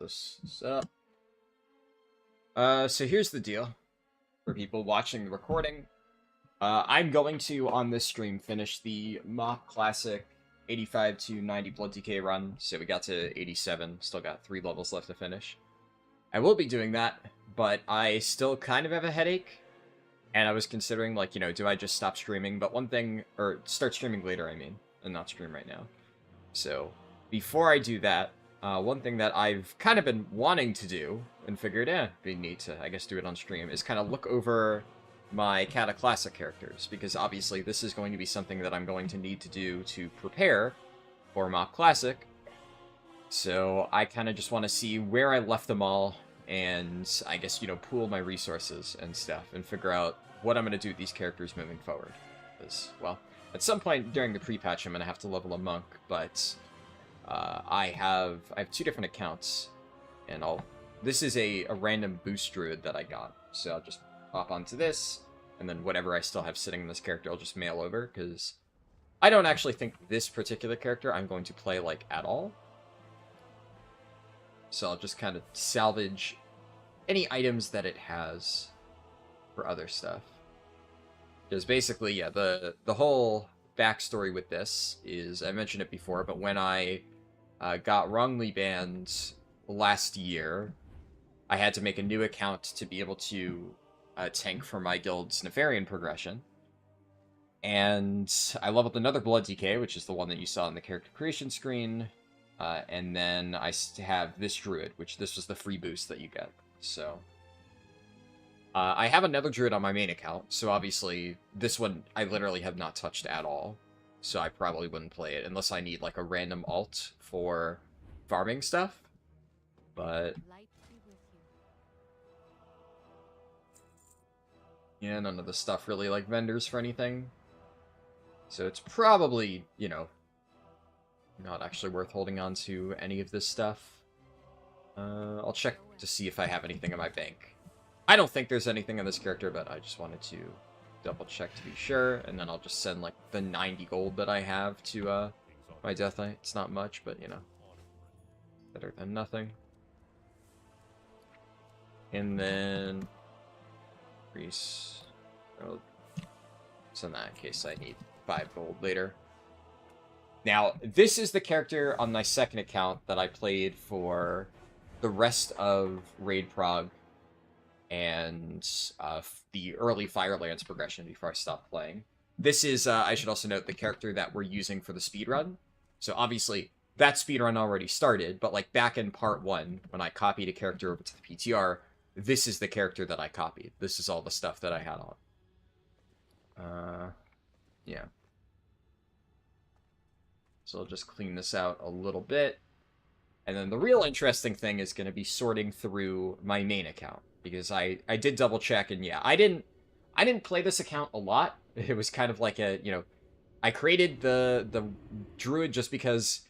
this set up. So here's the deal for people watching the recording. I'm going to, on this stream, finish the MoP Classic 85 to 90 Blood DK run. So we got to 87, still got 3 levels left to finish. I will be doing that, but I still kind of have a headache. And I was considering, like, do I just stop streaming? But one thing, or start streaming later, I mean, and not stream right now. So, before I do that, one thing that I've kind of been wanting to do, and figured, it'd be neat to, I guess, do it on stream, is kind of look over my Kata Classic characters, because obviously this is going to be something that I'm going to need to do to prepare for MoP Classic. So, I kind of just want to see where I left them all, and I guess, pool my resources and stuff, and figure out what I'm going to do with these characters moving forward. Because, well, at some point during the pre-patch, I'm going to have to level a monk, but I have 2 different accounts, and this is a random boost druid that I got, so I'll just hop onto this, and then whatever I still have sitting in this character, I'll just mail over, because I don't actually think this particular character I'm going to play, like, at all. So I'll just kind of salvage any items that it has for other stuff. Because basically, yeah, the whole backstory with this is, I mentioned it before, but when I got wrongly banned last year, I had to make a new account to be able to tank for my guild's Nefarian progression. And I leveled another Blood DK, which is the one that you saw on the character creation screen. And then I have this druid, which this was the free boost that you get. So I have another druid on my main account, so obviously this one I literally have not touched at all. So I probably wouldn't play it unless I need like a random alt for farming stuff. But yeah, none of the stuff really like vendors for anything. So it's probably, not actually worth holding on to any of this stuff. I'll check to see if I have anything in my bank. I don't think there's anything in this character, but I just wanted to double check to be sure, and then I'll just send like the 90 gold that I have to my Death Knight. It's not much, but better than nothing. And then increase. I'll send that in case I need 5 gold later. Now, this is the character on my second account that I played for the rest of Raid Prog and the early Firelands progression before I stopped playing. This is, I should also note, the character that we're using for the speedrun. So obviously, that speedrun already started, but like back in part 1, when I copied a character over to the PTR, this is the character that I copied. This is all the stuff that I had on. Yeah. So I'll just clean this out a little bit. And then the real interesting thing is going to be sorting through my main account. Because I did double check, and yeah, I didn't play this account a lot. It was kind of like a, I created the druid just because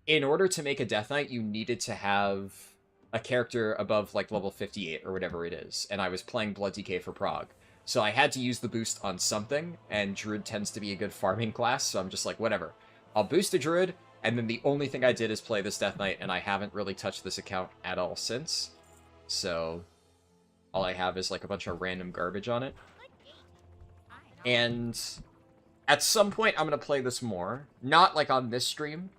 in order to make a Death Knight, you needed to have a character above like level 58 or whatever it is. And I was playing Blood DK for Prague. So I had to use the boost on something, and druid tends to be a good farming class, so I'm just like, whatever. I'll boost a druid, and then the only thing I did is play this Death Knight, and I haven't really touched this account at all since. So all I have is like a bunch of random garbage on it. And at some point, I'm going to play this more. Not like on this stream.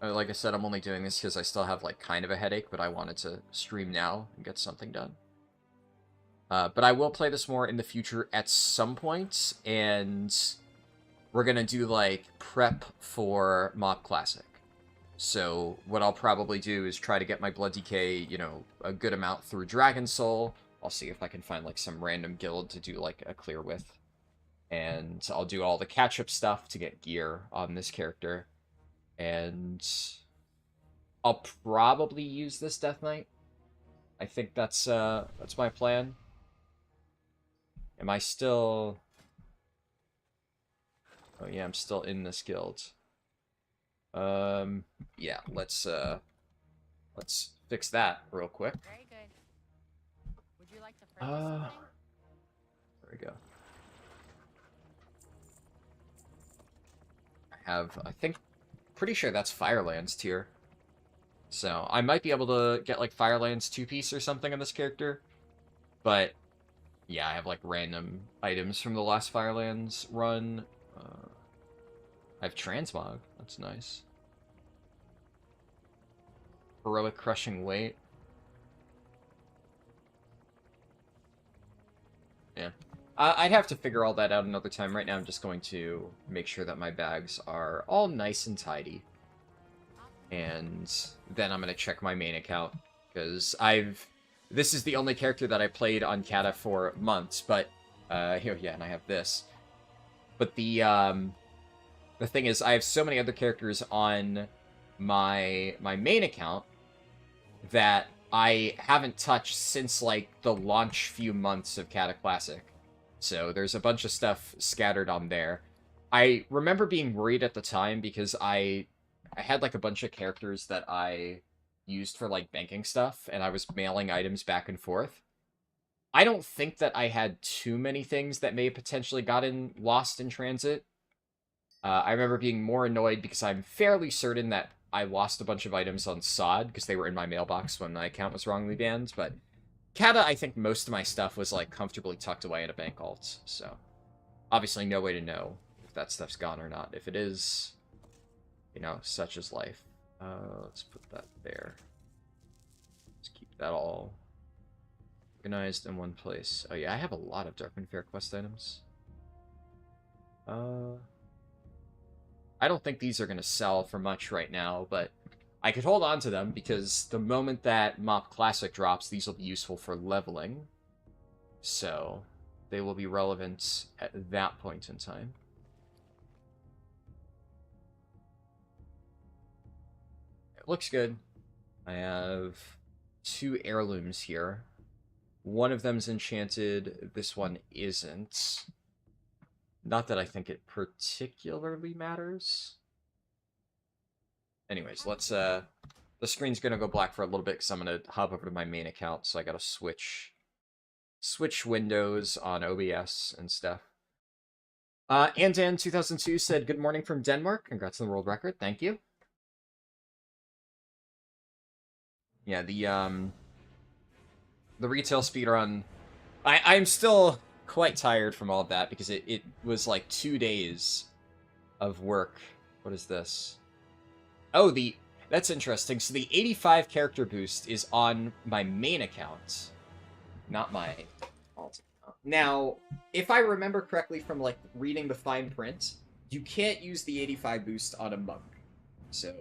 Like I said, I'm only doing this because I still have like kind of a headache, but I wanted to stream now and get something done. But I will play this more in the future at some point, and we're going to do, like, prep for MoP Classic. So what I'll probably do is try to get my Blood DK, a good amount through Dragon Soul. I'll see if I can find, like, some random guild to do, like, a clear with. And I'll do all the catch-up stuff to get gear on this character. And I'll probably use this Death Knight. I think that's my plan. Am I still... Oh yeah, I'm still in this guild. Yeah, let's fix that real quick. Very good. Would you like to further something? There we go. I have, I think, pretty sure that's Firelands tier. So I might be able to get like Firelands 2-piece or something on this character. But yeah, I have like random items from the last Firelands run. I have Transmog. That's nice. Heroic Crushing Weight. Yeah. I'd have to figure all that out another time. Right now I'm just going to make sure that my bags are all nice and tidy. And then I'm going to check my main account. Because this is the only character that I played on Kata for months. But, here, yeah, and I have this. But the thing is, I have so many other characters on my main account that I haven't touched since, like, the launch few months of Kata Classic. So there's a bunch of stuff scattered on there. I remember being worried at the time because I had, like, a bunch of characters that I used for, like, banking stuff, and I was mailing items back and forth. I don't think that I had too many things that may have potentially gotten lost in transit. I remember being more annoyed because I'm fairly certain that I lost a bunch of items on SOD because they were in my mailbox when my account was wrongly banned, but Kata, I think most of my stuff was, like, comfortably tucked away in a bank alt, so obviously no way to know if that stuff's gone or not. If it is, you know, such is life. Let's put that there. Let's keep that all organized in one place. Oh yeah, I have a lot of Darkwind Fair quest items. I don't think these are going to sell for much right now, but I could hold on to them because the moment that MoP Classic drops, these will be useful for leveling. So they will be relevant at that point in time. It looks good. I have 2 heirlooms here. One of them's enchanted, this one isn't. Not that I think it particularly matters. Anyways, let's, the screen's gonna go black for a little bit because I'm gonna hop over to my main account, so I gotta switch windows on OBS and stuff. Andan2002 said, good morning from Denmark. Congrats on the world record. Thank you. Yeah, the retail speedrun, I'm still quite tired from all of that because it was like 2 days of work. What is this? Oh, that's interesting. So the 85 character boost is on my main account, not my alt account. Now, if I remember correctly from, like, reading the fine print, you can't use the 85 boost on a monk. So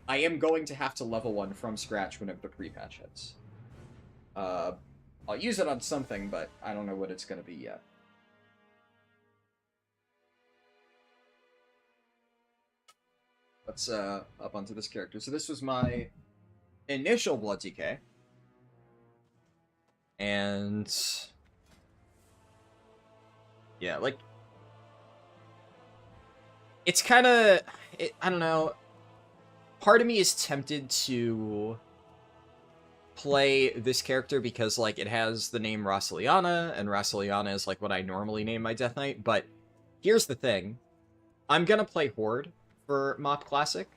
I am going to have to level 1 from scratch whenever the pre-patch hits. I'll use it on something, but I don't know what it's going to be yet. Let's up onto this character. So this was my initial Blood DK. And yeah, like, it's kind of, I don't know, part of me is tempted to play this character because, like, it has the name Rasiliana, and Rasiliana is, like, what I normally name my Death Knight, but here's the thing. I'm gonna play Horde for MoP Classic.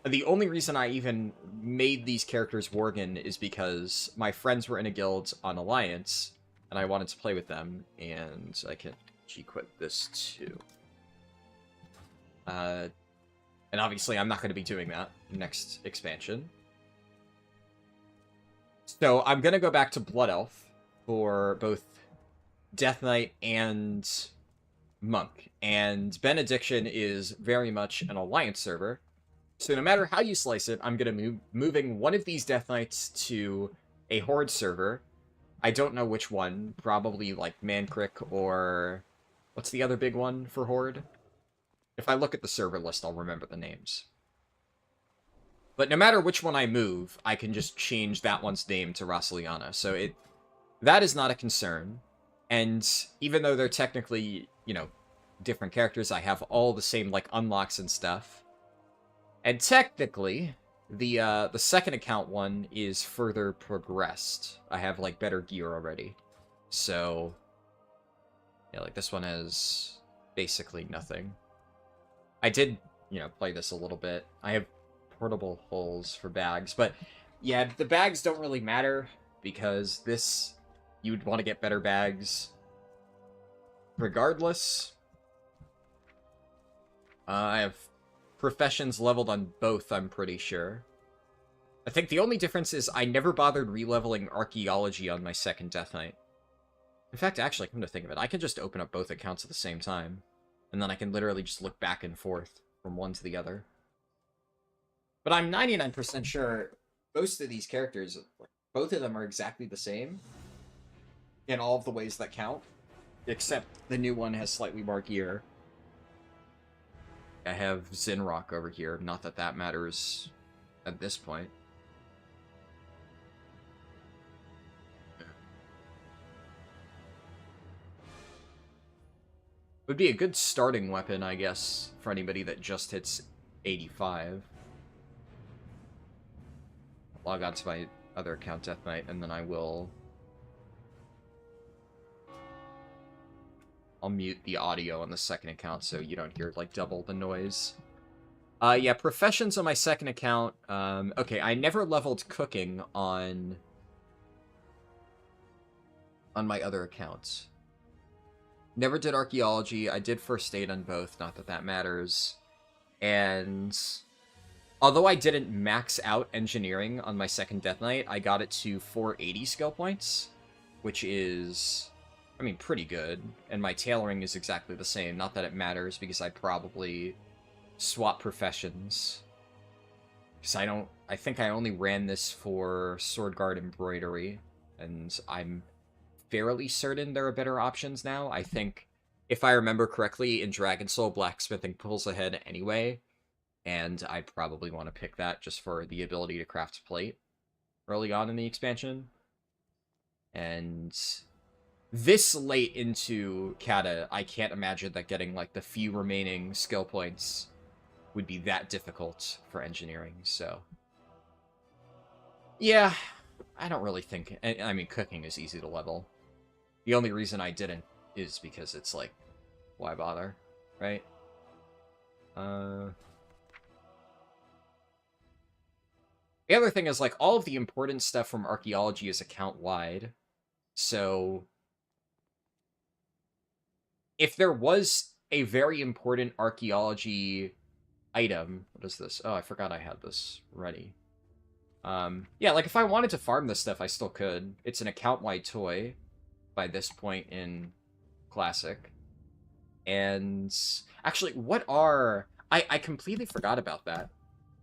The only reason I even made these characters Worgen is because my friends were in a guild on Alliance, and I wanted to play with them, and I can G-quit this too. And obviously I'm not going to be doing that next expansion. So I'm going to go back to Blood Elf for both Death Knight and Monk. And Benediction is very much an Alliance server. So no matter how you slice it, I'm going to moving one of these Death Knights to a Horde server. I don't know which one. Probably like Mankrik or... what's the other big one for Horde? If I look at the server list, I'll remember the names. But no matter which one I move, I can just change that one's name to Rasiliana. So that is not a concern. And even though they're technically, you know, different characters, I have all the same, like, unlocks and stuff. And technically, the second account one is further progressed. I have, like, better gear already. So, yeah, like, this one has basically nothing. I did, you know, play this a little bit. I have portable holes for bags. But yeah, the bags don't really matter because this, you would want to get better bags regardless. I have professions leveled on both, I'm pretty sure. I think the only difference is I never bothered re-leveling archaeology on my second Death Knight. In fact, actually, come to think of it, I can just open up both accounts at the same time. And then I can literally just look back and forth from one to the other. But I'm 99% sure most of these characters, both of them are exactly the same in all of the ways that count. Except the new one has slightly more gear. I have Zinrock over here. Not that that matters at this point. Would be a good starting weapon, I guess, for anybody that just hits 85. Log on to my other account, Death Knight, and then I'll mute the audio on the second account so you don't hear, like, double the noise. Yeah, professions on my second account. Okay, I never leveled cooking on my other accounts. Never did archaeology. I did first aid on both, not that that matters. And although I didn't max out engineering on my second Death Knight, I got it to 480 skill points, which is, I mean, pretty good. And my tailoring is exactly the same. Not that it matters, because I probably swap professions. Because I think I only ran this for Sword Guard Embroidery, and I'm fairly certain there are better options now. I think, if I remember correctly, in Dragon Soul, blacksmithing pulls ahead anyway, and I probably want to pick that just for the ability to craft plate early on in the expansion. And this late into Kata, I can't imagine that getting, like, the few remaining skill points would be that difficult for engineering, so... Yeah, I don't really think... I mean, cooking is easy to level. The only reason I didn't is because it's like, why bother, right? The other thing is, like, all of the important stuff from archaeology is account-wide, so if there was a very important archaeology item... What is this? Oh, I forgot I had this ready. Yeah, like, if I wanted to farm this stuff, I still could. It's an account-wide toy by this point in Classic. And actually, what are... I completely forgot about that.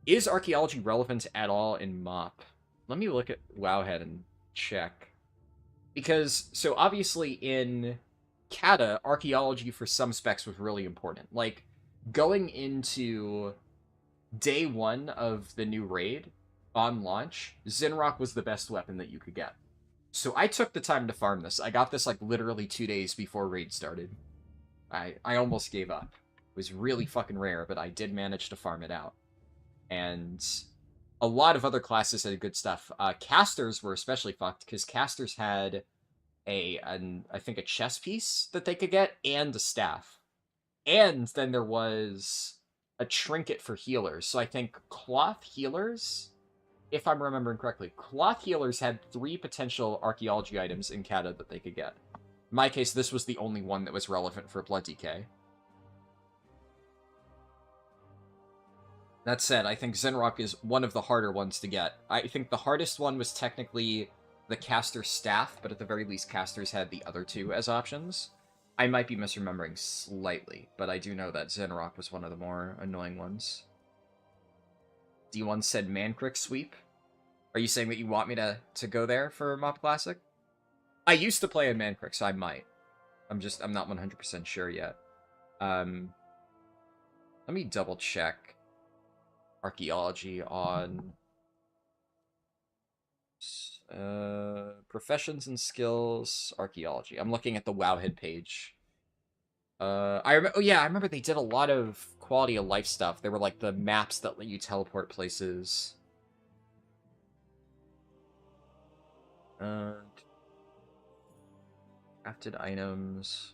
Is archaeology relevant at all in MoP? Let me look at Wowhead and check. Because, so obviously in Kata, archaeology for some specs was really important. Like, going into day one of the new raid, on launch, Zinrock was the best weapon that you could get. So I took the time to farm this. I got this, like, literally 2 days before raid started. I almost gave up. It was really fucking rare, but I did manage to farm it out. And a lot of other classes had good stuff. Casters were especially fucked, because casters had I think a chess piece that they could get, and a staff. And then there was a trinket for healers. So I think cloth healers, if I'm remembering correctly, cloth healers had 3 potential archaeology items in Kata that they could get. In my case, this was the only one that was relevant for Blood DK. That said, I think Zinrock is one of the harder ones to get. I think the hardest one was technically the caster staff, but at the very least, casters had the other 2 as options. I might be misremembering slightly, but I do know that Zinrock was one of the more annoying ones. D1 said Mancrick sweep. Are you saying that you want me to go there for MoP Classic? I used to play in Mancrick, so I might. I'm not 100% sure yet. Let me double check archaeology on professions and skills, archaeology. I'm looking at the Wowhead page. I remember they did a lot of quality of life stuff. There were, like, the maps that let you teleport places. Crafted items.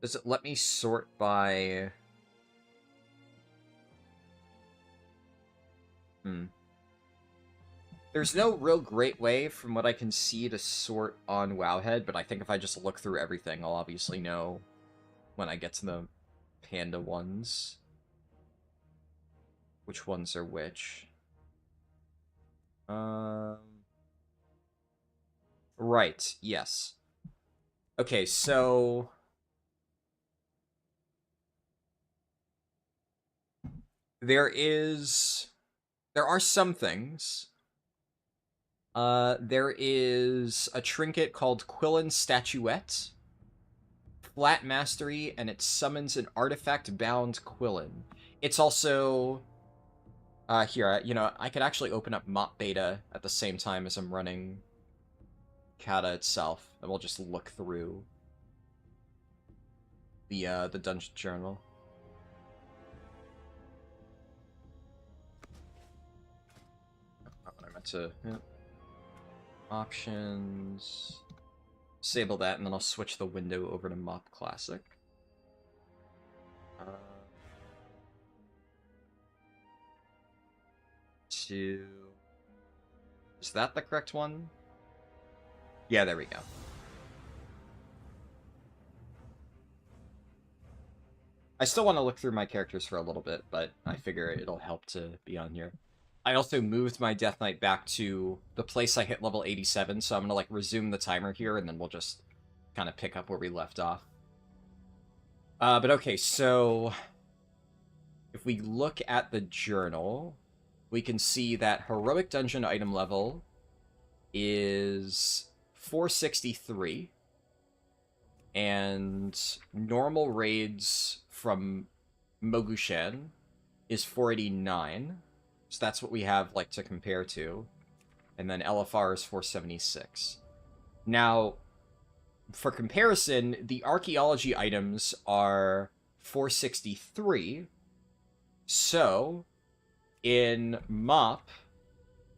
Does it let me sort by... There's no real great way, from what I can see, to sort on Wowhead, but I think if I just look through everything, I'll obviously know when I get to the panda ones. Which ones are which. Right, yes. Okay, so... There are some things. There is a trinket called Quillen Statuette. Flat Mastery, and it summons an artifact-bound Quillen. It's also... here, I could actually open up MoP Beta at the same time as I'm running Kata itself, and we'll just look through the dungeon journal. Not what I meant to... Yeah. Options... Disable that, and then I'll switch the window over to MoP Classic. Is that the correct one? Yeah, there we go. I still want to look through my characters for a little bit, but I figure it'll help to be on here. I also moved my Death Knight back to the place I hit level 87, so I'm going to like resume the timer here, and then we'll just kind of pick up where we left off. But okay, so if we look at the journal, we can see that heroic dungeon item level is 463, and normal raids from Mogushan is 489. So that's what we have like to compare to. And then LFR is 476. Now, for comparison, the archaeology items are 463. So, in MoP,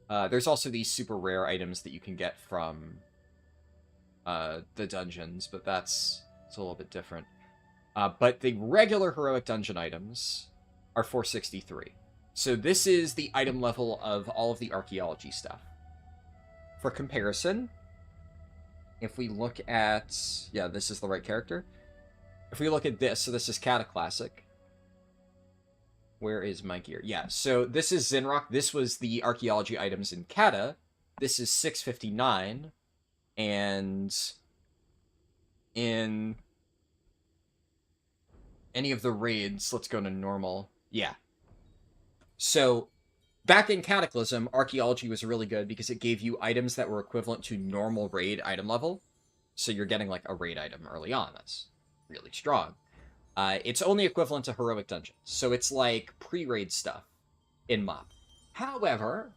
there's also these super rare items that you can get from the dungeons, but it's a little bit different. But the regular heroic dungeon items are 463. So this is the item level of all of the archaeology stuff. For comparison, if we look at... Yeah, this is the right character. If we look at this, so this is Kata Classic. Where is my gear? Yeah, so this is Zinrock. This was the archaeology items in Kata. This is 659. And in any of the raids, let's go to normal. Yeah. So, back in Cataclysm, archaeology was really good because it gave you items that were equivalent to normal raid item level. So you're getting like a raid item early on. That's really strong. It's only equivalent to heroic dungeons. So it's like pre-raid stuff in MoP. However,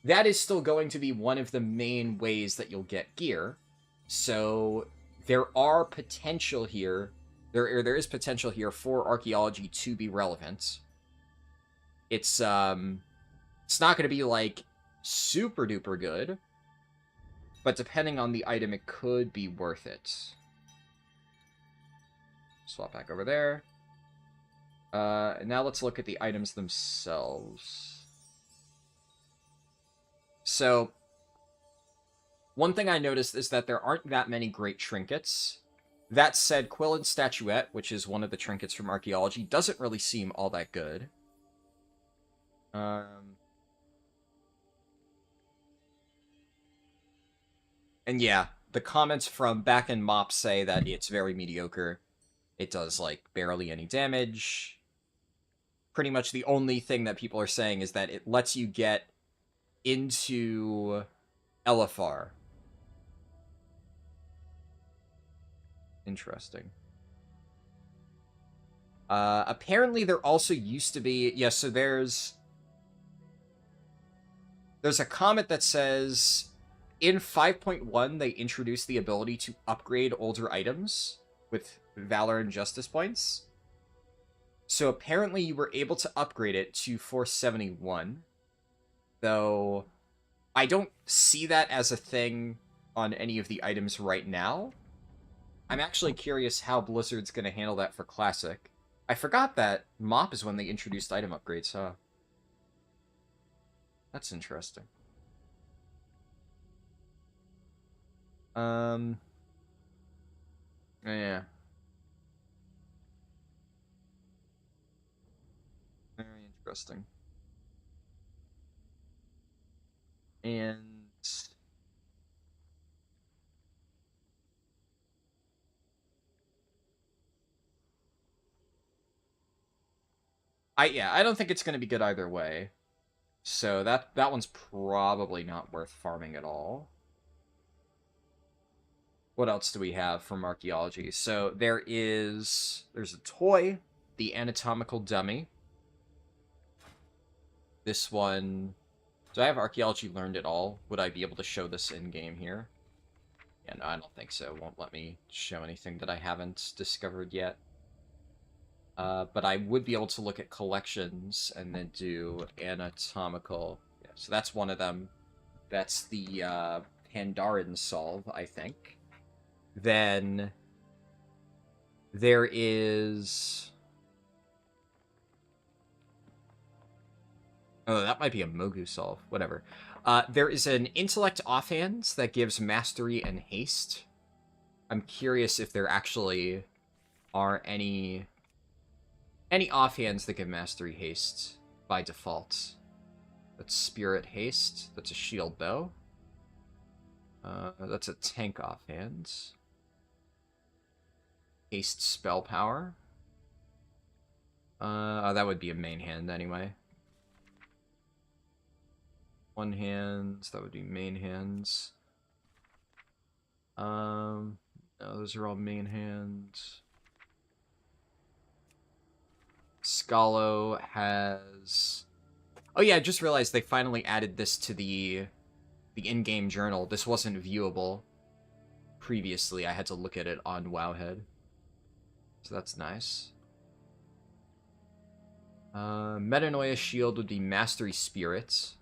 that is still going to be one of the main ways that you'll get gear. So there are potential here. There is potential here for archaeology to be relevant. It's not going to be, like, super duper good, but depending on the item, it could be worth it. Swap back over there. Now let's look at the items themselves. So, one thing I noticed is that there aren't that many great trinkets. That said, Quillen Statuette, which is one of the trinkets from archaeology, doesn't really seem all that good. And yeah, the comments from back in MoP say that it's very mediocre. It does, like, barely any damage. Pretty much the only thing that people are saying is that it lets you get into LFR. Interesting. Apparently there also used to be... Yeah, so there's a comment that says... In 5.1, they introduced the ability to upgrade older items with Valor and Justice points. So apparently you were able to upgrade it to 471. Though, I don't see that as a thing on any of the items right now. I'm actually curious how Blizzard's going to handle that for Classic. I forgot that MoP is when they introduced item upgrades, huh? That's interesting. Yeah. Very interesting. And I don't think it's going to be good either way. So that one's probably not worth farming at all. What else do we have from archaeology? So there's a toy, the anatomical dummy. This one, do I have archaeology learned at all? Would I be able to show this in game here? Yeah, no, I don't think so. It won't let me show anything that I haven't discovered yet. But I would be able to look at collections and then do anatomical. Yeah, so that's one of them. That's the Pandaren solve, I think. Then there is... Oh, that might be a Mogu solve. Whatever. There is an intellect offhands that gives mastery and haste. I'm curious if there actually are any offhands that give mastery haste by default. That's spirit haste. That's a shield bow. That's a tank offhands. Haste spell power. Oh, that would be a main hand anyway. One hands, that would be main hands. No, those are all main hands. Scalo has... Oh yeah, I just realized they finally added this to the in-game journal. This wasn't viewable previously. I had to look at it on Wowhead. So that's nice. Metanoia shield would be Mastery Spirits.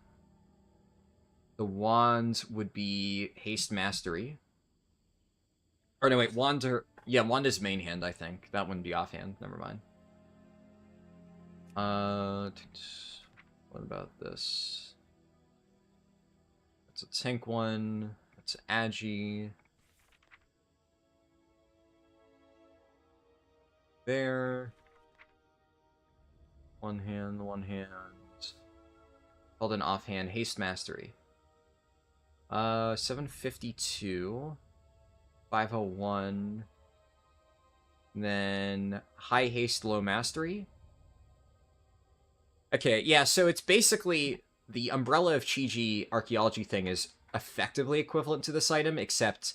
The wand would be Haste Mastery. Or no, wait, wand are... Yeah, wand is main hand, I think. That wouldn't be offhand. Never mind. What about this? That's a tank one. That's Agi. There. One hand, one hand. Called an offhand. Haste Mastery. 752. 501. Then High Haste, Low Mastery. Okay, yeah, so it's basically the Umbrella of Chiji archaeology thing is effectively equivalent to this item, except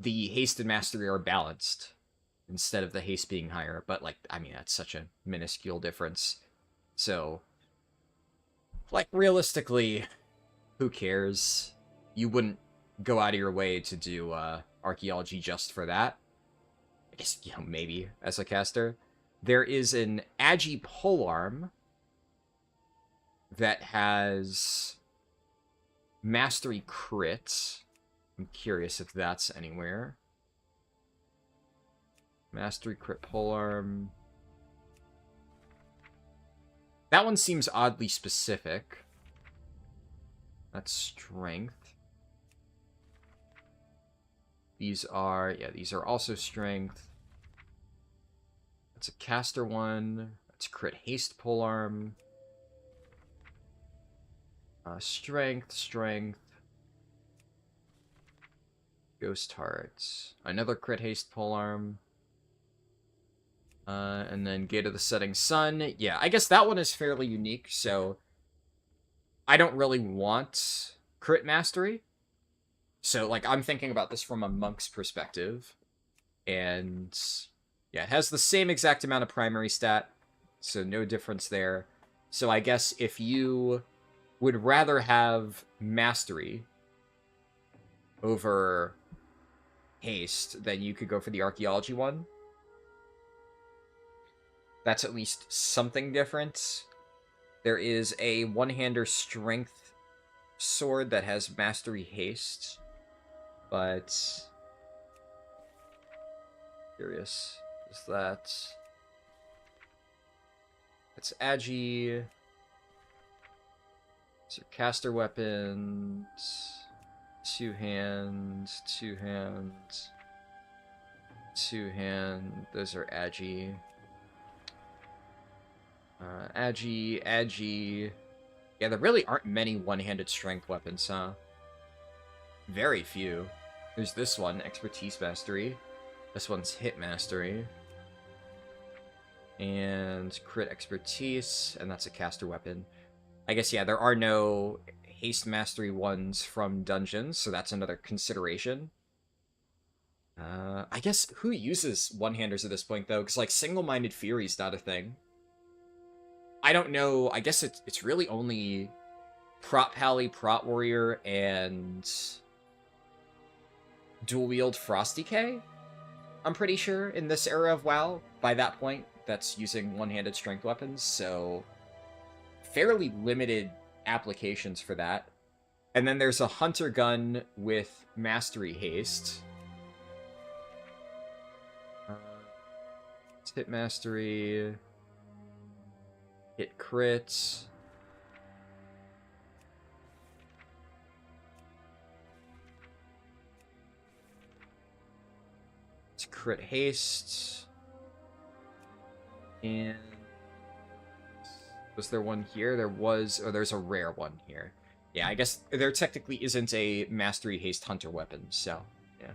the haste and mastery are balanced instead of the haste being higher. But, like, I mean, that's such a minuscule difference. So, like, realistically, who cares? You wouldn't go out of your way to do archaeology just for that. I guess, you know, maybe as a caster. There is an Agi polearm that has mastery crit. I'm curious if that's anywhere. Mastery crit polearm. That one seems oddly specific. That's strength. These are, yeah, these are also strength. That's a caster one. That's crit haste polearm. Strength. Ghost Hearts. Another crit haste polearm. And then Gate of the Setting Sun. Yeah, I guess that one is fairly unique, so I don't really want crit mastery. So, like, I'm thinking about this from a monk's perspective. And, yeah, it has the same exact amount of primary stat, so no difference there. So I guess if you would rather have mastery over haste, then you could go for the archaeology one. That's at least something different. There is a one-hander strength sword that has mastery haste, but curious, is that... It's Agi... So caster weapons, two hand, two hand, two hand. Those are agi. Agi. Yeah, there really aren't many one-handed strength weapons, huh? Very few. There's this one, expertise mastery. This one's hit mastery. And crit expertise, and that's a caster weapon. I guess, yeah, there are no haste mastery ones from dungeons, so that's another consideration. I guess, who uses one-handers at this point, though? Because, like, single-minded fury's not a thing. I don't know, I guess it's really only Prot Pally, Prot Warrior, and dual-wield Frost DK, I'm pretty sure, in this era of WoW. By that point, that's using one-handed strength weapons, so fairly limited applications for that. And then there's a hunter gun with mastery haste. Hit mastery, hit crits. It's crit haste. And was there one here? There was, or there's a rare one here. Yeah, I guess there technically isn't a mastery haste hunter weapon, so yeah.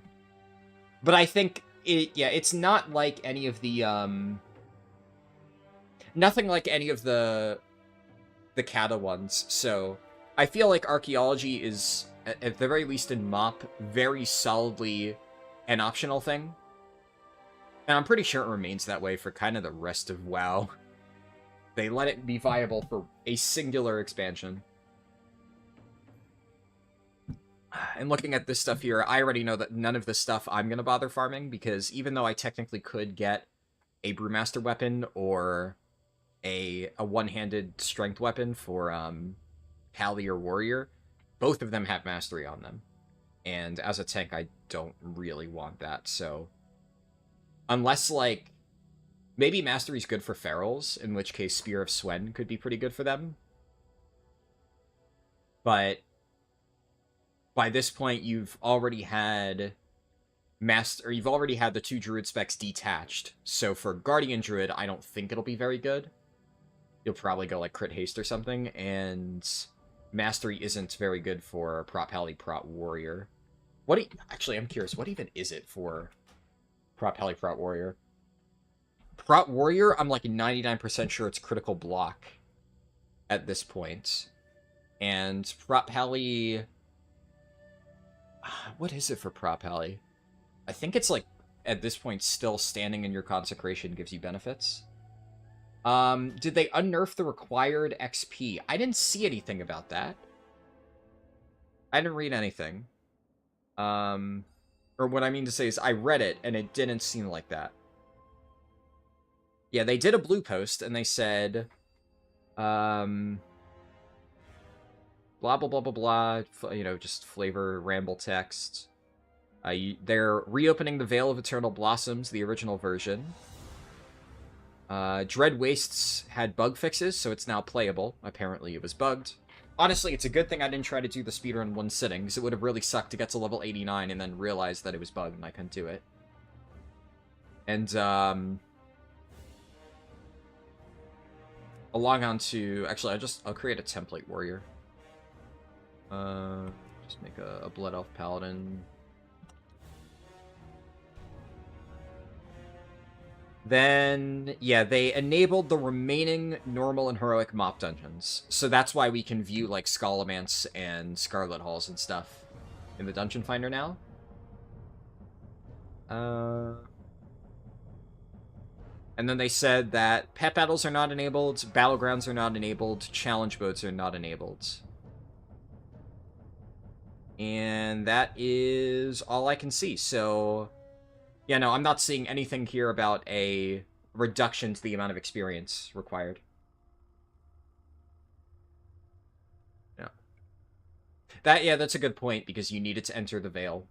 But I think it's not like any of the nothing like any of the kata ones. So I feel like archaeology is, at the very least in MoP, very solidly an optional thing. And I'm pretty sure it remains that way for kind of the rest of WoW. They let it be viable for a singular expansion. And looking at this stuff here, I already know that none of this stuff I'm going to bother farming, because even though I technically could get a Brewmaster weapon or a one-handed strength weapon for Pally or Warrior, both of them have mastery on them. And as a tank, I don't really want that, so unless, like, maybe mastery's good for ferals, in which case Spear of Swen could be pretty good for them. But by this point, you've already had the two Druid specs detached. So for Guardian Druid, I don't think it'll be very good. You'll probably go like Crit Haste or something, and Mastery isn't very good for Prot Pally, Prot Warrior. Actually, I'm curious, what even is it for Prot Pally, Prot Warrior? Prot Warrior, I'm like 99% sure it's critical block at this point. And Prot Pally, what is it for Prot Pally? I think it's like, at this point, still standing in your consecration gives you benefits. Did they unnerf the required XP? I didn't see anything about that. I didn't read anything. Or what I mean to say is I read it, and it didn't seem like that. Yeah, they did a blue post, and they said, blah, blah, blah, blah, blah, you know, just flavor, ramble text. They're reopening the Veil of Eternal Blossoms, the original version. Dread Wastes had bug fixes, so it's now playable. Apparently it was bugged. Honestly, it's a good thing I didn't try to do the speedrun in one sitting, because it would have really sucked to get to level 89 and then realize that it was bugged and I couldn't do it. And, I'll log on to... Actually, I'll create a template warrior. Just make a Blood Elf Paladin. Then, yeah, they enabled the remaining normal and heroic MoP dungeons. So that's why we can view, like, Scholomance and Scarlet Halls and stuff in the Dungeon Finder now. And then they said that pet battles are not enabled, battlegrounds are not enabled, challenge boats are not enabled. And that is all I can see, so... Yeah, no, I'm not seeing anything here about a reduction to the amount of experience required. Yeah. That's a good point, because you needed to enter the Veil.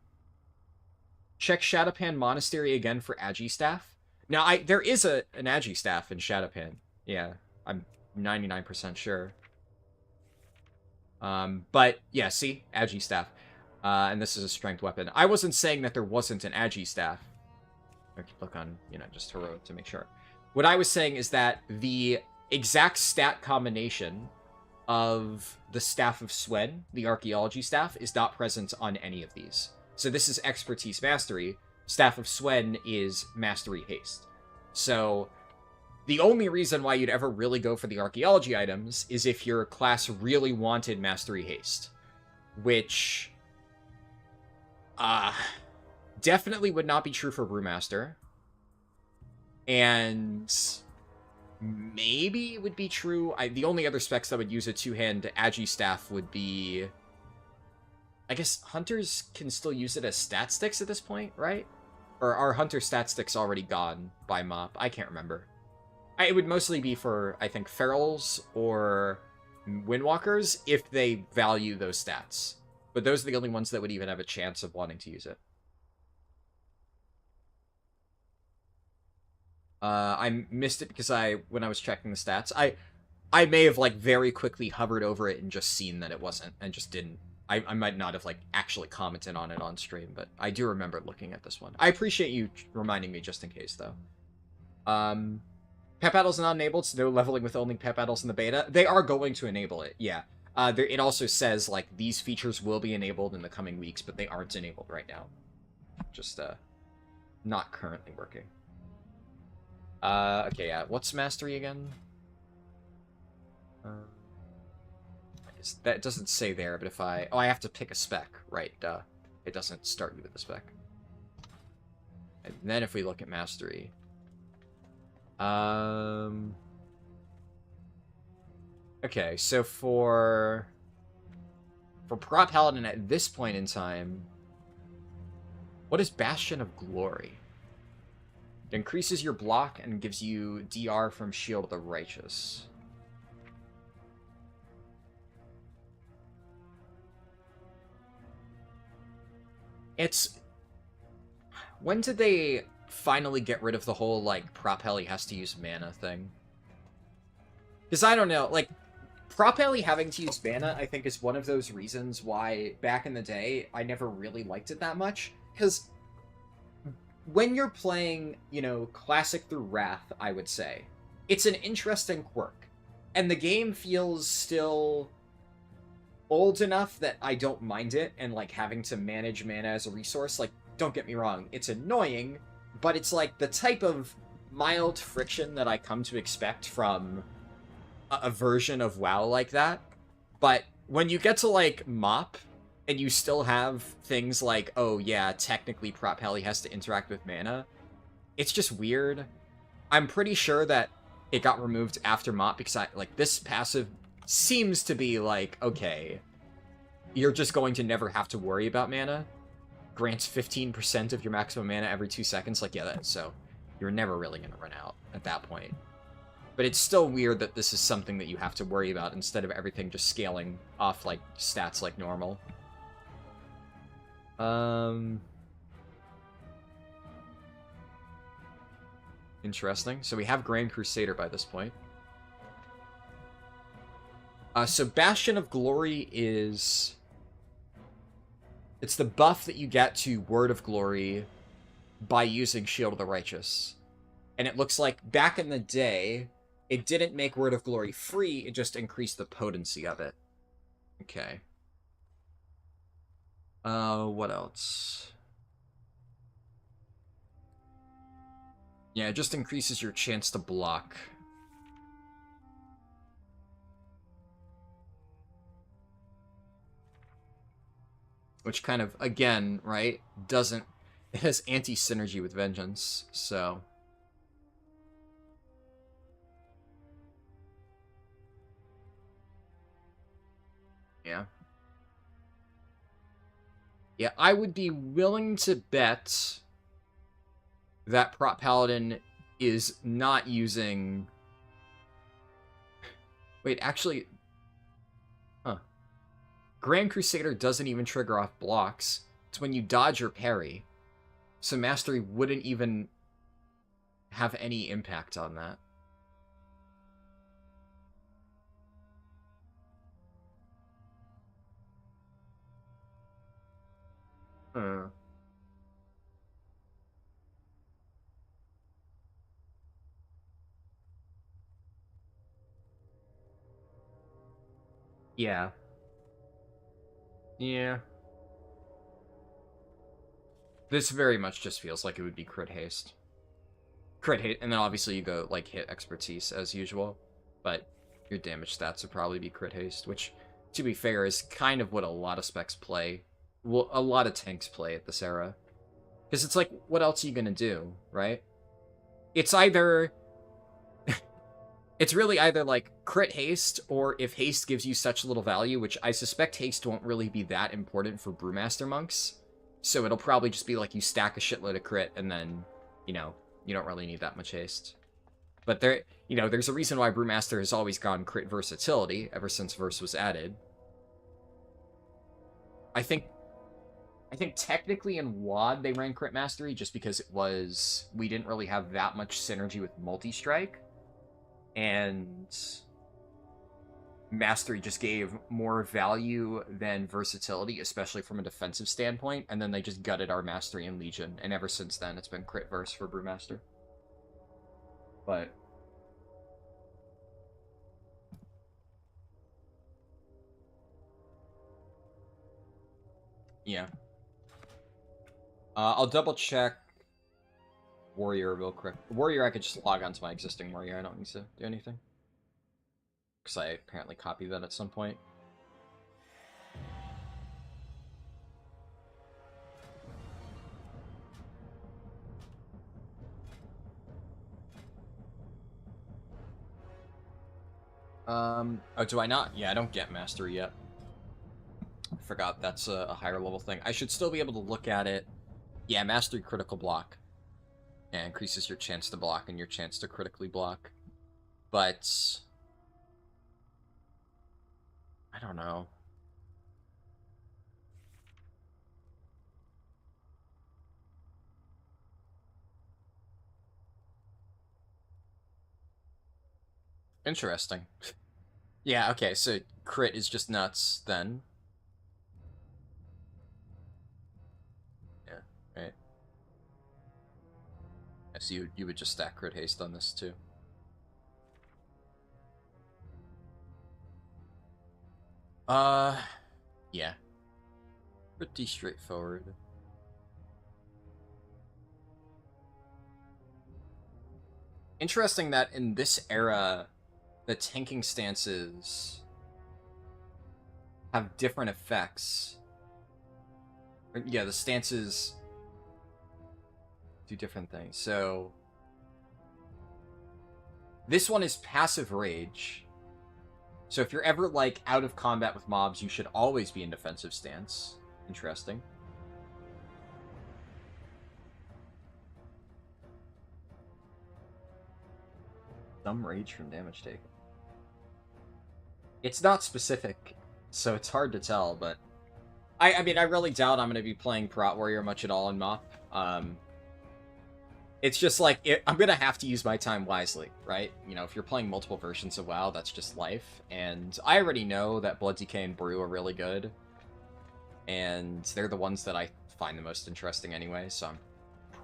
Check Shadowpan Monastery again for Agi Staff. Now, there is an Agi Staff in Shadowpan. Yeah, I'm 99% sure. But yeah, see, Agi staff. And this is a strength weapon. I wasn't saying that there wasn't an Agi staff. I could look on, just heroic to make sure. What I was saying is that the exact stat combination of the Staff of Swen, the Archaeology staff, is not present on any of these. So this is Expertise Mastery. Staff of Swen is Mastery Haste. So the only reason why you'd ever really go for the Archaeology items is if your class really wanted Mastery Haste. Which definitely would not be true for Brewmaster. And maybe it would be true. The only other specs that would use a two-hand Agi staff would be... I guess Hunters can still use it as stat sticks at this point, right? Or are Hunter stat sticks already gone by MoP? I can't remember. It would mostly be for, I think, Ferals or Windwalkers if they value those stats. But those are the only ones that would even have a chance of wanting to use it. I missed it because when I was checking the stats, I may have, like, very quickly hovered over it and just seen that it wasn't, and just didn't. I might not have, like, actually commented on it on stream, but I do remember looking at this one. I appreciate you reminding me just in case, though. Pep Battles not enabled, so no leveling with only Pep Battles in the beta. They are going to enable it, yeah. It also says, like, these features will be enabled in the coming weeks, but they aren't enabled right now. Just, not currently working. Okay, yeah. What's Mastery again? That doesn't say there, but if I... Oh, I have to pick a spec, right, it doesn't start you with a spec. And then if we look at Mastery... Okay, so for Prop Paladin at this point in time... What is Bastion of Glory? It increases your block and gives you DR from Shield of the Righteous. It's... When did they finally get rid of the whole, like, Prop Heli has to use mana thing? Because I don't know, like, Prop Heli having to use mana, I think, is one of those reasons why, back in the day, I never really liked it that much. Because when you're playing, Classic through Wrath, I would say, it's an interesting quirk. And the game feels still old enough that I don't mind it, and, like, having to manage mana as a resource. Like, don't get me wrong, it's annoying, but it's, like, the type of mild friction that I come to expect from a version of WoW like that. But when you get to, like, MoP, and you still have things like, oh yeah, technically Prop Heli has to interact with mana, it's just weird. I'm pretty sure that it got removed after MoP because this passive seems to be like, okay, you're just going to never have to worry about mana. Grants 15% of your maximum mana every 2 seconds. Like, yeah, so you're never really going to run out at that point. But it's still weird that this is something that you have to worry about instead of everything just scaling off, like, stats like normal. Interesting. So we have Grand Crusader by this point. So Bastion of Glory is... It's the buff that you get to Word of Glory by using Shield of the Righteous. And it looks like back in the day, it didn't make Word of Glory free, it just increased the potency of it. Okay. What else? Yeah, it just increases your chance to block. Which kind of, again, right, doesn't... It has anti-synergy with Vengeance, so... Yeah. Yeah, I would be willing to bet that Prop Paladin is not using... Wait, actually... Huh. Grand Crusader doesn't even trigger off blocks. It's when you dodge or parry. So Mastery wouldn't even have any impact on that. Hmm. Yeah. Yeah. This very much just feels like it would be crit haste. Crit hit, and then obviously you go, like, hit expertise as usual. But your damage stats would probably be crit haste, which, to be fair, is kind of what a lot of specs play. Well, a lot of tanks play at this era. Because it's like, what else are you gonna do, right? It's either... It's really either, like, crit haste, or if haste gives you such little value, which I suspect haste won't really be that important for Brewmaster monks. So it'll probably just be like you stack a shitload of crit, and then, you know, you don't really need that much haste. But there, there's a reason why Brewmaster has always gone crit versatility ever since Verse was added. I think technically in WoD they ran crit mastery just because we didn't really have that much synergy with multi-strike, and mastery just gave more value than versatility, especially from a defensive standpoint, and then they just gutted our mastery in Legion, and ever since then it's been crit verse for Brewmaster. But yeah. I'll double check Warrior real quick. Warrior, I could just log onto my existing Warrior. I don't need to do anything. Because I apparently copied that at some point. Oh, do I not? Yeah, I don't get Mastery yet. I forgot that's a higher level thing. I should still be able to look at it. Yeah, Mastery critical block. Yeah, increases your chance to block and your chance to critically block. But I don't know. Interesting. Yeah, okay, so crit is just nuts then. Yeah, right. So you would just stack crit haste on this too. Yeah. Pretty straightforward. Interesting that in this era, the tanking stances have different effects. Yeah, the stances do different things. So this one is passive rage. So if you're ever, like, out of combat with mobs, you should always be in defensive stance. Interesting. Some rage from damage taken. It's not specific, so it's hard to tell, but I mean, I really doubt I'm going to be playing Prot Warrior much at all in MoP. It's just like, I'm going to have to use my time wisely, right? You know, if you're playing multiple versions of WoW, that's just life. And I already know that Blood DK and Brew are really good. And they're the ones that I find the most interesting anyway, so I'm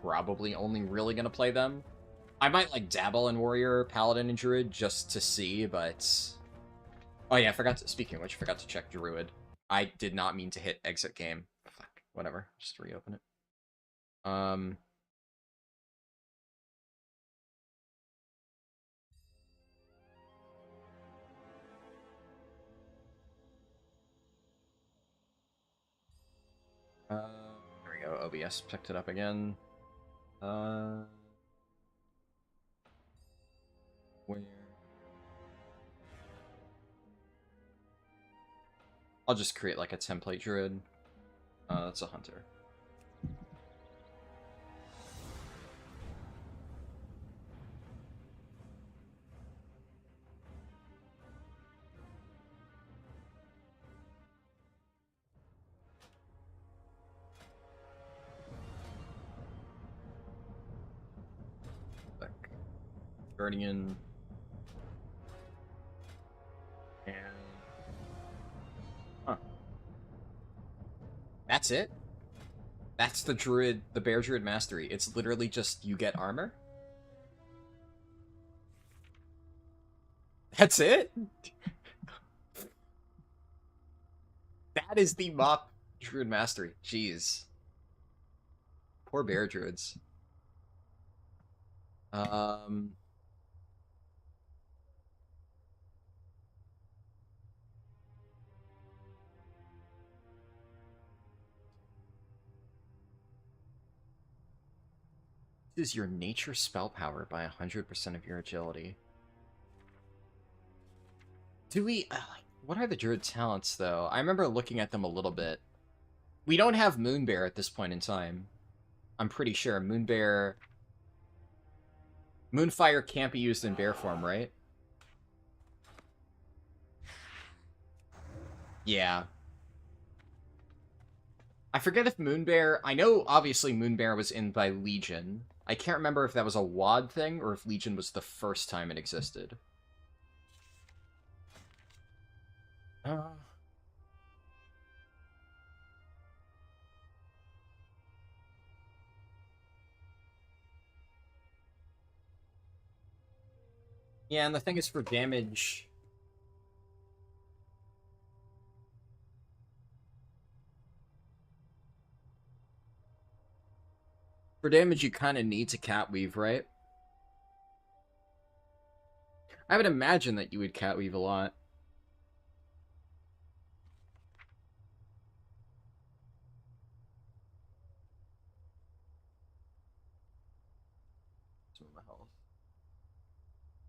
probably only really going to play them. I might, like, dabble in Warrior, Paladin, and Druid just to see, but... Oh yeah, speaking of which, I forgot to check Druid. I did not mean to hit exit game. Fuck, whatever, just reopen it. There we go, OBS picked it up again. Where... I'll just create, like, a template Druid. That's a Hunter. Guardian. And... Huh. That's it? That's the Bear Druid Mastery. It's literally just you get armor. That's it? That is the MoP Druid Mastery. Jeez. Poor Bear Druids. Is your nature spell power by 100% of your agility. Do we... what are the druid talents, though? I remember looking at them a little bit. We don't have Moonbear at this point in time. I'm pretty sure. Moonbear... Moonfire can't be used in bear form, right? Yeah. I forget if Moonbear... I know, obviously, Moonbear was in by Legion. I can't remember if that was a WoD thing, or if Legion was the first time it existed. Yeah, and the thing is for damage... For damage, you kind of need to Catweave, right? I would imagine that you would Catweave a lot.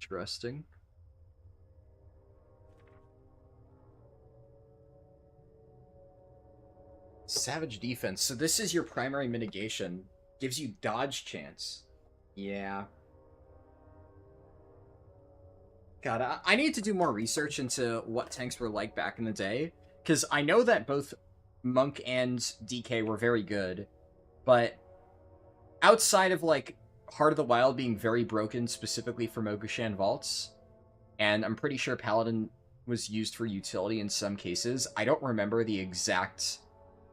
Interesting. Savage defense. So this is your primary mitigation. Gives you dodge chance. Yeah. God, I need to do more research into what tanks were like back in the day. Because I know that both Monk and DK were very good. But outside of, like, Heart of the Wild being very broken specifically for Mogushan Vaults, and I'm pretty sure Paladin was used for utility in some cases, I don't remember the exact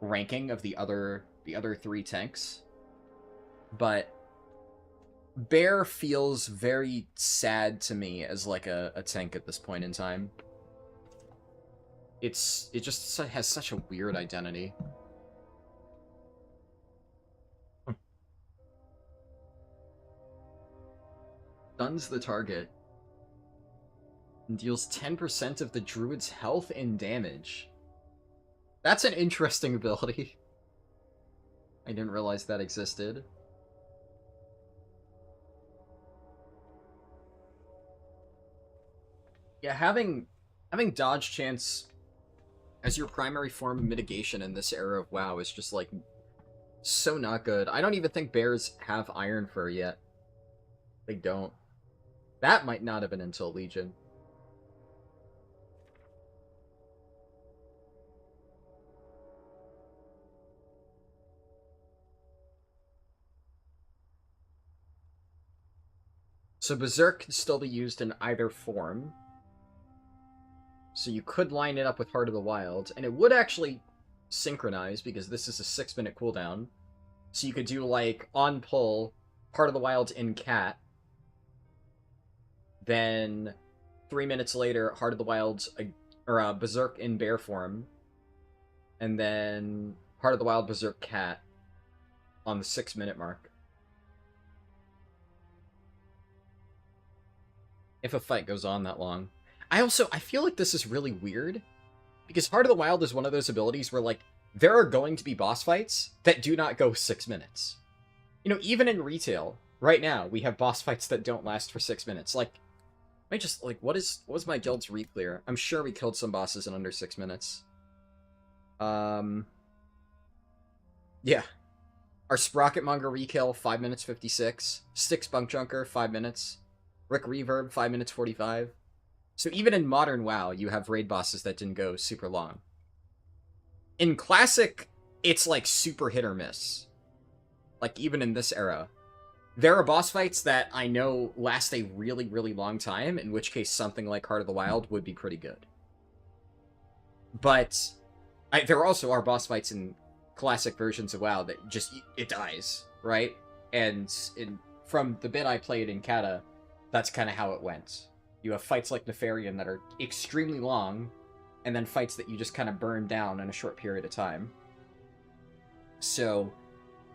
ranking of the other three tanks. But Bear feels very sad to me as like a tank at this point in time. It just has such a weird identity. Stuns the target and deals 10% of the druid's health and damage. That's an interesting ability. I didn't realize that existed. Yeah, having dodge chance as your primary form of mitigation in this era of WoW is just, like, so not good. I don't even think bears have Iron Fur yet. They don't. That might not have been until Legion. So Berserk can still be used in either form. So you could line it up with Heart of the Wild, and it would actually synchronize, because this is a 6-minute cooldown. So you could do, like, on pull, Heart of the Wild in Cat, then 3 minutes later, Heart of the Wild, or Berserk in Bear form, and then Heart of the Wild, Berserk, Cat on the 6-minute mark. If a fight goes on that long. I feel like this is really weird, because Heart of the Wild is one of those abilities where, like, there are going to be boss fights that do not go 6 minutes. You know, even in retail, right now, we have boss fights that don't last for 6 minutes. Like, I just, like, what was my guild's reclear? I'm sure we killed some bosses in under 6 minutes. Yeah. Our Sprocketmonger rekill, 5 minutes 56. Styx Bunkjunker, 5 minutes. Rick Reverb, 5 minutes 45. So even in modern WoW, you have raid bosses that didn't go super long. In Classic, it's like super hit or miss. Like, even in this era. There are boss fights that I know last a really, really long time, in which case something like Heart of the Wild would be pretty good. But there also are boss fights in classic versions of WoW that just it dies, right? And from the bit I played in Kata, that's kind of how it went. You have fights like Nefarian that are extremely long, and then fights that you just kind of burn down in a short period of time. So,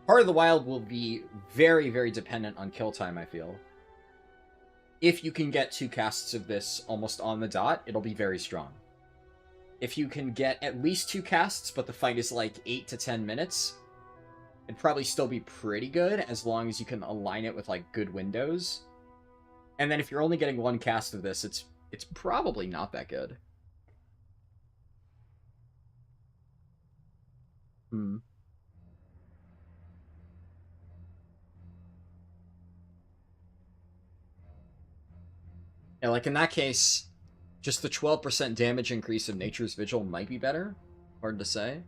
Heart of the Wild will be very, very dependent on kill time, I feel. If you can get 2 casts of this almost on the dot, it'll be very strong. If you can get at least 2 casts, but the fight is like 8 to 10 minutes, it'd probably still be pretty good, as long as you can align it with, like, good windows. And then if you're only getting 1 cast of this, it's probably not that good. Yeah, like in that case, just the 12% damage increase of Nature's Vigil might be better. Hard to say.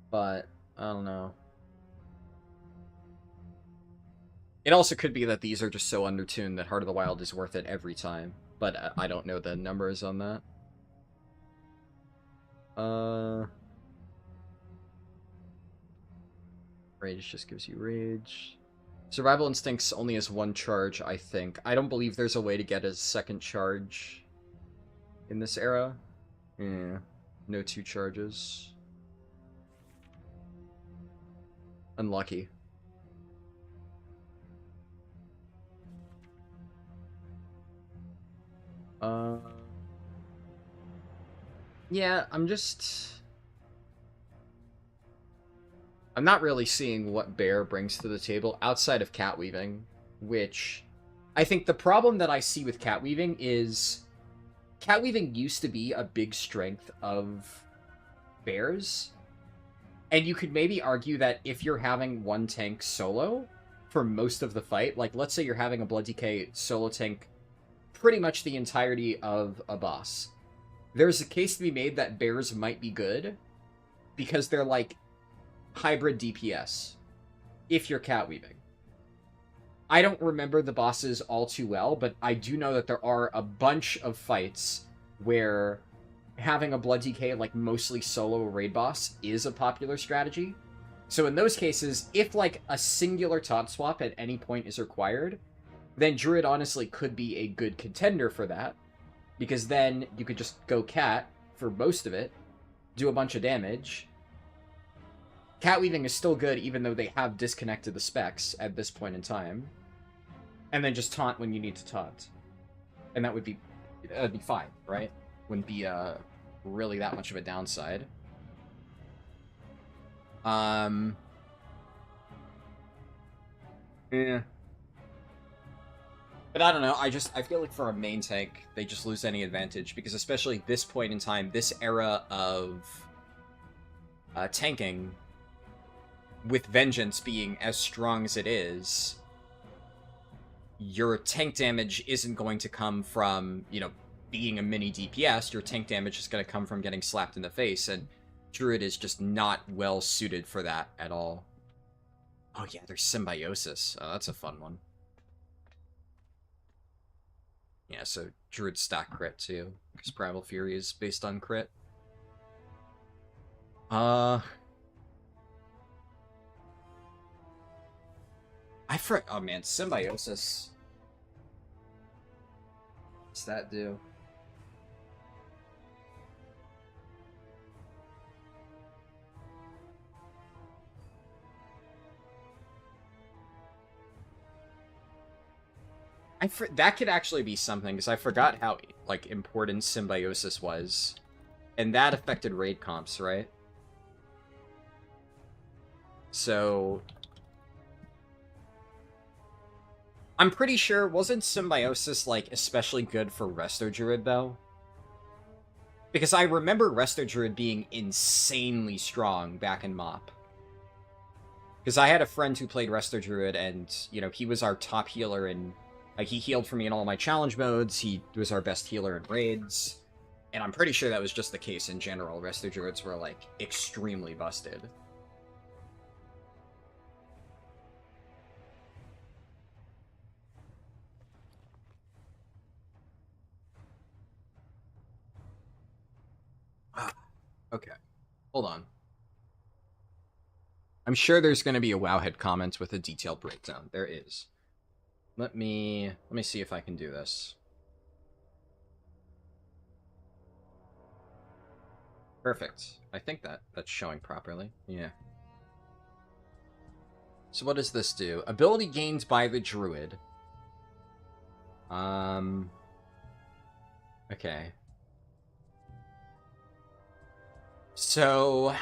But, I don't know. It also could be that these are just so undertuned that Heart of the Wild is worth it every time. But I don't know the numbers on that. Rage just gives you rage. Survival Instincts only has 1 charge, I think. I don't believe there's a way to get a 2nd charge in this era. Yeah. No 2 charges. Unlucky. Yeah, I'm not really seeing what Bear brings to the table outside of cat weaving, which I think the problem that I see with cat weaving is cat weaving used to be a big strength of Bear's, and you could maybe argue that if you're having 1 tank solo for most of the fight, like let's say you're having a Blood DK solo tank pretty much the entirety of a boss, there's a case to be made that Bears might be good because they're like hybrid DPS if you're cat weaving. I don't remember the bosses all too well, but I do know that there are a bunch of fights where having a Blood DK, like mostly solo raid boss, is a popular strategy. So in those cases, if like a singular taunt swap at any point is required, then Druid honestly could be a good contender for that, because then you could just go cat for most of it, do a bunch of damage. Cat weaving is still good even though they have disconnected the specs at this point in time, and then just taunt when you need to taunt, and that'd be fine, right? Wouldn't be really that much of a downside. Yeah. But I don't know, I feel like for a main tank, they just lose any advantage, because especially this point in time, this era of tanking, with Vengeance being as strong as it is, your tank damage isn't going to come from, you know, being a mini DPS. Your tank damage is going to come from getting slapped in the face, and Druid is just not well suited for that at all. Oh yeah, there's Symbiosis. Oh, that's a fun one. Yeah, so Druid stack crit too, because Primal Fury is based on crit. Oh man, Symbiosis. What's that do? That could actually be something, because I forgot how, like, important Symbiosis was. And that affected raid comps, right? So... I'm pretty sure, wasn't Symbiosis, like, especially good for Resto Druid, though? Because I remember Resto Druid being insanely strong back in MoP. Because I had a friend who played Resto Druid, and, you know, he was our top healer in... Like, he healed for me in all my challenge modes, he was our best healer in raids, and I'm pretty sure that was just the case in general. Resto Druids were, like, extremely busted. Okay, hold on. I'm sure there's going to be a Wowhead comment with a detailed breakdown. There is. Let me see if I can do this. Perfect. I think that's showing properly. Yeah. So what does this do? Ability gained by the druid. Okay. So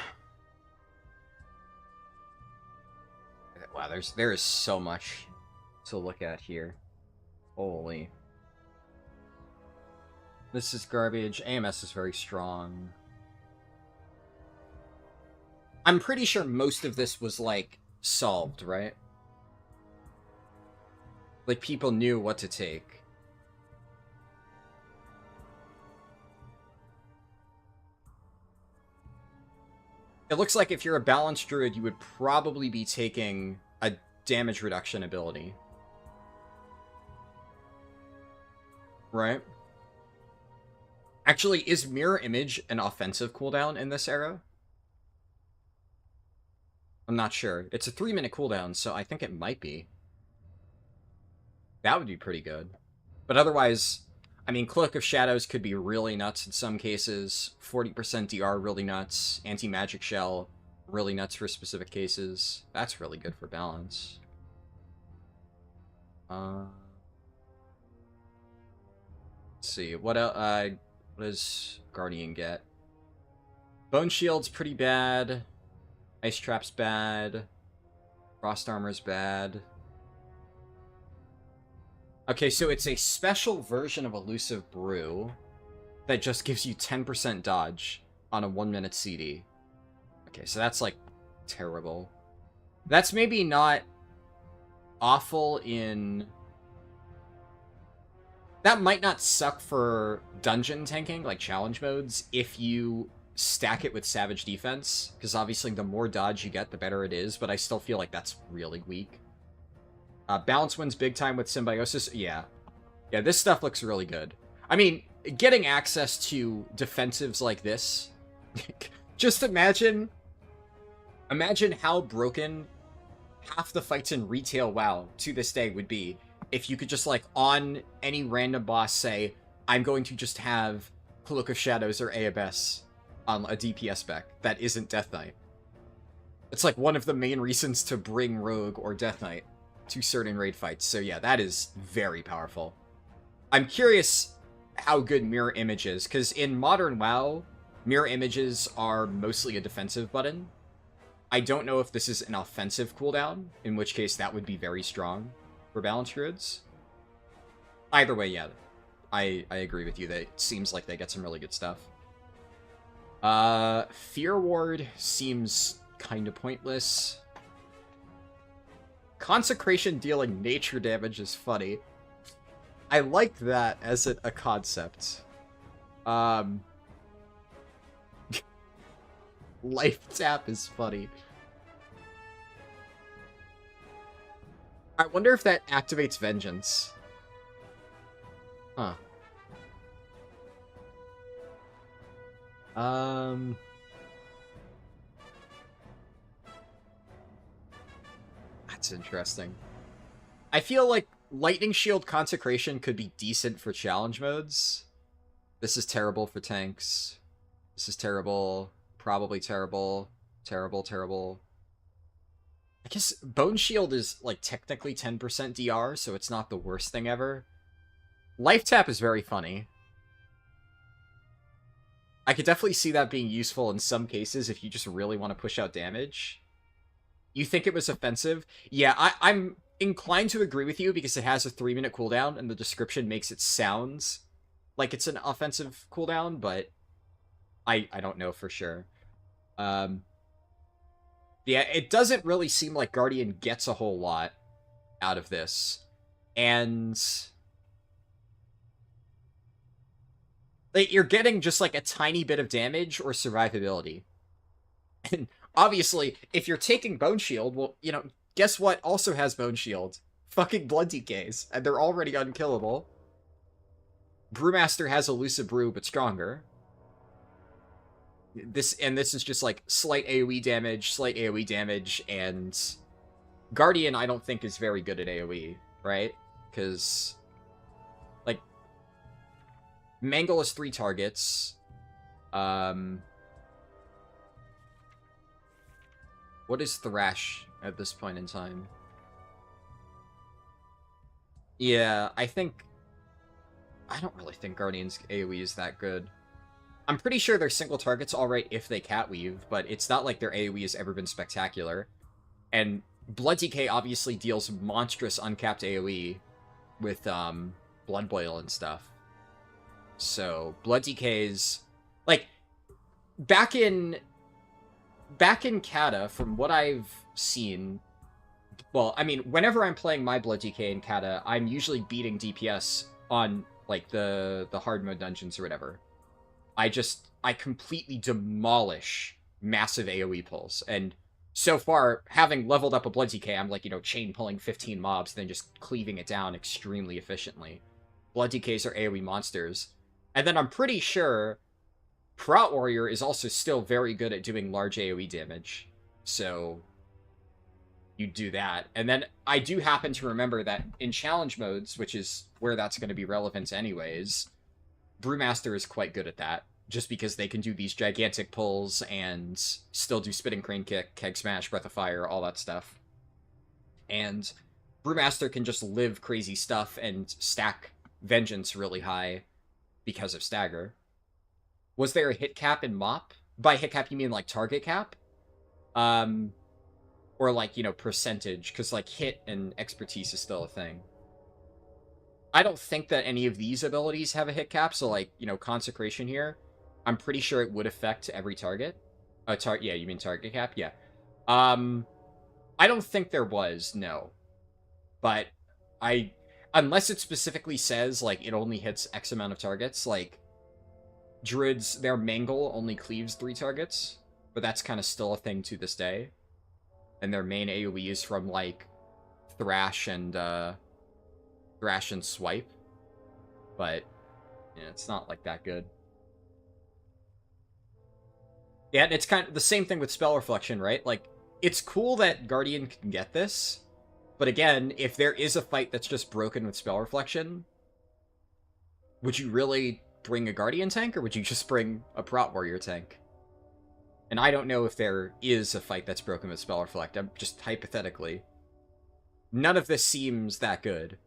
wow, there is so much to look at here. Holy. This is garbage. AMS is very strong. I'm pretty sure most of this was, like, solved, right? Like, people knew what to take. It looks like if you're a balanced druid, you would probably be taking a damage reduction ability. Right? Actually, is Mirror Image an offensive cooldown in this era? I'm not sure. It's a 3-minute cooldown, so I think it might be. That would be pretty good. But otherwise, I mean, Cloak of Shadows could be really nuts in some cases. 40% DR, really nuts. Anti-Magic Shell, really nuts for specific cases. That's really good for balance. Let's see. What does Guardian get? Bone Shield's pretty bad. Ice Trap's bad. Frost Armor's bad. Okay, so it's a special version of Elusive Brew that just gives you 10% dodge on a 1-minute CD. Okay, so that's, like, terrible. That's maybe not awful in... That might not suck for dungeon tanking, like challenge modes, if you stack it with Savage Defense, because obviously the more dodge you get, the better it is, but I still feel like that's really weak. Balance wins big time with Symbiosis. Yeah. Yeah, this stuff looks really good. I mean, getting access to defensives like this... just imagine how broken half the fights in retail WoW to this day would be if you could just, like, on any random boss say, I'm going to just have Cloak of Shadows or Abyss on a DPS spec that isn't Death Knight. It's, like, one of the main reasons to bring Rogue or Death Knight to certain raid fights. So yeah, that is very powerful. I'm curious how good Mirror Image is, because in modern WoW, Mirror Images are mostly a defensive button. I don't know if this is an offensive cooldown, in which case that would be very strong for balanced druids. Either way, yeah, I agree with you that it seems like they get some really good stuff. Fear Ward seems kind of pointless. Consecration dealing nature damage is funny. I like that as a concept. Life tap is funny. I wonder if that activates Vengeance. Huh. That's interesting. I feel like Lightning Shield Consecration could be decent for challenge modes. This is terrible for tanks. This is terrible. Probably terrible. Terrible, terrible. I guess Bone Shield is, like, technically 10% DR, so it's not the worst thing ever. Life Tap is very funny. I could definitely see that being useful in some cases if you just really want to push out damage. You think it was offensive? Yeah, I'm inclined to agree with you because it has a 3-minute cooldown and the description makes it sound like it's an offensive cooldown, but I don't know for sure. Yeah, it doesn't really seem like Guardian gets a whole lot out of this. And you're getting just like a tiny bit of damage or survivability. And obviously, if you're taking Bone Shield, well, you know, guess what also has Bone Shield? Fucking Blood DKs, and they're already unkillable. Brewmaster has Elusive Brew, but stronger. this is just like slight AoE damage, and Guardian I don't think is very good at AoE, right? Because like Mangle has 3 targets. What is Thrash at this point in time? Yeah, I don't really think Guardian's AoE is that good. I'm pretty sure their single target's alright if they catweave, but it's not like their AoE has ever been spectacular. And Blood DK obviously deals monstrous uncapped AoE with Blood Boil and stuff. So Blood DK's like back in Kata, from what I've seen, well, I mean, whenever I'm playing my Blood DK in Kata, I'm usually beating DPS on like the hard mode dungeons or whatever. I completely demolish massive AoE pulls, and so far, having leveled up a Blood DK, I'm like, chain pulling 15 mobs, then just cleaving it down extremely efficiently. Blood DKs are AoE monsters. And then I'm pretty sure Prot Warrior is also still very good at doing large AoE damage. So you do that. And then I do happen to remember that in challenge modes, which is where that's going to be relevant anyways, Brewmaster is quite good at that, just because they can do these gigantic pulls and still do Spitting Crane Kick, Keg Smash, Breath of Fire, all that stuff. And Brewmaster can just live crazy stuff and stack Vengeance really high because of Stagger. Was there a hit cap in MoP? By hit cap, you mean like target cap? Or like, percentage, because like hit and expertise is still a thing. I don't think that any of these abilities have a hit cap, so like, Consecration here, I'm pretty sure it would affect every target. Yeah, you mean target cap? Yeah. I don't think there was, no. But unless it specifically says, like, it only hits X amount of targets, like, Druids, their Mangle only cleaves 3 targets, but that's kind of still a thing to this day. And their main AoE is from, like, Thrash and Swipe. But, yeah, it's not, like, that good. Yeah, it's kind of the same thing with Spell Reflection, right? Like, it's cool that Guardian can get this, but again, if there is a fight that's just broken with Spell Reflection, would you really bring a Guardian tank, or would you just bring a Prot Warrior tank? And I don't know if there is a fight that's broken with Spell Reflect. I'm just hypothetically. None of this seems that good.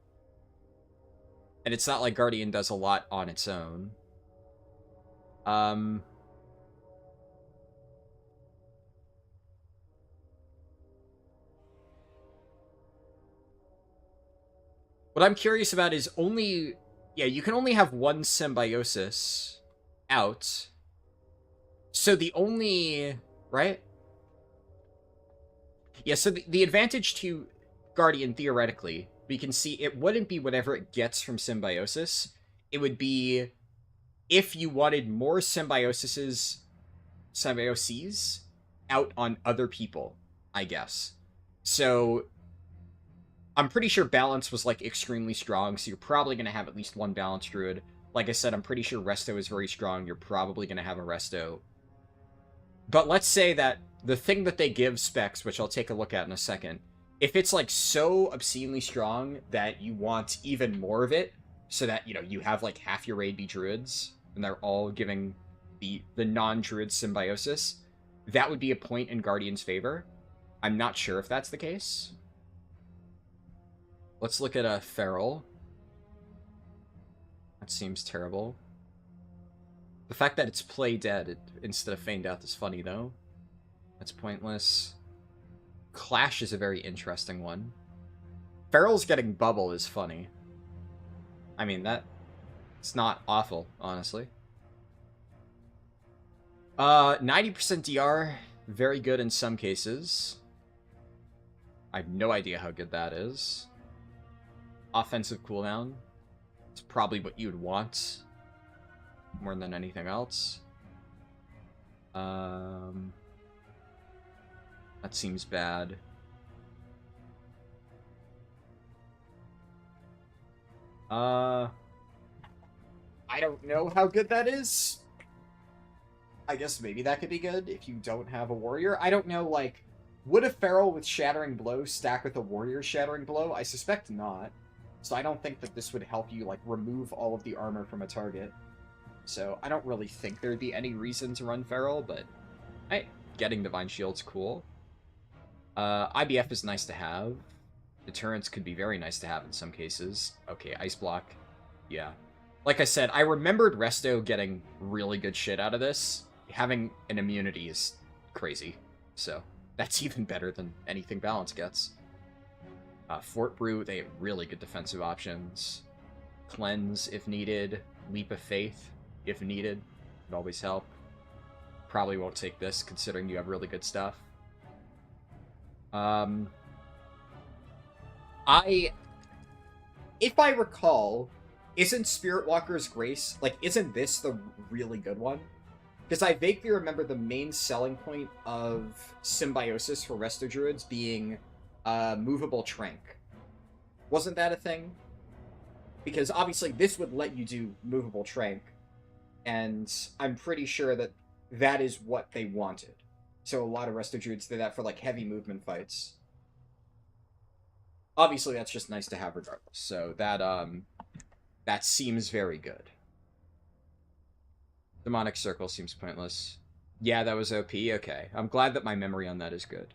And it's not like Guardian does a lot on its own. What I'm curious about is only... Yeah, you can only have one Symbiosis out. So the only... Right? Yeah, so the advantage to Guardian, theoretically, we can see it wouldn't be whatever it gets from Symbiosis. It would be if you wanted more Symbioses out on other people, I guess. So I'm pretty sure balance was, like, extremely strong, so you're probably going to have at least one Balance Druid. Like I said, I'm pretty sure Resto is very strong. You're probably going to have a Resto. But let's say that the thing that they give specs, which I'll take a look at in a second, if it's, like, so obscenely strong that you want even more of it, so that, you have, like, half your raid be Druids, and they're all giving the non-Druid Symbiosis, that would be a point in Guardian's favor. I'm not sure if that's the case. Let's look at a Feral. That seems terrible. The fact that it's play dead instead of feign death is funny, though. That's pointless. Clash is a very interesting one. Feral's getting bubble is funny. I mean, it's not awful, honestly. 90% DR, very good in some cases. I have no idea how good that is. Offensive cooldown. It's probably what you'd want more than anything else. That seems bad. I don't know how good that is. I guess maybe that could be good if you don't have a warrior. I don't know, like, would a feral with Shattering Blow stack with a warrior Shattering Blow? I suspect not. So I don't think that this would help you, like, remove all of the armor from a target. So I don't really think there'd be any reason to run feral, but getting Divine Shield's cool. IBF is nice to have. Deterrence could be very nice to have in some cases. Okay, Ice Block. Yeah. Like I said, I remembered Resto getting really good shit out of this. Having an immunity is crazy. So, that's even better than anything Balance gets. Fort Brew, they have really good defensive options. Cleanse, if needed. Leap of Faith, if needed. Would always help. Probably won't take this, considering you have really good stuff. If I recall, isn't Spirit Walker's Grace, like, isn't this the really good one? Because I vaguely remember the main selling point of Symbiosis for Resto Druids being movable Trank. Wasn't that a thing? Because obviously this would let you do movable Trank, and I'm pretty sure that that is what they wanted. So a lot of Resto Druids did that for, like, heavy movement fights. Obviously, that's just nice to have regardless. So that seems very good. Demonic Circle seems pointless. Yeah, that was OP. Okay. I'm glad that my memory on that is good.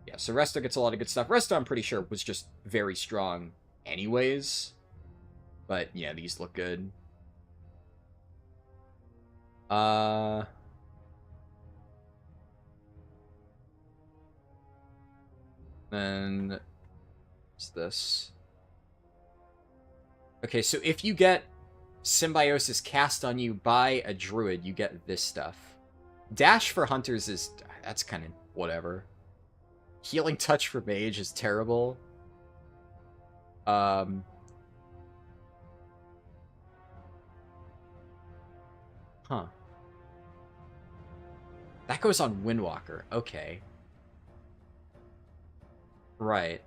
Yeah, so Resto gets a lot of good stuff. Resto, I'm pretty sure, was just very strong anyways. But, yeah, these look good. Then... what's this? Okay, so if you get Symbiosis cast on you by a druid, you get this stuff. Dash for hunters is... that's kind of whatever. Healing Touch for mage is terrible. Huh. That goes on Windwalker. Okay. Right.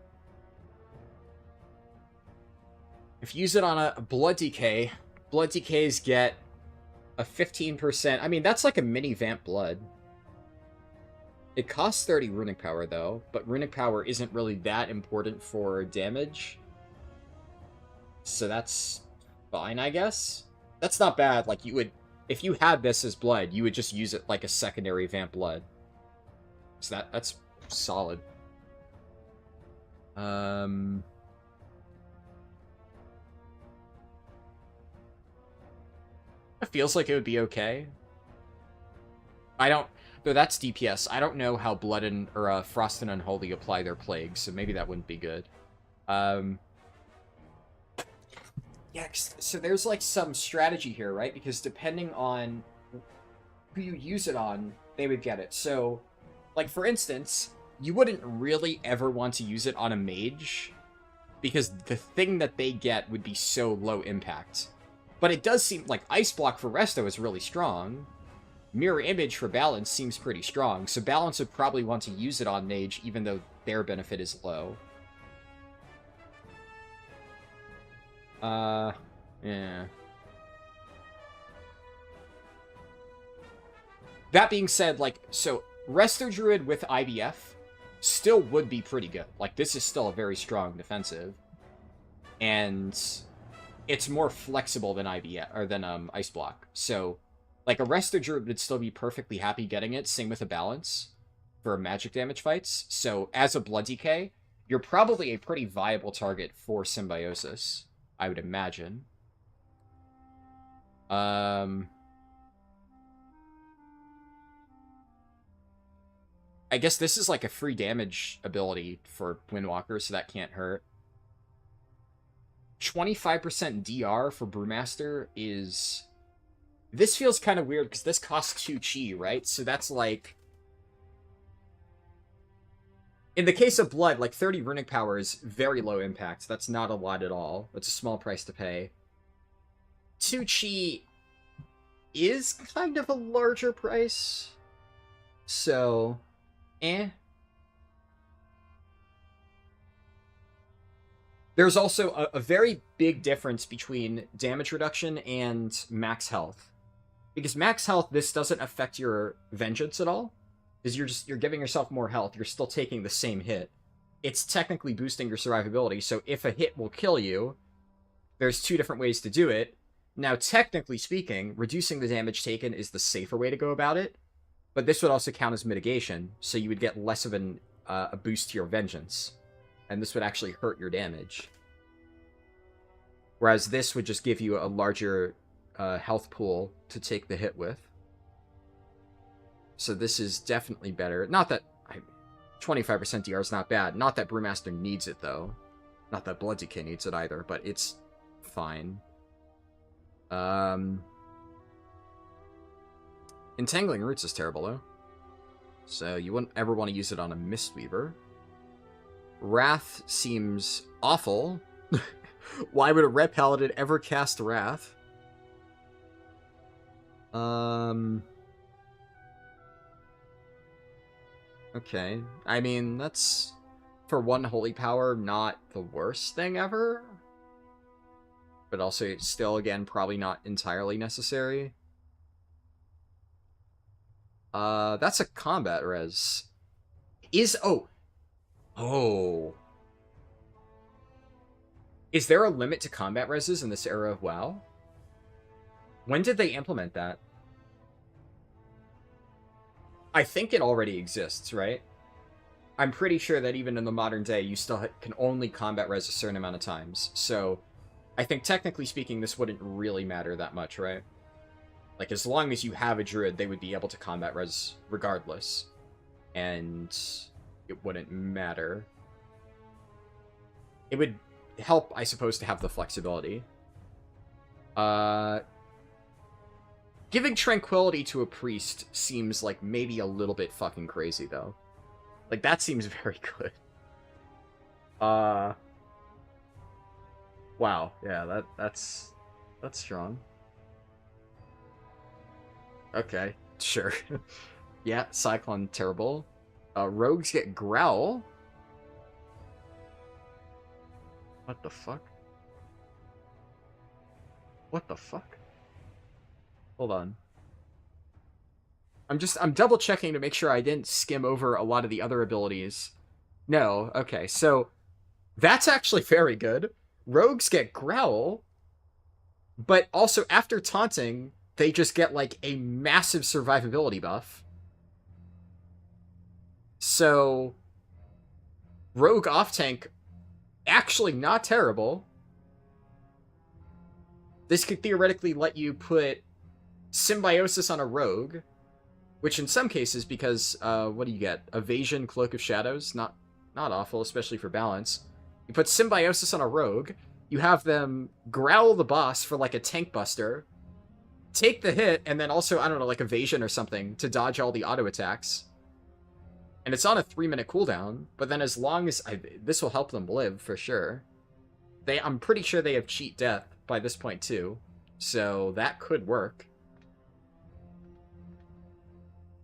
If you use it on a Blood DK, Blood DKs get a 15%. I mean, that's like a mini Vamp Blood. It costs 30 Runic Power, though, but Runic Power isn't really that important for damage. So that's fine, I guess. That's not bad. Like, you would... if you had this as Blood, you would just use it like a secondary Vamp Blood. So that's solid. It feels like it would be okay. I don't... though that's DPS. I don't know how Blood and... or Frost and Unholy apply their plagues, so maybe that wouldn't be good. Yeah, so there's, like, some strategy here, right? Because depending on who you use it on, they would get it. So, like, for instance, you wouldn't really ever want to use it on a mage, because the thing that they get would be so low impact. But it does seem like Ice Block for Resto is really strong. Mirror Image for Balance seems pretty strong, so Balance would probably want to use it on mage, even though their benefit is low. Yeah. That being said, like, so, Resto Druid with IBF still would be pretty good. Like, this is still a very strong defensive. And it's more flexible than IBF, or than, Ice Block. So, like, a Resto Druid would still be perfectly happy getting it, same with a Balance for magic damage fights. So, as a Blood DK, you're probably a pretty viable target for Symbiosis, I would imagine. I guess this is like a free damage ability for Windwalker, so that can't hurt. 25% DR for Brewmaster is... this feels kind of weird, because this costs 2 chi, right? So that's like... in the case of Blood, like, 30 Runic Power is very low impact. That's not a lot at all. That's a small price to pay. 2 chi is kind of a larger price. So, There's also a very big difference between damage reduction and max health. Because max health, this doesn't affect your vengeance at all. Because you're giving yourself more health. You're still taking the same hit. It's technically boosting your survivability. So if a hit will kill you, there's 2 different ways to do it. Now, technically speaking, reducing the damage taken is the safer way to go about it. But this would also count as mitigation, so you would get less of a boost to your vengeance. And this would actually hurt your damage. Whereas this would just give you a larger health pool to take the hit with. So this is definitely better. Not that 25% DR is not bad. Not that Brewmaster needs it, though. Not that Blood DK needs it either, but it's fine. Entangling Roots is terrible, though. So you wouldn't ever want to use it on a Mistweaver. Wrath seems awful. Why would a Red Paladin ever cast Wrath? Okay. I mean, that's, for one holy power, not the worst thing ever. But also, still, again, probably not entirely necessary. That's a combat res. Oh. Is there a limit to combat reses in this era of WoW? When did they implement that? I think it already exists, right? I'm pretty sure that even in the modern day, you still can only combat res a certain amount of times. So, I think technically speaking, this wouldn't really matter that much, right? Like, as long as you have a druid, they would be able to combat res regardless. And it wouldn't matter. It would help, I suppose, to have the flexibility. Giving tranquility to a priest seems like maybe a little bit fucking crazy, though. Like, that seems very good. Wow. Yeah, that's strong. Okay, sure. Yeah, Cyclone, terrible. Rogues get Growl. What the fuck? What the fuck? Hold on. I'm double checking to make sure I didn't skim over a lot of the other abilities. No, okay, so that's actually very good. Rogues get Growl, but also after taunting, they just get like a massive survivability buff. So, Rogue off-tank, actually not terrible. This could theoretically let you put Symbiosis on a Rogue, which in some cases, because, what do you get? Evasion, Cloak of Shadows? Not awful, especially for balance. You put Symbiosis on a Rogue, you have them growl the boss for like a tank buster, take the hit, and then also, I don't know, like Evasion or something to dodge all the auto attacks. And it's on a 3-minute cooldown, but then as long as... this will help them live, for sure. I'm pretty sure they have cheat death by this point, too. So that could work.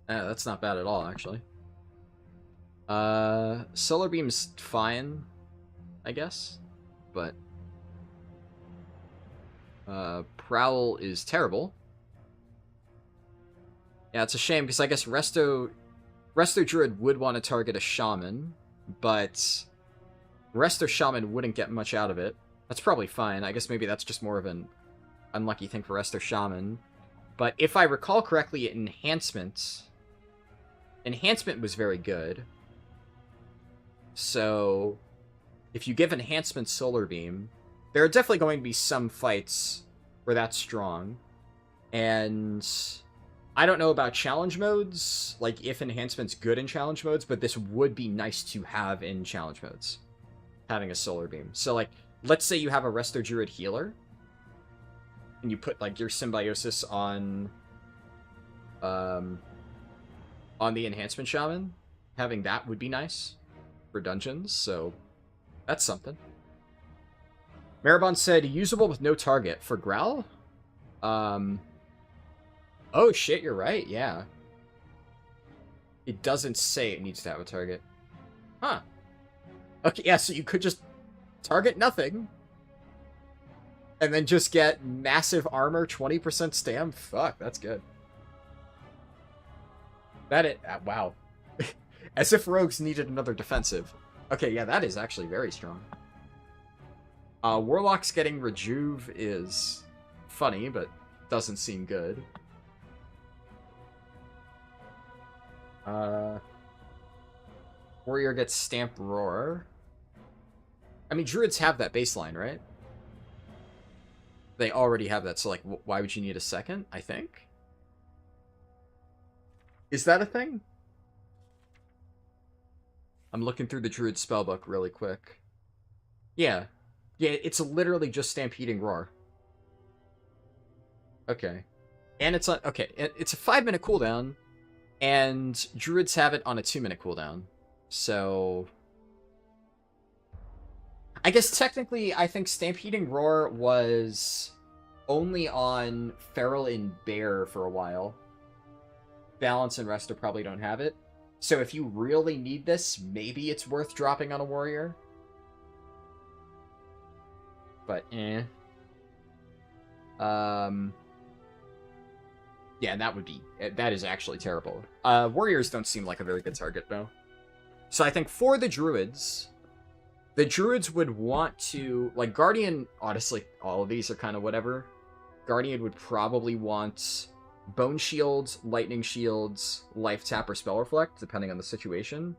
That's not bad at all, actually. Solar Beam's fine, I guess. But... Prowl is terrible. Yeah, it's a shame, because I guess Resto Druid would want to target a Shaman, but Resto Shaman wouldn't get much out of it. That's probably fine. I guess maybe that's just more of an unlucky thing for Resto Shaman. But if I recall correctly, Enhancement was very good. So, if you give Enhancement Solar Beam, there are definitely going to be some fights where that's strong. And I don't know about challenge modes, like if Enhancement's good in challenge modes, but this would be nice to have in challenge modes, having a Solar Beam. So, like, let's say you have a Resto Druid healer, and you put, like, your Symbiosis on the Enhancement Shaman. Having that would be nice for dungeons, so that's something. Maribon said, usable with no target for Growl? Oh shit, you're right, yeah. It doesn't say it needs to have a target. Huh. Okay, yeah, so you could just target nothing. And then just get massive armor, 20% stam. Fuck, that's good. Wow. As if rogues needed another defensive. Okay, yeah, that is actually very strong. Warlock's getting Rejuve is funny, but doesn't seem good. Warrior gets Stamp Roar. I mean, Druids have that baseline, right? They already have that, so, like, why would you need a second, I think? Is that a thing? I'm looking through the Druid spellbook really quick. Yeah. Yeah, it's literally just Stampeding Roar. Okay. And it's on... Okay, it's a 5-minute cooldown, and Druids have it on a 2-minute cooldown. So... I guess technically, I think Stampeding Roar was only on Feral and Bear for a while. Balance and Resto probably don't have it. So if you really need this, maybe it's worth dropping on a Warrior. But, eh. Yeah, that is actually terrible. Warriors don't seem like a very good target, though. So I think for the Druids... The Druids would want to... Like, Guardian... Honestly, all of these are kind of whatever. Guardian would probably want Bone Shields, Lightning Shields, Life Tap, or Spell Reflect, depending on the situation.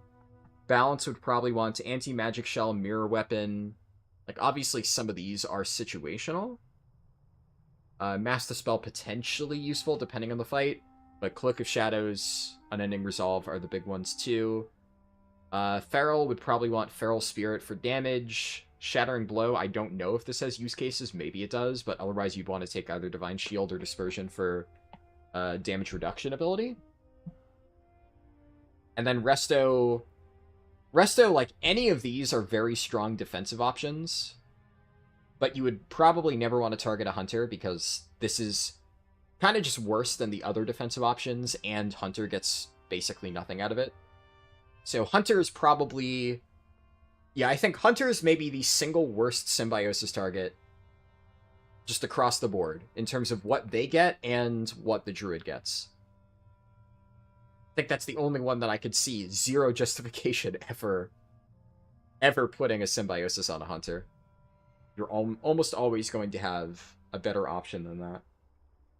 Balance would probably want Anti-Magic Shell, Mirror Weapon. Like, obviously, some of these are situational. Master Spell potentially useful, depending on the fight. But Cloak of Shadows, Unending Resolve are the big ones, too. Feral would probably want Feral Spirit for damage. Shattering Blow, I don't know if this has use cases. Maybe it does, but otherwise you'd want to take either Divine Shield or Dispersion for damage reduction ability. And then Resto, like, any of these are very strong defensive options. But you would probably never want to target a Hunter, because this is kind of just worse than the other defensive options, and Hunter gets basically nothing out of it. So Hunter is probably... Yeah, I think Hunter is maybe the single worst Symbiosis target just across the board in terms of what they get and what the Druid gets. I think that's the only one that I could see zero justification ever putting a Symbiosis on a Hunter. You're almost always going to have a better option than that.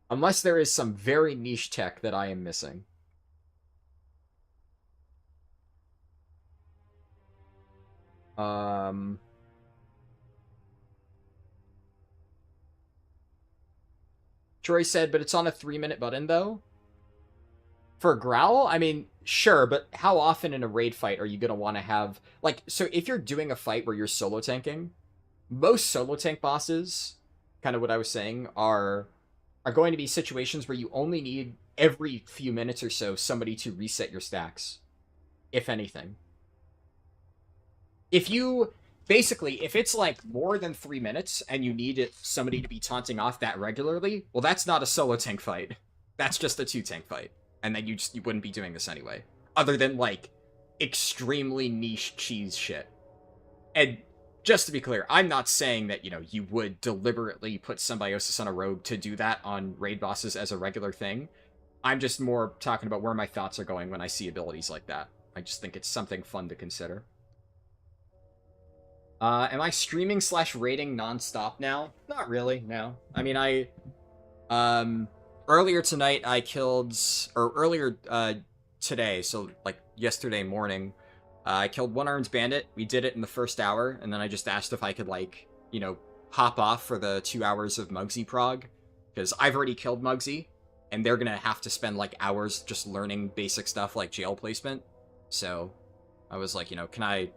Unless there is some very niche tech that I am missing. Troy said, but it's on a 3-minute button, though. For a Growl? I mean, sure, but how often in a raid fight are you going to want to have... Like, so if you're doing a fight where you're solo tanking, most solo tank bosses, kind of what I was saying, are going to be situations where you only need every few minutes or so somebody to reset your stacks, if anything. If you... Basically, if it's like more than 3 minutes and you need somebody to be taunting off that regularly, well, that's not a solo tank fight. That's just a 2-tank fight. And then you wouldn't be doing this anyway. Other than, like, extremely niche cheese shit. And just to be clear, I'm not saying that, you know, you would deliberately put Symbiosis on a rogue to do that on raid bosses as a regular thing. I'm just more talking about where my thoughts are going when I see abilities like that. I just think it's something fun to consider. Am I streaming / raiding nonstop now? Not really, no. I mean, earlier tonight I killed, or earlier, today, so, like, yesterday morning, I killed One Armed Bandit. We did it in the first hour, and then I just asked if I could, like, you know, hop off for the 2 hours of Muggsy prog, because I've already killed Muggsy, and they're gonna have to spend, like, hours just learning basic stuff like jail placement. So I was like, you know, can I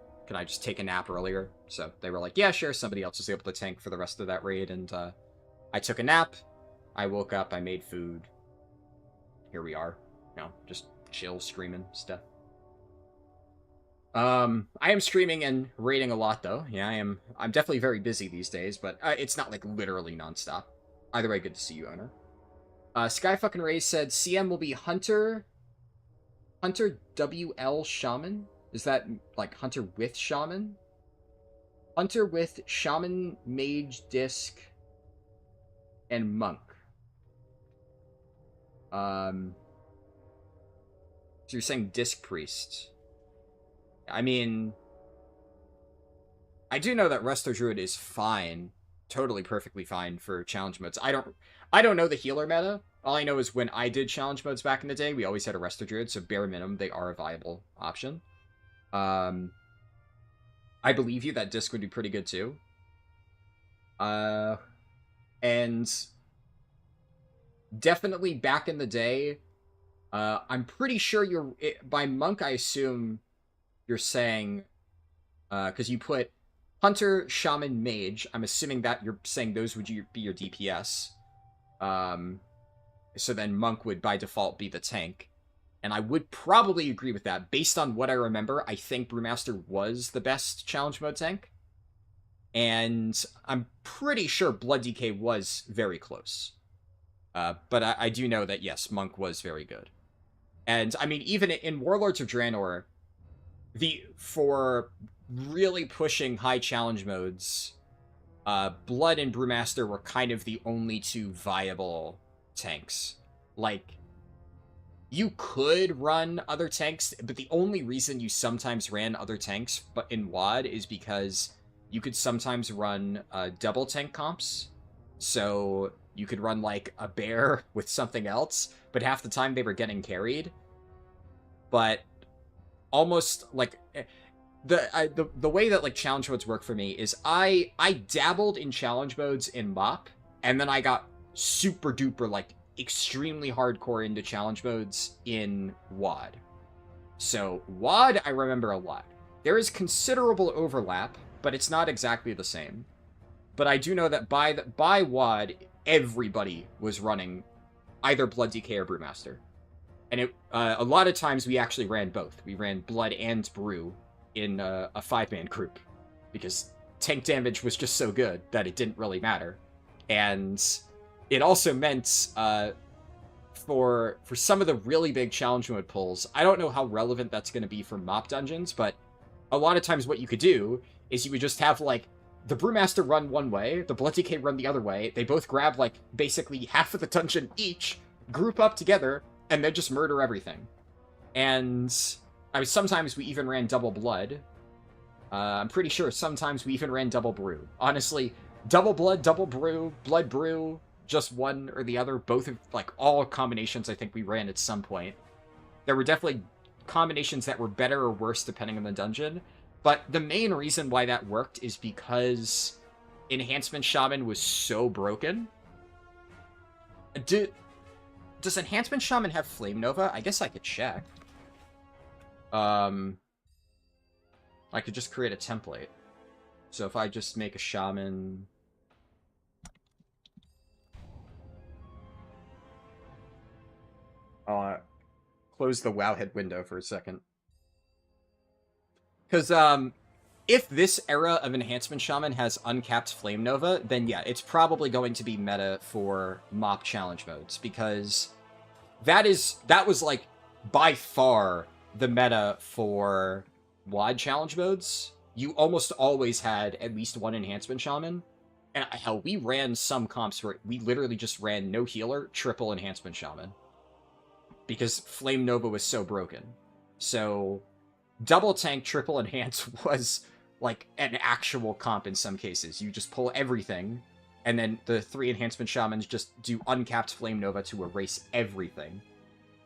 just take a nap earlier? So they were like, yeah, sure. Somebody else was able to tank for the rest of that raid, and I took a nap. I woke up, I made food. Here we are. You know, just chill, streaming stuff. I am streaming and raiding a lot, though. Yeah, I'm definitely very busy these days, but it's not, like, literally nonstop. Either way, good to see you, Owner. Skyfucking said, CM will be Hunter WL Shaman? Is that, like, Hunter with Shaman? Hunter with Shaman, Mage, Disc, and Monk. So you're saying Disc Priest. I mean, I do know that Resto Druid is fine, totally perfectly fine for challenge modes. I don't know the healer meta. All I know is when I did challenge modes back in the day, we always had a Resto Druid, so bare minimum, they are a viable option. I believe you that Disc would be pretty good too. And definitely back in the day, I'm pretty sure by Monk, I assume you're saying, because you put Hunter, Shaman, Mage. I'm assuming that you're saying those would be your DPS. So then Monk would by default be the tank. And I would probably agree with that. Based on what I remember, I think Brewmaster was the best challenge mode tank. And I'm pretty sure Blood DK was very close. But I do know that, yes, Monk was very good. And, I mean, even in Warlords of Draenor, for really pushing high challenge modes, Blood and Brewmaster were kind of the only two viable tanks. Like, you could run other tanks, but the only reason you sometimes ran other tanks but in WoD is because you could sometimes run double tank comps. So you could run like a bear with something else, but half the time they were getting carried. But almost like the way that like challenge modes work for me is I dabbled in challenge modes in MoP, and then I got super duper like extremely hardcore into challenge modes in WoD. So WoD I remember a lot. There is considerable overlap, but it's not exactly the same. But I do know that by WoD, everybody was running either Blood DK or Brewmaster. And a lot of times we actually ran both. We ran Blood and Brew in a 5-man group, because tank damage was just so good that it didn't really matter. And it also meant for some of the really big challenge mode pulls, I don't know how relevant that's going to be for MoP dungeons, but a lot of times what you could do is you would just have like the Brewmaster run one way, the Blood DK run the other way, they both grab like basically half of the dungeon each, group up together, and then just murder everything. And I mean, sometimes we even ran double Blood. I'm pretty sure sometimes we even ran double Brew. Honestly, double Blood, double Brew, Blood Brew, just one or the other, both of, like, all combinations I think we ran at some point. There were definitely combinations that were better or worse depending on the dungeon, but the main reason why that worked is because Enhancement Shaman was so broken. Does Enhancement Shaman have Flame Nova? I guess I could check. I could just create a template. So if I just make a Shaman... I'll close the Wowhead window for a second. Because, if this era of Enhancement Shaman has uncapped Flame Nova, then yeah, it's probably going to be meta for MoP challenge modes, because that was, like, by far the meta for WoD challenge modes. You almost always had at least one Enhancement Shaman, and hell, we ran some comps where we literally just ran no healer, triple Enhancement Shaman, because Flame Nova was so broken. So double tank, triple enhance was like an actual comp in some cases. You just pull everything, and then the 3 Enhancement Shamans just do uncapped Flame Nova to erase everything.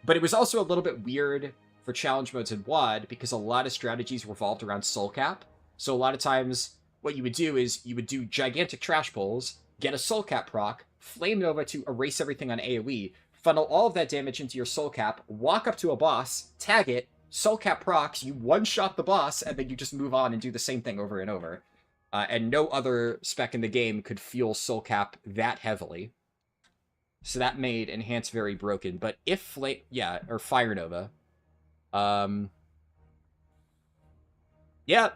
But it was also a little bit weird for challenge modes in WoD, because a lot of strategies revolved around soul cap. So a lot of times, what you would do is, you would do gigantic trash pulls, get a soul cap proc, Flame Nova to erase everything on AoE, funnel all of that damage into your soul cap, walk up to a boss, tag it, soul cap procs, you one-shot the boss, and then you just move on and do the same thing over and over. And no other spec in the game could fuel soul cap that heavily. So that made Enhance very broken. But if or Fire Nova. Yeah.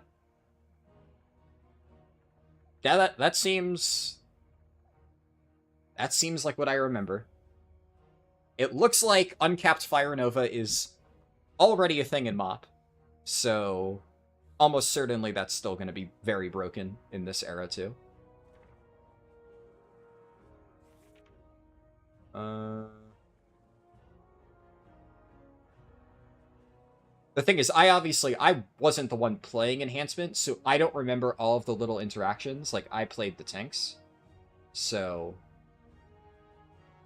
Yeah, that seems like what I remember. It looks like uncapped Fire Nova is already a thing in MoP, so almost certainly that's still going to be very broken in this era too. The thing is, I wasn't the one playing enhancement, so I don't remember all of the little interactions. Like, I played the tanks. So,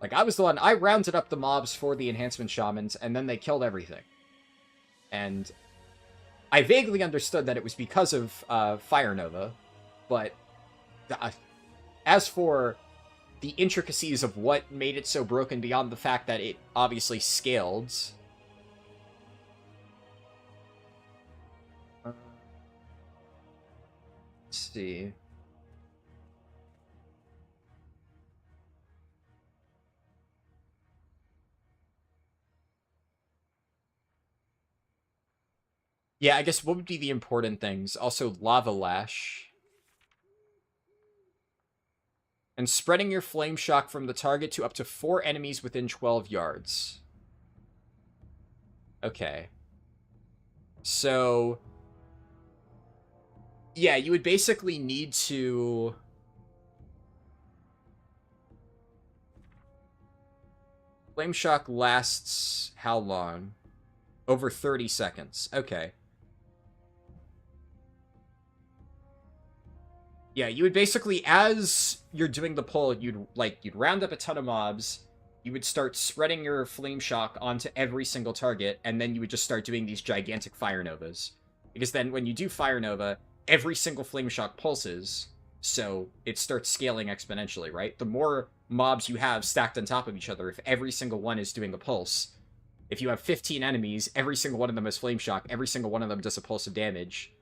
like, I was the one, I rounded up the mobs for the enhancement shamans, and then they killed everything. And I vaguely understood that it was because of Fire Nova, but as for the intricacies of what made it so broken beyond the fact that it obviously scaled... let's see... Yeah, I guess what would be the important things? Also, Lava Lash. And spreading your Flame Shock from the target to up to 4 enemies within 12 yards. Okay. So... yeah, you would basically need to... Flame Shock lasts how long? Over 30 seconds. Okay. Yeah, you would basically, as you're doing the pull, you'd round up a ton of mobs, you would start spreading your Flame Shock onto every single target, and then you would just start doing these gigantic Fire Novas. Because then when you do Fire Nova, every single Flame Shock pulses, so it starts scaling exponentially, right? The more mobs you have stacked on top of each other, if every single one is doing a pulse, if you have 15 enemies, every single one of them has Flame Shock, every single one of them does a pulse of damage,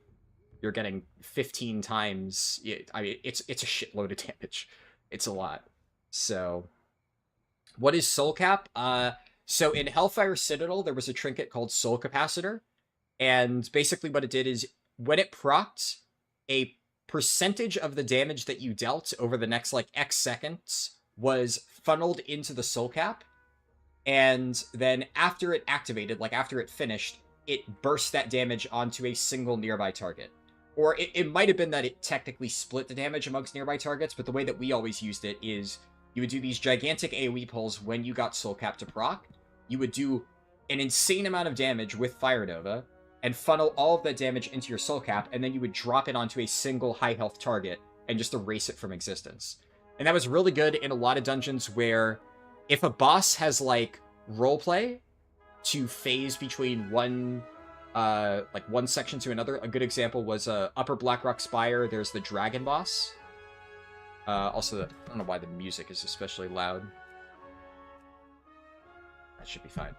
you're getting 15 times... I mean, it's a shitload of damage. It's a lot. So, what is Soul Cap? So in Hellfire Citadel, there was a trinket called Soul Capacitor, and basically what it did is, when it procced, a percentage of the damage that you dealt over the next, like, X seconds was funneled into the Soul Cap, and then after it activated, like, after it finished, it burst that damage onto a single nearby target. Or it might have been that it technically split the damage amongst nearby targets, but the way that we always used it is you would do these gigantic AoE pulls when you got Soul Cap to proc. You would do an insane amount of damage with Fire Nova, and funnel all of that damage into your Soul Cap, and then you would drop it onto a single high health target, and just erase it from existence. And that was really good in a lot of dungeons where, if a boss has, like, roleplay to phase between one section to another. A good example was Upper Blackrock Spire. There's the Dragon Boss. Also, I don't know why the music is especially loud. That should be fine.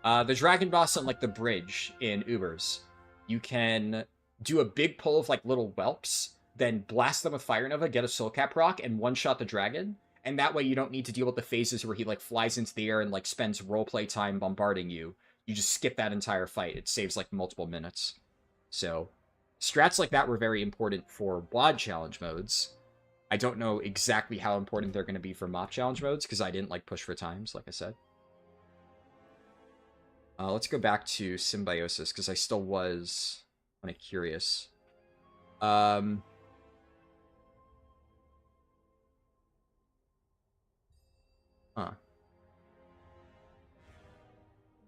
The Dragon Boss on, like, the bridge in Ubers. You can do a big pull of, like, little whelps, then blast them with Fire Nova, get a Soul Cap proc, and one-shot the dragon. And that way you don't need to deal with the phases where he, like, flies into the air and, like, spends roleplay time bombarding you. You just skip that entire fight. It saves, like, multiple minutes. So, strats like that were very important for WoD challenge modes. I don't know exactly how important they're going to be for MoP challenge modes, because I didn't, like, push for times, like I said. Let's go back to Symbiosis, because I still was kind of curious. Huh.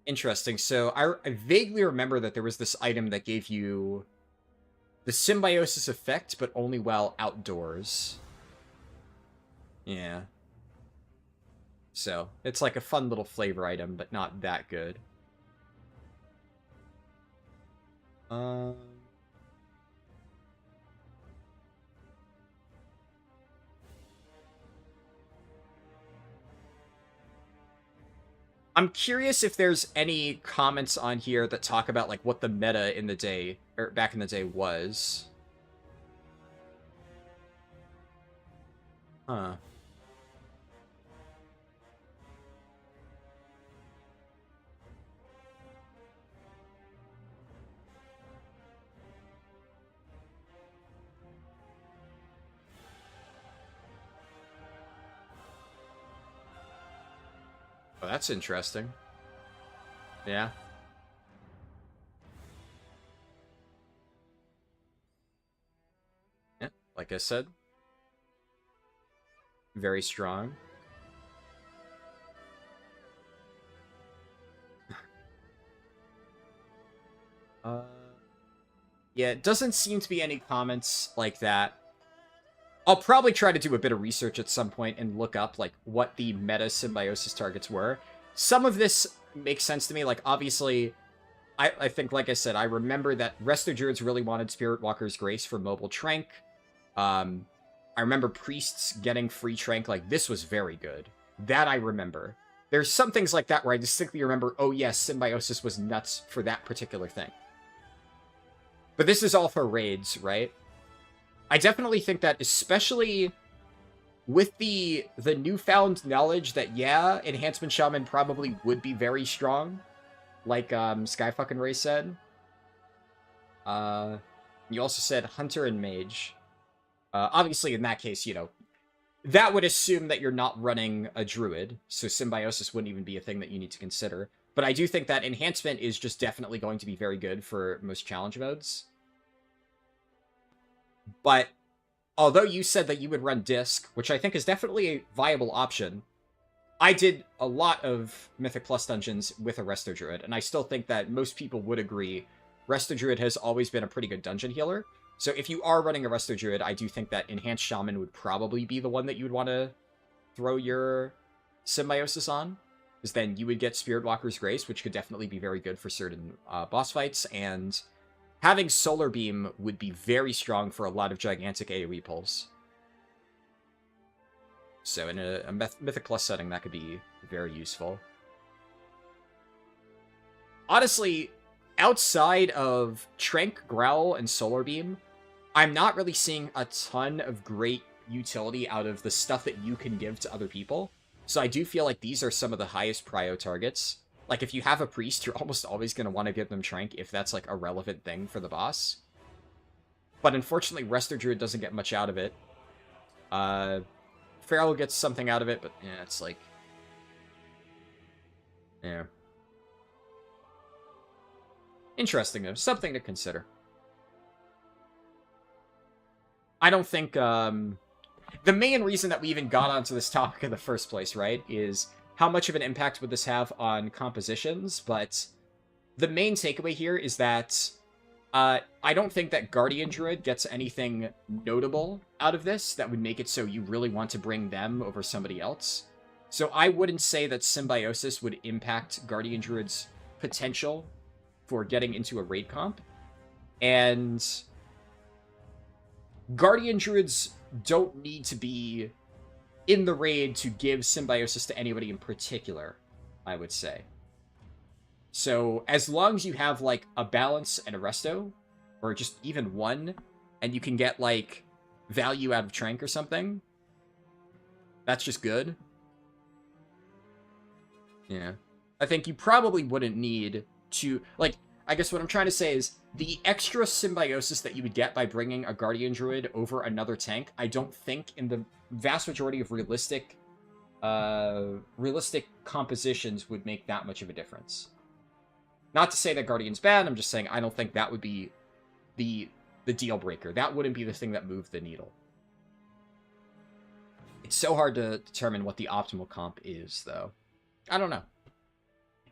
Interesting. So I vaguely remember that there was this item that gave you the Symbiosis effect, but only while outdoors. Yeah. So, it's like a fun little flavor item, but not that good. I'm curious if there's any comments on here that talk about, like, what the meta in the day, or back in the day, was. Huh. Oh, that's interesting. Yeah. Yeah, like I said. Very strong. Yeah, it doesn't seem to be any comments like that. I'll probably try to do a bit of research at some point and look up, like, what the meta symbiosis targets were. Some of this makes sense to me. Like, obviously, I think, like I said, I remember that Resto Druids really wanted Spirit Walker's Grace for mobile Trank. I remember Priests getting free Trank. Like, this was very good. That I remember. There's some things like that where I distinctly remember, oh yes, Symbiosis was nuts for that particular thing. But this is all for raids, right? I definitely think that, especially with the newfound knowledge that, yeah, Enhancement Shaman probably would be very strong, like Sky fucking Ray said. You also said Hunter and Mage. Obviously, in that case, you know, that would assume that you're not running a Druid, so Symbiosis wouldn't even be a thing that you need to consider. But I do think that Enhancement is just definitely going to be very good for most challenge modes. But although you said that you would run Disc, which I think is definitely a viable option, I did a lot of Mythic Plus dungeons with a Resto Druid, and I still think that most people would agree Resto Druid has always been a pretty good dungeon healer. So if you are running a Resto Druid, I do think that Enhanced Shaman would probably be the one that you would want to throw your Symbiosis on, because then you would get Spirit Walker's Grace, which could definitely be very good for certain boss fights, and having Solar Beam would be very strong for a lot of gigantic AoE pulls. So in a Mythic Plus setting, that could be very useful. Honestly, outside of Trank, Growl, and Solar Beam, I'm not really seeing a ton of great utility out of the stuff that you can give to other people. So I do feel like these are some of the highest prio targets. Like, if you have a Priest, you're almost always going to want to give them Trank if that's, like, a relevant thing for the boss. But unfortunately, Resto Druid doesn't get much out of it. Feral gets something out of it, but, yeah, it's like... Yeah. Interesting, though. Something to consider. I don't think, the main reason that we even got onto this topic in the first place, right, is how much of an impact would this have on compositions, but the main takeaway here is that I don't think that Guardian Druid gets anything notable out of this that would make it so you really want to bring them over somebody else. So I wouldn't say that Symbiosis would impact Guardian Druid's potential for getting into a raid comp. And Guardian Druids don't need to be in the raid to give Symbiosis to anybody in particular, I would say. So as long as you have, like, a Balance and a Resto, or just even one, and you can get, like, value out of Trank or something, that's just good. Yeah. I think you probably wouldn't need to, like, I guess what I'm trying to say is, the extra Symbiosis that you would get by bringing a Guardian Druid over another tank, I don't think in the vast majority of realistic compositions would make that much of a difference. Not to say that Guardian's bad, I'm just saying I don't think that would be the deal breaker. That wouldn't be the thing that moved the needle. It's so hard to determine what the optimal comp is, though. I don't know.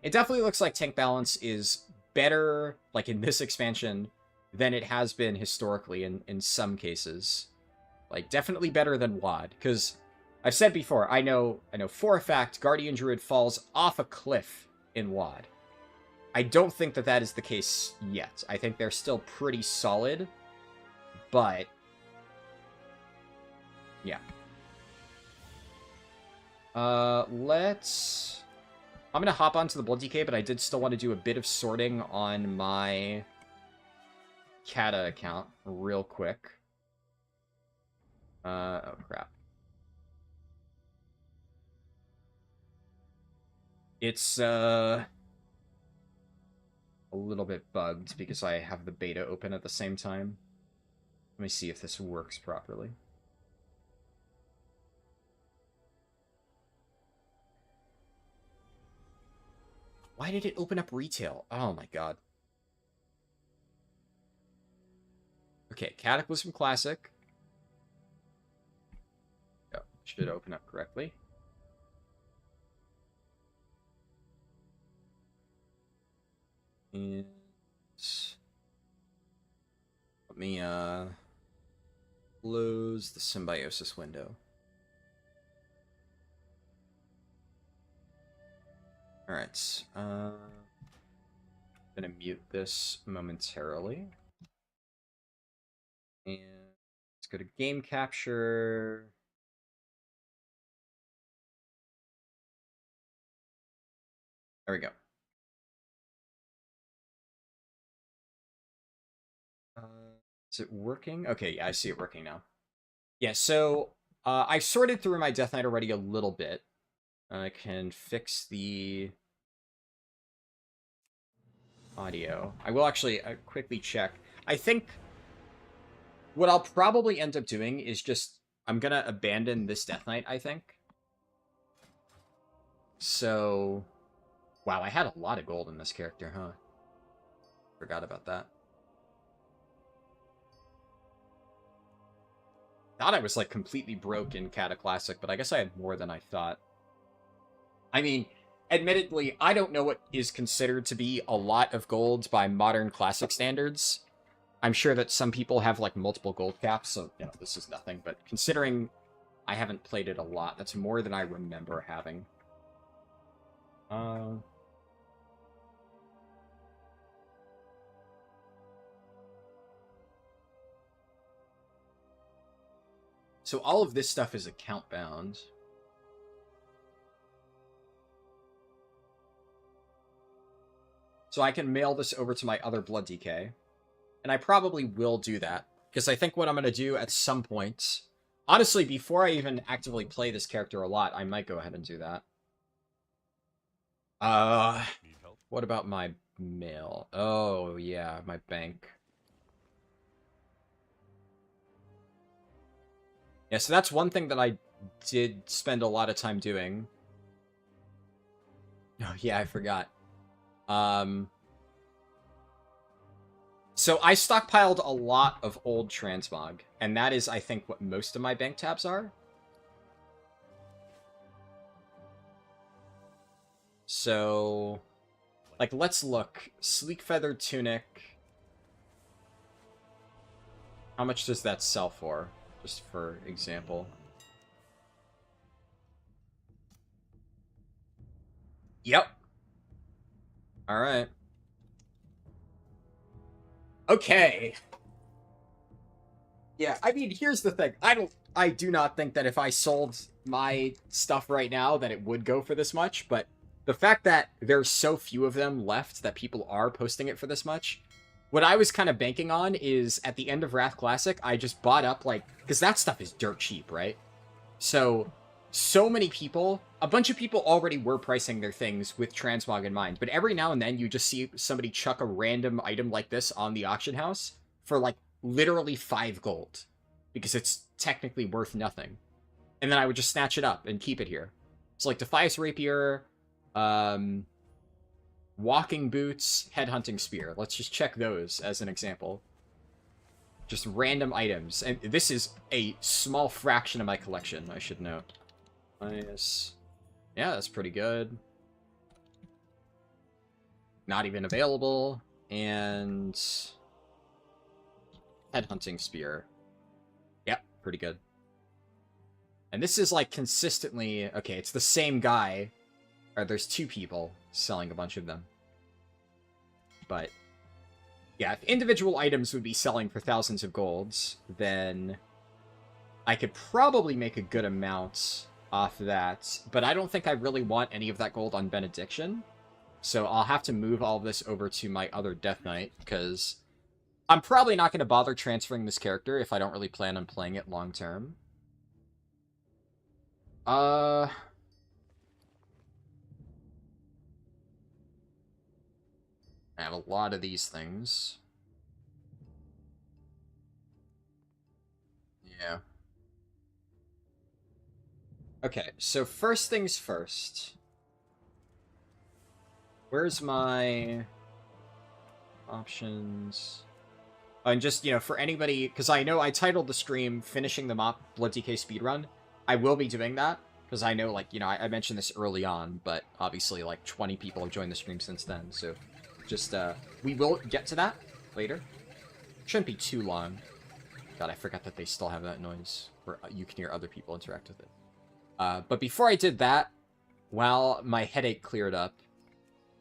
It definitely looks like tank balance is better, like in this expansion, than it has been historically in some cases. Like, definitely better than WoD, because I've said before, I know for a fact Guardian Druid falls off a cliff in WoD. I don't think that that is the case yet. I think they're still pretty solid, but yeah. I'm gonna hop onto the Blood DK, but I did still want to do a bit of sorting on my Kata account real quick. Oh crap. It's, a little bit bugged because I have the beta open at the same time. Let me see if this works properly. Why did it open up retail? Oh my god. Okay, Cataclysm Classic. Oh, should open up correctly. And Let me, close the symbiosis window. Alright, gonna mute this momentarily. And let's go to game capture. There we go. Is it working? Okay, yeah, I see it working now. Yeah, so I've sorted through my Death Knight already a little bit. I can fix the audio. I will actually quickly check. I think what I'll probably end up doing is just, I'm gonna abandon this Death Knight, I think. So, wow, I had a lot of gold in this character, huh? Forgot about that. Thought I was, like, completely broke in Cataclassic, but I guess I had more than I thought. I mean, admittedly, I don't know what is considered to be a lot of gold by modern Classic standards. I'm sure that some people have, like, multiple gold caps, so, you know, this is nothing. But considering I haven't played it a lot, that's more than I remember having. So all of this stuff is account bound. So I can mail this over to my other Blood DK. And I probably will do that. Because I think what I'm going to do at some point... Honestly, before I even actively play this character a lot, I might go ahead and do that. What about my mail? Oh, yeah, my bank. Yeah, so that's one thing that I did spend a lot of time doing. Oh, yeah, I forgot. So I stockpiled a lot of old transmog, and that is, I think, what most of my bank tabs are. So, like, let's look. Sleek Feathered Tunic. How much does that sell for? Just for example. Yep. Alright. Okay. Yeah, I mean, here's the thing. I do not think that if I sold my stuff right now that it would go for this much, but the fact that there's so few of them left that people are posting it for this much, what I was kind of banking on is at the end of Wrath Classic, I just bought up, like, because that stuff is dirt cheap, right? So many people, a bunch of people already were pricing their things with transmog in mind, but every now and then you just see somebody chuck a random item like this on the auction house for, like, literally 5 gold, because it's technically worth nothing. And then I would just snatch it up and keep it here. So, like, Defias Rapier, Walking Boots, Headhunting Spear. Let's just check those as an example. Just random items. And this is a small fraction of my collection, I should note. Nice. Yeah, that's pretty good. Not even available. And... Headhunting Spear. Yep, pretty good. And this is, like, consistently... Okay, it's the same guy. Or there's 2 people selling a bunch of them. But... yeah, if individual items would be selling for thousands of golds, then I could probably make a good amount off that. But I don't think I really want any of that gold on Benediction. So I'll have to move all of this over to my other Death Knight, because I'm probably not going to bother transferring this character if I don't really plan on playing it long term. I have a lot of these things. Yeah. Okay, so first things first. Where's my options? Oh, and just, you know, for anybody, because I know I titled the stream Finishing the MoP Blood DK Speedrun. I will be doing that, because I know, like, you know, I mentioned this early on, but obviously, like, 20 people have joined the stream since then, so just, we will get to that later. Shouldn't be too long. God, I forgot that they still have that noise where you can hear other people interact with it. But before I did that, while my headache cleared up,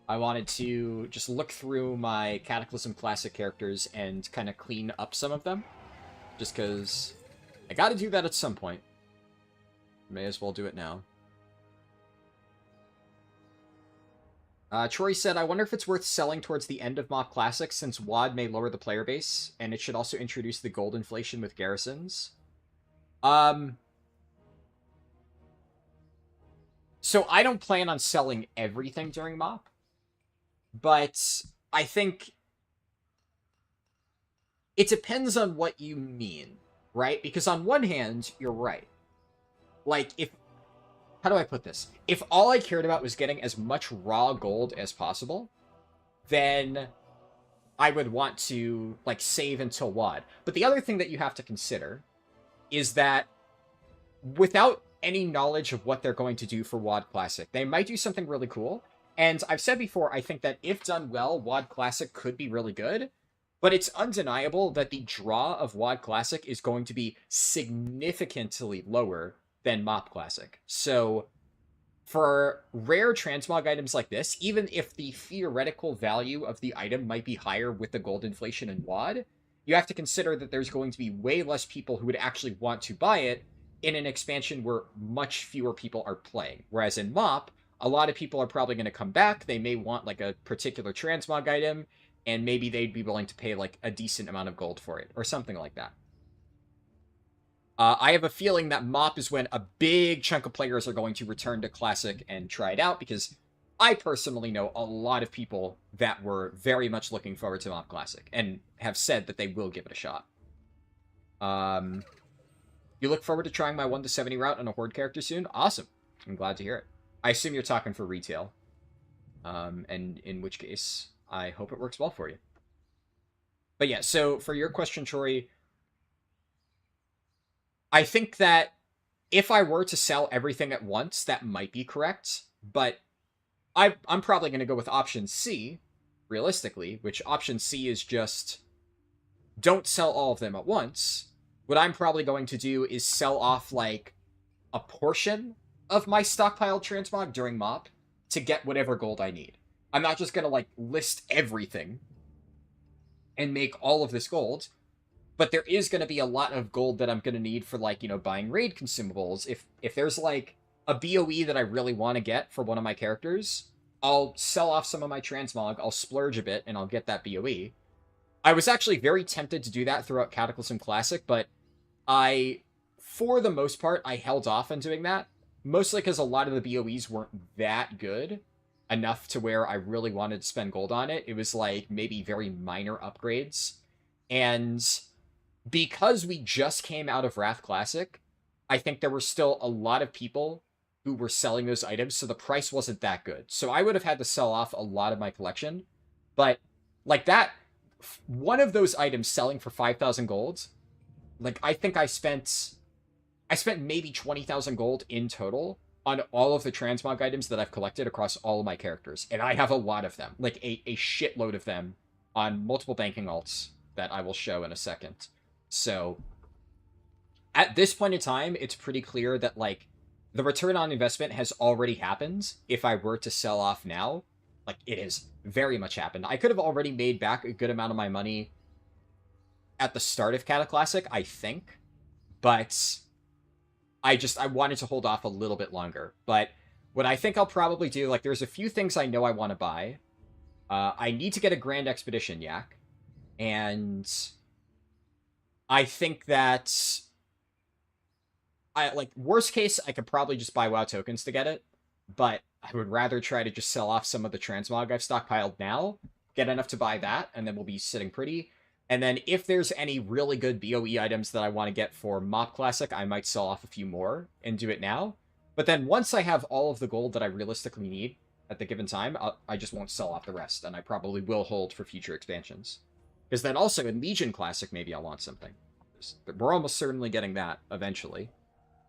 I wanted to just look through my Cataclysm Classic characters and kind of clean up some of them. Just because I gotta do that at some point. May as well do it now. Troy said, I wonder if it's worth selling towards the end of MoP Classic, since WoD may lower the player base, and it should also introduce the gold inflation with garrisons. So I don't plan on selling everything during MoP, but I think it depends on what you mean, right? Because on one hand, you're right. Like, how do I put this? If all I cared about was getting as much raw gold as possible, then I would want to, like, save until WoD. But the other thing that you have to consider is that without any knowledge of what they're going to do for WoD Classic, they might do something really cool. And I've said before, I think that if done well, WoD Classic could be really good. But it's undeniable that the draw of WoD Classic is going to be significantly lower than MoP Classic. So for rare transmog items like this, even if the theoretical value of the item might be higher with the gold inflation in WoD, you have to consider that there's going to be way less people who would actually want to buy it in an expansion where much fewer people are playing. Whereas in MoP, a lot of people are probably going to come back. They may want like a particular transmog item, and maybe they'd be willing to pay like a decent amount of gold for it, or something like that. I have a feeling that MoP is when a big chunk of players are going to return to Classic and try it out, because I personally know a lot of people that were very much looking forward to MoP Classic, and have said that they will give it a shot. You look forward to trying my 1 to 70 route on a Horde character soon? Awesome. I'm glad to hear it. I assume you're talking for retail. And in which case, I hope it works well for you. But yeah, so for your question, Troy, I think that if I were to sell everything at once, that might be correct. But I'm probably going to go with option C, realistically, which option C is just don't sell all of them at once. What I'm probably going to do is sell off, like, a portion of my stockpiled transmog during MoP to get whatever gold I need. I'm not just going to, like, list everything and make all of this gold, but there is going to be a lot of gold that I'm going to need for, like, you know, buying raid consumables. If there's, like, a BOE that I really want to get for one of my characters, I'll sell off some of my transmog, I'll splurge a bit, and I'll get that BOE. I was actually very tempted to do that throughout Cataclysm Classic, but for the most part, I held off on doing that. Mostly because a lot of the BOEs weren't that good enough to where I really wanted to spend gold on it. It was like maybe very minor upgrades. And because we just came out of Wrath Classic, I think there were still a lot of people who were selling those items, so the price wasn't that good. So I would have had to sell off a lot of my collection. But like that, one of those items selling for 5,000 gold, like I think I spent maybe 20,000 gold in total on all of the transmog items that I've collected across all of my characters. And I have a lot of them, like a shitload of them on multiple banking alts that I will show in a second. So at this point in time, it's pretty clear that like the return on investment has already happened. If I were to sell off now, like it has very much happened. I could have already made back a good amount of my money at the start of Cataclassic, I think, but I wanted to hold off a little bit longer. But what I think I'll probably do, like, there's a few things I know I want to buy. I need to get a Grand Expedition Yak, and I think that worst case, I could probably just buy WoW tokens to get it, but I would rather try to just sell off some of the transmog I've stockpiled now, get enough to buy that, and then we'll be sitting pretty. And then if there's any really good BOE items that I want to get for MoP Classic, I might sell off a few more and do it now. But then once I have all of the gold that I realistically need at the given time, I just won't sell off the rest, and I probably will hold for future expansions. Because then also in Legion Classic, maybe I'll want something. We're almost certainly getting that eventually,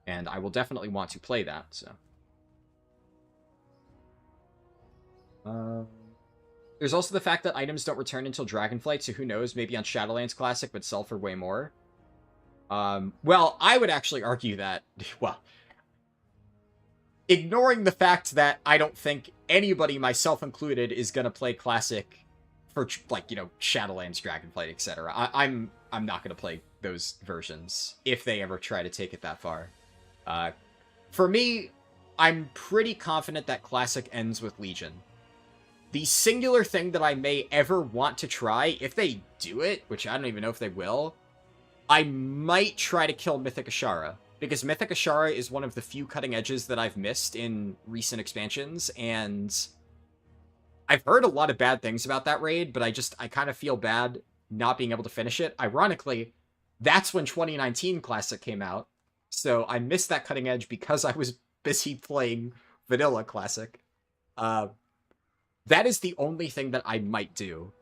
and I will definitely want to play that, so. There's also the fact that items don't return until Dragonflight, so who knows, maybe on Shadowlands Classic would sell for way more. Well, I would actually argue that, well, ignoring the fact that I don't think anybody, myself included, is gonna play Classic for, like, you know, Shadowlands, Dragonflight, etc. I'm not gonna play those versions if they ever try to take it that far. For me, I'm pretty confident that Classic ends with Legion. The singular thing that I may ever want to try, if they do it, which I don't even know if they will, I might try to kill Mythic Ashara, because Mythic Ashara is one of the few cutting edges that I've missed in recent expansions, and I've heard a lot of bad things about that raid, but I kind of feel bad not being able to finish it. Ironically, that's when 2019 Classic came out, so I missed that cutting edge because I was busy playing Vanilla Classic. That is the only thing that I might do.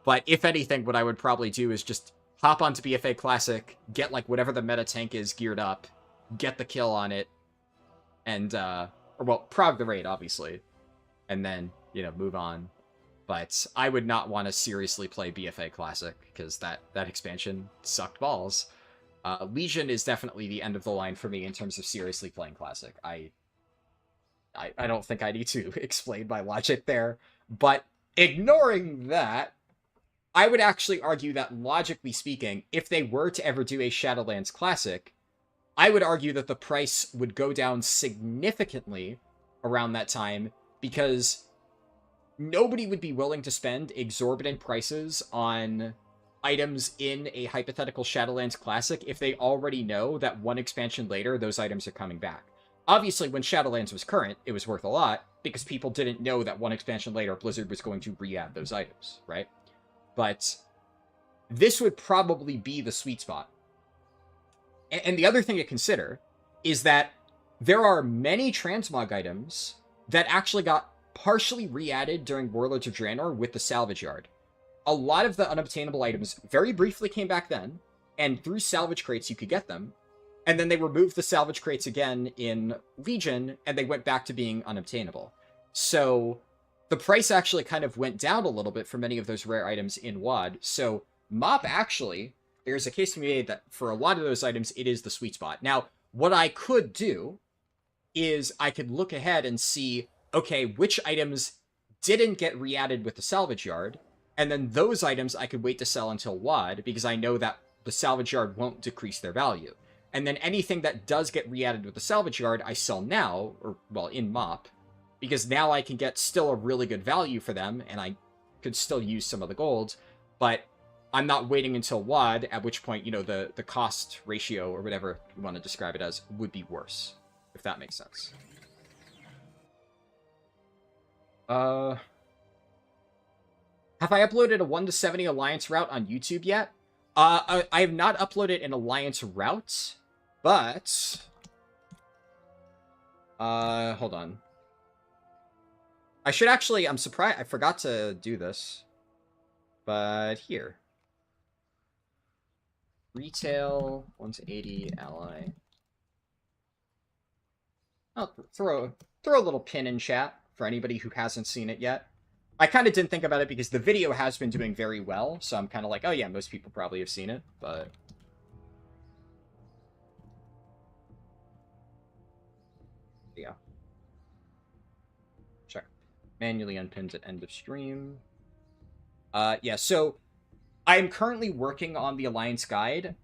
But if anything, what I would probably do is just hop onto BFA Classic, get like whatever the meta tank is geared up, get the kill on it, and, well, prog the raid, obviously, and then, you know, move on. But I would not want to seriously play BFA Classic, because that expansion sucked balls. Legion is definitely the end of the line for me in terms of seriously playing Classic. I don't think I need to explain my logic there, but ignoring that, I would actually argue that, logically speaking, if they were to ever do a Shadowlands Classic, I would argue that the price would go down significantly around that time, because nobody would be willing to spend exorbitant prices on items in a hypothetical Shadowlands Classic if they already know that one expansion later, those items are coming back. Obviously, when Shadowlands was current, it was worth a lot, because people didn't know that one expansion later, Blizzard was going to re-add those items, right? But this would probably be the sweet spot. And the other thing to consider is that there are many transmog items that actually got partially re-added during Warlords of Draenor with the Salvage Yard. A lot of the unobtainable items very briefly came back then, and through salvage crates you could get them, and then they removed the salvage crates again in Legion, and they went back to being unobtainable. So the price actually kind of went down a little bit for many of those rare items in WoD. So MoP actually, there's a case to be made that for a lot of those items, it is the sweet spot. Now, what I could do is I could look ahead and see, okay, which items didn't get re-added with the Salvage Yard, and then those items I could wait to sell until WoD, because I know that the Salvage Yard won't decrease their value. And then anything that does get re-added with the Salvage Yard, I sell now, or, well, in MoP, because now I can get still a really good value for them, and I could still use some of the gold, but I'm not waiting until WoD, at which point, you know, the cost ratio, or whatever you want to describe it as, would be worse, if that makes sense. Have I uploaded a 1 to 70 Alliance route on YouTube yet? I have not uploaded an Alliance route, but hold on. I should actually, I'm surprised, I forgot to do this, but here. Retail, 1 to 80, ally. I'll throw a little pin in chat for anybody who hasn't seen it yet. I kind of didn't think about it because the video has been doing very well, so I'm kind of like, oh yeah, most people probably have seen it, but yeah. Check. Manually unpins at end of stream. Yeah, so I'm currently working on the Alliance Guide.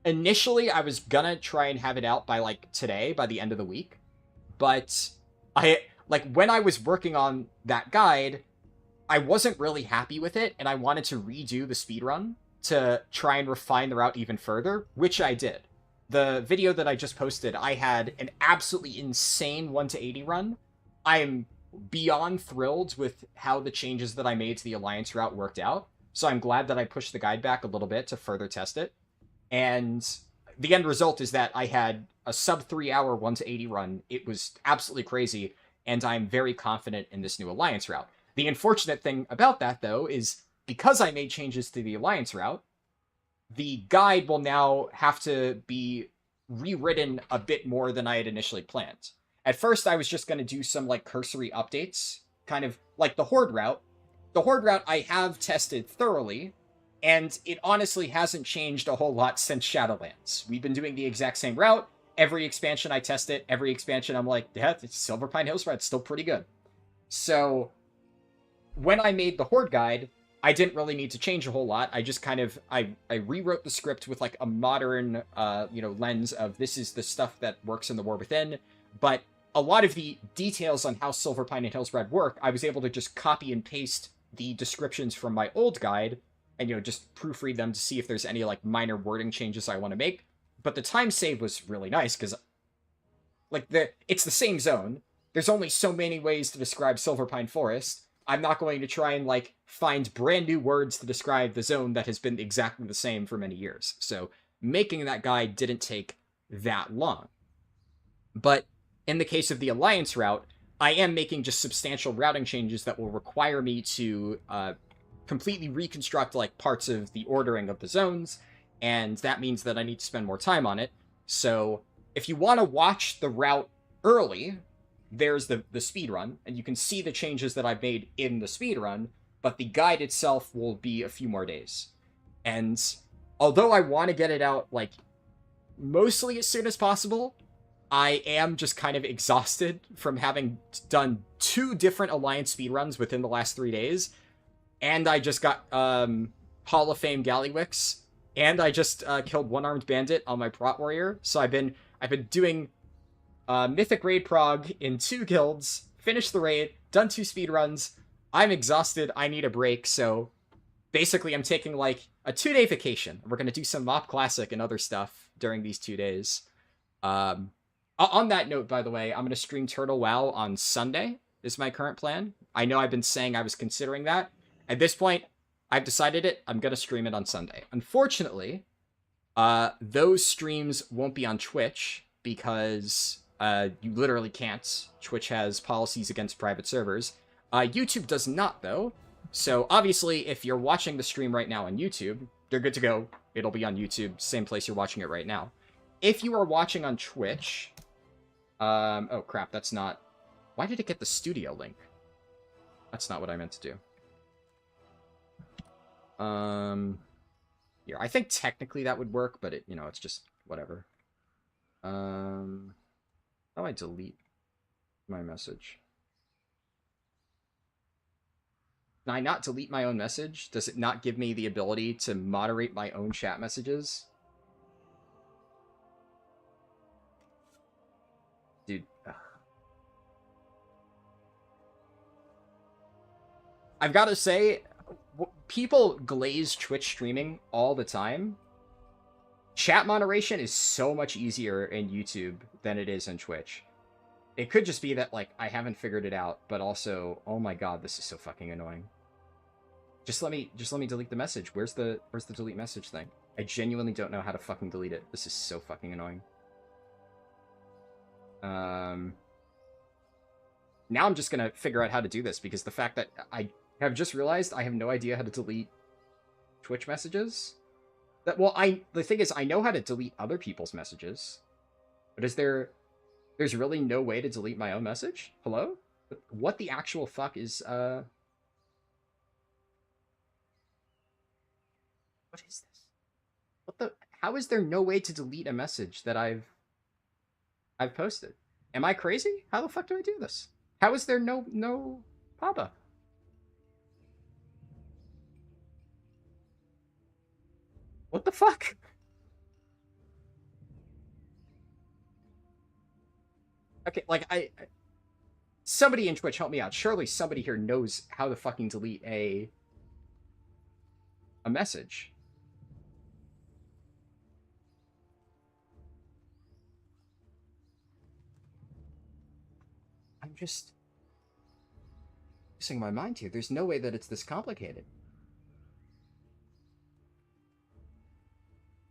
Initially, I was gonna try and have it out by, like, today, by the end of the week. But when I was working on that guide, I wasn't really happy with it, and I wanted to redo the speedrun to try and refine the route even further, which I did. The video that I just posted, I had an absolutely insane 1 to 80 run. I'm beyond thrilled with how the changes that I made to the Alliance route worked out. So I'm glad that I pushed the guide back a little bit to further test it. And the end result is that I had a sub 3 hour 1 to 80 run. It was absolutely crazy, and I'm very confident in this new Alliance route. The unfortunate thing about that, though, is because I made changes to the Alliance route, the guide will now have to be rewritten a bit more than I had initially planned. At first, I was just going to do some, like, cursory updates, kind of like the Horde route. The Horde route I have tested thoroughly, and it honestly hasn't changed a whole lot since Shadowlands. We've been doing the exact same route. Every expansion I test it, every expansion I'm like, yeah, it's Silver Pine Hills route, still pretty good. So when I made the Horde guide, I didn't really need to change a whole lot. I just kind of I rewrote the script with like a modern lens of this is the stuff that works in the War Within, but a lot of the details on how Silver Pine and Hillsbrad work, I was able to just copy and paste the descriptions from my old guide and just proofread them to see if there's any like minor wording changes I want to make. But the time save was really nice because like it's the same zone. There's only so many ways to describe Silver Pine Forest. I'm not going to try and like find brand new words to describe the zone that has been exactly the same for many years. So making that guide didn't take that long. But in the case of the Alliance route, I am making just substantial routing changes that will require me to completely reconstruct like parts of the ordering of the zones, and that means that I need to spend more time on it. So if you want to watch the route early, there's the speed run, and you can see the changes that I've made in the speed run, but the guide itself will be a few more days. And although I want to get it out like mostly as soon as possible, I am just kind of exhausted from having done 2 different Alliance speedruns within the last 3 days, and I just got Hall of Fame Gallywix, and I just killed One-Armed Bandit on my Prot Warrior, so I've been doing Mythic Raid Prog in 2 guilds, finished the raid, done 2 speedruns. I'm exhausted, I need a break, so basically I'm taking like a 2-day vacation. We're going to do some MoP Classic and other stuff during these 2 days. On that note, by the way, I'm going to stream Turtle WoW on Sunday, is my current plan. I know I've been saying I was considering that. At this point, I've decided it. I'm going to stream it on Sunday. Unfortunately, those streams won't be on Twitch because you literally can't. Twitch has policies against private servers. YouTube does not, though. So obviously, if you're watching the stream right now on YouTube, you're good to go. It'll be on YouTube, same place you're watching it right now. If you are watching on Twitch... oh crap, that's not... Why did it get the studio link? That's not what I meant to do. Here, I think technically that would work, but it's just whatever. How do I delete my message? Can I not delete my own message? Does it not give me the ability to moderate my own chat messages? Dude. Ugh. I've got to say, people glaze Twitch streaming all the time. Chat moderation is so much easier in YouTube than it is in Twitch. It could just be that, like, I haven't figured it out, but also, oh my god, this is so fucking annoying. Just let me delete the message. Where's the delete message thing? I genuinely don't know how to fucking delete it. This is so fucking annoying. Now I'm just gonna figure out how to do this, because the fact that I have just realized I have no idea how to delete Twitch messages. The thing is, I know how to delete other people's messages, but there's really no way to delete my own message? Hello? What the actual fuck is, what is this? How is there no way to delete a message that I've posted? Am I crazy? How the fuck do I do this? How is there no pop-up? What the fuck? Okay, like, somebody in Twitch help me out. Surely somebody here knows how to fucking delete a message. I'm just losing my mind here. There's no way that it's this complicated.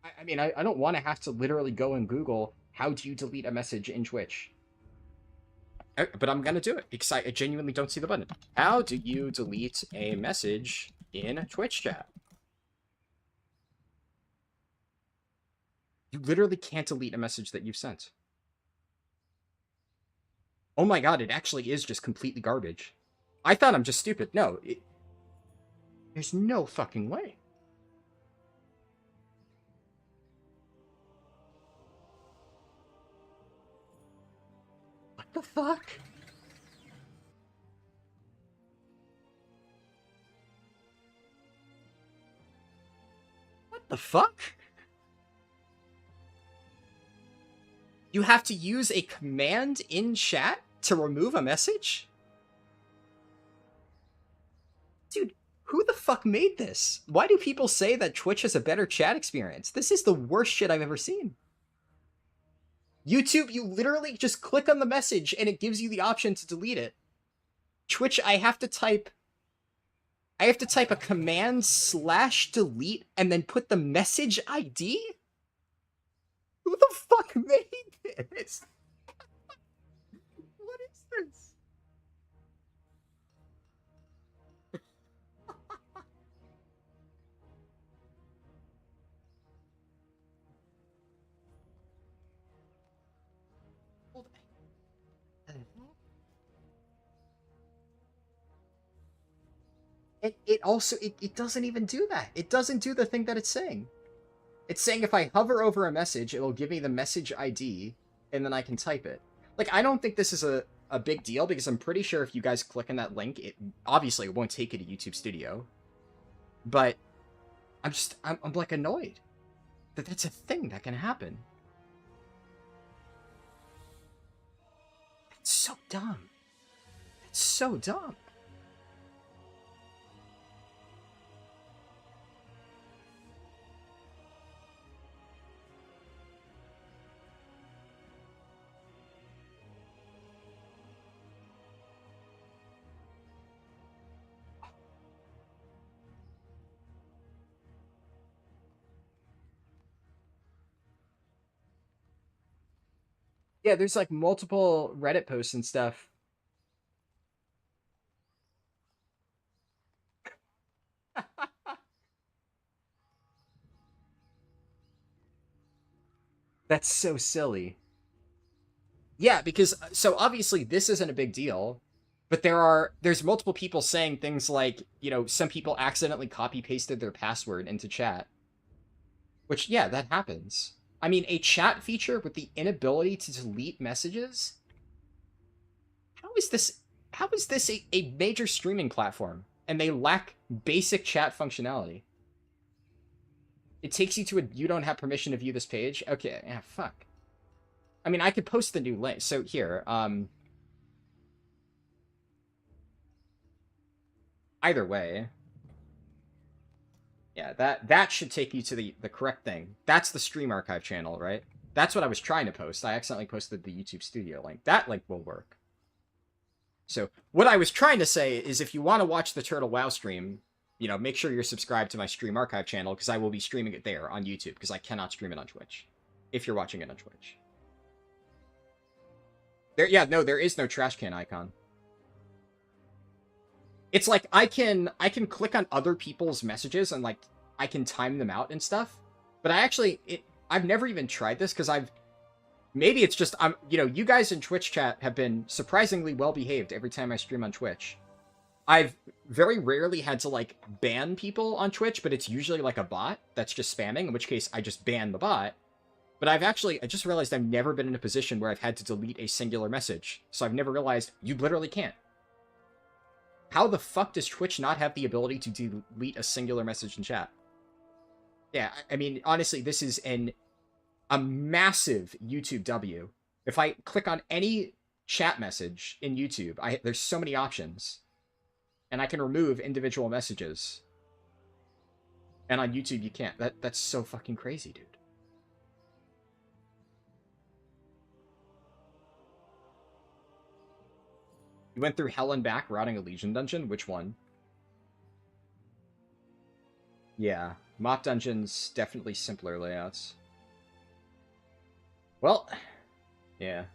I mean, I don't want to have to literally go and Google, how do you delete a message in Twitch? But I'm going to do it, because I genuinely don't see the button. How do you delete a message in Twitch chat? You literally can't delete a message that you've sent. Oh my god, it actually is just completely garbage. I thought I'm just stupid. No, there's no fucking way. What the fuck? What the fuck? You have to use a command in chat to remove a message? Dude, who the fuck made this? Why do people say that Twitch has a better chat experience? This is the worst shit I've ever seen. YouTube, you literally just click on the message and it gives you the option to delete it. Twitch, I have to type a command /delete and then put the message ID? Who the fuck made this? What is this? It also it doesn't even do that. It doesn't do the thing that it's saying. It's saying if I hover over a message, it will give me the message ID, and then I can type it. Like, I don't think this is a big deal, because I'm pretty sure if you guys click on that link, it obviously it won't take you to YouTube Studio. But I'm like annoyed that that's a thing that can happen. It's so dumb. It's so dumb. Yeah, there's like multiple Reddit posts and stuff. That's so silly. Yeah, because so obviously this isn't a big deal, but there's multiple people saying things like, you know, some people accidentally copy pasted their password into chat. Which, yeah, that happens. I mean, a chat feature with the inability to delete messages? How is this a major streaming platform and they lack basic chat functionality? It takes you to a you don't have permission to view this page. Okay, yeah, fuck. I mean, I could post the new link. So here, either way, yeah, that should take you to the correct thing. That's the Stream Archive channel, right? That's what I was trying to post. I accidentally posted the YouTube Studio link. That link will work. So what I was trying to say is, if you want to watch the Turtle WoW stream, you know, make sure you're subscribed to my Stream Archive channel, because I will be streaming it there on YouTube, because I cannot stream it on Twitch. If you're watching it on Twitch. There is no trash can icon. It's like I can click on other people's messages and like I can time them out and stuff. But I've never even tried this, because maybe it's just you know, you guys in Twitch chat have been surprisingly well behaved every time I stream on Twitch. I've very rarely had to like ban people on Twitch, but it's usually like a bot that's just spamming, in which case I just ban the bot. But I just realized I've never been in a position where I've had to delete a singular message. So I've never realized you literally can't. How the fuck does Twitch not have the ability to delete a singular message in chat? Yeah, I mean, honestly, this is a massive YouTube W. If I click on any chat message in YouTube, there's so many options. And I can remove individual messages. And on YouTube, you can't. That's so fucking crazy, dude. You went through hell and back routing a Legion dungeon? Which one? Yeah, MoP dungeons, definitely simpler layouts. Well, yeah.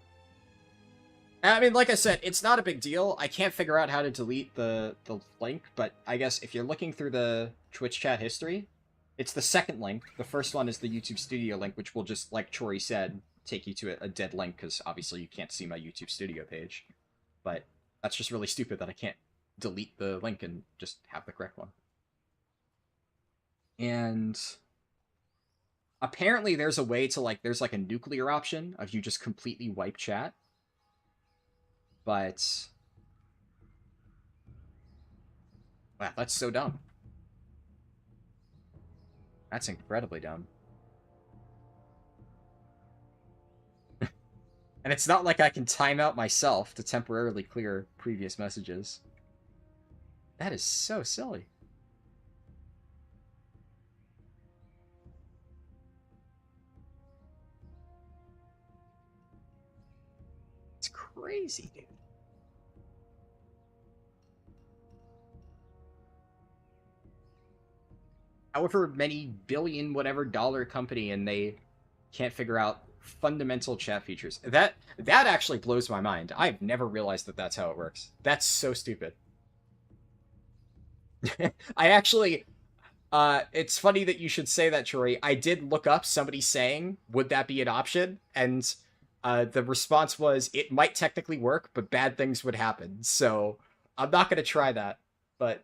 I mean, like I said, it's not a big deal. I can't figure out how to delete the link, but I guess if you're looking through the Twitch chat history, it's the second link. The first one is the YouTube Studio link, which will just, like Chori said, take you to a dead link, because obviously you can't see my YouTube Studio page. But that's just really stupid that I can't delete the link and just have the correct one. And apparently there's a way to, like, there's like a nuclear option of you just completely wipe chat. But wow, that's so dumb. That's incredibly dumb. And it's not like I can time out myself to temporarily clear previous messages. That is so silly. It's crazy, dude. However many billion whatever dollar company, and they can't figure out fundamental chat features. That actually blows my mind. I've never realized that that's how it works. That's so stupid. I actually, it's funny that you should say that, Troy. I did look up somebody saying, would that be an option? And the response was, it might technically work, but bad things would happen. So I'm not going to try that. But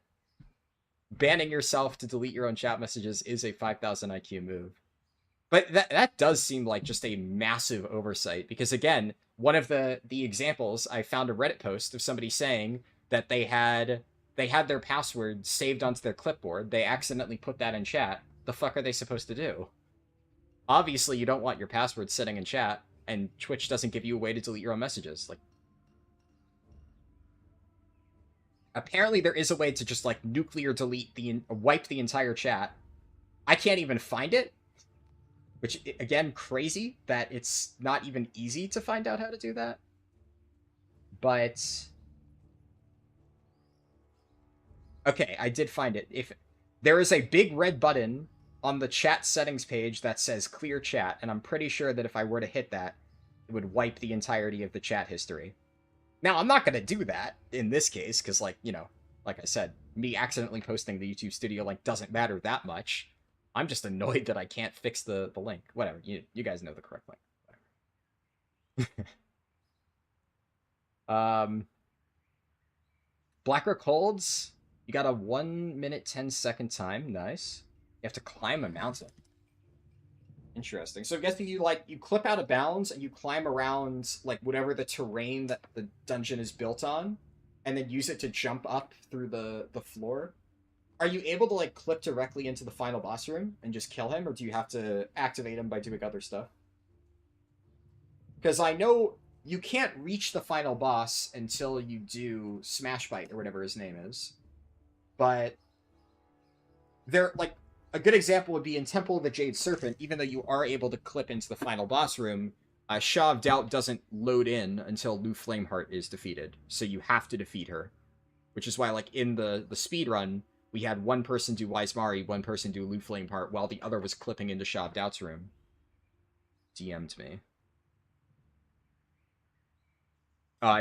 banning yourself to delete your own chat messages is a 5,000 IQ move. But that does seem like just a massive oversight, because again, one of the examples, I found a Reddit post of somebody saying that they had their password saved onto their clipboard. They accidentally put that in chat. The fuck are they supposed to do? Obviously, you don't want your password sitting in chat, and Twitch doesn't give you a way to delete your own messages. Like, apparently there is a way to just like nuclear delete wipe the entire chat. I can't even find it. Which, again, crazy that it's not even easy to find out how to do that. But okay, I did find it. If there is a big red button on the chat settings page that says clear chat, and I'm pretty sure that if I were to hit that, it would wipe the entirety of the chat history. Now, I'm not going to do that in this case, because, like, you know, like I said, me accidentally posting the YouTube Studio link doesn't matter that much. I'm just annoyed that I can't fix the link. Whatever, you guys know the correct link. Whatever. Blackrock holds. You got a 1 minute 10-second time. Nice. You have to climb a mountain. Interesting. So I'm guessing you clip out of bounds and you climb around like whatever the terrain that the dungeon is built on, and then use it to jump up through the floor. Are you able to like clip directly into the final boss room and just kill him, or do you have to activate him by doing other stuff? Because I know you can't reach the final boss until you do Smash Bite or whatever his name is. But there, like, a good example would be in Temple of the Jade Serpent. Even though you are able to clip into the final boss room, Shaw of Doubt doesn't load in until Lou Flameheart is defeated. So you have to defeat her. Which is why, like, in the speed run, we had one person do Wise Mari, one person do Lou Flameheart, while the other was clipping into Shaw of Doubt's room. DM'd me. Oh,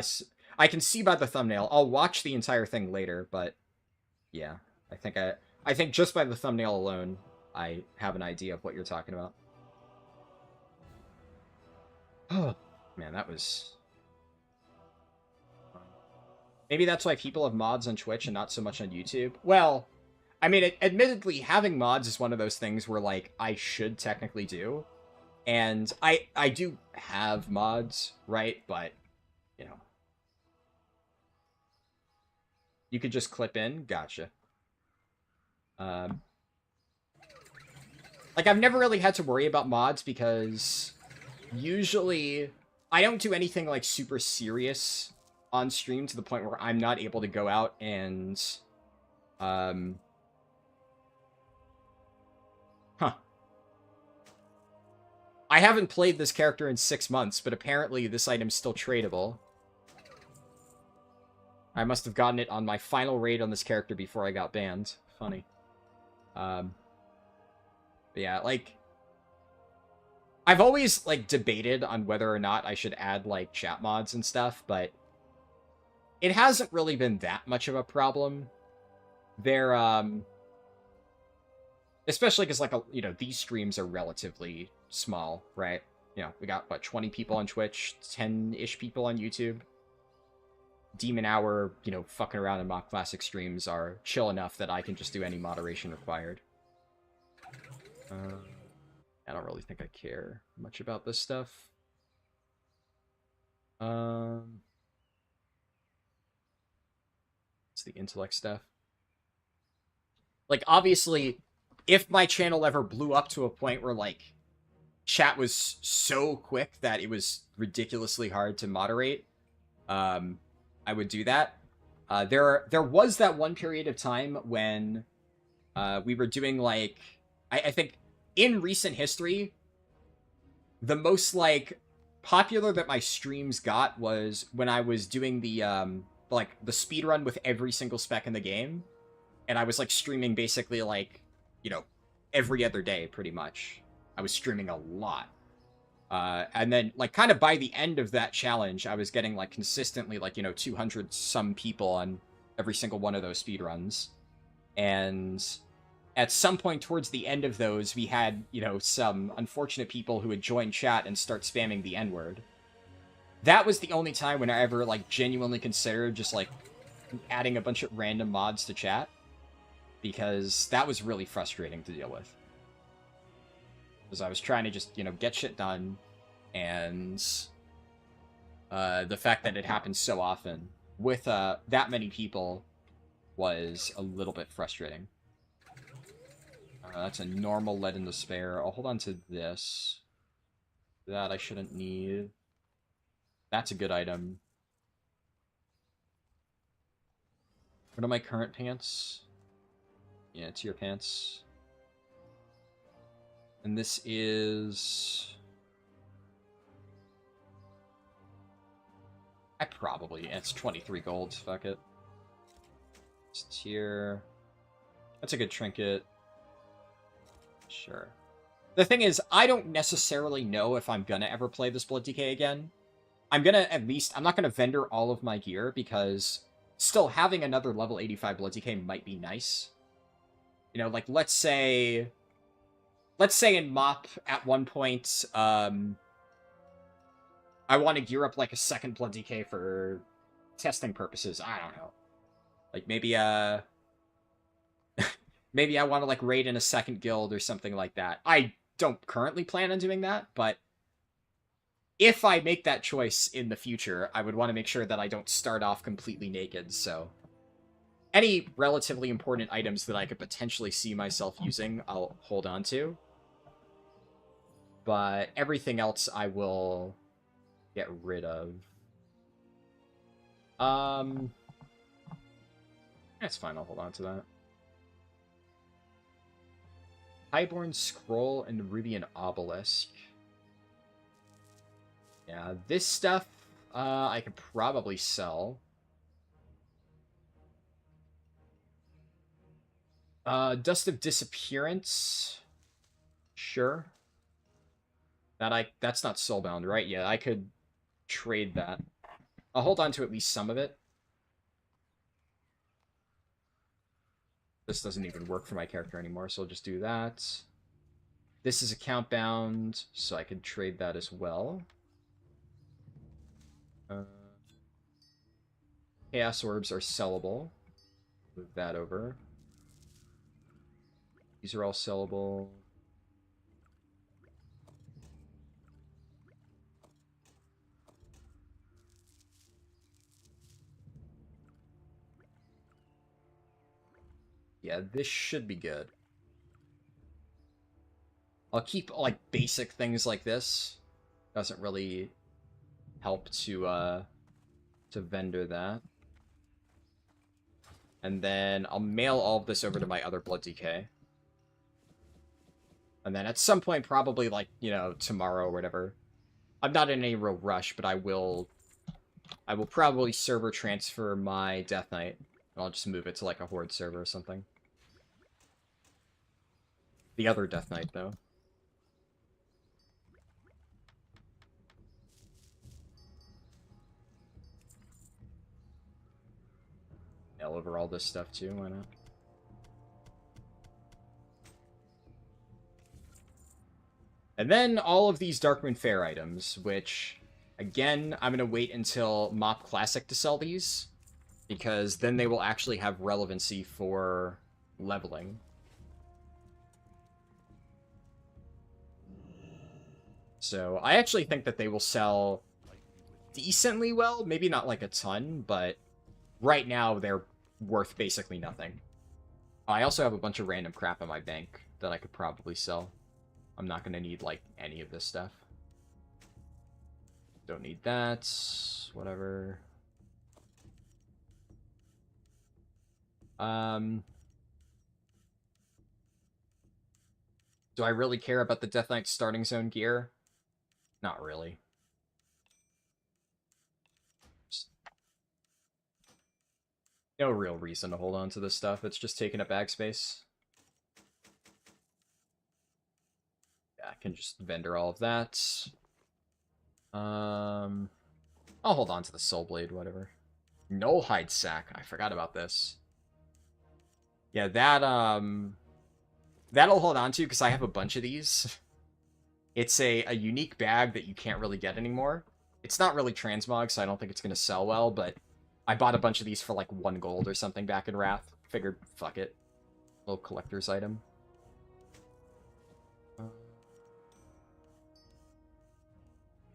I can see by the thumbnail. I'll watch the entire thing later, but yeah, I think just by the thumbnail alone, I have an idea of what you're talking about. Oh, man, that was... Maybe that's why people have mods on Twitch and not so much on YouTube. Well, I mean, admittedly, having mods is one of those things where, like, I should technically do. And I do have mods, right? But, you know. You could just clip in? Gotcha. Like, I've never really had to worry about mods because usually I don't do anything, like, super serious on stream to the point where I'm not able to go out and, Huh. I haven't played this character in 6 months, but apparently this item's still tradable. I must have gotten it on my final raid on this character before I got banned. Funny. But yeah, like, I've always, like, debated on whether or not I should add, like, chat mods and stuff, but it hasn't really been that much of a problem. They're, especially because, like, you know, these streams are relatively small, right? You know, we got, what, 20 people on Twitch, 10-ish people on YouTube. Demon Hour, you know, fucking around in Mock Classic streams are chill enough that I can just do any moderation required. I don't really think I care much about this stuff. It's the intellect stuff. Like, obviously, if my channel ever blew up to a point where, like, chat was so quick that it was ridiculously hard to moderate, I would do that. There was that one period of time when we were doing, like, I think in recent history, the most, like, popular that my streams got was when I was doing the speedrun with every single spec in the game. And I was, like, streaming basically, like, you know, every other day, pretty much. I was streaming a lot. And then, like, kind of by the end of that challenge, I was getting, like, consistently, like, you know, 200-some people on every single one of those speedruns. And at some point towards the end of those, we had, you know, some unfortunate people who would join chat and start spamming the N-word. That was the only time when I ever, like, genuinely considered just, like, adding a bunch of random mods to chat. Because that was really frustrating to deal with. Because I was trying to just, you know, get shit done, and the fact that it happened so often with that many people was a little bit frustrating. That's a normal lead in the spare. I'll hold on to this. That I shouldn't need. That's a good item. What are my current pants? Yeah, it's your pants. And this is... It's 23 gold, fuck it. It's tier. That's a good trinket. Sure. The thing is, I don't necessarily know if I'm gonna ever play this Blood DK again. I'm not gonna vendor all of my gear, because still having another level 85 Blood DK might be nice. You know, like, let's say in MoP at one point, I want to gear up, like, a second Blood DK for testing purposes. I don't know. Like, maybe, maybe I want to, like, raid in a second guild or something like that. I don't currently plan on doing that, but if I make that choice in the future, I would want to make sure that I don't start off completely naked, so... Any relatively important items that I could potentially see myself using, I'll hold on to. But everything else I will get rid of. That's fine, I'll hold on to that. Highborn Scroll and Rubian Obelisk. Yeah, this stuff, I could probably sell. Dust of Disappearance. Sure. That's not soulbound, right? Yeah, I could trade that. I'll hold on to at least some of it. This doesn't even work for my character anymore, so I'll just do that. This is account bound, so I could trade that as well. Chaos Orbs are sellable. Move that over. These are all sellable. Yeah, this should be good. I'll keep, like, basic things like this. Doesn't really help to vendor that. And then I'll mail all of this over to my other Blood DK. And then at some point, probably, like, you know, tomorrow or whatever. I'm not in any real rush, but I will probably server transfer my Death Knight. I'll just move it to, like, a Horde server or something. The other Death Knight, though. Mail over all this stuff, too, why not? And then all of these Darkmoon Fair items, which Again, I'm going to wait until MoP Classic to sell these, because then they will actually have relevancy for leveling. So I actually think that they will sell decently well. Maybe not like a ton, but right now they're worth basically nothing. I also have a bunch of random crap in my bank that I could probably sell. I'm not going to need, like, any of this stuff. Don't need that. Whatever. Do I really care about the Death Knight starting zone gear? Not really. Just no real reason to hold on to this stuff. It's just taking up bag space. Yeah, I can just vendor all of that. I'll hold on to the Soul Blade, whatever. Nullhide Sack. I forgot about this. Yeah, that'll hold on to because I have a bunch of these. It's a unique bag that you can't really get anymore. It's not really transmog, so I don't think it's going to sell well, but I bought a bunch of these for like 1 gold or something back in Wrath. Figured, fuck it. Little collector's item.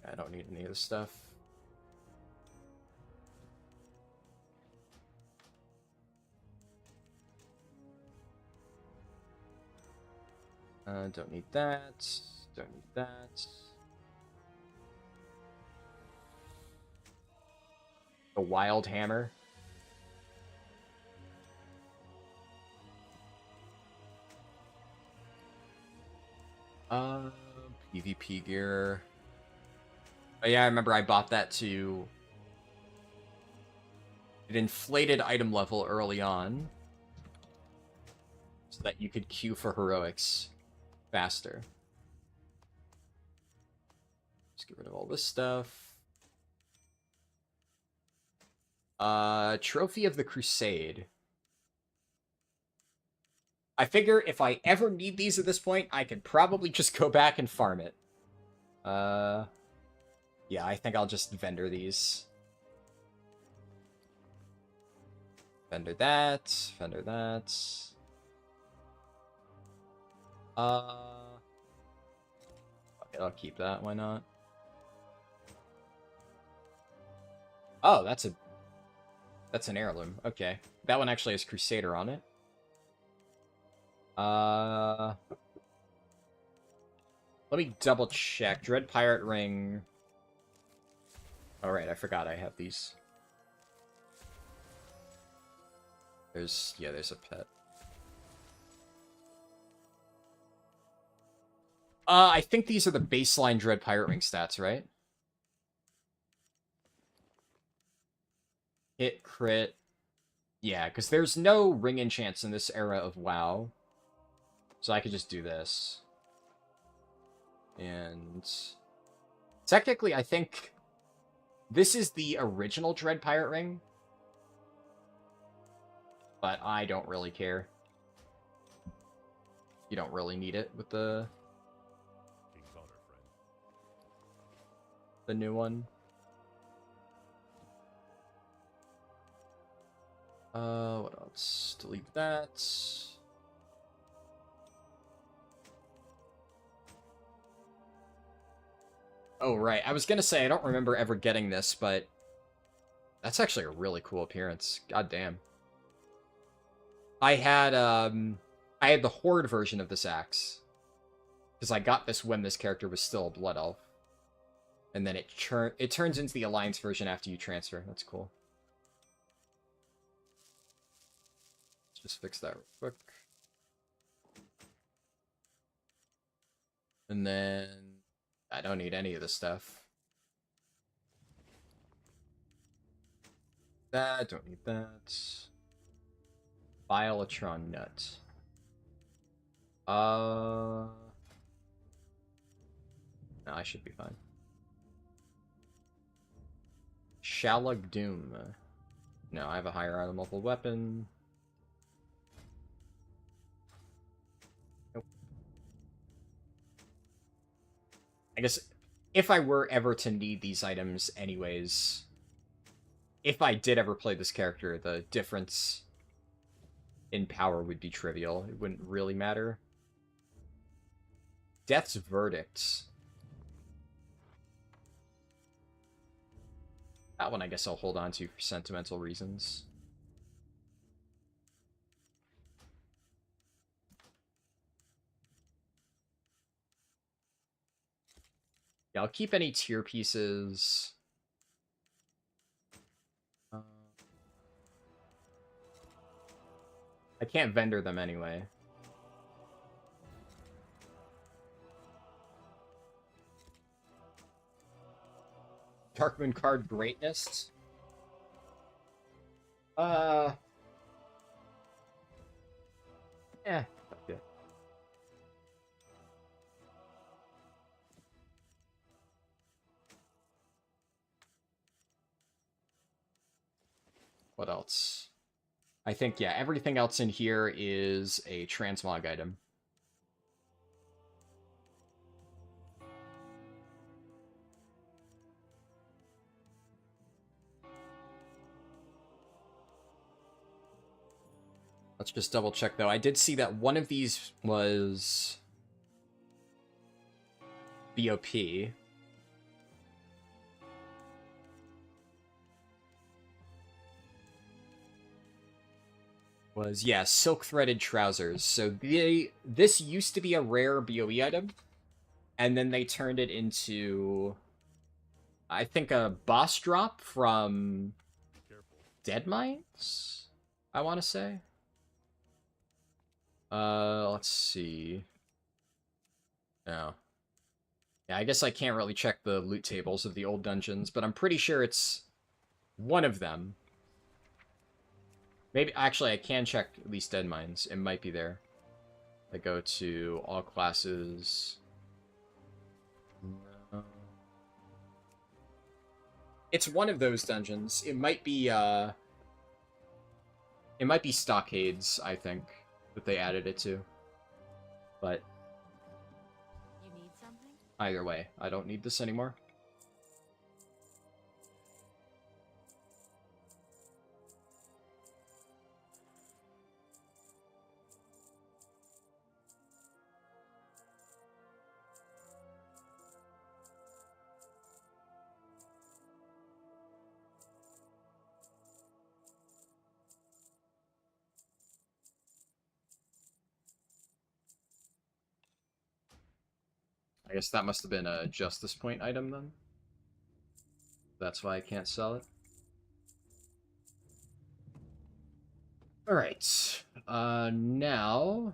I don't need any of this stuff. Don't need that. Don't need that. The Wild Hammer. PvP gear. Oh yeah, I remember I bought that too. It inflated item level early on, so that you could queue for heroics faster. Just get rid of all this stuff. Trophy of the Crusade. I figure if I ever need these at this point, I could probably just go back and farm it. Yeah, I think I'll just vendor these. Vendor that. Vendor that. Okay, I'll keep that. Why not? Oh, that's an heirloom. Okay. That one actually has Crusader on it. Let me double check. Dread Pirate Ring. Alright, I forgot I have these. There's a pet. I think these are the baseline Dread Pirate Ring stats, right? Hit, crit. Yeah, because there's no ring enchants in this era of WoW. So I could just do this. And technically, I think this is the original Dread Pirate Ring. But I don't really care. You don't really need it with the new one. What else? Delete that. Oh, right. I was gonna say, I don't remember ever getting this, but that's actually a really cool appearance. God damn. I had the Horde version of this axe. Because I got this when this character was still a Blood Elf. And then it turns into the Alliance version after you transfer. That's cool. Let's just fix that real quick. And then I don't need any of this stuff. That, don't need that. Biolatron Nut. No, I should be fine. Shalug Doom. No, I have a higher item level weapon. Nope. I guess if I were ever to need these items anyways, if I did ever play this character, the difference in power would be trivial. It wouldn't really matter. Death's Verdict. That one I guess I'll hold on to for sentimental reasons. Yeah, I'll keep any tier pieces. I can't vendor them anyway. Darkmoon card Greatness. Yeah. Okay. What else? I think, yeah, everything else in here is a transmog item. Let's just double check, though. I did see that one of these was BOP. Was, yeah, silk-threaded trousers. So this used to be a rare BOE item, and then they turned it into, I think, a boss drop from Dead Mines, I want to say. Let's see. No. Yeah, I guess I can't really check the loot tables of the old dungeons, but I'm pretty sure it's one of them. Maybe, actually, I can check at least Dead Mines. It might be there. I go to all classes. No. It's one of those dungeons. It might be Stockades, I think, that they added it to. But You need something? either way, I don't need this anymore. I guess that must have been a Justice Point item then. That's why I can't sell it. Alright. Now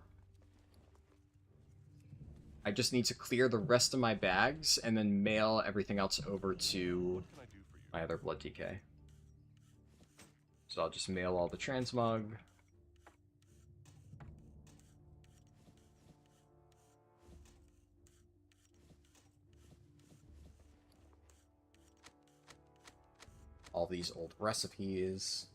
I just need to clear the rest of my bags and then mail everything else over to my other Blood DK. So I'll just mail all the transmog. All these old recipes.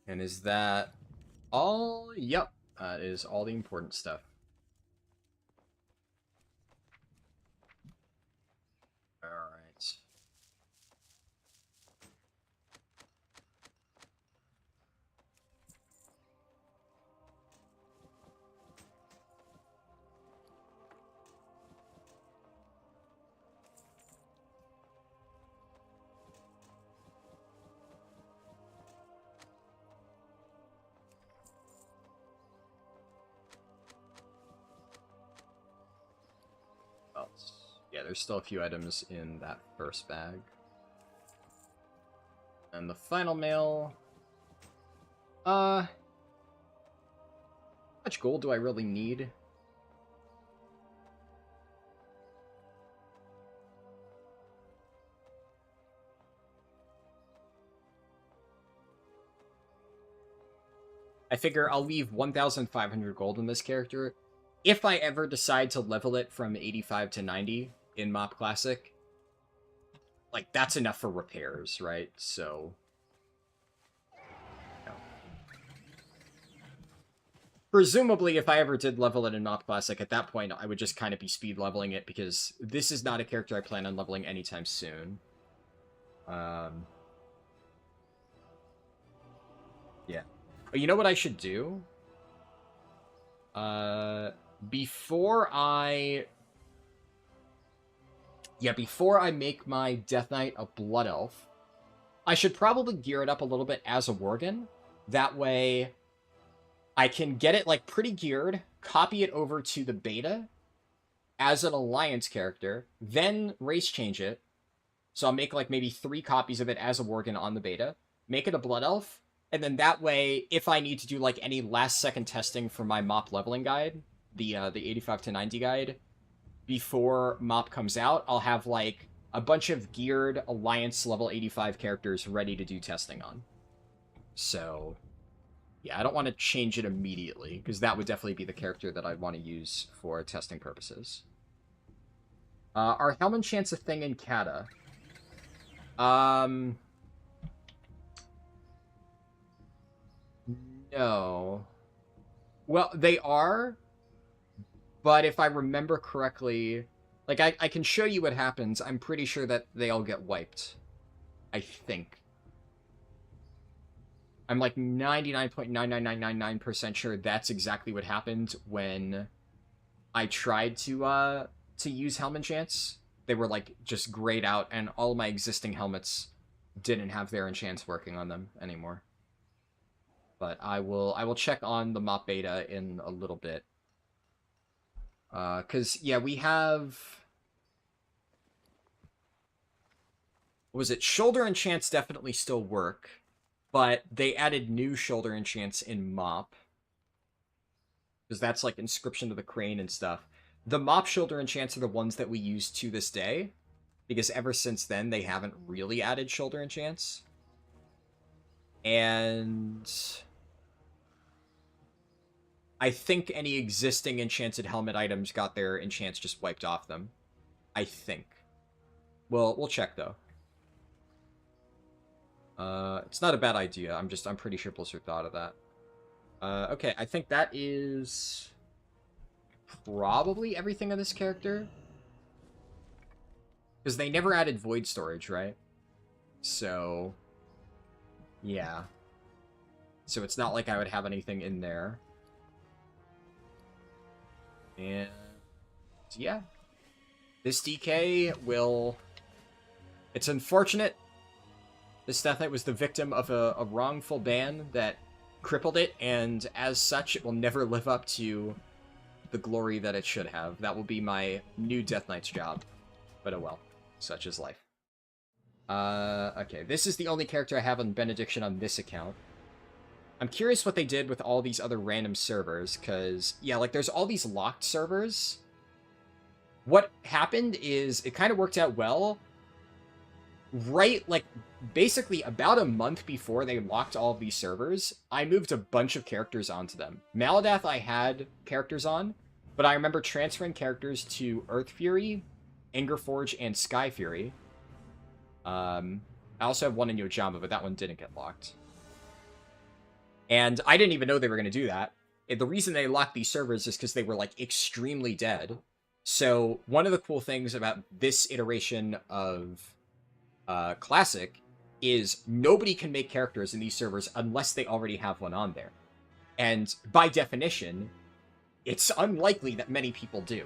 And is that all? Yep, that is all the important stuff. Alright. Yeah, there's still a few items in that first bag. And the final mail... how much gold do I really need? I figure I'll leave 1,500 gold in this character. If I ever decide to level it from 85 to 90 in MoP Classic, like, that's enough for repairs, right? So Presumably, if I ever did level it in MoP Classic, at that point, I would just kind of be speed leveling it, because this is not a character I plan on leveling anytime soon. Yeah. But you know what I should do? Before I make my Death Knight a Blood Elf, I should probably gear it up a little bit as a Worgen. That way, I can get it, like, pretty geared, copy it over to the beta as an Alliance character, then race change it. So I'll make, like, maybe 3 copies of it as a Worgen on the beta, make it a Blood Elf, and then that way, if I need to do, like, any last-second testing for my MoP leveling guide, the 85 to 90 guide, before MoP comes out, I'll have, like, a bunch of geared Alliance level 85 characters ready to do testing on. So, yeah, I don't want to change it immediately, because that would definitely be the character that I'd want to use for testing purposes. Are Helm Chants a thing in Kata? No. Well, they are, but if I remember correctly, like, I can show you what happens. I'm pretty sure that they all get wiped. I think. I'm like 99.99999% sure that's exactly what happened when I tried to use Helm Chants. They were, like, just grayed out, and all of my existing helmets didn't have their enchants working on them anymore. But I will check on the MoP beta in a little bit. Because, yeah, we have... What was it? Shoulder enchants definitely still work, but they added new shoulder enchants in MoP. Because that's, like, Inscription of the Crane and stuff. The MoP shoulder enchants are the ones that we use to this day, because ever since then, they haven't really added shoulder enchants. And I think any existing enchanted helmet items got their enchants just wiped off them. I think. Well, we'll check, though. It's not a bad idea. I'm pretty sure Blizzard thought of that. Okay, I think that is probably everything on this character. Because they never added void storage, right? So, yeah. So it's not like I would have anything in there. And, yeah. This DK will... It's unfortunate. This Death Knight was the victim of a wrongful ban that crippled it, and as such, it will never live up to the glory that it should have. That will be my new Death Knight's job. But oh well. Such is life. Okay, this is the only character I have on Benediction on this account. I'm curious what they did with all these other random servers, because, yeah, like, there's all these locked servers. What happened is, it kind of worked out well. Right, like, basically about a month before they locked all of these servers, I moved a bunch of characters onto them. Maladath I had characters on, but I remember transferring characters to Earth Fury, Angerforge, and Sky Fury. I also have one in Yojamba, but that one didn't get locked. And I didn't even know they were going to do that. The reason they locked these servers is because they were, like, extremely dead. So one of the cool things about this iteration of Classic is nobody can make characters in these servers unless they already have one on there. And by definition, it's unlikely that many people do.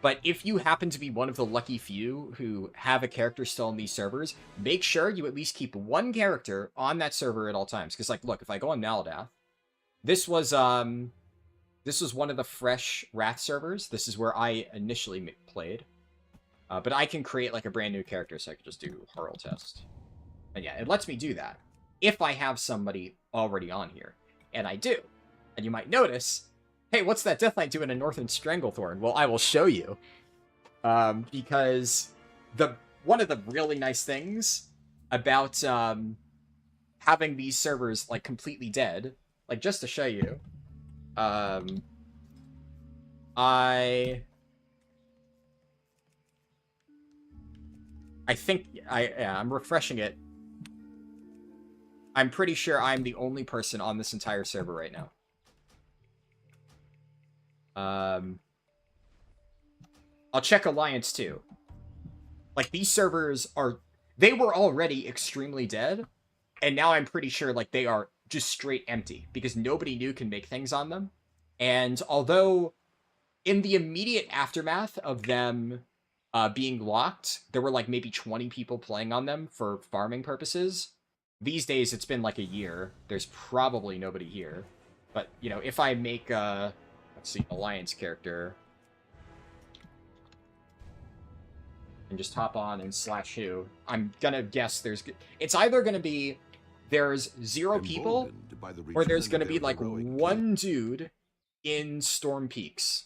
But if you happen to be one of the lucky few who have a character still on these servers, make sure you at least keep one character on that server at all times. Because, like, look, if I go on Maladath, this was one of the fresh Wrath servers. This is where I initially played. But I can create, like, a brand new character, so I can just do Hurl Test. And yeah, it lets me do that if I have somebody already on here. And I do. And you might notice, hey, what's that Death Knight doing in Northern Stranglethorn? Well, I will show you. Because one of the really nice things about having these servers, like, completely dead, like, just to show you, I think I'm refreshing it. I'm pretty sure I'm the only person on this entire server right now. I'll check Alliance too. Like, these servers are... They were already extremely dead, and now I'm pretty sure, like, they are just straight empty, because nobody new can make things on them. And although, in the immediate aftermath of them being locked, there were, like, maybe 20 people playing on them for farming purposes. These days, it's been, like, a year. There's probably nobody here. But, you know, if I make, let's see, Alliance character... and just hop on and /who, I'm gonna guess there's... It's either gonna be there's 0 people, or there's gonna be, like, 1 dude in Storm Peaks.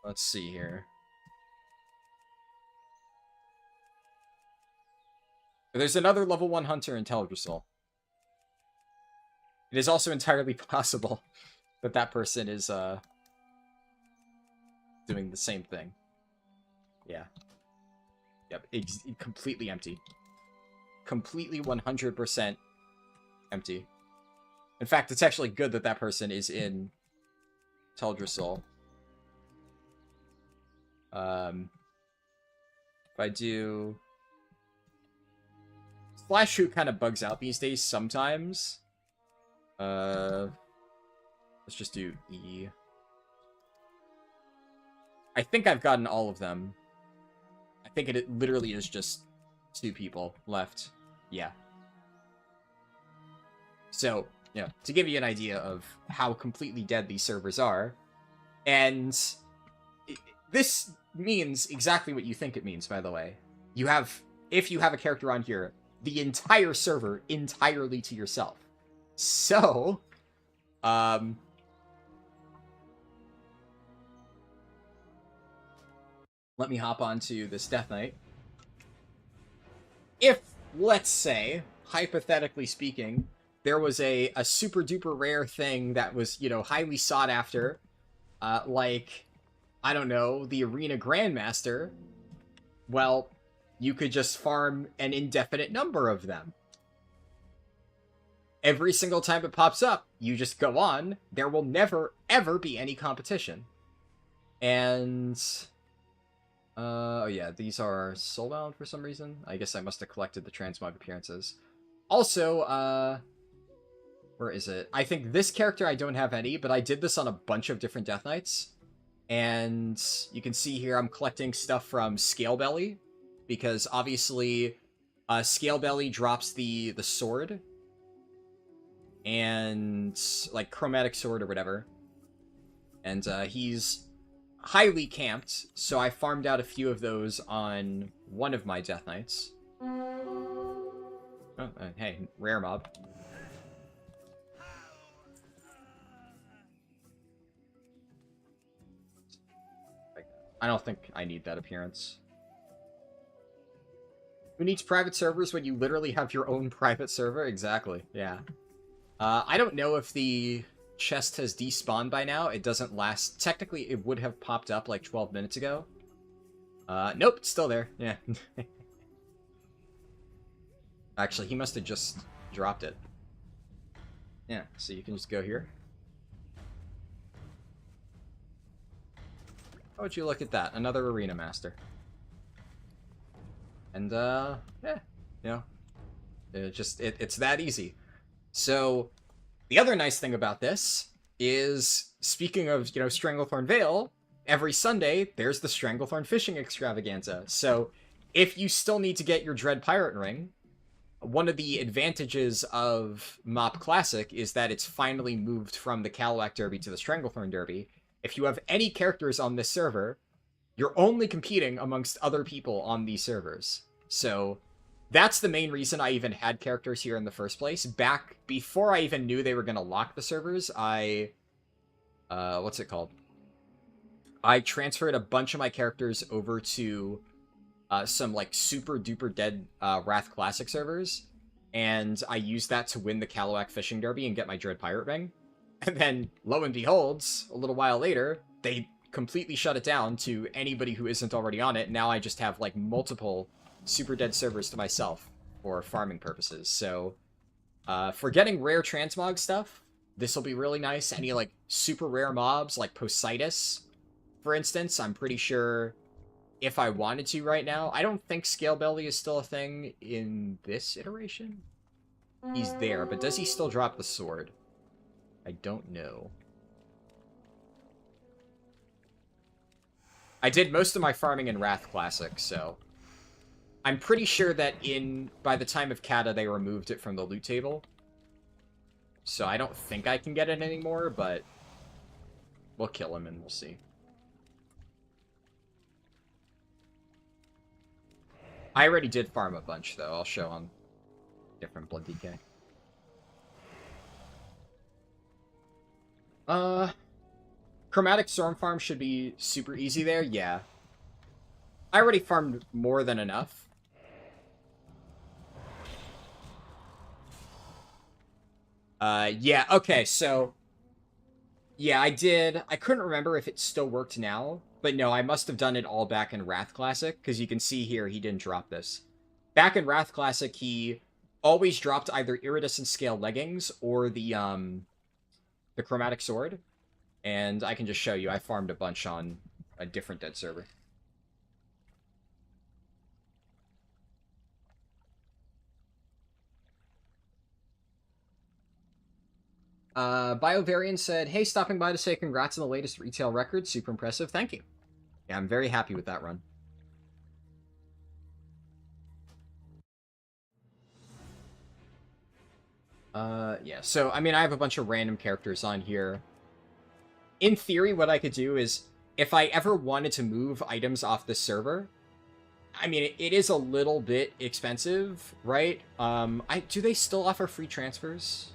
Let's see here. There's another level 1 hunter in Teldrassil. It is also entirely possible that that person is, doing the same thing. Yeah. Yep, it's completely empty. Completely 100% empty. In fact, it's actually good that that person is in Teldrassil. If I do... /who kind of bugs out these days sometimes. Let's just do E. I think I've gotten all of them. I think it literally is just 2 people left. Yeah. So, you know, to give you an idea of how completely dead these servers are, and this means exactly what you think it means, by the way. You have, if you have a character on here, the entire server entirely to yourself. So, let me hop onto this Death Knight. If, let's say, hypothetically speaking, there was a super duper rare thing that was, you know, highly sought after, like, I don't know, the Arena Grandmaster, well, you could just farm an indefinite number of them. Every single time it pops up, you just go on. There will never, ever be any competition. And... oh yeah, these are soulbound for some reason. I guess I must have collected the transmog appearances. Also, where is it? I think this character I don't have any, but I did this on a bunch of different Death Knights. And you can see here I'm collecting stuff from Scalebelly, because obviously Scalebelly drops the sword, and like chromatic sword or whatever. And he's highly camped, so I farmed out a few of those on one of my Death Knights. Oh, hey, rare mob. I don't think I need that appearance. Who needs private servers when you literally have your own private server? Exactly, yeah. I don't know if the chest has despawned by now. It doesn't last. Technically, it would have popped up like 12 minutes ago. Nope, it's still there. Yeah. Actually, he must have just dropped it. Yeah, so you can just go here. How would you look at that? Another Arena Master. And, yeah, you know, it's that easy. So, the other nice thing about this is, speaking of, you know, Stranglethorn Vale, every Sunday, there's the Stranglethorn Fishing Extravaganza. So, if you still need to get your Dread Pirate Ring, one of the advantages of MoP Classic is that it's finally moved from the Caloac Derby to the Stranglethorn Derby. If you have any characters on this server, you're only competing amongst other people on these servers. So, that's the main reason I even had characters here in the first place. Back before I even knew they were going to lock the servers, what's it called? I transferred a bunch of my characters over to some, like, super duper dead Wrath Classic servers, and I used that to win the Caloac Fishing Derby and get my Dread Pirate Ring. And then, lo and behold, a little while later, they completely shut it down to anybody who isn't already on it. Now I just have, like, multiple super dead servers to myself for farming purposes. So, for getting rare transmog stuff, this will be really nice. Any, like, super rare mobs, like Poseidus, for instance, I'm pretty sure if I wanted to right now. I don't think Scale Belly is still a thing in this iteration. He's there, but does he still drop the sword? I don't know. I did most of my farming in Wrath Classic, so I'm pretty sure that by the time of Kata, they removed it from the loot table. So I don't think I can get it anymore, but we'll kill him and we'll see. I already did farm a bunch, though. I'll show on different Blood DK. Chromatic Storm Farm should be super easy there. Yeah. I already farmed more than enough. Yeah, okay, so... Yeah, I did. I couldn't remember if it still worked now, but no, I must have done it all back in Wrath Classic, because you can see here he didn't drop this. Back in Wrath Classic, he always dropped either Iridescent Scale Leggings or the Chromatic Sword. And I can just show you, I farmed a bunch on a different dead server. BioVarian said, hey, stopping by to say congrats on the latest retail record. Super impressive. Thank you. Yeah, I'm very happy with that run. Yeah, so, I mean, I have a bunch of random characters on here. In theory, what I could do is, if I ever wanted to move items off the server, I mean, it is a little bit expensive, right? Do they still offer free transfers?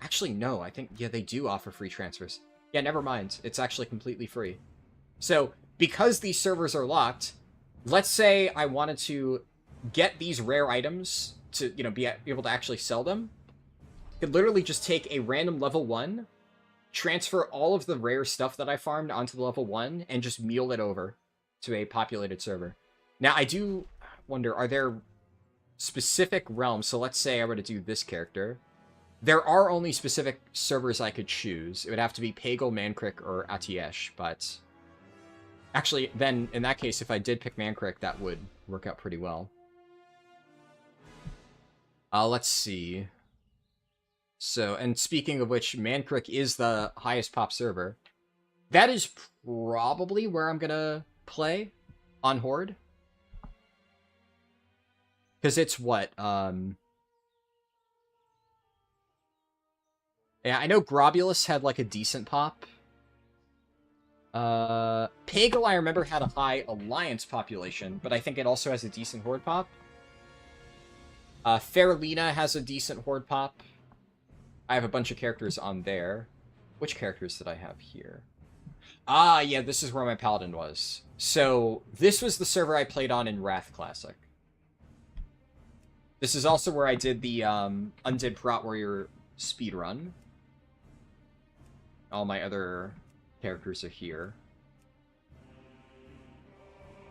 Actually, no, I think, yeah, they do offer free transfers. Yeah, never mind. It's actually completely free. So, because these servers are locked, let's say I wanted to get these rare items to, you know, be able to actually sell them. I could literally just take a random level 1, transfer all of the rare stuff that I farmed onto the level 1, and just mule it over to a populated server. Now, I do wonder, are there specific realms? So let's say I were to do this character. There are only specific servers I could choose. It would have to be Pagel, Mankrik, or Atiesh, but... Actually, then, in that case, if I did pick Mankrik, that would work out pretty well. Let's see. So, and speaking of which, Mankrik is the highest pop server. That is probably where I'm gonna play on Horde. Because it's what, yeah, I know Grobulus had, like, a decent pop. Pagel, I remember, had a high Alliance population, but I think it also has a decent Horde pop. Faralina has a decent Horde pop. I have a bunch of characters on there. Which characters did I have here? Ah, yeah, this is where my Paladin was. So, this was the server I played on in Wrath Classic. This is also where I did the Undead Prot Warrior speedrun. All my other characters are here.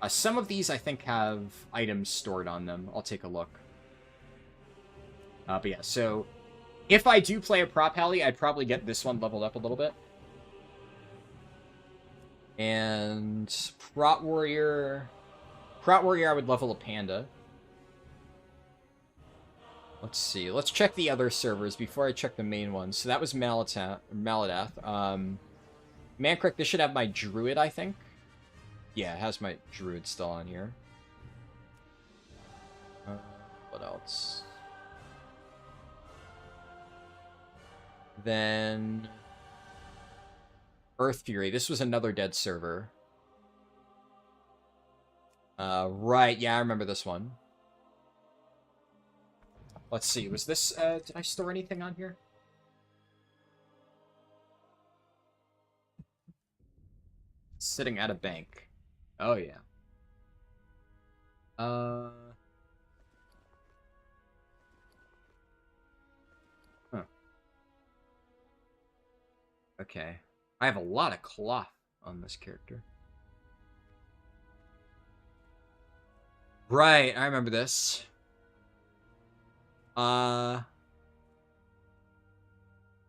Some of these, I think, have items stored on them. I'll take a look. But yeah, so... If I do play a Prot Pally, I'd probably get this one leveled up a little bit. And... Prot Warrior... Prot Warrior, I would level a Panda. Let's see. Let's check the other servers before I check the main ones. So that was Maladath. Mankrik, this should have my Druid, I think. Yeah, it has my Druid still on here. What else? Then... Earth Fury. This was another dead server. Right. Yeah, I remember this one. Let's see. Was this... did I store anything on here? Sitting at a bank. Oh, yeah. Huh. Okay. I have a lot of cloth on this character. Right, I remember this.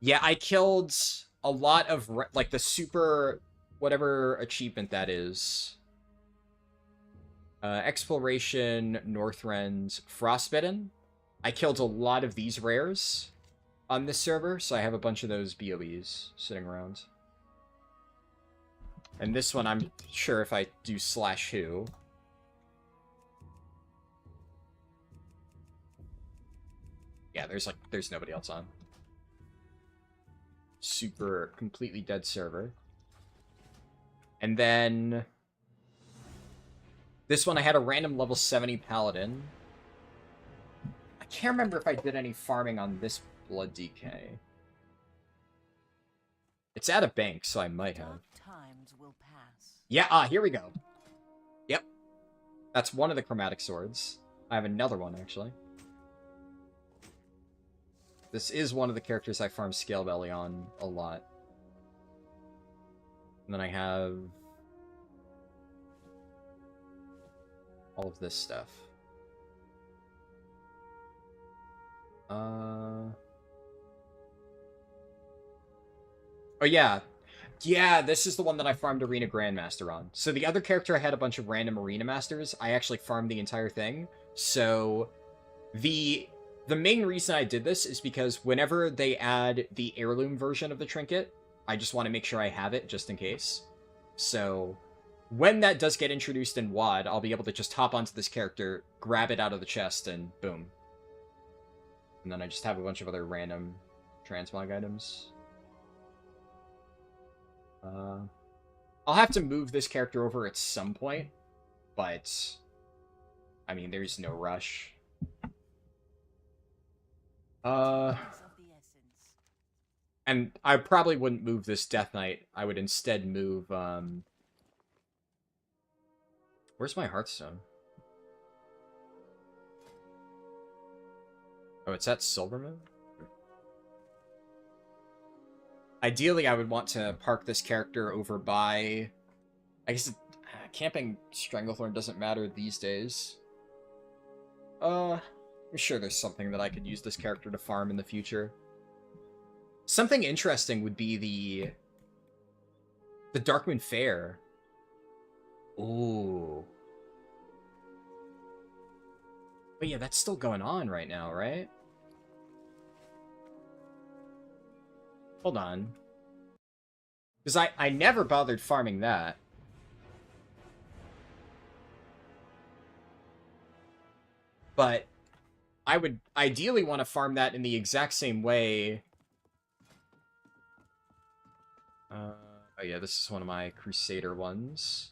Yeah, I killed a lot of, like, the super, whatever achievement that is. Exploration, Northrend, Frostbitten. I killed a lot of these rares on this server, so I have a bunch of those BOEs sitting around. And this one, I'm sure if I do /who. Yeah, there's nobody else on. Super, completely dead server. And then... this one, I had a random level 70 Paladin. I can't remember if I did any farming on this Blood DK. It's at a bank, so I might have. Times will pass. Yeah, here we go. Yep. That's one of the chromatic swords. I have another one, actually. This is one of the characters I farm Scale Belly on a lot. And then I have... all of this stuff. Oh, yeah. Yeah, this is the one that I farmed Arena Grandmaster on. So the other character I had a bunch of random Arena Masters. I actually farmed the entire thing. So the main reason I did this is because whenever they add the heirloom version of the trinket, I just want to make sure I have it just in case. So when that does get introduced in WoD, I'll be able to just hop onto this character, grab it out of the chest, and boom. And then I just have a bunch of other random transmog items. I'll have to move this character over at some point, but I mean, there's no rush. And I probably wouldn't move this Death Knight. I would instead move, where's my Hearthstone? Oh, it's at Silvermoon? Ideally, I would want to park this character over by... I guess camping Stranglethorn doesn't matter these days. I'm sure there's something that I could use this character to farm in the future. Something interesting would be the Darkmoon Fair. Ooh. But yeah, that's still going on right now, right? Hold on. Because I never bothered farming that. But I would ideally want to farm that in the exact same way. Oh yeah, this is one of my Crusader ones.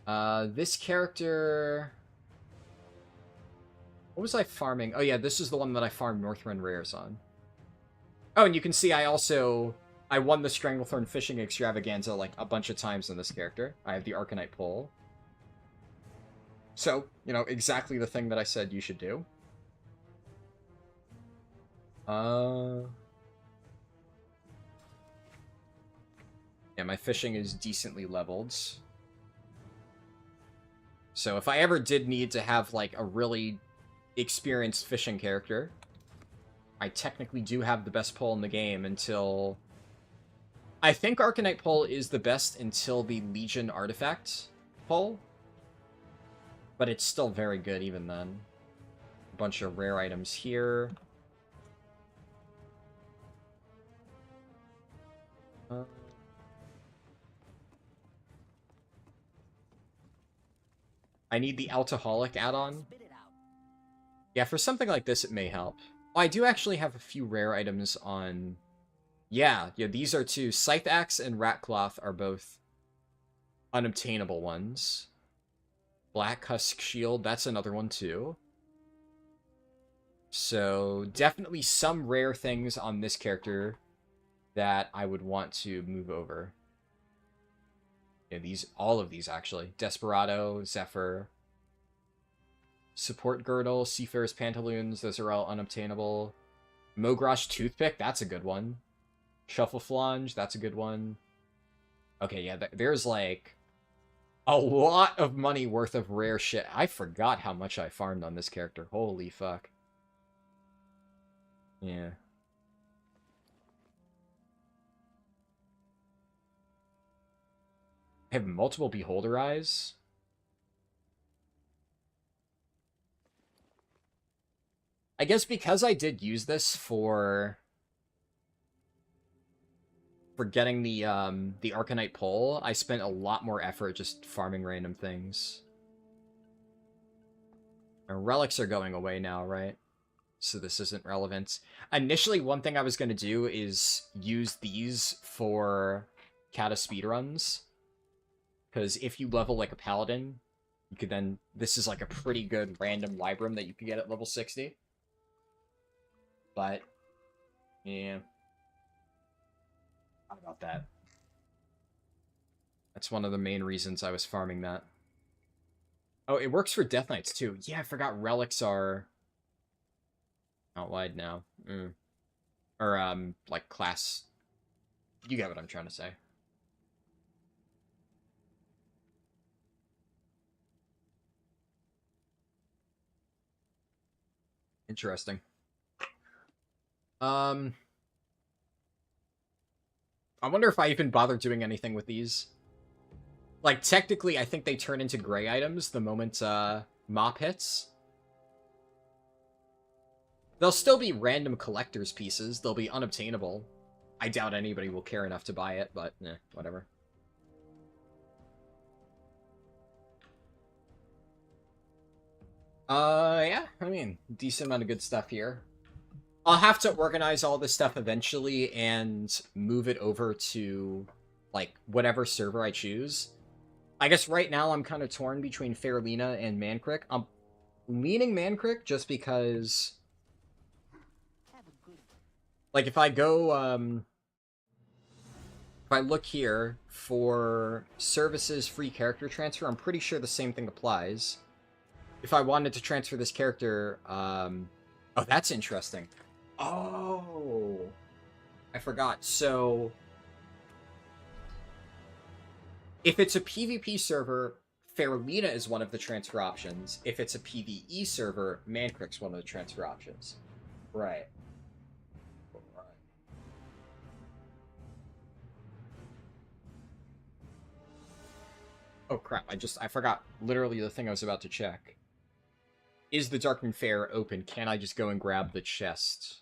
This character... what was I farming? Oh yeah, this is the one that I farmed Northrend Rares on. Oh, and you can see I won the Stranglethorn Fishing Extravaganza like a bunch of times in this character. I have the Arcanite Pole. So, you know, exactly the thing that I said you should do. Yeah, my fishing is decently leveled. So if I ever did need to have, like, a really experienced fishing character, I technically do have the best pole in the game until... I think Arcanite Pole is the best until the Legion Artifact pole. But it's still very good even then. A bunch of rare items here. I need the Alcoholic add-on. Yeah, for something like this, it may help. Oh, I do actually have a few rare items on... Yeah, these are two. Scythe Axe and Ratcloth are both unobtainable ones. Black Husk Shield, that's another one too. So, definitely some rare things on this character that I would want to move over. Yeah, all of these actually. Desperado, Zephyr, Support Girdle, Seafarer's Pantaloons, those are all unobtainable. Mogrosh Toothpick, that's a good one. Shuffle Flange, that's a good one. Okay, yeah, there's like a lot of money worth of rare shit. I forgot how much I farmed on this character. Holy fuck. Yeah. I have multiple beholder eyes. I guess because I did use this for getting the Arcanite pole, I spent a lot more effort just farming random things. And relics are going away now, right? So this isn't relevant. Initially, one thing I was going to do is use these for kata speedruns. Because if you level like a paladin, you could then... This is like a pretty good random Libram that you can get at level 60. But, yeah. How about that? That's one of the main reasons I was farming that. Oh, it works for Death Knights too. Yeah, I forgot relics are out wide now. Or, like, class... You get what I'm trying to say. Interesting. I wonder if I even bother doing anything with these. Like, technically, I think they turn into gray items the moment, MoP hits. They'll still be random collector's pieces. They'll be unobtainable. I doubt anybody will care enough to buy it, but, whatever. Yeah, I mean, decent amount of good stuff here. I'll have to organize all this stuff eventually and move it over to, like, whatever server I choose. I guess right now I'm kind of torn between Fairlina and Mankrik. I'm leaning Mankrik just because... Like, if I go, if I look here for services free character transfer, I'm pretty sure the same thing applies. If I wanted to transfer this character, oh, that's interesting. Oh, I forgot. So, if it's a PvP server, Fairlina is one of the transfer options. If it's a PvE server, Mankrik's one of the transfer options. Right. Oh crap, I forgot literally the thing I was about to check. Is the Darkmoon Fair open? Can I just go and grab the chest?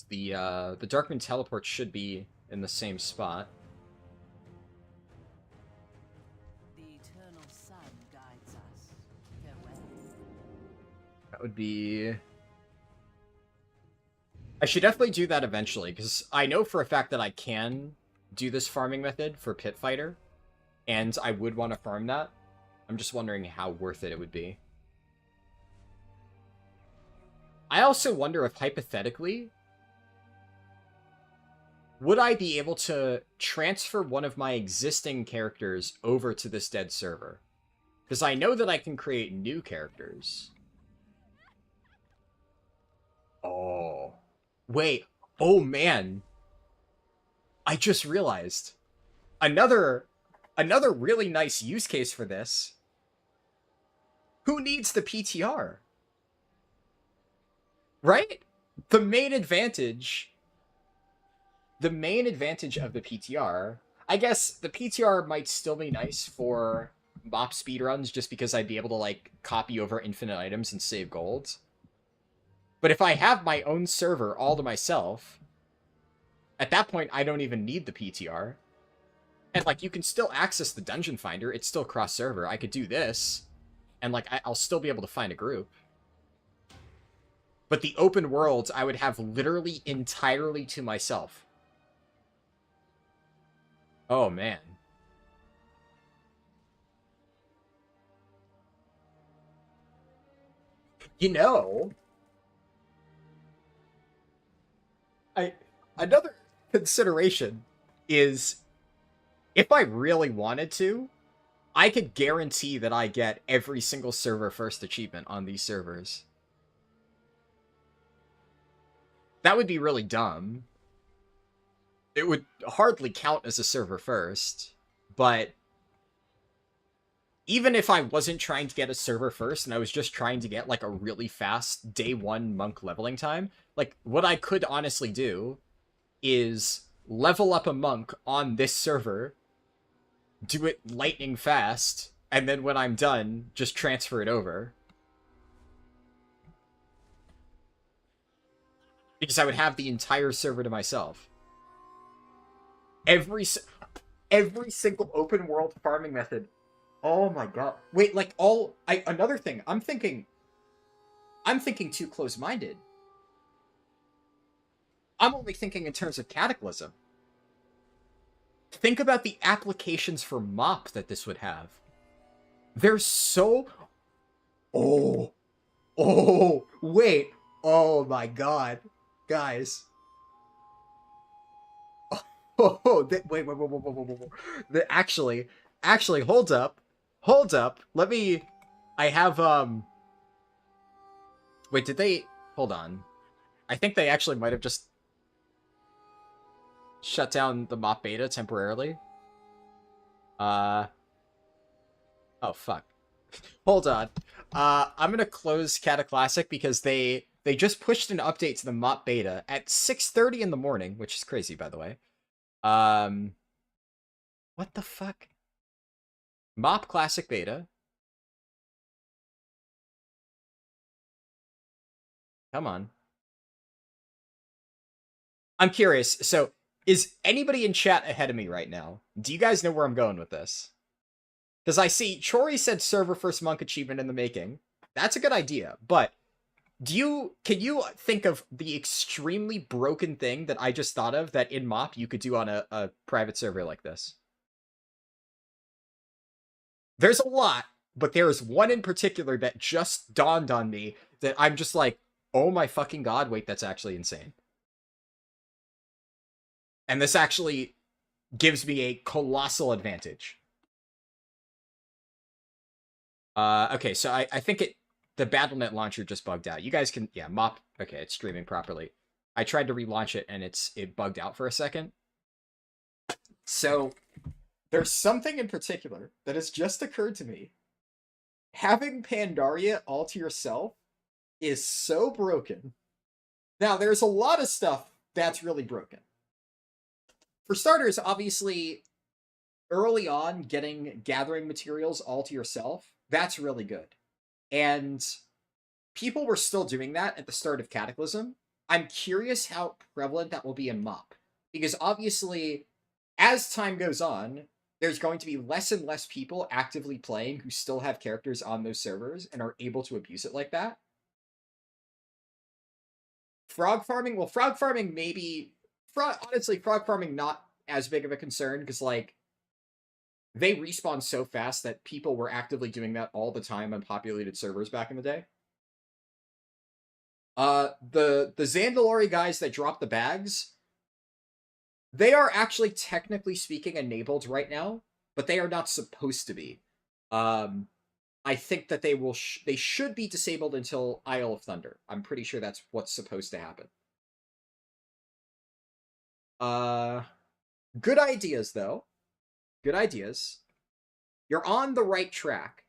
The Darkmoon teleport should be in the same spot. The eternal sun guides us. Farewell. That would be... I should definitely do that eventually, because I know for a fact that I can do this farming method for Pit Fighter, and I would want to farm that. I'm just wondering how worth it would be. I also wonder if, hypothetically, would I be able to transfer one of my existing characters over to this dead server? Because I know that I can create new characters. Oh... Wait, oh man. I just realized. Another really nice use case for this. Who needs the PTR? Right? The main advantage of the PTR, I guess the PTR might still be nice for MoP speedruns just because I'd be able to, like, copy over infinite items and save gold. But if I have my own server all to myself, at that point, I don't even need the PTR. And, like, you can still access the Dungeon Finder. It's still cross-server. I could do this, and, like, I'll still be able to find a group. But the open worlds, I would have literally entirely to myself. Oh, man. You know... Another consideration is, if I really wanted to, I could guarantee that I get every single server first achievement on these servers. That would be really dumb. It would hardly count as a server first, but even if I wasn't trying to get a server first and I was just trying to get, like, a really fast day one monk leveling time, like, what I could honestly do is level up a monk on this server, do it lightning fast, and then when I'm done, just transfer it over. Because I would have the entire server to myself. Every single open world farming method. Oh my god. Wait, like another thing, I'm thinking too close-minded. I'm only thinking in terms of Cataclysm. Think about the applications for MoP that this would have. There's so... Oh, wait. Oh my god. Guys. Wait. Actually, hold up. Let me... I have, Wait, did they... Hold on. I think they actually might have just shut down the MoP beta temporarily. Oh, fuck. Hold on. I'm gonna close Cataclassic because they just pushed an update to the MoP beta at 6:30 in the morning, which is crazy, by the way. What the fuck? MoP Classic Beta. Come on. I'm curious. So, is anybody in chat ahead of me right now? Do you guys know where I'm going with this? Because I see Chori said server first monk achievement in the making. That's a good idea, but can you think of the extremely broken thing that I just thought of that in MoP you could do on a private server like this? There's a lot, but there is one in particular that just dawned on me that I'm just like, oh my fucking god, wait, that's actually insane. And this actually gives me a colossal advantage. Okay, so I think the BattleNet launcher just bugged out. You guys can, yeah, MoP, okay, it's streaming properly. I tried to relaunch it and it bugged out for a second. So, there's something in particular that has just occurred to me. Having Pandaria all to yourself is so broken. Now, there's a lot of stuff that's really broken. For starters, obviously, early on, gathering materials all to yourself, that's really good. And people were still doing that at the start of Cataclysm. I'm curious how prevalent that will be in MoP. Because obviously, as time goes on, there's going to be less and less people actively playing who still have characters on those servers and are able to abuse it like that. Frog farming? Well, frog farming maybe... honestly, frog farming not as big of a concern, because, like, they respawn so fast that people were actively doing that all the time on populated servers back in the day. The Zandalori guys that drop the bags, they are actually, technically speaking, enabled right now, but they are not supposed to be. I think that they should be disabled until Isle of Thunder. I'm pretty sure that's what's supposed to happen. Good ideas, though. Good ideas. You're on the right track.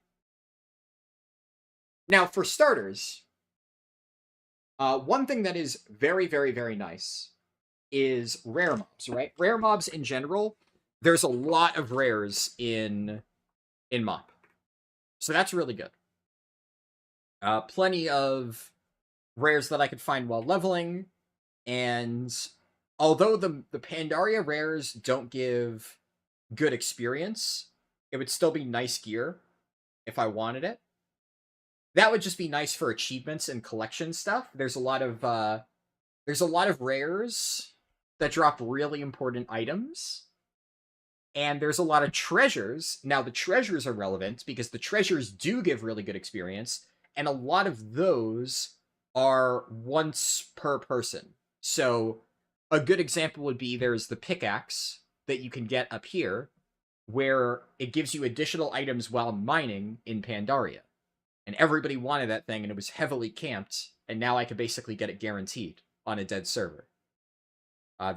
Now, for starters, one thing that is very, very, very nice is rare mobs, right? Rare mobs in general, there's a lot of rares in MoP. So that's really good. Plenty of rares that I could find while leveling, and although the Pandaria rares don't give good experience, it would still be nice gear if I wanted it. That would just be nice for achievements and collection stuff. There's a lot of rares that drop really important items. And there's a lot of treasures. Now, the treasures are relevant because the treasures do give really good experience, and a lot of those are once per person. So, a good example would be there's the pickaxe that you can get up here, where it gives you additional items while mining in Pandaria. And everybody wanted that thing, and it was heavily camped, and now I could basically get it guaranteed on a dead server.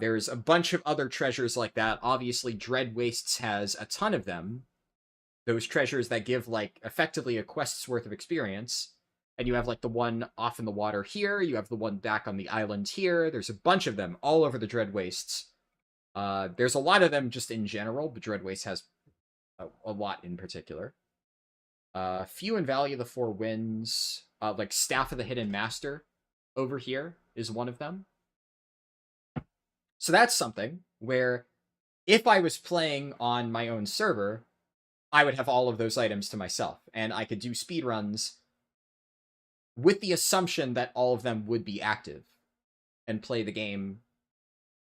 There's a bunch of other treasures like that. Obviously, Dread Wastes has a ton of them. Those treasures that give, like, effectively a quest's worth of experience. And you have like the one off in the water here. You have the one back on the island here. There's a bunch of them all over the Dread Wastes. There's a lot of them just in general, but Dread Waste has a lot in particular. Few and Valley of the Four Winds, like Staff of the Hidden Master over here is one of them. So that's something where if I was playing on my own server, I would have all of those items to myself, and I could do speedruns with the assumption that all of them would be active and play the game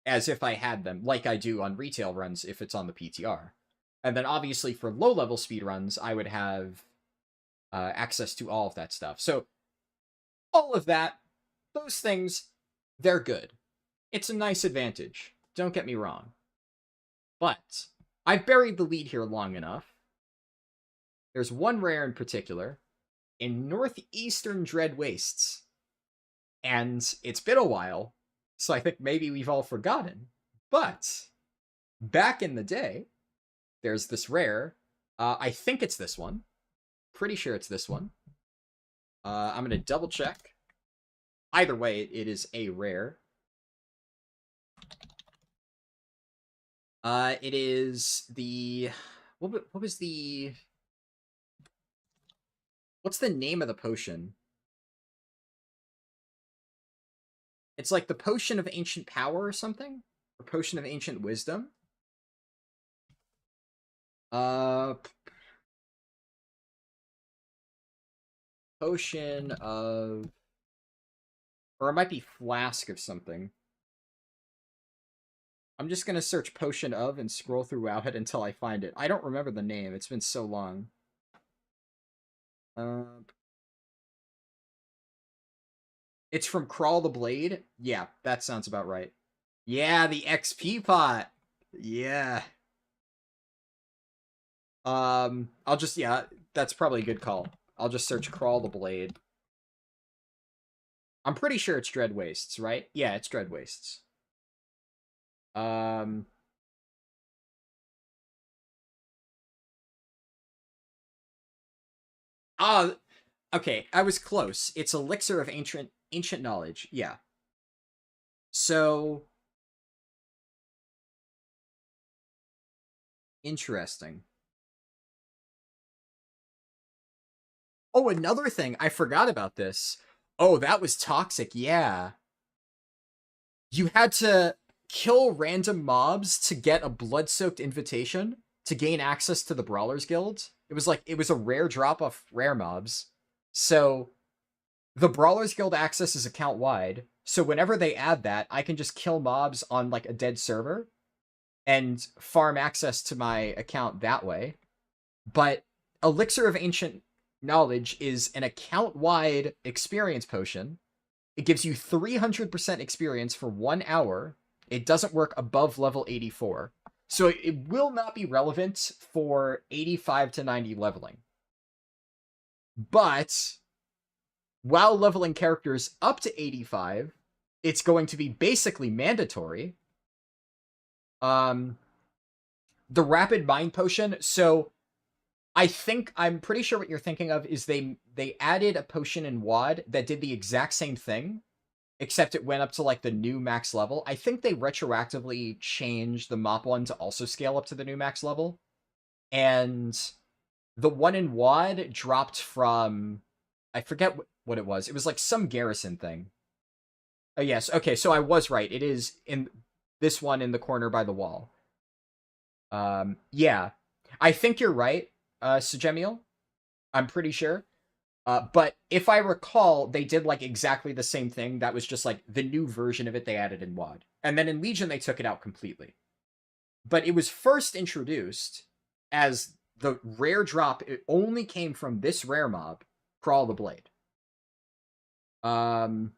as if I had them, like I do on retail runs if it's on the PTR. And then obviously for low-level speedruns, I would have access to all of that stuff. So all of that, those things, they're good. It's a nice advantage. Don't get me wrong. But I've buried the lead here long enough. There's one rare in particular in northeastern Dread Wastes. And it's been a while, so I think maybe we've all forgotten. But back in the day, there's this rare. I think it's this one. Pretty sure it's this one. I'm going to double check. Either way, it is a rare. It is the... What was the... What's the name of the potion? It's like the Potion of Ancient Power or something? Or Potion of Ancient Wisdom? Potion of... Or it might be Flask of something. I'm just gonna search Potion of and scroll throughout it until I find it. I don't remember the name. It's been so long. It's from Crawl the Blade? Yeah, that sounds about right. Yeah, the XP pot! Yeah. I'll just, yeah, that's probably a good call. I'll just search Crawl the Blade. I'm pretty sure it's Dread Wastes, right? Yeah, it's Dread Wastes. Ah, okay, I was close. It's Elixir of Ancient Knowledge, yeah. So... Interesting. Oh, another thing, I forgot about this. Oh, that was toxic, yeah. You had to kill random mobs to get a blood-soaked invitation to gain access to the Brawlers Guild. It was a rare drop of rare mobs. So the Brawlers Guild access is account-wide. So whenever they add that, I can just kill mobs on like a dead server and farm access to my account that way. But Elixir of Ancient Knowledge is an account-wide experience potion. It gives you 300% experience for 1 hour. It doesn't work above level 84. So it will not be relevant for 85 to 90 leveling. But while leveling characters up to 85, it's going to be basically mandatory. The Rapid Mind Potion, so I'm pretty sure what you're thinking of is they added a potion in WoD that did the exact same thing, except it went up to like the new max level. I think they retroactively changed the MoP one to also scale up to the new max level. And the one in WoD dropped from, I forget what it was. It was like some garrison thing. Oh yes, okay, so I was right. It is in this one in the corner by the wall. Yeah. I think you're right, Sujemiel. I'm pretty sure. But if I recall, they did like exactly the same thing. That was just like the new version of it they added in WoD. And then in Legion, they took it out completely. But it was first introduced as the rare drop. It only came from this rare mob, Crawl the Blade. And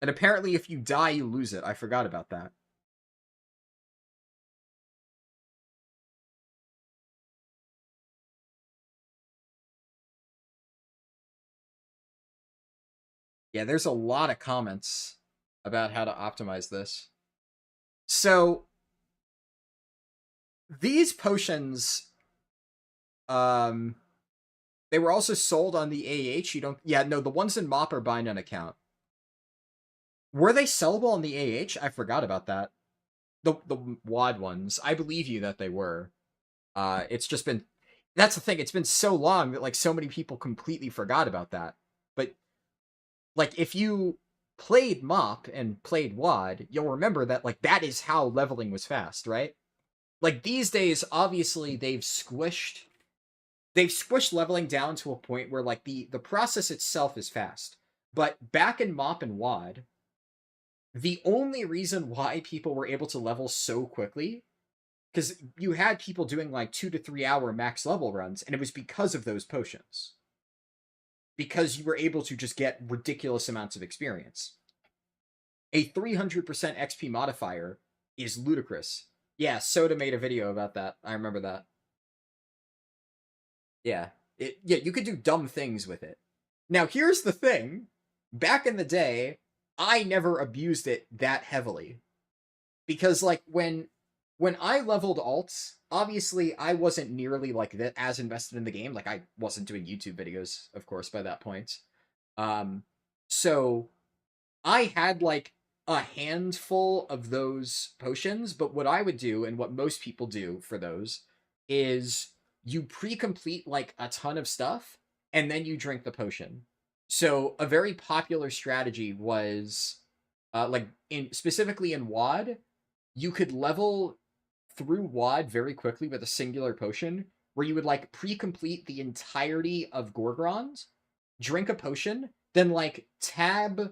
apparently if you die, you lose it. I forgot about that. Yeah, there's a lot of comments about how to optimize this. So these potions They were also sold on the AH. You don't. Yeah, no, the ones in MoP are bind on account. Were they sellable on the AH? I forgot about that. The WAD ones. I believe you that they were. It's just been. That's the thing. It's been so long that like so many people completely forgot about that. But like if you played MoP and played WAD, you'll remember that like that is how leveling was fast, right? Like these days, obviously they've squished leveling down to a point where like the process itself is fast. But back in MoP and WAD, the only reason why people were able to level so quickly, because you had people doing like 2 to 3 hour max level runs, and it was because of those potions. Because you were able to just get ridiculous amounts of experience. A 300% XP modifier is ludicrous. Yeah, Soda made a video about that. I remember that. Yeah. Yeah, you could do dumb things with it. Now, here's the thing. Back in the day, I never abused it that heavily. Because, like, when I leveled alts, obviously I wasn't nearly, like, as invested in the game. Like, I wasn't doing YouTube videos, of course, by that point. So I had, like, a handful of those potions, but what I would do, and what most people do for those, is you pre-complete, like, a ton of stuff, and then you drink the potion. So a very popular strategy was, specifically in WoD, you could level through WoD very quickly with a singular potion, where you would, like, pre-complete the entirety of Gorgrond, drink a potion, then, like, tag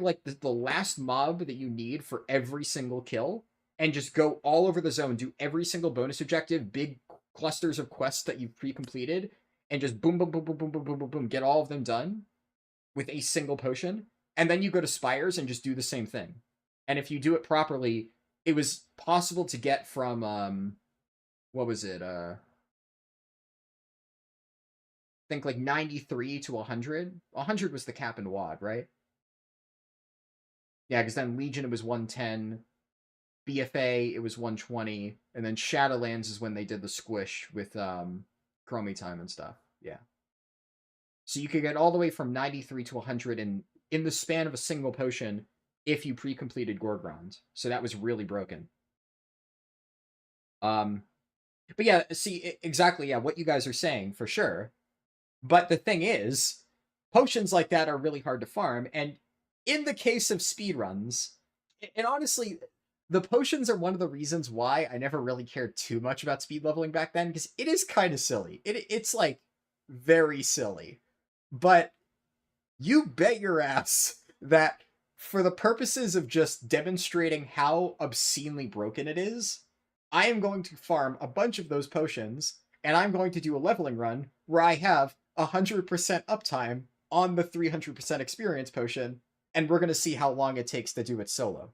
like the last mob that you need for every single kill, and just go all over the zone, do every single bonus objective, big clusters of quests that you've pre-completed, and just boom, boom, boom, boom, boom, boom, boom, boom, boom, get all of them done with a single potion, and then you go to Spires and just do the same thing. And if you do it properly, it was possible to get from, what was it, I think like 93 to 100. 100 was the cap in WoD, right? Yeah, because then Legion it was 110, BFA it was 120, and then Shadowlands is when they did the squish with Chromie time and stuff. Yeah. So you could get all the way from 93 to 100 in the span of a single potion if you pre-completed Gorgrond. So that was really broken. But yeah, see, exactly, yeah, what you guys are saying, for sure. But the thing is, potions like that are really hard to farm, and in the case of speedruns, and honestly, the potions are one of the reasons why I never really cared too much about speed leveling back then, because it is kind of silly. It's, like, very silly. But you bet your ass that for the purposes of just demonstrating how obscenely broken it is, I am going to farm a bunch of those potions, and I'm going to do a leveling run where I have 100% uptime on the 300% experience potion, and we're going to see how long it takes to do it solo.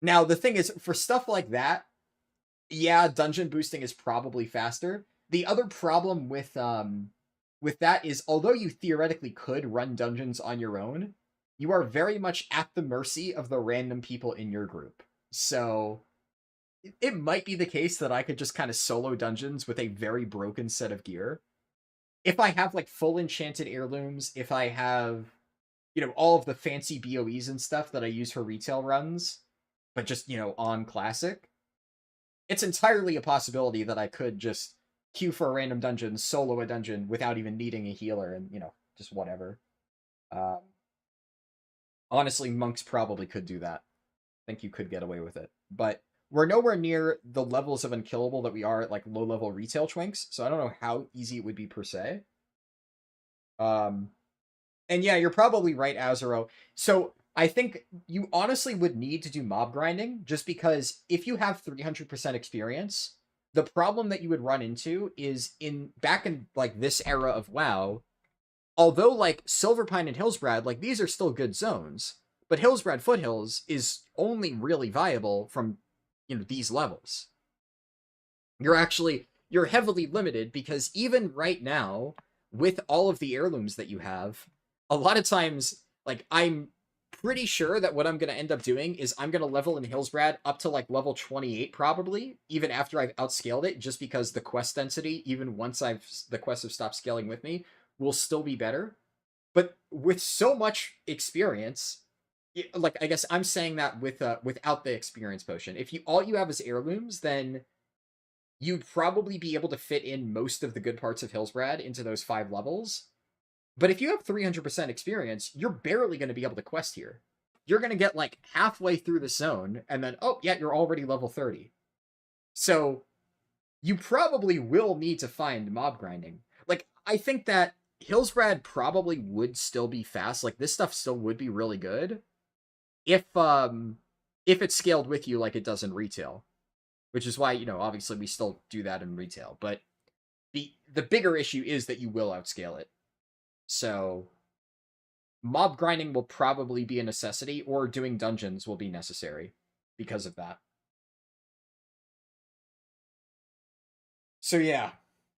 Now, the thing is, for stuff like that, yeah, dungeon boosting is probably faster. The other problem with that is, although you theoretically could run dungeons on your own, you are very much at the mercy of the random people in your group. So it might be the case that I could just kind of solo dungeons with a very broken set of gear. If I have, like, full enchanted heirlooms, if I have, all of the fancy BOEs and stuff that I use for retail runs, but just, on Classic, it's entirely a possibility that I could just queue for a random dungeon, solo a dungeon without even needing a healer, and, just whatever. Honestly, monks probably could do that. I think you could get away with it. But we're nowhere near the levels of unkillable that we are at, like, low-level retail twinks, so I don't know how easy it would be per se. And yeah, you're probably right, Azuro. So I think you honestly would need to do mob grinding, just because if you have 300% experience, the problem that you would run into is back in, like, this era of WoW, although, like, Silverpine and Hillsbrad, like, these are still good zones, but Hillsbrad Foothills is only really viable from, these levels. You're heavily limited, because even right now, with all of the heirlooms that you have, a lot of times, like, I'm pretty sure that what I'm going to end up doing is I'm going to level in Hillsbrad up to like level 28 probably, even after I've outscaled it, just because the quest density, even once the quests have stopped scaling with me, will still be better. But with so much experience, like I guess I'm saying that with without the experience potion. If you all you have is heirlooms, then you'd probably be able to fit in most of the good parts of Hillsbrad into those 5 levels. But if you have 300% experience, you're barely going to be able to quest here. You're going to get like halfway through the zone, and then, oh, yeah, you're already level 30. So you probably will need to find mob grinding. Like, I think that Hillsbrad probably would still be fast. Like, this stuff still would be really good if it scaled with you like it does in retail. Which is why, obviously we still do that in retail. But the bigger issue is that you will outscale it. So mob grinding will probably be a necessity, or doing dungeons will be necessary because of that. So yeah.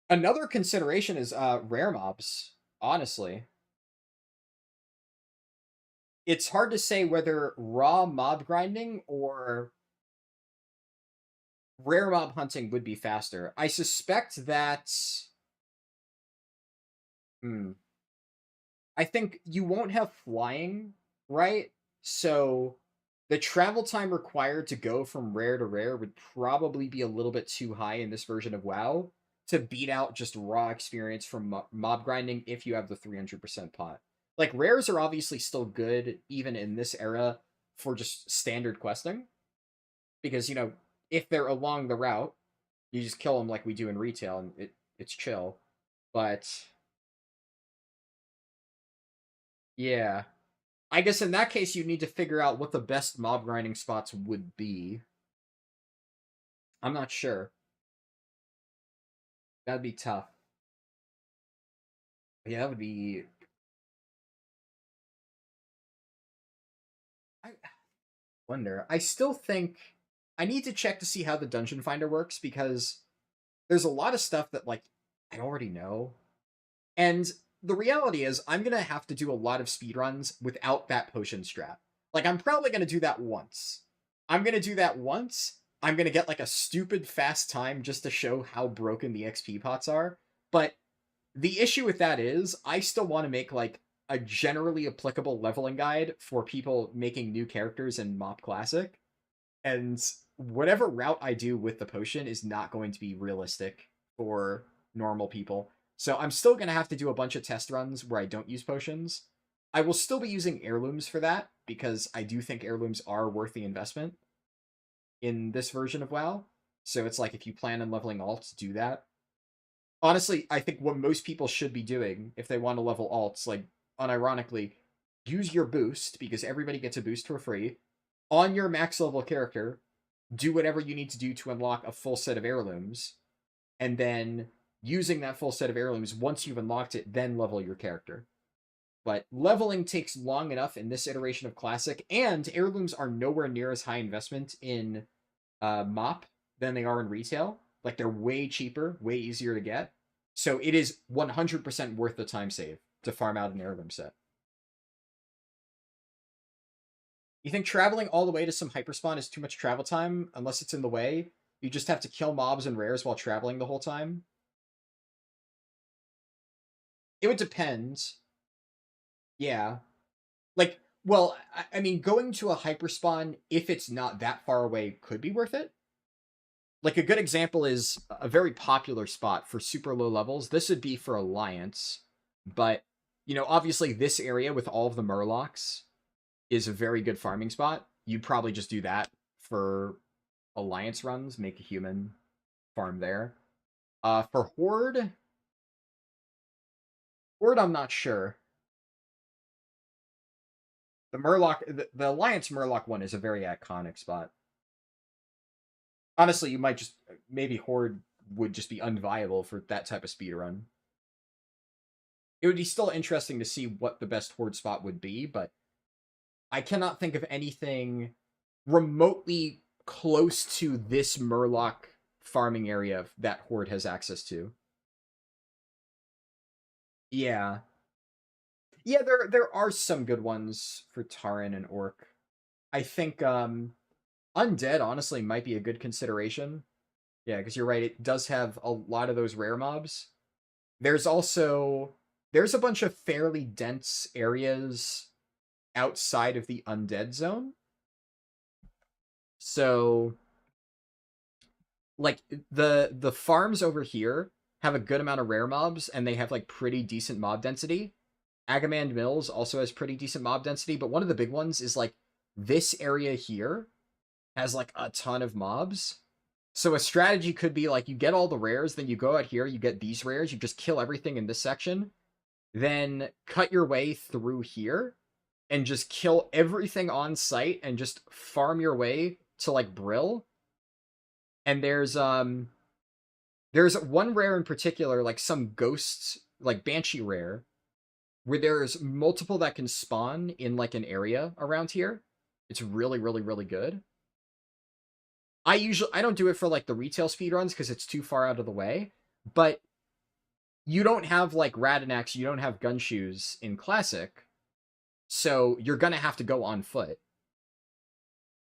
Another consideration is rare mobs, honestly. It's hard to say whether raw mob grinding or rare mob hunting would be faster. I suspect that... I think you won't have flying, right? So the travel time required to go from rare to rare would probably be a little bit too high in this version of WoW to beat out just raw experience from mob grinding if you have the 300% pot. Like, rares are obviously still good, even in this era, for just standard questing. Because, if they're along the route, you just kill them like we do in retail, and it's chill. But yeah. I guess in that case, you need to figure out what the best mob grinding spots would be. I'm not sure. That'd be tough. Yeah, that would be... I wonder. I still think... I need to check to see how the Dungeon Finder works, because there's a lot of stuff that, like, I already know. And the reality is, I'm going to have to do a lot of speedruns without that potion strat. Like, I'm probably going to do that once. I'm going to do that once. I'm going to get, like, a stupid fast time just to show how broken the XP pots are. But the issue with that is, I still want to make, like, a generally applicable leveling guide for people making new characters in MoP Classic. And whatever route I do with the potion is not going to be realistic for normal people. So I'm still going to have to do a bunch of test runs where I don't use potions. I will still be using heirlooms for that, because I do think heirlooms are worth the investment in this version of WoW. So it's like, if you plan on leveling alts, do that. Honestly, I think what most people should be doing if they want to level alts, like, unironically, use your boost, because everybody gets a boost for free, on your max level character, do whatever you need to do to unlock a full set of heirlooms, and then using that full set of heirlooms, once you've unlocked it, then level your character. But leveling takes long enough in this iteration of Classic, and heirlooms are nowhere near as high investment in MoP than they are in retail. Like, they're way cheaper, way easier to get. So it is 100% worth the time save to farm out an heirloom set. You think traveling all the way to some hyperspawn is too much travel time, unless it's in the way? You just have to kill mobs and rares while traveling the whole time? It would depend. Yeah. Like, well, I mean, going to a hyperspawn, if it's not that far away, could be worth it. Like, a good example is a very popular spot for super low levels. This would be for Alliance, but, obviously this area with all of the Murlocs is a very good farming spot. You'd probably just do that for Alliance runs, make a human farm there. For Horde, I'm not sure. The Alliance Murloc one is a very iconic spot. Honestly, you might just, maybe Horde would just be unviable for that type of speedrun. It would be still interesting to see what the best Horde spot would be, but I cannot think of anything remotely close to this Murloc farming area that Horde has access to. Yeah. Yeah, there are some good ones for Taran and Orc. I think Undead honestly might be a good consideration. Yeah, because you're right, it does have a lot of those rare mobs. There's also there's a bunch of fairly dense areas outside of the undead zone. So like the farms over here have a good amount of rare mobs and they have like pretty decent mob density. Agamand Mills also has pretty decent mob density, but one of the big ones is like this area here has like a ton of mobs. So a strategy could be like you get all the rares, then you go out here, you get these rares, you just kill everything in this section, then cut your way through here and just kill everything on site and just farm your way to like Brill. And there's one rare in particular, like some ghosts, like Banshee rare, where there's multiple that can spawn in like an area around here. It's really, really, really good. I don't do it for like the retail speedruns because it's too far out of the way, but you don't have like Radinax, you don't have Gunshoes in Classic, so you're gonna have to go on foot.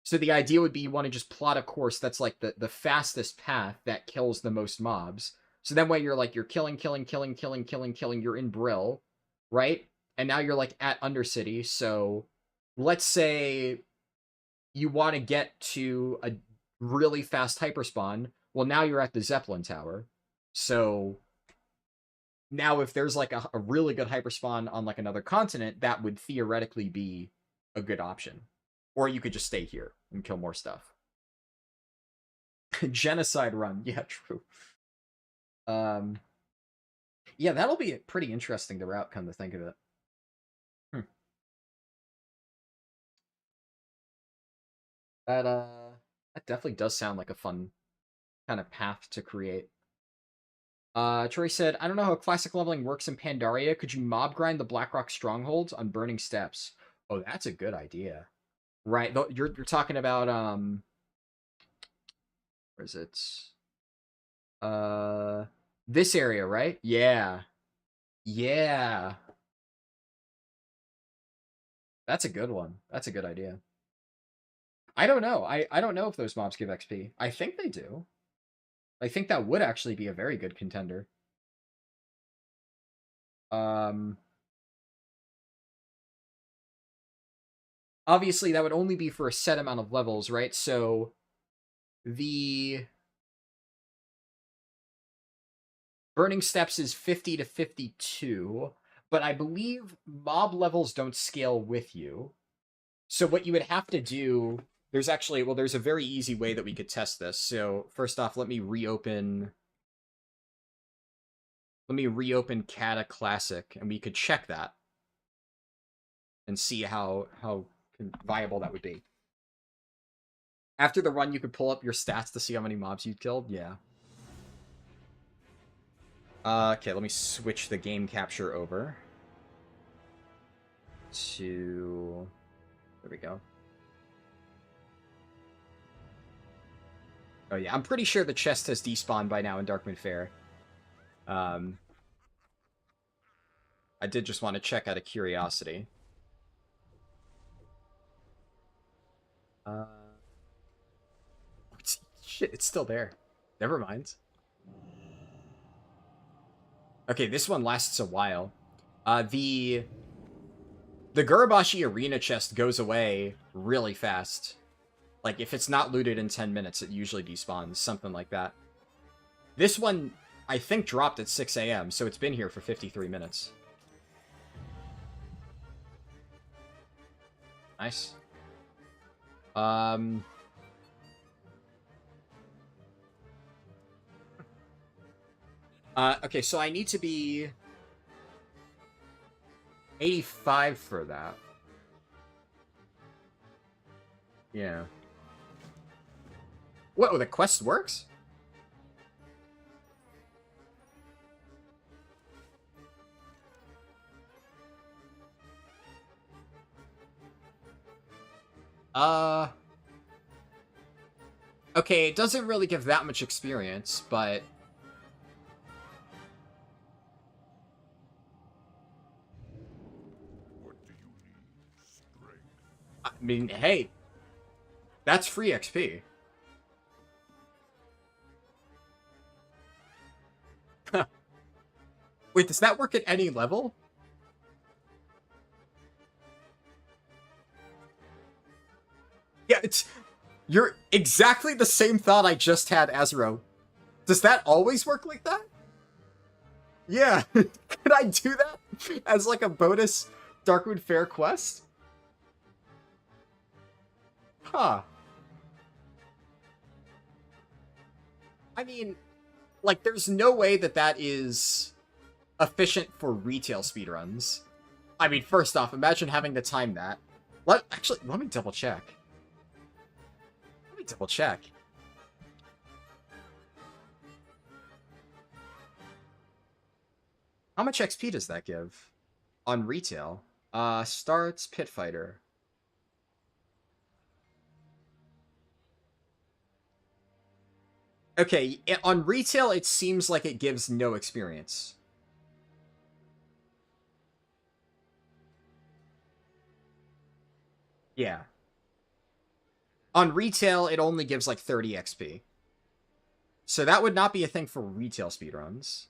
So the idea would be you want to just plot a course that's like the fastest path that kills the most mobs. So that way you're killing, you're in Brill, right? And now you're like at Undercity, so let's say you want to get to a really fast hyperspawn. Well, now you're at the Zeppelin Tower. So now if there's like a really good hyperspawn on like another continent, that would theoretically be a good option. Or you could just stay here and kill more stuff. Genocide run. Yeah, true. Yeah, that'll be pretty interesting, the route, come to think of it. That definitely does sound like a fun kind of path to create. Troy said, I don't know how classic leveling works in Pandaria. Could you mob grind the Blackrock strongholds on Burning Steps? Oh, that's a good idea. Right, you're talking about where is it? This area, right? Yeah. Yeah. That's a good one. That's a good idea. I don't know. I don't know if those mobs give XP. I think they do. I think that would actually be a very good contender. Obviously that would only be for a set amount of levels, right? So the Burning Steps is 50 to 52, but I believe mob levels don't scale with you. So what you would have to do, there's a very easy way that we could test this. So first off, let me reopen Kata Classic, and we could check that and see how viable that would be. After the run, you could pull up your stats to see how many mobs you've killed. Yeah. Okay, let me switch the game capture over to... There we go. Oh yeah, I'm pretty sure the chest has despawned by now in Darkmoon Fair. I did just want to check out of curiosity. Shit, it's still there. Never mind. Okay, this one lasts a while. The Gurabashi Arena chest goes away really fast. Like, if it's not looted in 10 minutes, it usually despawns, something like that. This one, I think, dropped at 6 a.m., so it's been here for 53 minutes. Nice. Okay, so I need to be 85 for that. Yeah. What, the quest works? Okay, it doesn't really give that much experience, but... I mean, hey, that's free XP. Wait, does that work at any level? Yeah, you're exactly the same thought I just had, Azro. Does that always work like that? Yeah. Could I do that as like a bonus Darkwood Fair quest? Huh. I mean, like, there's no way that that is efficient for retail speedruns. I mean, first off, imagine having to time that. Let me double check. Let me double check. How much XP does that give on retail? Starts Pit Fighter. Okay, on retail, it seems like it gives no experience. Yeah. On retail, it only gives like 30 XP. So that would not be a thing for retail speedruns.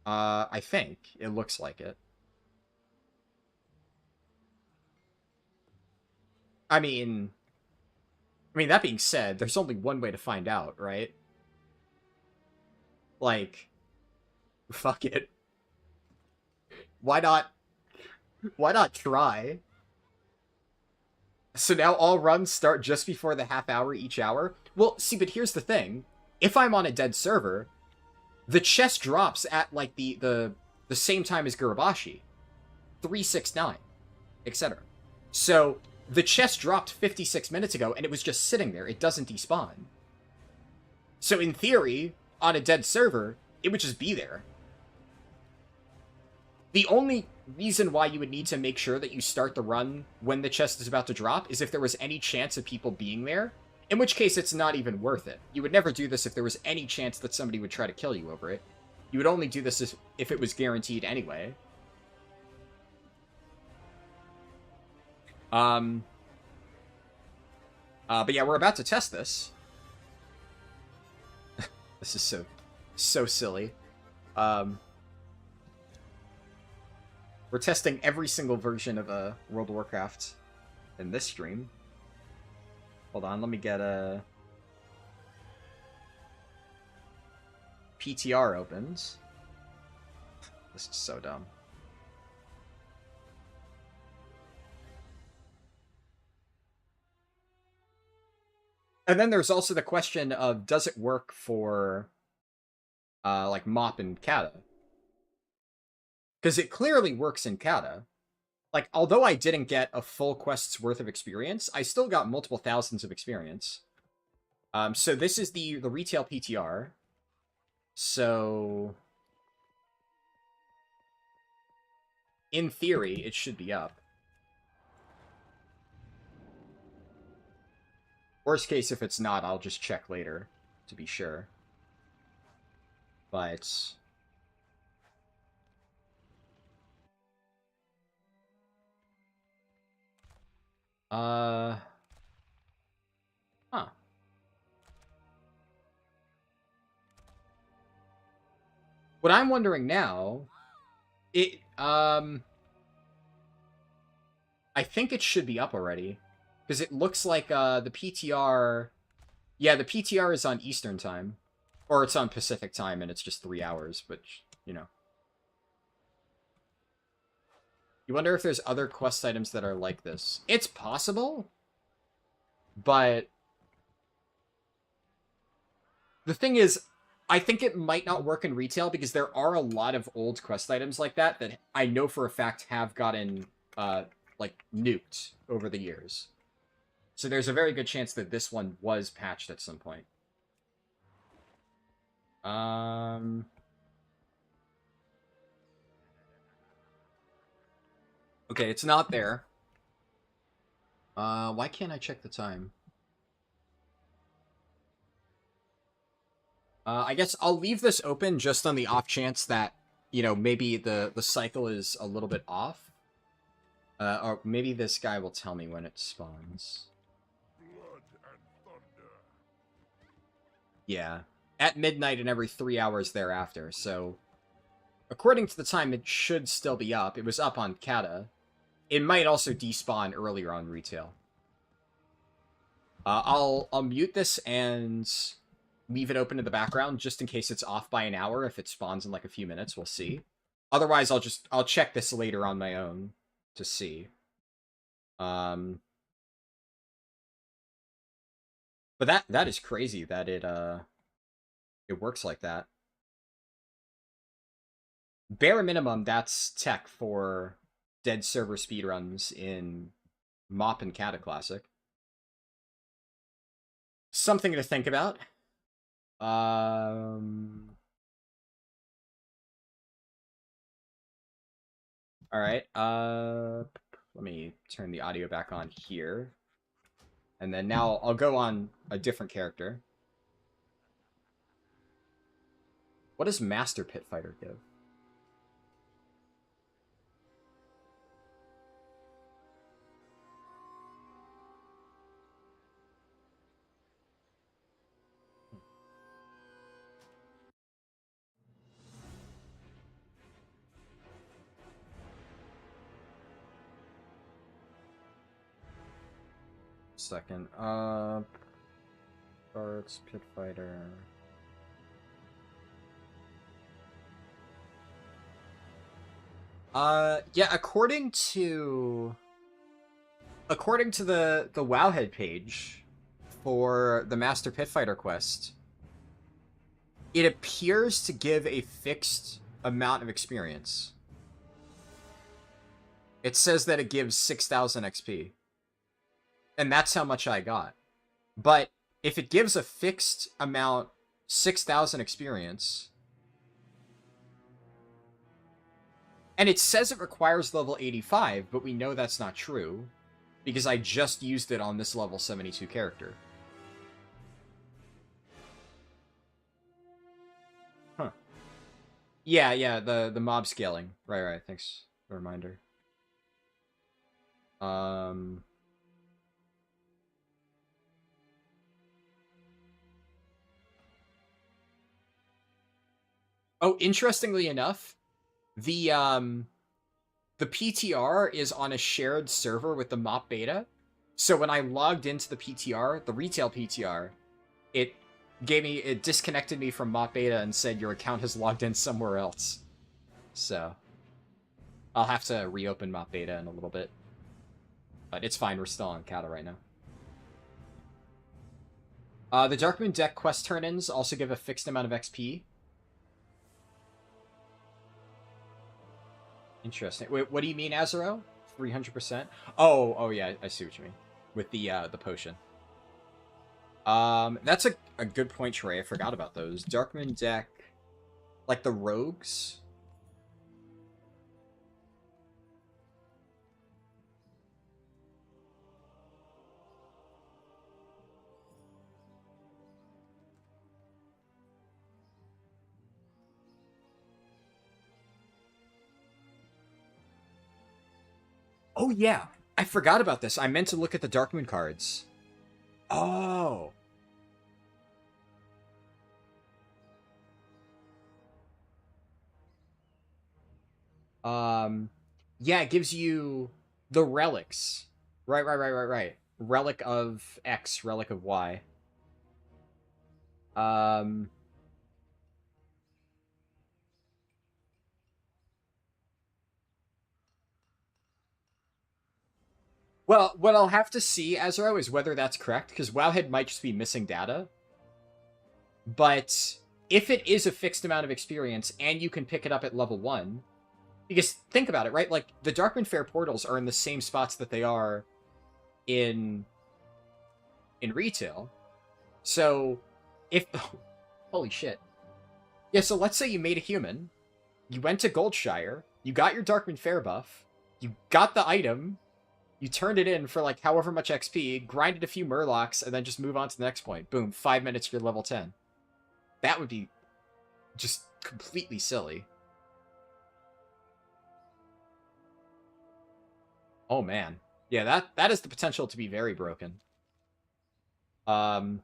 I think. It looks like it. I mean, that being said, there's only one way to find out, right? Like, fuck it. Why not? Why not try? So now all runs start just before the half hour each hour? Well, see, but here's the thing. If I'm on a dead server, the chest drops at, like, the same time as Gurabashi. 369, etc. So, the chest dropped 56 minutes ago, and it was just sitting there. It doesn't despawn. So, in theory, on a dead server, it would just be there. The only reason why you would need to make sure that you start the run when the chest is about to drop is if there was any chance of people being there, in which case it's not even worth it. You would never do this if there was any chance that somebody would try to kill you over it. You would only do this if it was guaranteed anyway. But yeah, we're about to test this. This is so silly. We're testing every single version of World of Warcraft in this stream. Hold on, let me get a PTR opens. This is so dumb. And then there's also the question of, does it work for like MoP and Kata? Because it clearly works in Kata. Like, although I didn't get a full quest's worth of experience, I still got multiple thousands of experience. So this is the retail PTR. So, in theory, it should be up. Worst case, if it's not, I'll just check later to be sure. But huh. What I'm wondering now, I think it should be up already. Because it looks like the PTR... Yeah, the PTR is on Eastern time. Or it's on Pacific time, and it's just 3 hours, which, you know. You wonder if there's other quest items that are like this. It's possible, but the thing is, I think it might not work in retail because there are a lot of old quest items like that I know for a fact have gotten, like, nuked over the years. So there's a very good chance that this one was patched at some point. Okay, it's not there. Why can't I check the time? I guess I'll leave this open just on the off chance that, you know, maybe the cycle is a little bit off. Or maybe this guy will tell me when it spawns. Blood and thunder. Yeah. At midnight and every 3 hours thereafter, so... According to the time, it should still be up. It was up on Kata. It might also despawn earlier on retail. I'll mute this and leave it open in the background just in case it's off by an hour. If it spawns in like a few minutes, we'll see. Otherwise, I'll check this later on my own to see. But that is crazy that it works like that. Bare minimum, that's tech for dead server speedruns in MoP and Kata Classic. Something to think about. Alright, let me turn the audio back on here. And then now I'll go on a different character. What does Master Pit Fighter give? Second, Starts Pit Fighter. Yeah, according to the Wowhead page for the Master Pit Fighter quest, it appears to give a fixed amount of experience. It says that it gives 6,000 XP. And that's how much I got. But if it gives a fixed amount, 6,000 experience, and it says it requires level 85, but we know that's not true, because I just used it on this level 72 character. Huh. Yeah, the mob scaling. Right, thanks for the reminder. Oh, interestingly enough, the PTR is on a shared server with the MoP beta. So when I logged into the PTR, the retail PTR, it disconnected me from MoP beta and said your account has logged in somewhere else. So I'll have to reopen MoP beta in a little bit. But it's fine, we're still on Kata right now. The Darkmoon deck quest turn-ins also give a fixed amount of XP. Interesting. Wait, what do you mean, Azaro? 300%? Oh yeah, I see what you mean. With the potion. That's a good point, Trey. I forgot about those. Darkmoon deck, like the rogues. Oh yeah, I forgot about this. I meant to look at the Darkmoon cards. Oh. Yeah, it gives you the relics. Right. Relic of X, relic of Y. Well, what I'll have to see, Azaro, is whether that's correct, because Wowhead might just be missing data. But if it is a fixed amount of experience and you can pick it up at level 1, because think about it, right? Like, the Darkmoon Fair portals are in the same spots that they are in retail. So, if... holy shit. Yeah, so let's say you made a human, you went to Goldshire, you got your Darkmoon Fair buff, you got the item, you turned it in for, like, however much XP, grinded a few Murlocs, and then just move on to the next point. Boom, 5 minutes, you're level 10. That would be just completely silly. Oh, man. Yeah, that has the potential to be very broken. But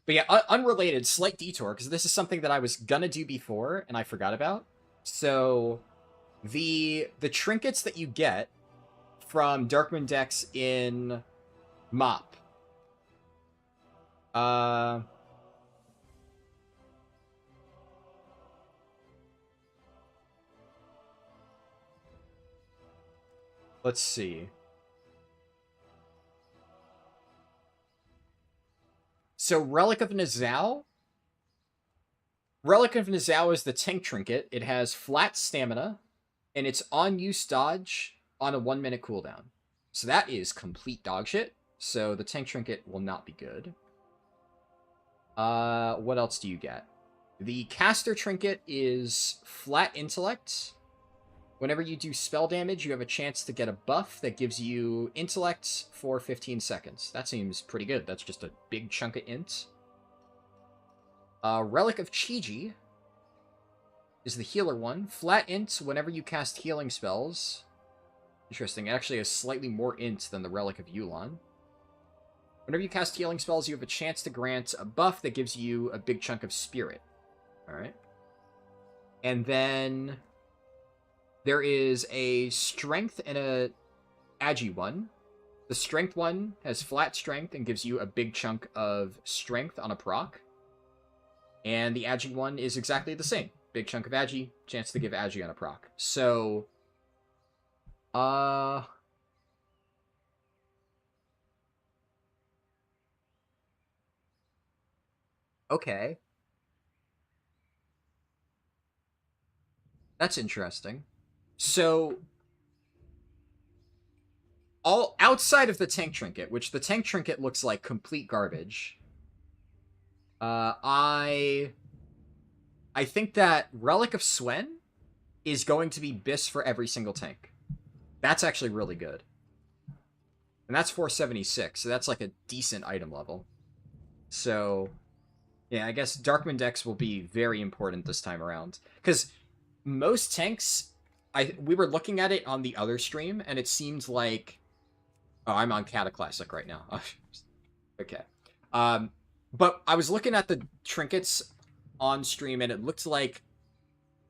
yeah, unrelated, slight detour, because this is something that I was gonna do before, and I forgot about. So, the trinkets that you get from Darkmoon decks in MoP. Let's see. So, Relic of Nizao. Relic of Nizao is the tank trinket. It has flat stamina, and it's on use dodge on a 1-minute cooldown. So that is complete dog shit. So the tank trinket will not be good. What else do you get? The caster trinket is flat intellect. Whenever you do spell damage, you have a chance to get a buff that gives you intellect for 15 seconds. That seems pretty good. That's just a big chunk of int. Relic of Chiji is the healer one. Flat int whenever you cast healing spells. Interesting. It actually has slightly more int than the Relic of Yu'lon. Whenever you cast healing spells, you have a chance to grant a buff that gives you a big chunk of spirit. Alright. And then there is a strength and a agi one. The strength one has flat strength and gives you a big chunk of strength on a proc. And the agi one is exactly the same. Big chunk of agi, chance to give agi on a proc. So, okay. That's interesting. So, all outside of the tank trinket, which the tank trinket looks like complete garbage, I think that Relic of Swen is going to be BIS for every single tank. That's actually really good. And that's 476, so that's like a decent item level. So, yeah, I guess Darkmoon decks will be very important this time around. Because most tanks, we were looking at it on the other stream, and it seemed like... Oh, I'm on Cataclassic right now. Okay. But I was looking at the trinkets on stream, and it looked like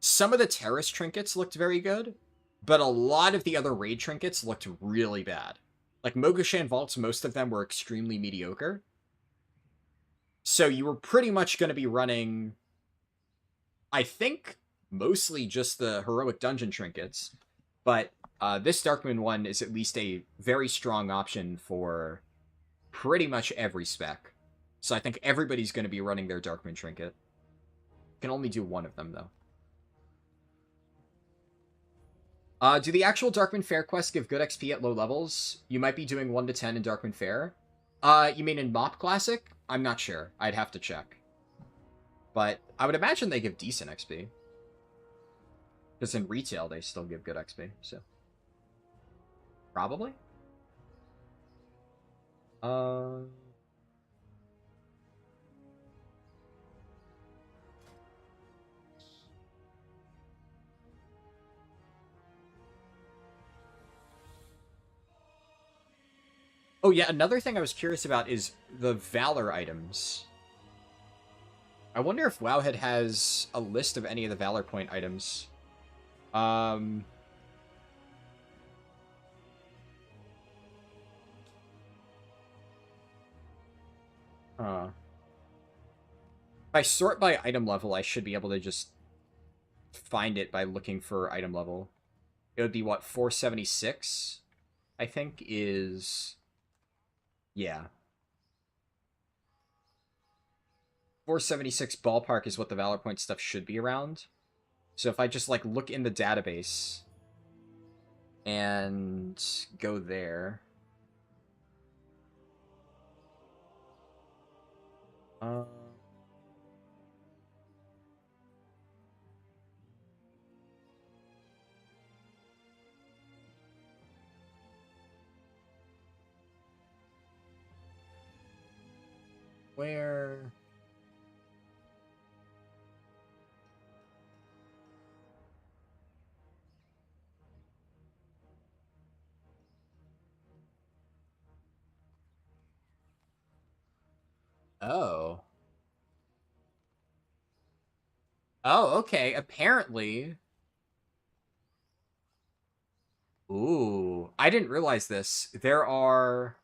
some of the Terrace trinkets looked very good, but a lot of the other raid trinkets looked really bad. Like Mogoshan Vaults, most of them were extremely mediocre. So you were pretty much going to be running, I think, mostly just the Heroic Dungeon trinkets, but this Darkmoon one is at least a very strong option for pretty much every spec. So I think everybody's going to be running their Darkmoon trinket. Can only do one of them, though. Do the actual Darkmoon Fair quests give good XP at low levels? You might be doing 1 to 10 in Darkmoon Fair. You mean in MoP Classic? I'm not sure. I'd have to check. But I would imagine they give decent XP. Because in retail, they still give good XP, so. Probably? Oh yeah, another thing I was curious about is the Valor items. I wonder if Wowhead has a list of any of the Valor Point items. Huh. If I sort by item level, I should be able to just find it by looking for item level. It would be, what, 476? I think is... Yeah. 476 ballpark is what the Valor Point stuff should be around. So if I just, like, look in the database and go there... Where... Oh. Oh, okay. Apparently. Ooh, I didn't realize this. There are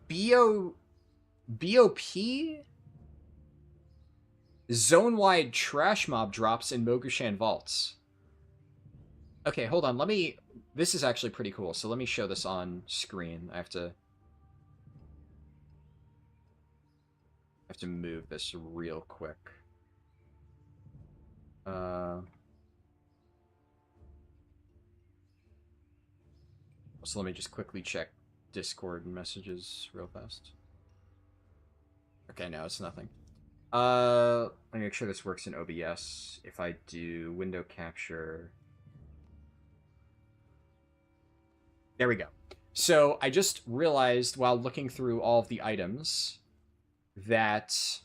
BOP zone-wide trash mob drops in Mogushan vaults. Okay, hold on. This is actually pretty cool. So let me show this on screen. I have to move this real quick. So let me just quickly check Discord messages real fast. Okay, no, it's nothing. Let me make sure this works in OBS. If I do window capture. There we go. So I just realized while looking through all of the items that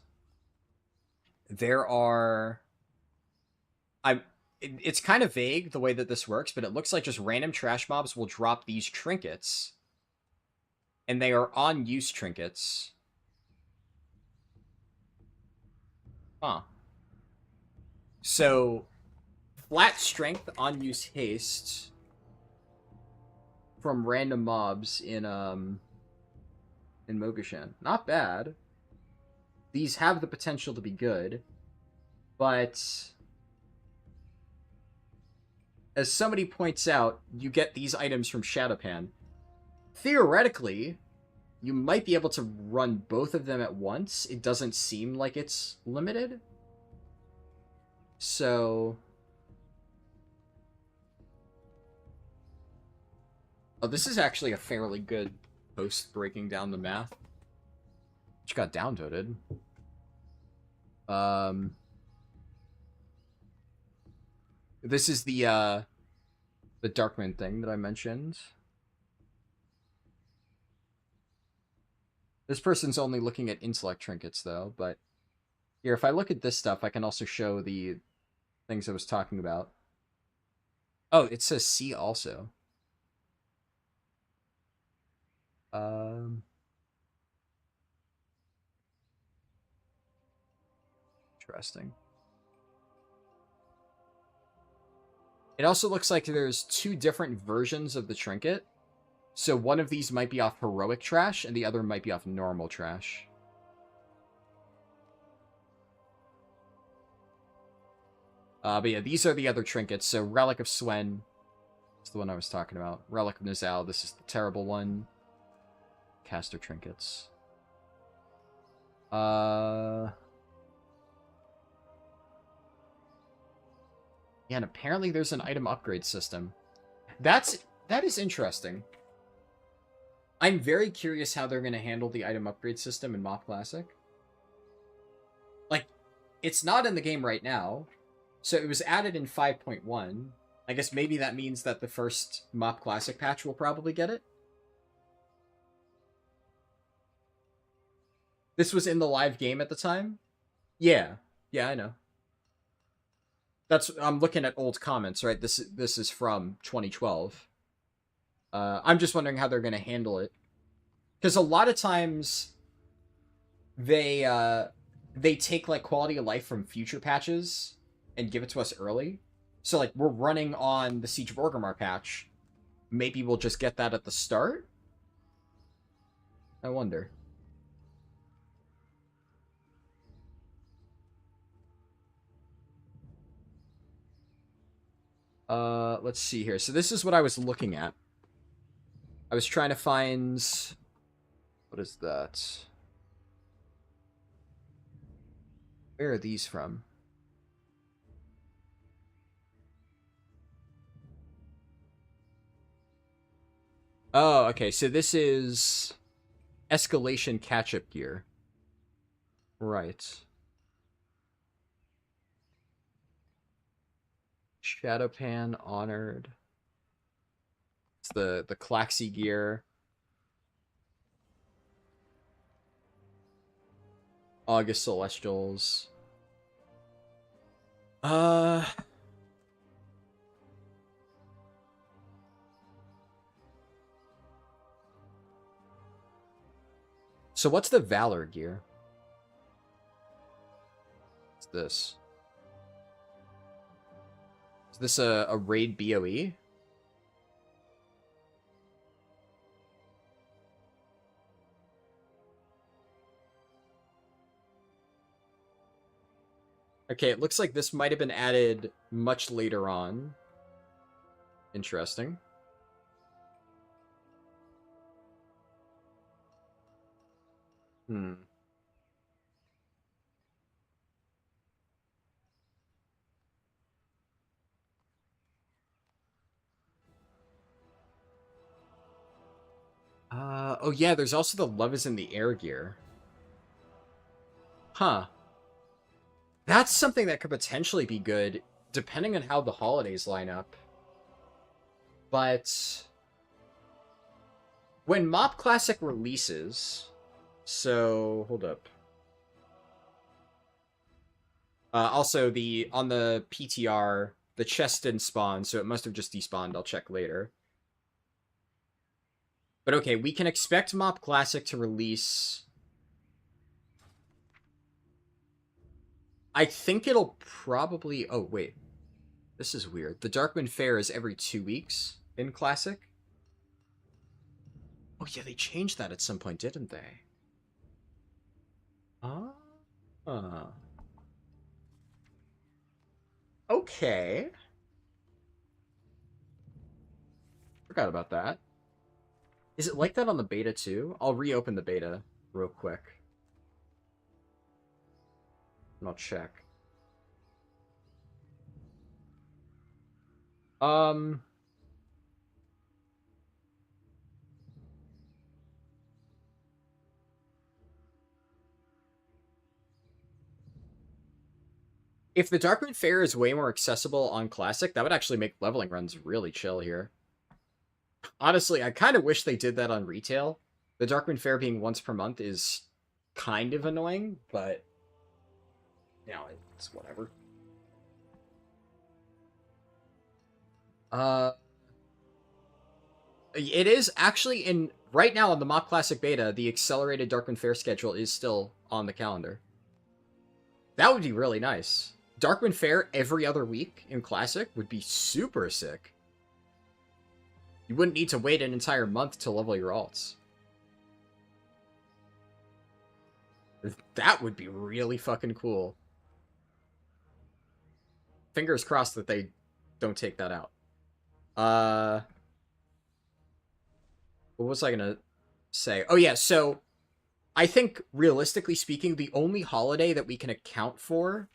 there are... It's kind of vague the way that this works, but it looks like just random trash mobs will drop these trinkets. And they are on-use trinkets. Huh. So, flat strength, on-use haste from random mobs in Mogushan. Not bad. These have the potential to be good, but as somebody points out, you get these items from Shadowpan. Theoretically, you might be able to run both of them at once. It doesn't seem like it's limited. So... Oh, this is actually a fairly good post breaking down the math. Which got downvoted. This is the Darkman thing that I mentioned. This person's only looking at intellect trinkets, though, but... Here, if I look at this stuff, I can also show the things I was talking about. Oh, it says C also. Interesting. It also looks like there's two different versions of the trinket. So one of these might be off heroic trash, and the other might be off normal trash. But yeah, these are the other trinkets. So Relic of Swen is the one I was talking about. Relic of Nizal, this is the terrible one. Caster trinkets. Yeah, and apparently there's an item upgrade system. That is interesting. I'm very curious how they're going to handle the item upgrade system in MoP Classic. Like, it's not in the game right now, so it was added in 5.1. I guess maybe that means that the first MoP Classic patch will probably get it. This was in the live game at the time? Yeah. Yeah, I know. I'm looking at old comments, right? This is from 2012. I'm just wondering how they're going to handle it. Because a lot of times they take like quality of life from future patches and give it to us early. So like we're running on the Siege of Orgrimmar patch. Maybe we'll just get that at the start? I wonder. Let's see here. So this is what I was looking at. I was trying to find... What is that? Where are these from? Oh, okay. So this is escalation catch-up gear. Right. Shadowpan, Honored. It's the Claxy gear. August Celestials. So what's the Valor gear? What's this? Is this a raid BOE? Okay, it looks like this might have been added much later on. Interesting. Hmm. Oh yeah, there's also the Love is in the Air gear. Huh. That's something that could potentially be good, depending on how the holidays line up. But when MoP Classic releases, so hold up. Also, on the PTR, the chest didn't spawn, so it must have just despawned. I'll check later. But okay, we can expect MoP Classic to release. I think it'll probably. Oh wait, this is weird. The Darkwind Fair is every 2 weeks in Classic. Oh yeah, they changed that at some point, didn't they? Ah. Okay. Forgot about that. Is it like that on the beta too? I'll reopen the beta real quick. And I'll check. Um. If the Darkwind Fair is way more accessible on Classic, that would actually make leveling runs really chill here. Honestly, I kind of wish they did that on retail. The Darkwind Fair being once per month is kind of annoying, but you know, it's whatever. It is actually in right now on the MoP Classic beta, the accelerated Darkwind Fair schedule is still on the calendar. That would be really nice. Darkwind Fair every other week in Classic would be super sick. You wouldn't need to wait an entire month to level your alts. That would be really fucking cool. Fingers crossed that they don't take that out. What was I gonna say? Oh yeah, so I think realistically speaking, the only holiday that we can account for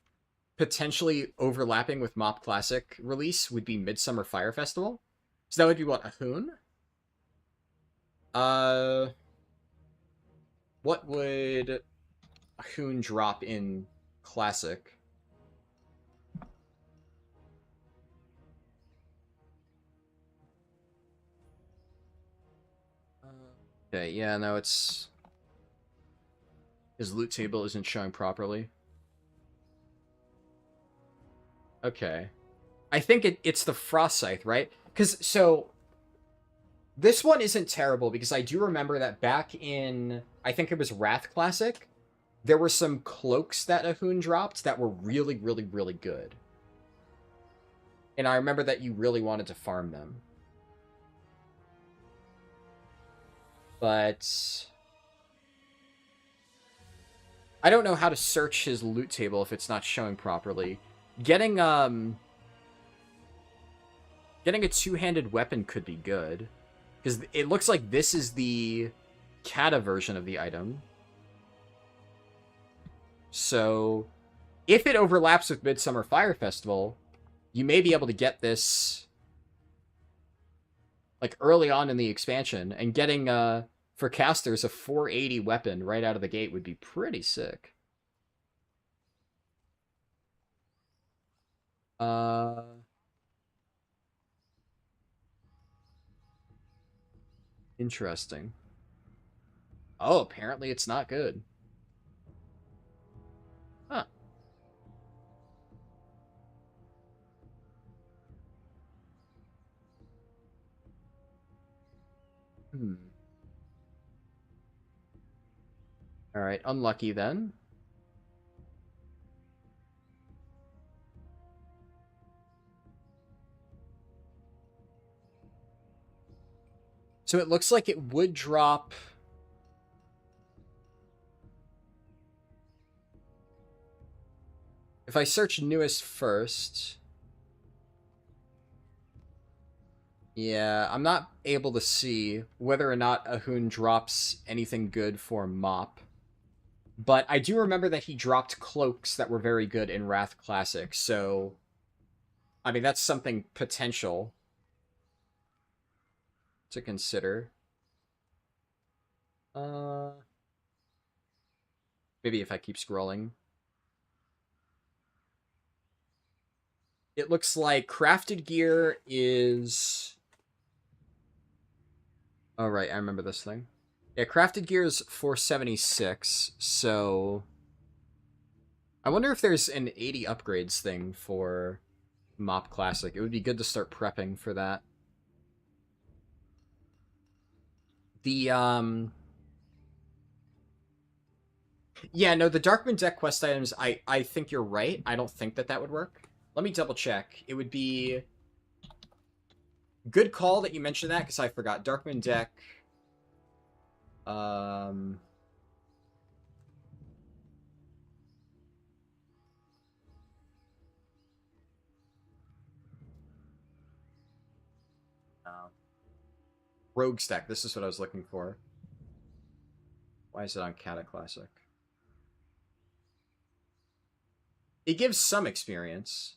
potentially overlapping with MoP Classic release would be Midsummer Fire Festival. So that would be what, Ahun? What would Ahun drop in Classic? Okay, yeah, no, it's... His loot table isn't showing properly. Okay. I think it's the Frost Scythe, right? Because, so... This one isn't terrible, because I do remember that back in... I think it was Wrath Classic, there were some cloaks that Ahun dropped that were really, really, really good. And I remember that you really wanted to farm them. But... I don't know how to search his loot table if it's not showing properly. Getting a two-handed weapon could be good. Because it looks like this is the kata version of the item. So, if it overlaps with Midsummer Fire Festival, you may be able to get this like early on in the expansion, and getting for casters a 480 weapon right out of the gate would be pretty sick. Interesting. Oh, apparently it's not good. Huh. Hmm. Alright, unlucky then. So it looks like it would drop... If I search newest first... Yeah, I'm not able to see whether or not Ahun drops anything good for MoP. But I do remember that he dropped cloaks that were very good in Wrath Classic, so... I mean, that's something potential to consider. Maybe if I keep scrolling. It looks like crafted gear is... Oh, right, I remember this thing. Yeah, crafted gear is 476, so... I wonder if there's an 80 upgrades thing for MoP Classic. It would be good to start prepping for that. The, Yeah, no, the Darkmoon deck quest items, I think you're right. I don't think that would work. Let me double check. It would be... Good call that you mentioned that, because I forgot. Darkmoon deck... No. Rogue stack. This is what I was looking for. Why is it on Kata Classic? It gives some experience.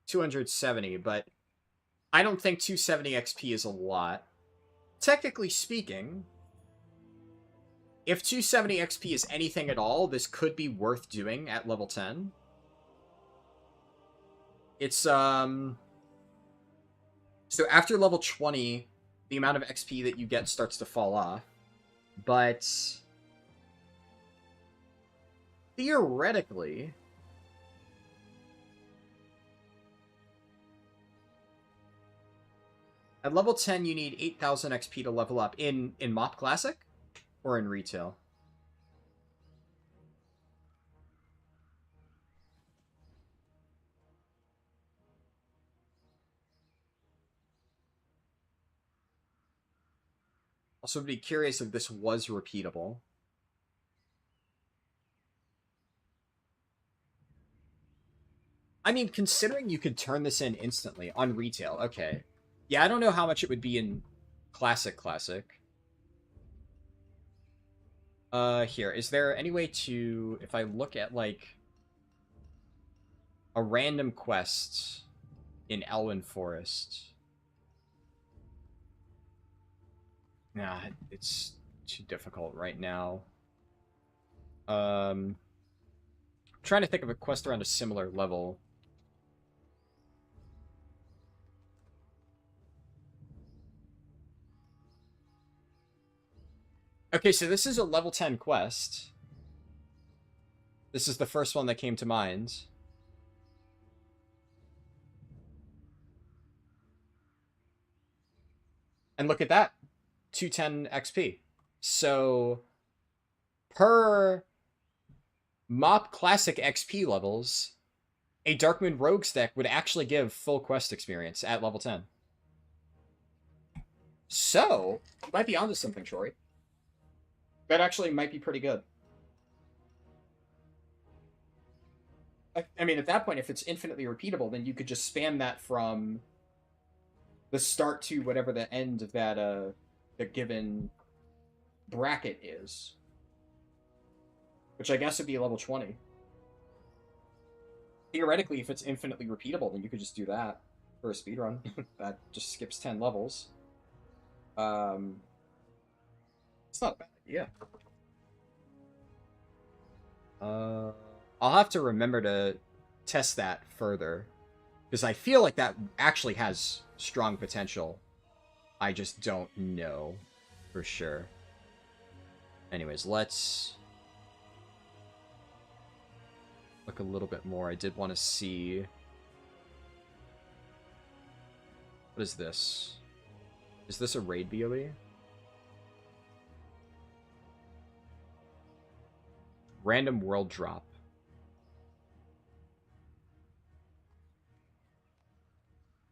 270, but I don't think 270 XP is a lot. Technically speaking, if 270 XP is anything at all, this could be worth doing at level 10. It's, So after level 20, the amount of XP that you get starts to fall off. But... Theoretically... At level 10, you need 8,000 XP to level up. In MoP Classic? Or in retail? Also, would be curious if this was repeatable. I mean, considering you could turn this in instantly on retail, okay. Yeah, I don't know how much it would be in Classic. Here, is there any way to, if I look at, like, a random quest in Elwyn Forest? Nah, it's too difficult right now. I'm trying to think of a quest around a similar level. Okay, so this is a level 10 quest. This is the first one that came to mind. And look at that. 210 XP. So, per MoP Classic XP levels, a Darkmoon Rogues deck would actually give full quest experience at level 10. So, you might be onto something, Troy. That actually might be pretty good. I mean, at that point, if it's infinitely repeatable, then you could just spam that from the start to whatever the end of that the given bracket is, which I guess would be level 20. Theoretically, if it's infinitely repeatable, then you could just do that for a speedrun. That just skips 10 levels. It's not a bad idea. I'll have to remember to test that further, because I feel like that actually has strong potential. I just don't know for sure. Anyways, let's look a little bit more. I did want to see... What is this? Is this a raid BOE? Random world drop.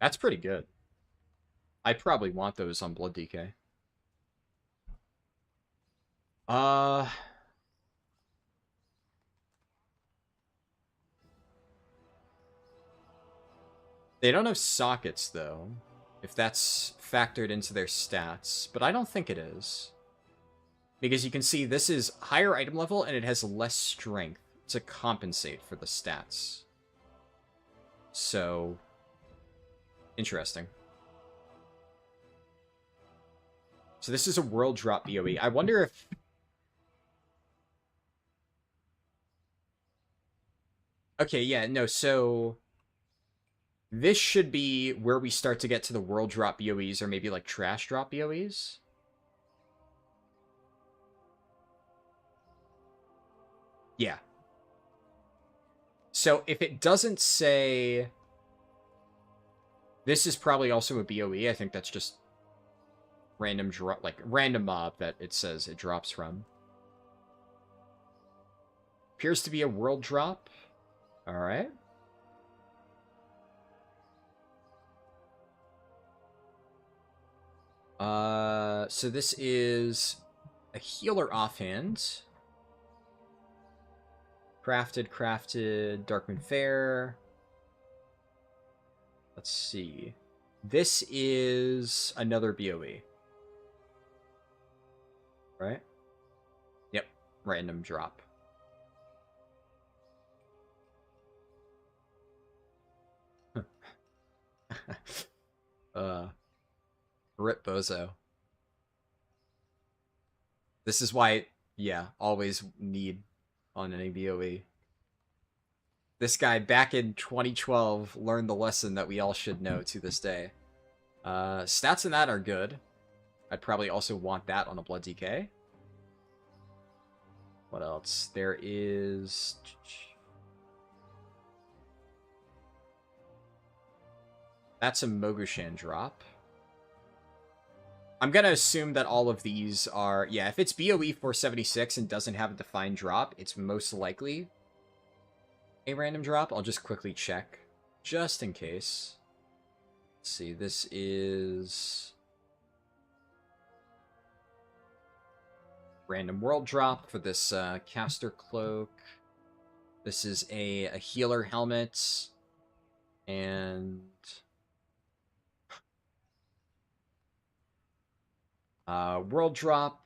That's pretty good. I probably want those on Blood DK. They don't have sockets, though, if that's factored into their stats, but I don't think it is. Because you can see this is higher item level, and it has less strength to compensate for the stats. So, interesting. So this is a world drop BOE. I wonder if... Okay, yeah, no, so... This should be where we start to get to the world drop BOEs, or maybe like trash drop BOEs. Yeah. So if it doesn't say... This is probably also a BOE. I think that's just random drop, like random mob that it says it drops from. Appears to be a world drop. Alright. So this is a healer offhand. Crafted, Darkman Fair. Let's see. This is another BOE. Right? Yep. Random drop. Rip Bozo. This is why, yeah, always need on any BOE. This guy back in 2012 learned the lesson that we all should know to this day. Stats in that are good. I'd probably also want that on a Blood DK. What else? There is... That's a Mogushan drop. I'm gonna assume that all of these are... Yeah, if it's BOE 476 and doesn't have a defined drop, it's most likely a random drop. I'll just quickly check, just in case. Let's see, this is... Random world drop for this caster cloak. This is a healer helmet. And... world drop.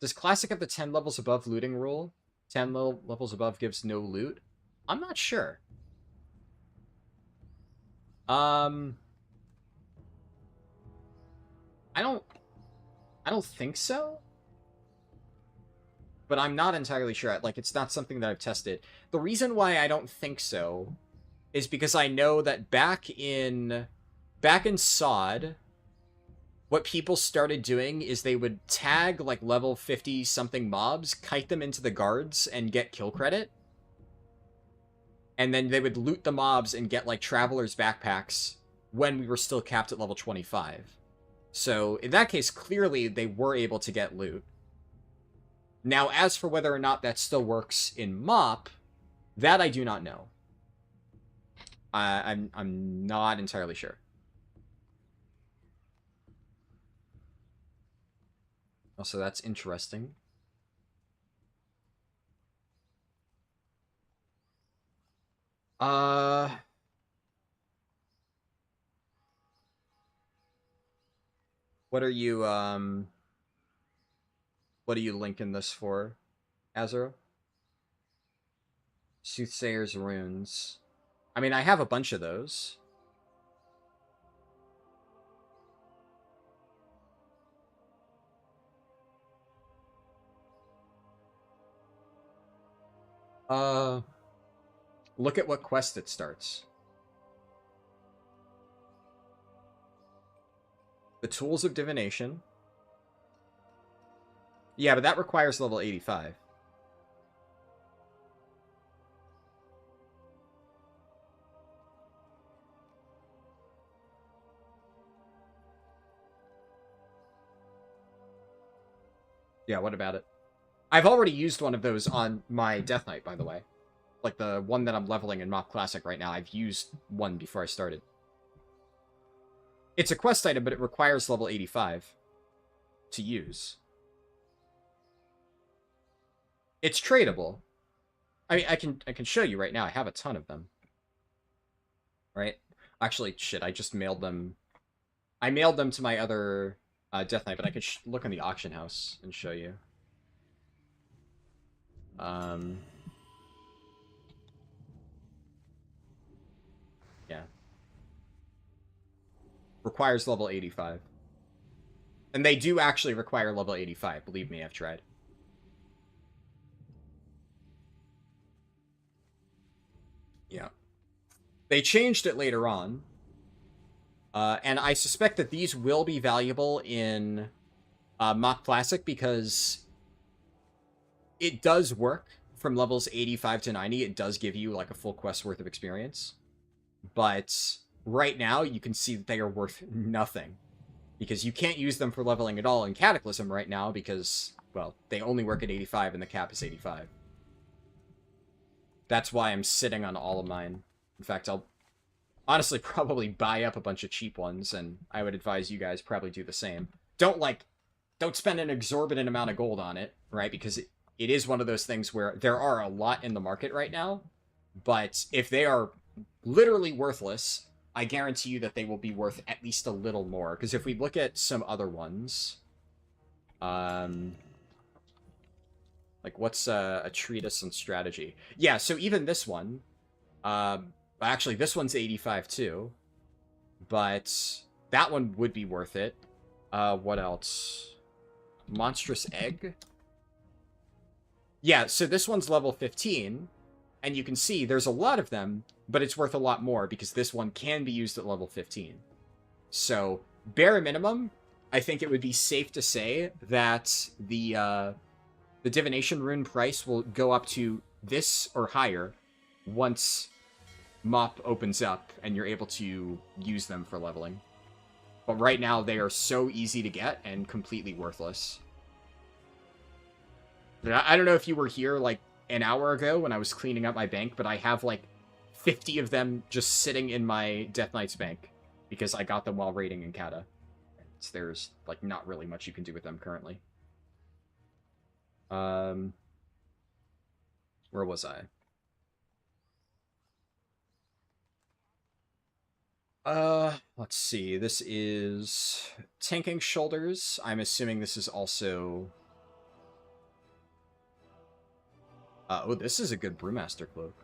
Does classic have the 10 levels above looting rule? 10 levels above gives no loot? I'm not sure. I don't think so. But I'm not entirely sure. Like, it's not something that I've tested. The reason why I don't think so is because I know that back in SOD, what people started doing is they would tag, like, level 50-something mobs, kite them into the guards, and get kill credit. And then they would loot the mobs and get, like, travelers' backpacks when we were still capped at level 25. So, in that case, clearly they were able to get loot. Now, as for whether or not that still works in MoP, that I do not know. I'm not entirely sure. Also, that's interesting. What are you linking this for, Azura? Soothsayer's Runes. I mean, I have a bunch of those. Look at what quest it starts. The Tools of Divination. Yeah, but that requires level 85. Yeah, what about it? I've already used one of those on my Death Knight, by the way. Like the one that I'm leveling in MoP Classic right now, I've used one before I started. It's a quest item, but it requires level 85 to use. It's tradable. I mean, I can show you right now. I have a ton of them. Right? Actually, shit, I just mailed them. I mailed them to my other Death Knight, but I could look in the auction house and show you. Yeah. Requires level 85. And they do actually require level 85. Believe me, I've tried. Yeah. They changed it later on. And I suspect that these will be valuable in MoP Classic because it does work from levels 85 to 90. It does give you like a full quest worth of experience. But right now, you can see that they are worth nothing. Because you can't use them for leveling at all in Cataclysm right now because, well, they only work at 85 and the cap is 85. That's why I'm sitting on all of mine. In fact, I'll honestly probably buy up a bunch of cheap ones, and I would advise you guys probably do the same. Don't spend an exorbitant amount of gold on it, right? Because it is one of those things where there are a lot in the market right now, but if they are literally worthless, I guarantee you that they will be worth at least a little more. Because if we look at some other ones, like what's a treatise on strategy? Yeah, so even this one, actually this one's 85 too, but that one would be worth it. What else? Monstrous Egg? Yeah, so this one's level 15, and you can see there's a lot of them, but it's worth a lot more because this one can be used at level 15. So, bare minimum, I think it would be safe to say that the Divination Rune price will go up to this or higher once MoP opens up and you're able to use them for leveling. But right now, they are so easy to get and completely worthless. I don't know if you were here, like, an hour ago when I was cleaning up my bank, but I have, like, 50 of them just sitting in my Death Knight's bank because I got them while raiding in Kata. There's, like, not really much you can do with them currently. Where was I? Let's see. This is Tanking Shoulders. I'm assuming this is also... oh, this is a good Brewmaster cloak.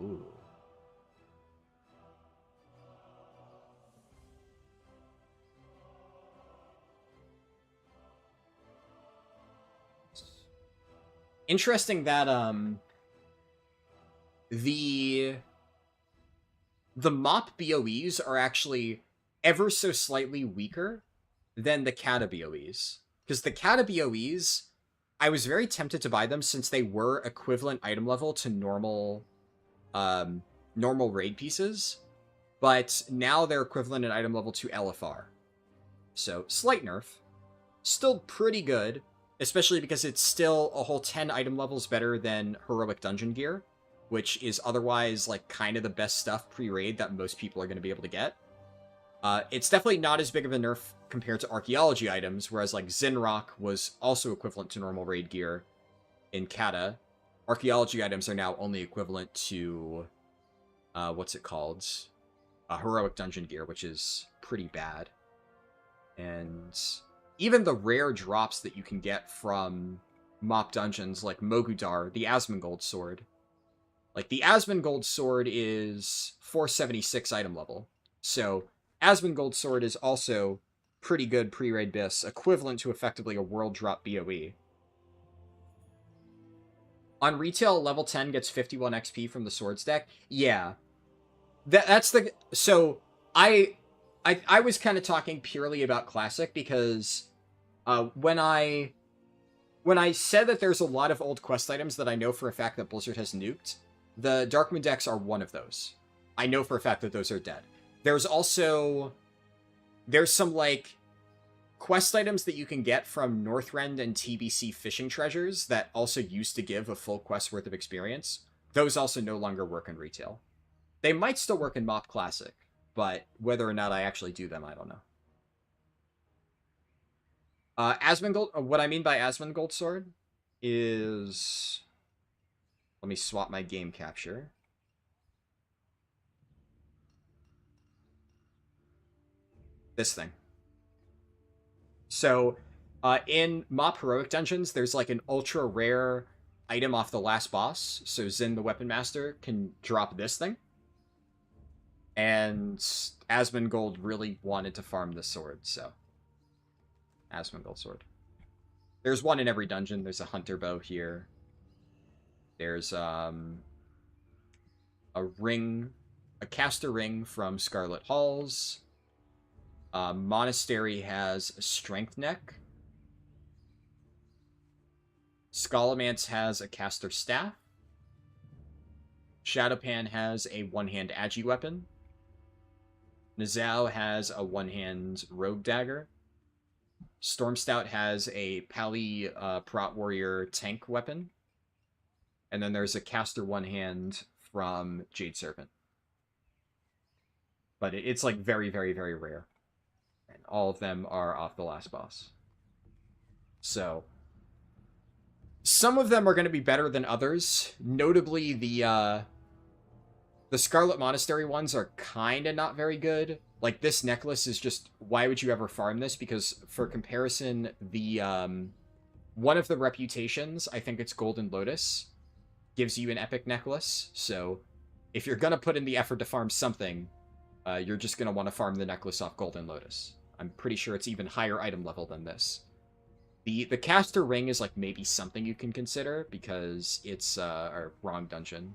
Ooh. Interesting that, the MoP BOEs are actually ever so slightly weaker than the Kata BOEs. Because the Kata BOEs, I was very tempted to buy them since they were equivalent item level to normal raid pieces, but now they're equivalent in item level to LFR. So, slight nerf. Still pretty good, especially because it's still a whole 10 item levels better than Heroic Dungeon Gear, which is otherwise, like, kind of the best stuff pre-raid that most people are going to be able to get. It's definitely not as big of a nerf compared to archaeology items, whereas, like, Zinrock was also equivalent to normal raid gear in Kata. Archaeology items are now only equivalent to, what's it called? Heroic Dungeon Gear, which is pretty bad. And even the rare drops that you can get from MoP dungeons, like Mogudar, the Asmongold Sword. Like, the Asmongold Sword is 476 item level. So, Asmongold Sword is also pretty good pre-raid bis, equivalent to effectively a world drop BOE. On retail, level 10 gets 51 XP from the swords deck. Yeah. That's the... So, I was kind of talking purely about Classic because when I said that there's a lot of old quest items that I know for a fact that Blizzard has nuked, the Darkmoon decks are one of those. I know for a fact that those are dead. There's some, like, quest items that you can get from Northrend and TBC fishing treasures that also used to give a full quest worth of experience, those also no longer work in retail. They might still work in MoP Classic, but whether or not I actually do them, I don't know. Asmongold, what I mean by Asmongold Sword is... Let me swap my game capture. This thing. So, in MoP Heroic Dungeons, there's like an ultra rare item off the last boss. So Zin the Weapon Master can drop this thing. And Asmongold really wanted to farm this sword, so... Asmongold Sword. There's one in every dungeon. There's a Hunter Bow here. There's, a ring... A caster ring from Scarlet Halls. Monastery has a strength neck. Scholomance has a caster staff. Shadowpan has a one-hand agi weapon. Nizao has a one-hand rogue dagger. Stormstout has a Pally Prot Warrior tank weapon. And then there's a caster one-hand from Jade Serpent. But it's like very, very, very rare. And all of them are off the last boss. So, some of them are going to be better than others. Notably, the Scarlet Monastery ones are kind of not very good. Like, this necklace is just... Why would you ever farm this? Because, for comparison, the... one of the reputations, I think it's Golden Lotus, gives you an epic necklace. So, if you're going to put in the effort to farm something, you're just going to want to farm the necklace off Golden Lotus. I'm pretty sure it's even higher item level than this. The caster ring is, like, maybe something you can consider, because it's, or wrong dungeon.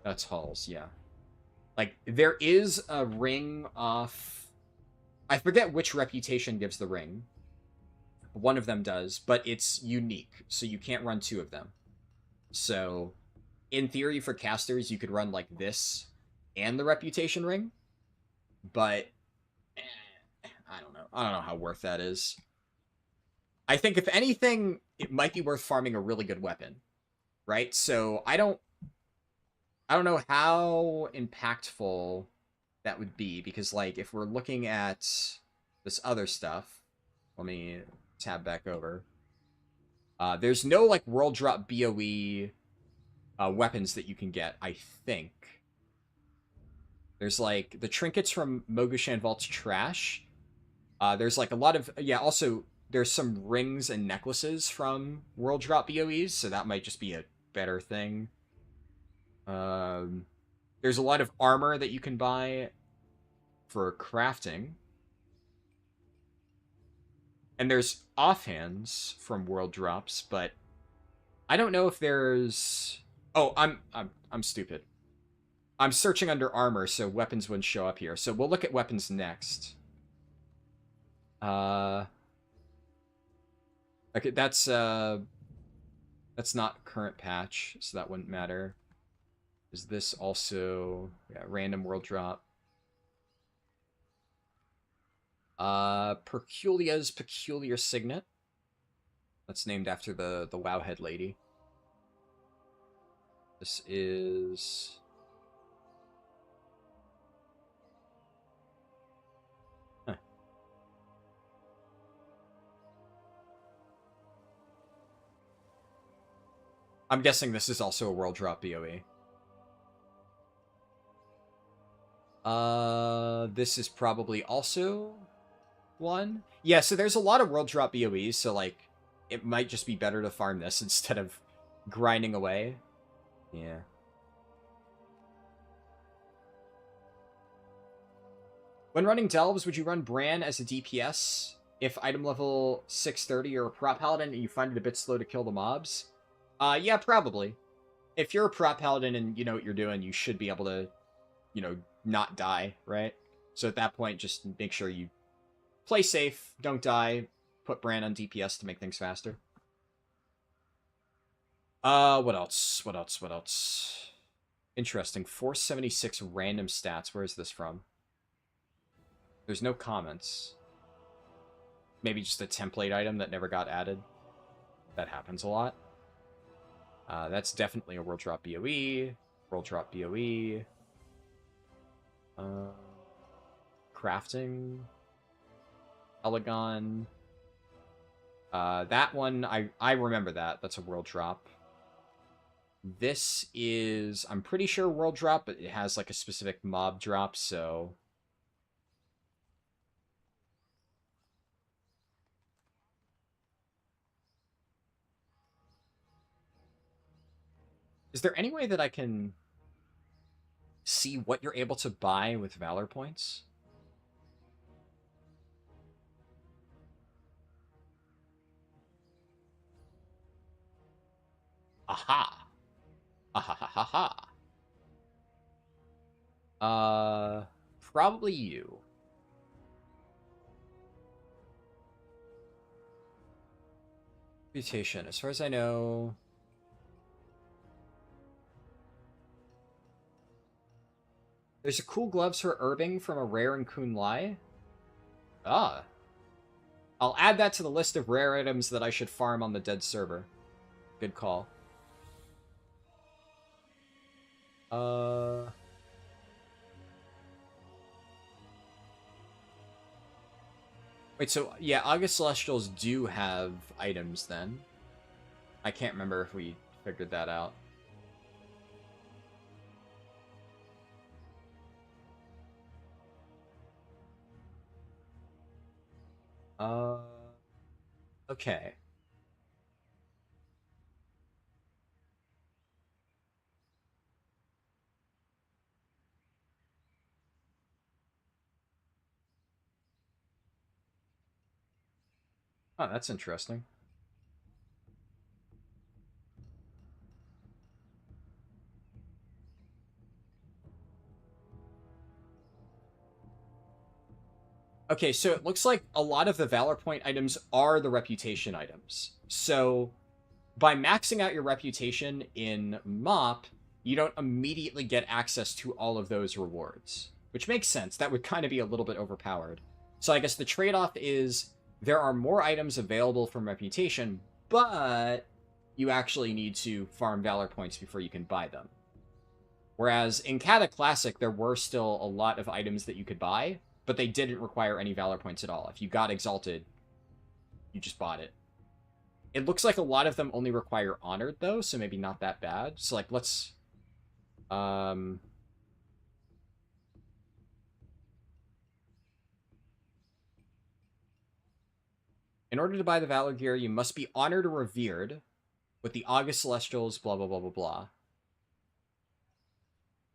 That's Halls, yeah. Like, there is a ring off... I forget which reputation gives the ring. One of them does, but it's unique, so you can't run two of them. So, in theory, for casters, you could run, like, this and the reputation ring. But, I don't know. I don't know how worth that is. I think, if anything, it might be worth farming a really good weapon. Right? So, I don't know how impactful that would be, because, like, if we're looking at this other stuff, let me tab back over. There's no, like, world drop BOE weapons that you can get, I think. There's, like, the trinkets from Mogushan Vault's trash. There's, like, a lot of... Yeah, also, there's some rings and necklaces from world drop BOEs, so that might just be a better thing. There's a lot of armor that you can buy for crafting. And there's offhands from world drops, but I don't know if there's... Oh, I'm stupid. I'm searching under armor, so weapons wouldn't show up here. So we'll look at weapons next. Okay, that's not current patch, so that wouldn't matter. Is this also... Yeah, random world drop. Perculia's Peculiar Signet. That's named after the Wowhead lady. This is... Huh. I'm guessing this is also a world drop BOE. This is probably also one. Yeah, so there's a lot of world drop BOEs, so, like, it might just be better to farm this instead of grinding away. Yeah. When running Delves, would you run Bran as a DPS if item level 630 or a prop paladin and you find it a bit slow to kill the mobs? Yeah, probably. If you're a prop paladin and you know what you're doing, you should be able to, you know, not die, right? So at that point, just make sure you play safe, don't die, put Bran on DPS to make things faster. What else? What else? What else? Interesting. 476 random stats. Where is this from? There's no comments. maybe just a template item that never got added. That happens a lot. That's definitely a World Drop BOE. World Drop BOE. Crafting. Elegon. That one, I remember that. That's a World Drop. This is, I'm pretty sure World Drop, but it has like a specific mob drop, so... Is there any way that I can see what you're able to buy with Valor points? Aha! Aha ha ha ha. Probably you. Reputation. As far as I know... There's a cool gloves for herbing from a rare in Kun Lai. Ah. I'll add that to the list of rare items that I should farm on the dead server. Good call. Wait, so, yeah, August Celestials do have items, then. I can't remember if we figured that out. Okay. Oh, that's interesting. Okay, so it looks like a lot of the Valor Point items are the reputation items. So, by maxing out your reputation in MoP, you don't immediately get access to all of those rewards. Which makes sense. That would kind of be a little bit overpowered. So I guess the trade-off is there are more items available from reputation, but you actually need to farm Valor points before you can buy them. Whereas in Kata Classic, there were still a lot of items that you could buy, but they didn't require any Valor points at all. If you got Exalted, you just bought it. It looks like a lot of them only require Honored, though, so maybe not that bad. So, like, let's... In order to buy the Valor gear, you must be honored or revered with the August Celestials, blah, blah, blah, blah, blah.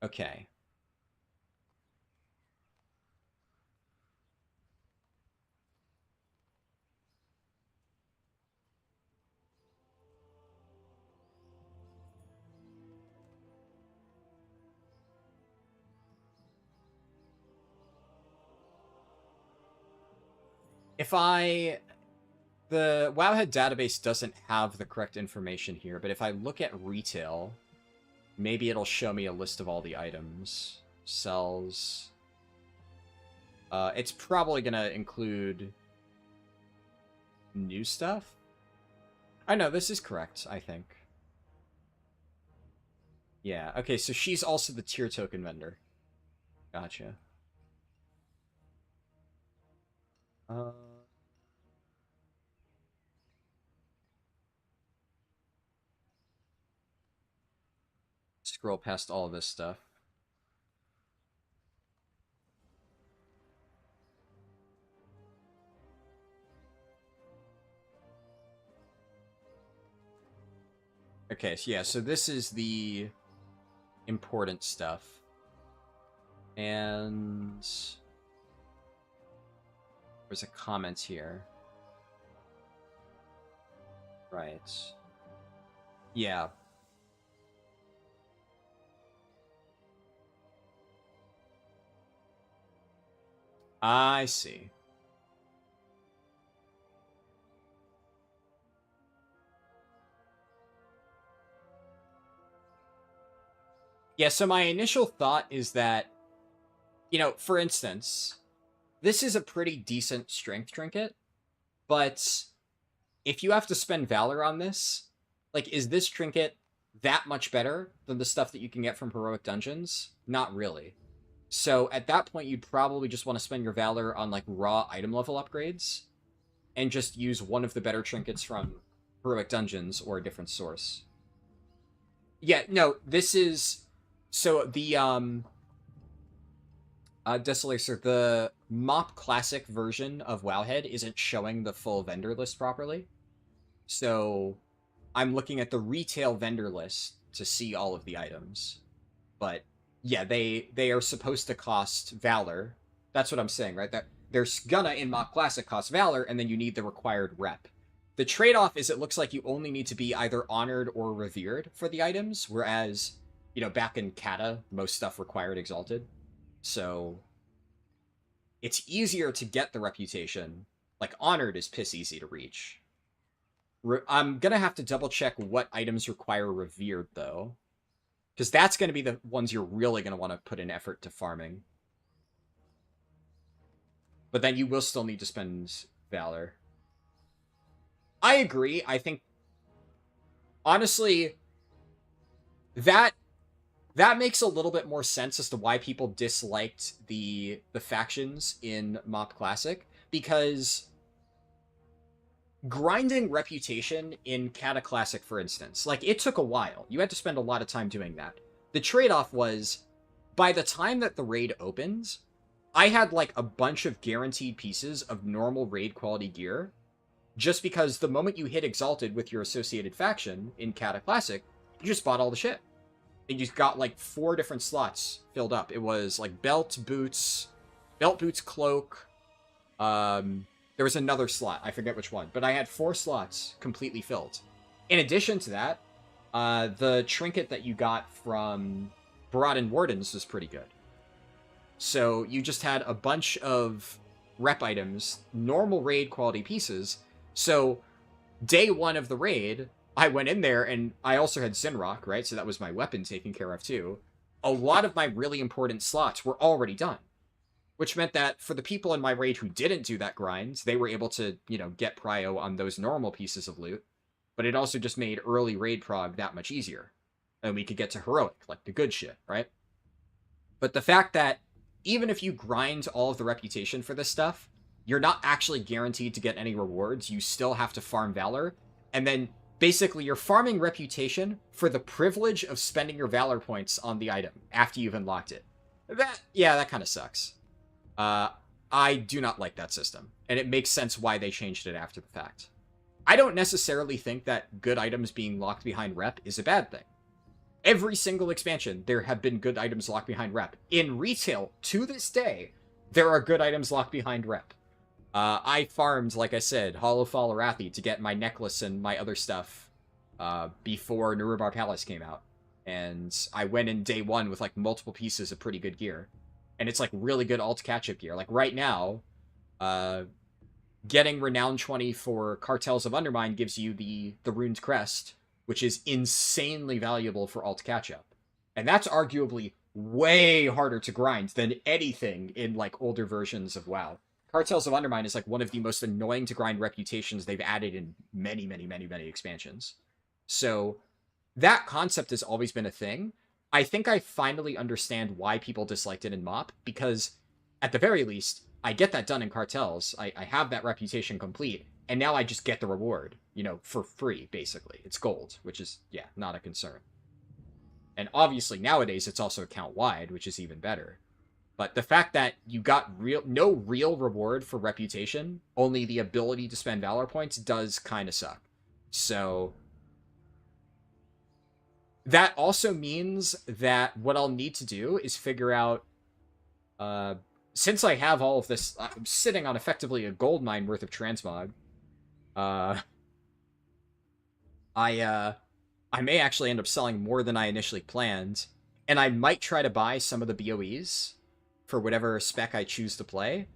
Okay. If I... The Wowhead database doesn't have the correct information here, but if I look at retail, maybe it'll show me a list of all the items. Sells. It's probably gonna include new stuff. I know, this is correct, I think. Yeah, okay, so she's also the tier token vendor. Gotcha. Scroll past all of this stuff. Okay, so yeah, so this is the important stuff. And there's a comment here. Right. Yeah. I see. Yeah, so my initial thought is that, you know, for instance, this is a pretty decent strength trinket. But if you have to spend Valor on this, like, is this trinket that much better than the stuff that you can get from Heroic Dungeons? Not really. So at that point, you'd probably just want to spend your Valor on, like, raw item level upgrades and just use one of the better trinkets from Heroic Dungeons or a different source. Yeah, no, this is... So the, Desolacer, the MoP Classic version of Wowhead isn't showing the full vendor list properly. So I'm looking at the retail vendor list to see all of the items. But yeah, they are supposed to cost Valor. That's what I'm saying, right? That they're gonna, in MoP Classic, cost Valor, and then you need the required rep. The trade-off is it looks like you only need to be either honored or revered for the items, whereas, you know, back in Kata, most stuff required Exalted. So it's easier to get the reputation. Like, honored is piss easy to reach. I'm gonna have to double check what items require revered, though, because that's gonna be the ones you're really gonna want to put in effort to farming. But then you will still need to spend Valor. I agree. I think, honestly, that makes a little bit more sense as to why people disliked the factions in MoP Classic, because grinding reputation in Kata Classic, for instance, like, it took a while. You had to spend a lot of time doing that. The trade-off was, by the time that the raid opens, I had, like, a bunch of guaranteed pieces of normal raid quality gear, just because the moment you hit Exalted with your associated faction in Kata Classic, you just bought all the shit. And you got, like, 4 different slots filled up. It was, like, belt, boots, cloak. There was another slot. I forget which one. But I had 4 slots completely filled. In addition to that, the trinket that you got from Baradin Wardens was pretty good. So you just had a bunch of rep items, normal raid quality pieces. So day 1 of the raid, I went in there, and I also had Zinrock, right? So that was my weapon taken care of, too. A lot of my really important slots were already done, which meant that for the people in my raid who didn't do that grind, they were able to, you know, get prio on those normal pieces of loot, but it also just made early raid prog that much easier, and we could get to heroic, like the good shit, right? But the fact that even if you grind all of the reputation for this stuff, you're not actually guaranteed to get any rewards. You still have to farm Valor, and then basically, you're farming reputation for the privilege of spending your Valor points on the item after you've unlocked it. That kind of sucks. I do not like that system, and it makes sense why they changed it after the fact. I don't necessarily think that good items being locked behind rep is a bad thing. Every single expansion, there have been good items locked behind rep. In retail, to this day, there are good items locked behind rep. I farmed, like I said, Hollow Fall Arathi to get my necklace and my other stuff before Nurubar Palace came out. And I went in day 1 with, like, multiple pieces of pretty good gear. And it's, like, really good alt catch-up gear. Like, right now, getting Renown 20 for Cartels of Undermine gives you the Ruined Crest, which is insanely valuable for alt catch-up. And that's arguably way harder to grind than anything in, like, older versions of WoW. Cartels of Undermine is, like, one of the most annoying to grind reputations they've added in many, many, many, many expansions. So that concept has always been a thing. I think I finally understand why people disliked it in MoP, because at the very least, I get that done in Cartels. I have that reputation complete, and now I just get the reward, you know, for free, basically. It's gold, which is, yeah, not a concern. And obviously, nowadays, it's also account-wide, which is even better. But the fact that you got no real reward for reputation, only the ability to spend Valor points, does kind of suck. So that also means that what I'll need to do is figure out, since I have all of this, I'm sitting on effectively a gold mine worth of transmog. I may actually end up selling more than I initially planned, and I might try to buy some of the BOEs for whatever spec I choose to play,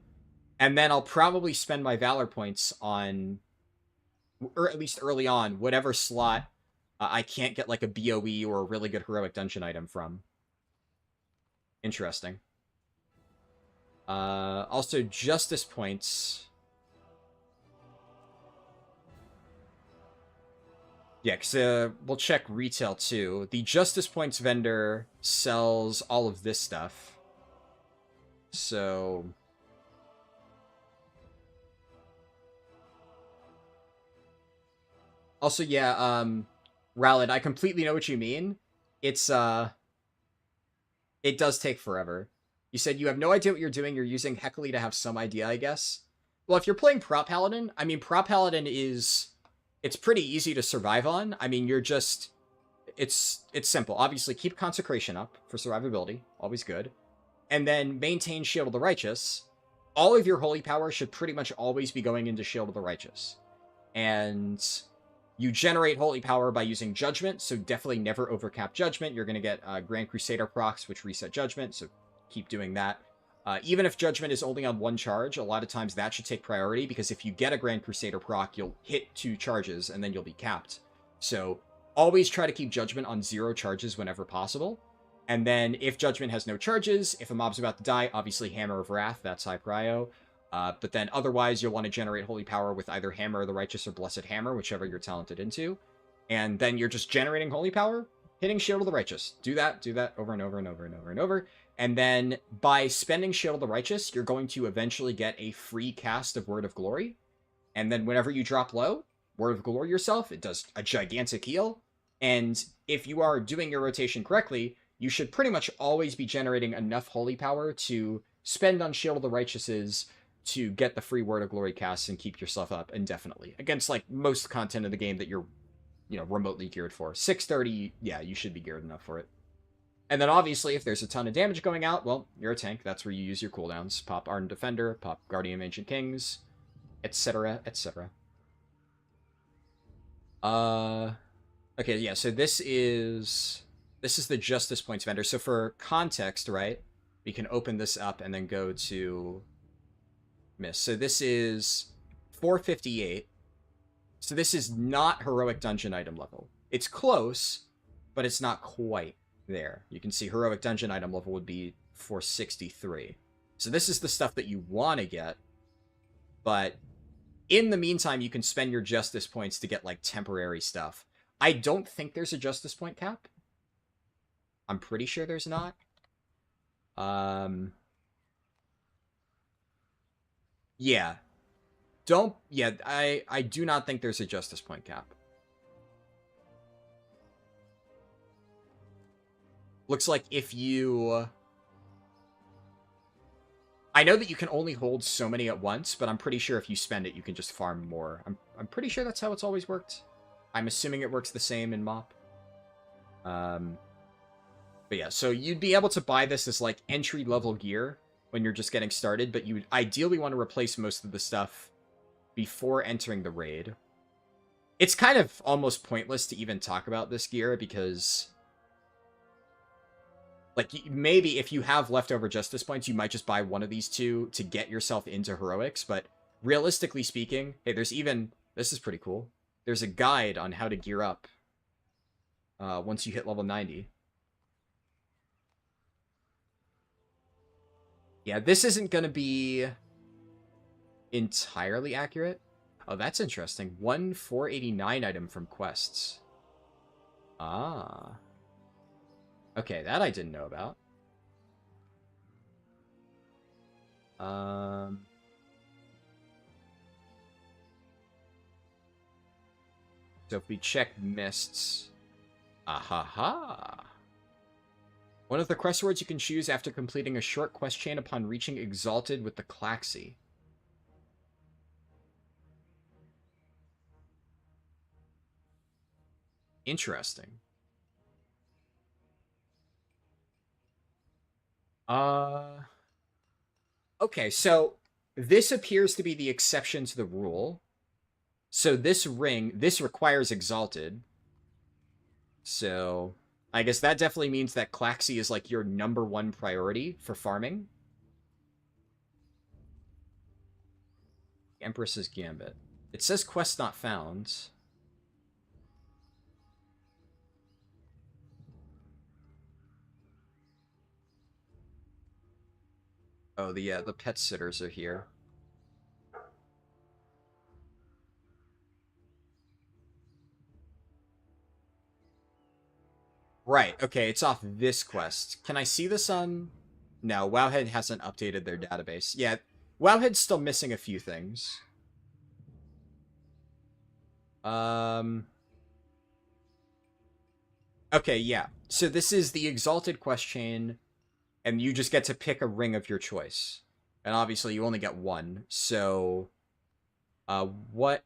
and then I'll probably spend my Valor points on, or at least early on, whatever slot I can't get, like, a BOE or a really good heroic dungeon item from. Interesting. Also, Justice points. Yeah, because we'll check retail too. The Justice Points vendor sells all of this stuff. So... Also, yeah, Rallad, I completely know what you mean. It's, it does take forever. You said you have no idea what you're doing. You're using Heckley to have some idea, I guess. Well, if you're playing Prop Paladin, I mean, Prop Paladin is... It's pretty easy to survive on. I mean, you're just... It's simple. Obviously, keep Consecration up for survivability. Always good. And then maintain Shield of the Righteous. All of your Holy Power should pretty much always be going into Shield of the Righteous. And you generate Holy Power by using Judgment, so definitely never overcap Judgment. You're going to get Grand Crusader procs, which reset Judgment, so keep doing that. Even if Judgment is only on one charge, a lot of times that should take priority, because if you get a Grand Crusader proc, you'll hit 2 charges, and then you'll be capped. So always try to keep Judgment on 0 charges whenever possible. And then if Judgment has no charges, if a mob's about to die, obviously Hammer of Wrath, that's high prio. But then otherwise, you'll want to generate Holy Power with either Hammer of the Righteous or Blessed Hammer, whichever you're talented into. And then you're just generating Holy Power, hitting Shield of the Righteous. Do that over and over and over and over and over. And then by spending Shield of the Righteous, you're going to eventually get a free cast of Word of Glory. And then whenever you drop low, Word of Glory yourself, it does a gigantic heal. And if you are doing your rotation correctly, you should pretty much always be generating enough Holy Power to spend on Shield of the Righteouses to get the free Word of Glory casts and keep yourself up indefinitely. Against, like, most content of the game that you're, you know, remotely geared for. 630, yeah, you should be geared enough for it. And then obviously, if there's a ton of damage going out, well, you're a tank. That's where you use your cooldowns. Pop Ardent Defender, pop Guardian of Ancient Kings, etc., etc. Okay, yeah, so this is the Justice Points vendor. So for context, right, we can open this up and then go to Miss. So this is 458. So this is not Heroic Dungeon item level. It's close, but it's not quite there. You can see Heroic Dungeon item level would be 463. So this is the stuff that you want to get, but in the meantime, you can spend your Justice Points to get, like, temporary stuff. I don't think there's a Justice Point cap. I'm pretty sure there's not. Yeah. I do not think there's a Justice Point cap. Looks like if you... I know that you can only hold so many at once, but I'm pretty sure if you spend it, you can just farm more. I'm pretty sure that's how it's always worked. I'm assuming it works the same in MoP. But yeah, so you'd be able to buy this as, like, entry-level gear when you're just getting started, but you would ideally want to replace most of the stuff before entering the raid. It's kind of almost pointless to even talk about this gear, because... like, maybe if you have leftover Justice Points, you might just buy one of these two to get yourself into Heroics, but realistically speaking, hey, there's even... This is pretty cool. There's a guide on how to gear up once you hit level 90. Yeah, this isn't going to be entirely accurate. Oh, that's interesting. 489 item from quests. Ah. Okay, that I didn't know about. So if we check mists... Ahaha! One of the quest words you can choose after completing a short quest chain upon reaching Exalted with the Klaxi. Interesting. Okay, so this appears to be the exception to the rule. So this ring, this requires Exalted. So I guess that definitely means that Klaxi is, like, your #1 priority for farming. Empress's Gambit. It says quest not found. Oh, the pet sitters are here. Right, okay, it's off this quest. Can I see this on... No, Wowhead hasn't updated their database. Yeah, Wowhead's still missing a few things. Okay, yeah. So this is the Exalted quest chain, and you just get to pick a ring of your choice. And obviously you only get one, so... what...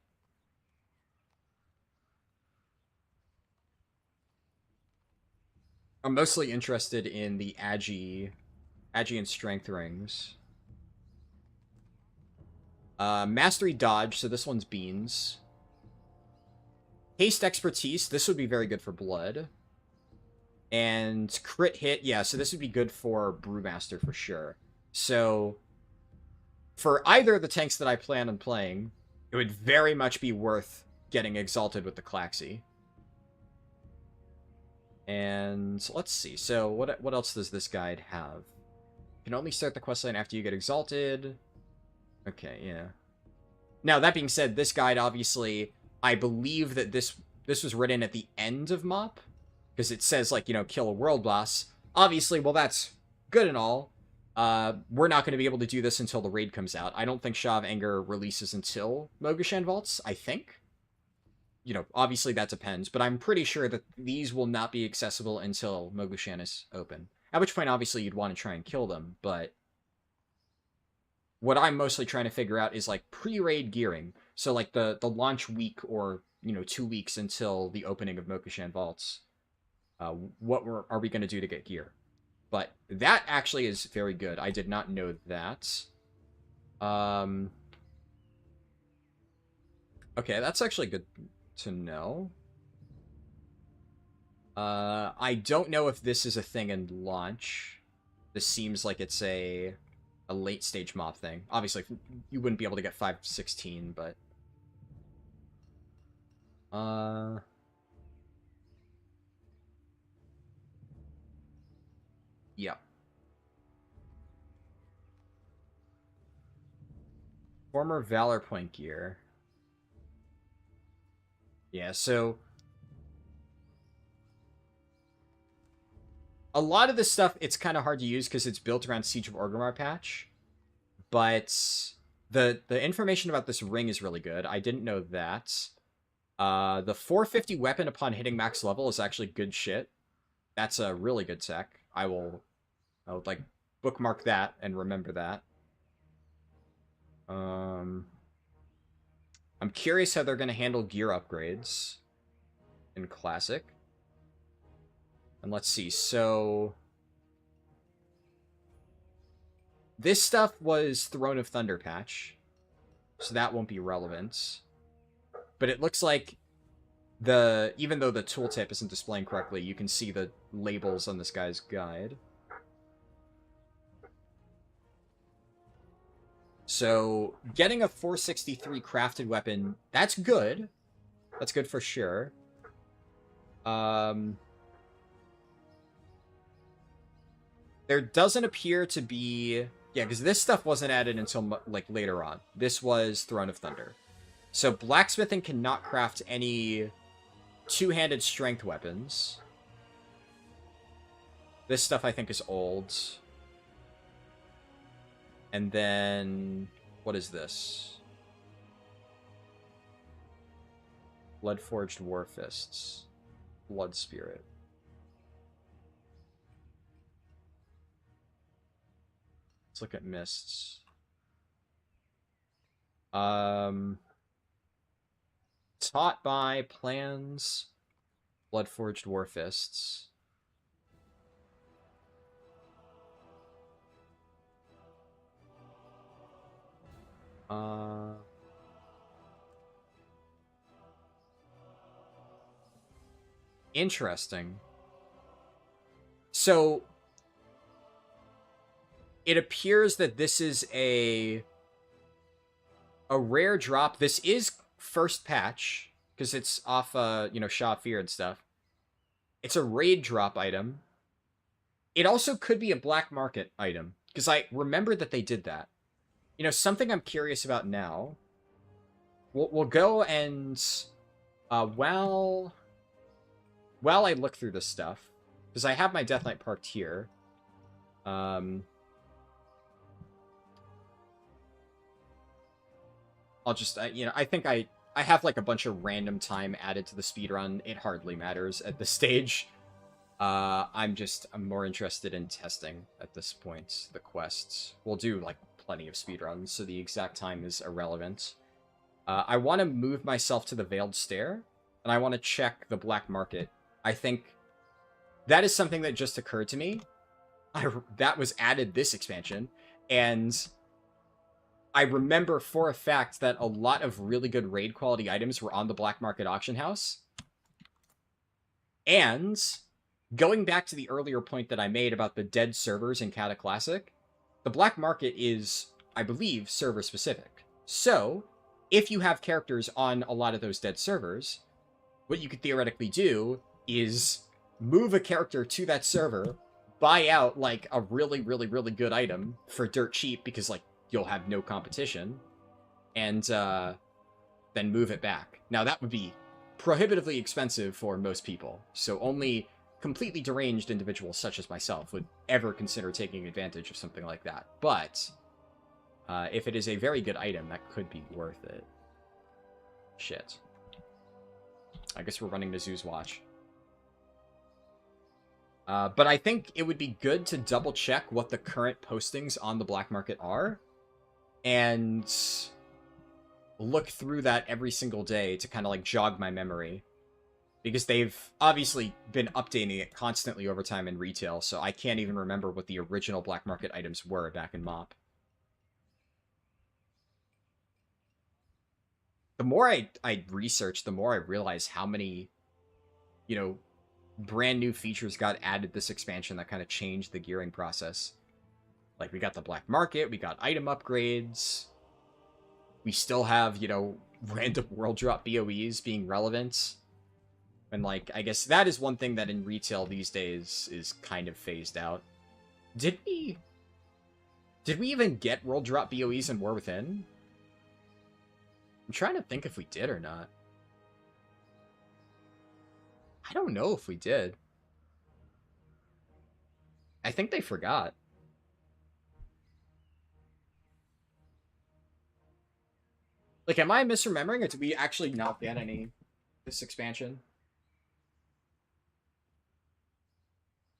I'm mostly interested in the Agi and Strength rings. Mastery Dodge, so this one's Beans. Haste Expertise, this would be very good for Blood. And Crit Hit, yeah, so this would be good for Brewmaster for sure. So, for either of the tanks that I plan on playing, it would very much be worth getting Exalted with the Klaxi. And let's see, so what else does this guide have? You can only start the questline after you get Exalted. Okay, yeah. Now, that being said, this guide, obviously, I believe that this was written at the end of MoP, because it says, like, you know, kill a world boss. Obviously, well, that's good and all. We're not going to be able to do this until the raid comes out. I don't think Shaw of Anger releases until Mogushan Vaults, I think. You know, obviously that depends, but I'm pretty sure that these will not be accessible until Mogushan is open. At which point, obviously, you'd want to try and kill them, but... what I'm mostly trying to figure out is, like, pre-raid gearing. So, like, the launch week or, you know, 2 weeks until the opening of Mogushan Vaults. What are we going to do to get gear? But that actually is very good. I did not know that. Okay, that's actually good to know. I don't know if this is a thing in launch. This seems like it's a late stage MoP thing. Obviously, you wouldn't be able to get 516, but... yeah. Former Valor Point gear. Yeah, so... a lot of this stuff, it's kind of hard to use because it's built around Siege of Orgrimmar patch. But the information about this ring is really good. I didn't know that. The 450 weapon upon hitting max level is actually good shit. That's a really good tech. I would, like, bookmark that and remember that. I'm curious how they're going to handle gear upgrades in Classic. And let's see, so... this stuff was Throne of Thunder patch, so that won't be relevant. But it looks like even though the tooltip isn't displaying correctly, you can see the labels on this guy's guide. So, getting a 463 crafted weapon, that's good. That's good for sure. There doesn't appear to be... yeah, because this stuff wasn't added until, like, later on. This was Throne of Thunder. So blacksmithing cannot craft any two-handed strength weapons. This stuff, I think, is old. And then... what is this? Blood-forged war fists. Blood spirit. Let's look at mists. Taught by plans. Bloodforged war fists. Interesting. So it appears that this is a rare drop. This is first patch, because it's off, you know, Shaw Fear and stuff. It's a raid drop item. It also could be a black market item, because I remember that they did that. You know, something I'm curious about now. We'll go and, while I look through this stuff, Because I have my Death Knight parked here. I'll just, you know, I think I have like a bunch of random time added to the speedrun. It hardly matters at this stage. I'm more interested in testing at this point the quests. We'll do like plenty of speedruns, so the exact time is irrelevant. I want to move myself to the Veiled Stair, and I want to check the black market. I think that is something that just occurred to me. That was added this expansion, and I remember for a fact that a lot of really good raid quality items were on the black market auction house. And going back to the earlier point that I made about the dead servers in Cata Classic, the black market is, I believe, server specific. So, if you have characters on a lot of those dead servers, what you could theoretically do is move a character to that server, buy out like a really, really, really good item for dirt cheap because like you'll have no competition, and then move it back. Now that would be prohibitively expensive for most people, so only completely deranged individuals such as myself would ever consider taking advantage of something like that. But if it is a very good item, that could be worth it. Shit. I guess we're running to Zoo's watch. But I think it would be good to double check what the current postings on the black market are, and look through that every single day to kind of like jog my memory. Because they've obviously been updating it constantly over time in retail, so I can't even remember what the original black market items were back in MoP. The more I research, the more I realize how many, you know, brand new features got added this expansion that kind of changed the gearing process. Like, we got the black market, we got item upgrades, we still have, you know, random world drop BOEs being relevant. And, like, I guess that is one thing that in retail these days is kind of phased out. Did we even get world drop BOEs in War Within? I'm trying to think if we did or not. I don't know if we did. I think they forgot. Like, am I misremembering, or did we actually not get any this expansion?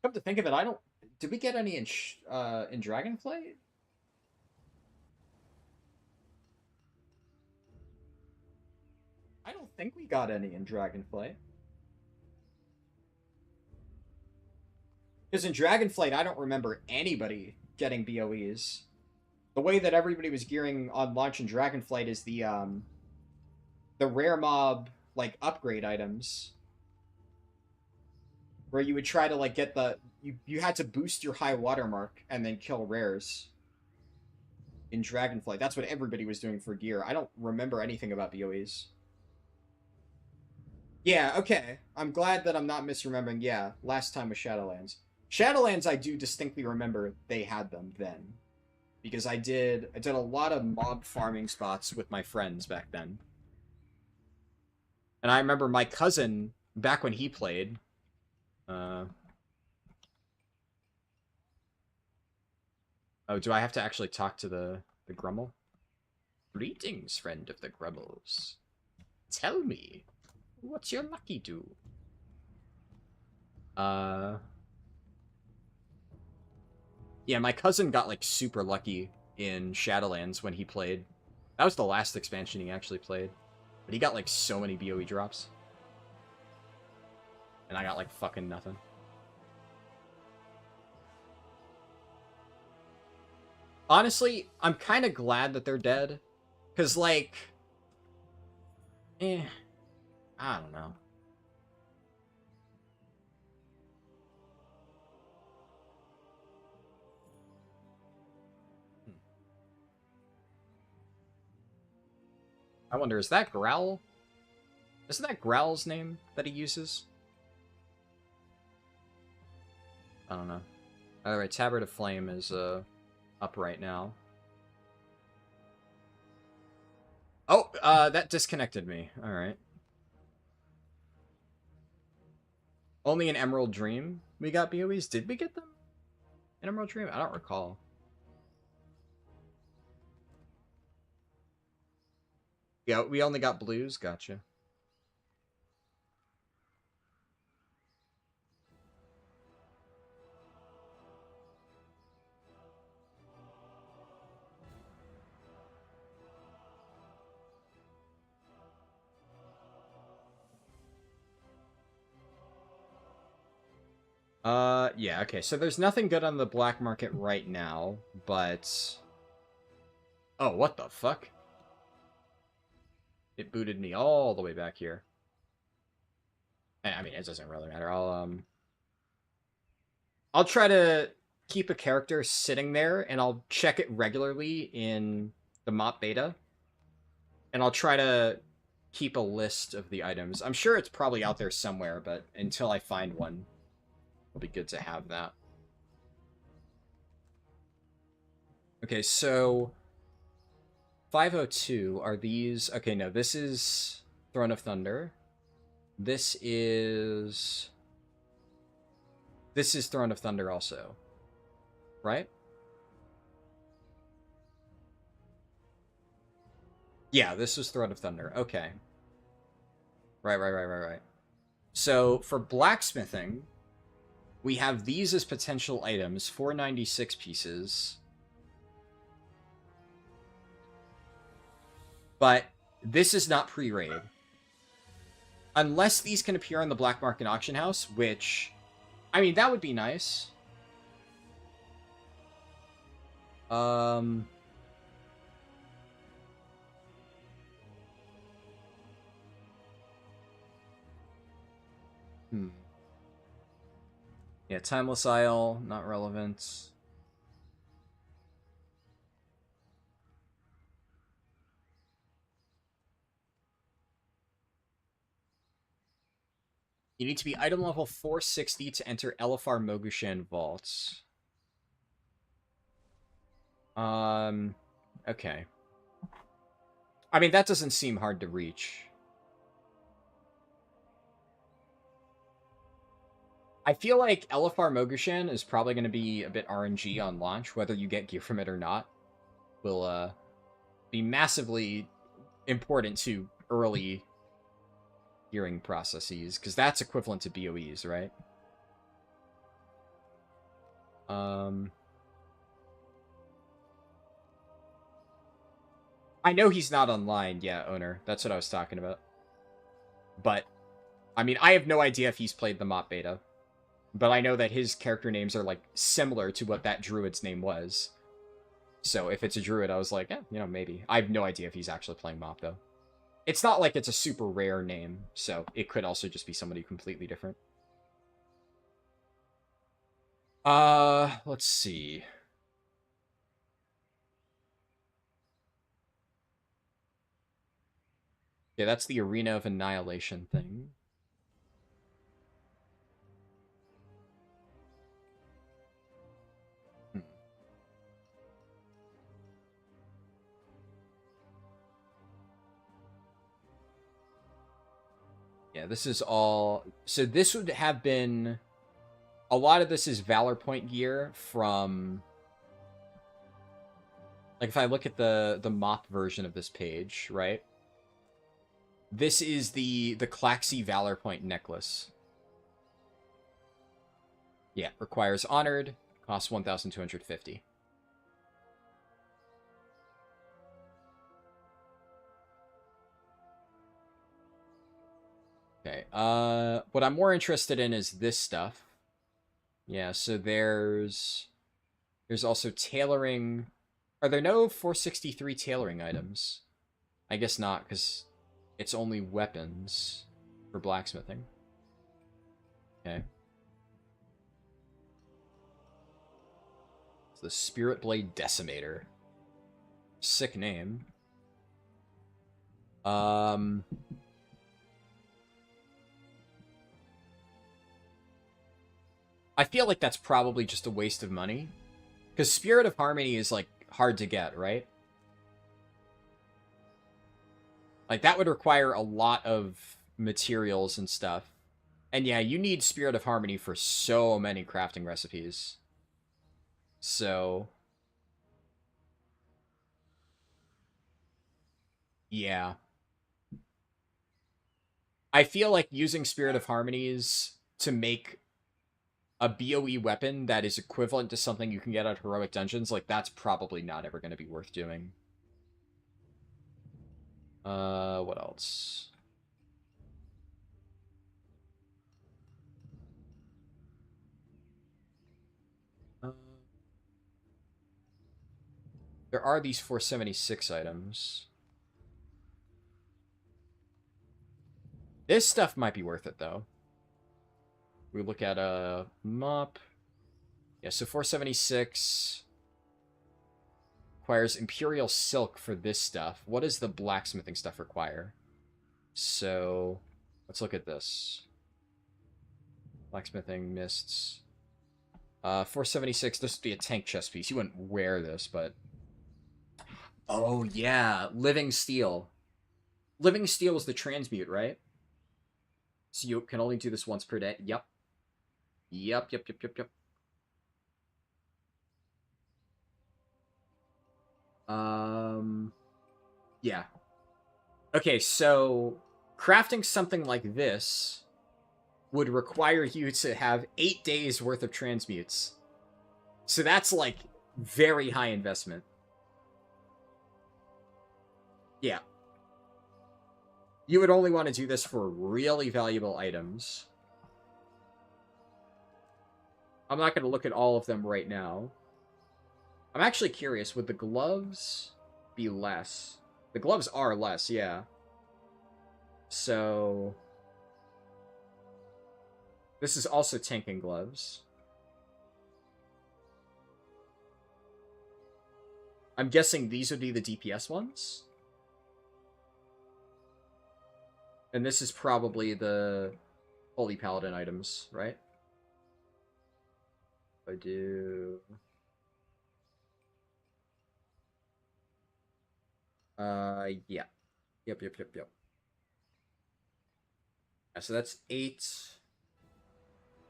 Come to think of it, I don't... Did we get any in Dragonflight? I don't think we got any in Dragonflight. Because in Dragonflight, I don't remember anybody getting BOEs. The way that everybody was gearing on launch in Dragonflight is the rare mob, like, upgrade items. Where you would try to, like, get the... You had to boost your high watermark and then kill rares. In Dragonflight. That's what everybody was doing for gear. I don't remember anything about BOEs. Yeah, okay. I'm glad that I'm not misremembering. Yeah, last time was Shadowlands. Shadowlands, I do distinctly remember they had them then. Because I did a lot of mob farming spots with my friends back then. And I remember my cousin, back when he played... Oh, do I have to actually talk to the Grummel? Greetings, friend of the Grummels. Tell me, what's your lucky do? Yeah, my cousin got, like, super lucky in Shadowlands when he played. That was the last expansion he actually played. But he got, like, so many BOE drops. And I got, like, fucking nothing. Honestly, I'm kind of glad that they're dead. Because, like... I don't know. I wonder, is that Growl? Isn't that Growl's name that he uses? I don't know. Alright, Tabard of Flame is up right now. Oh, that disconnected me. Alright. Only in Emerald Dream we got BOEs. Did we get them in Emerald Dream? I don't recall. Yeah, we only got blues. Gotcha. Yeah, okay. So there's nothing good on the black market right now, but... Oh, what the fuck? It booted me all the way back here. I mean, it doesn't really matter. I'll try to keep a character sitting there, and I'll check it regularly in the MoP beta. And I'll try to keep a list of the items. I'm sure it's probably out there somewhere, but until I find one, it'll be good to have that. Okay, so 502 are these... Okay, no, this is Throne of Thunder. This is Throne of Thunder also. Right? Yeah, this was Throne of Thunder. Okay. Right. So, for blacksmithing, we have these as potential items. 496 pieces. But this is not pre-raid. Unless these can appear on the black market auction house, which... I mean, that would be nice. Yeah, Timeless Isle, not relevant. You need to be item level 460 to enter Elefar Mogushan vaults. Okay. I mean, that doesn't seem hard to reach. I feel like Elefar Mogushan is probably going to be a bit RNG on launch, whether you get gear from it or not. Will be massively important to early gearing processes, because that's equivalent to BOEs, right? I know he's not online, yeah, owner. That's what I was talking about. But, I mean, I have no idea if he's played the MoP beta. But I know that his character names are, like, similar to what that druid's name was. So if it's a druid, I was like, eh, you know, maybe. I have no idea if he's actually playing MoP, though. It's not like it's a super rare name, so it could also just be somebody completely different. Let's see. Yeah, that's the Arena of Annihilation thing. Yeah, this is all... So this would have been... A lot of this is Valor Point gear from... Like, if I look at the MoP version of this page, right? This is the Claxy Valor Point necklace. Yeah, requires Honored, costs 1,250. Okay, what I'm more interested in is this stuff. Yeah, so there's also tailoring. Are there no 463 tailoring items? I guess not, because it's only weapons for blacksmithing. Okay. It's the Spirit Blade Decimator. Sick name. I feel like that's probably just a waste of money. Because Spirit of Harmony is, like, hard to get, right? Like, that would require a lot of materials and stuff. And yeah, you need Spirit of Harmony for so many crafting recipes. So... yeah. I feel like using Spirit of Harmonies to make a BOE weapon that is equivalent to something you can get at Heroic Dungeons, like, that's probably not ever going to be worth doing. What else? There are these 476 items. This stuff might be worth it, though. We look at a MoP. Yeah, so 476 requires Imperial Silk for this stuff. What does the blacksmithing stuff require? So, let's look at this. Blacksmithing, mists. 476, this would be a tank chest piece. You wouldn't wear this, but... oh, yeah, Living Steel. Living Steel is the transmute, right? So you can only do this once per day. Yep. Yep. Yeah. Okay, so crafting something like this would require you to have 8 days worth of transmutes. So that's like very high investment. Yeah. You would only want to do this for really valuable items. I'm not going to look at all of them right now. I'm actually curious, would the gloves be less? The gloves are less, yeah. So... this is also tanking gloves. I'm guessing these would be the DPS ones? And this is probably the Holy Paladin items, right? I do... yeah. Yep. Yeah, so that's 8.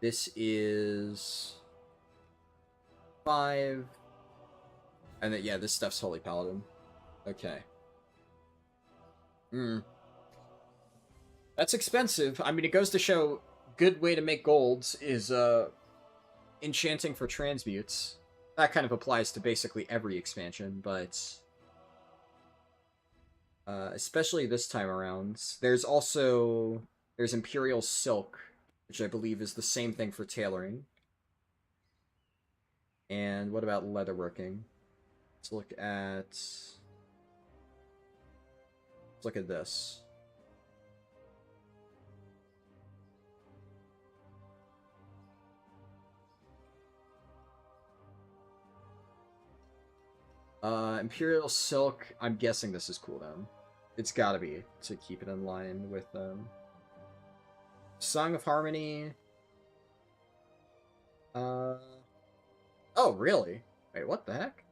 This is 5. And then, yeah, this stuff's Holy Paladin. Okay. That's expensive. I mean, it goes to show, good way to make golds is, enchanting for transmutes. That kind of applies to basically every expansion, but... especially this time around. There's Imperial Silk, which I believe is the same thing for tailoring. And what about leatherworking? Let's look at this. Imperial Silk, I'm guessing this is cooldown. It's gotta be, to keep it in line with, Song of Harmony. Oh, really? Wait, what the heck?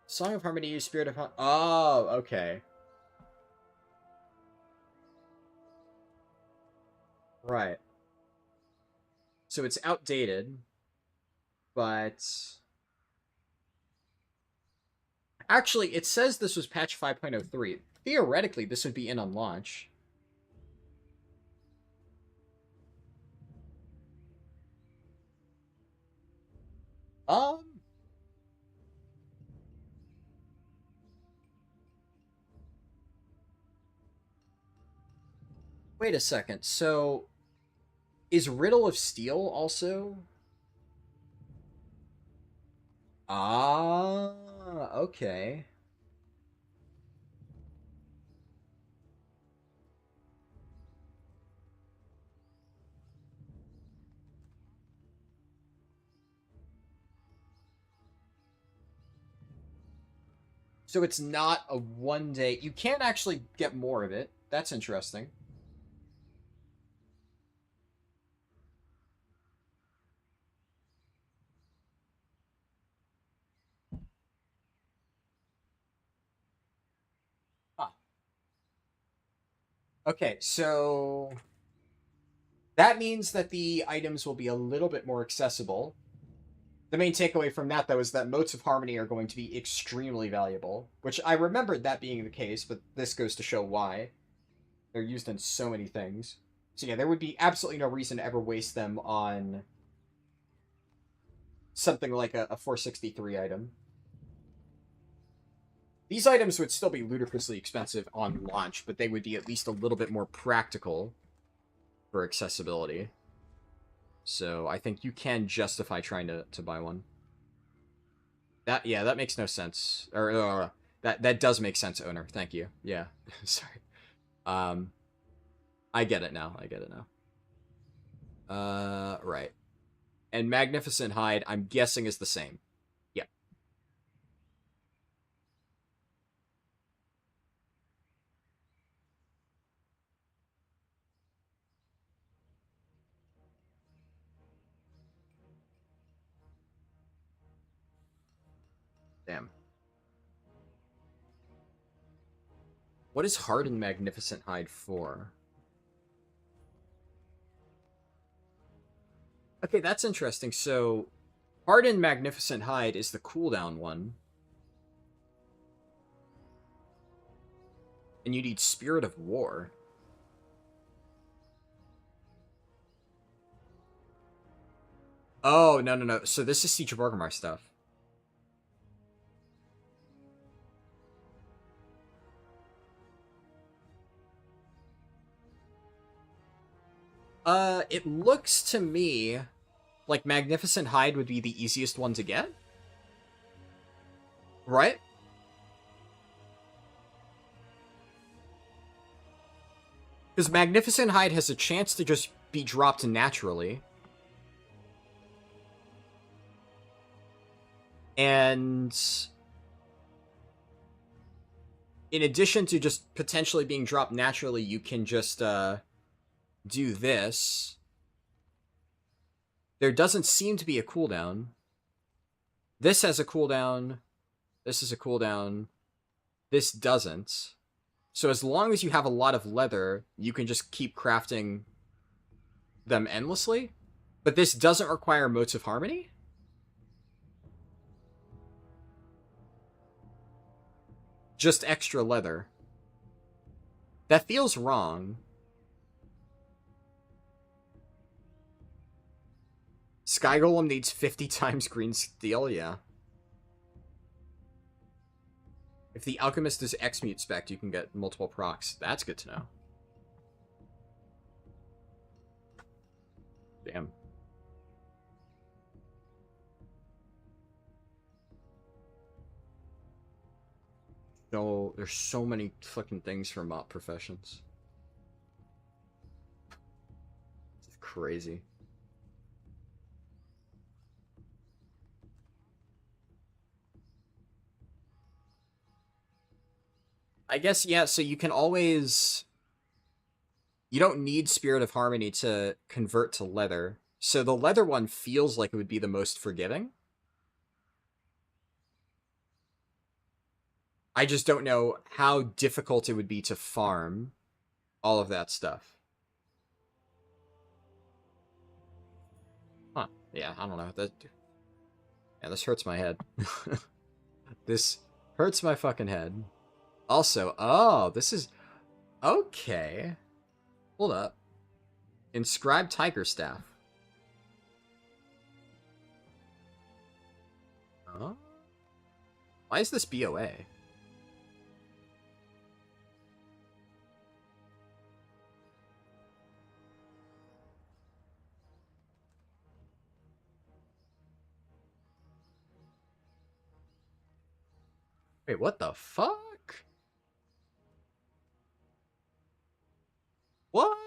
Song of Harmony, Spirit of oh, okay. Right. So it's outdated, but... actually, it says this was patch 5.03. Theoretically, this would be in on launch. Wait a second. So, is Riddle of Steel also? Ah, okay. So it's not a 1-day... you can't actually get more of it. That's interesting. Okay, so that means that the items will be a little bit more accessible. The main takeaway from that, though, is that motes of harmony are going to be extremely valuable, which I remembered that being the case, but this goes to show why. They're used in so many things. So yeah, there would be absolutely no reason to ever waste them on something like a 463 item. These items would still be ludicrously expensive on launch, but they would be at least a little bit more practical for accessibility. So I think you can justify trying to buy one. That makes no sense. Or that does make sense, owner. Thank you. Yeah. Sorry. I get it now. Right. And Magnificent Hide, I'm guessing, is the same. Yep. Damn. What is Hardened Magnificent Hide for? Okay, that's interesting. So, Hardened Magnificent Hide is the cooldown one. And you need Spirit of War. Oh, no. So this is Siege of Orgrimmar stuff. It looks to me like Magnificent Hide would be the easiest one to get. Right? Because Magnificent Hide has a chance to just be dropped naturally. And in addition to just potentially being dropped naturally, you can just do this. There doesn't seem to be a cooldown. This has a cooldown. This is a cooldown. This doesn't. So as long as you have a lot of leather, you can just keep crafting them endlessly. But this doesn't require Motes of Harmony? Just extra leather. That feels wrong. Sky Golem needs 50 times green steel, yeah. If the Alchemist is X-Mute spec, you can get multiple procs. That's good to know. Damn. No, there's so many fucking things for MoP professions. It's crazy. I guess, yeah, so you can always... You don't need Spirit of Harmony to convert to leather. So the leather one feels like it would be the most forgiving. I just don't know how difficult it would be to farm all of that stuff. Huh. Yeah, I don't know. Yeah, this hurts my head. This hurts my fucking head. Also, oh, this is... Okay. Hold up. Inscribed Tiger Staff. Huh? Why is this BOA? Wait, what the fuck? What?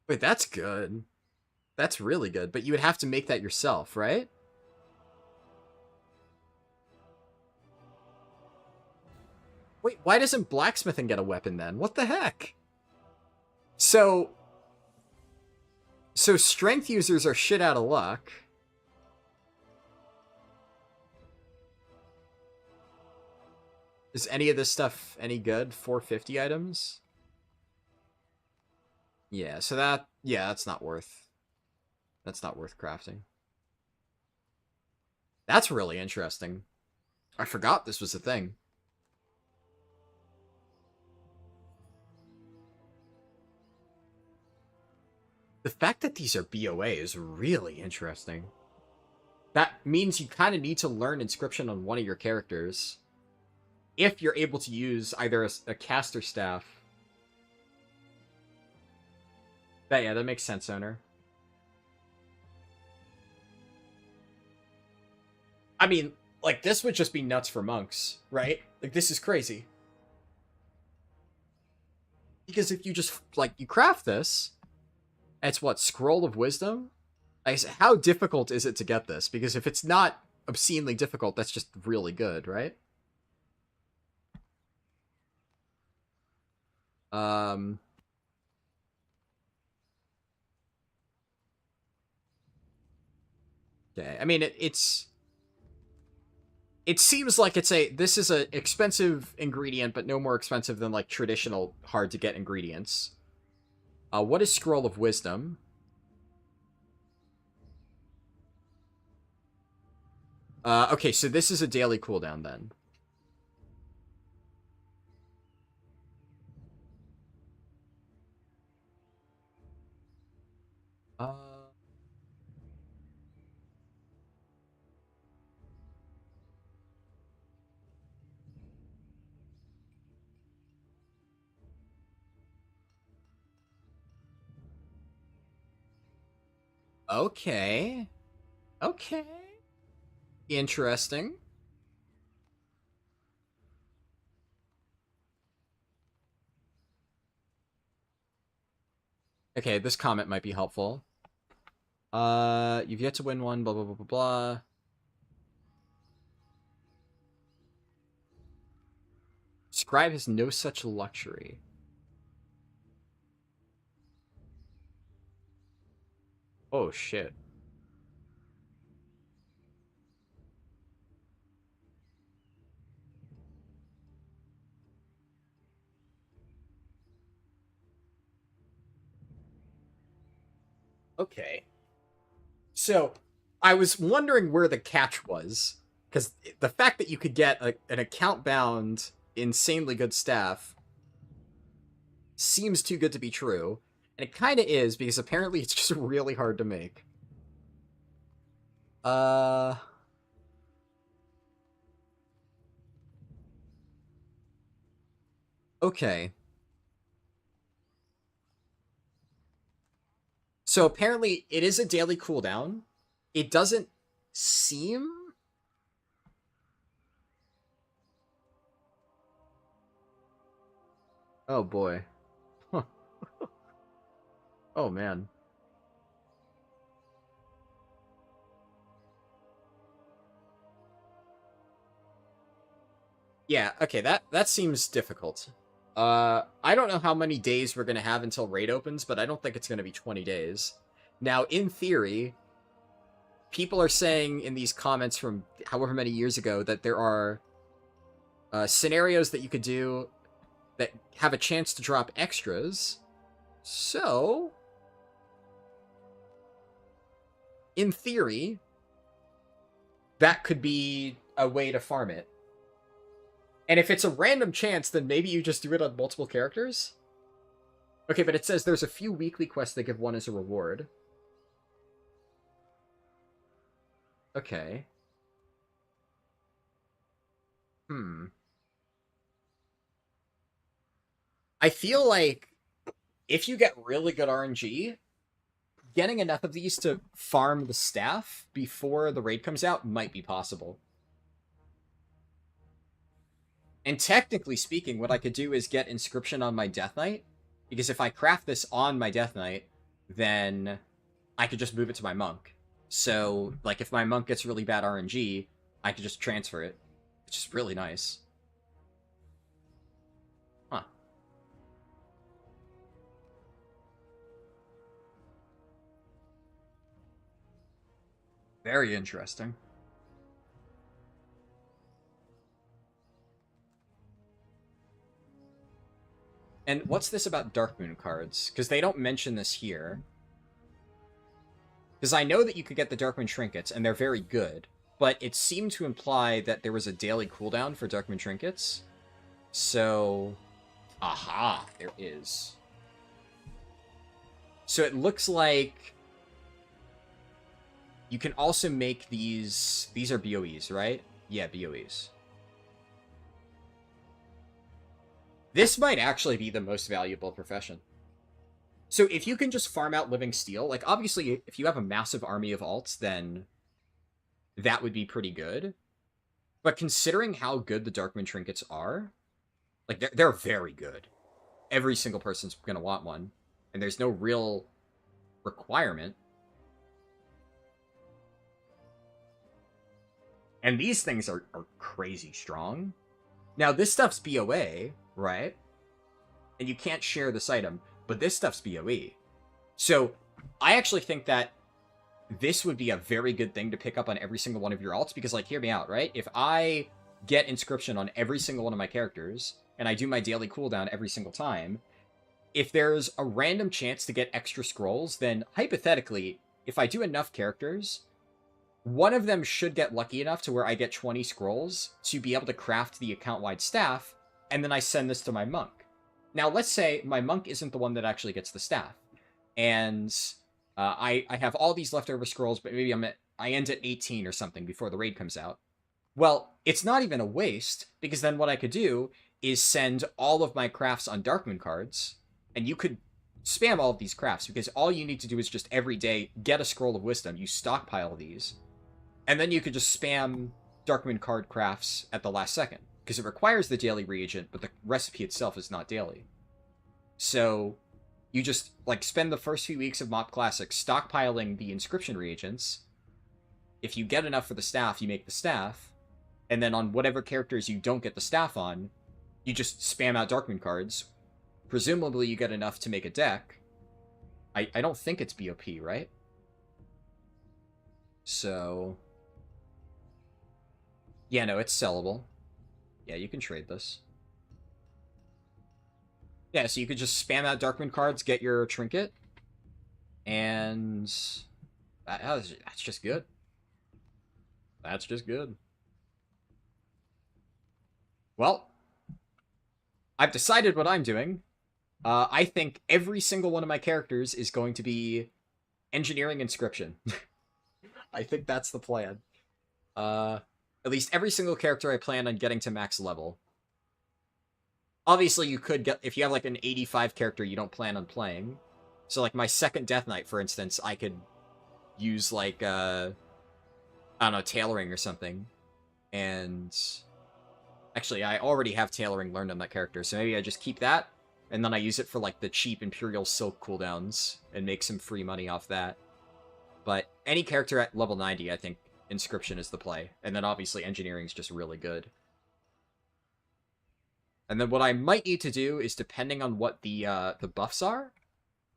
Wait, that's good. That's really good, but you would have to make that yourself, right? Wait, why doesn't blacksmithing get a weapon then? What the heck? So strength users are shit out of luck. Is any of this stuff any good? 450 items? Yeah, so that's not worth. That's not worth crafting. That's really interesting. I forgot this was a thing. The fact that these are BOA is really interesting. That means you kind of need to learn inscription on one of your characters. If you're able to use either a caster staff. Yeah, that makes sense, owner. I mean, like, this would just be nuts for monks, right? Like, this is crazy. Because if you just, like, you craft this, it's what, Scroll of Wisdom? How difficult is it to get this? Because if it's not obscenely difficult, that's just really good, right? Okay, I mean, it seems like this is a expensive ingredient, but no more expensive than, like, traditional hard-to-get ingredients. What is Scroll of Wisdom? Okay, so this is a daily cooldown, then. Okay. Okay. Interesting. Okay, this comment might be helpful. You've yet to win one, blah, blah, blah, blah, blah. Scribe has no such luxury. Oh, shit. Okay. So, I was wondering where the catch was. Because the fact that you could get an account-bound, insanely good staff seems too good to be true. And it kind of is, because apparently it's just really hard to make. Okay. So apparently it is a daily cooldown. It doesn't seem... Oh boy. Huh. Oh man. Yeah, okay, that seems difficult. I don't know how many days we're gonna have until raid opens, but I don't think it's gonna be 20 days. Now, in theory, people are saying in these comments from however many years ago that there are scenarios that you could do that have a chance to drop extras. So, in theory, that could be a way to farm it. And if it's a random chance, then maybe you just do it on multiple characters? Okay, but it says there's a few weekly quests that give one as a reward. Okay. I feel like if you get really good RNG, getting enough of these to farm the staff before the raid comes out might be possible. And technically speaking, what I could do is get inscription on my Death Knight, because if I craft this on my Death Knight, then I could just move it to my monk. So, like, if my monk gets really bad RNG, I could just transfer it. It's just really nice. Huh. Very interesting. And what's this about Darkmoon cards? Because they don't mention this here. Because I know that you could get the Darkmoon trinkets, and they're very good. But it seemed to imply that there was a daily cooldown for Darkmoon trinkets. So... aha, there is. So it looks like... you can also make these... these are BOEs, right? Yeah, BOEs. This might actually be the most valuable profession. So if you can just farm out Living Steel, like, obviously, if you have a massive army of alts, then that would be pretty good. But considering how good the Darkmoon trinkets are, like, they're very good. Every single person's going to want one. And there's no real requirement. And these things are crazy strong. Now, this stuff's BOA, right? And you can't share this item, but this stuff's BOE. So, I actually think that this would be a very good thing to pick up on every single one of your alts, because, like, hear me out, right? If I get Inscription on every single one of my characters, and I do my daily cooldown every single time, if there's a random chance to get extra scrolls, then, hypothetically, if I do enough characters, one of them should get lucky enough to where I get 20 scrolls to be able to craft the account-wide staff, and then I send this to my monk. Now, let's say my monk isn't the one that actually gets the staff, and I have all these leftover scrolls, but maybe I end at 18 or something before the raid comes out. Well, it's not even a waste, because then what I could do is send all of my crafts on Darkmoon cards, and you could spam all of these crafts, because all you need to do is just every day get a Scroll of Wisdom, you stockpile these, and then you could just spam Darkmoon card crafts at the last second, because it requires the daily reagent, but the recipe itself is not daily. So you just, like, spend the first few weeks of MoP Classic stockpiling the Inscription reagents. If you get enough for the staff, you make the staff, and then on whatever characters you don't get the staff on, you just spam out Darkmoon cards. Presumably you get enough to make a deck. I don't think it's BOP, right? So... yeah, no, it's sellable. Yeah, you can trade this. Yeah, so you could just spam out Darkmoon cards, get your trinket, and that's just good. That's just good. Well, I've decided what I'm doing. I think every single one of my characters is going to be Engineering Inscription. I think that's the plan. At least every single character I plan on getting to max level. Obviously, you could get, if you have like an 85 character you don't plan on playing. So like my second Death Knight, for instance, I could use like, I don't know, tailoring or something. And actually, I already have tailoring learned on that character, so maybe I just keep that, and then I use it for like the cheap Imperial Silk cooldowns and make some free money off that. But any character at level 90, I think Inscription is the play. And then obviously Engineering is just really good. And then what I might need to do is, depending on what the buffs are,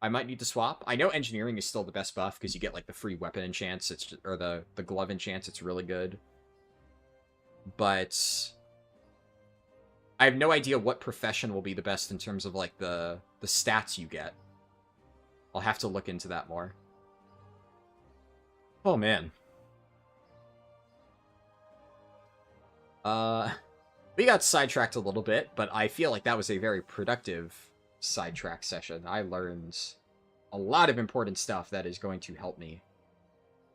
I might need to swap. I know Engineering is still the best buff, because you get like the free weapon enchants, or the glove enchants, it's really good. But I have no idea what profession will be the best in terms of like the stats you get. I'll have to look into that more. Oh man. We got sidetracked a little bit, but I feel like that was a very productive sidetrack session. I learned a lot of important stuff that is going to help me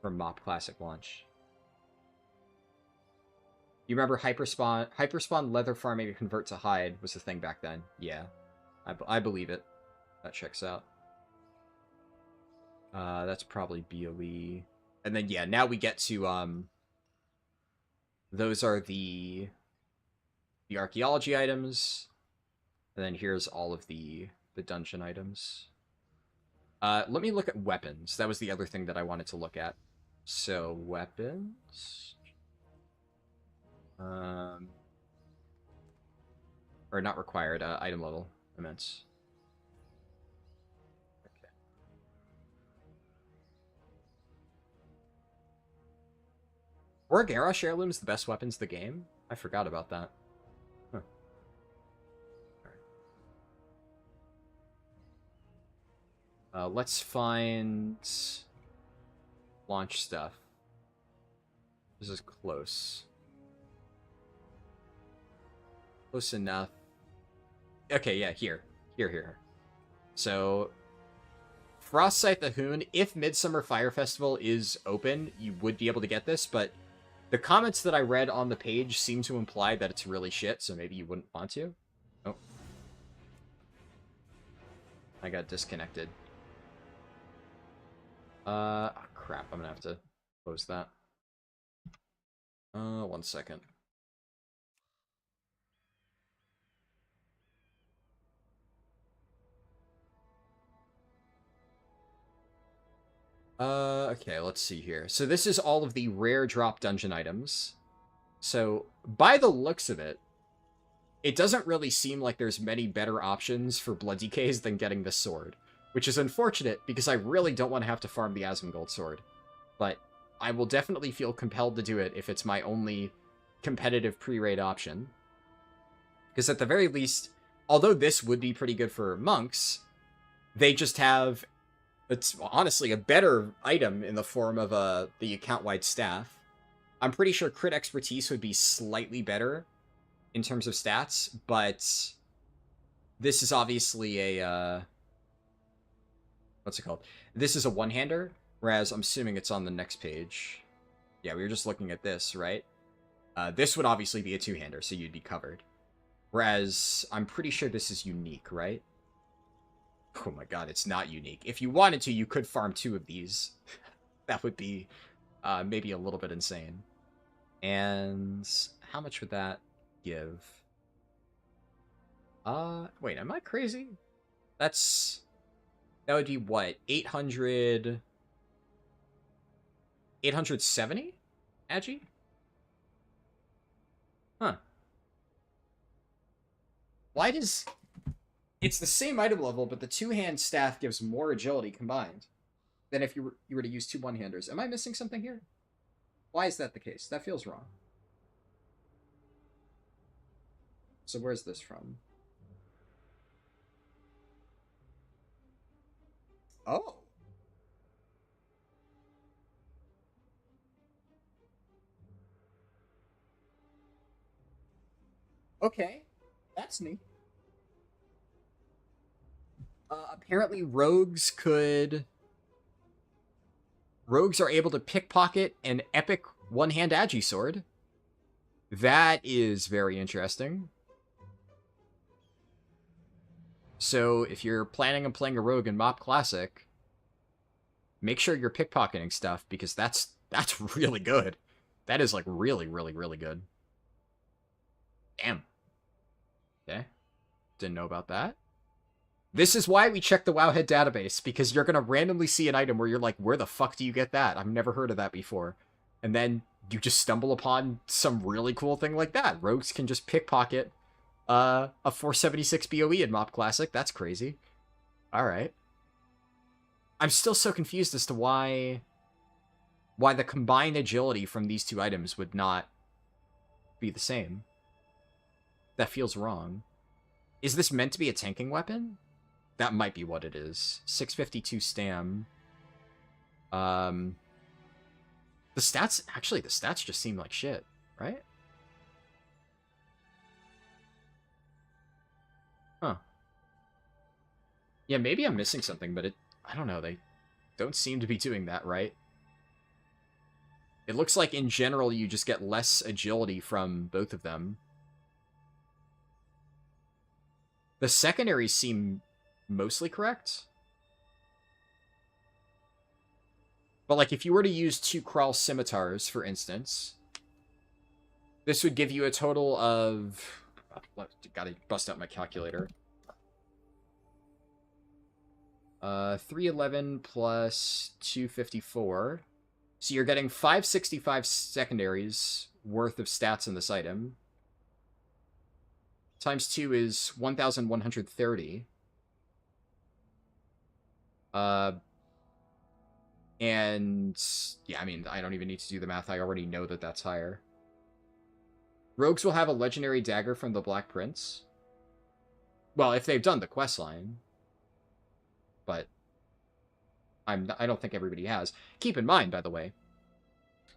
for MoP Classic launch. You remember Hyperspawn leather farming to convert to hide was the thing back then? Yeah. I believe it. That checks out. That's probably BOE. And then, yeah, now we get to, those are the archaeology items. And then here's all of the dungeon items. Let me look at weapons. That was the other thing that I wanted to look at. So, weapons... or not required, item level, immense. Okay. Were Garrosh heirlooms the best weapons of the game? I forgot about that. Huh. Let's find launch stuff. This is close. Close enough. Okay, yeah, here. Here. So, Frostscythe the Hoon, if Midsummer Fire Festival is open, you would be able to get this, but the comments that I read on the page seem to imply that it's really shit, so maybe you wouldn't want to. Oh. I got disconnected. Oh, crap, I'm gonna have to close that. 1 second. Okay, let's see here. So this is all of the rare drop dungeon items. So, by the looks of it, it doesn't really seem like there's many better options for blood DKs than getting this sword. Which is unfortunate, because I really don't want to have to farm the Asmongold sword. But I will definitely feel compelled to do it if it's my only competitive pre-raid option. Because at the very least, although this would be pretty good for monks, they just have... It's honestly a better item in the form of the account-wide staff. I'm pretty sure crit expertise would be slightly better in terms of stats, but this is obviously a... what's it called? This is a one-hander, whereas I'm assuming it's on the next page. Yeah, we were just looking at this, right? This would obviously be a two-hander, so you'd be covered. Whereas I'm pretty sure this is unique, right? Oh my god, it's not unique. If you wanted to, you could farm 2 of these. That would be maybe a little bit insane. And how much would that give? Wait, am I crazy? That would be what? 870? Agi? Huh. Why does... It's the same item level, but the two-hand staff gives more agility combined than if you were to use 2 one-handers. Am I missing something here? Why is that the case? That feels wrong. So where's this from? Oh. Okay. That's neat. Apparently rogues are able to pickpocket an epic one-hand agi sword. That is very interesting. So if you're planning on playing a rogue in MoP Classic, make sure you're pickpocketing stuff, because that's really good. That is like really, really, really good. Damn. Okay. Didn't know about that. This is why we check the Wowhead database, because you're going to randomly see an item where you're like, where the fuck do you get that? I've never heard of that before. And then you just stumble upon some really cool thing like that. Rogues can just pickpocket a 476 BOE in MoP Classic. That's crazy. Alright. I'm still so confused as to why the combined agility from these 2 items would not be the same. That feels wrong. Is this meant to be a tanking weapon? That might be what it is. 652 stam. The stats... Actually, the stats just seem like shit, right? Huh. Yeah, maybe I'm missing something, but I don't know, they don't seem to be doing that right. It looks like, in general, you just get less agility from both of them. The secondaries seem mostly correct. But, like, if you were to use 2 crawl scimitars, for instance, this would give you a total of... Gotta bust out my calculator. 311 plus 254. So you're getting 565 secondaries worth of stats in this item. Times 2 is 1,130. And yeah, I mean, I don't even need to do the math. I already know that that's higher. Rogues will have a legendary dagger from the Black Prince. Well, if they've done the quest line. But I don't think everybody has. Keep in mind, by the way,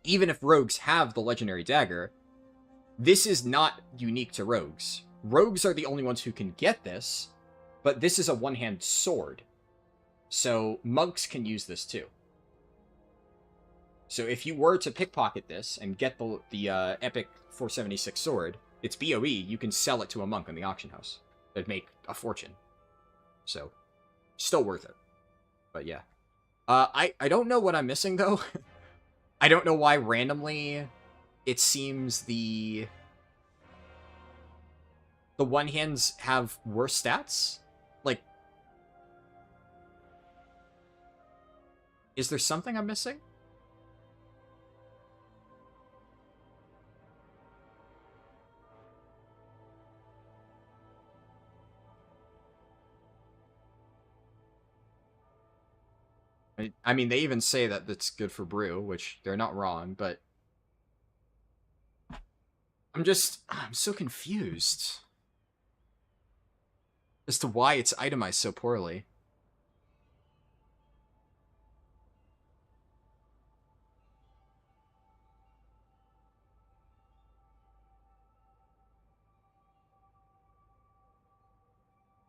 even if rogues have the legendary dagger, this is not unique to rogues. Rogues are the only ones who can get this, but this is a one-hand sword. So monks can use this too. So if you were to pickpocket this and get the epic 476 sword, it's BOE, you can sell it to a monk in the auction house. It'd make a fortune. So, still worth it. But yeah. I don't know what I'm missing, though. I don't know why randomly it seems the one-hands have worse stats. Like, is there something I'm missing? I mean, they even say that it's good for brew, which they're not wrong, but I'm so confused as to why it's itemized so poorly.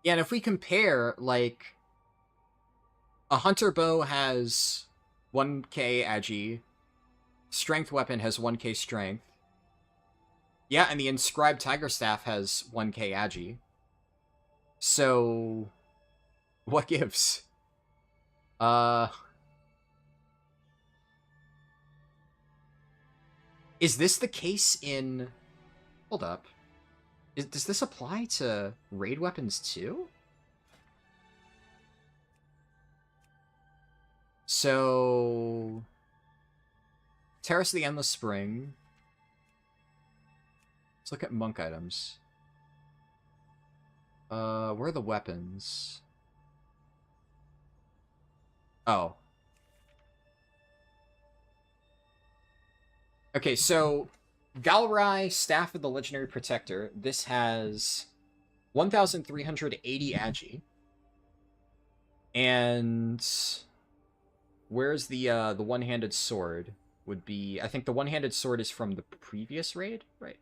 Yeah, and if we compare, like, a hunter bow has 1k agi, strength weapon has 1k strength. Yeah, and the inscribed tiger staff has 1k agi. So, what gives? Is this the case in... Hold up. Does this apply to raid weapons too? So... Terrace of the Endless Spring. Let's look at monk items. Where are the weapons? Oh. Okay, so... Galrai, Staff of the Legendary Protector. This has 1,380 agi. And... Where's the one-handed sword? Would be... I think the one-handed sword is from the previous raid? Right.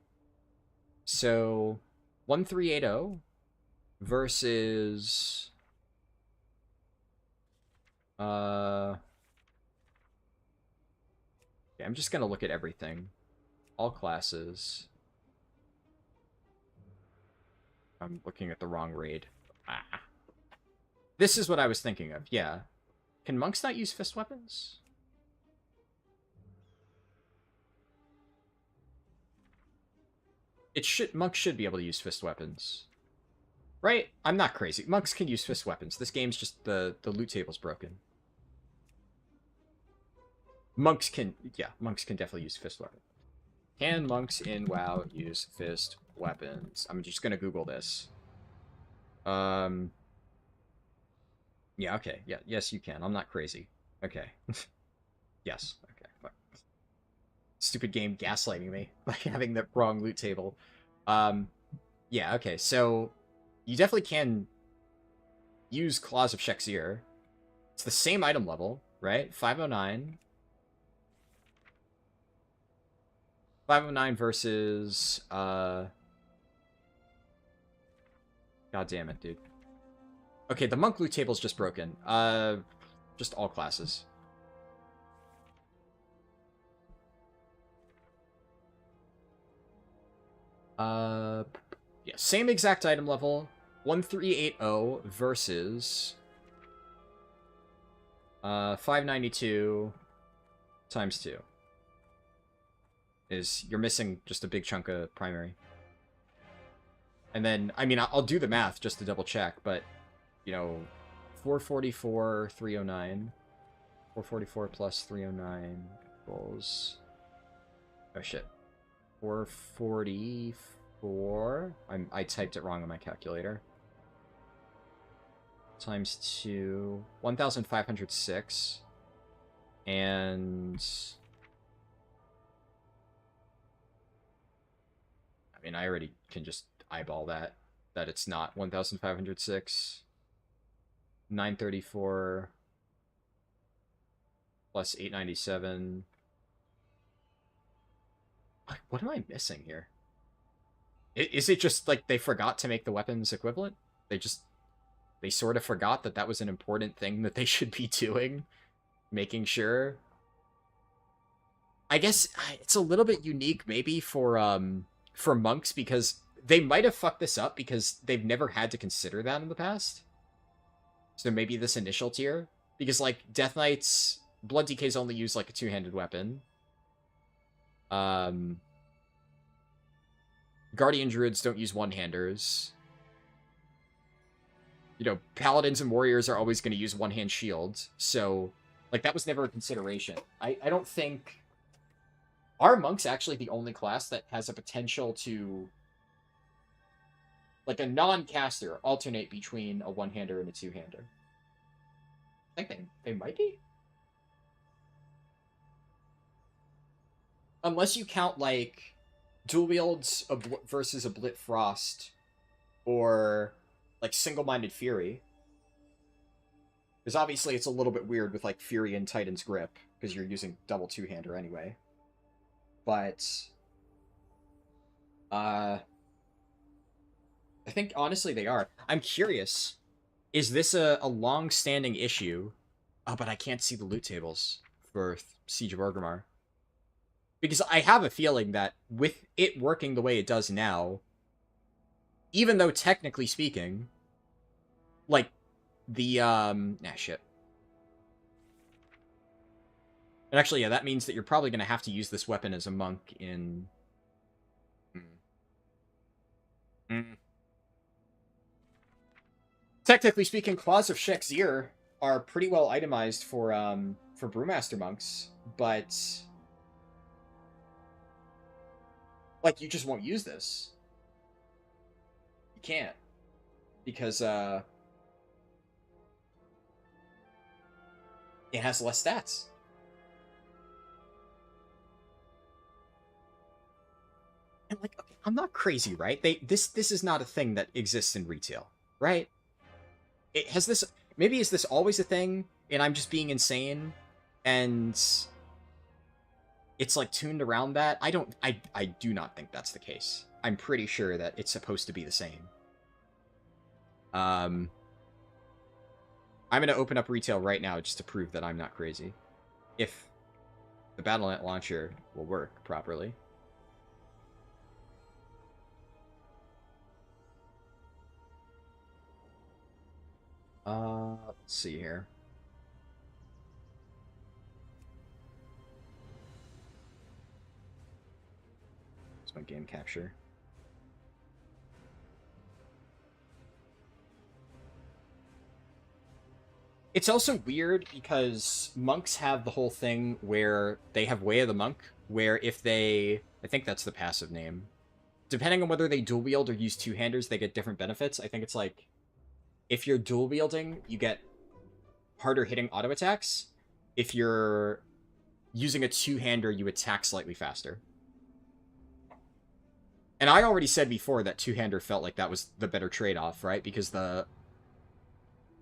So... 1380 versus... Okay, I'm just gonna look at everything. All classes. I'm looking at the wrong raid. Ah. This is what I was thinking of, yeah. Can monks not use fist weapons? Monks should be able to use fist weapons. Right? I'm not crazy. Monks can use fist weapons. This game's just the loot table's broken. Monks can definitely use fist weapons. Can monks in WoW use fist weapons? I'm just gonna Google this. Yeah, okay. Yeah, yes, you can. I'm not crazy. Okay. Yes. Okay. Fuck. Stupid game gaslighting me by having the wrong loot table. Yeah, okay. So, you definitely can use Claws of Shexir. It's the same item level, right? 509. 509 versus, God damn it, dude. Okay, the monk loot table's just broken. Just all classes. Yeah, same exact item level. 1380 versus... 592 times 2. Is you're missing just a big chunk of primary. And then, I mean, I'll do the math just to double check, but, you know, 444, 309. 444 plus 309 equals... Oh, shit. 444... I typed it wrong on my calculator. Times 2... 1,506. And... I mean, I already can just eyeball that it's not 1,506. 934 plus 897. What am I missing here? Is it just like they forgot to make the weapons equivalent? They sort of forgot that that was an important thing that they should be doing, making sure. I guess it's a little bit unique maybe for monks, because they might have fucked this up because they've never had to consider that in the past. So maybe this initial tier, because like Death Knights, Blood DKs only use like a two-handed weapon. Guardian Druids don't use one-handers. You know, Paladins and Warriors are always going to use one-hand shields, so, like, that was never a consideration. I don't think... Are Monks actually the only class that has a potential to, like, a non-caster alternate between a one-hander and a two-hander? I think they might be? Unless you count, like, dual wields versus a Blit Frost, or, like, single-minded Fury. Because obviously it's a little bit weird with, like, Fury and Titan's Grip, because you're using double two-hander anyway. But, I think, honestly, they are. I'm curious, is this a long-standing issue? Oh, but I can't see the loot tables for Siege of Orgrimmar. Because I have a feeling that with it working the way it does now, even though technically speaking, like, the, shit. And actually, yeah, that means that you're probably going to have to use this weapon as a monk in... Technically speaking, Claws of Shek'Zir are pretty well itemized for Brewmaster monks, but... Like, you just won't use this. You can't. Because, it has less stats. And, like, okay, I'm not crazy, right? This is not a thing that exists in retail, right? It has this... Maybe is this always a thing, and I'm just being insane, and... it's, like, tuned around that? I do not think that's the case. I'm pretty sure that it's supposed to be the same. I'm gonna open up retail right now just to prove that I'm not crazy. If the Battle.net launcher will work properly. Let's see here. My game capture. It's also weird because monks have the whole thing where they have Way of the Monk, where if they... I think that's the passive name. Depending on whether they dual wield or use two-handers, they get different benefits. I think it's like, if you're dual wielding, you get harder hitting auto attacks. If you're using a two-hander, you attack slightly faster. And I already said before that two-hander felt like that was the better trade-off, right? Because the...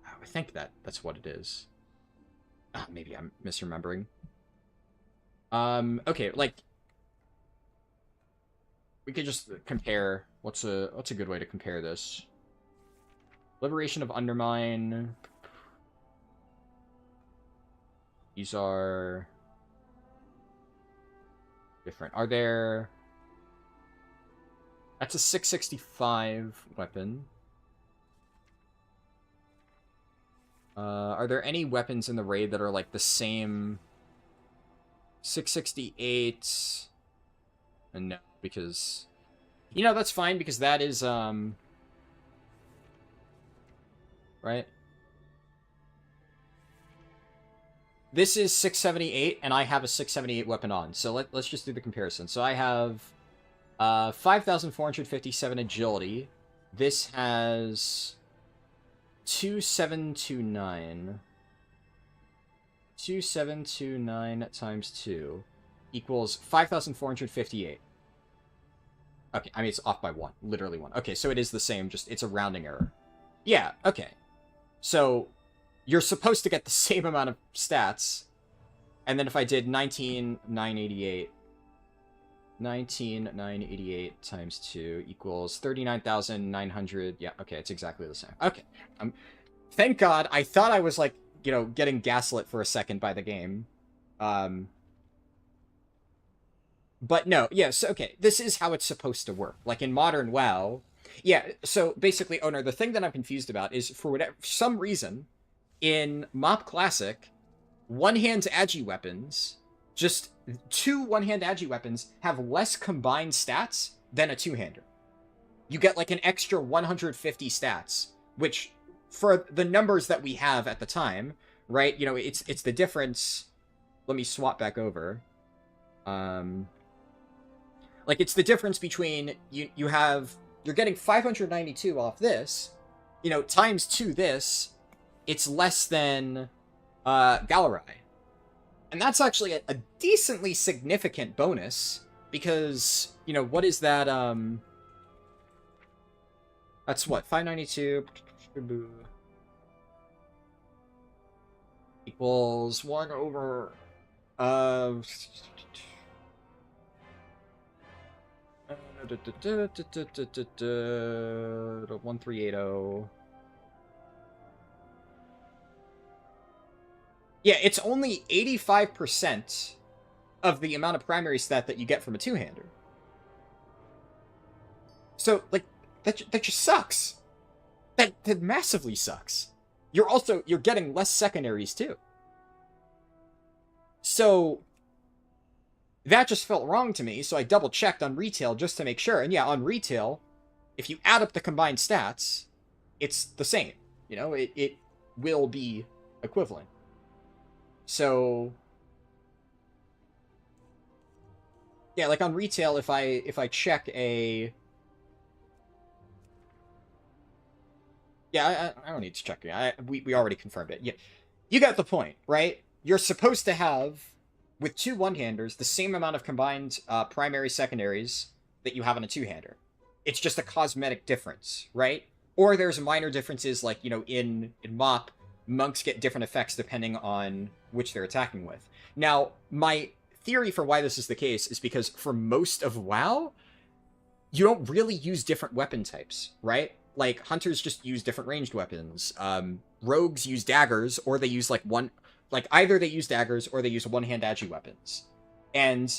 I think that's what it is. Maybe I'm misremembering. Okay, like... we could just compare... What's a good way to compare this? Liberation of Undermine... These are... different. Are there... That's a 665 weapon. Are there any weapons in the raid that are like the same? 668. And no, because... You know, that's fine, because that is, right? This is 678, and I have a 678 weapon on. So let's just do the comparison. So I have... 5,457 agility. This has 2,729. 2,729 times 2 equals 5,458. Okay, I mean, it's off by 1. Literally 1. Okay, so it is the same, just it's a rounding error. Yeah, okay. So, you're supposed to get the same amount of stats And then if I did 19,988, 19,988 times 2 equals 39,900. Yeah, okay, it's exactly the same. Okay. Thank God. I thought I was, like, you know, getting gaslit for a second by the game. But no, yes, okay, this is how it's supposed to work. Like, in modern WoW, yeah, so basically, Owner, the thing that I'm confused about is, for some reason, in MoP Classic, one-hand agi weapons, just 2 one-hand agi weapons have less combined stats than a two-hander. You get, like, an extra 150 stats, which, for the numbers that we have at the time, right, you know, it's the difference. Let me swap back over. Like, it's the difference between you're getting 592 off this, you know, times 2 this, it's less than Galerai. And that's actually a decently significant bonus, because, you know, what is that, that's what, 592 equals 1 over, 1380. Yeah, it's only 85% of the amount of primary stat that you get from a two-hander. So, like, that just sucks. That massively sucks. You're getting less secondaries too. So that just felt wrong to me, so I double-checked on retail just to make sure. And yeah, on retail, if you add up the combined stats, it's the same. You know, it will be equivalent. So yeah, like on retail, if I check a... Yeah, I don't need to check it. We already confirmed it. Yeah, you got the point, right? You're supposed to have, with 2 one-handers, the same amount of combined primary secondaries that you have on a two-hander. It's just a cosmetic difference, right? Or there's minor differences, like, you know, in MoP, monks get different effects depending on which they're attacking with. Now, my theory for why this is the case is because for most of WoW, you don't really use different weapon types, right? Like, hunters just use different ranged weapons. Rogues use daggers, or they use, like, either they use daggers or they use one-hand agi weapons. And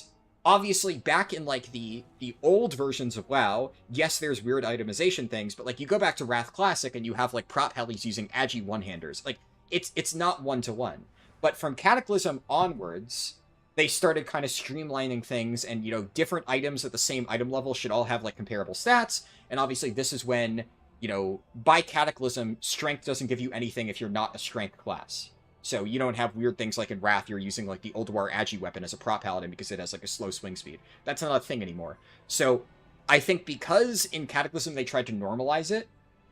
obviously, back in, like, the old versions of WoW, yes, there's weird itemization things, but, like, you go back to Wrath Classic and you have, like, prop helis using agi one-handers. Like, it's not one-to-one. But from Cataclysm onwards, they started kind of streamlining things, and, you know, different items at the same item level should all have, like, comparable stats. And obviously, this is when, you know, by Cataclysm, strength doesn't give you anything if you're not a strength class. So you don't have weird things like in Wrath, you're using, like, the Ulduar agi weapon as a prop paladin because it has, like, a slow swing speed. That's not a thing anymore. So I think because in Cataclysm they tried to normalize it,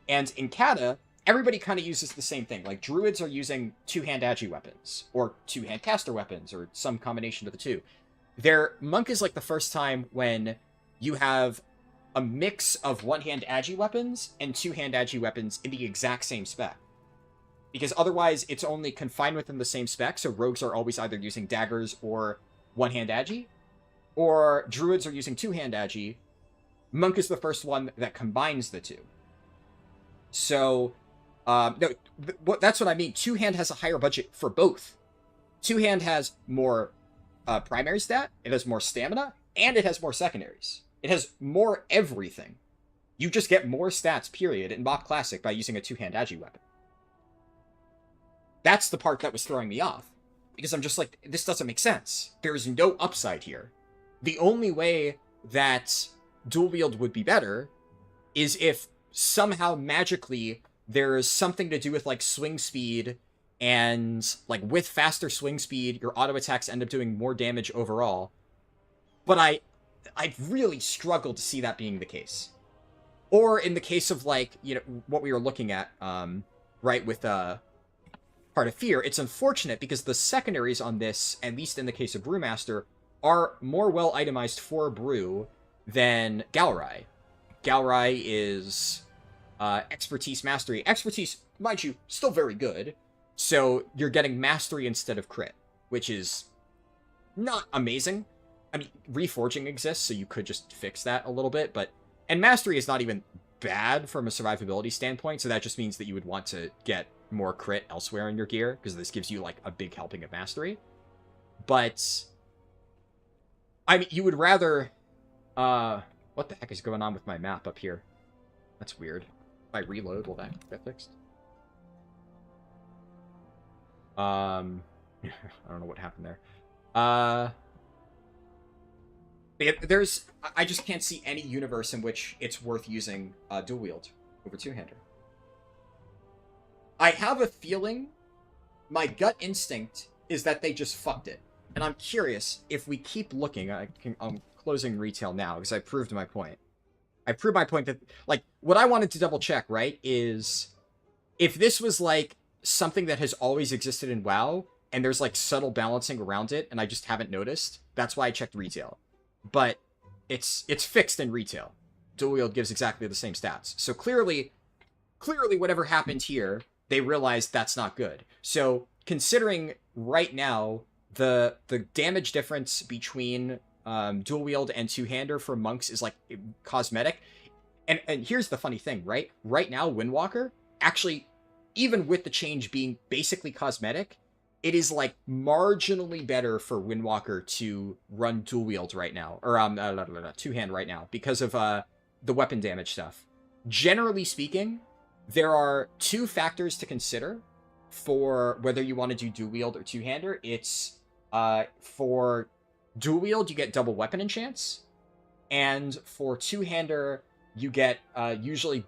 and in Cata, everybody kind of uses the same thing. Like, druids are using two-hand agi weapons, or two-hand caster weapons, or some combination of the two. Their monk is, like, the first time when you have a mix of one-hand agi weapons and two-hand agi weapons in the exact same spec. Because otherwise, it's only confined within the same spec, so rogues are always either using daggers or one-hand agi, or druids are using two-hand agi. Monk is the first one that combines the two. So, no, that's what I mean. Two-hand has a higher budget for both. Two-hand has more primary stat, it has more stamina, and it has more secondaries. It has more everything. You just get more stats, period, in MoP Classic by using a two-hand agi weapon. That's the part that was throwing me off. Because I'm just like, this doesn't make sense. There's no upside here. The only way that dual wield would be better is if somehow magically there is something to do with, like, swing speed, and, like, with faster swing speed, your auto attacks end up doing more damage overall. But I really struggle to see that being the case. Or in the case of, like, you know, what we were looking at, right, with Heart of Fear, it's unfortunate because the secondaries on this, at least in the case of Brewmaster, are more well itemized for Brew than Galerai. Galerai is expertise, mastery. Expertise, mind you, still very good. So you're getting mastery instead of crit, which is not amazing. I mean, reforging exists, so you could just fix that a little bit, but... And mastery is not even bad from a survivability standpoint, so that just means that you would want to get more crit elsewhere in your gear, because this gives you, like, a big helping of mastery. But... I mean, you would rather... what the heck is going on with my map up here? That's weird. If I reload, will that get fixed? I don't know what happened there. I just can't see any universe in which it's worth using dual wield over two-hander. I have a feeling, my gut instinct is that they just fucked it. And I'm curious, if we keep looking, I'm closing retail now, because I proved my point. I proved my point that, like, what I wanted to double check, right, is if this was, like, something that has always existed in WoW, and there's, like, subtle balancing around it, and I just haven't noticed, that's why I checked retail. But it's fixed in retail. Dual wield gives exactly the same stats. So clearly whatever happened here, they realized that's not good. So considering right now the damage difference between dual wield and two-hander for monks is like cosmetic. And here's the funny thing, right? Right now, Windwalker, actually, even with the change being basically cosmetic, it is like marginally better for Windwalker to run dual wield right now, or two-hand right now, because of the weapon damage stuff. Generally speaking, there are two factors to consider for whether you want to do dual wield or two-hander. It's for dual wield, you get double weapon enchants, and for two-hander, you get usually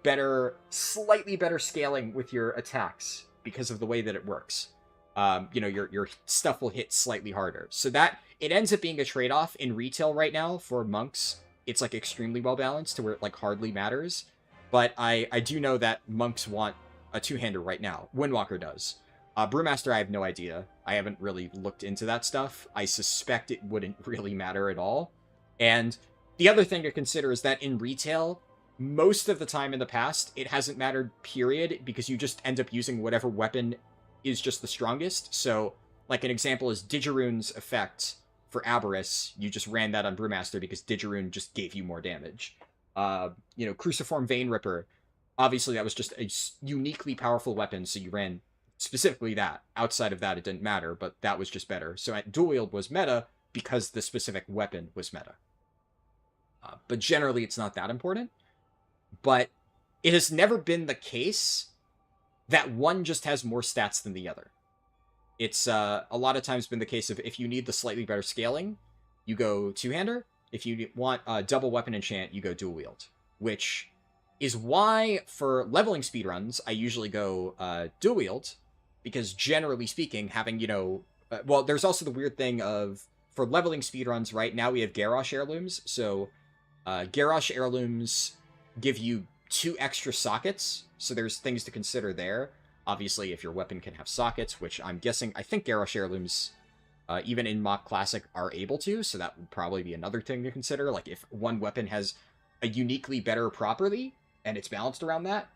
slightly better scaling with your attacks because of the way that it works. Your stuff will hit slightly harder. So that, it ends up being a trade-off in retail right now for monks. It's like extremely well balanced to where it like hardly matters. But I do know that monks want a two-hander right now. Windwalker does. Brewmaster, I have no idea. I haven't really looked into that stuff. I suspect it wouldn't really matter at all. And the other thing to consider is that in retail, most of the time in the past, it hasn't mattered, period, because you just end up using whatever weapon is just the strongest. So, like, an example is Digirune's effect for Aberrus. You just ran that on Brewmaster because Digirune just gave you more damage. Cruciform Vein Ripper, obviously that was just a uniquely powerful weapon, so you ran specifically that. Outside of that, it didn't matter, but that was just better. So at dual wield was meta because the specific weapon was meta. But generally, it's not that important. But it has never been the case that one just has more stats than the other. It's a lot of times been the case of if you need the slightly better scaling, you go two-hander. If you want a double weapon enchant, you go dual wield. Which is why for leveling speedruns, I usually go dual wield. Because generally speaking, having, there's also the weird thing of, for leveling speedruns, right, now we have Garrosh heirlooms. So Garrosh heirlooms give you 2 extra sockets, so there's things to consider there. Obviously, if your weapon can have sockets, which I think Garrosh heirlooms, even in MoP Classic, are able to, so that would probably be another thing to consider. Like, if one weapon has a uniquely better property, and it's balanced around that,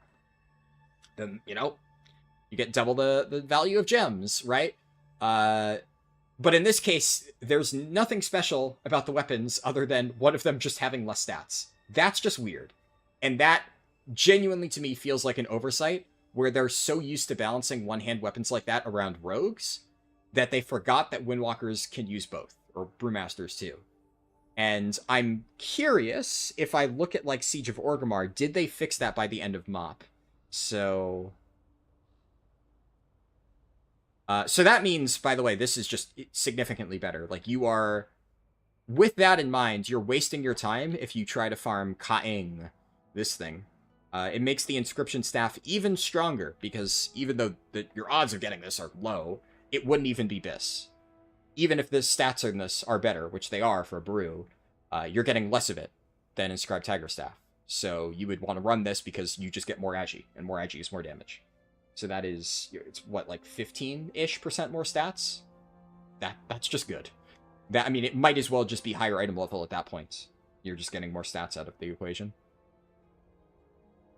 then, you get double the value of gems, right? But in this case, there's nothing special about the weapons other than one of them just having less stats. That's just weird. And that genuinely to me feels like an oversight, where they're so used to balancing one-hand weapons like that around rogues that they forgot that Windwalkers can use both, or Brewmasters too. And I'm curious, if I look at like Siege of Orgrimmar, did they fix that by the end of MoP? So that means, by the way, this is just significantly better. Like, you are, with that in mind, you're wasting your time if you try to farm Kaeng, this thing. It makes the inscription staff even stronger, because even though your odds of getting this are low, it wouldn't even be BIS. Even if the stats in this are better, which they are for a brew, you're getting less of it than Inscribed Tiger Staff. So you would want to run this because you just get more agi, and more agi is more damage. So that is, it's what, like 15-ish% more stats? That's just good. It might as well just be higher item level at that point. You're just getting more stats out of the equation.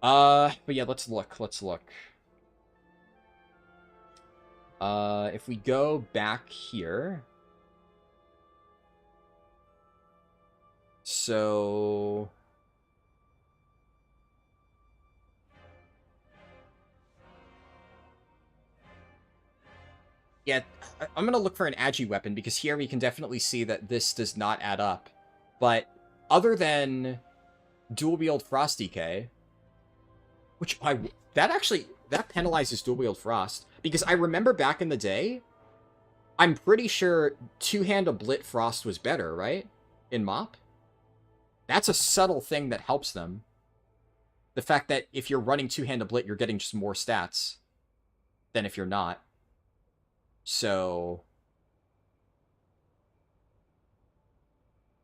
But yeah, let's look. If we go back here, So... yeah, I'm gonna look for an agi weapon, because here we can definitely see that this does not add up. But other than dual wield frost DK, which that penalizes dual wield frost, because I remember back in the day, I'm pretty sure two-hand Oblit frost was better, right? In MoP? That's a subtle thing that helps them. The fact that if you're running two-hand Oblit, you're getting just more stats than if you're not. So...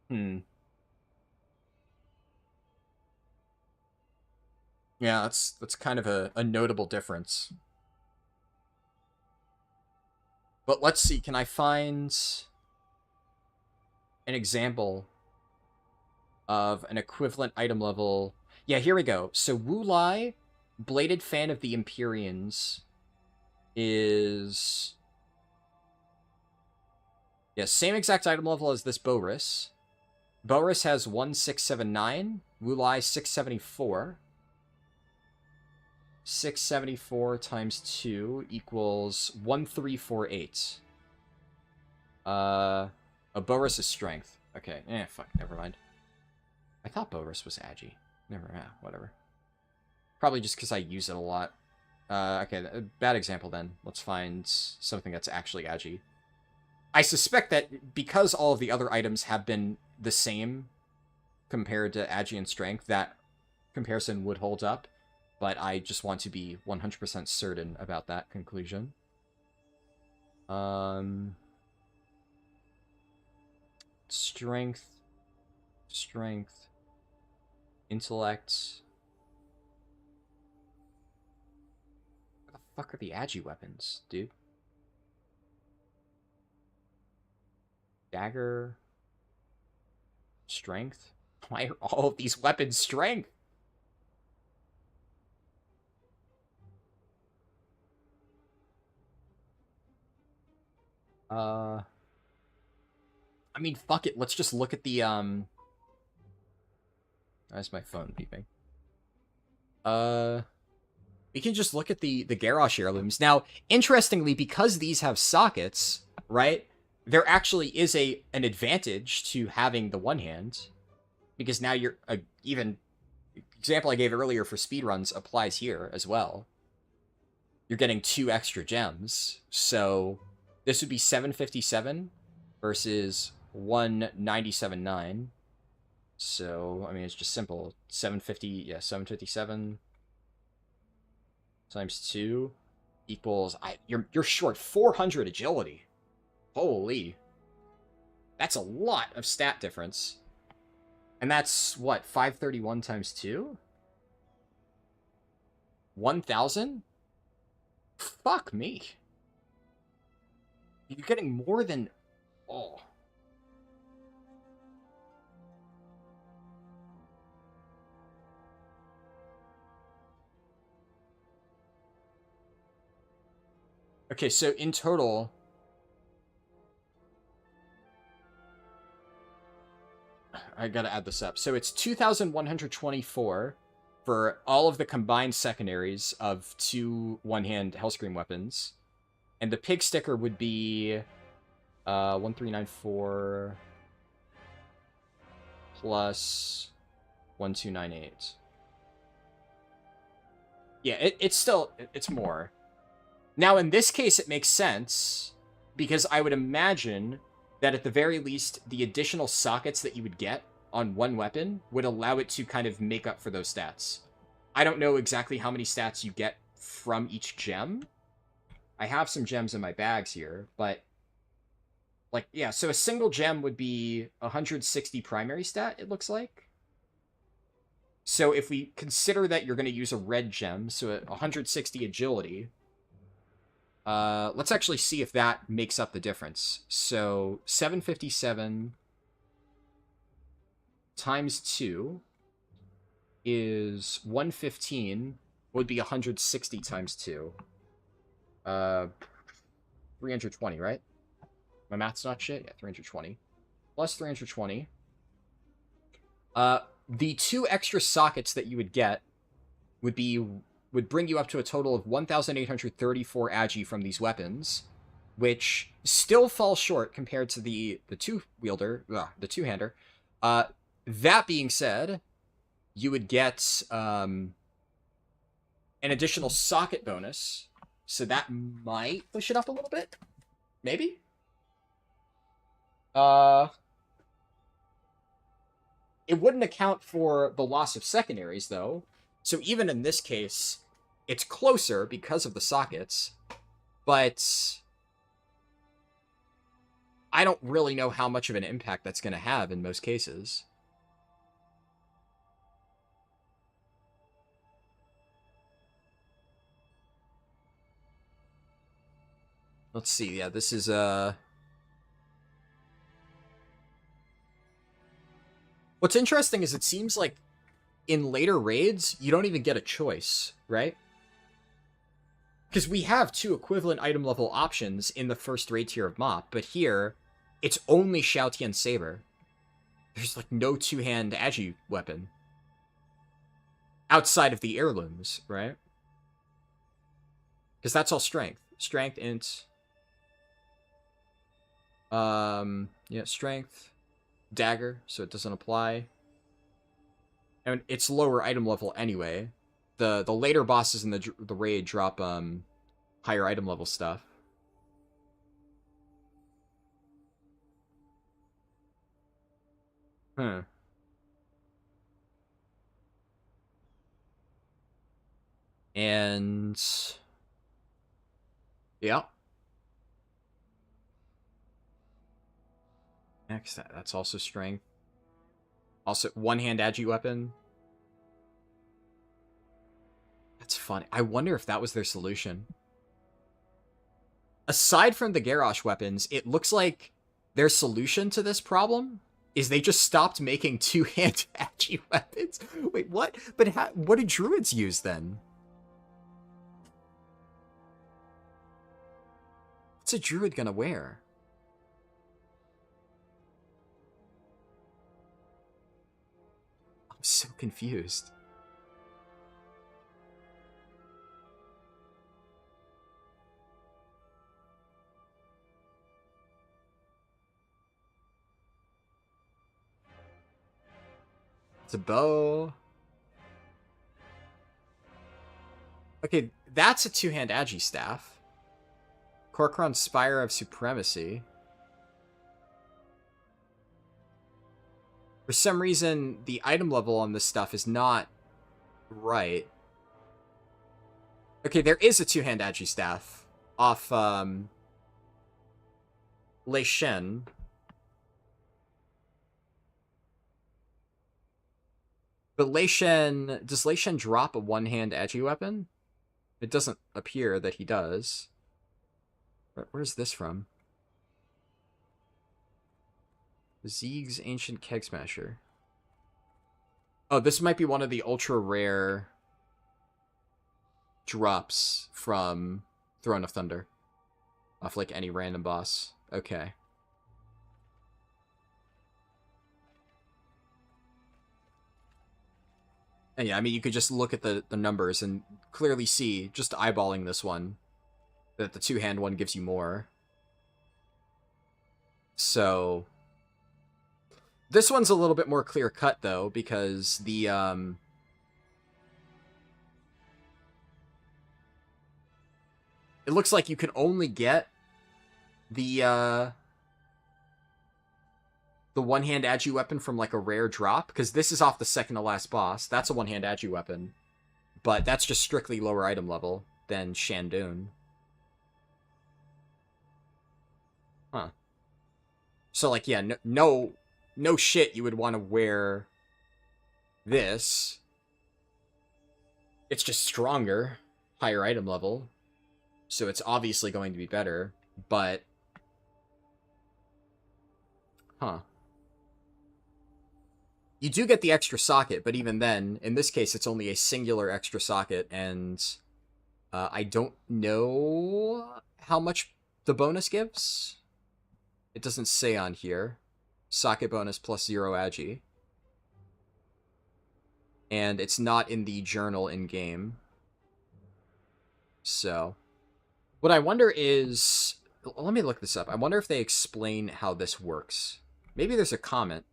yeah, that's kind of a notable difference. But let's see, can I find an example of an equivalent item level? Yeah, here we go. So Wu Lai, Bladed Fan of the Empyreans, is... yeah, same exact item level as this Boris. Boris has 1679, Wu Lai 674. 674 times 2 equals 1348. A Boris is strength. Okay, fuck, never mind. I thought Boris was agi. Whatever. Probably just because I use it a lot. Okay, bad example then. Let's find something that's actually agi. I suspect that because all of the other items have been the same compared to agi and strength, that comparison would hold up. But I just want to be 100% certain about that conclusion. Strength. Intellect. What the fuck are the agi weapons, dude? Dagger. Strength? Why are all of these weapons strength? I mean, fuck it. Let's just look at the, Why's my phone beeping? We can just look at the Garrosh heirlooms. Now, interestingly, because these have sockets, right, there actually is an advantage to having the one hand. Because now you're, even example I gave earlier for speedruns applies here as well. You're getting 2 extra gems. So this would be 757 versus 1979. So, I mean, it's just simple. 757 times 2 equals... you're short 400 agility. Holy. That's a lot of stat difference. And that's, what, 531 times 2? 1,000? Fuck me. You're getting more than... oh. Okay, so in total... I gotta add this up. So it's 2,124 for all of the combined secondaries of 2 one-hand Hellscream weapons. And the pig sticker would be 1394 plus 1298. Yeah, it's more. Now, in this case, it makes sense, because I would imagine that at the very least, the additional sockets that you would get on one weapon would allow it to kind of make up for those stats. I don't know exactly how many stats you get from each gem. I have some gems in my bags here, but... like, yeah, so a single gem would be 160 primary stat, it looks like. So if we consider that you're going to use a red gem, so 160 agility... let's actually see if that makes up the difference. So 757 times 2 is 115, would be 160 times 2. 320, right? My math's not shit? Yeah, 320. Plus 320 The 2 extra sockets that you would get would bring you up to a total of 1,834 agi from these weapons, which still falls short compared to the two-hander. That being said, you would get an additional socket bonus, so that might push it up a little bit, maybe. It wouldn't account for the loss of secondaries, though. So even in this case, it's closer because of the sockets. But I don't really know how much of an impact that's going to have in most cases. Let's see. Yeah, this is What's interesting is it seems like in later raids, you don't even get a choice, right? Because we have 2 equivalent item level options in the first raid tier of MoP, but here, it's only Xiaotian Saber. There's like no 2-hand agi weapon. Outside of the heirlooms, right? Because that's all strength. Strength, int. Yeah, strength. Dagger, so it doesn't apply. And it's lower item level anyway. The later bosses in the raid drop higher item level stuff. Huh. And yeah. Next, that's also strength. Also, 1-hand agi weapon. That's funny. I wonder if that was their solution. Aside from the Garrosh weapons, it looks like their solution to this problem is they just stopped making 2-hand agi weapons. Wait, what? But what do druids use then? What's a druid gonna wear? I'm so confused. It's a bow. Okay, that's a 2-hand agi staff. Corcoran Spire of Supremacy. For some reason, the item level on this stuff is not right. Okay, there is a 2-hand agi staff off Lei Shen. But Lei Shen, does Lei Shen drop a 1-hand agi weapon? It doesn't appear that he does. Where's this from? Zeeg's Ancient Keg Smasher. Oh, this might be one of the ultra rare drops from Throne of Thunder. Off like any random boss. Okay. And yeah, I mean, you could just look at the numbers and clearly see, just eyeballing this one, that the 2-hand one gives you more. So this one's a little bit more clear-cut, though, because the, it looks like you can only get the 1-hand agi weapon from, like, a rare drop, because this is off the second-to-last boss. That's a 1-hand agi weapon. But that's just strictly lower item level than Shandun. Huh. So, like, yeah, no shit you would want to wear this. It's just stronger, higher item level. So it's obviously going to be better, but... Huh. You do get the extra socket, but even then, in this case, it's only a singular extra socket, and I don't know how much the bonus gives. It doesn't say on here. Socket bonus plus 0 agi. and it's not in the journal in game. So, what I wonder is, let me look this up. I wonder if they explain how this works. Maybe there's a comment.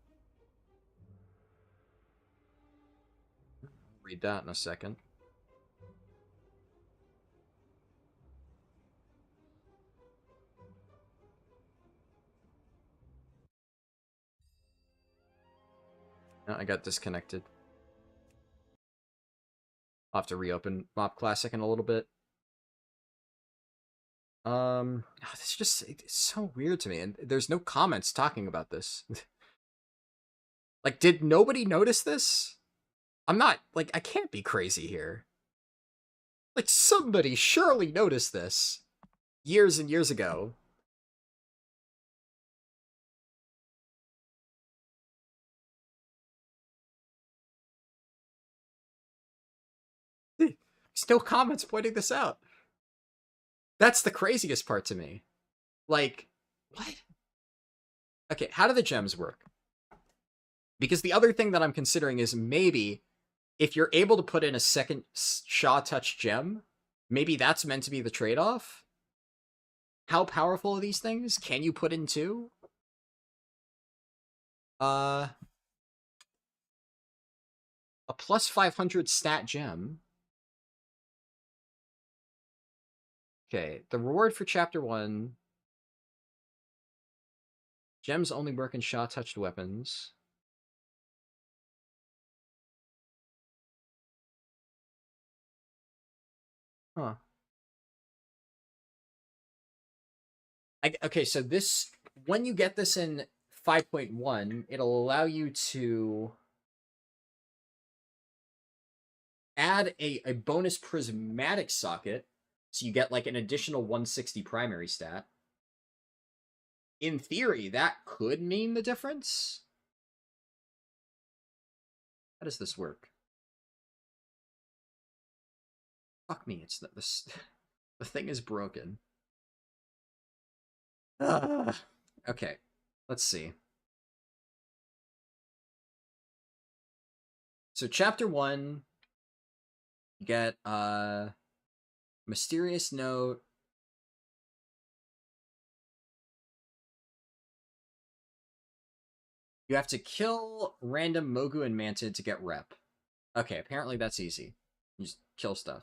Read that in a second. No, I got disconnected. I'll have to reopen MoP Classic in a little bit. It's just, it's so weird to me, and there's no comments talking about this. Like, did nobody notice this? I'm not, like, I can't be crazy here. Like, somebody surely noticed this years and years ago. There's no comments pointing this out. That's the craziest part to me. Like, what? Okay, how do the gems work? Because the other thing that I'm considering is maybe if you're able to put in a second Shaw Touch gem, maybe that's meant to be the trade-off? How powerful are these things? Can you put in two? A plus 500 stat gem. Okay, the reward for chapter 1. Gems only work in Shaw-touched weapons. Huh. Okay, so this, when you get this in 5.1, it'll allow you to add a bonus prismatic socket, so you get like an additional 160 primary stat. In theory, that could mean the difference. How does this work? Fuck me, it's this. The thing is broken. Okay, let's see. So chapter 1, you get mysterious note. You have to kill random Mogu and Mantid to get rep. Okay, apparently that's easy. You just kill stuff.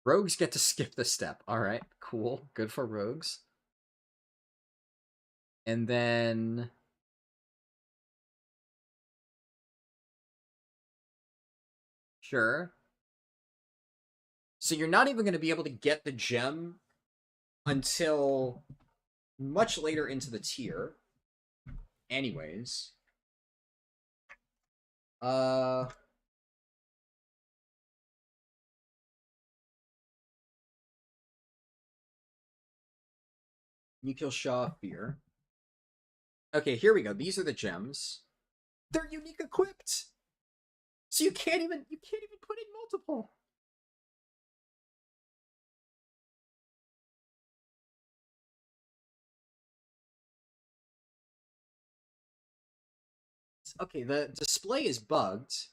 Rogues get to skip the step. Alright, cool. Good for rogues. And then... Sure. So you're not even going to be able to get the gem until much later into the tier. Anyways. You kill Shaw Fear. Okay, here we go. These are the gems. They're unique equipped. So you can't even put in multiple. Okay, the display is bugged.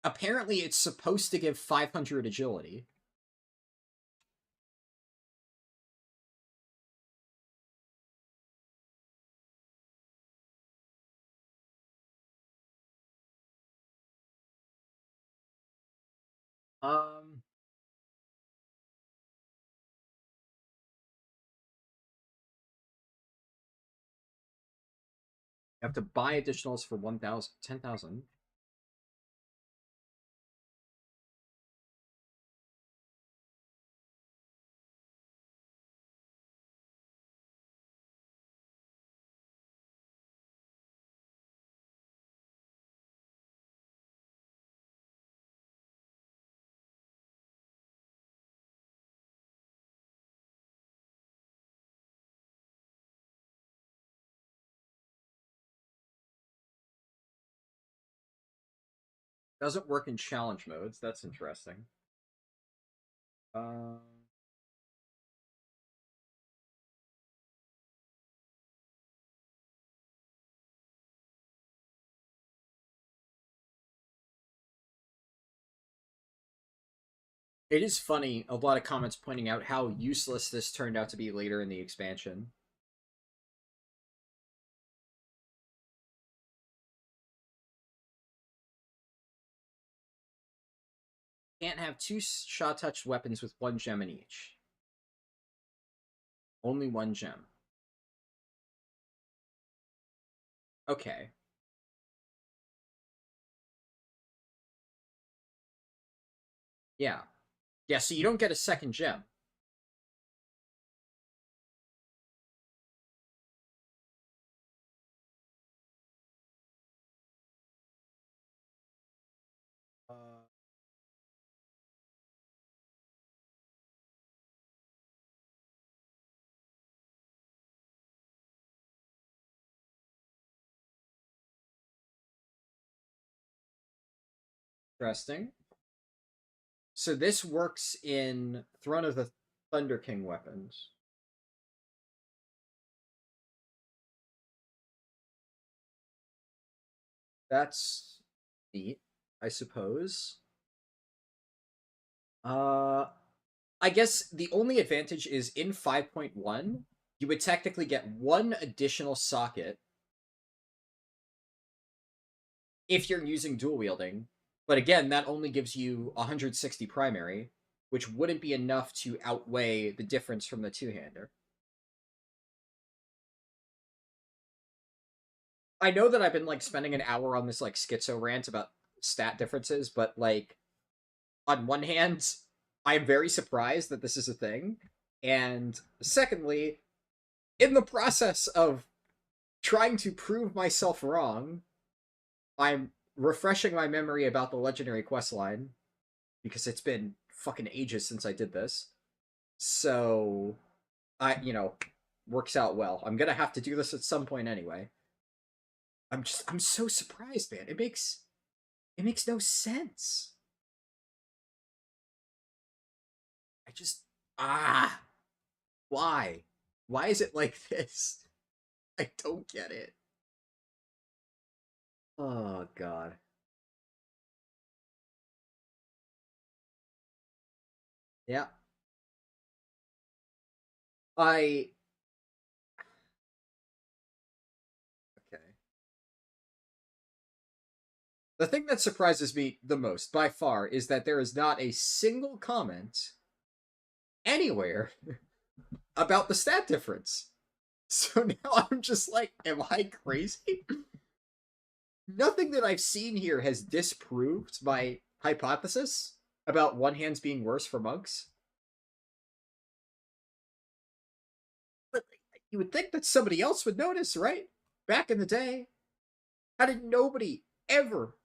Apparently it's supposed to give 500 agility. You have to buy additionals for 1,000, 10,000. Doesn't work in challenge modes. That's interesting. It is funny, a lot of comments pointing out how useless this turned out to be later in the expansion. Can't have two shot-touched weapons with 1 gem in each. Only 1 gem. Okay. Yeah. Yeah, so you don't get a second gem. Interesting. So this works in Throne of the Thunder King weapons. That's neat, I suppose. I guess the only advantage is in 5.1, you would technically get 1 additional socket if you're using dual wielding. But again, that only gives you 160 primary, which wouldn't be enough to outweigh the difference from the two-hander. I know that I've been like spending an hour on this like schizo rant about stat differences, but like on one hand, I'm very surprised that this is a thing. And secondly, in the process of trying to prove myself wrong, I'm refreshing my memory about the legendary quest line because it's been fucking ages since I did this. So works out well. I'm gonna have to do this at some point anyway. I'm so surprised, man. It makes no sense. I just why? Why is it like this? I don't get it. Oh god. Yeah. I okay. The thing that surprises me the most by far is that there is not a single comment anywhere about the stat difference. So now I'm just like, am I crazy? Nothing that I've seen here has disproved my hypothesis about one hands being worse for monks. But you would think that somebody else would notice, right? Back in the day, how did nobody ever,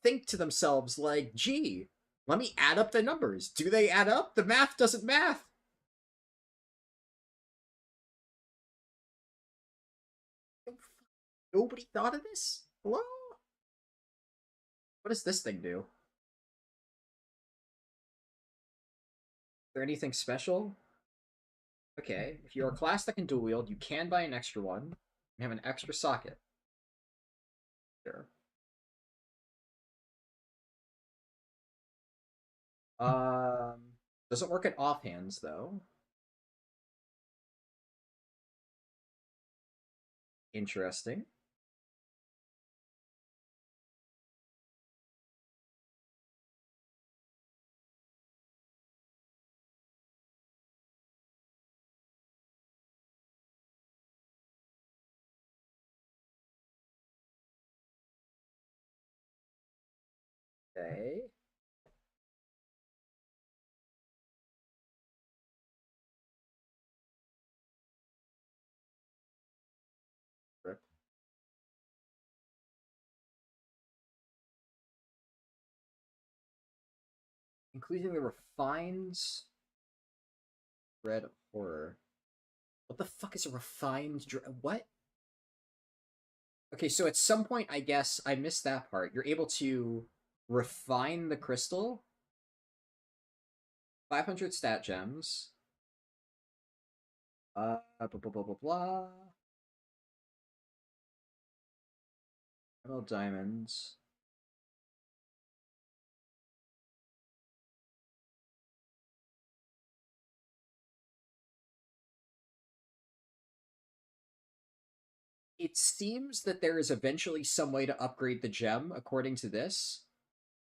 think to themselves like, gee, let me add up the numbers. Do they add up? The math doesn't math. Nobody thought of this? Hello? What does this thing do? Is there anything special? Okay, if you're a class that can dual wield, you can buy an extra one and have an extra socket. Sure. Doesn't work at offhands though. Interesting. Okay. Rip. Including the refined red horror. What the fuck is a refined what? Okay, so at some point, I guess I missed that part. You're able to refine the crystal. 500 stat gems. Blah blah blah blah blah. Emerald diamonds. it seems that there is eventually some way to upgrade the gem, according to this.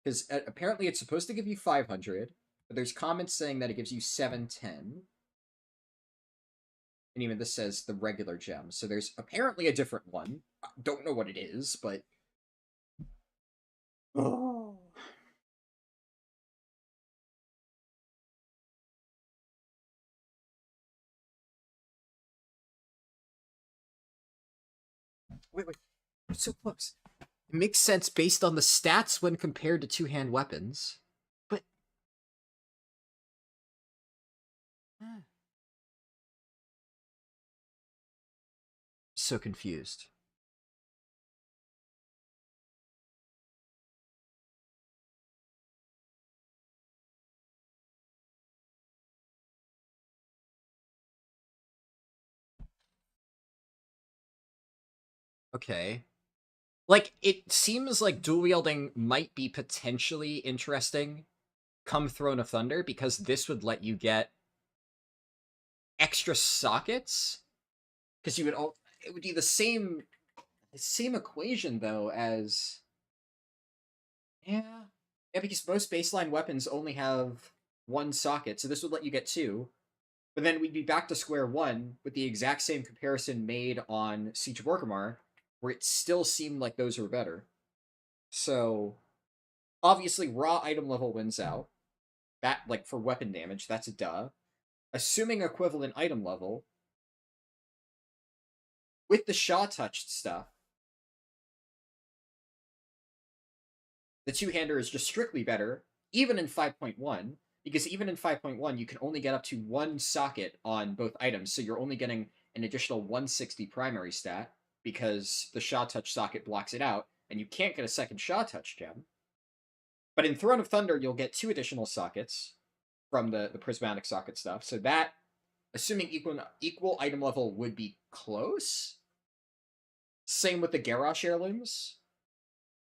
Because apparently it's supposed to give you 500, but there's comments saying that it gives you 710. And even this says the regular gem. So there's apparently a different one. I don't know what it is, but... Oh. Wait, we're so close. It makes sense based on the stats when compared to two-hand weapons. But... So confused. Okay. Like, it seems like dual wielding might be potentially interesting come Throne of Thunder, because this would let you get extra sockets. Because you would all... It would be the same equation, though, as... Yeah. Yeah, because most baseline weapons only have one socket, so this would let you get two. But then we'd be back to square one with the exact same comparison made on Siege of Orgrimmar, where it still seemed like those were better. So, obviously, raw item level wins out. That, like, for weapon damage, that's a duh. Assuming equivalent item level, with the Shaw-touched stuff, the two-hander is just strictly better, even in 5.1, because even in 5.1, you can only get up to one socket on both items, so you're only getting an additional 160 primary stat, because the Shaw-touch socket blocks it out, and you can't get a second Shaw-touch gem. But in Throne of Thunder, you'll get two additional sockets from the prismatic socket stuff, so that, assuming equal item level, would be close. Same with the Garrosh heirlooms.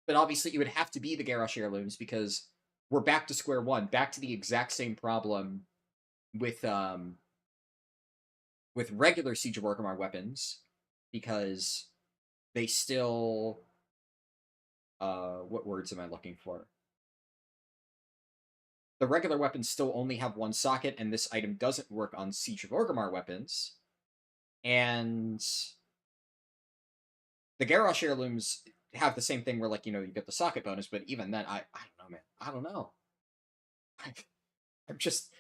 But obviously it would have to be the Garrosh heirlooms, because we're back to square one, back to the exact same problem with regular Siege of Orgrimmar weapons, because they still... what words am I looking for? The regular weapons still only have one socket, and this item doesn't work on Siege of Orgrimmar weapons. And the Garrosh heirlooms have the same thing where, like, you know, you get the socket bonus, but even then, I don't know, man. I don't know. I'm just...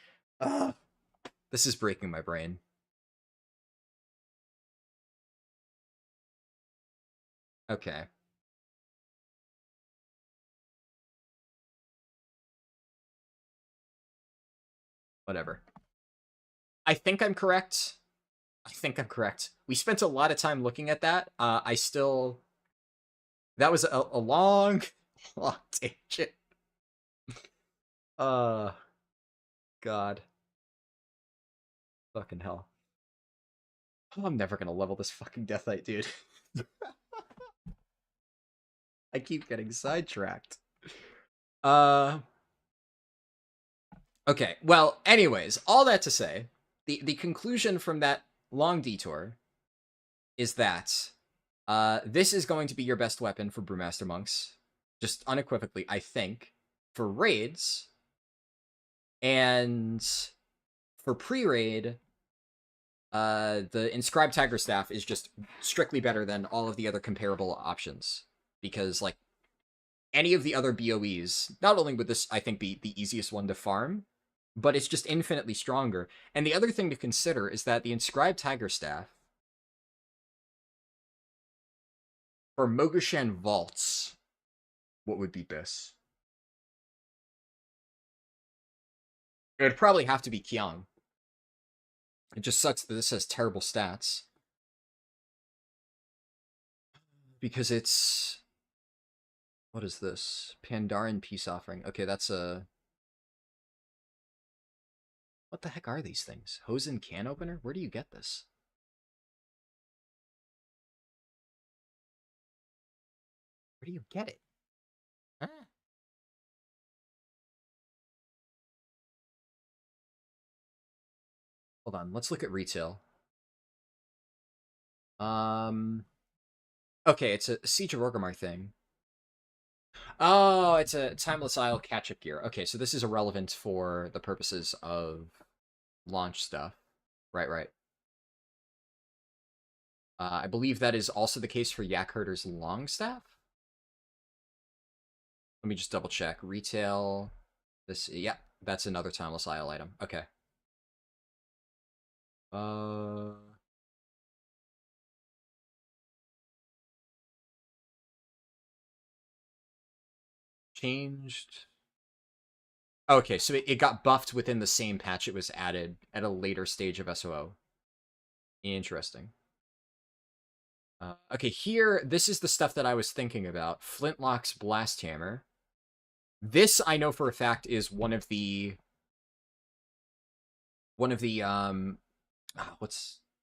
This is breaking my brain. Okay. Whatever. I think I'm correct. We spent a lot of time looking at that. I still... That was a long, long tangent. God. Fucking hell. Oh, I'm never gonna level this fucking Deathite, dude. I keep getting sidetracked. Okay, well, anyways, all that to say, the conclusion from that long detour is that this is going to be your best weapon for Brewmaster Monks. Just unequivocally, I think. For raids, and for pre-raid, the Inscribed Tiger Staff is just strictly better than all of the other comparable options. Because, like, any of the other BOEs, not only would this, I think, be the easiest one to farm, but it's just infinitely stronger. And the other thing to consider is that the Inscribed Tiger Staff for Mogushan Vaults, what would be this? It would probably have to be Kyang. It just sucks that this has terrible stats. Because it's... What is this? Pandaren Peace Offering. Okay, that's a... What the heck are these things? Hosen Can Opener? Where do you get this? Where do you get it? Huh? Hold on, let's look at retail. Okay, it's a Siege of Orgrimmar thing. Oh, it's a Timeless Isle catch-up gear. Okay, so this is irrelevant for the purposes of launch stuff. Right, right. I believe that is also the case for Yak Herder's Longstaff. Let me just double check. Retail. This, yeah, that's another Timeless Isle item. Okay. Changed. Okay, so it got buffed within the same patch it was added at a later stage of SOO. Interesting. Okay, here, this is the stuff that I was thinking about. Flintlock's Blast Hammer. This, I know for a fact, is one of the, what's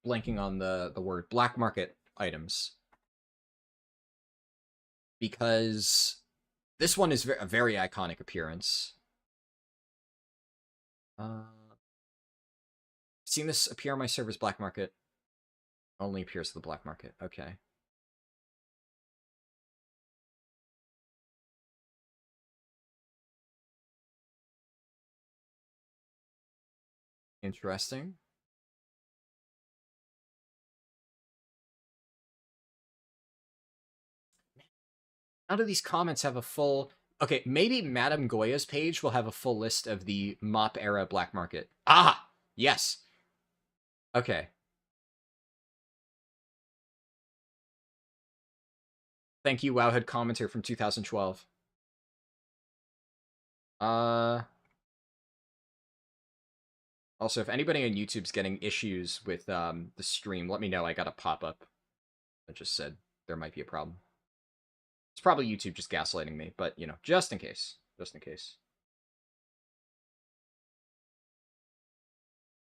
blanking on the word? Black market items. Because this one is a very iconic appearance. Seen this appear on my server's black market? Only appears to the black market. Okay. Interesting. How do these comments have a full... Okay, maybe Madame Goya's page will have a full list of the MoP era black market. Ah! Yes! Okay. Thank you, Wowhead commenter from 2012. Also, if anybody on YouTube's getting issues with the stream, let me know. I got a pop-up that just said there might be a problem. It's probably YouTube just gaslighting me, but, you know, just in case. Just in case.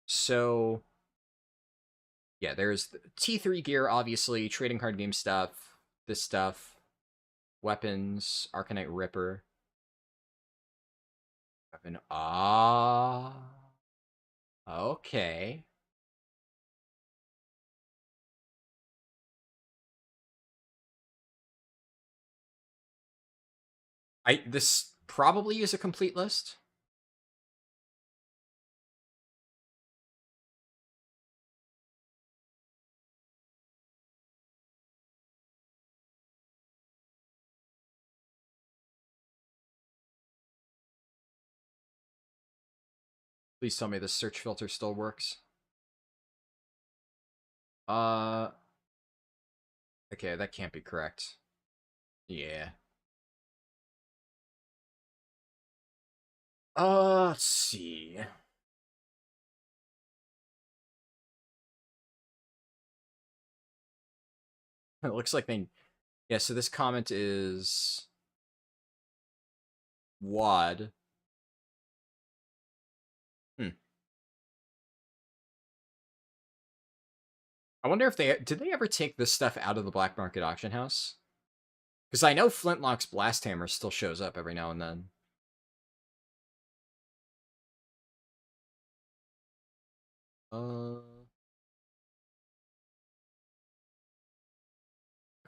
So, yeah, there's the T3 gear, obviously, trading card game stuff, this stuff, weapons, Arcanite Ripper. Weapon, okay. This probably is a complete list. Please tell me this search filter still works. Okay, that can't be correct. Yeah. Let's see. It looks like they... Yeah, so this comment is... WAD. I wonder if they... Did they ever take this stuff out of the black market auction house? Because I know Flintlock's Blast Hammer still shows up every now and then.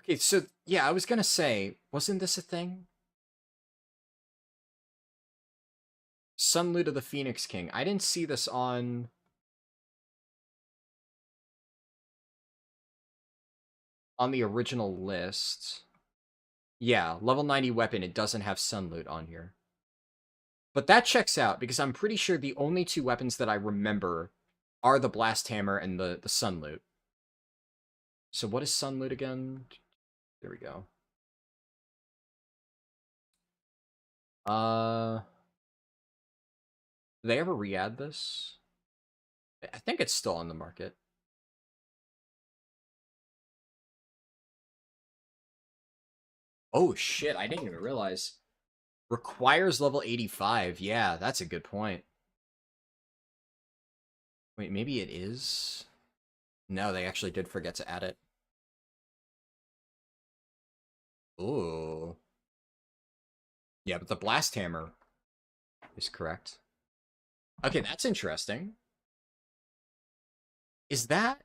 Okay, so, yeah, I was gonna say, wasn't this a thing? Sunloot of the Phoenix King. I didn't see this on... on the original list. Yeah, level 90 weapon, it doesn't have Sunloot on here. But that checks out, because I'm pretty sure the only two weapons that I remember are the Blast Hammer and the Sunloot. So what is Sunloot again? There we go. Did they ever re-add this? I think it's still on the market. Oh shit, I didn't even realize. Requires level 85. Yeah, that's a good point. Wait, maybe it is? No, they actually did forget to add it. Ooh. Yeah, but the Blast Hammer is correct. Okay, that's interesting. Is that...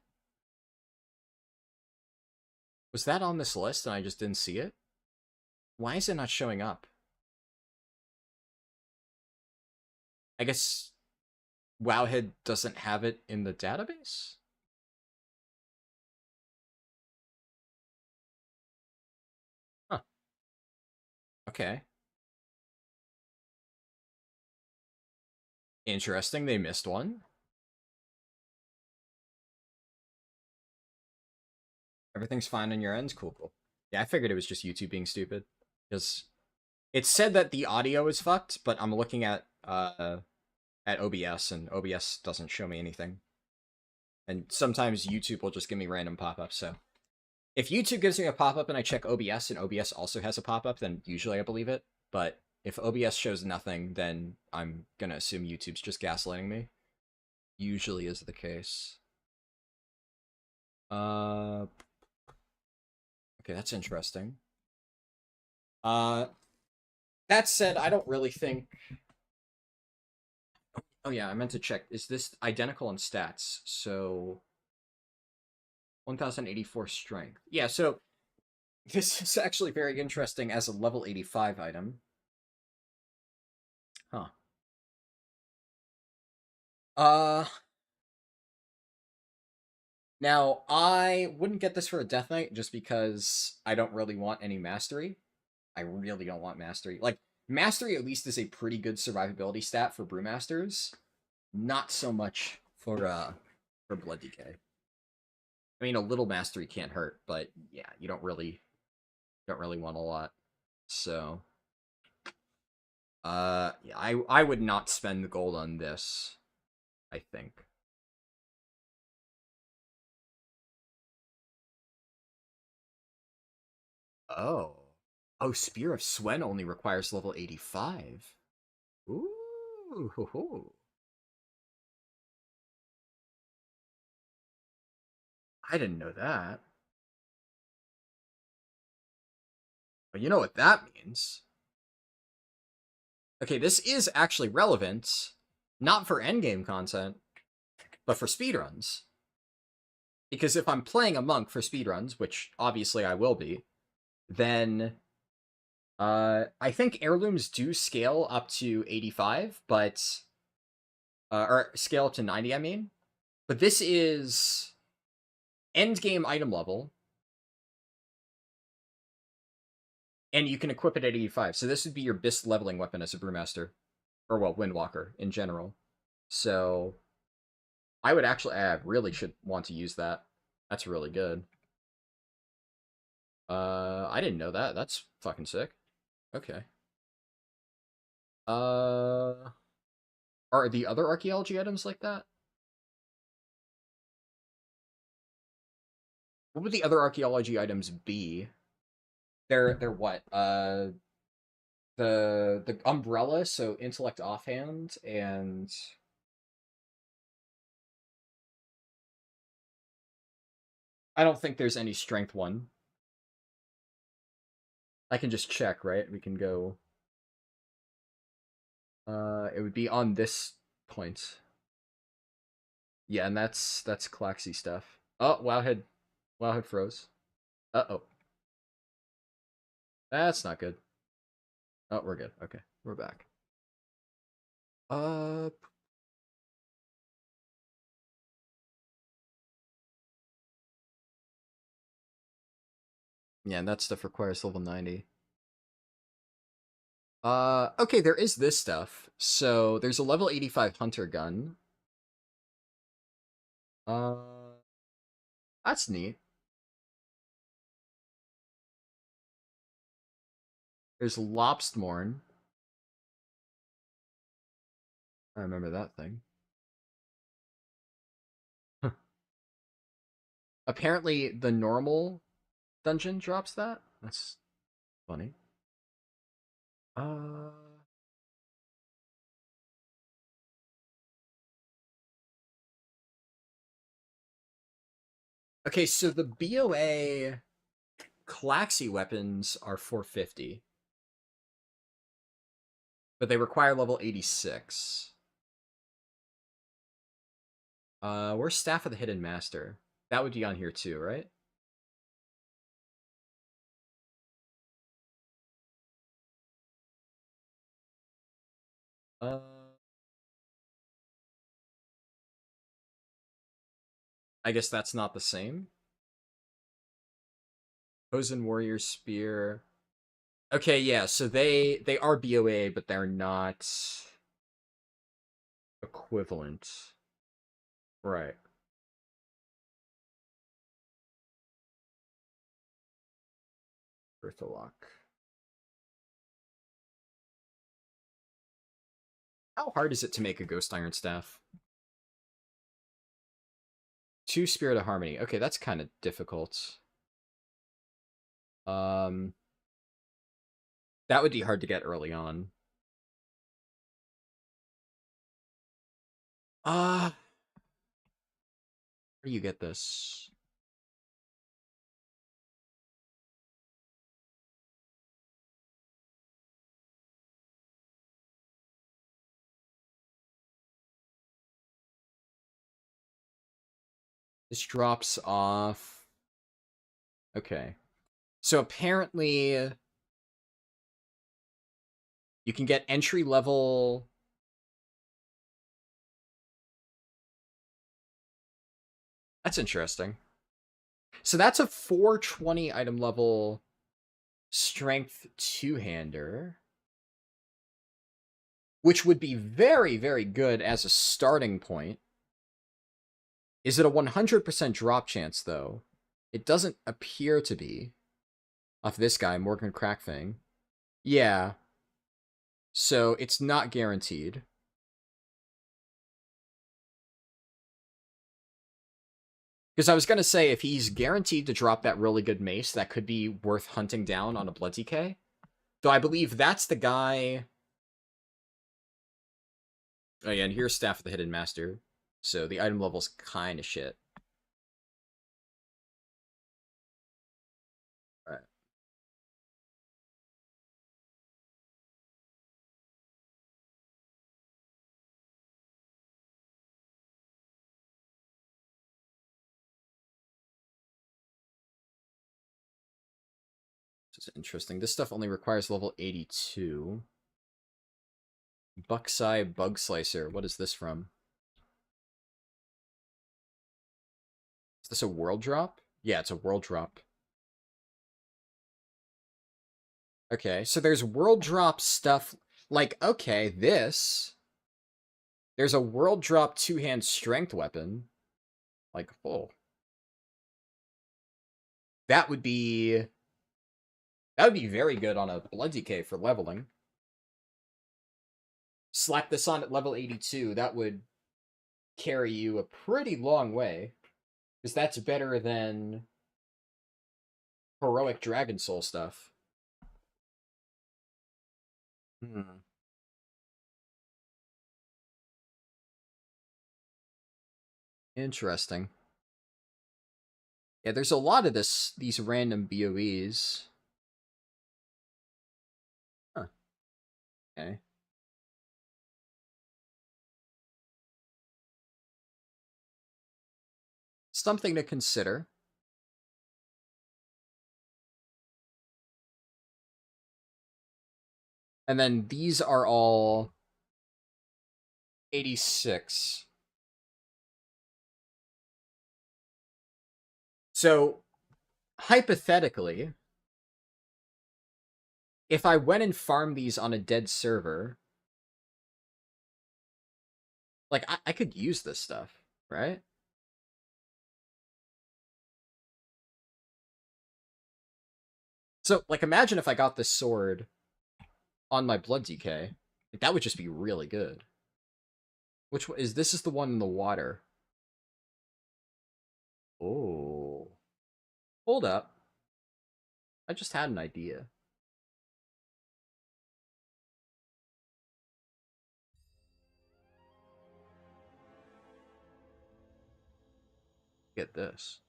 Was that on this list and I just didn't see it? Why is it not showing up? I guess Wowhead doesn't have it in the database? Huh. Okay. Interesting, they missed one. Everything's fine on your end? Cool, cool. Yeah, I figured it was just YouTube being stupid. Because it said that the audio is fucked, but I'm looking at OBS, and OBS doesn't show me anything. And sometimes YouTube will just give me random pop-ups, so... If YouTube gives me a pop-up and I check OBS, and OBS also has a pop-up, then usually I believe it. But if OBS shows nothing, then I'm gonna assume YouTube's just gaslighting me. Usually is the case. Okay, that's interesting. That said, I don't really think... Oh yeah, I meant to check. Is this identical in stats? So... 1084 strength. Yeah, so... This is actually very interesting as a level 85 item. Huh. Now, I wouldn't get this for a Death Knight just because I don't really want any mastery. I really don't want mastery. Like, mastery at least is a pretty good survivability stat for brewmasters. Not so much for Blood DK. I mean, a little mastery can't hurt, but yeah, you don't really want a lot. So, yeah, I would not spend the gold on this, I think. Oh. Oh, Spear of Swen only requires level 85. Ooh. Ho, ho. I didn't know that. But you know what that means. Okay, this is actually relevant. Not for endgame content, but for speedruns. Because if I'm playing a monk for speedruns, which obviously I will be, then I think heirlooms do scale up to 85, but or scale up to 90, I mean. But this is end game item level, and you can equip it at 85. So this would be your best leveling weapon as a brewmaster, or well, windwalker in general. So I would actually, I really should want to use that. That's really good. I didn't know that. That's fucking sick. Okay. Are the other archaeology items like that? What would the other archaeology items be? They're what? The umbrella, so intellect offhand, and I don't think there's any strength one. I can just check, right? We can go. It would be on this point. Yeah, and that's Claxy stuff. Oh, Wowhead froze. Uh-oh. That's not good. Oh, we're good. Okay, we're back. Yeah, and that stuff requires level 90. Okay, there is this stuff. So, there's a level 85 hunter gun. That's neat. There's Lobstmorn. I remember that thing. Apparently, the normal dungeon drops that. That's funny. Okay, so the BOA Claxy weapons are 450. But they require level 86. Where's Staff of the Hidden Master? That would be on here too, right? Uh, I guess that's not the same. Hosen Warrior Spear. Okay, yeah, so they are BOA, but they're not equivalent. Right. Bertholok. How hard is it to make a Ghost Iron Staff? 2 Spirit of Harmony. Okay, that's kind of difficult. That would be hard to get early on. Where do you get this? This drops off. Okay. So apparently you can get entry level. That's interesting. So that's a 420 item level strength two-hander, which would be very, very good as a starting point. Is it a 100% drop chance, though? It doesn't appear to be. Off this guy, Morgan Crackfang. Yeah. So it's not guaranteed. Because I was going to say, if he's guaranteed to drop that really good mace, that could be worth hunting down on a Blood DK. Though I believe that's the guy... Oh yeah, and here's Staff of the Hidden Master. So the item level's kind of shit. Alright. This is interesting. This stuff only requires level 82. Buckseye Bug Slicer. What is this from? Is this a world drop? Yeah, it's a world drop. Okay, so there's world drop stuff. Like, okay, this. There's a world drop two-hand strength weapon. Like, oh. That would be very good on a Blood DK for leveling. Slap this on at level 82, that would carry you a pretty long way. Because that's better than heroic Dragon Soul stuff. Interesting. Yeah, there's a lot of these random BOEs. Huh. Okay. Something to consider. And then these are all 86. So, hypothetically, if I went and farmed these on a dead server, like, I could use this stuff, right? So, like, imagine if I got this sword on my Blood DK. Like, that would just be really good. Which one is this? Is the one in the water? Oh. Hold up. I just had an idea. Get this.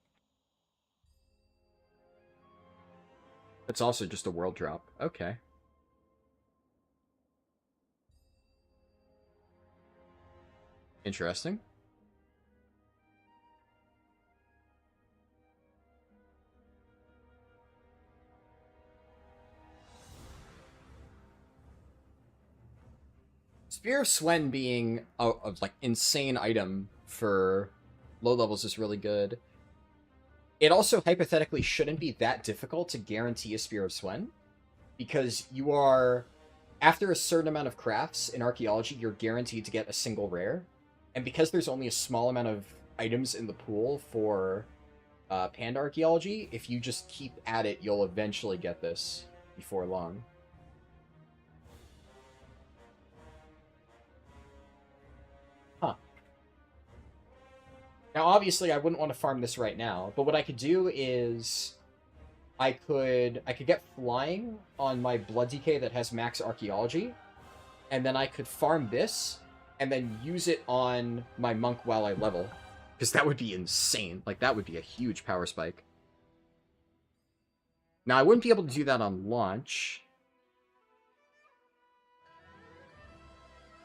It's also just a world drop. Okay. Interesting. Spear of Swen being a like insane item for low levels is really good. It also hypothetically shouldn't be that difficult to guarantee a Spear of Swen, because you are, after a certain amount of crafts in archaeology, you're guaranteed to get a single rare, and because there's only a small amount of items in the pool for Panda archaeology, if you just keep at it, you'll eventually get this before long. Huh. Now, obviously, I wouldn't want to farm this right now, but what I could do is I could get flying on my Blood DK that has max archaeology, and then I could farm this and then use it on my monk while I level. Because that would be insane. Like, that would be a huge power spike. Now, I wouldn't be able to do that on launch.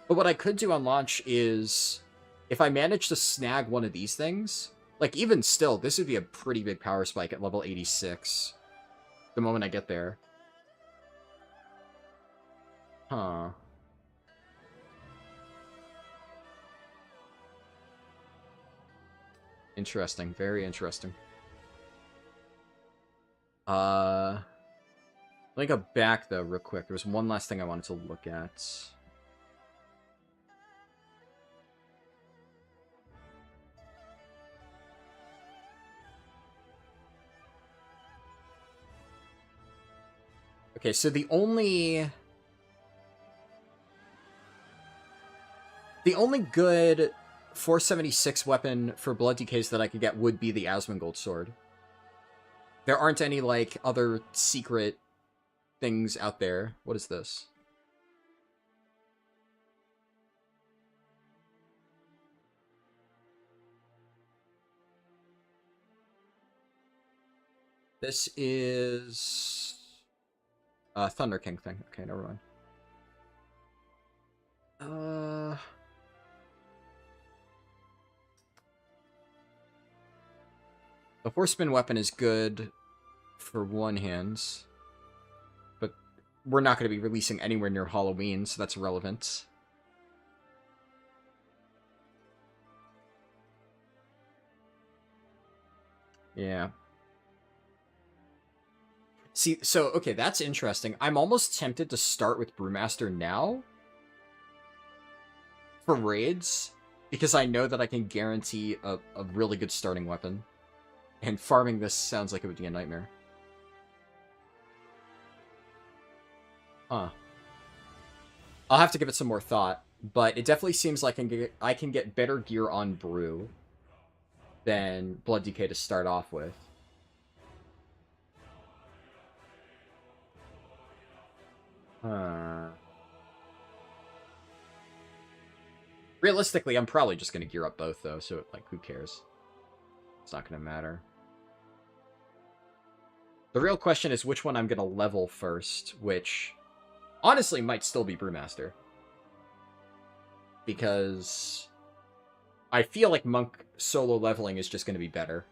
But what I could do on launch is, if I manage to snag one of these things, like, even still, this would be a pretty big power spike at level 86. The moment I get there. Huh. Interesting. Very interesting. Let me go back, though, real quick. There was one last thing I wanted to look at. Okay, so the only good 476 weapon for Blood DKs that I could get would be the Asmongold sword. There aren't any, like, other secret things out there. What is this? This is Thunder King thing. Okay, never mind. The Horseman weapon is good for one hands, but we're not going to be releasing anywhere near Halloween, so that's irrelevant. Yeah. See, so, okay, that's interesting. I'm almost tempted to start with Brewmaster now for raids, because I know that I can guarantee a really good starting weapon. And farming this sounds like it would be a nightmare. Huh. I'll have to give it some more thought, but it definitely seems like I can get better gear on Brew than Blood DK to start off with. Realistically, I'm probably just going to gear up both, though, so, like, who cares? It's not going to matter. The real question is which one I'm going to level first, which honestly might still be Brewmaster. Because I feel like Monk solo leveling is just going to be better.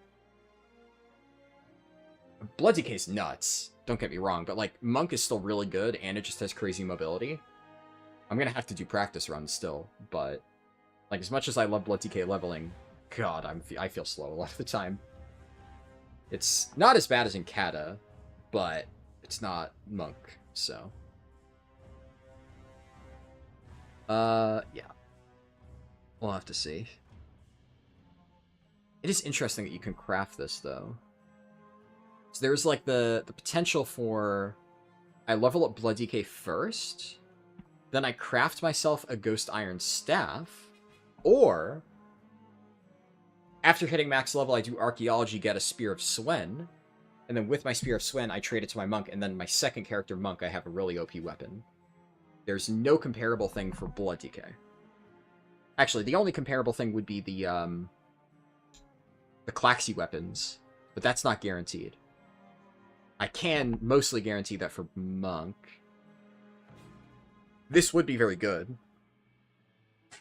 Blood DK's nuts, don't get me wrong, but, like, Monk is still really good, and it just has crazy mobility. I'm going to have to do practice runs still, but, like, as much as I love Blood DK leveling, God, I feel slow a lot of the time. It's not as bad as in Kata, but it's not Monk, so. Yeah. We'll have to see. It is interesting that you can craft this, though. So there's, like, the potential for I level up Blood DK first, then I craft myself a Ghost Iron Staff, or after hitting max level, I do Archaeology, get a Spear of Swen, and then with my Spear of Swen, I trade it to my Monk, and then my second character, Monk, I have a really OP weapon. There's no comparable thing for Blood DK. Actually, the only comparable thing would be the Klaxi weapons, but that's not guaranteed. I can mostly guarantee that for Monk. This would be very good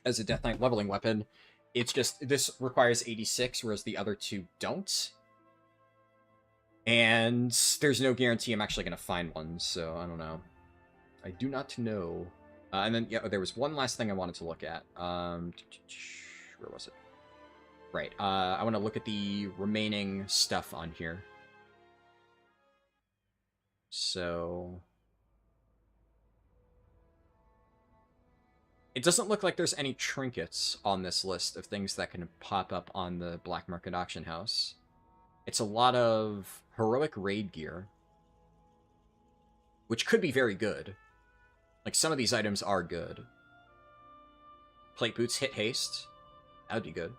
as a Death Knight leveling weapon. It's just, this requires 86, whereas the other two don't. And there's no guarantee I'm actually going to find one, so I don't know. I do not know. And then, yeah, there was one last thing I wanted to look at. Where was it? Right. I want to look at the remaining stuff on here. So... It doesn't look like there's any trinkets on this list of things that can pop up on the black market auction house. It's a lot of heroic raid gear, which could be very good. Like, some of these items are good. Plate boots, hit haste. That would be good.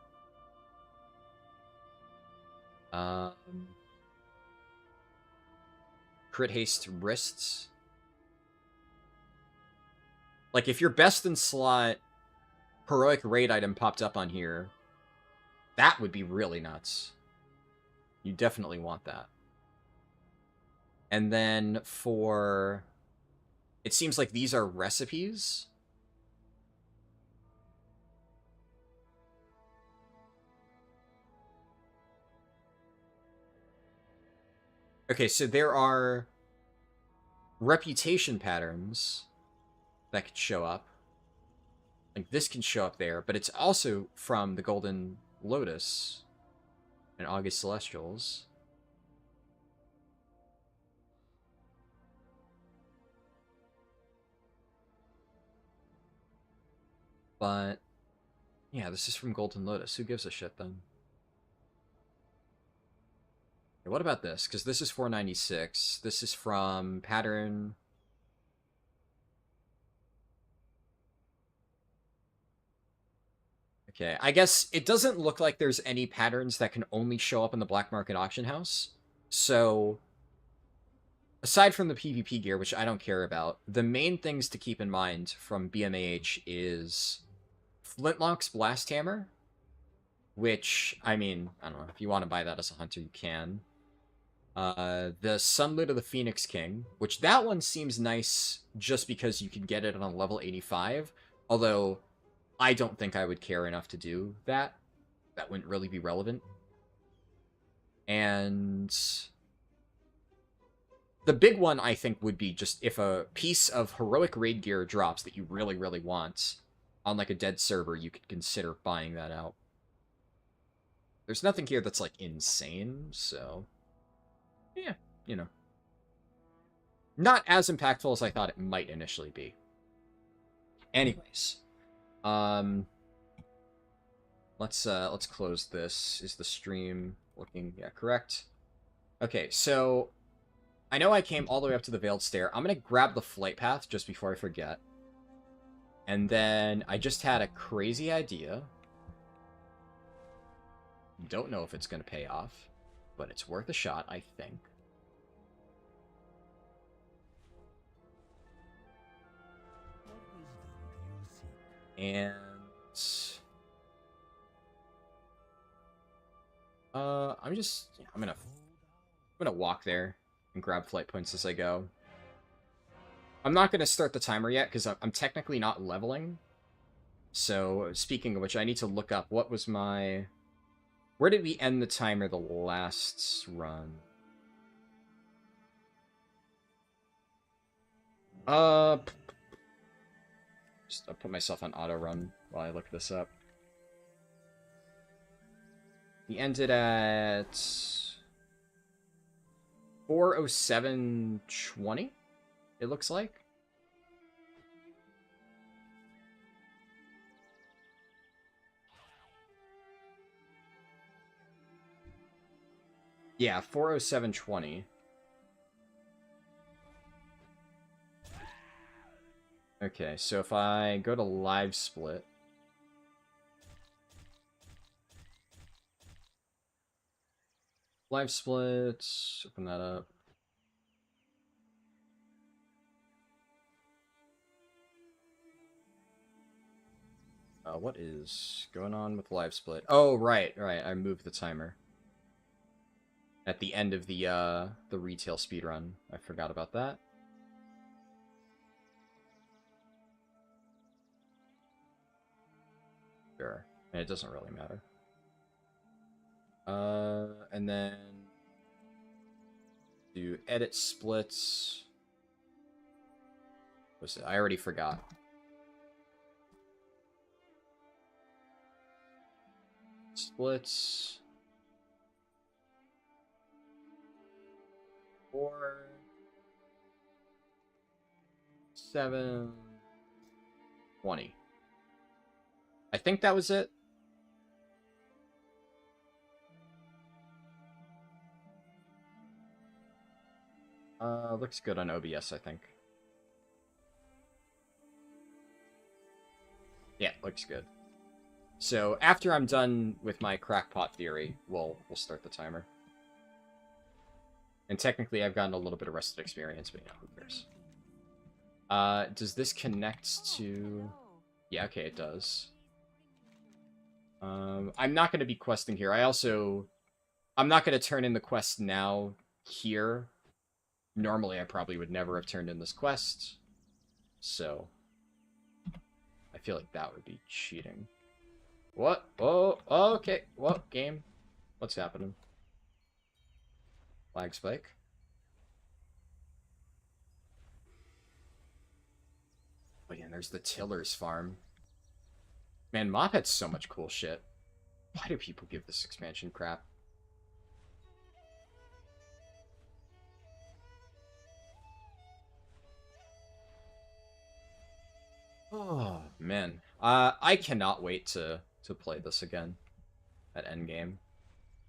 Crit haste wrists. Like, if your best in slot heroic raid item popped up on here, that would be really nuts. You definitely want that. And then for... It seems like these are recipes. Okay, so there are reputation patterns that could show up. Like, this can show up there, but it's also from the Golden Lotus and August Celestials. But, yeah, this is from Golden Lotus. Who gives a shit, then? Okay, what about this? Because this is 496. This is from Pattern... Okay, I guess it doesn't look like there's any patterns that can only show up in the black market auction house. So, aside from the PvP gear, which I don't care about, the main things to keep in mind from BMAH is Flintlock's Blast Hammer, which, I mean, I don't know, if you want to buy that as a hunter, you can. The Sunlit of the Phoenix King, which that one seems nice just because you can get it on a level 85, although I don't think I would care enough to do that. That wouldn't really be relevant. And the big one, I think, would be just if a piece of heroic raid gear drops that you really, really want on, like, a dead server, you could consider buying that out. There's nothing here that's, like, insane, so... Yeah, you know. Not as impactful as I thought it might initially be. Anyways. Let's close this. Is the stream looking... Yeah, correct. Okay, so I know I came all the way up to the Veiled Stair. I'm gonna grab the flight path just before I forget. And then I just had a crazy idea. Don't know if it's gonna pay off, but it's worth a shot, I think. And I'm gonna walk there and grab flight points as I go. I'm not gonna start the timer yet because I'm technically not leveling. So speaking of which, I need to look up what was my... Where did we end the timer the last run? Just I'll put myself on auto run while I look this up. We ended at 4:07:20, it looks like. Yeah, 4:07:20. Okay, so if I go to live split. Live split, open that up. What is going on with live split? Oh, right, I moved the timer. At the end of the retail speedrun. I forgot about that. Sure. And it doesn't really matter. And then do edit splits. What's it? I already forgot. splits. 4, 7, 20. I think that was it. Looks good on OBS, I think. Yeah, looks good. So after I'm done with my crackpot theory, we'll start the timer. And technically, I've gotten a little bit of rested experience, but yeah, who cares? Does this connect to? Yeah, okay, it does. I'm not going to be questing here. I'm not going to turn in the quest now here. Normally, I probably would never have turned in this quest. So, I feel like that would be cheating. What? Oh, okay. What? Game? What's happening? Lag spike? Oh yeah, and there's the Tiller's farm. Man, MoP had so much cool shit. Why do people give this expansion crap? Oh, man. I cannot wait to play this again at endgame.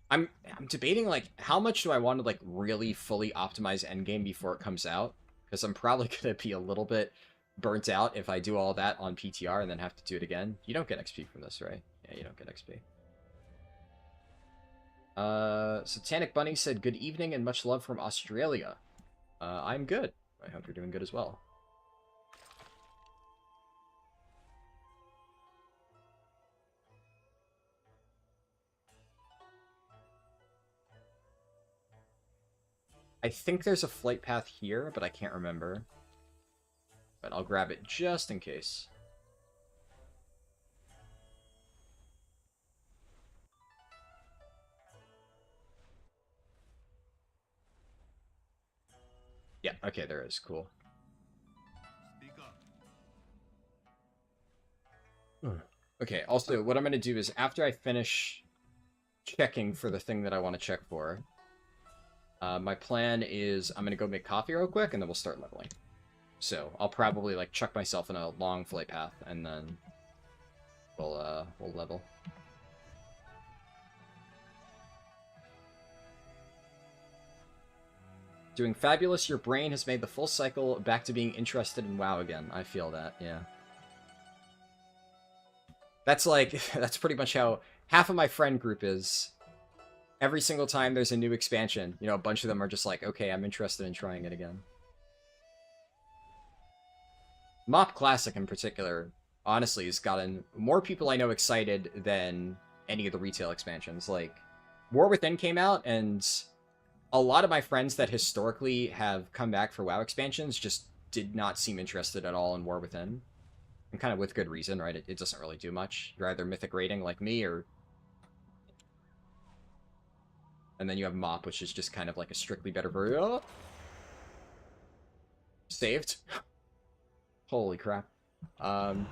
I'm debating, like, how much do I want to, like, really fully optimize endgame before it comes out? Because I'm probably going to be a little bit burnt out if I do all that on PTR and then have to do it again. You don't get XP from this, right? Yeah, you don't get XP. Satanic Bunny said, good evening and much love from Australia. I'm good. I hope you're doing good as well. I think there's a flight path here, but I can't remember. But I'll grab it just in case. Yeah, okay, there is. Cool. Okay, also, what I'm going to do is after I finish checking for the thing that I want to check for, my plan is I'm going to go make coffee real quick, and then we'll start leveling. So, I'll probably, like, chuck myself in a long flight path, and then we'll level. Doing fabulous, your brain has made the full cycle back to being interested in WoW again. I feel that, yeah. That's like, that's pretty much how half of my friend group is. Every single time there's a new expansion, you know, a bunch of them are just like, okay, I'm interested in trying it again. MoP Classic in particular, honestly, has gotten more people I know excited than any of the retail expansions. Like, War Within came out, and a lot of my friends that historically have come back for WoW expansions just did not seem interested at all in War Within. And kind of with good reason, right? It doesn't really do much. You're either Mythic rating like me, or... And then you have MoP, which is just kind of like a strictly better version. Oh! Saved. Holy crap. I'm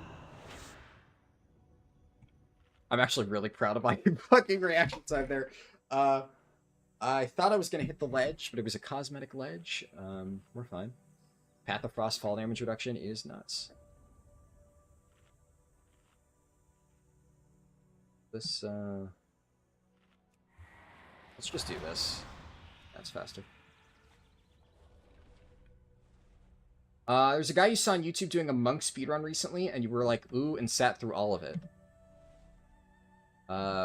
actually really proud of my fucking reaction time there. I thought I was going to hit the ledge, but it was a cosmetic ledge. We're fine. Path of Frost fall damage reduction is nuts. This, let's just do this. That's faster. There's a guy you saw on YouTube doing a monk speedrun recently, and you were like, ooh, and sat through all of it.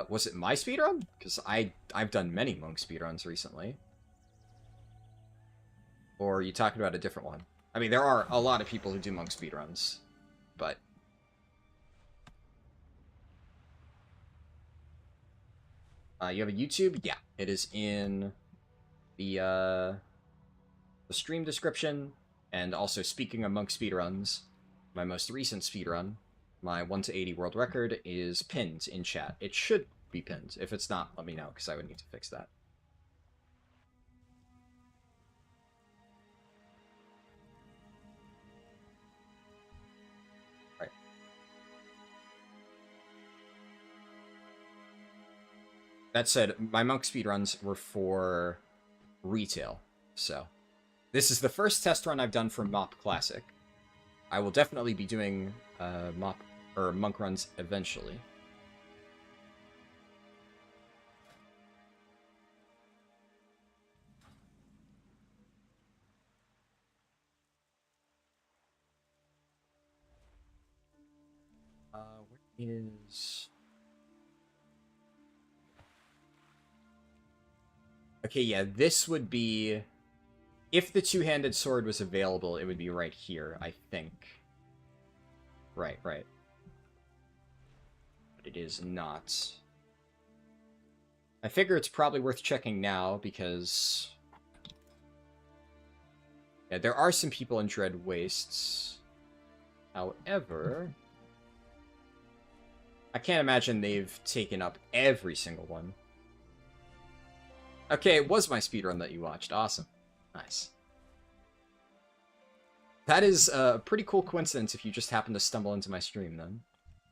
Was it my speedrun? Because I've done many monk speedruns recently. Or are you talking about a different one? I mean, there are a lot of people who do monk speedruns, but... you have a YouTube? Yeah, it is in the stream description. And also, speaking of monk speedruns, my most recent speedrun, my 1 to 80 world record, is pinned in chat. It should be pinned. If it's not, let me know, because I would need to fix that. Right. That said, my monk speedruns were for retail, so this is the first test run I've done for MoP Classic. I will definitely be doing MoP or monk runs eventually. Where is... Okay, yeah, this would be... If the two-handed sword was available, it would be right here, I think. Right. But it is not. I figure it's probably worth checking now, because... Yeah, there are some people in Dread Wastes. However... I can't imagine they've taken up every single one. Okay, it was my speedrun that you watched. Awesome. Nice. That is a pretty cool coincidence if you just happen to stumble into my stream, then.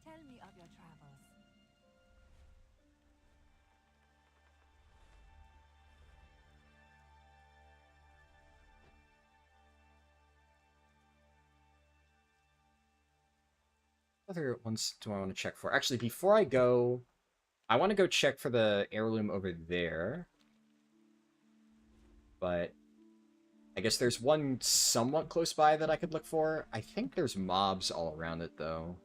Tell me of your travels. What other ones do I want to check for? Actually, before I go, I want to go check for the heirloom over there. But I guess there's one somewhat close by that I could look for. I think there's mobs all around it, though.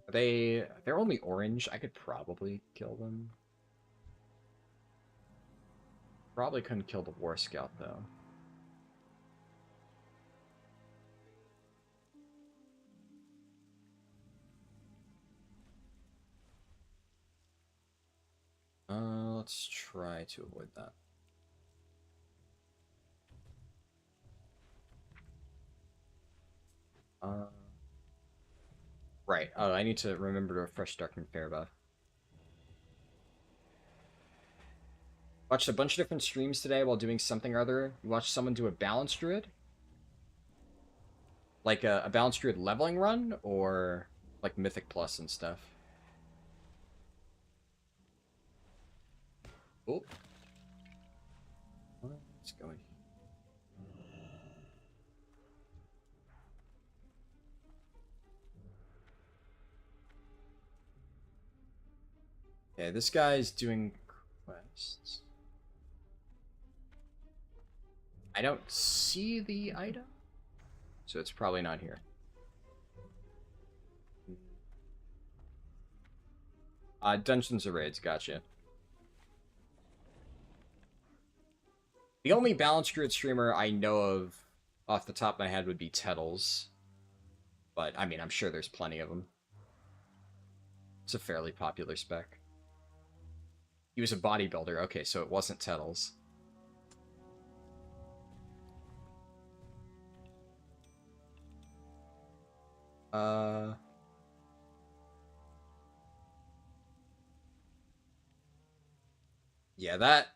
They're only orange. I could probably kill them. Probably couldn't kill the War Scout, though. Let's try to avoid that. Right. Oh, I need to remember to refresh Darkened Fair buff. Watched a bunch of different streams today while doing something or other. You watched someone do a Balance Druid? Like a Balance Druid leveling run? Or like Mythic Plus and stuff? Oh. What's going here? Okay, this guy's doing quests. I don't see the item, so it's probably not here. Dungeons or Raids, gotcha. The only Balance Druid streamer I know of off the top of my head would be Tettles. But, I mean, I'm sure there's plenty of them. It's a fairly popular spec. He was a bodybuilder. Okay, so it wasn't Tettles. Yeah, that...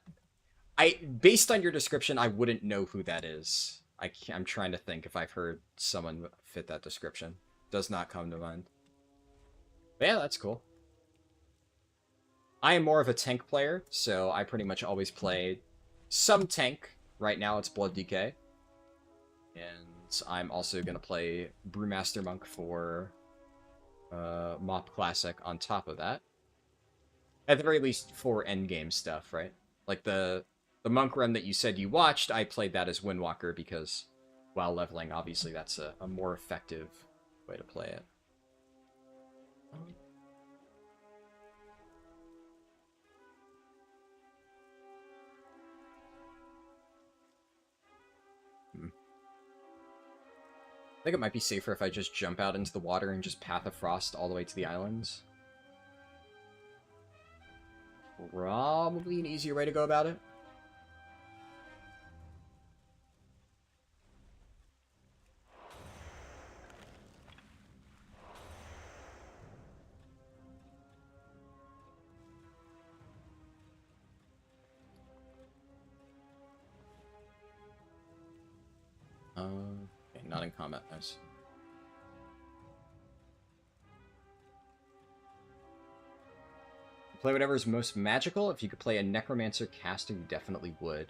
based on your description, I wouldn't know who that is. I'm trying to think if I've heard someone fit that description. Does not come to mind. But yeah, that's cool. I am more of a tank player, so I pretty much always play some tank. Right now it's Blood DK. And I'm also going to play Brewmaster Monk for MoP Classic on top of that. At the very least for endgame stuff, right? Like the monk run that you said you watched, I played that as Windwalker because while leveling, obviously that's a more effective way to play it. I think it might be safer if I just jump out into the water and just Path of Frost all the way to the islands. Probably an easier way to go about it. Okay, not in combat, nice. Play whatever is most magical. If you could play a necromancer caster, you definitely would.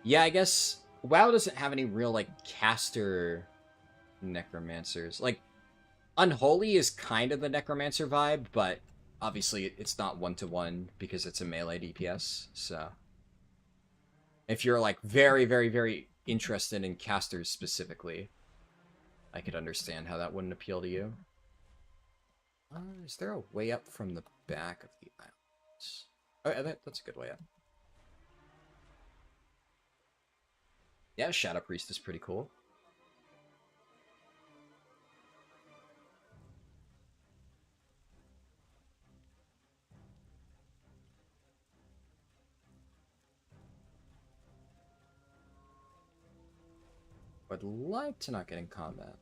Yeah, I guess WoW doesn't have any real, like, caster necromancers. Like, Unholy is kind of the necromancer vibe, but obviously it's not one-to-one because it's a melee DPS, so... If you're, like, very, very, very interested in casters specifically, I could understand how that wouldn't appeal to you. Is there a way up from the back of the islands? Oh, yeah, that's a good way up. Yeah, Shadow Priest is pretty cool. I'd like to not get in combat.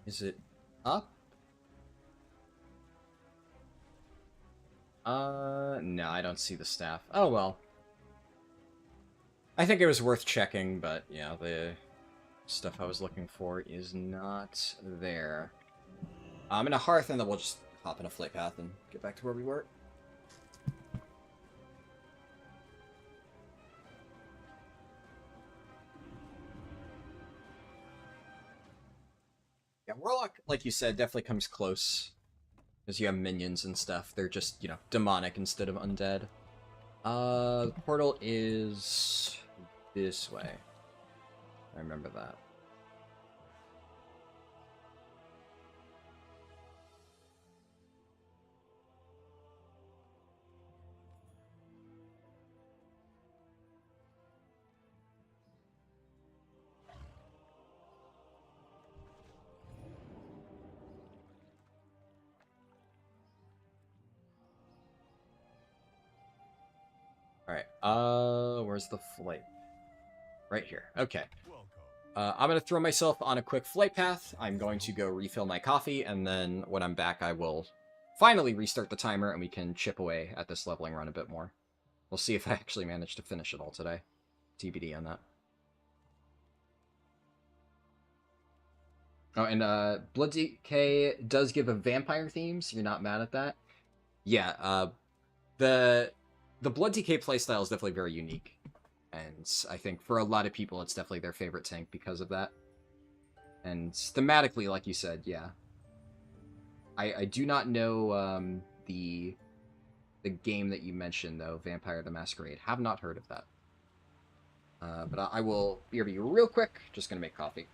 Is it up? No, I don't see the staff. Oh, well. I think it was worth checking, but yeah, the stuff I was looking for is not there. I'm in a hearth, and then we'll just hop in a flight path and get back to where we were. Yeah, Warlock, like you said, definitely comes close. Because you have minions and stuff. They're just, you know, demonic instead of undead. The portal is this way. I remember that. Alright, where's the flight? Right here. Okay. I'm going to throw myself on a quick flight path. I'm going to go refill my coffee, and then when I'm back, I will finally restart the timer, and we can chip away at this leveling run a bit more. We'll see if I actually manage to finish it all today. TBD on that. Oh, and Blood DK does give a vampire theme, so you're not mad at that. Yeah, the Blood DK playstyle is definitely very unique. And I think for a lot of people, it's definitely their favorite tank because of that. And thematically, like you said, yeah. I do not know the game that you mentioned, though, Vampire the Masquerade. Have not heard of that. But I will BRB you real quick. Just going to make coffee.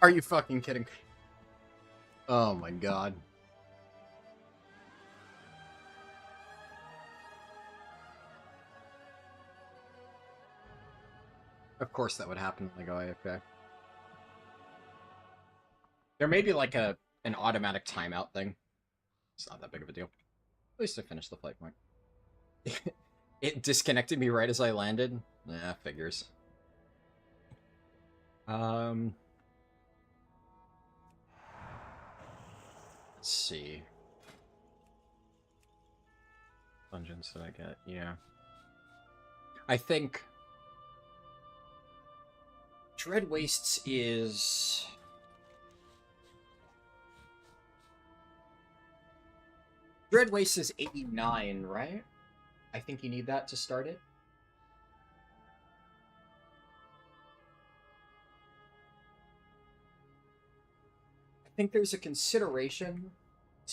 Are you fucking kidding? Oh my god. Of course that would happen when I go AFK. There may be like an automatic timeout thing. It's not that big of a deal. At least I finished the flight point. It disconnected me right as I landed. Nah, figures. Let's see. Dungeons did I get? Yeah. I think Dread Wastes is... Dread Wastes is 89, right? I think you need that to start it. I think there's a consideration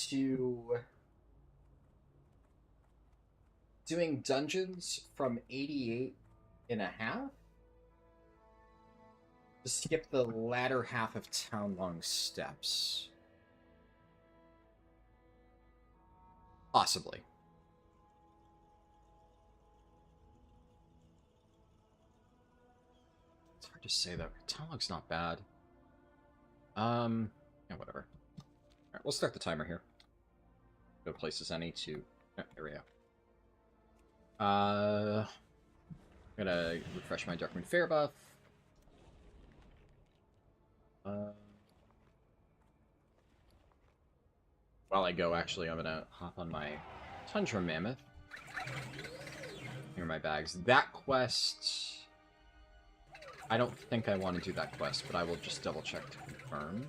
to doing dungeons from 88 and a half to skip the latter half of town-long steps. Possibly. It's hard to say though. Town-long's not bad. Yeah, whatever. Alright, we'll start the timer here. No places any to... Oh, here we go. I'm gonna refresh my Darkmoon Fair buff. While I go, actually, I'm gonna hop on my Tundra Mammoth. Here are my bags. That quest... I don't think I want to do that quest, but I will just double check to confirm.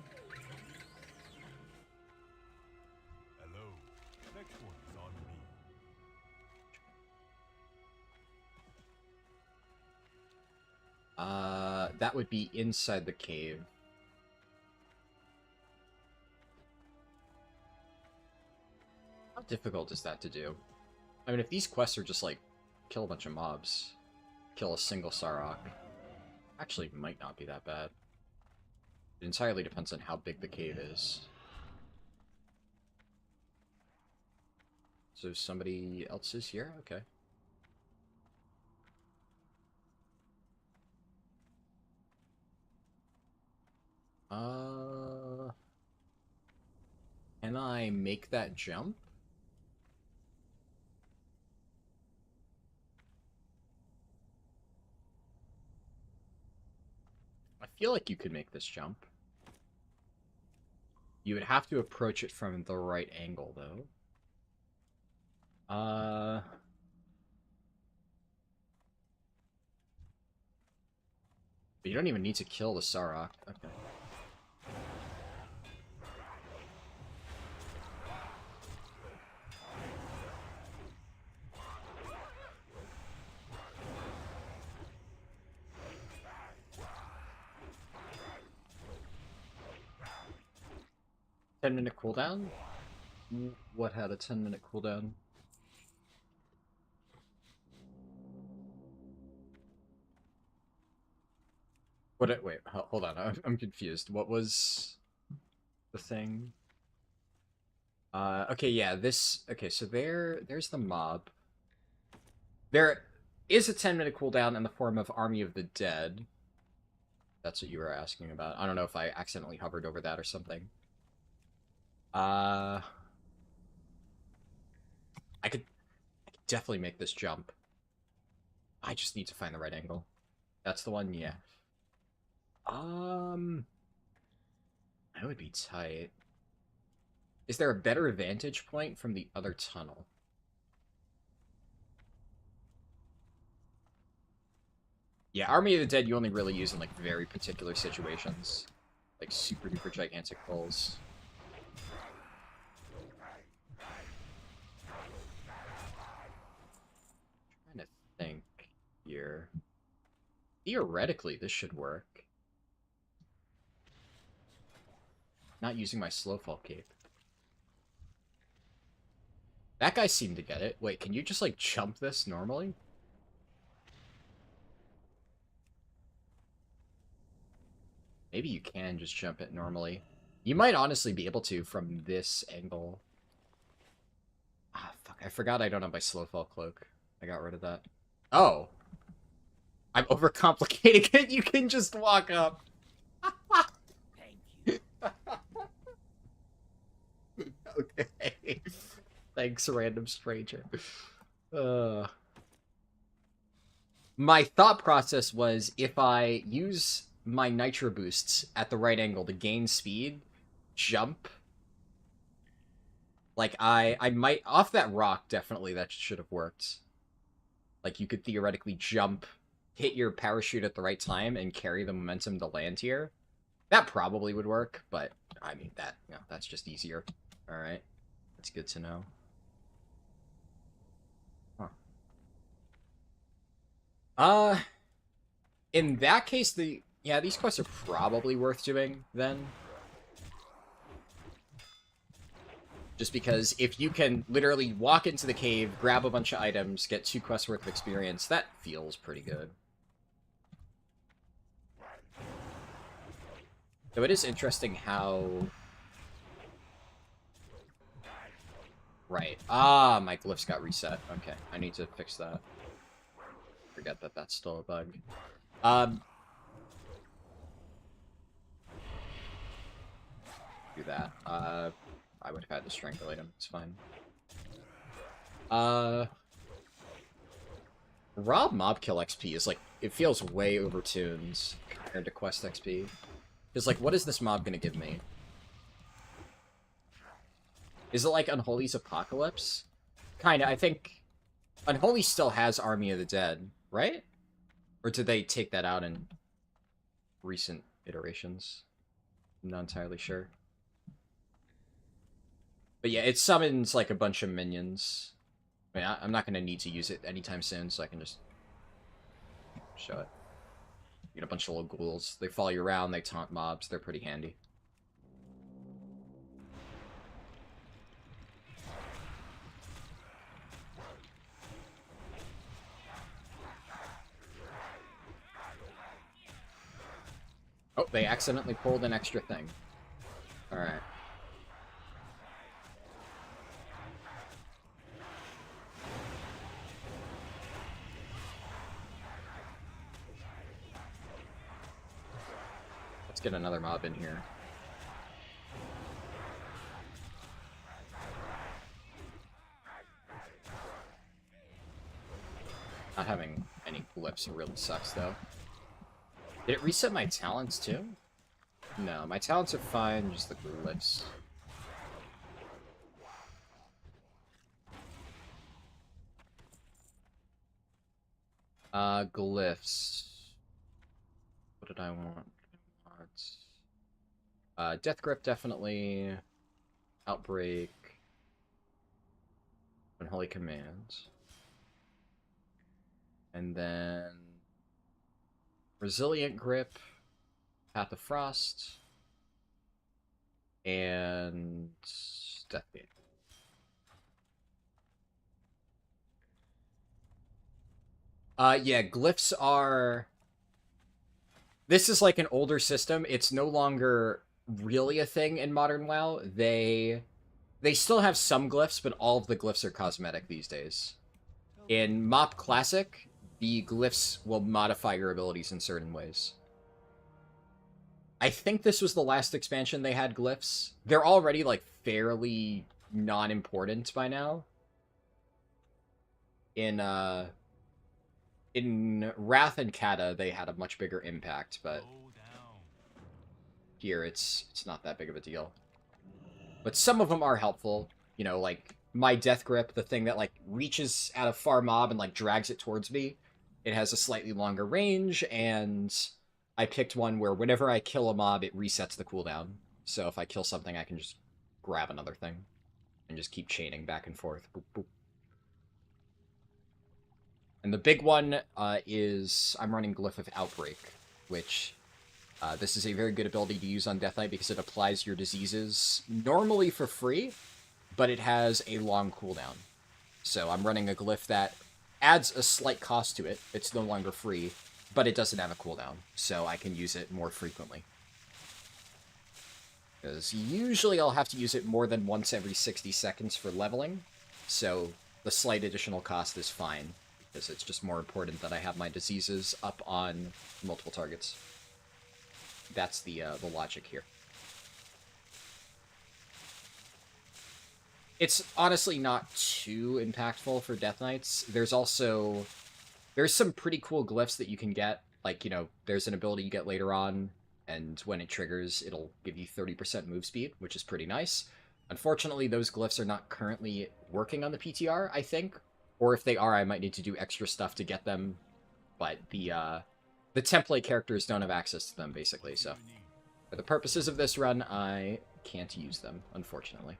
Hello. Next one's on me. That would be inside the cave. How difficult is that to do? I mean, if these quests are just like, kill a bunch of mobs, kill a single Sarok, actually might not be that bad. It entirely depends on how big the cave is. So somebody else is here? Okay. Can I make that jump? I feel like you could make this jump. You would have to approach it from the right angle, though. But you don't even need to kill the Sarok. Okay. Ten-minute cooldown? What had a 10-minute cooldown? Wait, hold on. I'm confused. What was the thing? Okay, yeah, this... Okay, so there's the mob. There is a 10-minute cooldown in the form of Army of the Dead. That's what you were asking about. I don't know if I accidentally hovered over that or something. I could definitely make this jump. I just need to find the right angle. That's the one, yeah. That would be tight. Is there a better vantage point from the other tunnel? Yeah, Army of the Dead you only really use in, like, very particular situations. Like, super-duper gigantic pulls. I'm trying to think here. Theoretically, this should work. Not using my Slowfall cape. That guy seemed to get it. Wait, can you just, like, jump this normally? Maybe you can just jump it normally. You might honestly be able to from this angle. Ah, fuck. I forgot I don't have my Slowfall Cloak. I got rid of that. Oh. I'm overcomplicating it. You can just walk up. Thank you. Okay. Thanks, random stranger. My thought process was if I use my Nitro boosts at the right angle to gain speed, jump. Like, I might... Off that rock, definitely, that should have worked. Like, you could theoretically jump, hit your parachute at the right time, and carry the momentum to land here. That probably would work, but, I mean, that's just easier. Alright. That's good to know. Huh. In that case, these quests are probably worth doing, then. Just because if you can literally walk into the cave, grab a bunch of items, get 2 quests worth of experience, that feels pretty good. Though it is interesting how... Right. Ah, my glyphs got reset. Okay, I need to fix that. Forget that that's still a bug. Do that. I would have had the strength item. It's fine. Rob mob kill XP is like, it feels way overtuned compared to quest XP. It's like, what is this mob gonna give me? Is it like Unholy's Apocalypse? Kinda, I think Unholy still has Army of the Dead, right? Or did they take that out in recent iterations? I'm not entirely sure. But yeah, it summons like a bunch of minions. I mean, I'm not going to need to use it anytime soon, so I can just show it. You get a bunch of little ghouls. They follow you around, they taunt mobs. They're pretty handy. Oh, they accidentally pulled an extra thing. Alright. Let's get another mob in here. Not having any glyphs really sucks, though. Did it reset my talents, too? No, my talents are fine, just the glyphs. Glyphs. What did I want? Death Grip, definitely. Outbreak. Unholy Command. And then... Resilient Grip. Path of Frost. And... Deathbeat. Yeah, glyphs are... This is like an older system. It's no longer really a thing in modern WoW. They still have some glyphs, but all of the glyphs are cosmetic these days. In MoP Classic, the glyphs will modify your abilities in certain ways. I think this was the last expansion they had glyphs. They're already, like, fairly non-important by now. In Wrath and Kata, they had a much bigger impact, but here it's not that big of a deal. But some of them are helpful. You know, like, my Death Grip, the thing that, like, reaches at a far mob and, like, drags it towards me. It has a slightly longer range, and I picked one where whenever I kill a mob, it resets the cooldown. So if I kill something, I can just grab another thing and just keep chaining back and forth. Boop, boop. And the big one is I'm running Glyph of Outbreak, which this is a very good ability to use on Death Knight because it applies your diseases normally for free, but it has a long cooldown. So I'm running a Glyph that adds a slight cost to it. It's no longer free, but it doesn't have a cooldown, so I can use it more frequently. Because usually I'll have to use it more than once every 60 seconds for leveling, so the slight additional cost is fine, because it's just more important that I have my diseases up on multiple targets. That's the logic here. It's honestly not too impactful for Death Knights. There's some pretty cool glyphs that you can get. Like, you know, there's an ability you get later on, and when it triggers, it'll give you 30% move speed, which is pretty nice. Unfortunately, those glyphs are not currently working on the PTR, I think. Or if they are, I might need to do extra stuff to get them. But the template characters don't have access to them, basically, so... For the purposes of this run, I can't use them, unfortunately.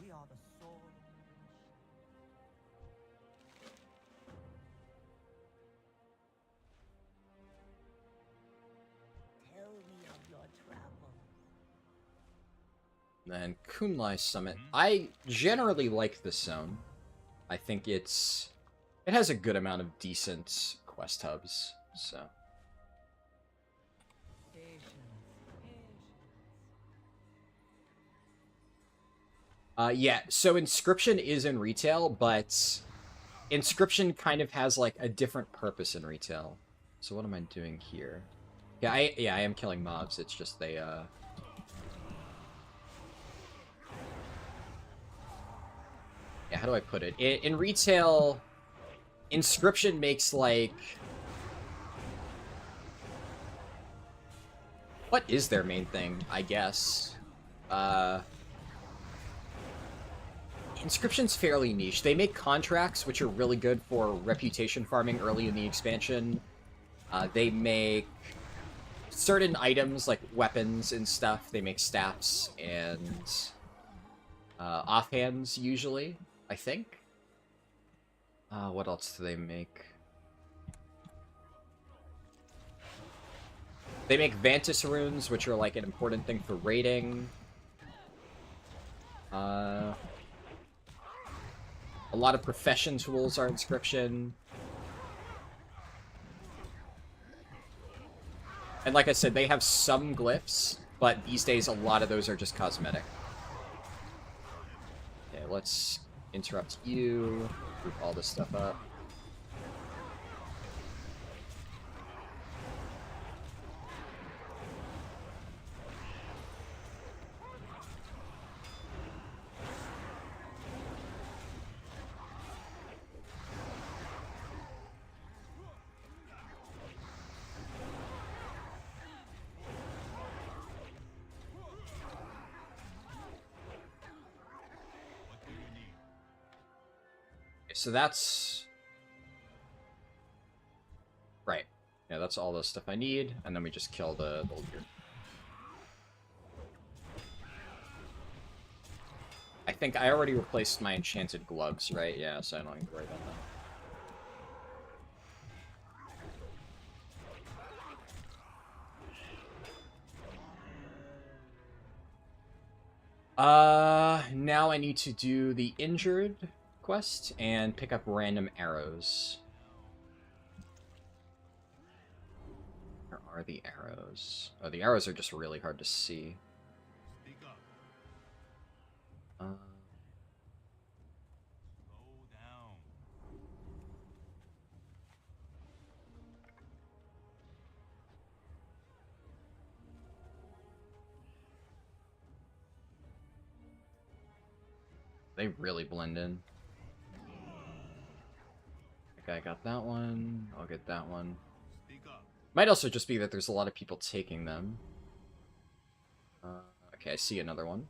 We are the sword. Tell me of your travels. Then Kunlai Summit. I generally like this zone. I think it has a good amount of decent quest hubs, so... Yeah, so Inscription is in retail, but Inscription kind of has, like, a different purpose in retail. So what am I doing here? Yeah, I am killing mobs, it's just they, Yeah, how do I put it? In retail, Inscription makes, like... What is their main thing, I guess? Inscription's fairly niche. They make contracts, which are really good for reputation farming early in the expansion. They make certain items, like weapons and stuff. They make staffs and offhands, usually, I think. What else do they make? They make Vantis runes, which are like an important thing for raiding. A lot of profession tools are Inscription. And like I said, they have some glyphs, but these days a lot of those are just cosmetic. Okay, let's interrupt you, group all this stuff up. So that's... Right. Yeah, that's all the stuff I need, and then we just kill the leader. I think I already replaced my enchanted gloves, right? Yeah, so I don't need to worry about that. Now I need to do the injured quest and pick up random arrows. Where are the arrows? Oh, the arrows are just really hard to see. Speak up. Uh, Slow down. they really blend in. Okay, I got that one. I'll get that one. Speak up. Might also just be that there's a lot of people taking them. Okay, I see another one.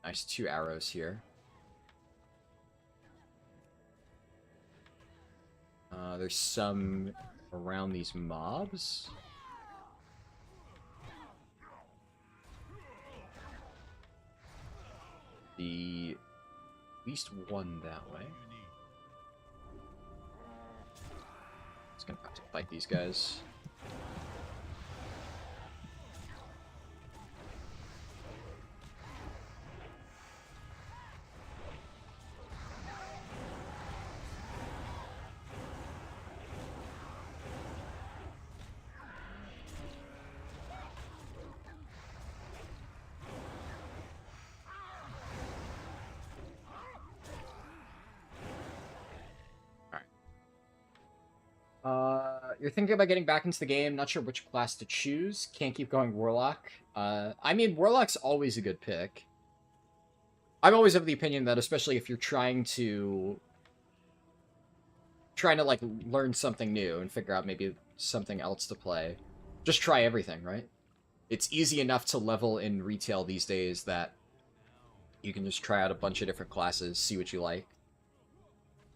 Nice, 2 arrows here. There's some around these mobs. At least one that way. Just gonna have to fight these guys. You're thinking about getting back into the game, not sure which class to choose. Can't keep going Warlock. I mean, Warlock's always a good pick. I'm always of the opinion that, especially if you're trying to like learn something new and figure out maybe something else to play, just try everything, right? It's easy enough to level in retail these days that you can just try out a bunch of different classes, see what you like,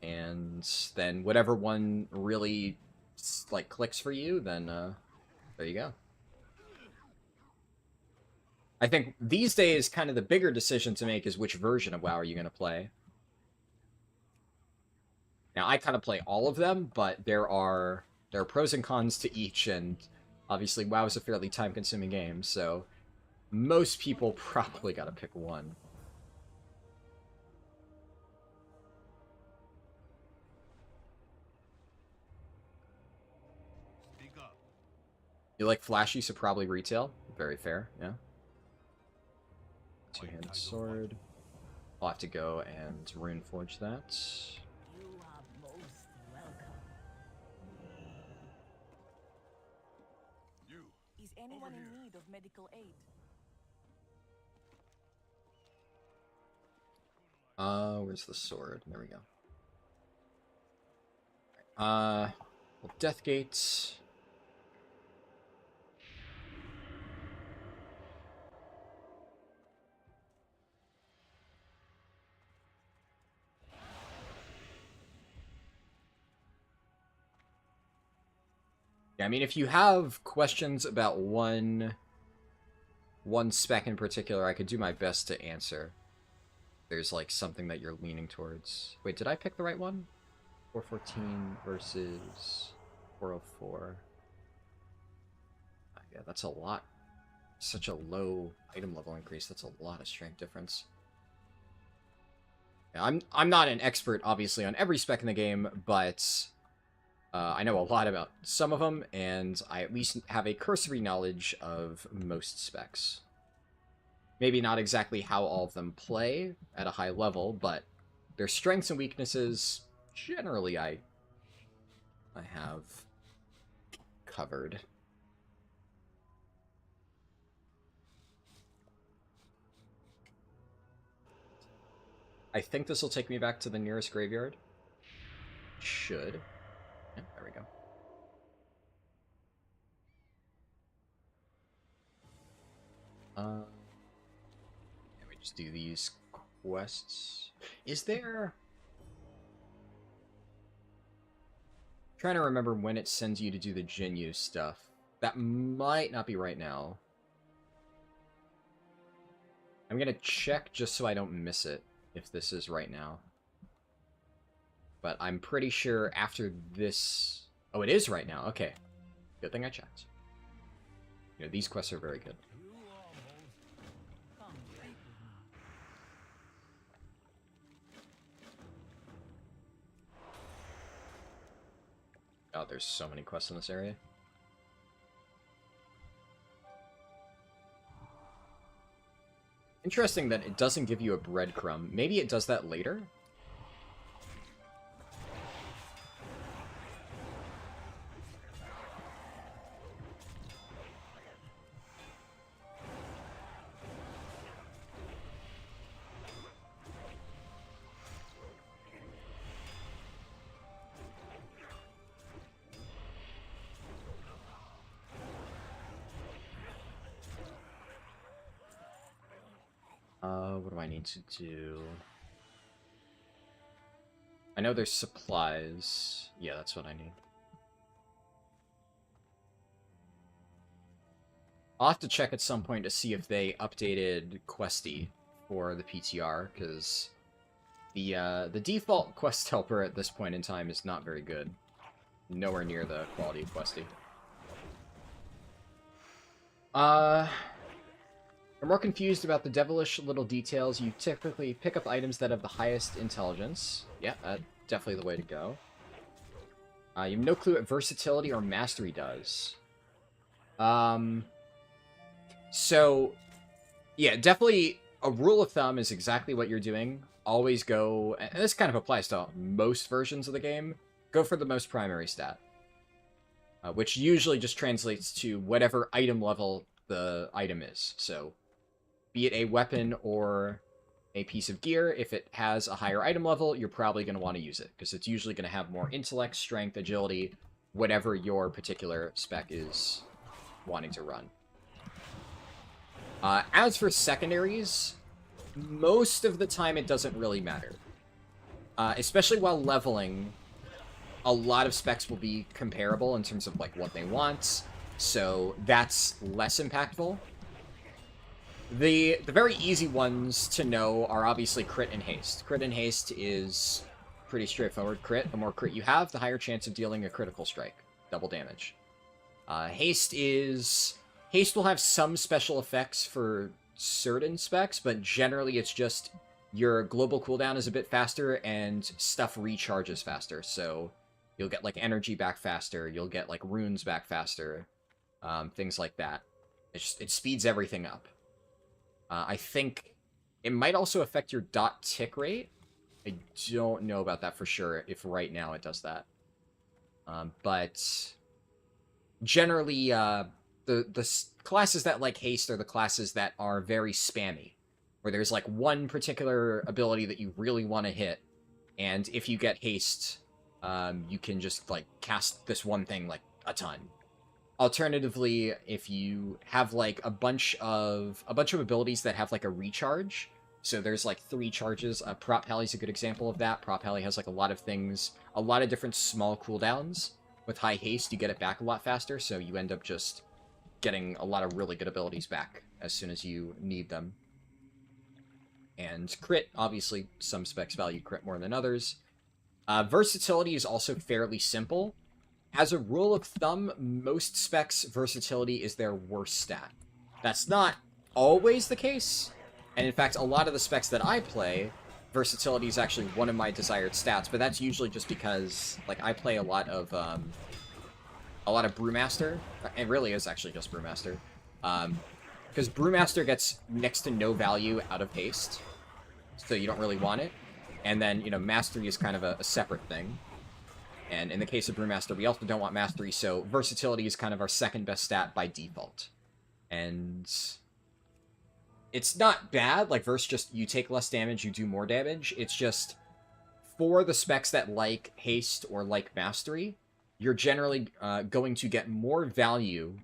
and then whatever one really like clicks for you, then there you go. I think these days kind of the bigger decision to make is which version of WoW are you going to play. Now, I kind of play all of them, but there are pros and cons to each, and obviously WoW is a fairly time-consuming game, so most people probably got to pick one. Speak up. You like flashy, so probably retail. Very fair, yeah. Two-handed sword. I'll have to go and runeforge that. You are most welcome. You. Is anyone Over in here. need of medical aid? Where's the sword? There we go. Well, Deathgate. Yeah, I mean, if you have questions about one spec in particular, I could do my best to answer. There's like something that you're leaning towards. Wait, did I pick the right one? 414 versus 404. Yeah, that's a lot. Such a low item level increase. That's a lot of strength difference. Yeah, I'm not an expert, obviously, on every spec in the game, but I know a lot about some of them, and I at least have a cursory knowledge of most specs. Maybe not exactly how all of them play at a high level, but their strengths and weaknesses, generally, I have covered. I think this will take me back to the nearest graveyard. Should. Yeah, there we go. Let me just do these quests. Is there... I'm trying to remember when it sends you to do the Jinyu stuff. That might not be right now. I'm gonna check just so I don't miss it, if this is right now. But I'm pretty sure after this... Oh, it is right now. Okay. Good thing I checked. You know, these quests are very good. You almost come speak with me. Oh, there's so many quests in this area. Interesting that it doesn't give you a breadcrumb. Maybe it does that later? What do I need to do? I know there's supplies. Yeah, that's what I need. I'll have to check at some point to see if they updated Questy for the PTR, because the default quest helper at this point in time is not very good. Nowhere near the quality of Questy. You're more confused about the devilish little details. You typically pick up items that have the highest intelligence. Yeah, definitely the way to go. You have no clue what versatility or mastery does. So, yeah, definitely a rule of thumb is exactly what you're doing. Always go, and this kind of applies to most versions of the game, go for the most primary stat. which usually just translates to whatever item level the item is. So, be it a weapon or a piece of gear, if it has a higher item level, you're probably going to want to use it, because it's usually going to have more intellect, strength, agility, whatever your particular spec is wanting to run. As for secondaries, most of the time it doesn't really matter. Especially while leveling, a lot of specs will be comparable in terms of like what they want, so that's less impactful. The very easy ones to know are obviously crit and haste. Crit and haste is pretty straightforward. Crit, the more crit you have, the higher chance of dealing a critical strike. Double damage. Haste will have some special effects for certain specs, but generally it's just your global cooldown is a bit faster and stuff recharges faster. So you'll get like energy back faster, you'll get like runes back faster, things like that. It speeds everything up. I think it might also affect your dot tick rate. I don't know about that for sure, if right now it does that. But generally, the classes that like haste are the classes that are very spammy, where there's like one particular ability that you really want to hit, and if you get haste, you can just like cast this one thing like a ton. Alternatively, if you have like a bunch of abilities that have like a recharge, so there's like 3 charges. Prop Pally's a good example of that. Prop Pally has like a lot of things, a lot of different small cooldowns. With high haste, you get it back a lot faster, so you end up just getting a lot of really good abilities back as soon as you need them. And crit, obviously, some specs value crit more than others. Versatility is also fairly simple. As a rule of thumb, most specs' versatility is their worst stat. That's not always the case, and in fact, a lot of the specs that I play, versatility is actually one of my desired stats, but that's usually just because, like, I play a lot of Brewmaster. It really is actually just Brewmaster. Because Brewmaster gets next to no value out of haste, so you don't really want it. And then, you know, Mastery is kind of a separate thing. And in the case of Brewmaster, we also don't want Mastery, so Versatility is kind of our second best stat by default. And it's not bad, like, Verse just, you take less damage, you do more damage. It's just, for the specs that like Haste or like Mastery, you're generally going to get more value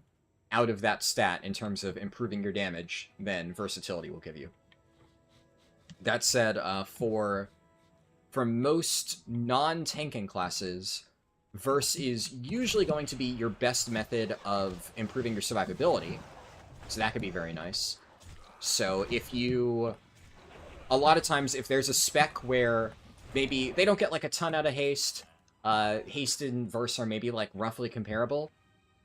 out of that stat in terms of improving your damage than Versatility will give you. That said, for most non-tanking classes, Verse is usually going to be your best method of improving your survivability, so that could be very nice. So if you... A lot of times, if there's a spec where maybe they don't get like a ton out of haste, haste and Verse are maybe like roughly comparable,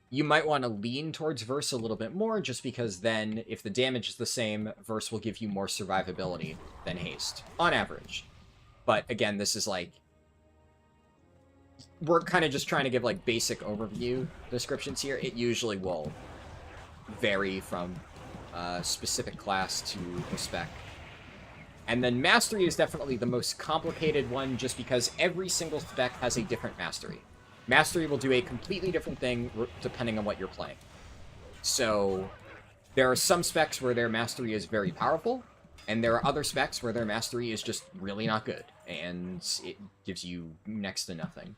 you might want to lean towards Verse a little bit more, just because then, if the damage is the same, Verse will give you more survivability than haste, on average. But again, this is like... We're kind of just trying to give like basic overview descriptions here. It usually will vary from specific class to a spec. And then Mastery is definitely the most complicated one, just because every single spec has a different Mastery. Mastery will do a completely different thing depending on what you're playing. So there are some specs where their Mastery is very powerful, and there are other specs where their Mastery is just really not good, and it gives you next to nothing.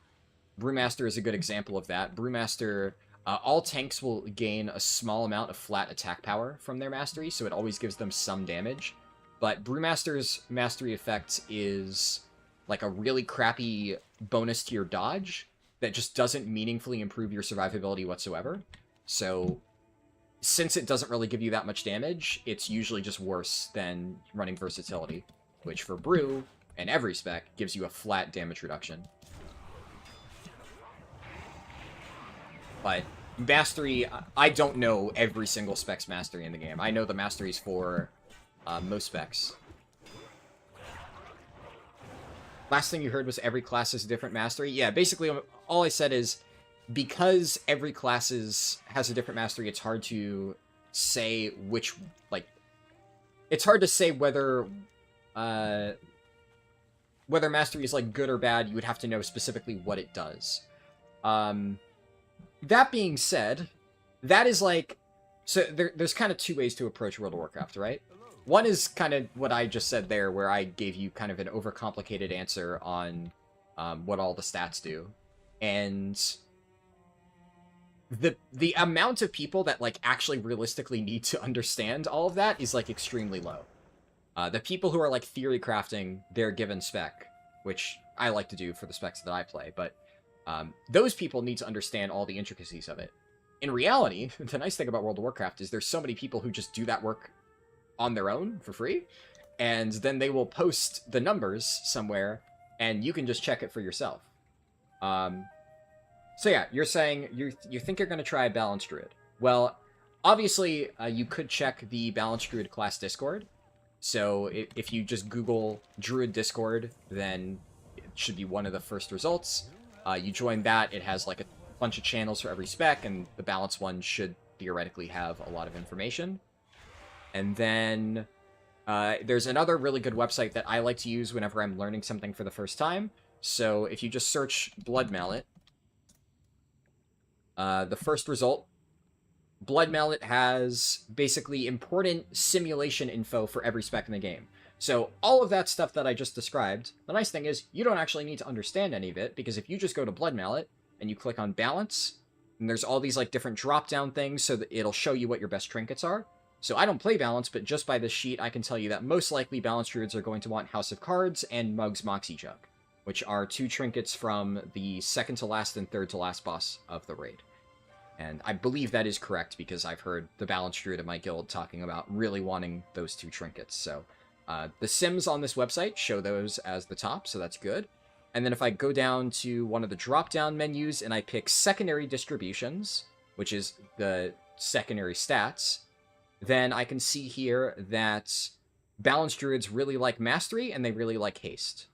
Brewmaster is a good example of that. Brewmaster, all tanks will gain a small amount of flat attack power from their Mastery, so it always gives them some damage. But Brewmaster's Mastery effect is like a really crappy bonus to your dodge that just doesn't meaningfully improve your survivability whatsoever. So, since it doesn't really give you that much damage, it's usually just worse than running Versatility, which for Brew, and every spec, gives you a flat damage reduction. But Mastery, I don't know every single spec's Mastery in the game. I know the Masteries for most specs. Last thing you heard was every class has a different Mastery? Yeah, basically all I said is, because every class has a different Mastery, it's hard to say which, like... It's hard to say whether Mastery is, like, good or bad. You would have to know specifically what it does. that being said, that is like... So there's kind of two ways to approach World of Warcraft, right? One is kind of what I just said there, where I gave you kind of an overcomplicated answer on what all the stats do. And the amount of people that, like, actually realistically need to understand all of that is, like, extremely low. The people who are, like, theory crafting their given spec, which I like to do for the specs that I play, but those people need to understand all the intricacies of it. In reality, the nice thing about World of Warcraft is there's so many people who just do that work on their own for free, and then they will post the numbers somewhere, and you can just check it for yourself. So yeah, you're saying you think you're going to try Balanced Druid. Well, obviously, you could check the Balanced Druid class Discord. So if you just Google Druid Discord, then it should be one of the first results. You join that, it has like a bunch of channels for every spec, and the balanced one should theoretically have a lot of information. And then there's another really good website that I like to use whenever I'm learning something for the first time. So if you just search Blood Mallet, the first result, Blood Mallet has basically important simulation info for every spec in the game. So all of that stuff that I just described, the nice thing is you don't actually need to understand any of it, because if you just go to Blood Mallet and you click on Balance, and there's all these like different drop-down things so that it'll show you what your best trinkets are. So I don't play Balance, but just by this sheet I can tell you that most likely Balanced Druids are going to want House of Cards and Mug's Moxie Jug, which are two trinkets from the second to last and third to last boss of the raid. And I believe that is correct, because I've heard the Balanced Druid in my guild talking about really wanting those two trinkets. So the sims on this website show those as the top, so that's good. And then if I go down to one of the drop-down menus and I pick Secondary Distributions, which is the secondary stats, then I can see here that Balanced Druids really like Mastery and they really like Haste.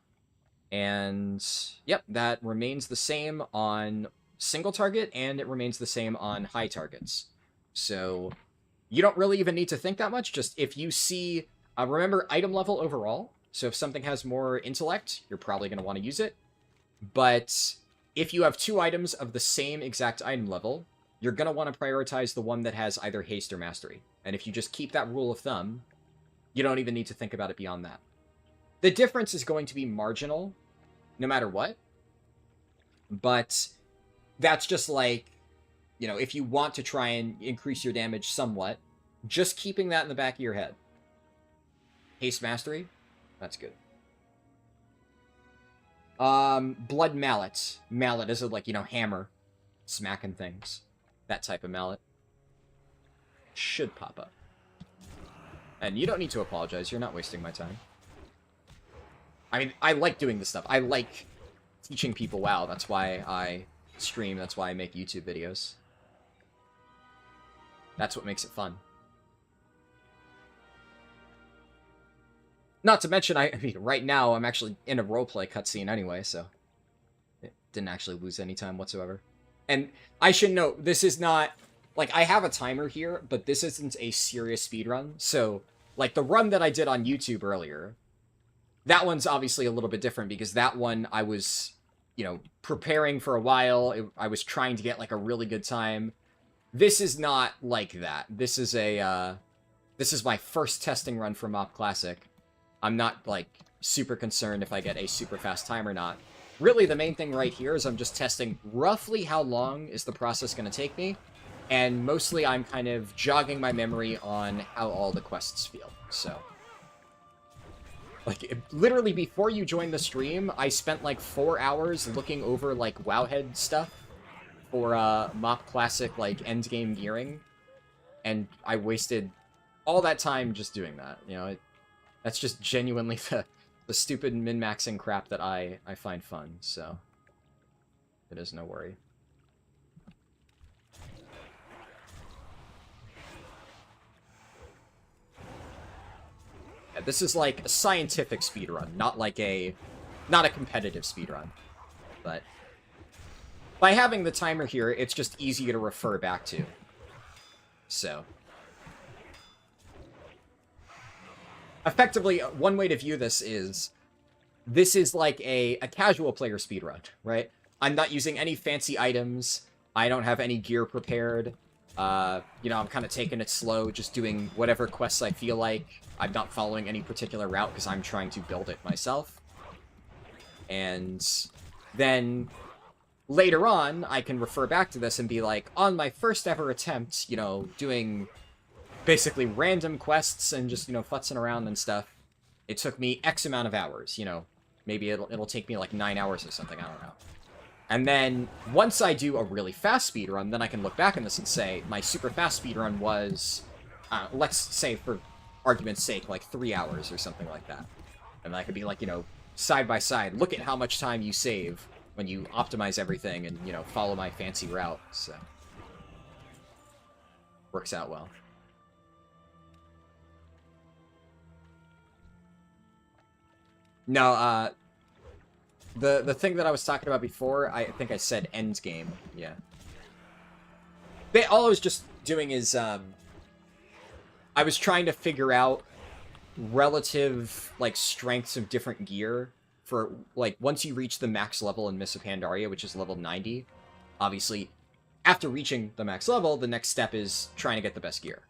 And yep, that remains the same on single target, and it remains the same on high targets. So you don't really even need to think that much. Just if you see, remember item level overall. So if something has more intellect, you're probably going to want to use it. But if you have two items of the same exact item level, you're going to want to prioritize the one that has either haste or mastery. And if you just keep that rule of thumb, you don't even need to think about it beyond that. The difference is going to be marginal, no matter what. But that's just like, you know, if you want to try and increase your damage somewhat, just keeping that in the back of your head. Haste Mastery, that's good. Blood Mallet. Mallet is a, like, you know, hammer. Smacking things. That type of mallet. Should pop up. And you don't need to apologize, you're not wasting my time. I mean, I like doing this stuff. I like teaching people WoW, that's why I stream, that's why I make YouTube videos. That's what makes it fun. Not to mention, I mean, right now I'm actually in a roleplay cutscene anyway, so it didn't actually lose any time whatsoever. And I should note, this is not, like, I have a timer here, but this isn't a serious speedrun. So, like, the run that I did on YouTube earlier, that one's obviously a little bit different, because that one I was, you know, preparing for a while. I was trying to get, like, a really good time. This is not like that. This is a, this is my first testing run for MoP Classic. I'm not, like, super concerned if I get a super fast time or not. Really, the main thing right here is I'm just testing roughly how long is the process going to take me, and mostly I'm kind of jogging my memory on how all the quests feel, so. Like, literally before you joined the stream, I spent, like, 4 hours looking over, like, Wowhead stuff for, MoP Classic, like, endgame gearing, and I wasted all that time just doing that, you know, that's just genuinely the stupid min-maxing crap that I find fun, so it is no worry. Yeah, this is like a scientific speedrun, not a competitive speedrun. But by having the timer here, it's just easier to refer back to. So effectively, one way to view this is like a casual player speedrun, right? I'm not using any fancy items. I don't have any gear prepared. You know, I'm kind of taking it slow, just doing whatever quests I feel like. I'm not following any particular route because I'm trying to build it myself. And then later on, I can refer back to this and be like, on my first ever attempt, you know, doing basically random quests and just, you know, futzing around and stuff, it took me X amount of hours, you know. Maybe it'll take me like 9 hours or something, I don't know. And then, once I do a really fast speedrun, then I can look back on this and say, my super fast speedrun was, let's say, for argument's sake, like 3 hours or something like that. And I could be like, you know, side by side, look at how much time you save when you optimize everything and, you know, follow my fancy route, so. Works out well. No, the thing that I was talking about before, I think I said end game. Yeah. All I was just doing is, I was trying to figure out relative, like, strengths of different gear for, like, once you reach the max level in Miss of Pandaria, which is level 90, obviously, after reaching the max level, the next step is trying to get the best gear.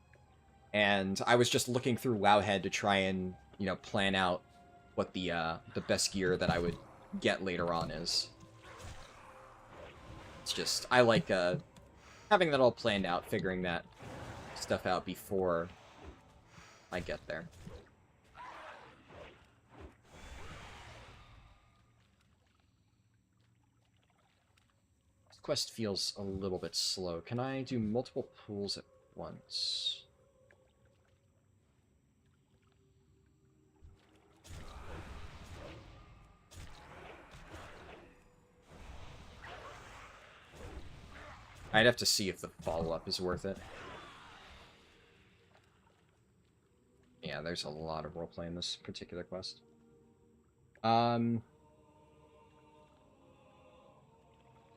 And I was just looking through Wowhead to try and, you know, plan out what the best gear that I would get later on is. It's just, I like having that all planned out, figuring that stuff out before I get there. This quest feels a little bit slow. Can I do multiple pools at once? I'd have to see if the follow-up is worth it. Yeah, there's a lot of roleplay in this particular quest. But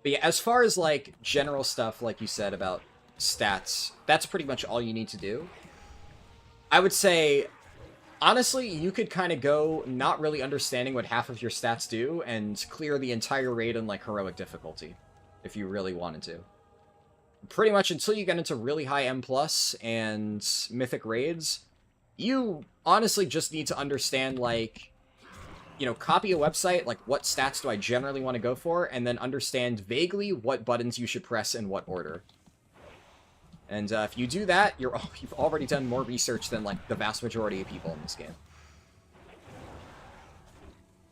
yeah, as far as, like, general stuff, like you said, about stats, that's pretty much all you need to do. I would say, honestly, you could kind of go not really understanding what half of your stats do and clear the entire raid on, like, heroic difficulty, if you really wanted to. Pretty much until you get into really high M+ and mythic raids, you honestly just need to understand, like, you know, copy a website, like, what stats do I generally want to go for, and then understand vaguely what buttons you should press in what order. And if you do that, you've already done more research than, like, the vast majority of people in this game.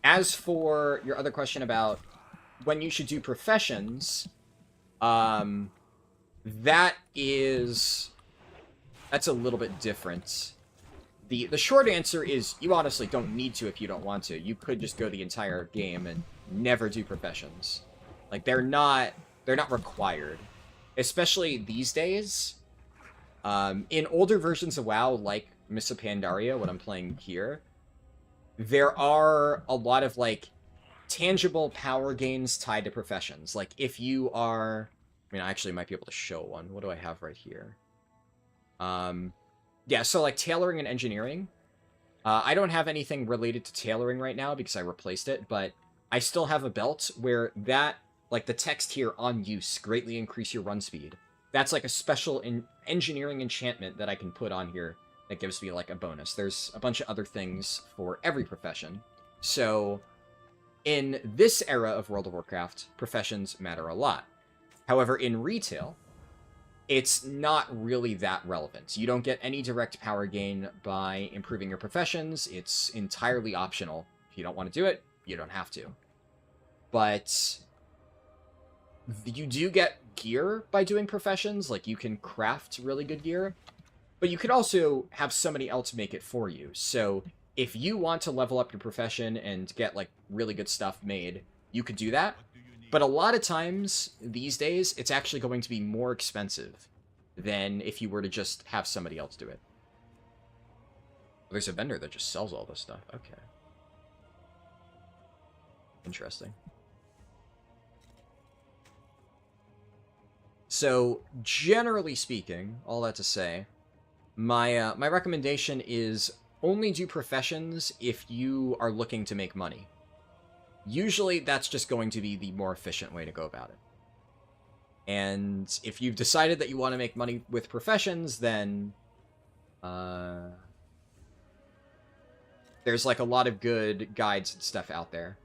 As for your other question about when you should do professions, that's a little bit different. The short answer is you honestly don't need to if you don't want to. You could just go the entire game and never do professions. Like, they're not required. Especially these days. In older versions of WoW, like Miss of Pandaria, what I'm playing here, there are a lot of, like, tangible power gains tied to professions. Like, if you are... I mean, I actually might be able to show one. What do I have right here? Yeah, so, like, tailoring and engineering. I don't have anything related to tailoring right now because I replaced it, but I still have a belt where that, like, the text here, on use, greatly increase your run speed. That's, like, a special engineering enchantment that I can put on here that gives me, like, a bonus. There's a bunch of other things for every profession. So, in this era of World of Warcraft, professions matter a lot. However, in retail, it's not really that relevant. You don't get any direct power gain by improving your professions. It's entirely optional. If you don't want to do it, you don't have to. But you do get gear by doing professions. Like, you can craft really good gear. But you could also have somebody else make it for you. So if you want to level up your profession and get, like, really good stuff made, you could do that. But a lot of times, these days, it's actually going to be more expensive than if you were to just have somebody else do it. There's a vendor that just sells all this stuff. Okay. Interesting. So, generally speaking, all that to say, my recommendation is only do professions if you are looking to make money. Usually, that's just going to be the more efficient way to go about it. And if you've decided that you want to make money with professions, then there's like a lot of good guides and stuff out there.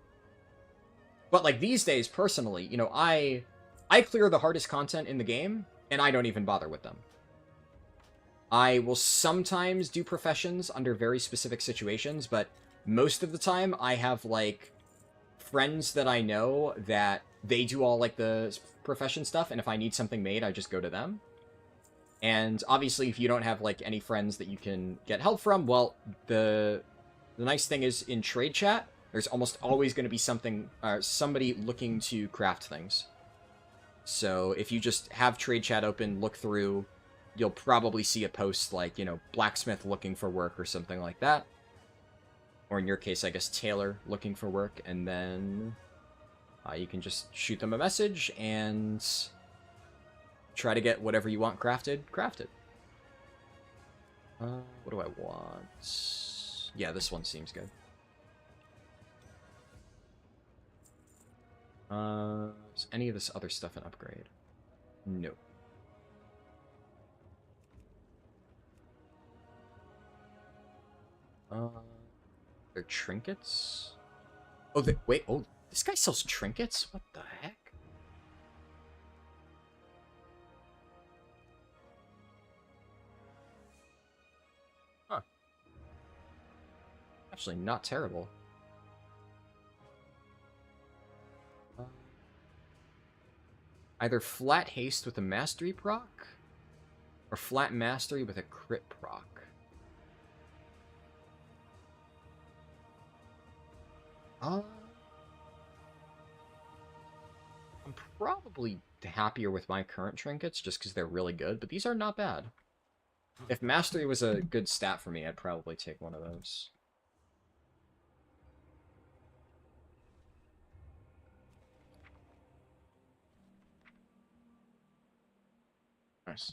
But like these days, personally, you know, I clear the hardest content in the game, and I don't even bother with them. I will sometimes do professions under very specific situations, but most of the time I have like friends that I know that they do all like the profession stuff, and if I need something made, I just go to them. And obviously, if you don't have like any friends that you can get help from, well, the nice thing is in trade chat, there's almost always going to be somebody looking to craft things. So if you just have trade chat open, look through, you'll probably see a post like, you know, blacksmith looking for work or something like that. Or in your case, I guess tailor looking for work, and then you can just shoot them a message and try to get whatever you want crafted. What do I want? Yeah, this one seems good. Is any of this other stuff an upgrade? Nope. They're trinkets? Oh, wait, oh, this guy sells trinkets? What the heck? Huh. Actually, not terrible. Either flat haste with a mastery proc, or flat mastery with a crit proc. I'm probably happier with my current trinkets just because they're really good, but these are not bad. If mastery was a good stat for me, I'd probably take one of those. Nice.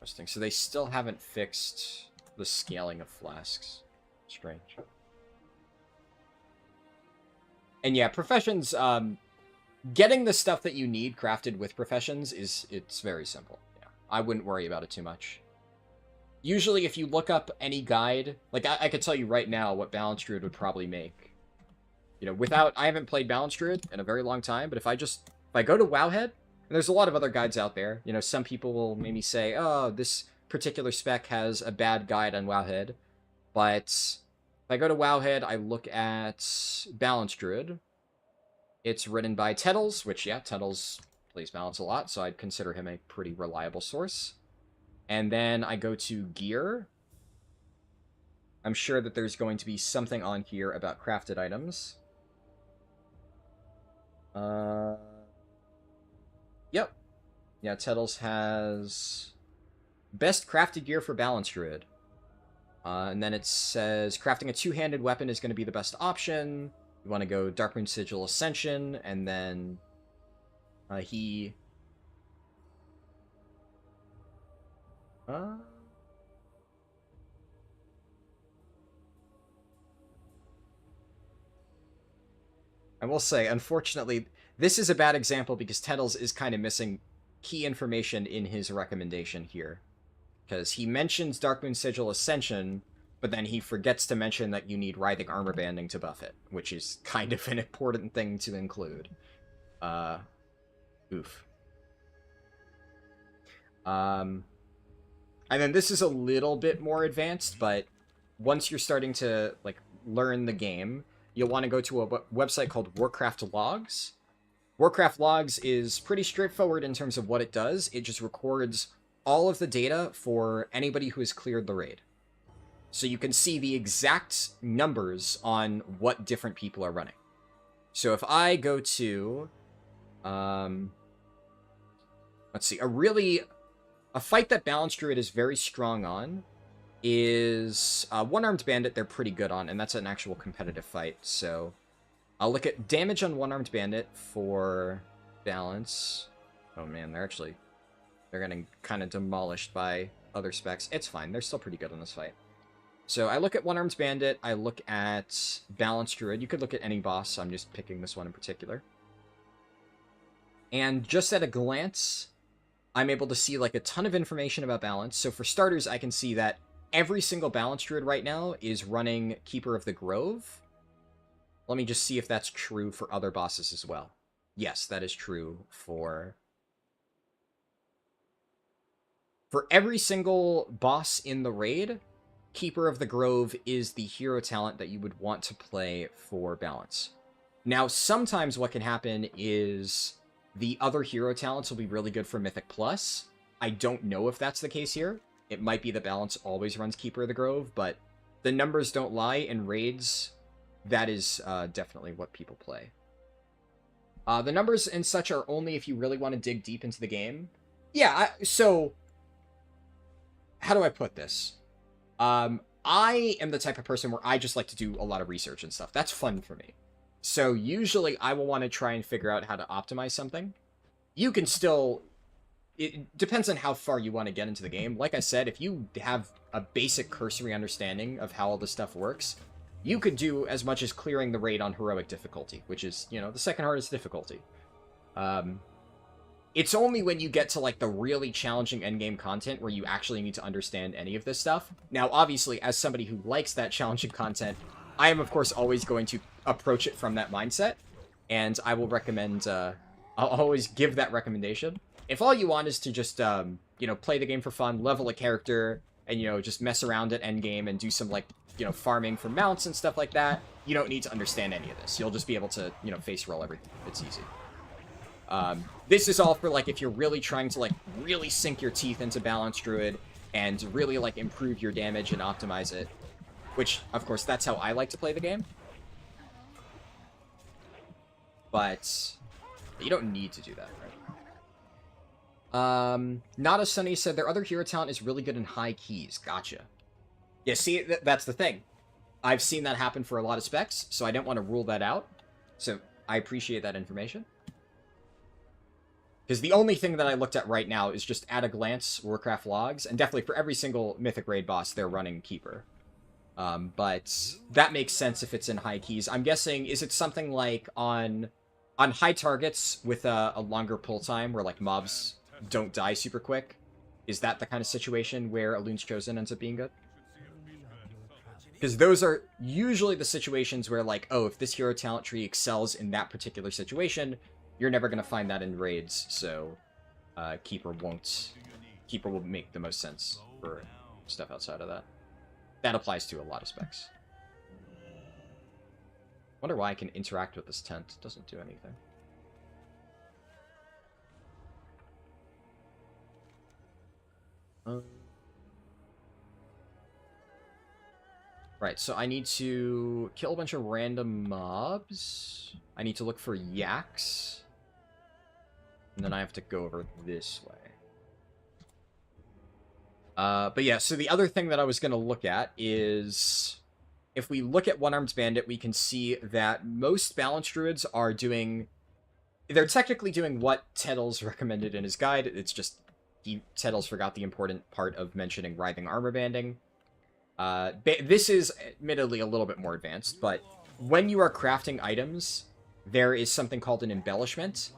Interesting. So they still haven't fixed the scaling of flasks. Strange. And yeah, professions, getting the stuff that you need crafted with professions it's very simple. Yeah, I wouldn't worry about it too much. Usually, if you look up any guide, like I could tell you right now what Balance Druid would probably make. You know, I haven't played Balance Druid in a very long time, but if I go to Wowhead, and there's a lot of other guides out there, you know, some people will maybe say, oh, this particular spec has a bad guide on Wowhead, but if I go to Wowhead, I look at Balance Druid. It's written by Tettles, which, yeah, Tettles plays Balance a lot, so I'd consider him a pretty reliable source. And then I go to gear. I'm sure that there's going to be something on here about crafted items. Yep. Yeah, Tettles has best crafted gear for Balance Druid. And then it says crafting a two-handed weapon is going to be the best option. You want to go Darkmoon Sigil Ascension, and then he... I will say, unfortunately, this is a bad example because Tettles is kind of missing key information in his recommendation here. Because he mentions Darkmoon Sigil Ascension, but then he forgets to mention that you need Writhing Armor Banding to buff it, which is kind of an important thing to include. Oof. And then this is a little bit more advanced, but once you're starting to like learn the game, you'll want to go to a website called Warcraft Logs. Warcraft Logs is pretty straightforward in terms of what it does. It just records all of the data for anybody who has cleared the raid. So you can see the exact numbers on what different people are running. So if I go to, let's see, a fight that Balance Druid is very strong on is One-Armed Bandit. They're pretty good on, and that's an actual competitive fight. So I'll look at damage on One-Armed Bandit for balance. Oh man, they're getting kind of demolished by other specs. It's fine. They're still pretty good in this fight. So I look at One-Armed Bandit. I look at Balanced Druid. You could look at any boss. I'm just picking this one in particular. And just at a glance, I'm able to see like a ton of information about balance. So for starters, I can see that every single Balanced Druid right now is running Keeper of the Grove. Let me just see if that's true for other bosses as well. Yes, that is true for every single boss in the raid. Keeper of the Grove is the hero talent that you would want to play for balance. Now, sometimes what can happen is the other hero talents will be really good for Mythic Plus. I don't know if that's the case here. It might be that balance always runs Keeper of the Grove, but the numbers don't lie. In raids, that is definitely what people play. The numbers and such are only if you really want to dig deep into the game. Yeah, so how do I put this? I am the type of person where I just like to do a lot of research and stuff. That's fun for me. So usually I will want to try and figure out how to optimize something. You can still... It depends on how far you want to get into the game. Like I said, if you have a basic cursory understanding of how all this stuff works, you could do as much as clearing the raid on heroic difficulty, which is, you know, the second hardest difficulty. It's only when you get to, like, the really challenging endgame content where you actually need to understand any of this stuff. Now, obviously, as somebody who likes that challenging content, I am, of course, always going to approach it from that mindset, and I will recommend, I'll always give that recommendation. If all you want is to just, you know, play the game for fun, level a character, and, you know, just mess around at endgame and do some, like, you know, farming for mounts and stuff like that, you don't need to understand any of this. You'll just be able to, you know, face roll everything. It's easy. This is all for, like, if you're really trying to, like, really sink your teeth into Balanced Druid and really, like, improve your damage and optimize it. Which, of course, that's how I like to play the game. But you don't need to do that, right? Not as Sunny said, their other hero talent is really good in high keys. Gotcha. Yeah, see, that's the thing. I've seen that happen for a lot of specs, so I don't want to rule that out. So I appreciate that information. Because the only thing that I looked at right now is just at a glance Warcraft logs, and definitely for every single Mythic Raid boss, they're running Keeper. But that makes sense if it's in high keys. I'm guessing, is it something like on high targets with a longer pull time where, like, mobs don't die super quick? Is that the kind of situation where Elun's Chosen ends up being good? Because those are usually the situations where, like, oh, if this hero talent tree excels in that particular situation, you're never going to find that in raids, so Keeper will make the most sense for stuff outside of that. That applies to a lot of specs. Wonder why I can interact with this tent. It doesn't do anything. Right, so I need to kill a bunch of random mobs. I need to look for yaks. And then I have to go over this way. But yeah, so the other thing that I was going to look at is... If we look at One-Armed Bandit, we can see that most Balanced Druids are doing... They're technically doing what Tettles recommended in his guide. It's just... Tettles forgot the important part of mentioning Writhing Armor Banding. This is admittedly a little bit more advanced, but when you are crafting items, there is something called an embellishment.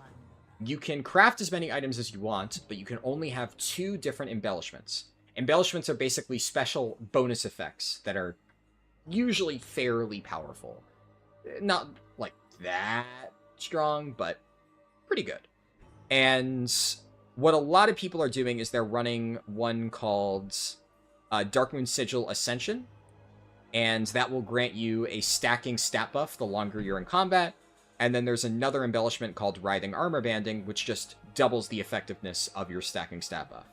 You can craft as many items as you want, but you can only have 2 different embellishments. Embellishments are basically special bonus effects that are usually fairly powerful. Not, like, that strong, but pretty good. And what a lot of people are doing is they're running one called Darkmoon Sigil Ascension, and that will grant you a stacking stat buff the longer you're in combat. And then there's another embellishment called Writhing Armor Banding, which just doubles the effectiveness of your stacking stat buff.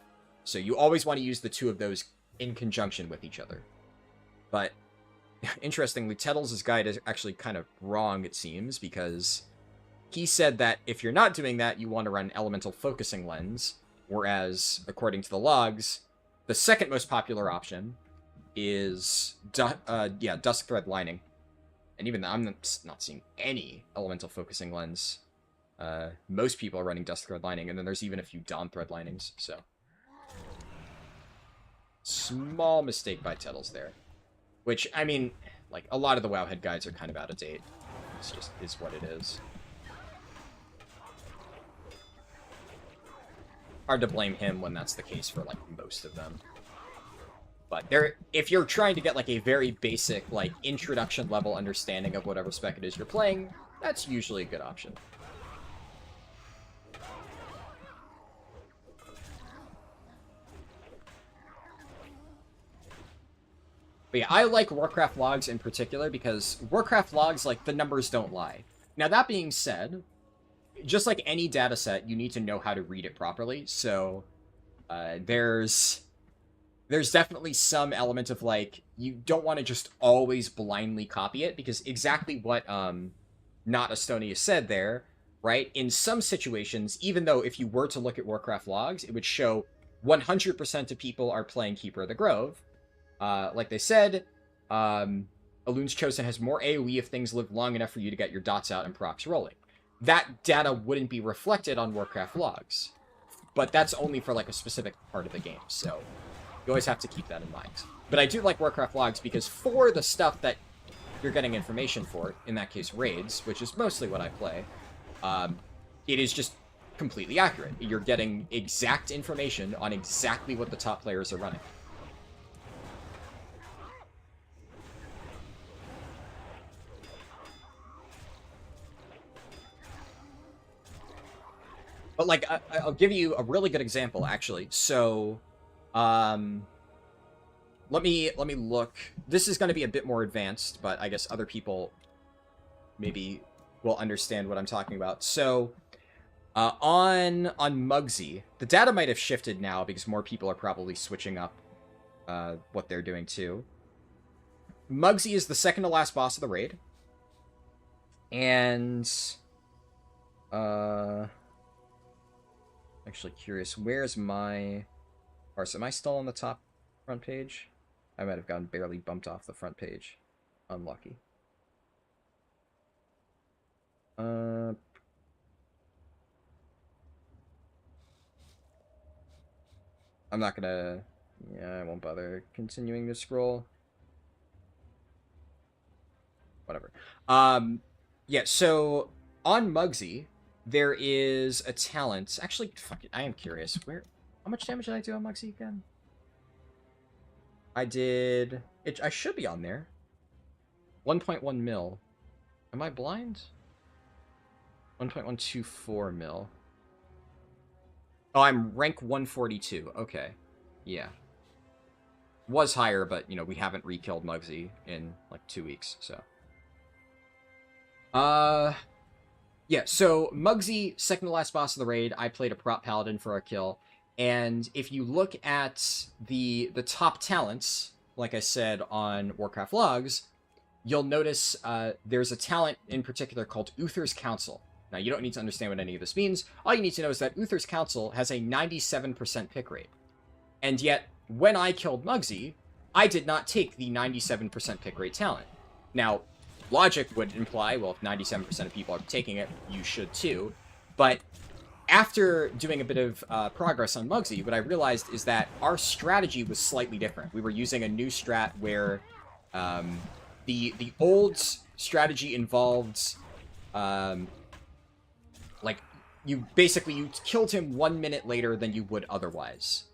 So you always want to use the 2 of those in conjunction with each other. But, interestingly, Tettles' guide is actually kind of wrong, it seems, because he said that if you're not doing that, you want to run Elemental Focusing Lens, whereas, according to the logs, the second most popular option is, Dusk Thread Lining. And even I'm not seeing any Elemental Focusing Lens. Most people are running Dusk Thread Lining, and then there's even a few Dawn Thread Linings, so... Small mistake by Tettles there. Which, I mean, like, a lot of the Wowhead guides are kind of out of date. It's just is what it is. Hard to blame him when that's the case for, like, most of them. But if you're trying to get, like, a very basic, like, introduction level understanding of whatever spec it is you're playing, that's usually a good option. But yeah, I like Warcraft logs in particular because Warcraft logs, like, the numbers don't lie. Now, that being said, just like any data set, you need to know how to read it properly. So, there's definitely some element of, like, you don't want to just always blindly copy it, because exactly what, Not Estonia said there, right? In some situations, even though if you were to look at Warcraft logs, it would show 100% of people are playing Keeper of the Grove. Like they said, Elun's Chosen has more AoE if things live long enough for you to get your dots out and procs rolling. That data wouldn't be reflected on Warcraft logs, but that's only for, like, a specific part of the game, so you always have to keep that in mind. But I do like Warcraft logs because for the stuff that you're getting information for, in that case raids, which is mostly what I play, it is just completely accurate. You're getting exact information on exactly what the top players are running. But, like, I'll give you a really good example, actually. So, let me look. This is going to be a bit more advanced, but I guess other people maybe will understand what I'm talking about. So, on Mugsy, the data might have shifted now because more people are probably switching up what they're doing too. Mugsy is the second to last boss of the raid. And, actually curious, where's my parse? Am I still on the top front page? I might have gotten barely bumped off the front page. Unlucky. I'm not gonna... Yeah, I won't bother continuing to scroll. Whatever. Yeah, so on Mugsy, there is a talent. Actually, fuck it, I am curious. How much damage did I do on Mugsy again? I did... I should be on there. 1.1 mil. Am I blind? 1.124 mil. Oh, I'm rank 142. Okay. Yeah. Was higher, but, you know, we haven't re-killed Mugsy in, like, 2 weeks, so... Yeah, so Mugsy, second to last boss of the raid, I played a prop paladin for a kill, and if you look at the top talents, like I said on Warcraft logs, you'll notice there's a talent in particular called Uther's Counsel. Now, you don't need to understand what any of this means. All you need to know is that Uther's Counsel has a 97% pick rate. And yet, when I killed Mugsy, I did not take the 97% pick rate talent. Now, logic would imply, well, if 97% of people are taking it, you should too. But after doing a bit of progress on Mugsy, what I realized is that our strategy was slightly different. We were using a new strat where the old strategy involved, like, you killed him 1 minute later than you would otherwise.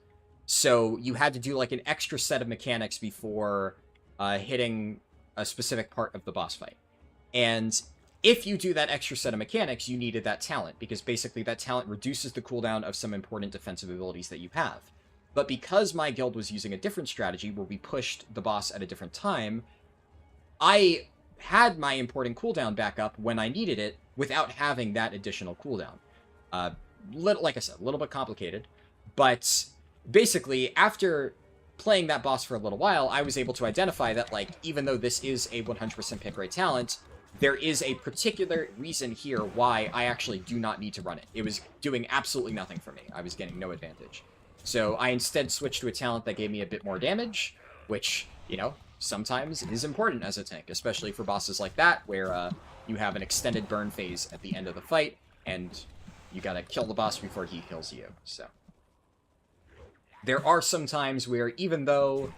So you had to do, like, an extra set of mechanics before hitting a specific part of the boss fight. And if you do that extra set of mechanics, you needed that talent, because basically that talent reduces the cooldown of some important defensive abilities that you have. But because my guild was using a different strategy where we pushed the boss at a different time, I had my important cooldown back up when I needed it without having that additional cooldown. Like I said, a little bit complicated, but basically after playing that boss for a little while, I was able to identify that, like, even though this is a 100% pick rate talent, there is a particular reason here why I actually do not need to run it. It was doing absolutely nothing for me. I was getting no advantage. So I instead switched to a talent that gave me a bit more damage, which, you know, sometimes is important as a tank, especially for bosses like that, where you have an extended burn phase at the end of the fight, and you gotta kill the boss before he kills you, so... there are some times where even though,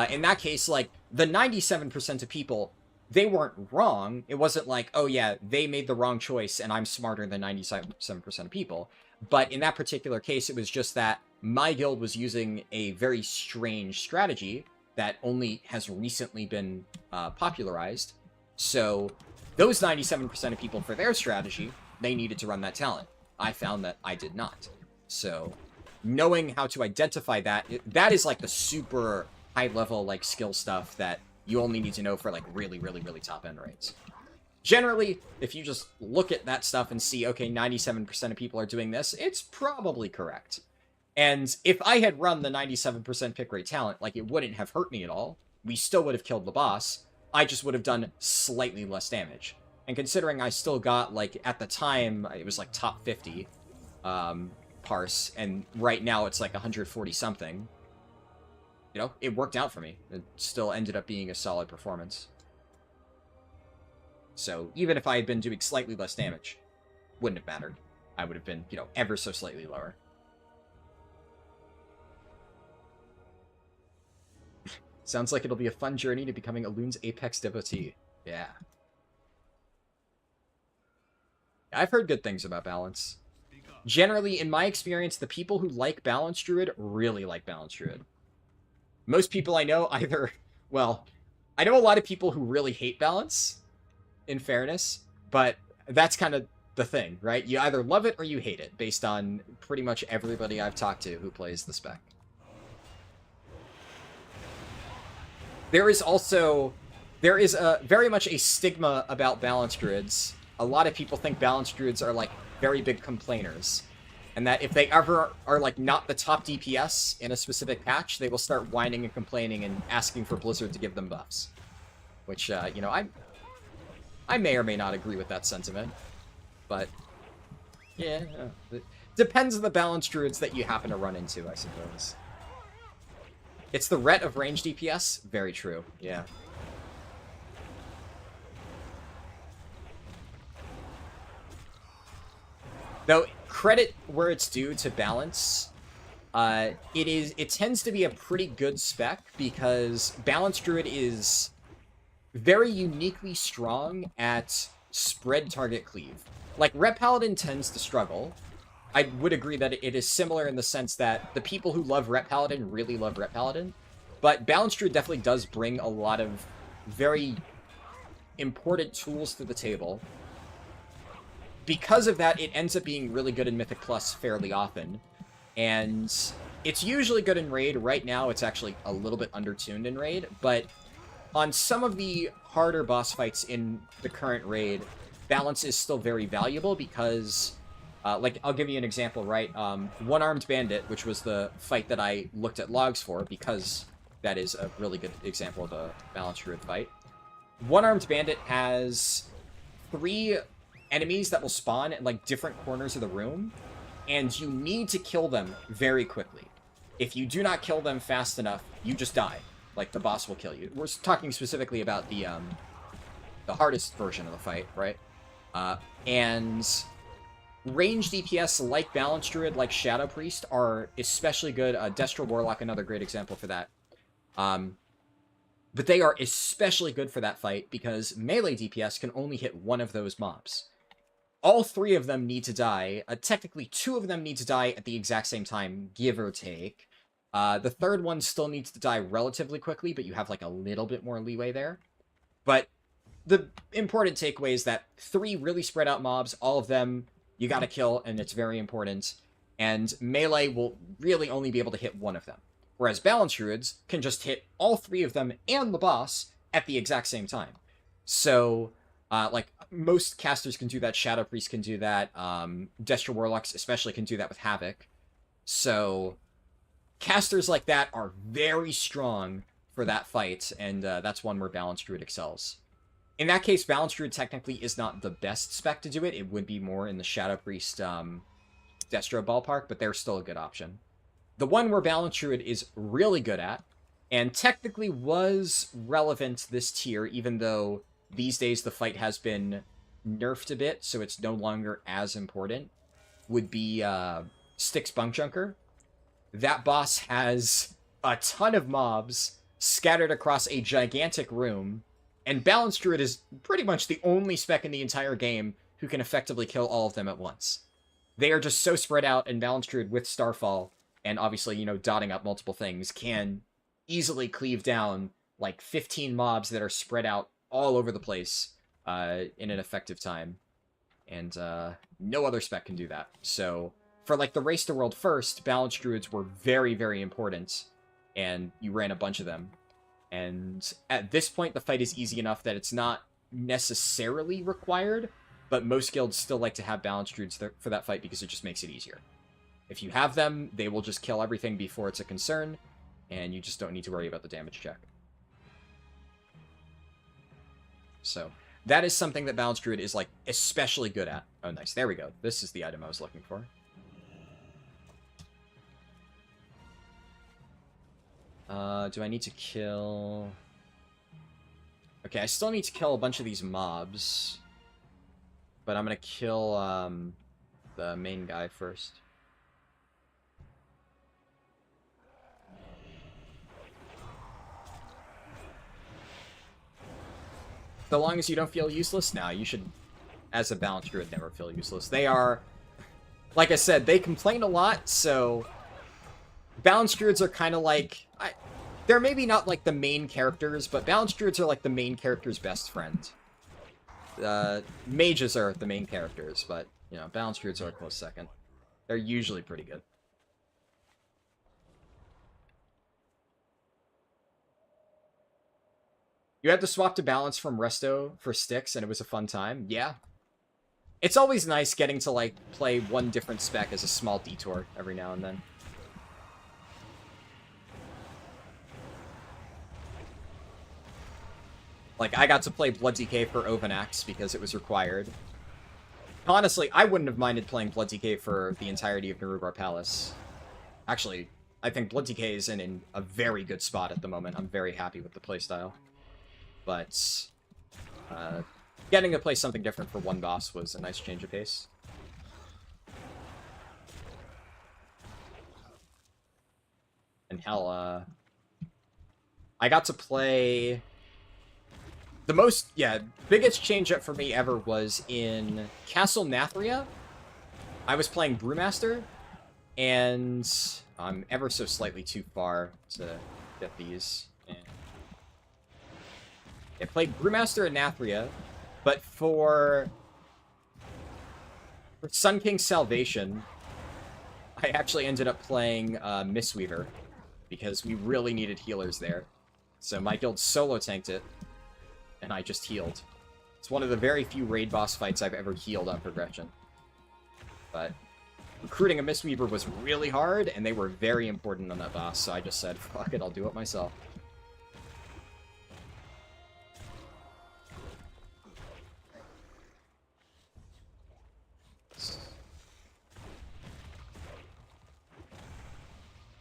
in that case, like, the 97% of people, they weren't wrong. It wasn't like, oh yeah, they made the wrong choice and I'm smarter than 97% of people. But in that particular case, it was just that my guild was using a very strange strategy that only has recently been popularized. So those 97% of people, for their strategy, they needed to run that talent. I found that I did not. So knowing how to identify that, that is like the super high level like skill stuff that you only need to know for like really, really, really top end raids. Generally, if you just look at that stuff and see, okay, 97% of people are doing this, it's probably correct. And if I had run the 97% pick rate talent, like, it wouldn't have hurt me at all. We still would have killed the boss. I just would have done slightly less damage. And considering I still got, like, at the time, it was like top 50 parse, and right now it's like 140 something. You know, it worked out for me. It still ended up being a solid performance. So even if I had been doing slightly less damage, wouldn't have mattered. I would have been, you know, ever so slightly lower. Sounds like it'll be a fun journey to becoming a Loon's Apex devotee. Yeah. I've heard good things about Balance. Generally, in my experience, the people who like Balance Druid really like Balance Druid. Most people I know either... Well, I know a lot of people who really hate Balance, in fairness, but that's kind of the thing, right? You either love it or you hate it, based on pretty much everybody I've talked to who plays the spec. There is very much a stigma about Balance Druids. A lot of people think Balance Druids are, like, very big complainers. And that if they ever are, like, not the top DPS in a specific patch, they will start whining and complaining and asking for Blizzard to give them buffs. Which, you know, I may or may not agree with that sentiment. But, yeah, it depends on the Balance Druids that you happen to run into, I suppose. It's the Ret of range DPS? Very true, yeah. Though, credit where it's due to Balance, it tends to be a pretty good spec, because Balance Druid is very uniquely strong at spread target cleave. Like, Ret Paladin tends to struggle. I would agree that it is similar in the sense that the people who love Ret Paladin really love Ret Paladin, but Balance Druid definitely does bring a lot of very important tools to the table. Because of that, it ends up being really good in Mythic Plus fairly often, and it's usually good in Raid. Right now, it's actually a little bit undertuned in Raid, but on some of the harder boss fights in the current Raid, Balance is still very valuable because... like, I'll give you an example, right? One-Armed Bandit, which was the fight that I looked at logs for, because that is a really good example of a Balance Druid fight. One-Armed Bandit has 3 enemies that will spawn at, like, different corners of the room, and you need to kill them very quickly. If you do not kill them fast enough, you just die. Like, the boss will kill you. We're talking specifically about the hardest version of the fight, right? And... range DPS like Balance Druid, like Shadow Priest, are especially good. Destro Warlock, another great example for that. But they are especially good for that fight because melee DPS can only hit one of those mobs. All 3 of them need to die. Technically, 2 of them need to die at the exact same time, give or take. The 3rd one still needs to die relatively quickly, but you have like a little bit more leeway there. But the important takeaway is that 3 really spread out mobs, all of them you gotta kill, and it's very important. And melee will really only be able to hit one of them. Whereas Balance Druids can just hit all 3 of them and the boss at the exact same time. So, like, most casters can do that, Shadow Priest can do that, Destro Warlocks especially can do that with Havoc. So, casters like that are very strong for that fight, and that's one where Balance Druid excels. In that case, Balance Druid technically is not the best spec to do it. It would be more in the Shadow Priest, Destro ballpark, but they're still a good option. The one where Balance Druid is really good at, and technically was relevant this tier, even though these days the fight has been nerfed a bit, so it's no longer as important, would be Styx Bunkjunker. that boss has a ton of mobs scattered across a gigantic room, and Balanced Druid is pretty much the only spec in the entire game who can effectively kill all of them at once. They are just so spread out, and Balanced Druid with Starfall, and obviously, dotting up multiple things, can easily cleave down like 15 mobs that are spread out all over the place in an effective time. And no other spec can do that. So for like the Race to World first, Balanced Druids were very, very important, and you ran a bunch of them. And at this point, the fight is easy enough that it's not necessarily required, but most guilds still like to have Balanced Druids for that fight because it just makes it easier. If you have them, they will just kill everything before it's a concern, and you just don't need to worry about the damage check. So that is something that Balanced Druid is, like, especially good at. Oh, nice. There we go. This is the item I was looking for. Do I need to kill... Okay, I still need to kill a bunch of these mobs. But I'm gonna kill, the main guy first. So long as you don't feel useless, now you should, as a Balanced Druid, never feel useless. They are, like I said, they complain a lot, so Balanced Druids are kind of like, they're maybe not like the main characters, but Balanced Druids are like the main character's best friend. Mages are the main characters, but, Balanced Druids are a close second. They're usually pretty good. You had to swap to balance from Resto for Styx, and it was a fun time. Yeah. It's always nice getting to, like, play one different spec as a small detour every now and then. Like, I got to play Blood DK for Ovanax because it was required. Honestly, I wouldn't have minded playing Blood DK for the entirety of Narubar Palace. Actually, I think Blood DK is in a very good spot at the moment. I'm very happy with the playstyle. But getting to play something different for one boss was a nice change of pace. And hell, I got to play... The most, biggest change up for me ever was in Castle Nathria. I was playing Brewmaster, and I'm ever so slightly too far to get these. I played Brewmaster and Nathria, but for Sun King's Salvation, I actually ended up playing Mistweaver, because we really needed healers there. So my guild solo tanked it, and I just healed. It's one of the very few raid boss fights I've ever healed on progression. But recruiting a Mistweaver was really hard, and they were very important on that boss, so I just said, fuck it, I'll do it myself.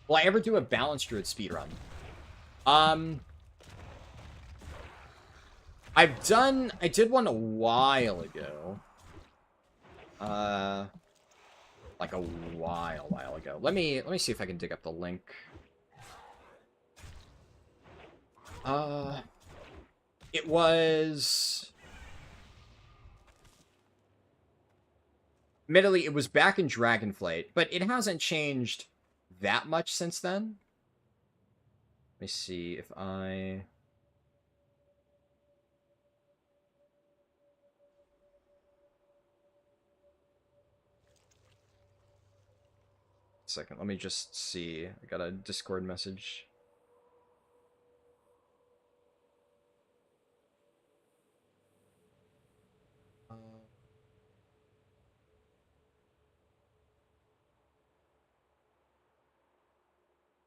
Will I ever do a Balanced Druid speedrun? I did one a while ago. Like a while ago. Let me see if I can dig up the link. It was... Admittedly, it was back in Dragonflight, but it hasn't changed that much since then. Let me see if I... Second, let me just see. I got a Discord message.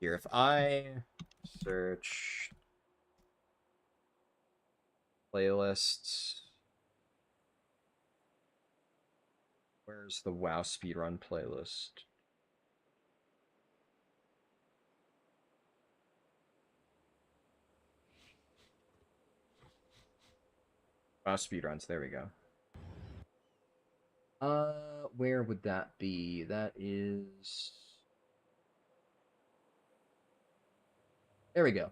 Here, if I search playlists, where's the WoW speedrun playlist? WoW speedruns, there we go. Where would that be? That is... There we go.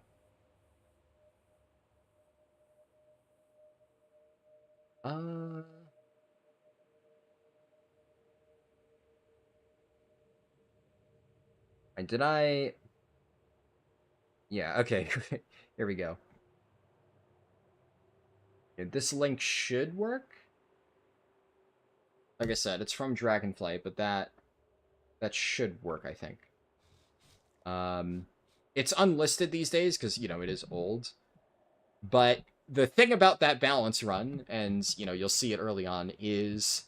And did I... Yeah, okay. Here we go. Yeah, this link should work. Like I said, it's from Dragonflight, but that should work, I think. It's unlisted these days because, you know, it is old. But the thing about that balance run, and, you know, you'll see it early on, is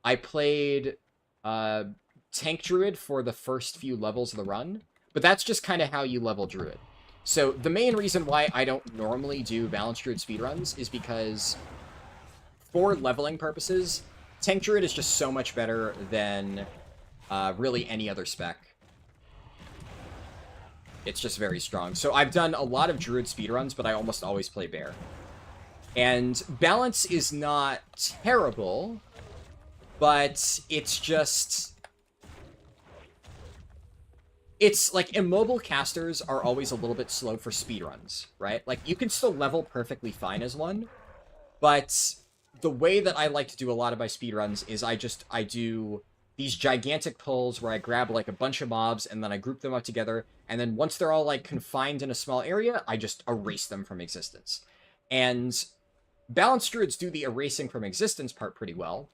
I played Tank Druid for the first few levels of the run, but that's just kind of how you level Druid. So the main reason why I don't normally do Balanced Druid speedruns is because for leveling purposes, Tank Druid is just so much better than really any other spec. It's just very strong. So I've done a lot of Druid speedruns, but I almost always play Bear. And balance is not terrible, but it's just... It's like immobile casters are always a little bit slow for speedruns, right? Like you can still level perfectly fine as one, but the way that I like to do a lot of my speedruns is I do these gigantic pulls where I grab like a bunch of mobs and then I group them up together, and then once they're all like confined in a small area, I just erase them from existence. And Balanced Druids do the erasing from existence part pretty well,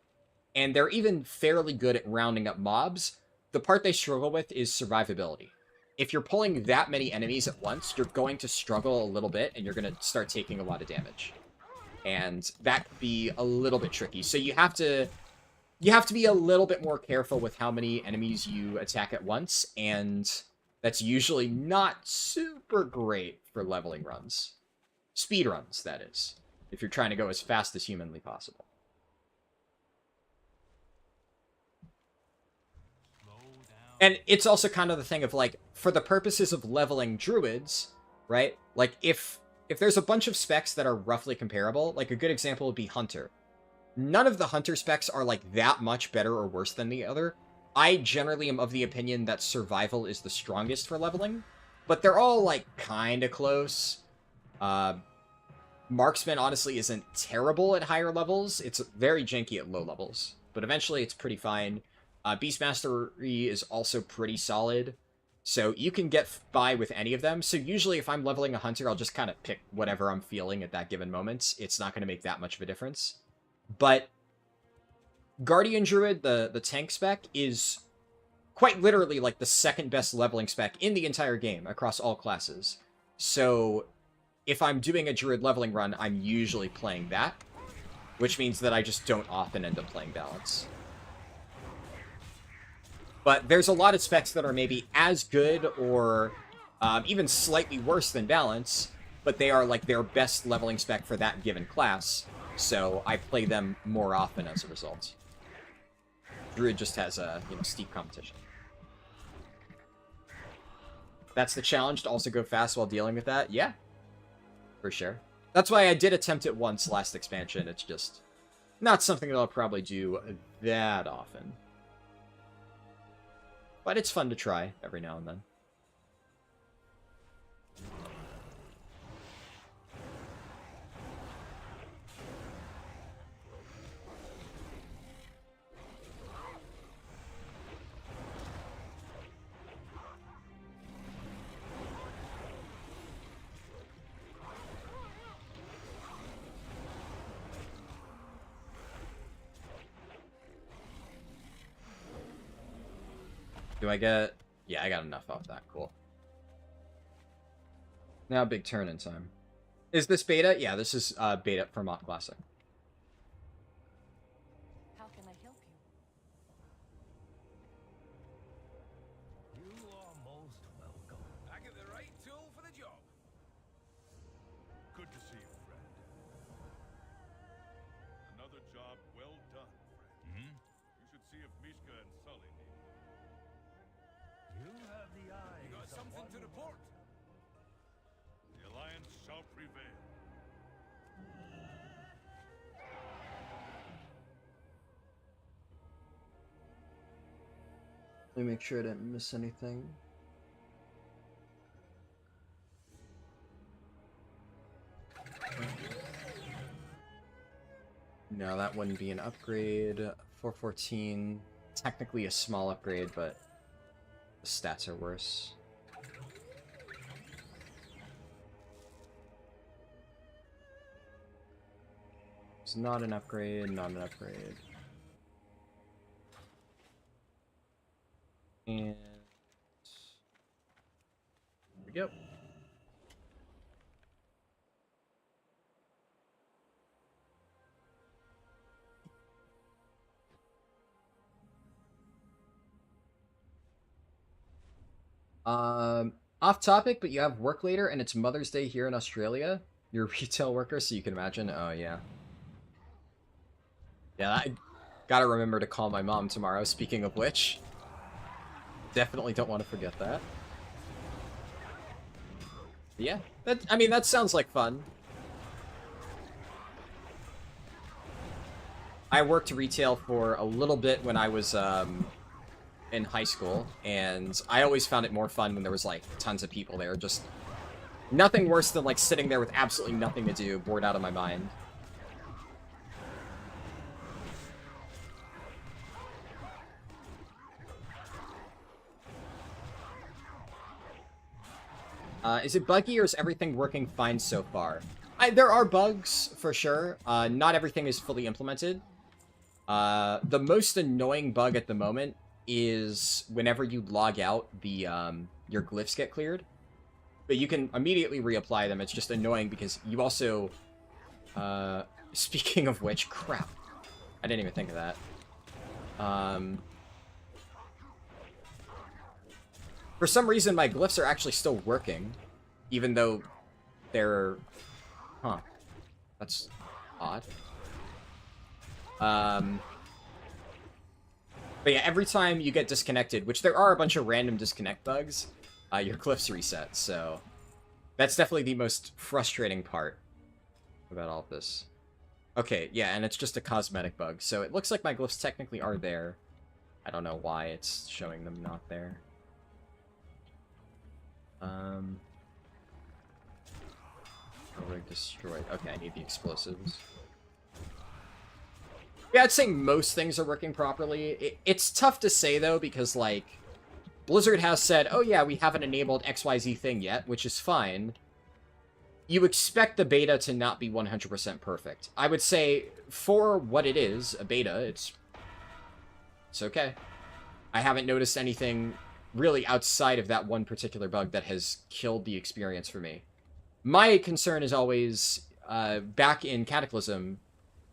and they're even fairly good at rounding up mobs. The part they struggle with is survivability. If you're pulling that many enemies at once, you're going to struggle a little bit, and you're going to start taking a lot of damage. And that can be a little bit tricky. So you have to be a little bit more careful with how many enemies you attack at once, and that's usually not super great for leveling runs. Speed runs, that is, if you're trying to go as fast as humanly possible. And it's also kind of the thing of, like, for the purposes of leveling druids, right? Like, if there's a bunch of specs that are roughly comparable, like, a good example would be Hunter. None of the Hunter specs are, like, that much better or worse than the other. I generally am of the opinion that Survival is the strongest for leveling, but they're all, like, kind of close. Marksman, honestly, isn't terrible at higher levels. It's very janky at low levels, but eventually it's pretty fine. Beastmastery is also pretty solid, so you can get by with any of them. So usually if I'm leveling a Hunter, I'll just kind of pick whatever I'm feeling at that given moment. It's not going to make that much of a difference. But Guardian Druid, the tank spec, is quite literally like the second best leveling spec in the entire game across all classes. So if I'm doing a Druid leveling run, I'm usually playing that, which means that I just don't often end up playing Balance. But there's a lot of specs that are maybe as good or even slightly worse than Balance, but they are like their best leveling spec for that given class, so I play them more often as a result. Druid just has a, steep competition. That's the challenge, to also go fast while dealing with that? Yeah, for sure. That's why I did attempt it once last expansion. It's just not something that I'll probably do that often. But it's fun to try every now and then. Do I get... Yeah, I got enough off that. Cool. Now big turn in time. Is this beta? Yeah, this is beta for MoP Classic. How can I help you? You are most welcome. I get the right tool for the job. Good to see you, friend. Another job well done, friend. You should see if Mishka and Sully need you. You have the eyes. You got of something to one report? The Alliance shall prevail. Let me make sure I didn't miss anything. No, that wouldn't be an upgrade. 414, technically a small upgrade, but the stats are worse. It's not an upgrade, not an upgrade. And here we go. Off topic, but you have work later and it's Mother's Day here in Australia. You're a retail worker, so you can imagine. Oh, yeah. Yeah, I gotta remember to call my mom tomorrow, speaking of which. Definitely don't want to forget that. Yeah, I mean, that sounds like fun. I worked retail for a little bit when I was, in high school, and I always found it more fun when there was, like, tons of people there. Just nothing worse than, like, sitting there with absolutely nothing to do, bored out of my mind. Is it buggy or is everything working fine so far? There are bugs, for sure. Not everything is fully implemented. The most annoying bug at the moment is whenever you log out, your glyphs get cleared. But you can immediately reapply them. It's just annoying because you also... speaking of which, crap. I didn't even think of that. For some reason, my glyphs are actually still working. Even though they're... Huh. That's odd. But yeah, every time you get disconnected, which there are a bunch of random disconnect bugs, your glyphs reset, so... That's definitely the most frustrating part about all of this. Okay, yeah, and it's just a cosmetic bug, so it looks like my glyphs technically are there. I don't know why it's showing them not there. Rig destroyed. Okay, I need the explosives. Yeah, I'd say most things are working properly. It's tough to say, though, because, like, Blizzard has said, oh yeah, we haven't enabled XYZ thing yet, which is fine. You expect the beta to not be 100% perfect. I would say, for what it is, a beta, it's okay. I haven't noticed anything really outside of that one particular bug that has killed the experience for me. My concern is always, back in Cataclysm,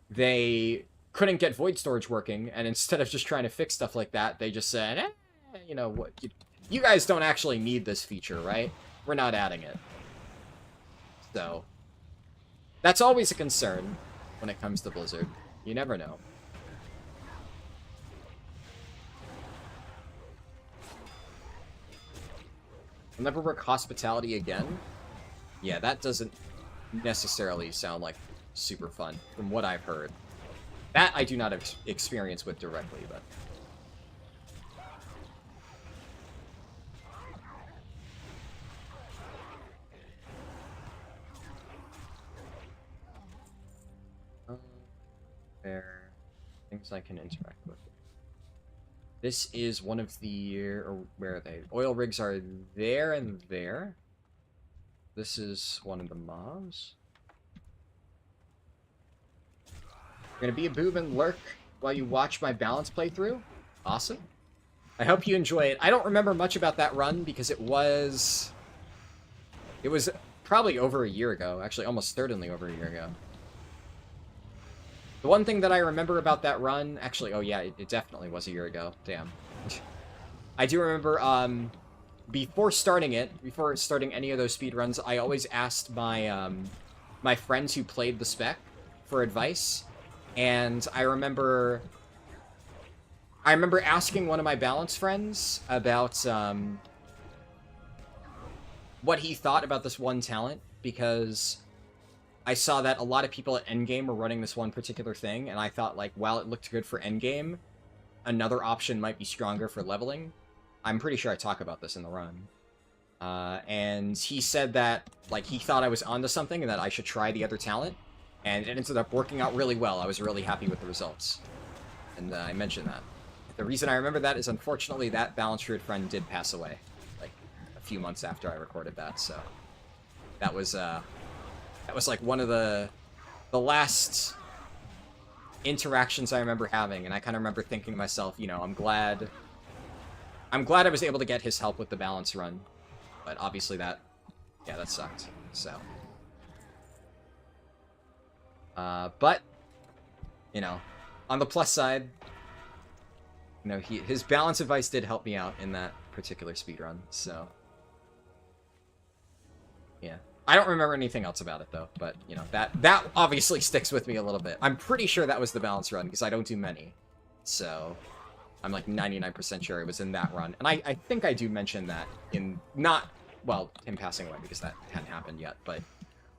they couldn't get void storage working, and instead of just trying to fix stuff like that, they just said, you know, what, you guys don't actually need this feature, right? We're not adding it. So, that's always a concern when it comes to Blizzard. You never know. I'll never work hospitality again. Yeah, that doesn't necessarily sound like super fun, from what I've heard. That I do not have experience with directly, but... There... Things I can interact with. This is one of the... or where are they? Oil rigs are there and there. This is one of the mobs. You're gonna be a boob and lurk while you watch my balance playthrough? Awesome. I hope you enjoy it. I don't remember much about that run because it was probably over a year ago. Actually, almost certainly over a year ago. The one thing that I remember about that run... Actually, oh yeah, it definitely was a year ago. Damn. I do remember, before starting any of those speedruns, I always asked my, my friends who played the spec for advice. And I remember asking one of my balance friends about, what he thought about this one talent, because I saw that a lot of people at endgame were running this one particular thing, and I thought, like, while it looked good for endgame, another option might be stronger for leveling. I'm pretty sure I talk about this in the run. And he said that, like, he thought I was onto something and that I should try the other talent. And it ended up working out really well. I was really happy with the results. And I mentioned that. The reason I remember that is, unfortunately, that balance druid friend did pass away, like, a few months after I recorded that, so... That was like, one of the last interactions I remember having, and I kind of remember thinking to myself, you know, I'm glad I was able to get his help with the balance run. But obviously that sucked, so... but, you know, on the plus side, you know, his balance advice did help me out in that particular speedrun, so... Yeah. I don't remember anything else about it, though, but, you know, that obviously sticks with me a little bit. I'm pretty sure that was the balance run, because I don't do many. So, I'm like 99% sure it was in that run. And I think I do mention that in, not, well, him passing away, because that hadn't happened yet, but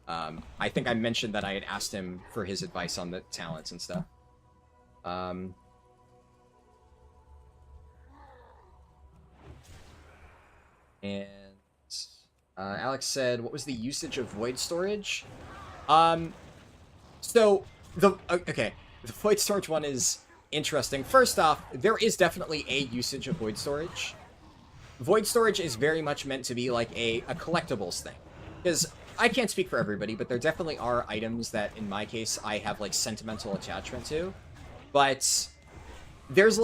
I think I mentioned that I had asked him for his advice on the talents and stuff. And Alex said, what was the usage of void storage? So, okay, the void storage one is interesting. First off, there is definitely a usage of void storage. Void storage is very much meant to be like a collectibles thing. Because I can't speak for everybody, but there definitely are items that, in my case, I have, like, sentimental attachment to. But there's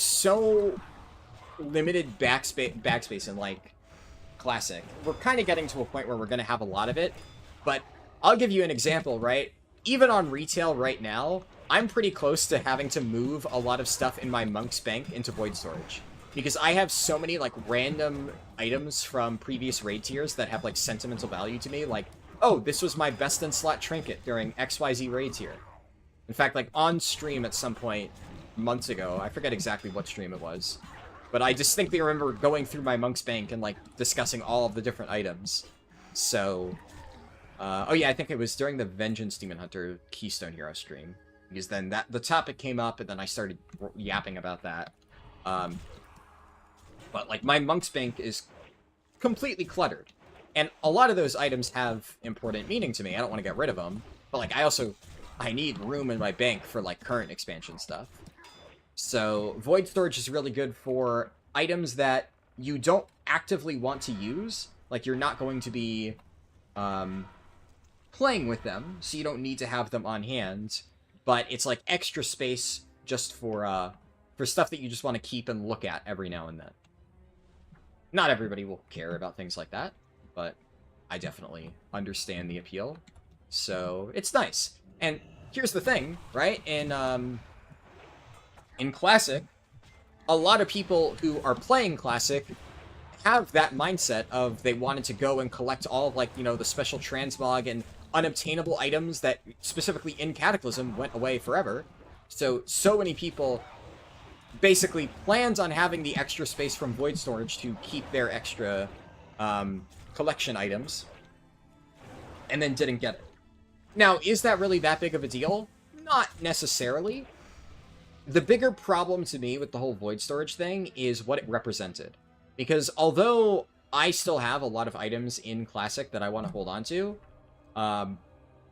so limited bag space in, like, Classic. We're kind of getting to a point where we're going to have a lot of it. But I'll give you an example, right? Even on retail right now, I'm pretty close to having to move a lot of stuff in my Monk's Bank into void storage. Because I have so many, like, random items from previous raid tiers that have, like, sentimental value to me. Like, oh, this was my best-in-slot trinket during XYZ raid tier. In fact, like, on stream at some point months ago, I forget exactly what stream it was, but I distinctly remember going through my Monk's Bank and, like, discussing all of the different items. So, oh yeah, I think it was during the Vengeance Demon Hunter Keystone Hero stream. Because then the topic came up, and then I started yapping about that. But, like, my Monk's Bank is completely cluttered. And a lot of those items have important meaning to me. I don't want to get rid of them. But, like, I need room in my bank for, like, current expansion stuff. So, void storage is really good for items that you don't actively want to use. Like, you're not going to be playing with them, so you don't need to have them on hand. But it's, like, extra space just for stuff that you just want to keep and look at every now and then. Not everybody will care about things like that, but I definitely understand the appeal. So, it's nice. And here's the thing, right? In Classic, a lot of people who are playing Classic have that mindset of they wanted to go and collect all of, like, you know, the special transmog and unobtainable items that, specifically in Cataclysm, went away forever. So many people basically planned on having the extra space from void storage to keep their extra collection items, and then didn't get it. Now, is that really that big of a deal? Not necessarily. The bigger problem to me with the whole void storage thing is what it represented. Because although I still have a lot of items in Classic that I want to hold on to,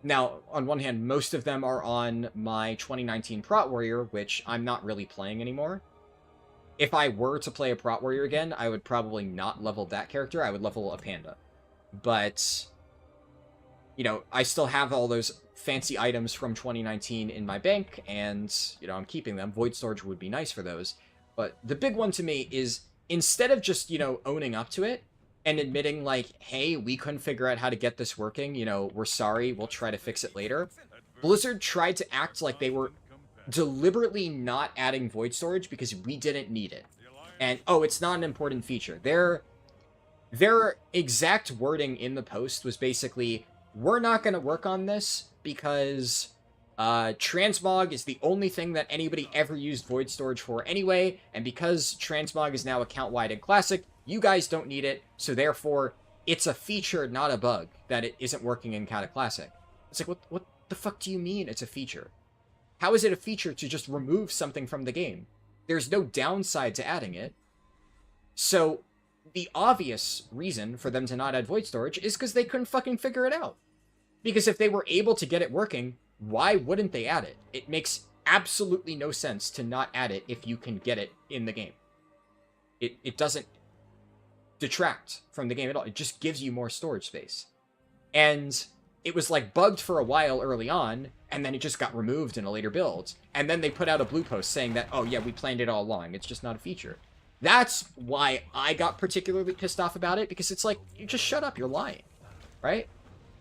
now, on one hand, most of them are on my 2019 Prot Warrior, which I'm not really playing anymore. If I were to play a Prot Warrior again, I would probably not level that character. I would level a Panda. But, you know, I still have all those fancy items from 2019 in my bank, and, you know, I'm keeping them. Void storage would be nice for those. But the big one to me is, instead of just, you know, owning up to it, and admitting, like, hey, we couldn't figure out how to get this working, you know, we're sorry, we'll try to fix it later, Blizzard tried to act like they were deliberately not adding void storage because we didn't need it. And, oh, it's not an important feature. Their exact wording in the post was basically, we're not going to work on this because transmog is the only thing that anybody ever used void storage for anyway, and because transmog is now account-wide in Classic, you guys don't need it, so therefore, it's a feature, not a bug, that it isn't working in Cata Classic. It's like, what the fuck do you mean it's a feature? How is it a feature to just remove something from the game? There's no downside to adding it. So, the obvious reason for them to not add void storage is because they couldn't fucking figure it out. Because if they were able to get it working, why wouldn't they add it? It makes absolutely no sense to not add it if you can get it in the game. It doesn't detract from the game at all. It just gives you more storage space. And it was like bugged for a while early on, and then it just got removed in a later build. And then they put out a blue post saying that, oh yeah, we planned it all along. It's just not a feature. That's why I got particularly pissed off about it, because it's like, you just shut up, you're lying, right?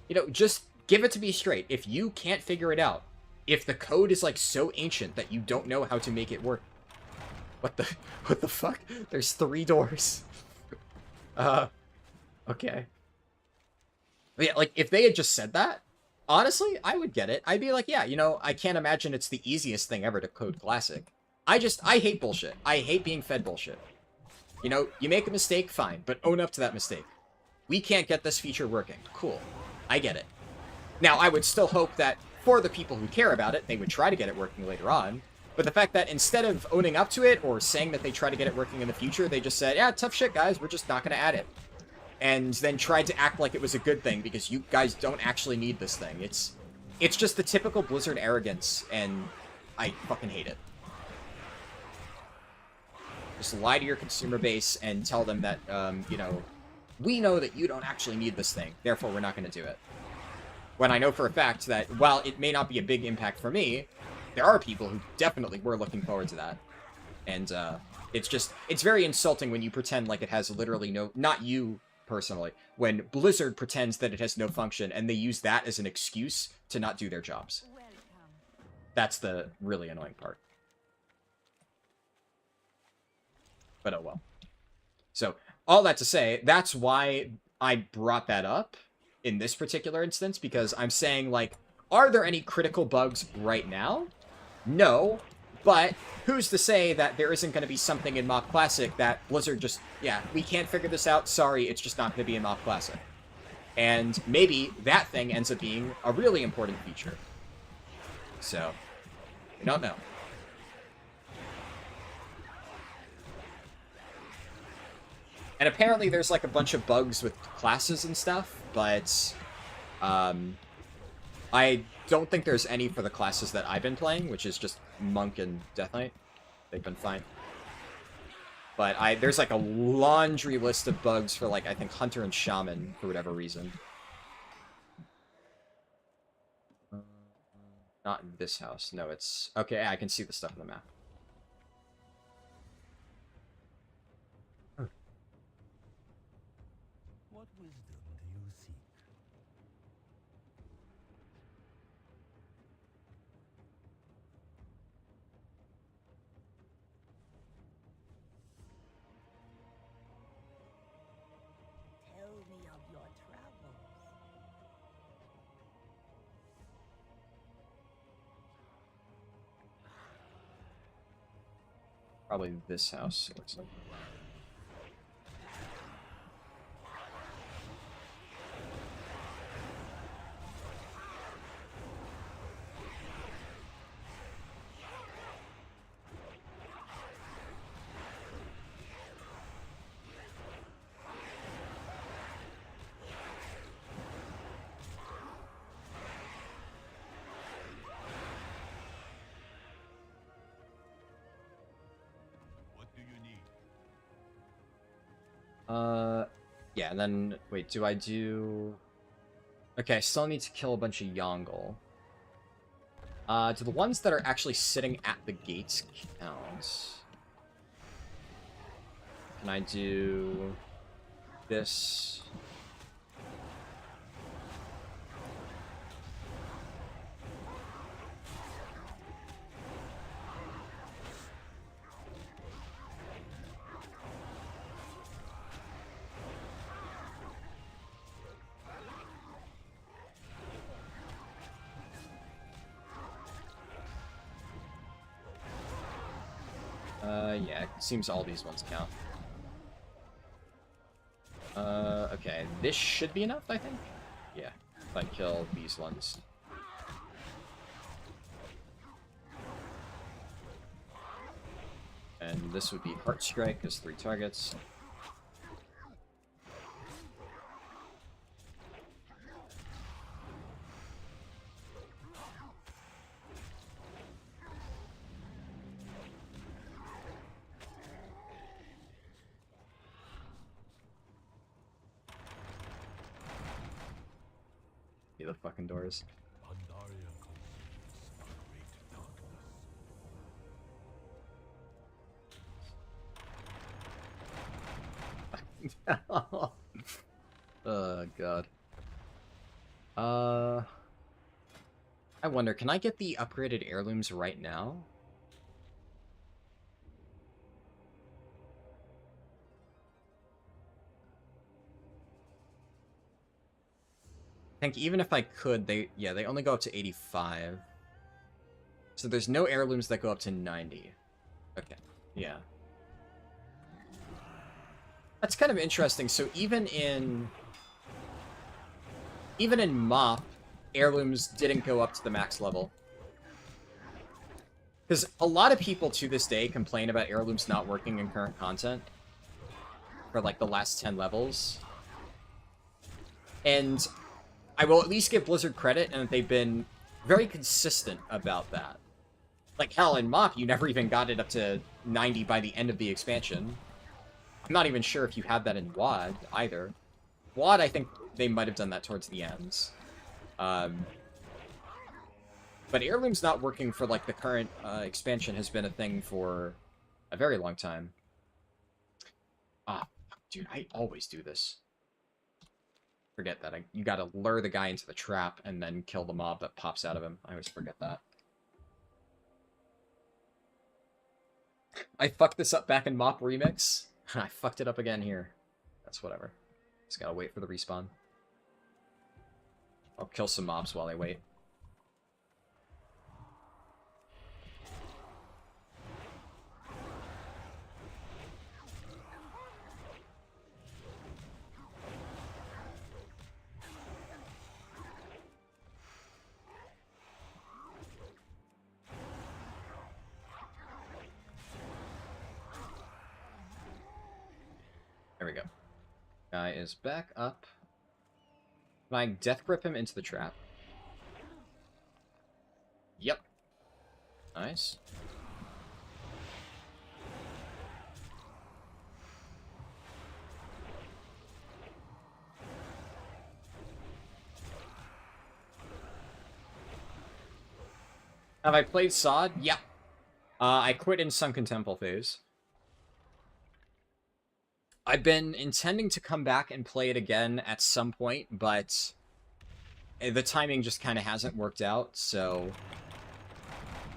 You know, just give it to me straight. If you can't figure it out, if the code is like so ancient that you don't know how to make it work, what the fuck? There's 3 doors. Okay. But yeah, like, if they had just said that, honestly, I would get it. I'd be like, yeah, you know, I can't imagine it's the easiest thing ever to code Classic. I hate bullshit. I hate being fed bullshit. You know, you make a mistake, fine, but own up to that mistake. We can't get this feature working. Cool. I get it. Now, I would still hope that for the people who care about it, they would try to get it working later on. But the fact that instead of owning up to it or saying that they try to get it working in the future, they just said, yeah, tough shit, guys. We're just not going to add it. And then tried to act like it was a good thing because you guys don't actually need this thing. It's just the typical Blizzard arrogance, and I fucking hate it. Just lie to your consumer base and tell them that, you know, we know that you don't actually need this thing, therefore we're not going to do it. When I know for a fact that, while it may not be a big impact for me, there are people who definitely were looking forward to that. And, it's very insulting when you pretend like it has literally no, not you personally, when Blizzard pretends that it has no function and they use that as an excuse to not do their jobs. Welcome. That's the really annoying part. But oh well. So, all that to say, that's why I brought that up in this particular instance, because I'm saying, like, are there any critical bugs right now? No, but who's to say that there isn't going to be something in MoP Classic that Blizzard just, yeah, we can't figure this out, sorry, it's just not going to be in MoP Classic. And maybe that thing ends up being a really important feature. So, I don't know. And apparently there's like a bunch of bugs with classes and stuff, but I don't think there's any for the classes that I've been playing, which is just Monk and Death Knight. They've been fine. But there's like a laundry list of bugs for, like, I think Hunter and Shaman for whatever reason. Not in this house. No, it's... Okay, I can see the stuff on the map. What wisdom do you seek? Tell me of your travels. Probably this house, it looks like. What do you need? Yeah, and then, wait, do I do... Okay, I still need to kill a bunch of Yongle. Do the ones that are actually sitting at the gates count? Can I do... this? Yeah, it seems all these ones count. Okay, this should be enough, I think? Yeah, if I kill these ones. And this would be Heart Strike, as 3 targets. the fucking doors. Pandaria conceals a great darkness. Oh, God. I wonder, can I get the upgraded heirlooms right now? I think even if I could, they only go up to 85. So there's no heirlooms that go up to 90. Okay, yeah. That's kind of interesting. So even in MoP, heirlooms didn't go up to the max level. Because a lot of people to this day complain about heirlooms not working in current content for like the last 10 levels. And I will at least give Blizzard credit in that they've been very consistent about that. Like, hell, in MoP, you never even got it up to 90 by the end of the expansion. I'm not even sure if you had that in WoD, either. WoD, I think they might have done that towards the ends. But heirlooms not working for, like, the current expansion has been a thing for a very long time. Ah, dude, I always do this. Forget that. You gotta lure the guy into the trap and then kill the mob that pops out of him. I always forget that. I fucked this up back in MoP Remix. I fucked it up again here. That's whatever. Just gotta wait for the respawn. I'll kill some mobs while I wait. There we go. Guy is back up. Can I death grip him into the trap? Yep. Nice. Have I played Sod? Yep. I quit in Sunken Temple phase. I've been intending to come back and play it again at some point, but the timing just kind of hasn't worked out, so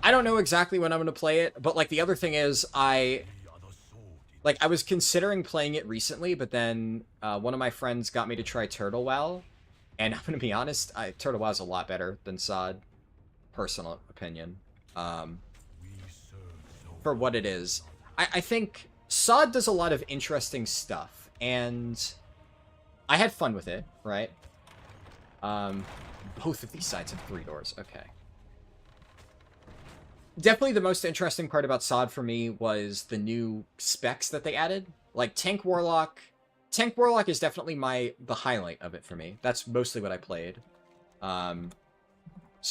I don't know exactly when I'm going to play it, but like the other thing is I was considering playing it recently, but then one of my friends got me to try Turtle WoW, and I'm going to be honest, Turtle WoW is a lot better than Sod, personal opinion, for what it is. I think Sod does a lot of interesting stuff, and I had fun with it, right? Both of these sides have 3 doors, okay. Definitely the most interesting part about Sod for me was the new specs that they added. Like, Tank Warlock. Tank Warlock is definitely the highlight of it for me. That's mostly what I played. So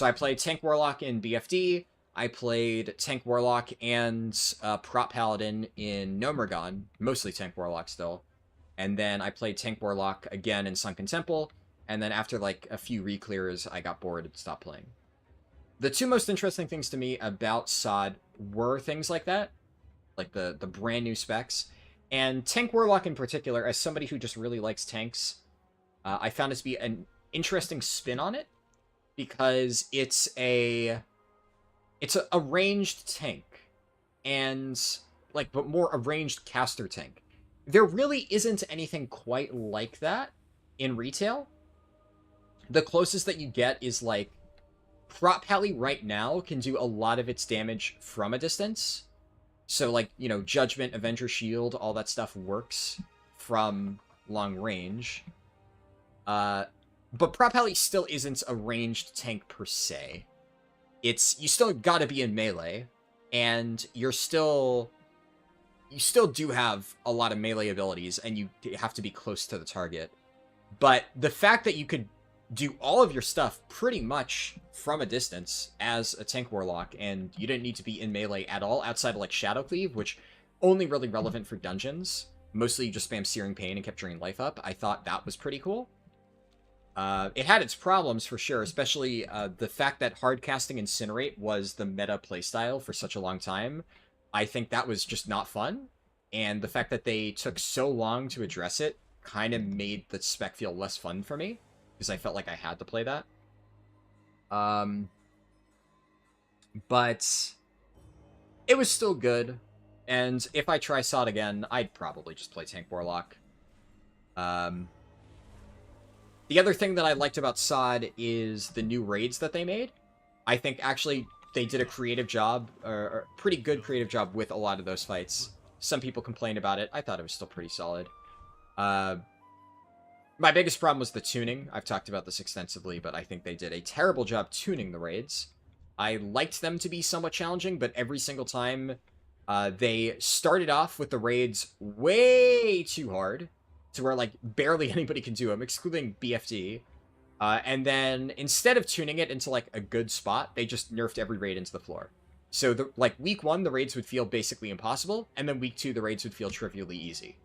I played Tank Warlock in BFD. I played Tank Warlock and Prop Paladin in Nomergon, mostly Tank Warlock still. And then I played Tank Warlock again in Sunken Temple, and then after like a few re-clears, I got bored and stopped playing. The 2 most interesting things to me about Sod were things like that, like the brand new specs. And Tank Warlock in particular, as somebody who just really likes tanks, I found it to be an interesting spin on it, because it's a ranged tank, and but more a ranged caster tank. There really isn't anything quite like that in retail. The closest that you get is like Prop Pally right now can do a lot of its damage from a distance. So like, you know, Judgment, Avenger Shield, all that stuff works from long range. But Prop Pally still isn't a ranged tank per se. You still gotta be in melee, and you still do have a lot of melee abilities, and you have to be close to the target. But the fact that you could do all of your stuff pretty much from a distance as a Tank Warlock, and you didn't need to be in melee at all, outside of like Shadow Cleave, which only really relevant for dungeons. Mostly you just spam Searing Pain and kept draining life up. I thought that was pretty cool. It had its problems for sure, especially the fact that hardcasting Incinerate was the meta playstyle for such a long time. I think that was just not fun, and the fact that they took so long to address it kind of made the spec feel less fun for me, because I felt like I had to play that. But it was still good, and if I try SOD again, I'd probably just play Tank Warlock. The other thing that I liked about SOD is the new raids that they made. I think actually they did a creative job, or a pretty good creative job with a lot of those fights. Some people complained about it. I thought it was still pretty solid. My biggest problem was the tuning. I've talked about this extensively, but I think they did a terrible job tuning the raids. I liked them to be somewhat challenging, but every single time they started off with the raids way too hard, to where, like, barely anybody can do them, excluding BFD. And then, instead of tuning it into, like, a good spot, they just nerfed every raid into the floor. So, week 1, the raids would feel basically impossible, and then week 2, the raids would feel trivially easy.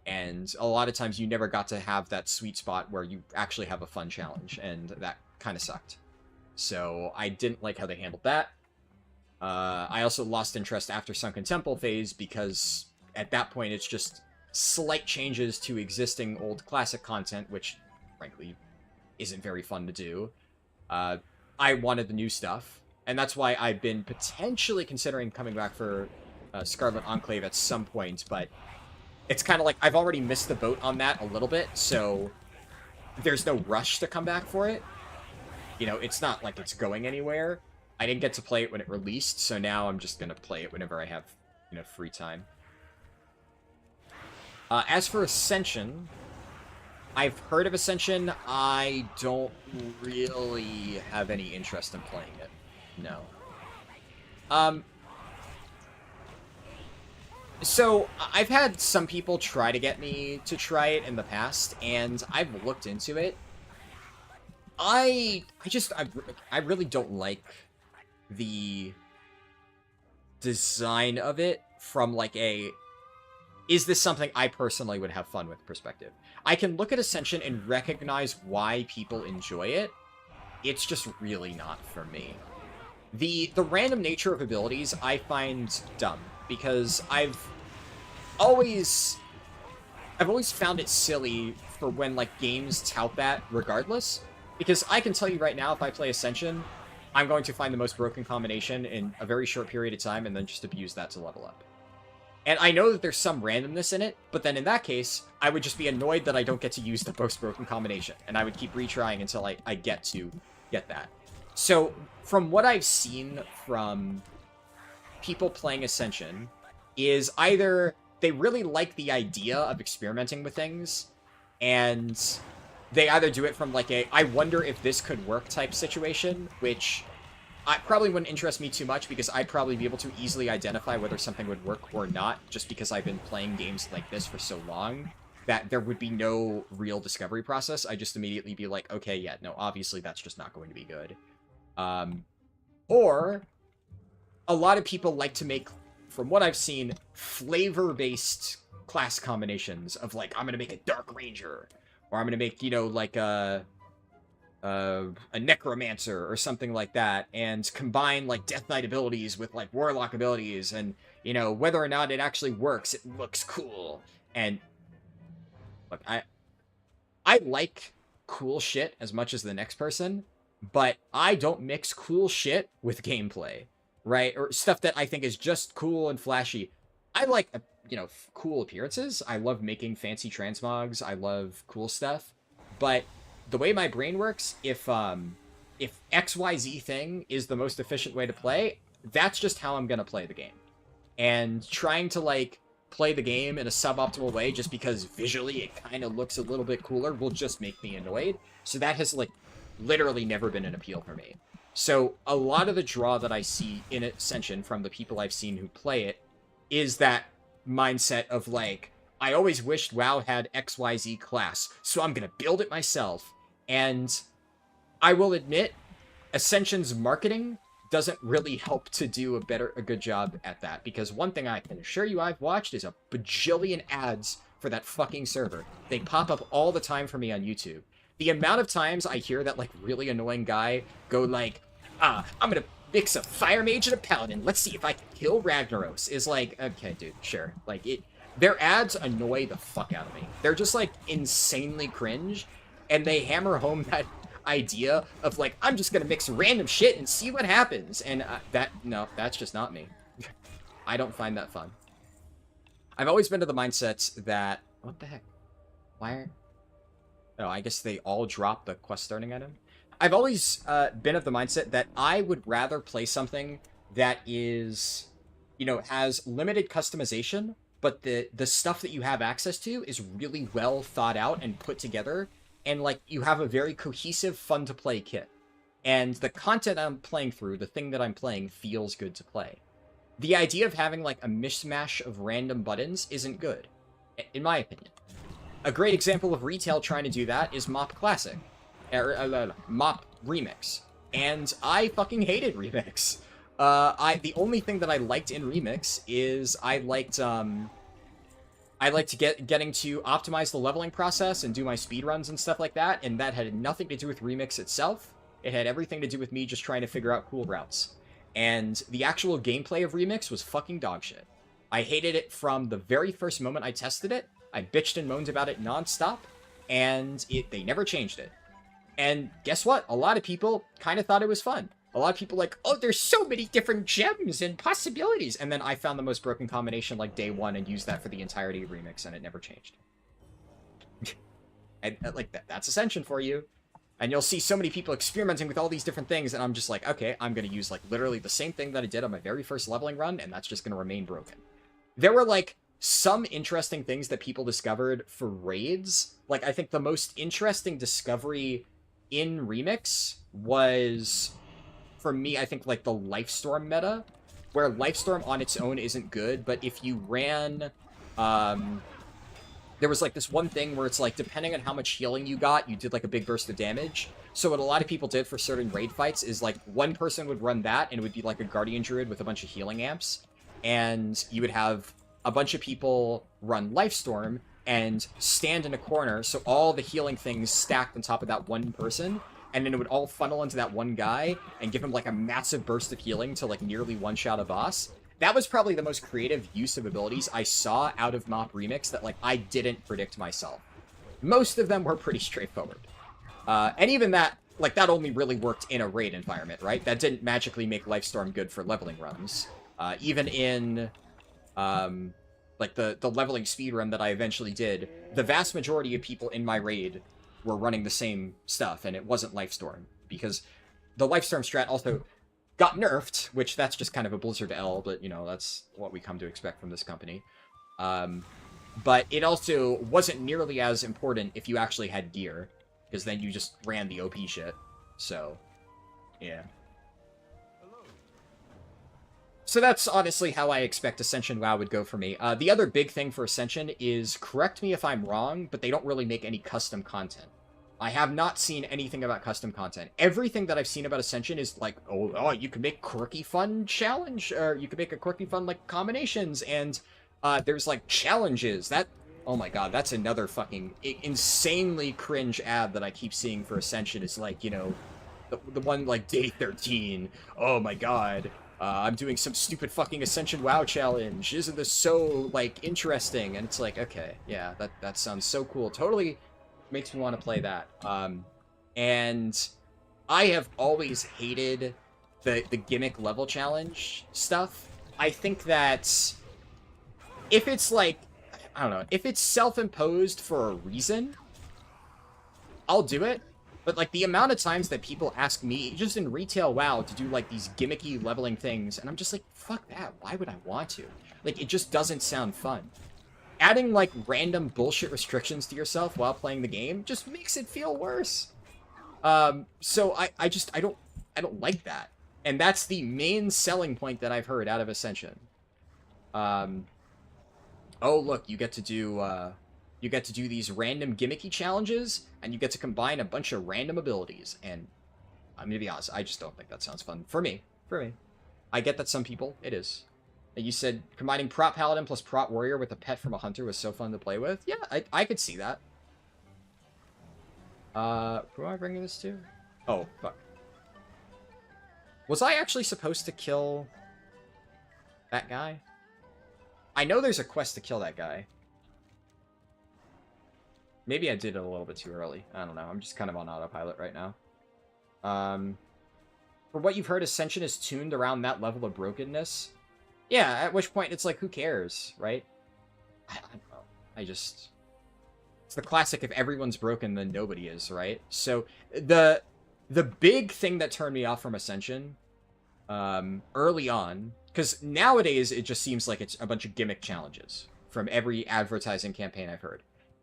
And a lot of times you never got to have that sweet spot where you actually have a fun challenge, and that kind of sucked. So, I didn't like how they handled that. I also lost interest after Sunken Temple phase, because at that point it's just slight changes to existing old classic content, which, frankly, isn't very fun to do. I wanted the new stuff, and that's why I've been potentially considering coming back for Scarlet Enclave at some point, but it's kind of like I've already missed the boat on that a little bit, so there's no rush to come back for it. You know, it's not like it's going anywhere. I didn't get to play it when it released, so now I'm just gonna play it whenever I have, you know, free time. As for Ascension, I've heard of Ascension. I don't really have any interest in playing it. No. So, I've had some people try to get me to try it in the past, and I've looked into it. I really don't like the design of it from, like, a... is this something I personally would have fun with perspective? I can look at Ascension and recognize why people enjoy it. It's just really not for me. The random nature of abilities I find dumb, because I've always found it silly for when, like, games tout that regardless. Because I can tell you right now, if I play Ascension, I'm going to find the most broken combination in a very short period of time and then just abuse that to level up. And I know that there's some randomness in it, but then in that case, I would just be annoyed that I don't get to use the most broken combination, and I would keep retrying until I get to get that. So, from what I've seen from people playing Ascension, is either they really like the idea of experimenting with things, and they either do it from, like, a I wonder if this could work type situation, which probably wouldn't interest me too much, because I'd probably be able to easily identify whether something would work or not, just because I've been playing games like this for so long, that there would be no real discovery process. I'd just immediately be like, okay, yeah, no, obviously that's just not going to be good. Or, a lot of people like to make, from what I've seen, flavor-based class combinations of, like, I'm gonna make a Dark Ranger, or I'm gonna make, you know, like, a Necromancer or something like that, and combine, like, Death Knight abilities with, like, Warlock abilities, and, you know, whether or not it actually works, it looks cool. And, look, I like cool shit as much as the next person, but I don't mix cool shit with gameplay, right? Or stuff that I think is just cool and flashy. I like, you know, cool appearances. I love making fancy transmogs. I love cool stuff, but the way my brain works, if XYZ thing is the most efficient way to play, that's just how I'm gonna play the game. And trying to, like, play the game in a suboptimal way just because visually it kind of looks a little bit cooler will just make me annoyed. So that has, like, literally never been an appeal for me. So a lot of the draw that I see in Ascension from the people I've seen who play it is that mindset of, like, I always wished WoW had XYZ class, so I'm gonna build it myself. And I will admit, Ascension's marketing doesn't really help to do a good job at that, because one thing I can assure you I've watched is a bajillion ads for that fucking server. They pop up all the time for me on YouTube. The amount of times I hear that, like, really annoying guy go, like, I'm gonna mix a Fire Mage and a Paladin. Let's see if I can kill Ragnaros. Is like, okay, dude, sure. Like, their ads annoy the fuck out of me. They're just, like, insanely cringe, and they hammer home that idea of, like, I'm just gonna mix random shit and see what happens. And no, that's just not me. I don't find that fun. I've always been to the mindset that, what the heck? Why are... Oh, I guess they all drop the quest starting item. I've always been of the mindset that I would rather play something that is, you know, has limited customization, but the stuff that you have access to is really well thought out and put together, and, like, you have a very cohesive, fun-to-play kit. And the content I'm playing through, the thing that I'm playing, feels good to play. The idea of having, like, a mishmash of random buttons isn't good, in my opinion. A great example of retail trying to do that is MoP Classic. MoP Remix. And I fucking hated Remix. The only thing that I liked in Remix is I liked getting to optimize the leveling process and do my speedruns and stuff like that, and that had nothing to do with Remix itself. It had everything to do with me just trying to figure out cool routes. And the actual gameplay of Remix was fucking dog shit. I hated it from the very first moment I tested it. I bitched and moaned about it nonstop, and they never changed it. And guess what? A lot of people kind of thought it was fun. A lot of people like, oh, there's so many different gems and possibilities. And then I found the most broken combination like day one and used that for the entirety of Remix, and it never changed. And like that's Ascension for you. And you'll see so many people experimenting with all these different things, and I'm just like, okay, I'm going to use like literally the same thing that I did on my very first leveling run, and that's just going to remain broken. There were like some interesting things that people discovered for raids. Like, I think the most interesting discovery in Remix was, for me, I think, like, the Lifestorm meta, where Lifestorm on its own isn't good, but if you ran, there was, like, this one thing where it's, like, depending on how much healing you got, you did, like, a big burst of damage. So what a lot of people did for certain raid fights is, like, one person would run that, and it would be, like, a Guardian Druid with a bunch of healing amps, and you would have a bunch of people run Lifestorm and stand in a corner, so all the healing things stacked on top of that one person, and then it would all funnel into that one guy and give him, like, a massive burst of healing to, like, nearly one-shot a boss. That was probably the most creative use of abilities I saw out of MoP Remix that, like, I didn't predict myself. Most of them were pretty straightforward. And even that, like, that only really worked in a raid environment, right? That didn't magically make Lifestorm good for leveling runs. Even in like the leveling speedrun that I eventually did, the vast majority of people in my raid were running the same stuff, and it wasn't Lifestorm, because the Lifestorm strat also got nerfed, which that's just kind of a Blizzard L, but, you know, that's what we come to expect from this company. But it also wasn't nearly as important if you actually had gear, because then you just ran the OP shit. So, yeah. So that's honestly how I expect Ascension WoW would go for me. The other big thing for Ascension is, correct me if I'm wrong, but they don't really make any custom content. I have not seen anything about custom content. Everything that I've seen about Ascension is like, oh, you can make quirky fun challenge, or you can make a quirky fun, like, combinations, and there's, like, challenges. That, oh my god, that's another fucking insanely cringe ad that I keep seeing for Ascension. Is like, you know, the one, like, day 13. Oh my god. I'm doing some stupid fucking Ascension WoW challenge. Isn't this so, like, interesting? And it's like, okay, yeah, that sounds so cool. Totally makes me want to play that. And I have always hated the gimmick level challenge stuff. I think that if it's, like, I don't know, if it's self-imposed for a reason, I'll do it. But, like, the amount of times that people ask me, just in retail WoW, to do, like, these gimmicky leveling things, and I'm just like, fuck that, why would I want to? Like, it just doesn't sound fun. Adding, like, random bullshit restrictions to yourself while playing the game just makes it feel worse. So I don't like that. And that's the main selling point that I've heard out of Ascension. Oh, look, you get to do these random gimmicky challenges, and you get to combine a bunch of random abilities. And I'm gonna be honest, I just don't think that sounds fun. For me. I get that some people, it is. And you said combining Prot Paladin plus Prot Warrior with a pet from a hunter was so fun to play with. Yeah, I could see that. Who am I bringing this to? Oh, fuck. Was I actually supposed to kill that guy? I know there's a quest to kill that guy. Maybe I did it a little bit too early. I don't know. I'm just kind of on autopilot right now. For what you've heard, Ascension is tuned around that level of brokenness. Yeah, at which point it's like, who cares, right? I don't know. It's the classic, if everyone's broken, then nobody is, right? So, the big thing that turned me off from Ascension, early on, because nowadays it just seems like it's a bunch of gimmick challenges from every advertising campaign I've heard.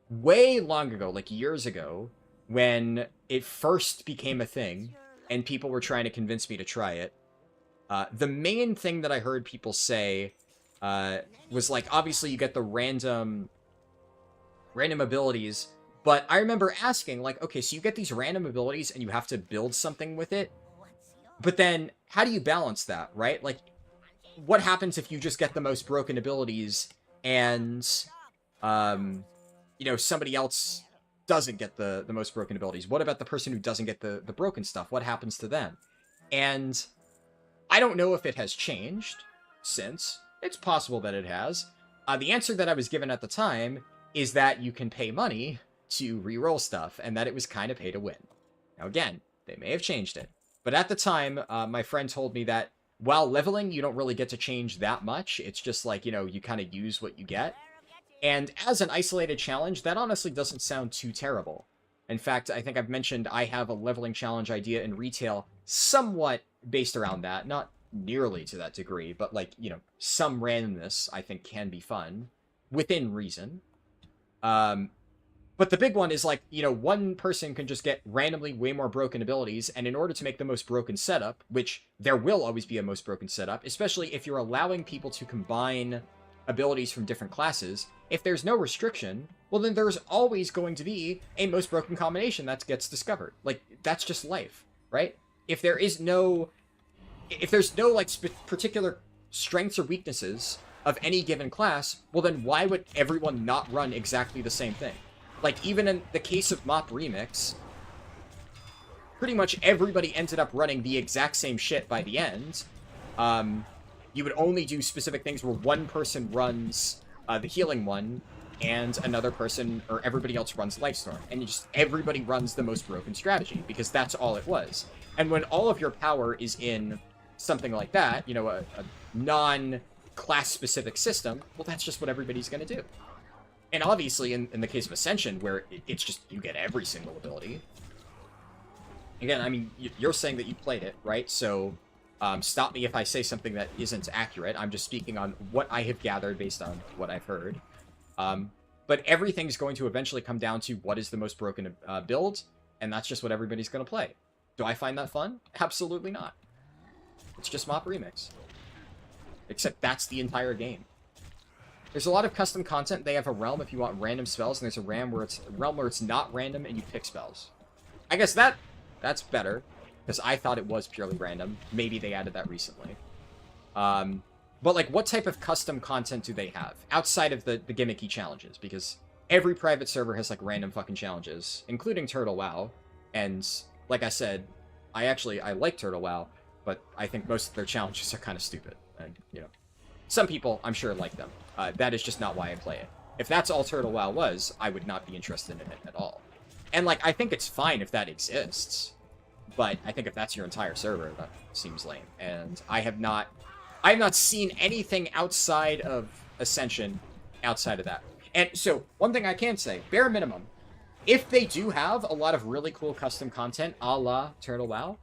Way long ago, like years ago, when it first became a thing, and people were trying to convince me to try it, the main thing that I heard people say was like, obviously you get the random abilities, but I remember asking, like, okay, so you get these random abilities and you have to build something with it, but then how do you balance that, right? Like, what happens if you just get the most broken abilities and, you know, somebody else doesn't get the most broken abilities? What about the person who doesn't get the broken stuff? What happens to them? And I don't know if it has changed since. It's possible that it has. The answer that I was given at the time is that you can pay money to reroll stuff, and that it was kind of pay to win. Now again, they may have changed it. But at the time, my friend told me that while leveling, you don't really get to change that much. It's just like, you know, you kind of use what you get. And as an isolated challenge, that honestly doesn't sound too terrible. In fact, I think I've mentioned I have a leveling challenge idea in retail somewhat based around that. Not nearly to that degree, but like, you know, some randomness I think can be fun within reason. But the big one is like, you know, one person can just get randomly way more broken abilities, and in order to make the most broken setup, which there will always be a most broken setup, especially if you're allowing people to combine abilities from different classes, if there's no restriction, well then there's always going to be a most broken combination that gets discovered. Like, that's just life, right? If there's no like particular strengths or weaknesses of any given class, well then why would everyone not run exactly the same thing? Like, even in the case of MoP Remix, pretty much everybody ended up running the exact same shit by the end. You would only do specific things where one person runs the healing one, and another person, or everybody else runs Lifestorm. And everybody runs the most broken strategy, because that's all it was. And when all of your power is in something like that, you know, a non-class-specific system, well, that's just what everybody's going to do. And obviously, in the case of Ascension, where it's just, you get every single ability. Again, I mean, you're saying that you played it, right? So, stop me if I say something that isn't accurate. I'm just speaking on what I have gathered based on what I've heard. But everything's going to eventually come down to what is the most broken build, and that's just what everybody's going to play. Do I find that fun? Absolutely not. It's just MoP Remix. Except that's the entire game. There's a lot of custom content. They have a realm if you want random spells, and there's a realm where it's not random and you pick spells. I guess that's better, because I thought it was purely random. Maybe they added that recently. But like, what type of custom content do they have outside of the gimmicky challenges? Because every private server has like random fucking challenges, including Turtle WoW. And like I said, I like Turtle WoW, but I think most of their challenges are kind of stupid. And you know, some people I'm sure like them. That is just not why I play it. If that's all Turtle WoW was, I would not be interested in it at all. And like, I think it's fine if that exists, but I think if that's your entire server, that seems lame. And I have not seen anything outside of Ascension outside of that. And so, one thing I can say, bare minimum, if they do have a lot of really cool custom content, a la Turtle WoW,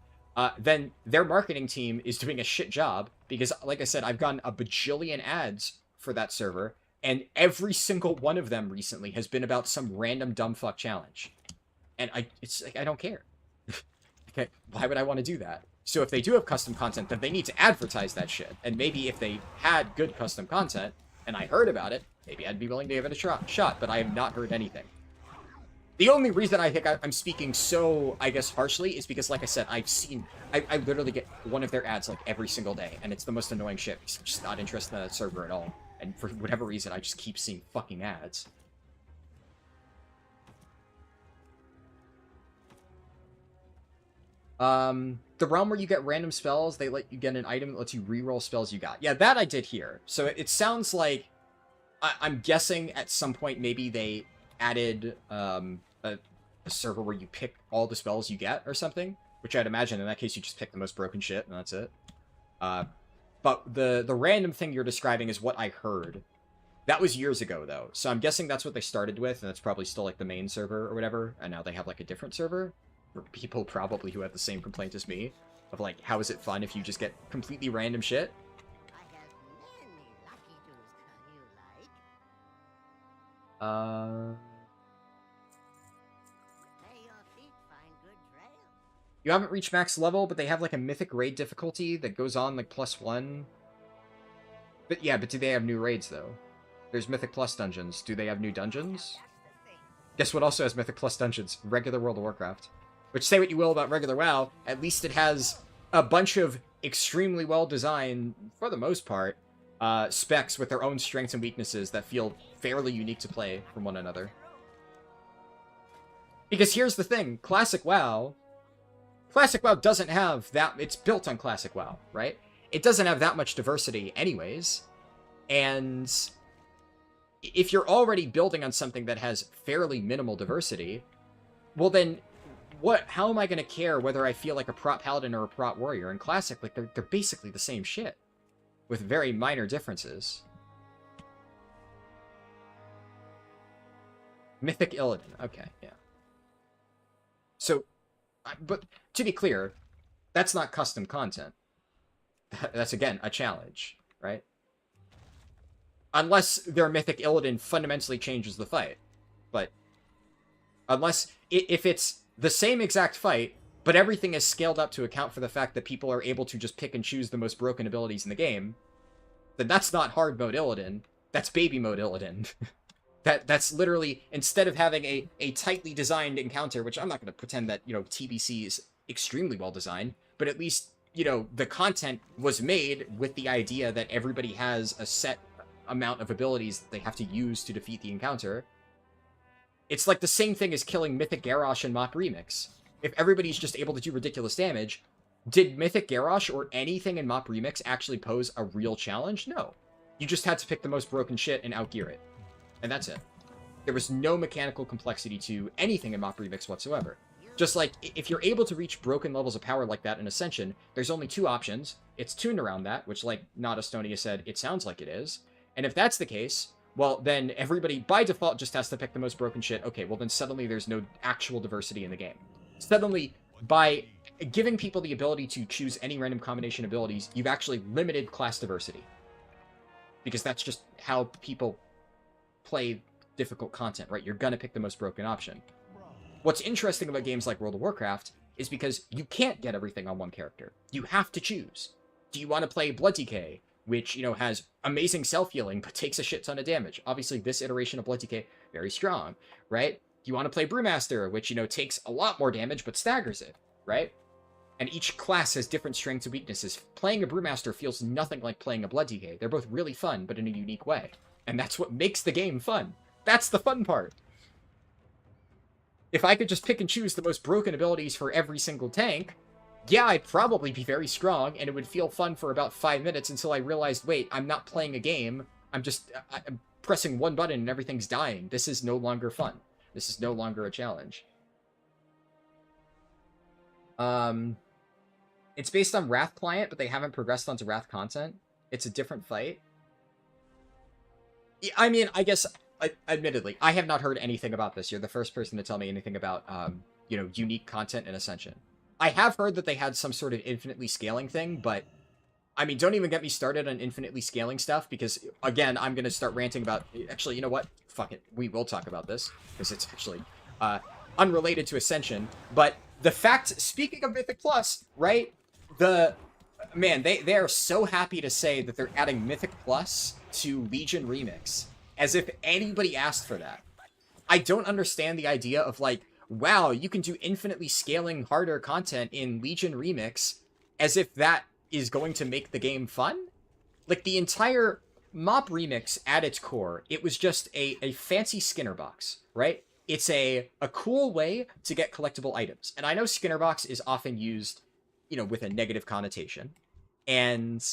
then their marketing team is doing a shit job, because, like I said, I've gotten a bajillion ads for that server, and every single one of them recently has been about some random dumb fuck challenge. And it's like, I don't care. Okay, why would I want to do that? So if they do have custom content, then they need to advertise that shit. And maybe if they had good custom content, and I heard about it, maybe I'd be willing to give it a shot, but I have not heard anything. The only reason I think I'm speaking so, I guess, harshly is because, like I said, I literally get one of their ads, like, every single day, and it's the most annoying shit, because I'm just not interested in that server at all. And for whatever reason, I just keep seeing fucking ads. The realm where you get random spells, they let you get an item that lets you reroll spells you got. Yeah, that I did hear. So it sounds like, I'm guessing at some point maybe they added a server where you pick all the spells you get or something, which I'd imagine in that case you just pick the most broken shit and that's it. But the random thing you're describing is what I heard. That was years ago, though, so I'm guessing that's what they started with, and that's probably still, like, the main server or whatever, and now they have, like, a different server for people probably who have the same complaint as me, of, like, how is it fun if you just get completely random shit? I have many lucky tools you like. May your feet find good trail. You haven't reached max level, but they have, like, a mythic raid difficulty that goes on, like, +1. But, yeah, but do they have new raids, though? There's Mythic Plus dungeons. Do they have new dungeons? Guess what also has Mythic Plus dungeons? Regular World of Warcraft. Which, say what you will about regular WoW, at least it has a bunch of extremely well-designed, for the most part, specs with their own strengths and weaknesses that feel fairly unique to play from one another. Because here's the thing, Classic WoW doesn't have that... It's built on Classic WoW, right? It doesn't have that much diversity anyways, and if you're already building on something that has fairly minimal diversity, well then, how am I going to care whether I feel like a prot paladin or a prot warrior? In Classic, like, they're basically the same shit, with very minor differences. Mythic Illidan, okay, yeah. So, but to be clear, that's not custom content. That's, again, a challenge, right? Unless their Mythic Illidan fundamentally changes the fight. But unless... If it's the same exact fight, but everything is scaled up to account for the fact that people are able to just pick and choose the most broken abilities in the game, then that's not hard mode Illidan. That's baby mode Illidan. That's literally, instead of having a tightly designed encounter, which I'm not going to pretend that, TBC is extremely well designed, but at least, the content was made with the idea that everybody has a set amount of abilities that they have to use to defeat the encounter. It's like the same thing as killing Mythic Garrosh in MoP Remix. If everybody's just able to do ridiculous damage, did Mythic Garrosh or anything in MoP Remix actually pose a real challenge? No. You just had to pick the most broken shit and outgear it. And that's it. There was no mechanical complexity to anything in MoP Remix whatsoever. Just like, if you're able to reach broken levels of power like that in Ascension, there's only two options. It's tuned around that, which, like Not Estonia said, it sounds like it is. And if that's the case, well, then everybody, by default, just has to pick the most broken shit. Okay, well then suddenly there's no actual diversity in the game. Suddenly, by giving people the ability to choose any random combination of abilities, you've actually limited class diversity. Because that's just how people play difficult content, right? You're gonna pick the most broken option. What's interesting about games like World of Warcraft is because you can't get everything on one character. You have to choose. Do you want to play Blood DK, which, has amazing self-healing, but takes a shit ton of damage? Obviously, this iteration of Blood DK, very strong, right? You want to play Brewmaster, which, takes a lot more damage, but staggers it, right? And each class has different strengths and weaknesses. Playing a Brewmaster feels nothing like playing a Blood DK. They're both really fun, but in a unique way. And that's what makes the game fun. That's the fun part. If I could just pick and choose the most broken abilities for every single tank, yeah, I'd probably be very strong, and it would feel fun for about 5 minutes until I realized, wait, I'm not playing a game. I'm pressing one button and everything's dying. This is no longer fun. This is no longer a challenge. It's based on Wrath Client, but they haven't progressed onto Wrath content. It's a different fight. I mean, I guess, admittedly, I have not heard anything about this. You're the first person to tell me anything about, unique content in Ascension. I have heard that they had some sort of infinitely scaling thing, but, I mean, don't even get me started on infinitely scaling stuff, because, again, I'm going to start ranting about... Actually, you know what? Fuck it. We will talk about this, because it's actually unrelated to Ascension. But the fact, speaking of Mythic Plus, right? Man, they are so happy to say that they're adding Mythic Plus to Legion Remix, as if anybody asked for that. I don't understand the idea of, like, wow, you can do infinitely scaling harder content in Legion Remix, as if that is going to make the game fun? Like, the entire MoP Remix, at its core, it was just a fancy Skinner box, right? it's a cool way to get collectible items. And I know Skinnerbox is often used, with a negative connotation. And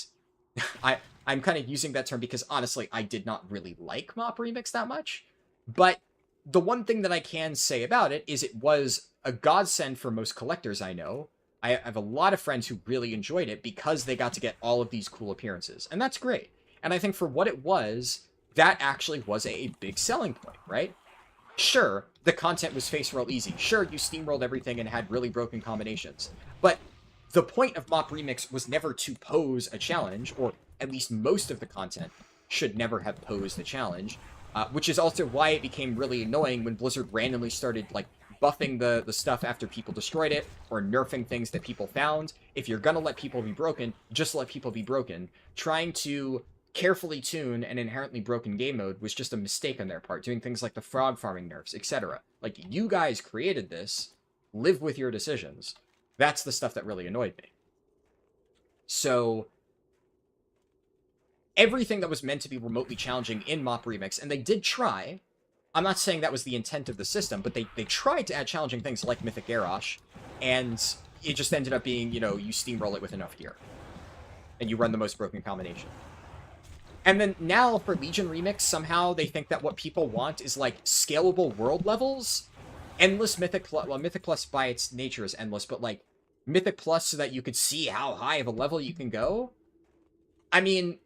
I'm kind of using that term because honestly, I did not really like MoP Remix that much. But the one thing that I can say about it is it was a godsend for most collectors I know. I have a lot of friends who really enjoyed it because they got to get all of these cool appearances. And that's great. And I think for what it was, that actually was a big selling point, right? Sure, the content was face roll easy. Sure, you steamrolled everything and had really broken combinations. But the point of MoP Remix was never to pose a challenge, or at least most of the content should never have posed a challenge, which is also why it became really annoying when Blizzard randomly started, like, buffing the stuff after people destroyed it, or nerfing things that people found. If you're gonna let people be broken, just let people be broken. Trying to carefully tune an inherently broken game mode was just a mistake on their part, doing things like the frog farming nerfs, etc. Like, you guys created this, live with your decisions. That's the stuff that really annoyed me. So, everything that was meant to be remotely challenging in MoP Remix, and they did try. I'm not saying that was the intent of the system, but they tried to add challenging things like Mythic Garrosh, and it just ended up being, you steamroll it with enough gear. And you run the most broken combination. And then now for Legion Remix, somehow they think that what people want is, like, scalable world levels. Endless Mythic Plus. Well, Mythic Plus by its nature is endless, but, like, Mythic Plus so that you could see how high of a level you can go. I mean,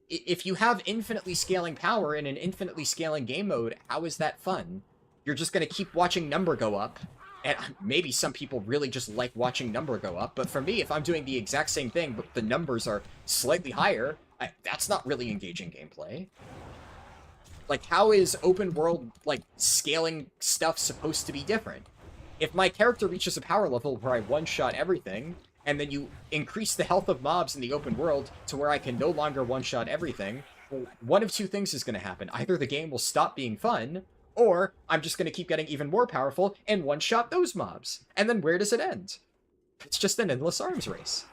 if you have infinitely scaling power in an infinitely scaling game mode, how is that fun? You're just going to keep watching number go up. And maybe some people really just like watching number go up. But for me, if I'm doing the exact same thing, but the numbers are slightly higher, that's not really engaging gameplay. Like, how is open world, like, scaling stuff supposed to be different? If my character reaches a power level where I one-shot everything, and then you increase the health of mobs in the open world to where I can no longer one-shot everything, well, one of two things is going to happen. Either the game will stop being fun, or I'm just going to keep getting even more powerful and one-shot those mobs. And then where does it end? It's just an endless arms race.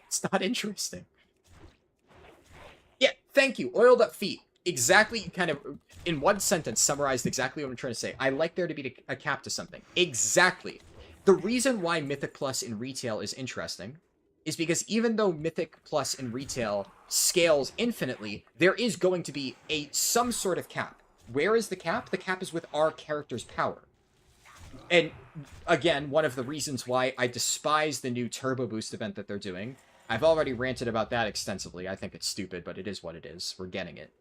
It's not interesting. Yeah, thank you. Oiled up feet. Exactly, kind of, in one sentence, summarized exactly what I'm trying to say. I like there to be a cap to something. Exactly. The reason why Mythic Plus in retail is interesting is because even though Mythic Plus in retail scales infinitely, there is going to be some sort of cap. Where is the cap? The cap is with our character's power. And again, one of the reasons why I despise the new Turbo Boost event that they're doing. I've already ranted about that extensively. I think it's stupid, but it is what it is. We're getting it.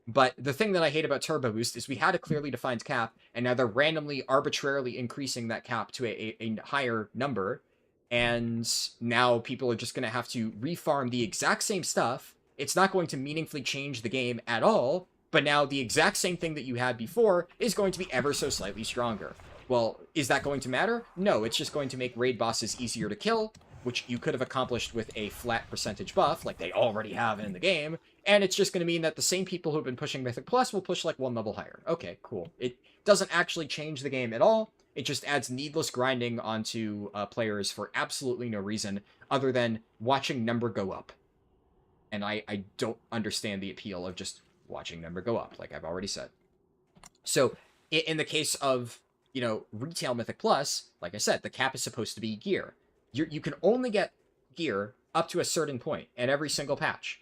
But the thing that I hate about Turbo Boost is we had a clearly defined cap, and now they're randomly, arbitrarily increasing that cap to a higher number, and now people are just going to have to refarm the exact same stuff. It's not going to meaningfully change the game at all, but now the exact same thing that you had before is going to be ever so slightly stronger. Well, is that going to matter? No, it's just going to make raid bosses easier to kill, which you could have accomplished with a flat percentage buff, like they already have in the game, and it's just going to mean that the same people who've been pushing Mythic Plus will push, like, one level higher. Okay, cool. It doesn't actually change the game at all. It just adds needless grinding onto players for absolutely no reason other than watching number go up. And I don't understand the appeal of just watching number go up, like I've already said. So, in the case of, retail Mythic Plus, like I said, the cap is supposed to be gear. You can only get gear up to a certain point in every single patch.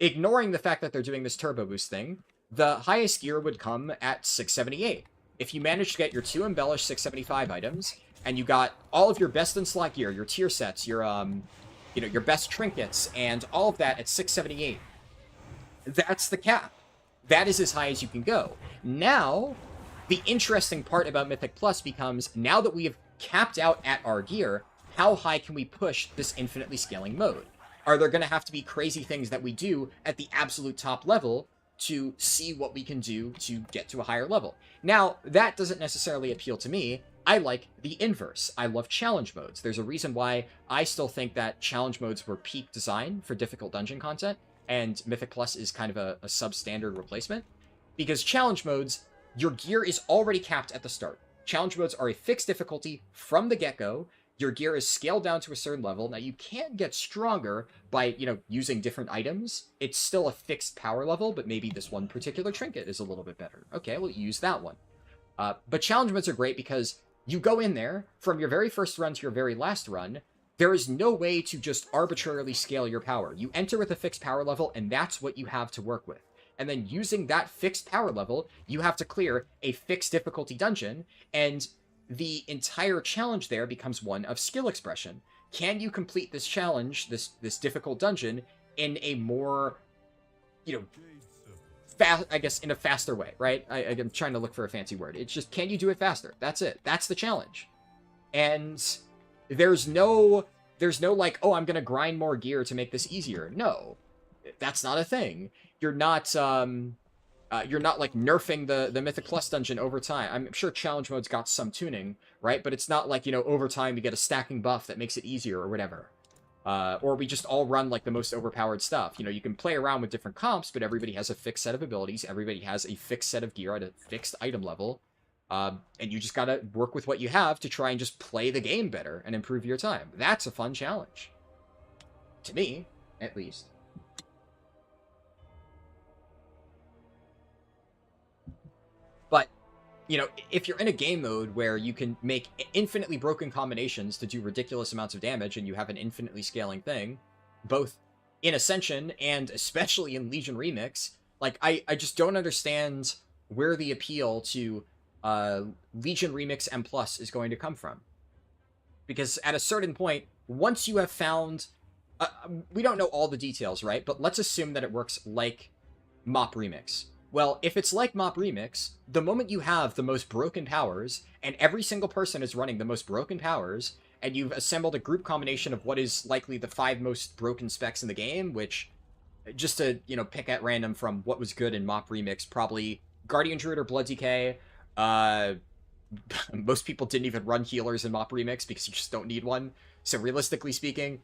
Ignoring the fact that they're doing this Turbo Boost thing, the highest gear would come at 678. If you manage to get your 2 embellished 675 items, and you got all of your best in slot gear, your tier sets, your best trinkets, and all of that at 678, that's the cap. That is as high as you can go. Now, the interesting part about Mythic Plus becomes, now that we have capped out at our gear, how high can we push this infinitely scaling mode? Are there going to have to be crazy things that we do at the absolute top level to see what we can do to get to a higher level? Now, that doesn't necessarily appeal to me. I like the inverse. I love challenge modes. There's a reason why I still think that challenge modes were peak design for difficult dungeon content, and Mythic Plus is kind of a substandard replacement. Because challenge modes, your gear is already capped at the start. Challenge modes are a fixed difficulty from the get-go, your gear is scaled down to a certain level. Now, you can get stronger by, using different items. It's still a fixed power level, but maybe this one particular trinket is a little bit better. Okay, we'll use that one. But challenge modes are great because you go in there, from your very first run to your very last run, there is no way to just arbitrarily scale your power. You enter with a fixed power level, and that's what you have to work with. And then using that fixed power level, you have to clear a fixed difficulty dungeon, and the entire challenge there becomes one of skill expression. Can you complete this challenge, this difficult dungeon, in a more, I guess, in a faster way, right? I'm trying to look for a fancy word. It's just, can you do it faster? That's it. That's the challenge. And there's no like, oh, I'm going to grind more gear to make this easier. No, that's not a thing. You're not like nerfing the Mythic Plus dungeon over time. I'm sure challenge mode's got some tuning, right? But it's not like, over time you get a stacking buff that makes it easier or whatever. Or we just all run like the most overpowered stuff. You can play around with different comps, but everybody has a fixed set of abilities. Everybody has a fixed set of gear at a fixed item level. And you just gotta work with what you have to try and just play the game better and improve your time. That's a fun challenge. To me, at least. But, if you're in a game mode where you can make infinitely broken combinations to do ridiculous amounts of damage and you have an infinitely scaling thing, both in Ascension and especially in Legion Remix, like, I just don't understand where the appeal to Legion Remix M Plus is going to come from. Because at a certain point, once you have found... we don't know all the details, right? But let's assume that it works like MoP Remix. Well, if it's like MoP Remix, the moment you have the most broken powers, and every single person is running the most broken powers, and you've assembled a group combination of what is likely the 5 most broken specs in the game, which, just to, pick at random from what was good in MoP Remix, probably Guardian Druid or Blood DK. Most people didn't even run healers in MoP Remix because you just don't need one. So realistically speaking,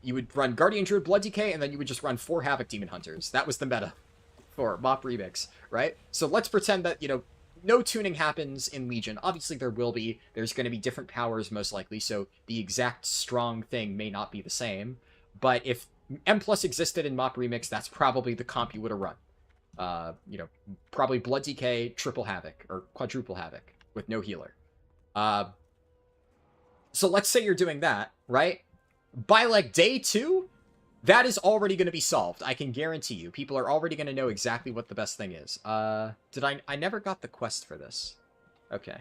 you would run Guardian Druid, Blood DK, and then you would just run 4 Havoc Demon Hunters. That was the meta for MoP Remix, right? So let's pretend that, no tuning happens in Legion. Obviously there will be. There's going to be different powers most likely, so the exact strong thing may not be the same. But if M Plus existed in MoP Remix, that's probably the comp you would have run. Probably Blood DK, triple Havoc, or quadruple Havoc, with no healer. So let's say you're doing that, right? By, like, day 2, that is already going to be solved. I can guarantee you. People are already going to know exactly what the best thing is. I never got the quest for this. Okay.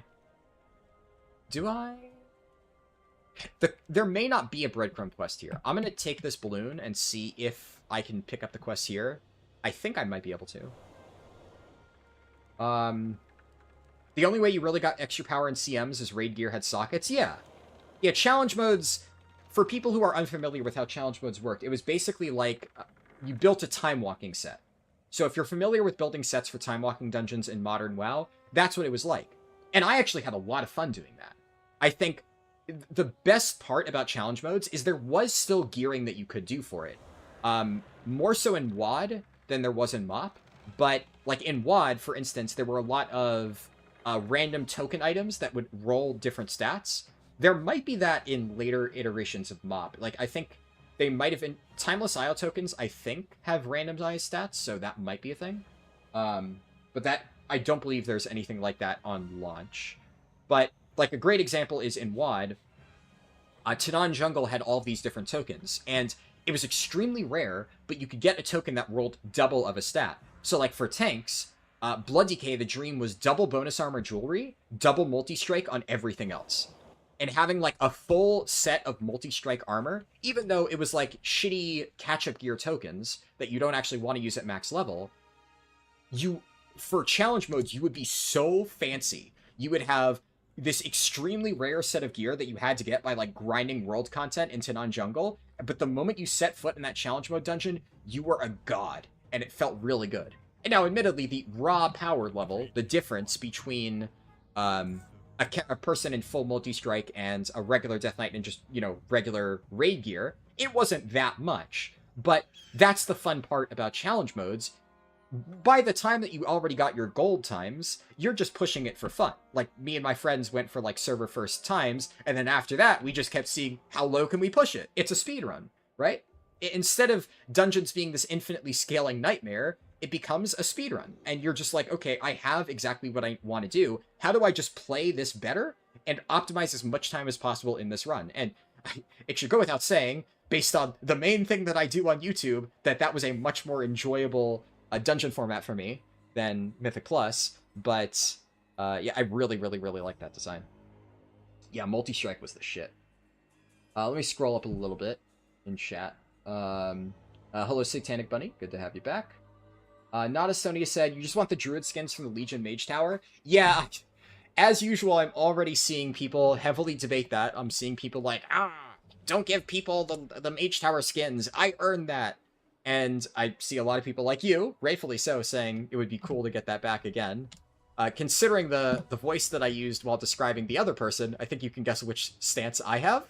Do I? There may not be a breadcrumb quest here. I'm going to take this balloon and see if I can pick up the quest here. I think I might be able to. The only way you really got extra power in CMs is raid gear had sockets. Yeah. Yeah, challenge modes, for people who are unfamiliar with how challenge modes worked, it was basically like you built a time walking set. So if you're familiar with building sets for time walking dungeons in modern WoW, that's what it was like. And I actually had a lot of fun doing that. I think the best part about challenge modes is there was still gearing that you could do for it. More so in WoD than there was in MoP. But, like, in WoD, for instance, there were a lot of random token items that would roll different stats. There might be that in later iterations of MoP. Like, I think they might have been... Timeless IO tokens, I think, have randomized stats, so that might be a thing. But that... I don't believe there's anything like that on launch. But, like, a great example is in WoD, Tanan Jungle had all of these different tokens, and it was extremely rare, but you could get a token that rolled double of a stat. So, like, for tanks, Blood DK, the dream was double bonus armor jewelry, double multi-strike on everything else. And having, like, a full set of multi-strike armor, even though it was, like, shitty catch-up gear tokens that you don't actually want to use at max level, for challenge modes, you would be so fancy. You would have this extremely rare set of gear that you had to get by, like, grinding world content in Tanan Jungle, but the moment you set foot in that challenge mode dungeon, you were a god, and it felt really good. And now, admittedly, the raw power level, the difference between a person in full multi-strike and a regular Death Knight in just, regular raid gear, it wasn't that much. But that's the fun part about challenge modes. by the time that you already got your gold times, you're just pushing it for fun. Like, me and my friends went for, like, server first times, and then after that, we just kept seeing how low can we push it. It's a speed run, right? Instead of dungeons being this infinitely scaling nightmare, it becomes a speed run. And you're just like, okay, I have exactly what I want to do. How do I just play this better and optimize as much time as possible in this run? And it should go without saying, based on the main thing that I do on YouTube, that was a much more enjoyable dungeon format for me than Mythic Plus. But yeah, I really, really, really like that design. Yeah, multi-strike was the shit. Let me scroll up a little bit in chat. Hello, Satanic Bunny. Good to have you back. Not as Sonia said, you just want the Druid skins from the Legion Mage Tower? Yeah, as usual, I'm already seeing people heavily debate that. I'm seeing people like, don't give people the Mage Tower skins. I earned that. And I see a lot of people like you, rightfully so, saying it would be cool to get that back again. Considering the voice that I used while describing the other person, I think you can guess which stance I have.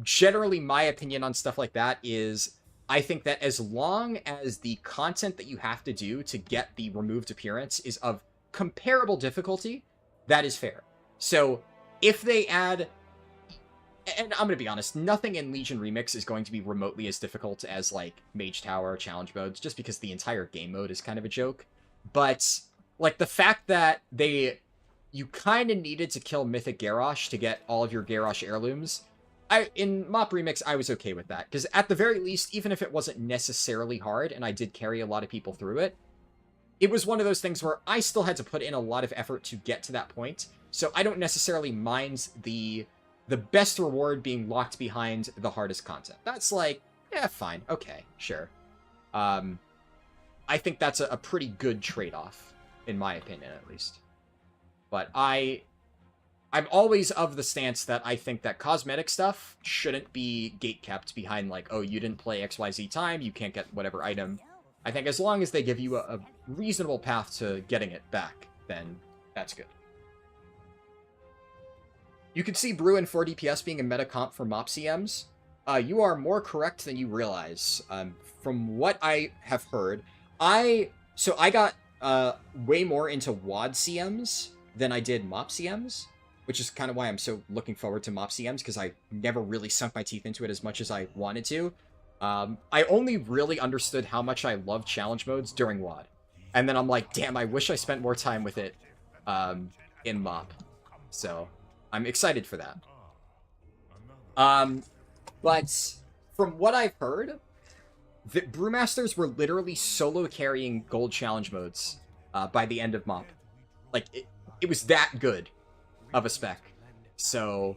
Generally, my opinion on stuff like that is, I think that as long as the content that you have to do to get the removed appearance is of comparable difficulty, that is fair. So, if they add... And I'm going to be honest, nothing in Legion Remix is going to be remotely as difficult as, like, Mage Tower or Challenge Modes, just because the entire game mode is kind of a joke. But, like, the fact that you kind of needed to kill Mythic Garrosh to get all of your Garrosh heirlooms, in MoP Remix, I was okay with that. Because at the very least, even if it wasn't necessarily hard, and I did carry a lot of people through it, it was one of those things where I still had to put in a lot of effort to get to that point. So I don't necessarily mind the best reward being locked behind the hardest content. That's like, yeah, fine, okay, sure. I think that's a pretty good trade-off, in my opinion, at least. But I'm always of the stance that I think that cosmetic stuff shouldn't be gatekept behind, like, oh, you didn't play XYZ time, you can't get whatever item. I think as long as they give you a reasonable path to getting it back, then that's good. You can see Brew in 4 DPS being a meta comp for MoP CMs. You are more correct than you realize. From what I have heard, I got way more into WoD CMs than I did MoP CMs, which is kind of why I'm so looking forward to MoP CMs, because I never really sunk my teeth into it as much as I wanted to. I only really understood how much I love challenge modes during WoD. And then I'm like, damn, I wish I spent more time with it in MoP. So I'm excited for that. But from what I've heard, the Brewmasters were literally solo carrying gold challenge modes by the end of MoP. Like, it was that good of a spec. So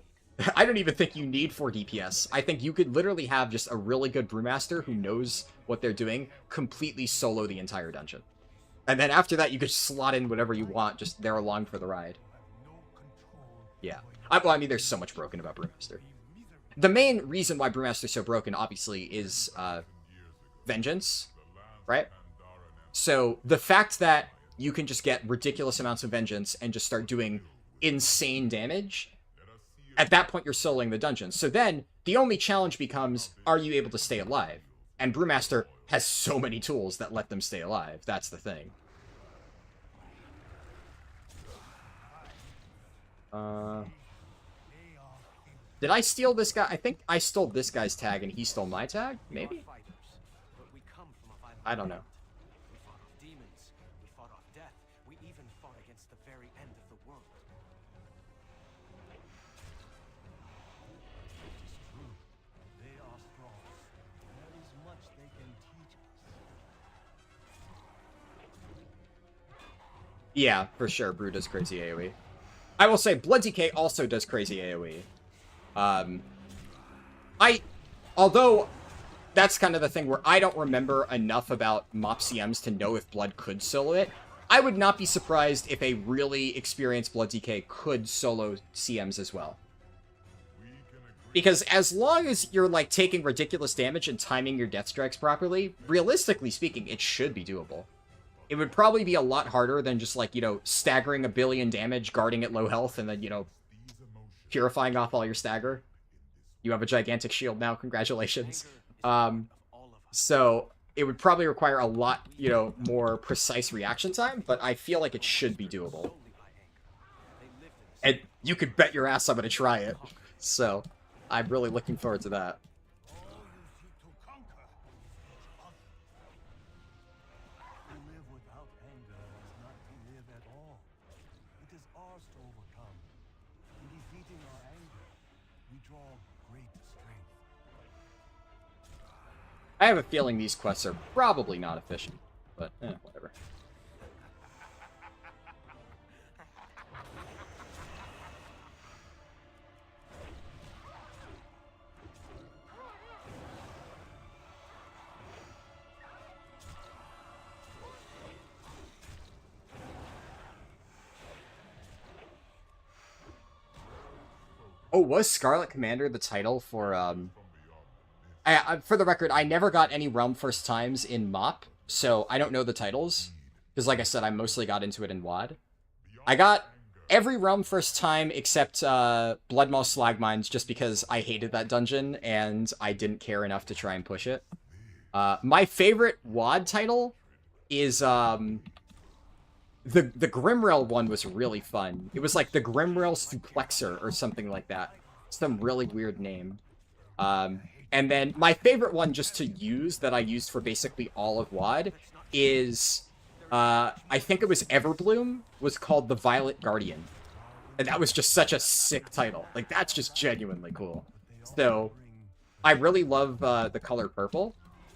I don't even think you need 4 DPS. I think you could literally have just a really good Brewmaster who knows what they're doing completely solo the entire dungeon. And then after that, you could slot in whatever you want, just they're along for the ride. Yeah. Well, I mean, there's so much broken about Brewmaster. The main reason why Brewmaster's so broken, obviously, is Vengeance, right? So the fact that you can just get ridiculous amounts of Vengeance and just start doing insane damage, at that point you're soloing the dungeon. So then the only challenge becomes, are you able to stay alive? And Brewmaster has so many tools that let them stay alive. That's the thing. Did I steal this guy? I think I stole this guy's tag and he stole my tag? Maybe? I don't know. We fought off demons. We fought off death. We even fought against the very end of the world. They are strong. There is much they can teach us. Yeah, for sure, Brew does crazy AoE. I will say, Blood DK also does crazy AoE. Although, that's kind of the thing where I don't remember enough about MoP CMs to know if Blood could solo it. I would not be surprised if a really experienced Blood DK could solo CMs as well. Because as long as you're, like, taking ridiculous damage and timing your death strikes properly, realistically speaking, it should be doable. It would probably be a lot harder than just, like, you know, staggering a billion damage, guarding at low health, and then, you know, purifying off all your stagger. You have a gigantic shield now, congratulations. So, it would probably require a lot, you know, more precise reaction time, but I feel like it should be doable. Only by anger. They lived in And you could bet your ass I'm gonna try it. So, I'm really looking forward to that. All you seek to conquer is others. To live without anger is not to live at all. It is ours to overcome. In defeating our anger, we draw great strength. I have a feeling these quests are probably not efficient, but whatever. Oh, was Scarlet Commander the title for, for the record, I never got any Realm First Times in MoP, so I don't know the titles. Because like I said, I mostly got into it in WoD. I got every Realm First Time except Bloodmaw Slagmines just because I hated that dungeon and I didn't care enough to try and push it. My favorite WoD title is, the Grimrail one was really fun. It was like the Grimrail Suplexer or something like that. Some really weird name. And then my favorite one just to use that I used for basically all of WoD is, I think it was Everbloom, was called the Violet Guardian. And that was just such a sick title. Like, that's just genuinely cool. So, I really love the color purple.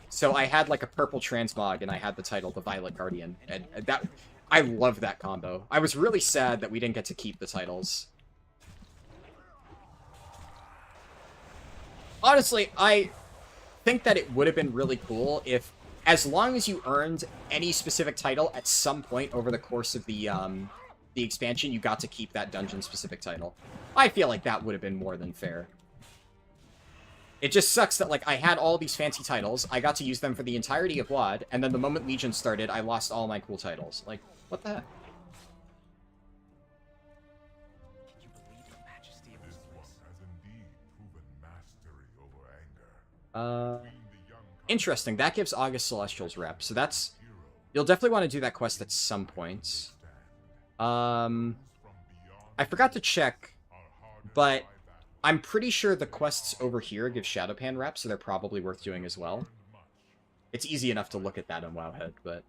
So I had like a purple transmog and I had the title the Violet Guardian. And that, I love that combo. I was really sad that we didn't get to keep the titles. Honestly, I think that it would have been really cool if, as long as you earned any specific title at some point over the course of the expansion, you got to keep that dungeon-specific title. I feel like that would have been more than fair. It just sucks that, like, I had all these fancy titles, I got to use them for the entirety of WoD, and then the moment Legion started, I lost all my cool titles. Like, what the heck? Can you believe the majesty of this This one place? has indeed proven mastery over anger. Interesting. That gives August Celestial's rep, so that's... You'll definitely want to do that quest at some point. I forgot to check, but I'm pretty sure the quests over here give Shadowpan rep, so they're probably worth doing as well. It's easy enough to look at that on Wowhead, but...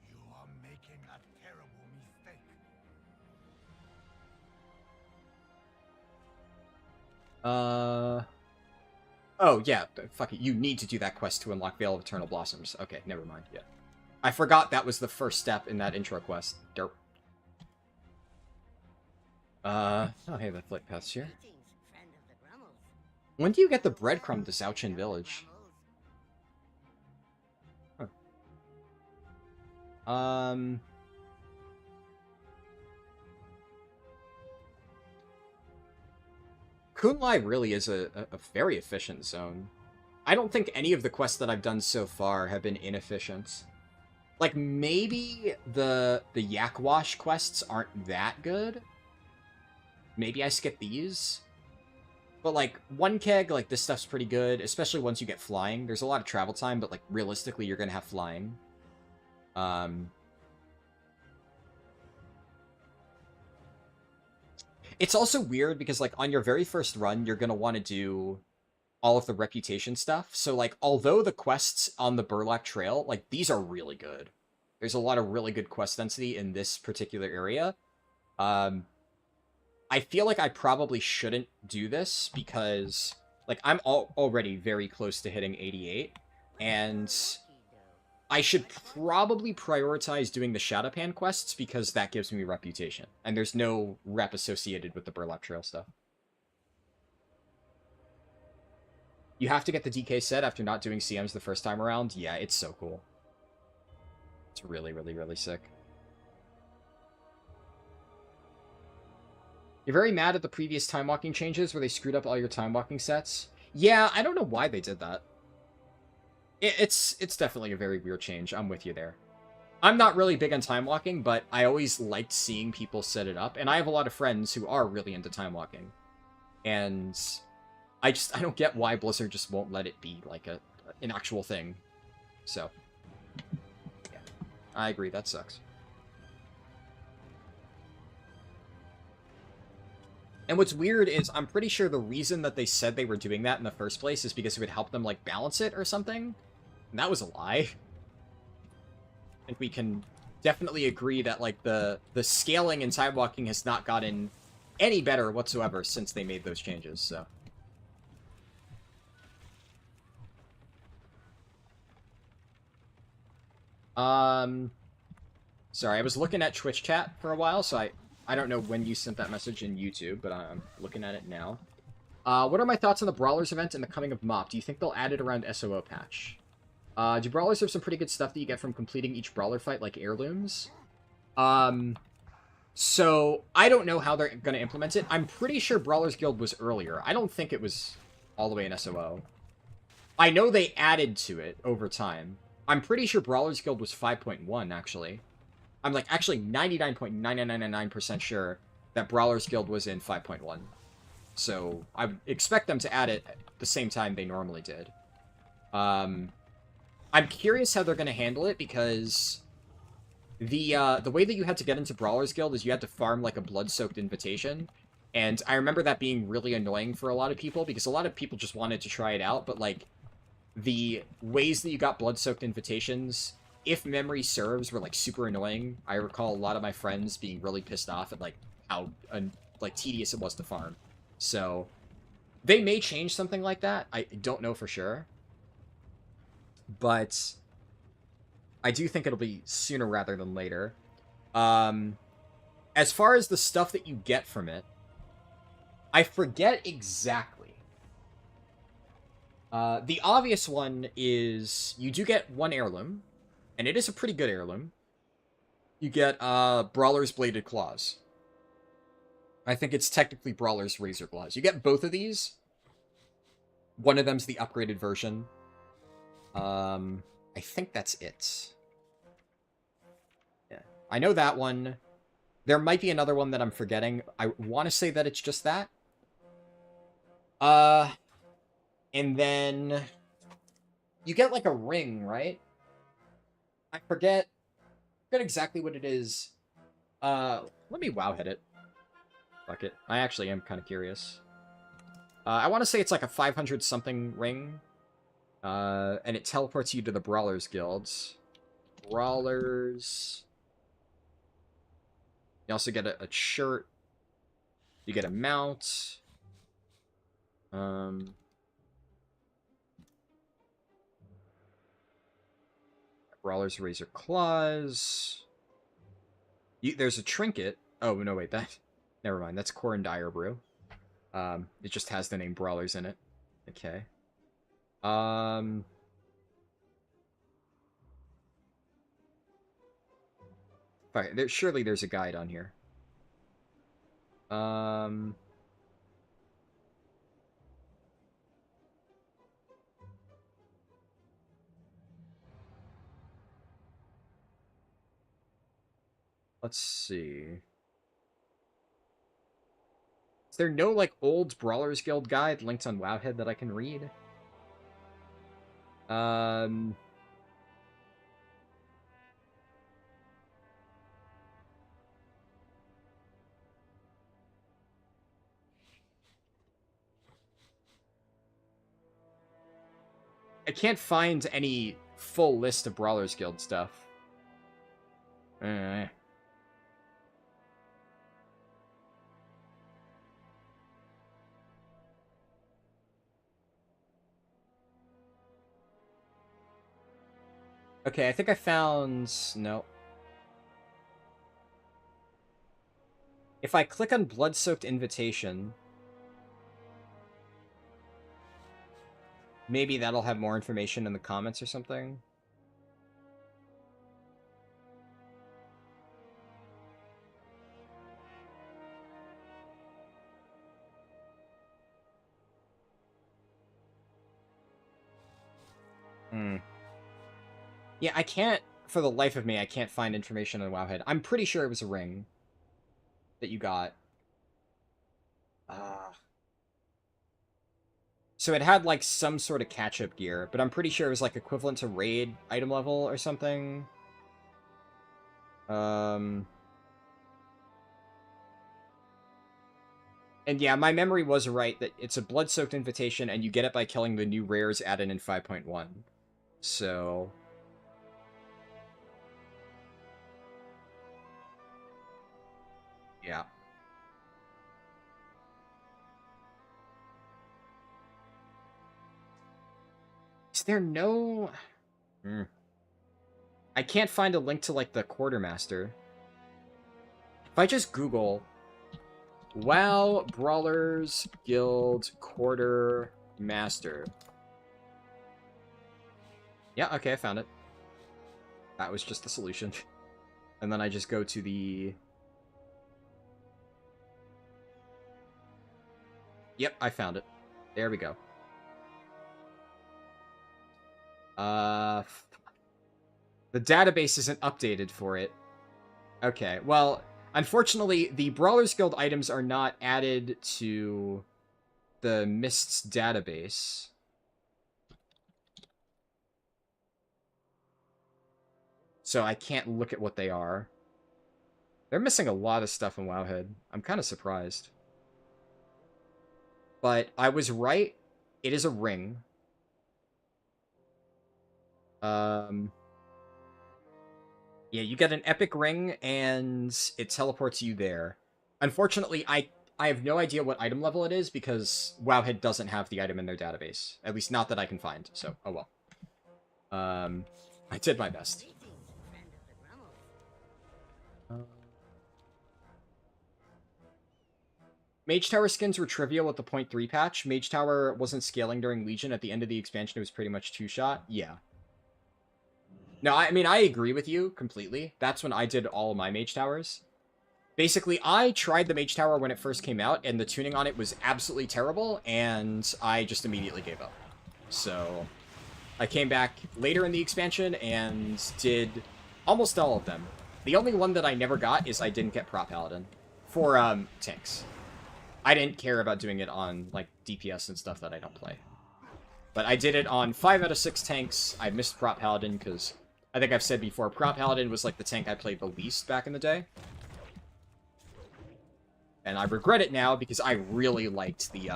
You are making a terrible mistake. Oh, yeah, fuck it. You need to do that quest to unlock Veil of Eternal Blossoms. Okay, never mind, yeah. I forgot that was the first step in that intro quest. Derp. Oh, hey, the flight path's here. When do you get the breadcrumb to Zouchin Village? Huh. Kunlai really is a very efficient zone. I don't think any of the quests that I've done so far have been inefficient. Like, maybe the Yakwash quests aren't that good. Maybe I skip these. But, like, one keg, like, this stuff's pretty good, especially once you get flying. There's a lot of travel time, but, like, realistically, you're gonna have flying. It's also weird because, like, on your very first run, you're gonna want to do all of the reputation stuff. So, like, although the quests on the Burlak Trail, like, these are really good. There's a lot of really good quest density in this particular area. I feel like I probably shouldn't do this because, like, I'm already very close to hitting 88, and I should probably prioritize doing the Shadowpan quests because that gives me reputation, and there's no rep associated with the Burlap Trail stuff. You have to get the DK set after not doing CMs the first time around? Yeah, it's so cool. It's really, really, really sick. You're very mad at the previous time walking changes where they screwed up all your time walking sets? Yeah, I don't know why they did that. It's definitely a very weird change. I'm with you there. I'm not really big on time walking, but I always liked seeing people set it up, and I have a lot of friends who are really into time walking. And I don't get why Blizzard just won't let it be like an actual thing. So, yeah, I agree. That sucks. And what's weird is I'm pretty sure the reason that they said they were doing that in the first place is because it would help them, like, balance it or something. And that was a lie. I think we can definitely agree that, like, the scaling in time walking has not gotten any better whatsoever since they made those changes, so. Sorry, I was looking at Twitch chat for a while, so I don't know when you sent that message in YouTube, but I'm looking at it now. What are my thoughts on the Brawlers event and the coming of MoP? Do you think they'll add it around SOO patch? Do Brawlers have some pretty good stuff that you get from completing each Brawler fight, like heirlooms? So, I don't know how they're going to implement it. I'm pretty sure Brawlers Guild was earlier. I don't think it was all the way in SOO. I know they added to it over time. I'm pretty sure Brawlers Guild was 5.1, actually. I'm, like, actually 99.9999% sure that Brawlers Guild was in 5.1. So, I would expect them to add it at the same time they normally did. I'm curious how they're going to handle it, because the way that you had to get into Brawlers Guild is you had to farm, like, a blood-soaked invitation. And I remember that being really annoying for a lot of people, because a lot of people just wanted to try it out, but, like, the ways that you got blood-soaked invitations, if memory serves, were, like, super annoying. I recall a lot of my friends being really pissed off at, like, how, like, tedious it was to farm. So, they may change something like that. I don't know for sure. But I do think it'll be sooner rather than later. As far as the stuff that you get from it, I forget exactly. The obvious one is you do get one heirloom, and it is a pretty good heirloom. You get Brawler's Bladed Claws. I think it's technically Brawler's Razor Claws. You get both of these. One of them's the upgraded version. I think that's it. Yeah, I know that one. There might be another one that I'm forgetting. I want to say that it's just that. And then you get like a ring, right? I forget exactly what it is. Let me wowhead it. Fuck it. I actually am kind of curious. I want to say it's like a 500 something ring. And it teleports you to the Brawlers Guilds. Brawlers. You also get a shirt. You get a mount. Brawler's Razor Claws. There's a trinket. Oh, no, wait, that... Never mind, that's Corn Dire Brew. It just has the name Brawlers in it. Okay. Fine, surely there's a guide on here. Let's see. Is there no, like, old Brawlers Guild guide linked on Wowhead that I can read? I can't find any full list of Brawlers Guild stuff. Okay, I think I found... No. If I click on Blood-Soaked Invitation... Maybe that'll have more information in the comments or something. Yeah, I can't, for the life of me, I can't find information on Wowhead. I'm pretty sure it was a ring that you got. So it had, like, some sort of catch-up gear, but I'm pretty sure it was, like, equivalent to raid item level or something. And yeah, my memory was right that it's a blood-soaked invitation, and you get it by killing the new rares added in 5.1. So... yeah. Is there no... I can't find a link to, like, the Quartermaster. If I just Google... WoW Brawlers Guild Quartermaster. Yeah, okay, I found it. That was just the solution. And then I just go to the... Yep, I found it. There we go. The database isn't updated for it. Okay, well, unfortunately, the Brawlers Guild items are not added to the Mists database. So I can't look at what they are. They're missing a lot of stuff in Wowhead. I'm kind of surprised. But I was right. It is a ring. Yeah, you get an epic ring, and it teleports you there. Unfortunately, I have no idea what item level it is, because Wowhead doesn't have the item in their database. At least not that I can find, so oh well. I did my best. Mage Tower skins were trivial with the 0.3 patch. Mage Tower wasn't scaling during Legion. At the end of the expansion, it was pretty much two-shot. Yeah. No, I mean, I agree with you completely. That's when I did all my Mage Towers. Basically, I tried the Mage Tower when it first came out, and the tuning on it was absolutely terrible, and I just immediately gave up. So, I came back later in the expansion and did almost all of them. The only one that I never got is I didn't get Prop Paladin for tanks. I didn't care about doing it on, like, DPS and stuff that I don't play. But I did it on 5 out of 6 tanks. I missed Prop Paladin because, I think I've said before, Prop Paladin was, like, the tank I played the least back in the day. And I regret it now because I really liked the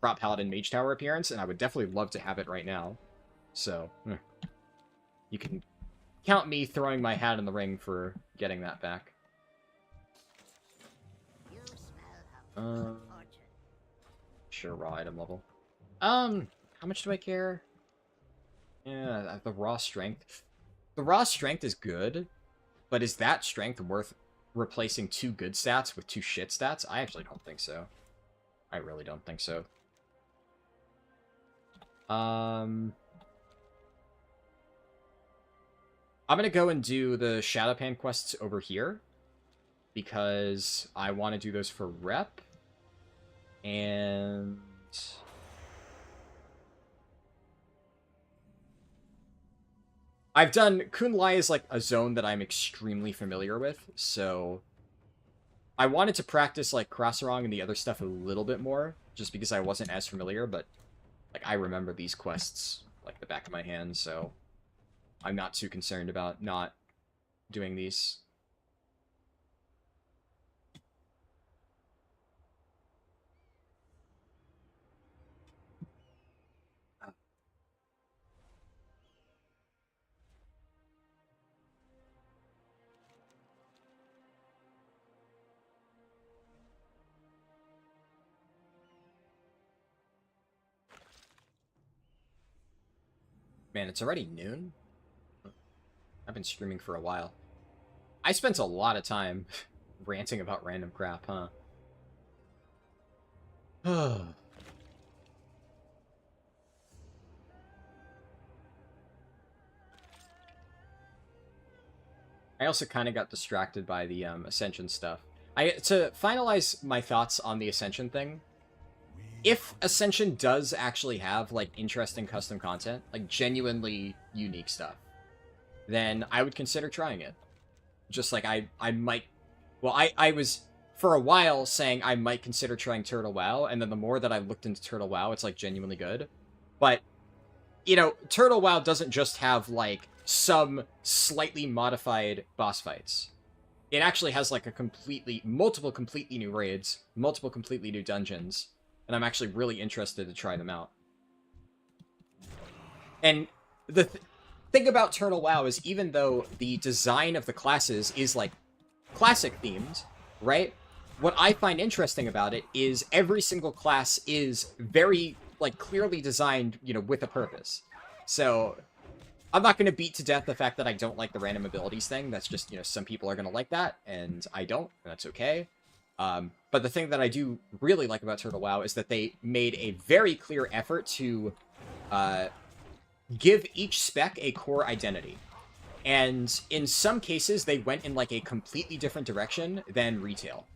Prop Paladin Mage Tower appearance, and I would definitely love to have it right now. So, you can count me throwing my hat in the ring for getting that back. Sure, raw item level. How much do I care? Yeah, the raw strength. The raw strength is good, but is that strength worth replacing 2 good stats with 2 shit stats? I actually don't think so. I really don't think so. I'm gonna go and do the Shadowpan quests over here, because I want to do those for rep, and I've done Kun Lai is like a zone that I'm extremely familiar with, so I wanted to practice like Krasarong and the other stuff a little bit more, just because I wasn't as familiar, but like I remember these quests like the back of my hand, so I'm not too concerned about not doing these. Man, it's already noon? I've been streaming for a while. I spent a lot of time ranting about random crap, huh? I also kind of got distracted by the Ascension stuff. To finalize my thoughts on the Ascension thing, if Ascension does actually have, like, interesting custom content, like, genuinely unique stuff, then I would consider trying it. Just like I might... Well, I was for a while saying I might consider trying Turtle WoW, and then the more that I looked into Turtle WoW, it's like genuinely good. But, you know, Turtle WoW doesn't just have like some slightly modified boss fights. It actually has like multiple completely new raids, multiple completely new dungeons, and I'm actually really interested to try them out. And the thing about Turtle WoW is even though the design of the classes is like classic themed, right? What I find interesting about it is every single class is very like clearly designed, you know, with a purpose. So I'm not going to beat to death the fact that I don't like the random abilities thing. That's just, you know, some people are going to like that, and I don't, and that's okay. But the thing that I do really like about Turtle WoW is that they made a very clear effort to give each spec a core identity. And in some cases, they went in like a completely different direction than retail.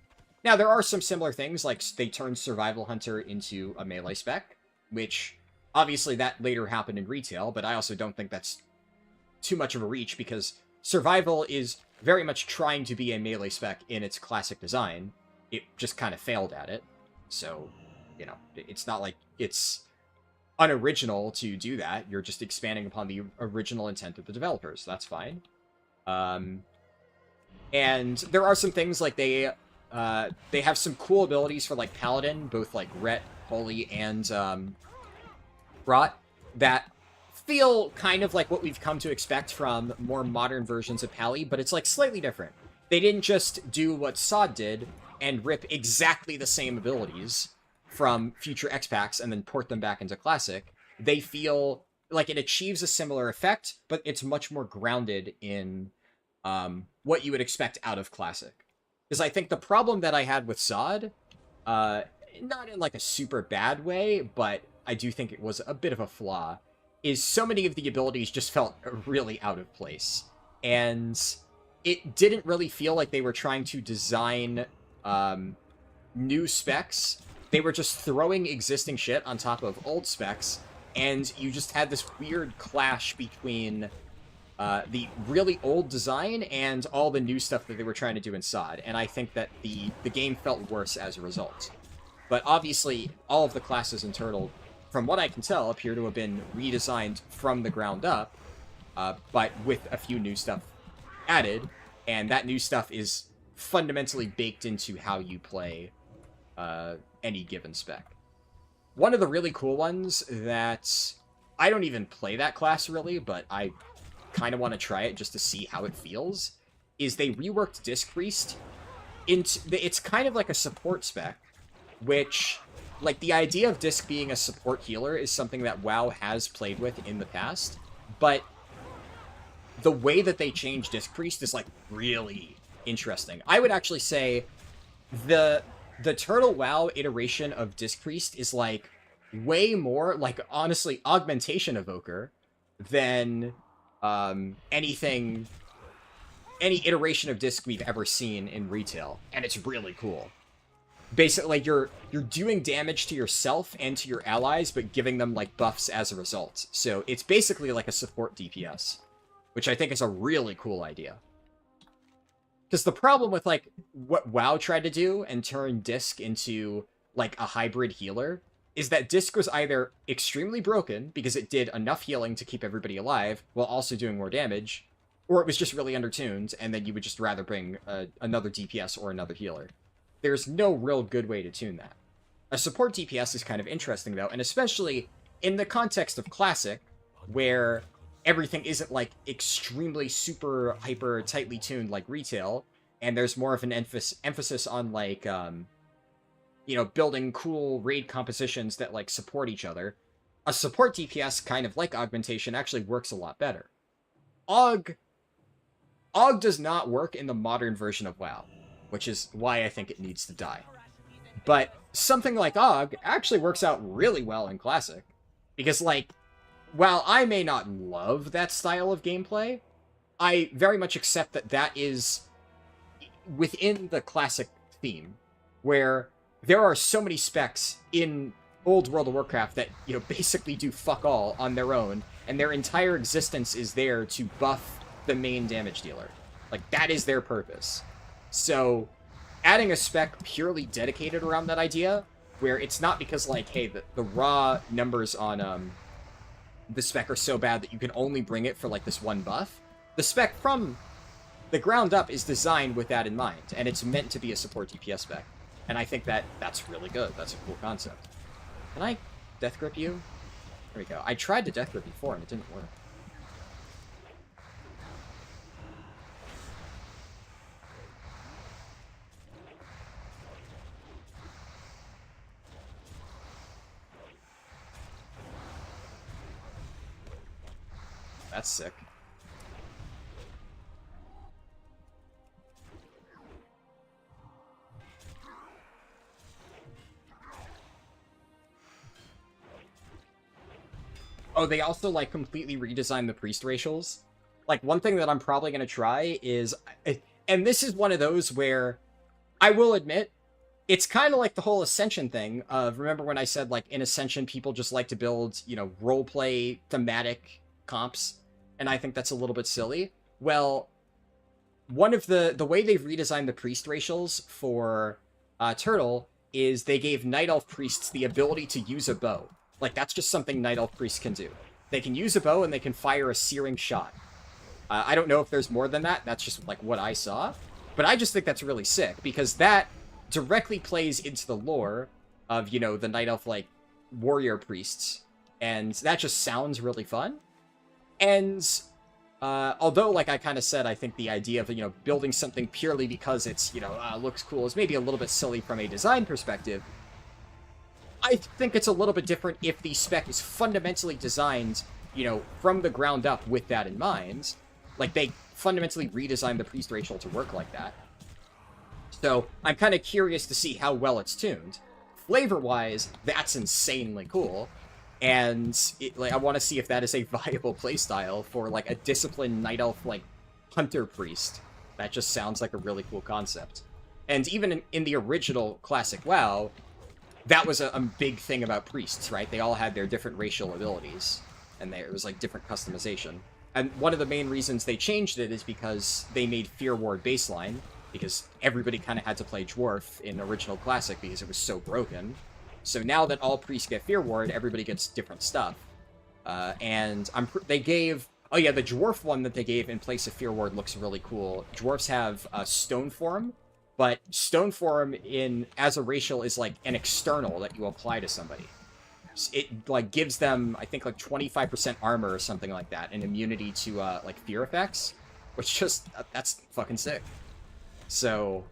Now, there are some similar things, like they turned Survival Hunter into a melee spec, which obviously that later happened in retail, but I also don't think that's too much of a reach because Survival is very much trying to be a melee spec in its classic design. It just kind of failed at it. So, you know, it's not like it's unoriginal to do that. You're just expanding upon the original intent of the developers. That's fine. And there are some things like they have some cool abilities for like Paladin, both like Ret, Holy, and Rot, that feel kind of like what we've come to expect from more modern versions of Pally, but it's like slightly different. They didn't just do what Sod did and rip exactly the same abilities from future X packs and then port them back into Classic. They feel like it achieves a similar effect, but it's much more grounded in what you would expect out of Classic. Because I think the problem that I had with Sod, not in like a super bad way, but I do think it was a bit of a flaw, is so many of the abilities just felt really out of place. And it didn't really feel like they were trying to design new specs. They were just throwing existing shit on top of old specs, and you just had this weird clash between the really old design and all the new stuff that they were trying to do in Sod. And I think that the game felt worse as a result. But obviously, all of the classes in Turtle, from what I can tell, appear to have been redesigned from the ground up, but with a few new stuff added, and that new stuff is fundamentally baked into how you play any given spec. One of the really cool ones that I don't even play that class really, but I kind of want to try it just to see how it feels, is they reworked Disc Priest into... It's kind of like a support spec, which, like, the idea of Disc being a support healer is something that WoW has played with in the past, but the way that they changed Disc Priest is, like, really interesting. I would actually say the Turtle WoW iteration of Disc Priest is, like, way more, like, honestly, Augmentation Evoker than any iteration of Disc we've ever seen in retail, and it's really cool. Basically, like, you're doing damage to yourself and to your allies, but giving them, like, buffs as a result. So it's basically like a support DPS, which I think is a really cool idea. Because the problem with, like, what WoW tried to do and turn Disc into, like, a hybrid healer is that Disc was either extremely broken because it did enough healing to keep everybody alive while also doing more damage, or it was just really undertuned, and then you would just rather bring another DPS or another healer. There's no real good way to tune that. A support DPS is kind of interesting, though, and especially in the context of Classic, where everything isn't, like, extremely super hyper tightly tuned like retail, and there's more of an emphasis on, like, you know, building cool raid compositions that, like, support each other. A support DPS, kind of like Augmentation, actually works a lot better. Aug does not work in the modern version of WoW, which is why I think it needs to die. But something like Aug actually works out really well in Classic. Because, like, while I may not love that style of gameplay, I very much accept that that is within the Classic theme, where there are so many specs in old World of Warcraft that, you know, basically do fuck all on their own, and their entire existence is there to buff the main damage dealer. Like, that is their purpose. So, adding a spec purely dedicated around that idea, where it's not because, like, hey, the raw numbers on the spec are so bad that you can only bring it for, like, this one buff. The spec from the ground up is designed with that in mind, and it's meant to be a support DPS spec. And I think that's really good. That's a cool concept. Can I death grip you? There we go. I tried to death grip before, and it didn't work. That's sick. Oh, they also, like, completely redesigned the priest racials. Like, one thing that I'm probably going to try is... And this is one of those where, I will admit, it's kind of like the whole Ascension thing of, remember when I said, like, in Ascension, people just like to build, you know, roleplay thematic comps? And I think that's a little bit silly. Well, one of the way they've redesigned the priest racials for Turtle is they gave Night Elf priests the ability to use a bow. Like, that's just something Night Elf priests can do. They can use a bow and they can fire a searing shot. I don't know if there's more than that. That's just, like, what I saw. But I just think that's really sick, because that directly plays into the lore of, you know, the Night Elf, like, warrior priests. And that just sounds really fun. And although, like I kind of said, I think the idea of, you know, building something purely because it's, you know, looks cool is maybe a little bit silly from a design perspective. I think it's a little bit different if the spec is fundamentally designed, you know, from the ground up with that in mind. Like, they fundamentally redesigned the priest racial to work like that. So, I'm kind of curious to see how well it's tuned. Flavor-wise, that's insanely cool. And, like, I want to see if that is a viable playstyle for, like, a disciplined Night Elf, like, hunter priest. That just sounds like a really cool concept. And even in the original classic WoW, that was a big thing about priests, right? They all had their different racial abilities, and it was, like, different customization. And one of the main reasons they changed it is because they made Fear Ward baseline, because everybody kind of had to play Dwarf in original Classic because it was so broken. So now that all priests get Fear Ward, everybody gets different stuff. And they gave... Oh yeah, the Dwarf one that they gave in place of Fear Ward looks really cool. Dwarfs have Stone Form, but Stone Form as a racial is like an external that you apply to somebody. It like gives them, I think, like 25% armor or something like that, and immunity to like fear effects, which just that's fucking sick. So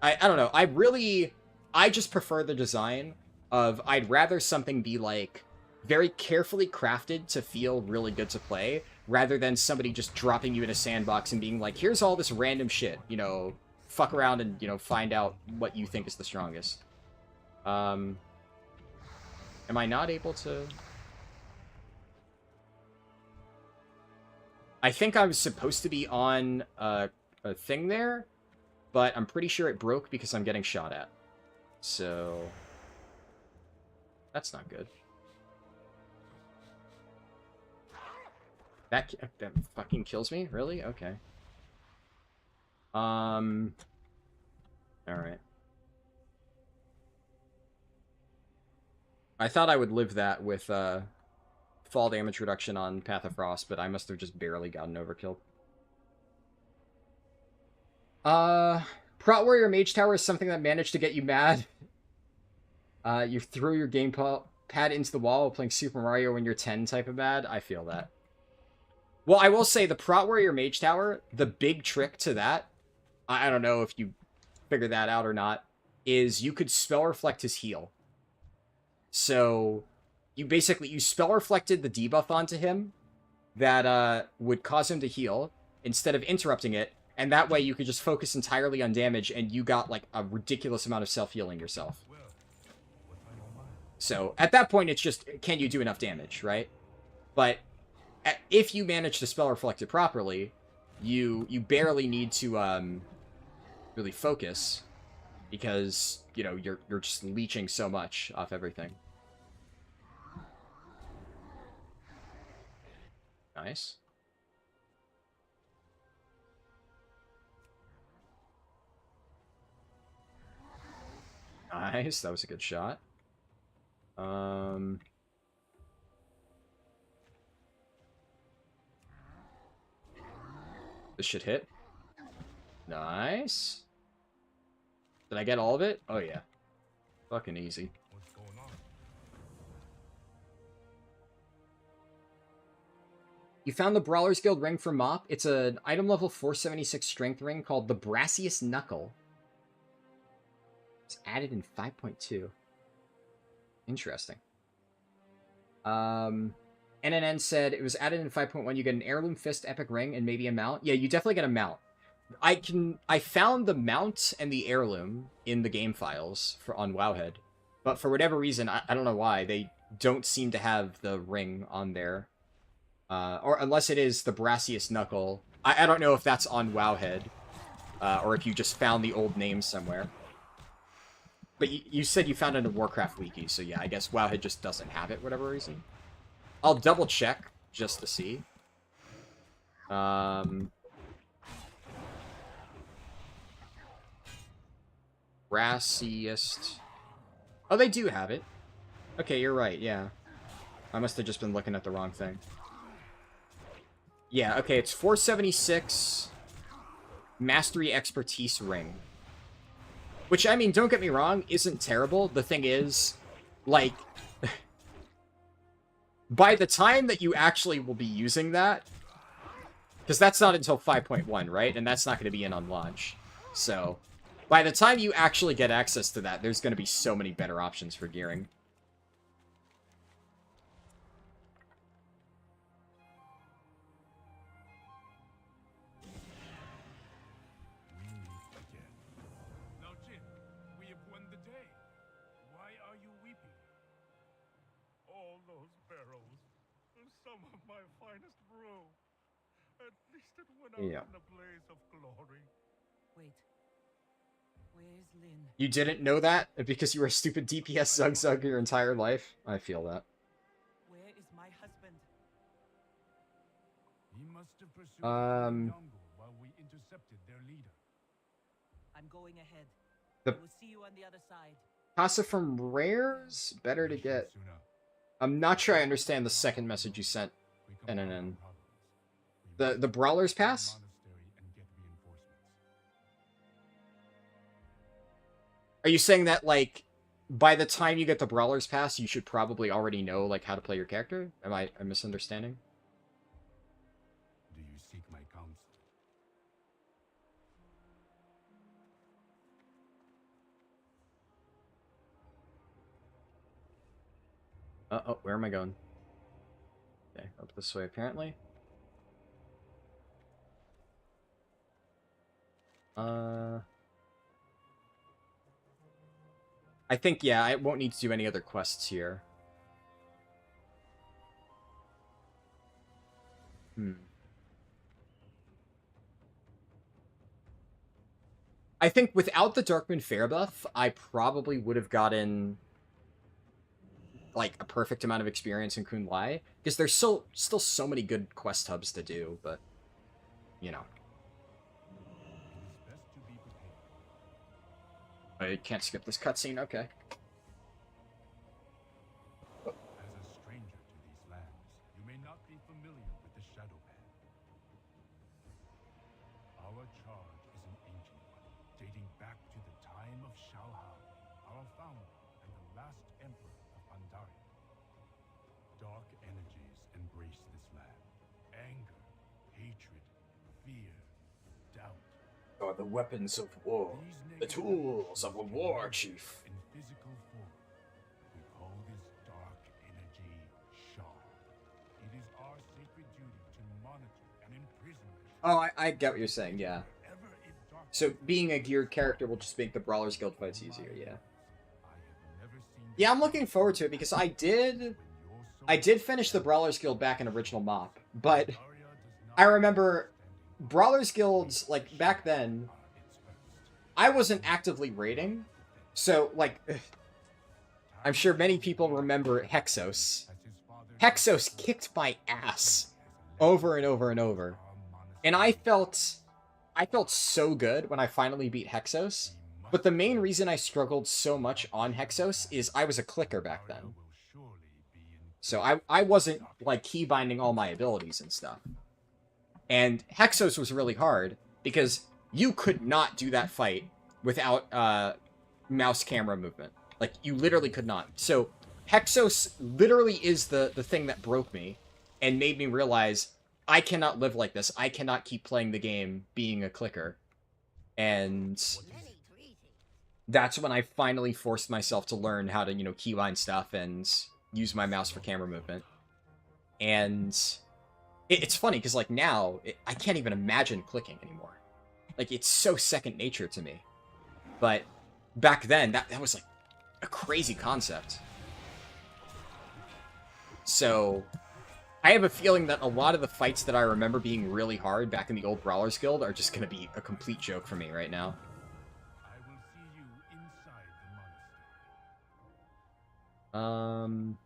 I don't know. I just prefer the design of, I'd rather something be like very carefully crafted to feel really good to play, rather than somebody just dropping you in a sandbox and being like, here's all this random shit, you know, fuck around and, you know, find out what you think is the strongest. Am I not able to... I think I was supposed to be on a thing there, but I'm pretty sure it broke because I'm getting shot at. So... that's not good. That fucking kills me? Really? Okay. Alright. I thought I would live that with fall damage reduction on Path of Frost, but I must have just barely gotten overkill. Prot Warrior Mage Tower is something that managed to get you mad. You threw your gamepad into the wall while playing Super Mario when you're 10 type of bad. I feel that. Well, I will say, the Prot Warrior Mage Tower, the big trick to that, I don't know if you figured that out or not, is you could spell reflect his heal. So, you spell reflected the debuff onto him that would cause him to heal, instead of interrupting it, and that way you could just focus entirely on damage, and you got, like, a ridiculous amount of self-healing yourself. So, at that point, it's just, can you do enough damage, right? But if you manage to spell reflect it properly, you barely need to really focus, because, you know, you're just leeching so much off everything. Nice. Nice, that was a good shot. This should hit. Nice. Did I get all of it? Oh yeah. Fucking easy. What's going on? You found the Brawlers Guild ring for MoP. It's an item level 476 strength ring called the Brassiest Knuckle. It's added in 5.2. Interesting. NNN said it was added in 5.1. You get an heirloom fist epic ring and maybe a mount. Yeah, you definitely get a mount. I found the mount and the heirloom in the game files on Wowhead, but for whatever reason, I don't know why, they don't seem to have the ring on there. Or unless it is the Brassiest Knuckle. I don't know if that's on Wowhead, or if you just found the old name somewhere. But you said you found it in a Warcraft wiki, so yeah, I guess Wowhead just doesn't have it, whatever reason. I'll double check just to see. Brassiest. Oh, they do have it. Okay, you're right, yeah. I must have just been looking at the wrong thing. Yeah, okay, it's 476 Mastery Expertise Ring. Which, I mean, don't get me wrong, isn't terrible. The thing is, like, by the time that you actually will be using that, because that's not until 5.1, right? And that's not going to be in on launch. So, by the time you actually get access to that, there's going to be so many better options for gearing. Now, Jin, we have won the day. Why are you weeping? All those barrels are some of my finest brew. At least it went out Yeah. in a blaze of glory. Wait. Where's Lynn? You didn't know that because you were a stupid DPS Zug your entire life? I feel that. Where is my husband? He must have pursued Yongo while we intercepted their leader. I'm going ahead. The- I will see you on the other side. Casa from Rares? Better to get... I'm not sure I understand the second message you sent. NNN. The Brawler's Pass? Are you saying that, like, by the time you get the Brawler's Pass, you should probably already know, like, how to play your character? Am I misunderstanding? Do you seek my counsel? Oh, where am I going? Okay, up this way, apparently. I think, yeah, I won't need to do any other quests here. I think without the Darkmoon Fair buff, I probably would have gotten like a perfect amount of experience in Kun Lai, because there's still so many good quest hubs to do, but you know. It is best to be prepared. I can't skip this cutscene, okay. As a stranger to these lands, you may not be familiar with the Shadow Band. Our charge is an ancient one, dating back to the time of Shao Han, our founder and the last emperor of Pandaria. Dark energies embrace this land. Anger, hatred, fear, doubt. Are the weapons of war, the tools of a war chief. In physical form, we call this dark energy Shah. It is our sacred duty to monitor and imprison it. Oh, I get what you're saying, yeah. Wherever it darkens. So being a geared character will just make the Brawlers Guild fights easier, yeah. I have never seen Yeah, I'm looking forward to it because I did finish the Brawlers Guild back in original MoP, but I remember Brawlers Guilds, like, back then, I wasn't actively raiding, so, like, I'm sure many people remember Hexos. Hexos kicked my ass over and over and over, and I felt so good when I finally beat Hexos, But the main reason I struggled so much on Hexos is I was a clicker back then. So I wasn't, like, keybinding all my abilities and stuff. And Hexos was really hard, because you could not do that fight without mouse camera movement. Like, you literally could not. So Hexos literally is the thing that broke me and made me realize I cannot live like this. I cannot keep playing the game being a clicker. And that's when I finally forced myself to learn how to, you know, keybind stuff and use my mouse for camera movement. And it's funny, because, like, now, I can't even imagine clicking anymore. Like, it's so second nature to me. But back then, that was, like, a crazy concept. So I have a feeling that a lot of the fights that I remember being really hard back in the old Brawlers Guild are just going to be a complete joke for me right now. I will see you inside the monastery.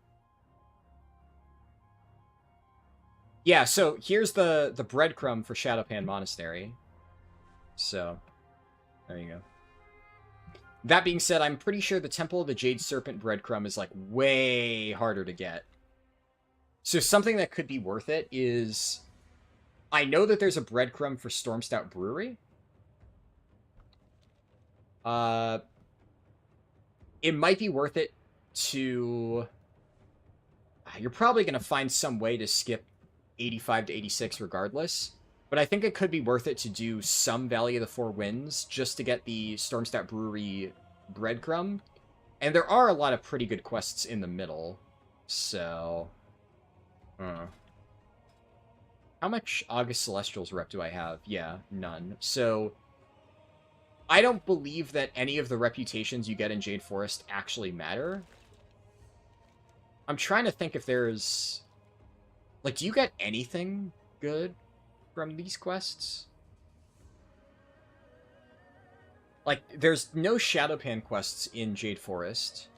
Yeah, so here's the breadcrumb for Shadowpan Monastery. So, there you go. That being said, I'm pretty sure the Temple of the Jade Serpent breadcrumb is, like, way harder to get. So something that could be worth it is... I know that there's a breadcrumb for Stormstout Brewery. It might be worth it to... You're probably going to find some way to skip 85 to 86 regardless. But I think it could be worth it to do some Valley of the Four Winds just to get the Stormstout Brewery breadcrumb. And there are a lot of pretty good quests in the middle. So... How much August Celestials rep do I have? Yeah, none. So, I don't believe that any of the reputations you get in Jade Forest actually matter. I'm trying to think if there's... Like, do you get anything good from these quests? Like, there's no Shadowpan quests in Jade Forest.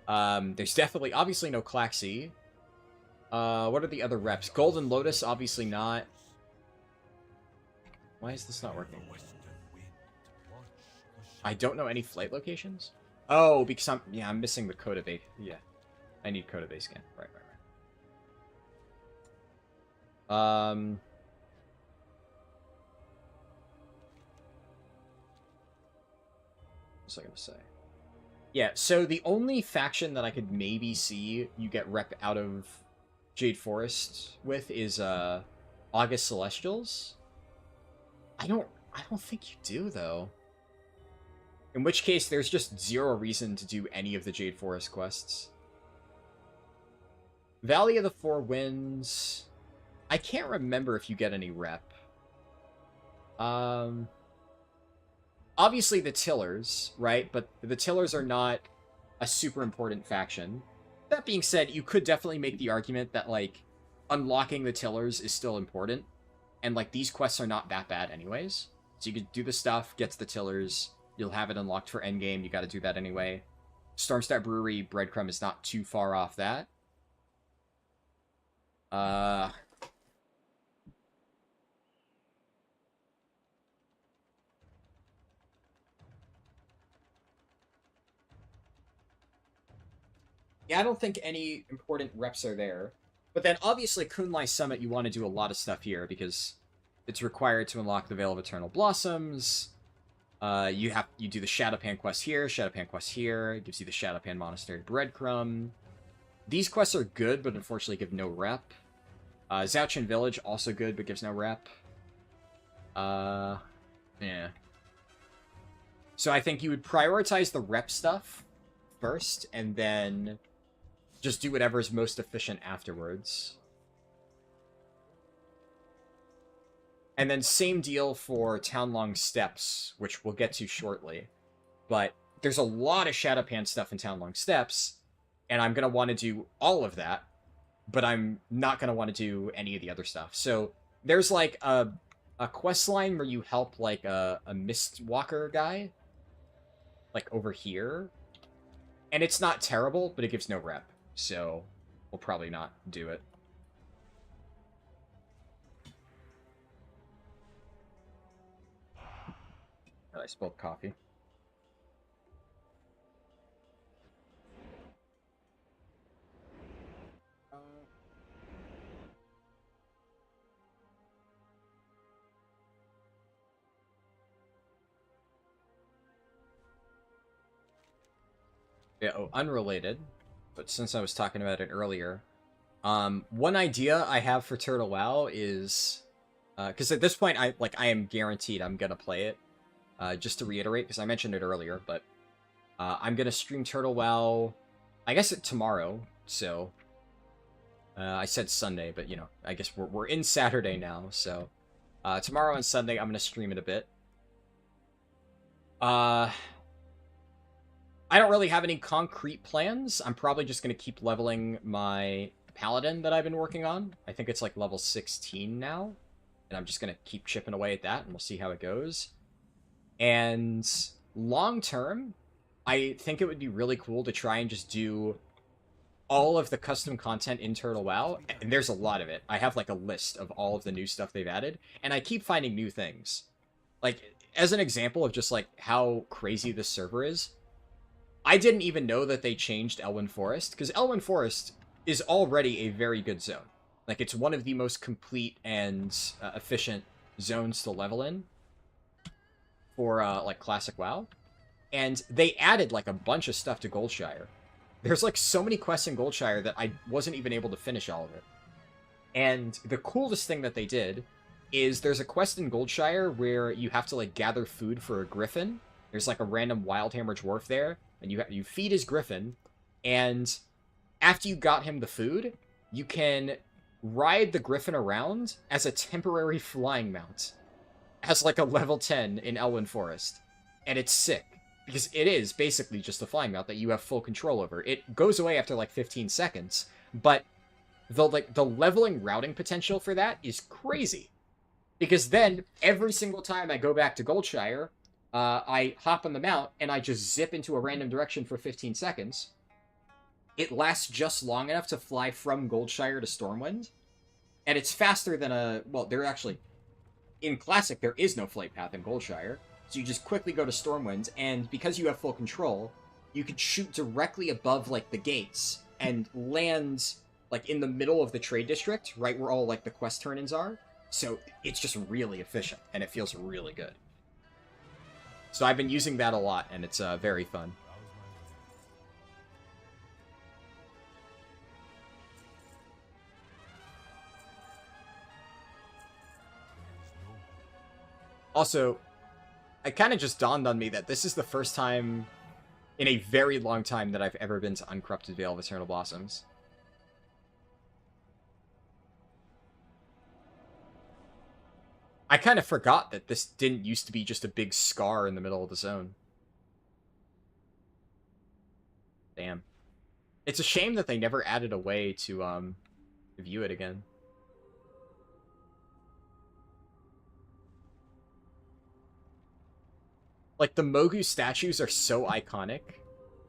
There's definitely, obviously, no Klaxi. What are the other reps? Golden Lotus, obviously not. Why is this not working? I don't know any flight locations? Oh, because I'm missing the Coda base. Yeah. I need Coda base scan. Right. What was I gonna say? Yeah, so the only faction that I could maybe see you get rep out of Jade Forest with is August Celestials. I don't think you do, though. In which case, there's just zero reason to do any of the Jade Forest quests. Valley of the Four Winds... I can't remember if you get any rep. Obviously the Tillers, right? But the Tillers are not a super important faction. That being said, you could definitely make the argument that, like, unlocking the Tillers is still important. And, like, these quests are not that bad anyways. So you could do the stuff, get to the Tillers, you'll have it unlocked for endgame, you gotta do that anyway. Stormstout Brewery breadcrumb is not too far off that. Yeah, I don't think any important reps are there. But then, obviously, Kunlai Summit, you want to do a lot of stuff here, because it's required to unlock the Veil of Eternal Blossoms. You do the Shadowpan quest here, it gives you the Shadowpan Monastery breadcrumb. These quests are good, but unfortunately give no rep. Zouchin Village, also good, but gives no rep. Yeah. So I think you would prioritize the rep stuff first, and then just do whatever is most efficient afterwards. And then same deal for Townlong Steps, which we'll get to shortly. But there's a lot of Shadowpan stuff in Townlong Steps, and I'm going to want to do all of that, but I'm not going to want to do any of the other stuff. So there's like a quest line where you help like a Mistwalker guy, like over here. And it's not terrible, but it gives no rep. So we'll probably not do it. I spilled coffee. Yeah, oh, unrelated, but since I was talking about it earlier, one idea I have for Turtle WoW is, because at this point I am guaranteed I'm gonna play it. Just to reiterate, because I mentioned it earlier, but I'm gonna stream Turtle WoW, I guess tomorrow. So I said Sunday, but you know, I guess we're in Saturday now. So tomorrow and Sunday I'm gonna stream it a bit. I don't really have any concrete plans. I'm probably just going to keep leveling my paladin that I've been working on. I think it's like level 16 now. And I'm just going to keep chipping away at that, and we'll see how it goes. And long term, I think it would be really cool to try and just do all of the custom content in Turtle WoW. And there's a lot of it. I have like a list of all of the new stuff they've added. And I keep finding new things. Like, as an example of just like how crazy this server is, I didn't even know that they changed Elwyn Forest, because Elwyn Forest is already a very good zone. Like, it's one of the most complete and efficient zones to level in for, like, Classic WoW. And they added, like, a bunch of stuff to Goldshire. There's, like, so many quests in Goldshire that I wasn't even able to finish all of it. And the coolest thing that they did is there's a quest in Goldshire where you have to, like, gather food for a griffin. There's, like, a random Wildhammer dwarf there. And you feed his griffin, and after you got him the food, you can ride the griffin around as a temporary flying mount. As like a level 10 in Elwyn Forest. And it's sick, because it is basically just a flying mount that you have full control over. It goes away after like 15 seconds, but the leveling routing potential for that is crazy. Because then, every single time I go back to Goldshire, I hop on the mount, and I just zip into a random direction for 15 seconds. It lasts just long enough to fly from Goldshire to Stormwind. And it's faster than a... Well, there actually... In Classic, there is no flight path in Goldshire. So you just quickly go to Stormwind, and because you have full control, you can shoot directly above, like, the gates, and land, like, in the middle of the trade district, right where all, like, the quest turn-ins are. So it's just really efficient, and it feels really good. So I've been using that a lot, and it's very fun. Also, it kind of just dawned on me that this is the first time in a very long time that I've ever been to Uncorrupted Vale of Eternal Blossoms. I kind of forgot that this didn't used to be just a big scar in the middle of the zone. Damn. It's a shame that they never added a way to view it again. Like, the Mogu statues are so iconic,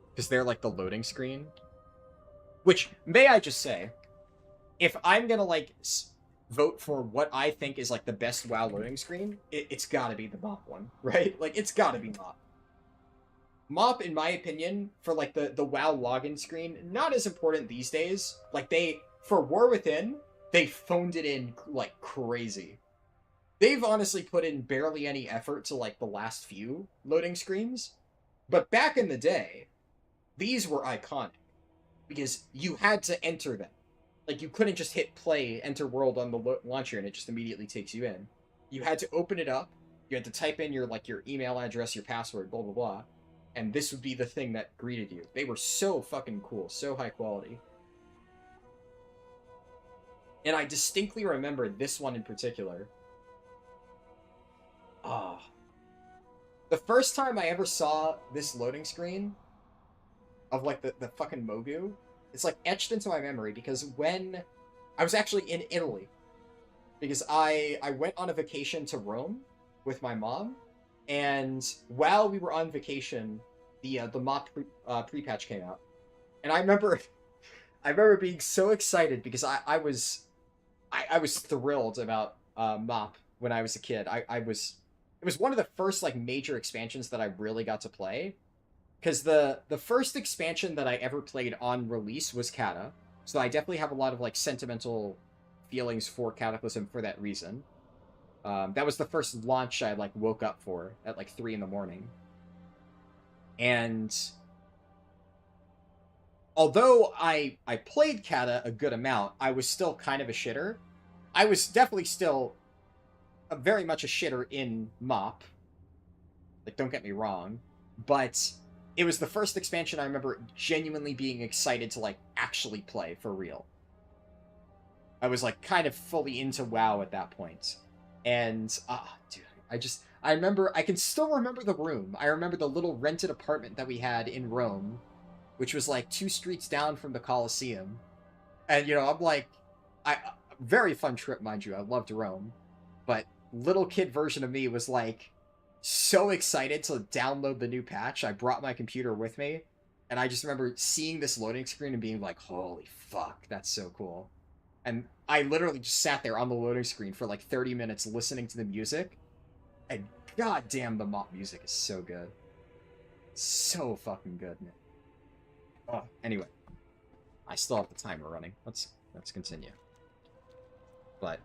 because they're like the loading screen. Which, may I just say, if I'm gonna, like, vote for what I think is, like, the best WoW loading screen, it's gotta be the MoP one, right? Like, it's gotta be MoP. MoP, in my opinion, for, like, the WoW login screen, not as important these days. Like, for War Within, they phoned it in, like, crazy. They've honestly put in barely any effort to, like, the last few loading screens. But back in the day, these were iconic. Because you had to enter them. Like, you couldn't just hit play, enter world on the launcher, and it just immediately takes you in. You had to open it up, you had to type in your email address, your password, blah, blah, blah, and this would be the thing that greeted you. They were so fucking cool, so high quality. And I distinctly remember this one in particular. The first time I ever saw this loading screen of, like, the fucking Mogu, it's, like, etched into my memory, because when I was actually in Italy, because I went on a vacation to Rome with my mom, and while we were on vacation, the MoP pre-patch came out, and I remember being so excited, because I was thrilled about MoP when I was a kid. It was one of the first, like, major expansions that I really got to play. Because the first expansion that I ever played on release was Kata. So I definitely have a lot of, like, sentimental feelings for Cataclysm for that reason. That was the first launch I, like, woke up for at, like, 3 in the morning. And although I played Kata a good amount, I was still kind of a shitter. I was definitely still very much a shitter in MoP. Like, don't get me wrong, but it was the first expansion I remember genuinely being excited to like actually play for real. I was like kind of fully into WoW at that point. And dude, I remember, I can still remember the room. I remember the little rented apartment that we had in Rome, which was like 2 streets down from the Colosseum. And you know, I'm like, very fun trip, mind you. I loved Rome, but little kid version of me was like so excited to download the new patch. I brought my computer with me, and I just remember seeing this loading screen and being like, "Holy fuck, that's so cool!" And I literally just sat there on the loading screen for like 30 minutes listening to the music, and goddamn, the MoP music is so good, so fucking good, man. Oh, anyway, I still have the timer running. Let's continue. But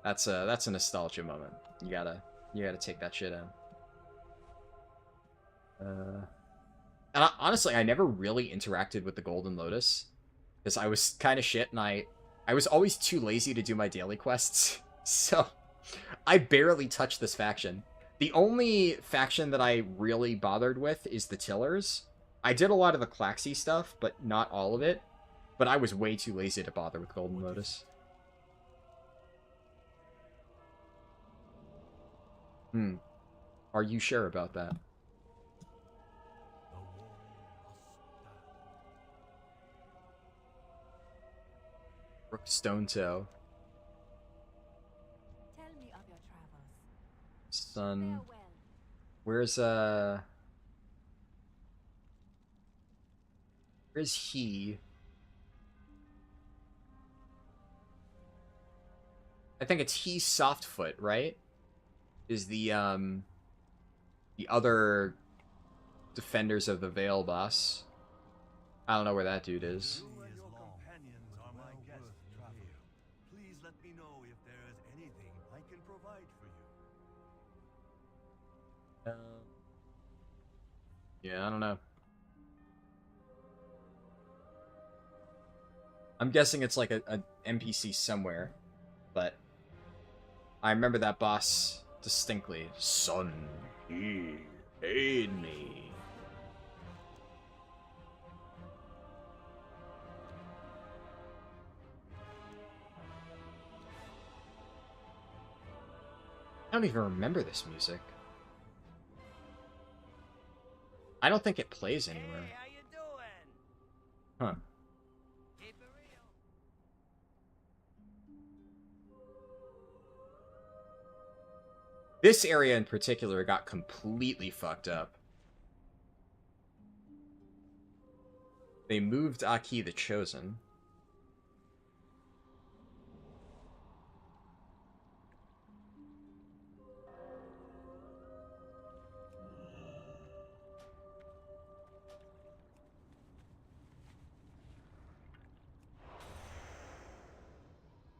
that's a nostalgia moment. You gotta take that shit in. And honestly, I never really interacted with the Golden Lotus because I was kind of shit, and I was always too lazy to do my daily quests. So I barely touched this faction. The only faction that I really bothered with is the Tillers. I did a lot of the Klaxi stuff, but not all of it. But I was way too lazy to bother with Golden Lotus. Are you sure about that? Rook Stone Toe. Tell me of your travels. Son. Farewell. Where's he? I think it's he Softfoot, right? Is the other defenders of the Veil boss. I don't know where that dude is. You and your companions are my guests, traveler. Please let me know if there is anything I can provide for you. Yeah, I don't know. I'm guessing it's like a NPC somewhere, but I remember that boss distinctly. Son, he aid me. I don't even remember this music. I don't think it plays anywhere. Hey, how you doing? Huh. Keep it real. This area in particular got completely fucked up. They moved Aki the Chosen.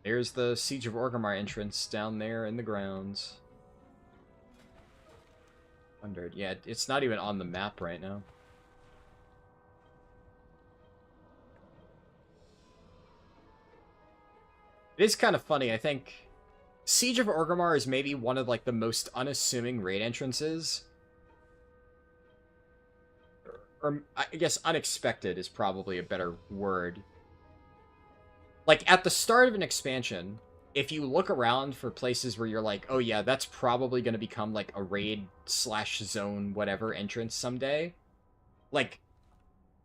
There's the Siege of Orgrimmar entrance down there in the grounds. Wondered. Yeah, it's not even on the map right now. It is kind of funny, I think Siege of Orgrimmar is maybe one of like the most unassuming raid entrances. Or I guess unexpected is probably a better word. Like, at the start of an expansion, if you look around for places where you're like, oh yeah, that's probably going to become like a raid / zone whatever entrance someday, like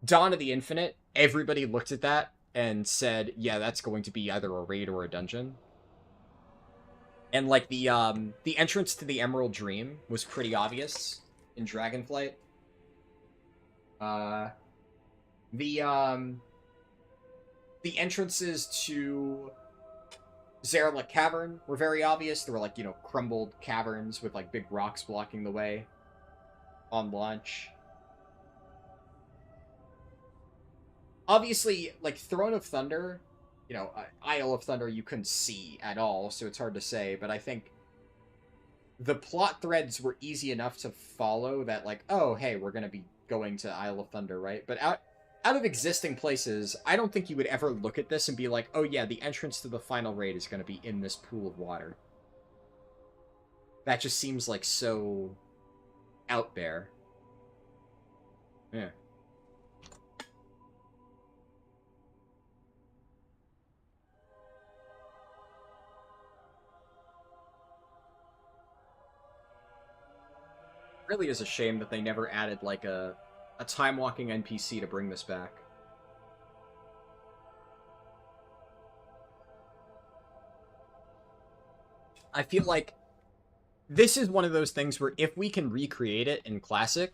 Dawn of the Infinite, everybody looked at that and said, yeah, that's going to be either a raid or a dungeon. And like the entrance to the Emerald Dream was pretty obvious in Dragonflight. The entrances to Zarla Cavern were very obvious. There were, like, you know, crumbled caverns with, like, big rocks blocking the way on launch. Obviously, like, Throne of Thunder, you know, Isle of Thunder you couldn't see at all, so it's hard to say, but I think the plot threads were easy enough to follow that, like, oh, hey, we're gonna be going to Isle of Thunder, right? But out of existing places, I don't think you would ever look at this and be like, oh yeah, the entrance to the final raid is going to be in this pool of water. That just seems like so out there. Yeah. Really is a shame that they never added like a time walking NPC to bring this back. I feel like this is one of those things where if we can recreate it in Classic,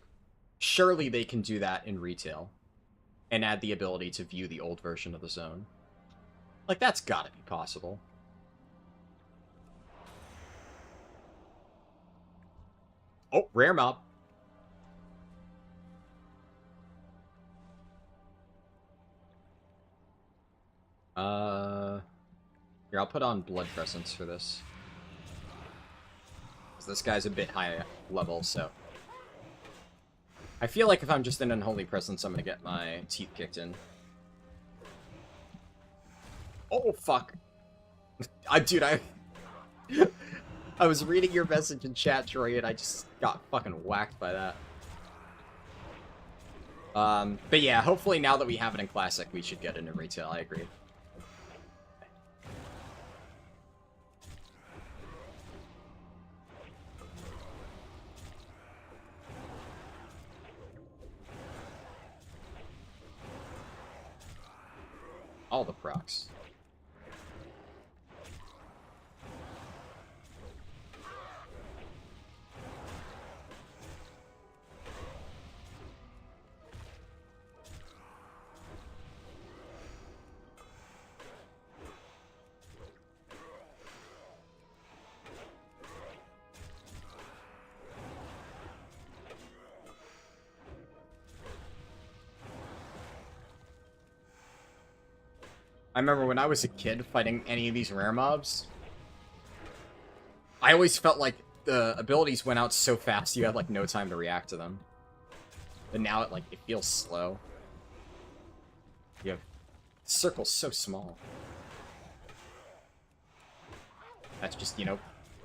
surely they can do that in retail and add the ability to view the old version of the zone. Like, that's gotta be possible. Oh, rare mob. Here, I'll put on Blood Presence for this. Because this guy's a bit high level, so... I feel like if I'm just in Unholy Presence, I'm gonna get my teeth kicked in. Oh, fuck. Dude, I was reading your message in chat, Troy, and I just got fucking whacked by that. But yeah, hopefully now that we have it in Classic, we should get it in retail, I agree. All the procs. I remember when I was a kid fighting any of these rare mobs, I always felt like the abilities went out so fast you had like no time to react to them. But now it feels slow. You have circles so small. That's just, you know,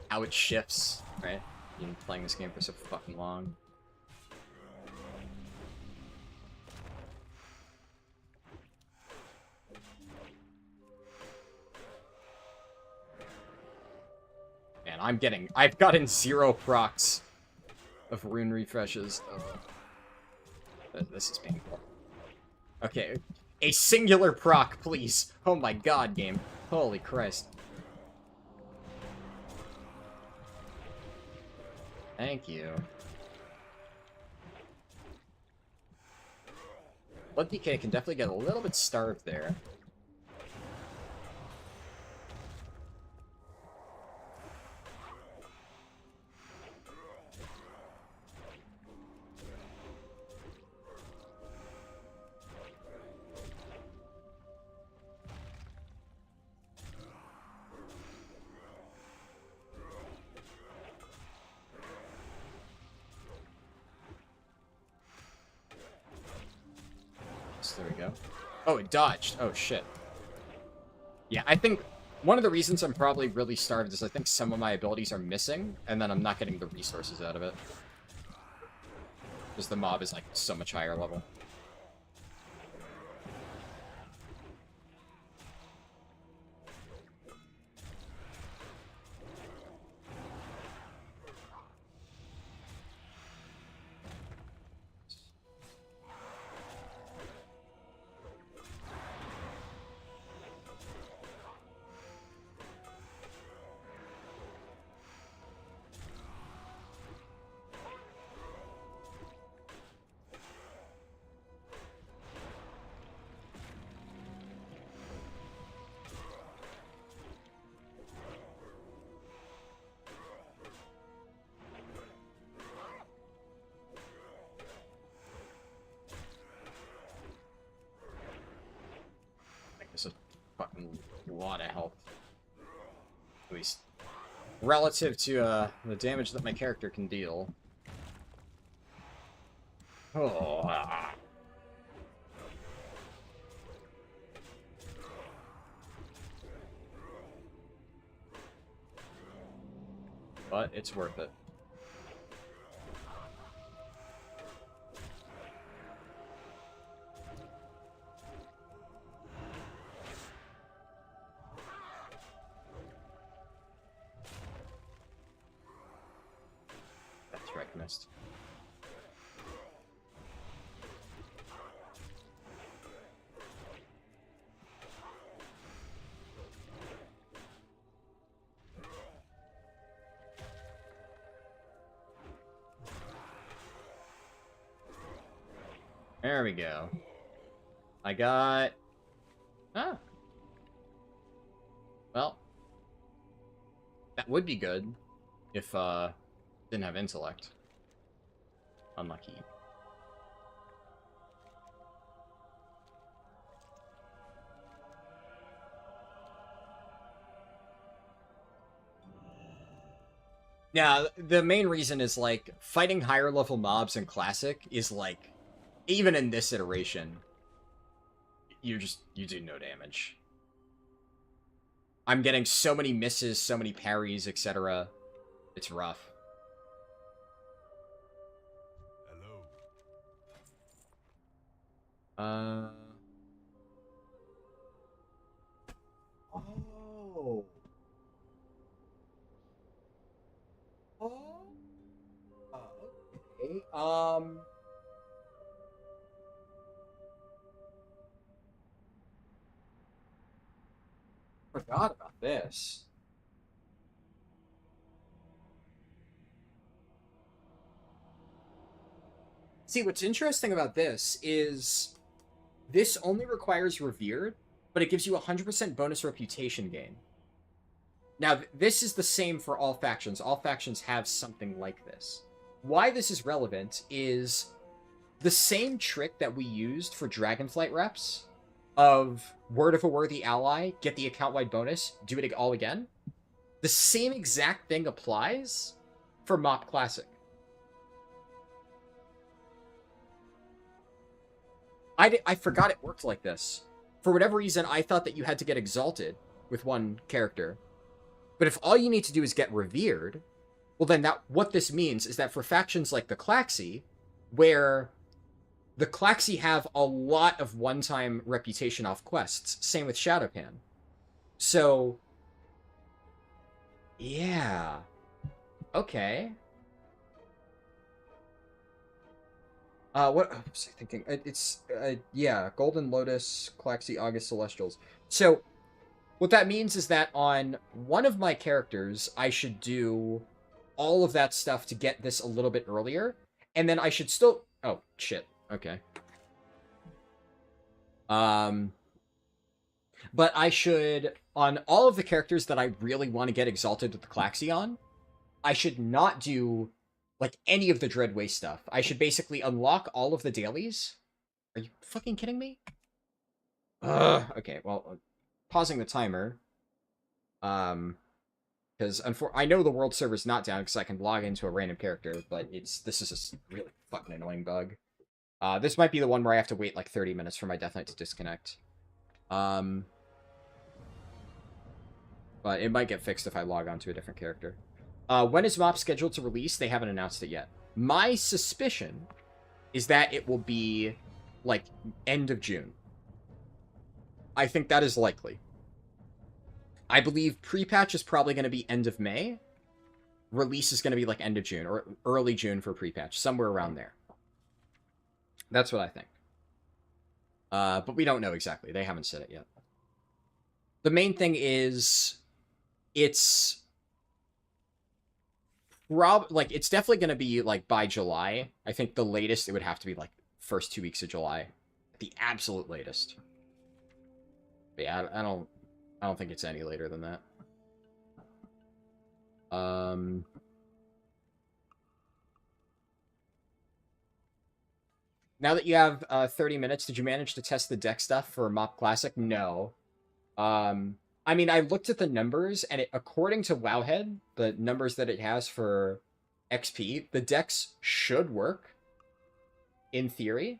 how it shifts, right? You've been playing this game for so fucking long. Man, I've gotten 0 procs of rune refreshes. Oh. This is painful. Okay, a singular proc, please. Oh my god, game. Holy Christ. Thank you. BDK can definitely get a little bit starved there. There we go. Oh, it dodged. Oh, shit. Yeah, I think one of the reasons I'm probably really starved is I think some of my abilities are missing, and then I'm not getting the resources out of it. Because the mob is, like, so much higher level. There's a fucking lot of health. At least relative to the damage that my character can deal. Oh, ah. But it's worth it. That's right, missed. There we go. I got... Ah. Well. That would be good if, didn't have intellect. Unlucky. Yeah, the main reason is, like, fighting higher level mobs in Classic is, like, even in this iteration, you do no damage. I'm getting so many misses, so many parries, etc. It's rough. Hello. Oh. Oh. Okay. Forgot about this. See, what's interesting about this is this only requires Revered, but it gives you 100% bonus reputation gain. Now, this is the same for all factions. All factions have something like this. Why this is relevant is the same trick that we used for Dragonflight reps of word of a worthy ally, get the account-wide bonus, do it all again. The same exact thing applies for MoP Classic. I forgot it worked like this. For whatever reason, I thought that you had to get exalted with one character. But if all you need to do is get revered, well then what this means is that for factions like the Klaxi, where the Klaxi have a lot of one-time reputation off quests, same with Shadowpan. So, yeah. Okay. What was I thinking? It's, yeah, Golden Lotus, Klaxi, August, Celestials. So, what that means is that on one of my characters, I should do all of that stuff to get this a little bit earlier, and then I should still... Oh, shit. Okay. But I should, on all of the characters that I really want to get exalted with the Klaxi on, I should not do, like, any of the Dreadway stuff. I should basically unlock all of the dailies. Are you fucking kidding me? Okay, well, pausing the timer. Because I know the world server's not down because I can log into a random character, but this is a really fucking annoying bug. This might be the one where I have to wait like 30 minutes for my Death Knight to disconnect. But it might get fixed if I log on to a different character. When is MoP scheduled to release? They haven't announced it yet. My suspicion is that it will be, like, end of June. I think that is likely. I believe pre-patch is probably going to be end of May. Release is going to be, like, end of June, or early June for pre-patch, somewhere around there. That's what I think. But we don't know exactly. They haven't said it yet. The main thing is, it's it's definitely going to be, like, by July. I think the latest, it would have to be, like, first 2 weeks of July. The absolute latest. But yeah, I don't think it's any later than that. Now that you have 30 minutes, did you manage to test the deck stuff for MoP Classic? No. I mean, I looked at the numbers, and according to Wowhead, the numbers that it has for XP, the decks should work. in theory.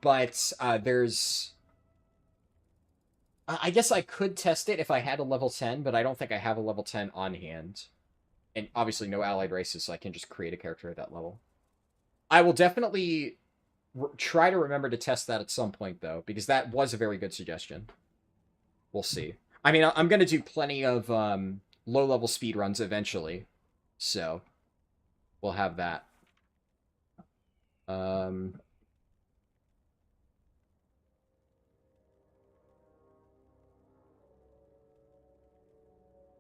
But there's... I guess I could test it if I had a level 10, but I don't think I have a level 10 on hand. And obviously no allied races, so I can just create a character at that level. I will definitely try to remember to test that at some point, though, because that was a very good suggestion. We'll see. I mean, I'm going to do plenty of low-level speedruns eventually, so we'll have that.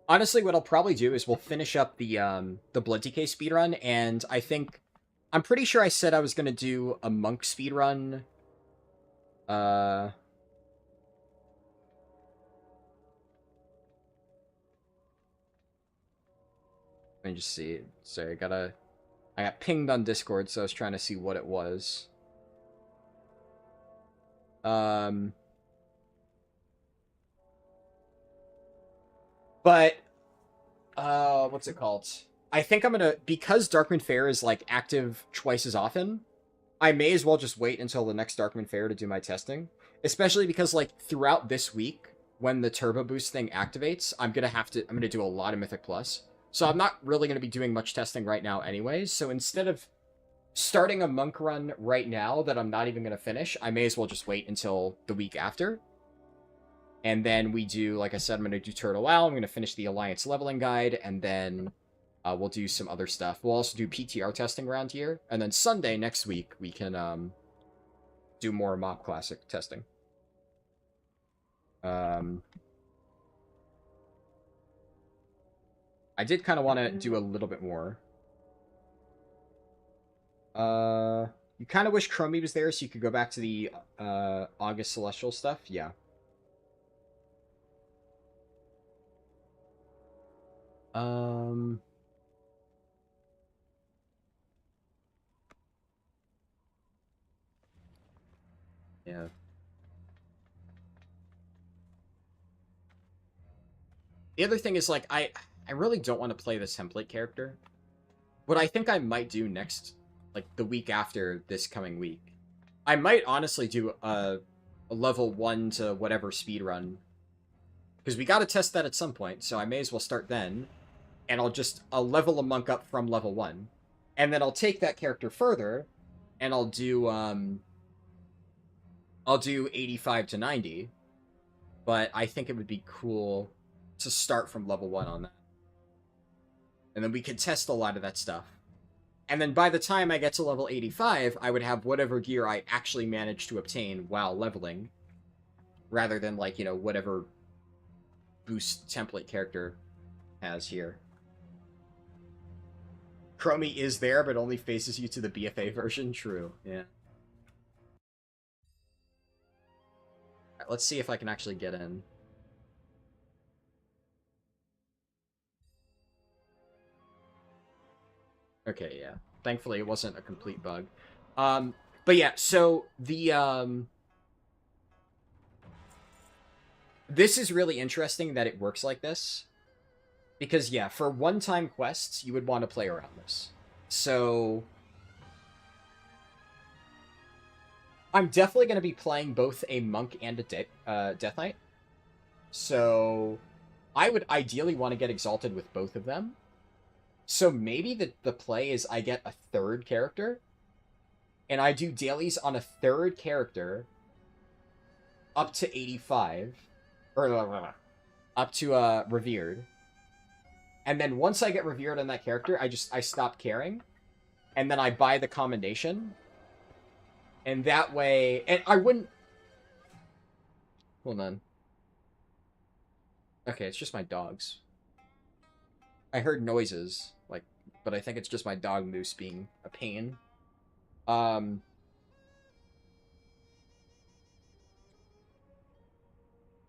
Honestly, what I'll probably do is we'll finish up the Blood DK speedrun, and I'm pretty sure I said I was gonna do a monk speedrun. Let me just see. Sorry, I got pinged on Discord, so I was trying to see what it was. But, what's it called? I think I'm gonna, because Darkmoon Faire is, like, active twice as often, I may as well just wait until the next Darkmoon Faire to do my testing. Especially because, like, throughout this week, when the Turbo Boost thing activates, I'm gonna do a lot of Mythic Plus. So I'm not really gonna be doing much testing right now anyways, so instead of starting a monk run right now that I'm not even gonna finish, I may as well just wait until the week after. And then we do, like I said, I'm going to do Turtle Owl. I'm going to finish the Alliance leveling guide, and then we'll do some other stuff. We'll also do PTR testing around here. And then Sunday next week, we can do more MoP Classic testing. I did kind of want to do a little bit more. You kind of wish Chromie was there so you could go back to the August Celestial stuff? Yeah. Yeah. The other thing is, like, I really don't want to play the template character. What I think I might do next, like, the week after this coming week, I might honestly do a level 1 to whatever speedrun. Because we gotta test that at some point, so I may as well start then. And I'll level a monk up from level 1. And then I'll take that character further, and I'll do 85 to 90. But I think it would be cool to start from level 1 on that. And then we could test a lot of that stuff. And then by the time I get to level 85, I would have whatever gear I actually managed to obtain while leveling. Rather than, like, you know, whatever boost template character has here. Chromie is there, but only faces you to the BFA version. True, yeah. Alright, let's see if I can actually get in. Okay, yeah. Thankfully, it wasn't a complete bug. But yeah, so the, this is really interesting that it works like this. Because, yeah, for one-time quests, you would want to play around this. So I'm definitely going to be playing both a Monk and a Death Knight. So I would ideally want to get Exalted with both of them. So maybe the play is I get a third character, and I do dailies on a third character up to 85, or up to Revered. And then once I get Revered on that character, I stop caring, and then I buy the commendation. And that way, and I wouldn't... Hold on. Okay, it's just my dogs. I heard noises, like, but I think it's just my dog Moose being a pain. But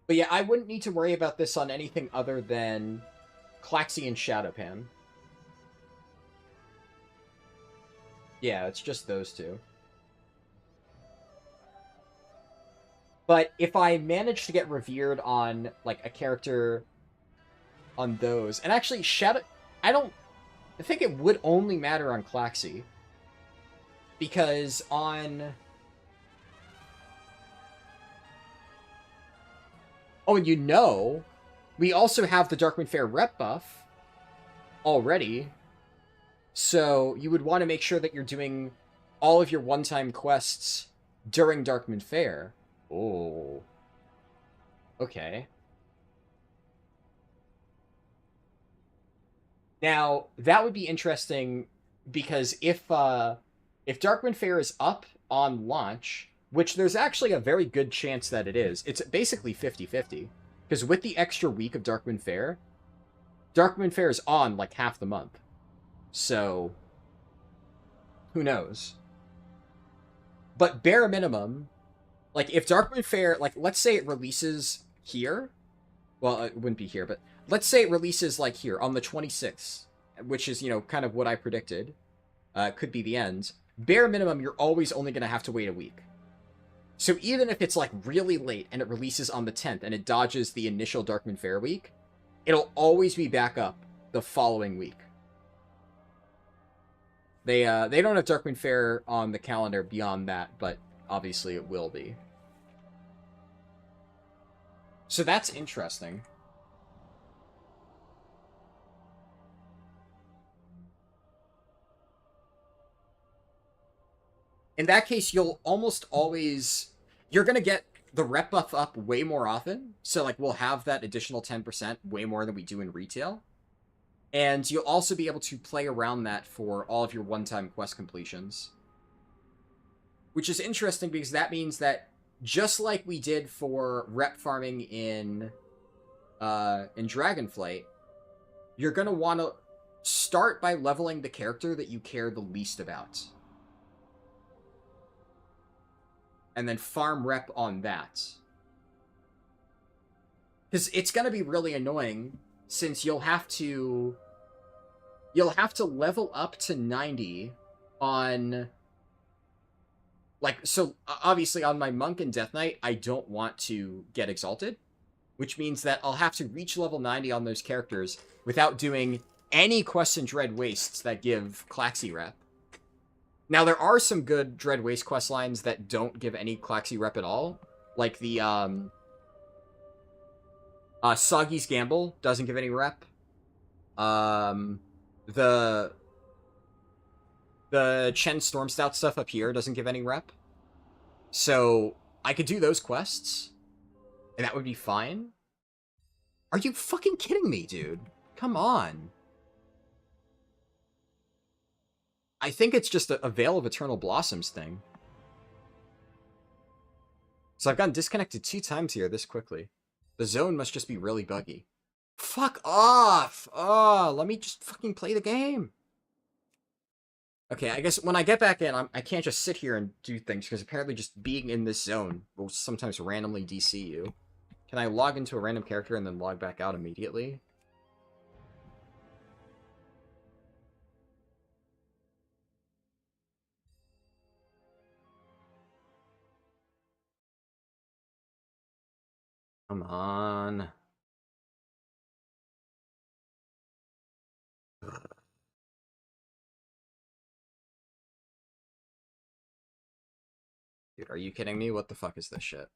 yeah, I wouldn't need to worry about this on anything other than Klaxi and Shadowpan. Yeah, it's just those two. But if I manage to get Revered on, like, a character on those... And actually, I think it would only matter on Klaxi. Because on... Oh, and you know, we also have the Darkmoon Faire rep buff already. So you would want to make sure that you're doing all of your one-time quests during Darkmoon Faire. Oh. Okay. Now, that would be interesting because if Darkmoon Faire is up on launch, which there's actually a very good chance that it is, it's basically 50-50. Because with the extra week of Darkmoon Faire is on like half the month. So, who knows? But bare minimum, like if Darkmoon Faire, like let's say it releases here, well, it wouldn't be here, but let's say it releases like here on the 26th, which is, you know, kind of what I predicted. Could be the end. Bare minimum, you're always only going to have to wait a week. So even if it's like really late and it releases on the 10th and it dodges the initial Darkmoon Faire week, it'll always be back up the following week. They don't have Darkmoon Faire on the calendar beyond that, but obviously it will be. So that's interesting. In that case, you'll almost always... You're going to get the rep buff up way more often. So, like, we'll have that additional 10% way more than we do in retail. And you'll also be able to play around that for all of your one-time quest completions. Which is interesting because that means that just like we did for rep farming in Dragonflight, you're going to want to start by leveling the character that you care the least about. And then farm rep on that. Because it's going to be really annoying, since you'll have to level up to 90 on... Like, so, obviously on my Monk and Death Knight, I don't want to get Exalted. Which means that I'll have to reach level 90 on those characters without doing any Quest and Dread Wastes that give Klaxi rep. Now, there are some good Dread Waste quest lines that don't give any Klaxi rep at all. Like the, Soggy's Gamble doesn't give any rep. The Chen Stormstout stuff up here doesn't give any rep. So, I could do those quests, and that would be fine. Are you fucking kidding me, dude? Come on. I think it's just a Veil of Eternal Blossoms thing. So I've gotten disconnected 2 times here this quickly. The zone must just be really buggy. Fuck off! Oh, let me just fucking play the game. Okay, I guess when I get back in, I can't just sit here and do things, because apparently just being in this zone will sometimes randomly DC you. Can I log into a random character and then log back out immediately? Come on. Dude, are you kidding me? What the fuck is this shit?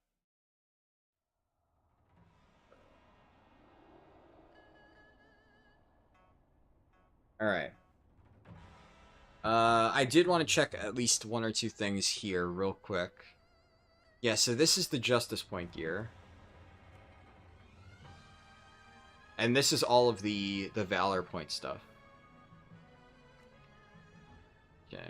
Alright. I did want to check at least 1 or 2 things here real quick. Yeah, so this is the Justice Point gear. And this is all of the Valor Point stuff. Okay.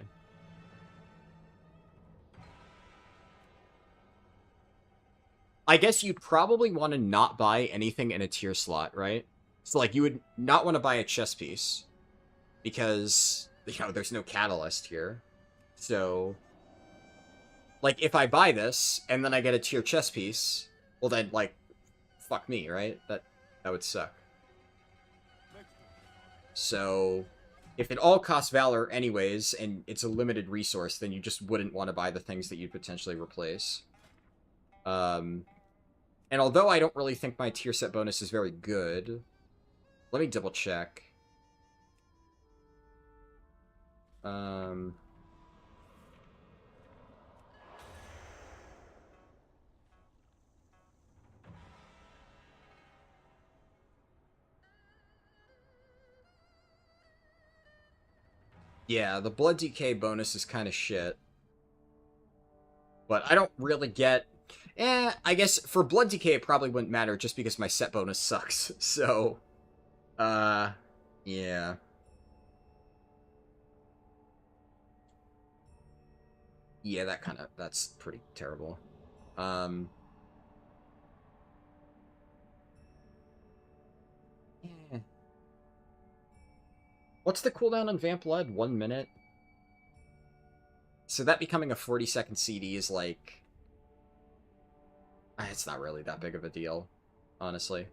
I guess you'd probably want to not buy anything in a tier slot, right? So, like, you would not want to buy a chess piece. Because, you know, there's no catalyst here. So, like, if I buy this, and then I get a tier chess piece, well then, like, fuck me, right? That would suck. So, if it all costs Valor anyways, and it's a limited resource, then you just wouldn't want to buy the things that you'd potentially replace. And although I don't really think my tier set bonus is very good, let me double check. Yeah, the Blood DK bonus is kind of shit. But I don't really get... I guess for Blood DK it probably wouldn't matter just because my set bonus sucks. So, yeah. Yeah, that's pretty terrible. Yeah. What's the cooldown on Vamp Blood? 1 minute? So that becoming a 40-second CD is like... It's not really that big of a deal, honestly.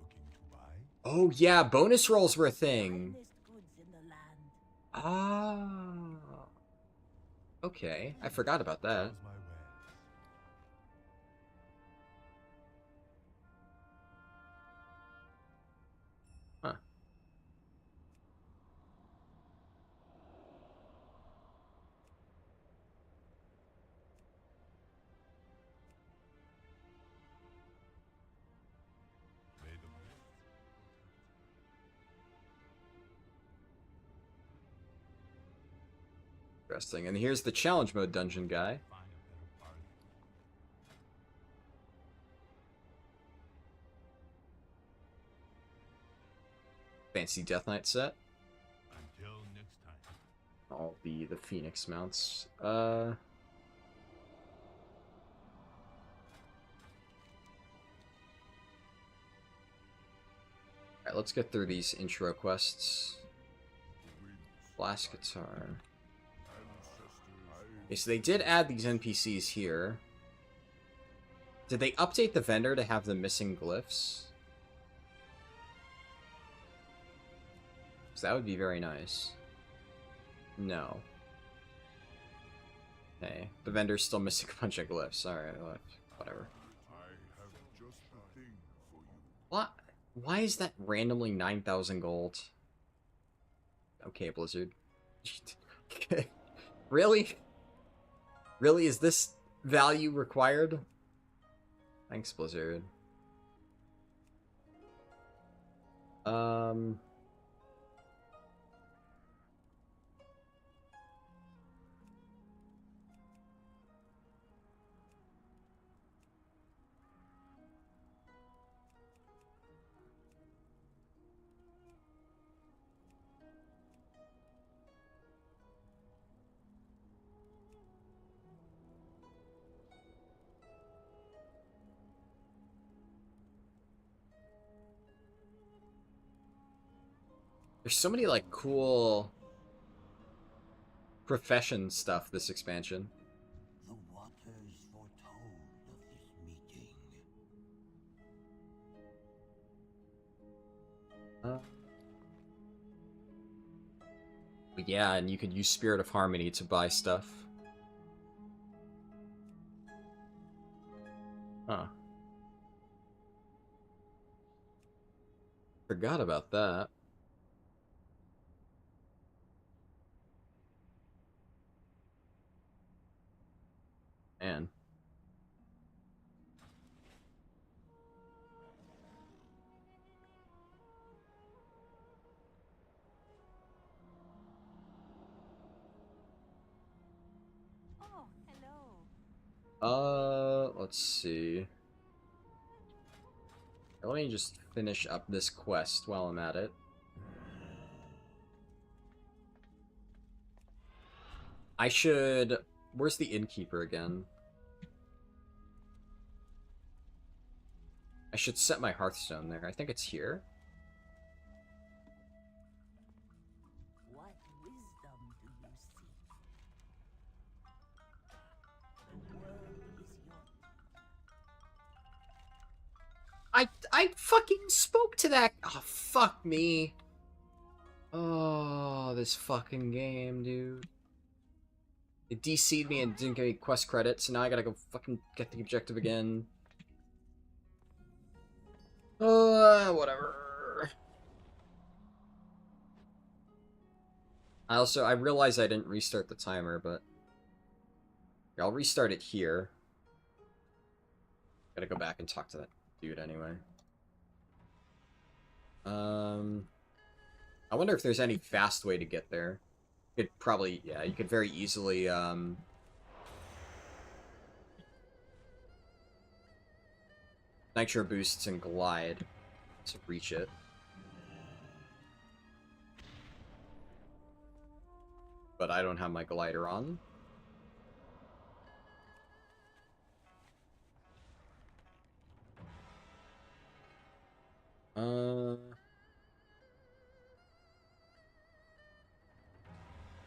Looking to buy? Oh yeah, bonus rolls were a thing. Finest goods in the land. Ah. Okay, I forgot about that. How's my wares? Huh. May the mists Interesting. And here's the challenge mode dungeon guy. find a better bargain. Fancy Death Knight set. Until next time. All the Phoenix mounts. Alright, let's get through these intro quests. Blast guitar. Okay, so they did add these NPCs here. Did they update the vendor to have the missing glyphs? So that would be very nice. No. Okay, the vendor's still missing a bunch of glyphs. Alright, whatever. I have just the thing for you. What? Why is that randomly 9,000 gold? Okay, Blizzard. Really? Really? Is this value required? Thanks, Blizzard. There's so many, like, cool profession stuff this expansion. The waters foretold of this meeting. But yeah, and you could use Spirit of Harmony to buy stuff. Huh. Forgot about that. Man. Oh, hello. Let's see. Let me just finish up this quest while I'm at it. I should... Where's the innkeeper again? I should set my Hearthstone there. I think it's here. What wisdom do you seek? The world is yours. I fucking spoke to that. Oh, fuck me. Oh, this fucking game, dude. It DC'd me and didn't give me quest credit, so now I gotta go fucking get the objective again. Whatever. I realized I didn't restart the timer, but... I'll restart it here. Gotta go back and talk to that dude anyway. I wonder if there's any fast way to get there. You could probably, yeah, you could very easily, nitro boosts and glide to reach it. But I don't have my glider on.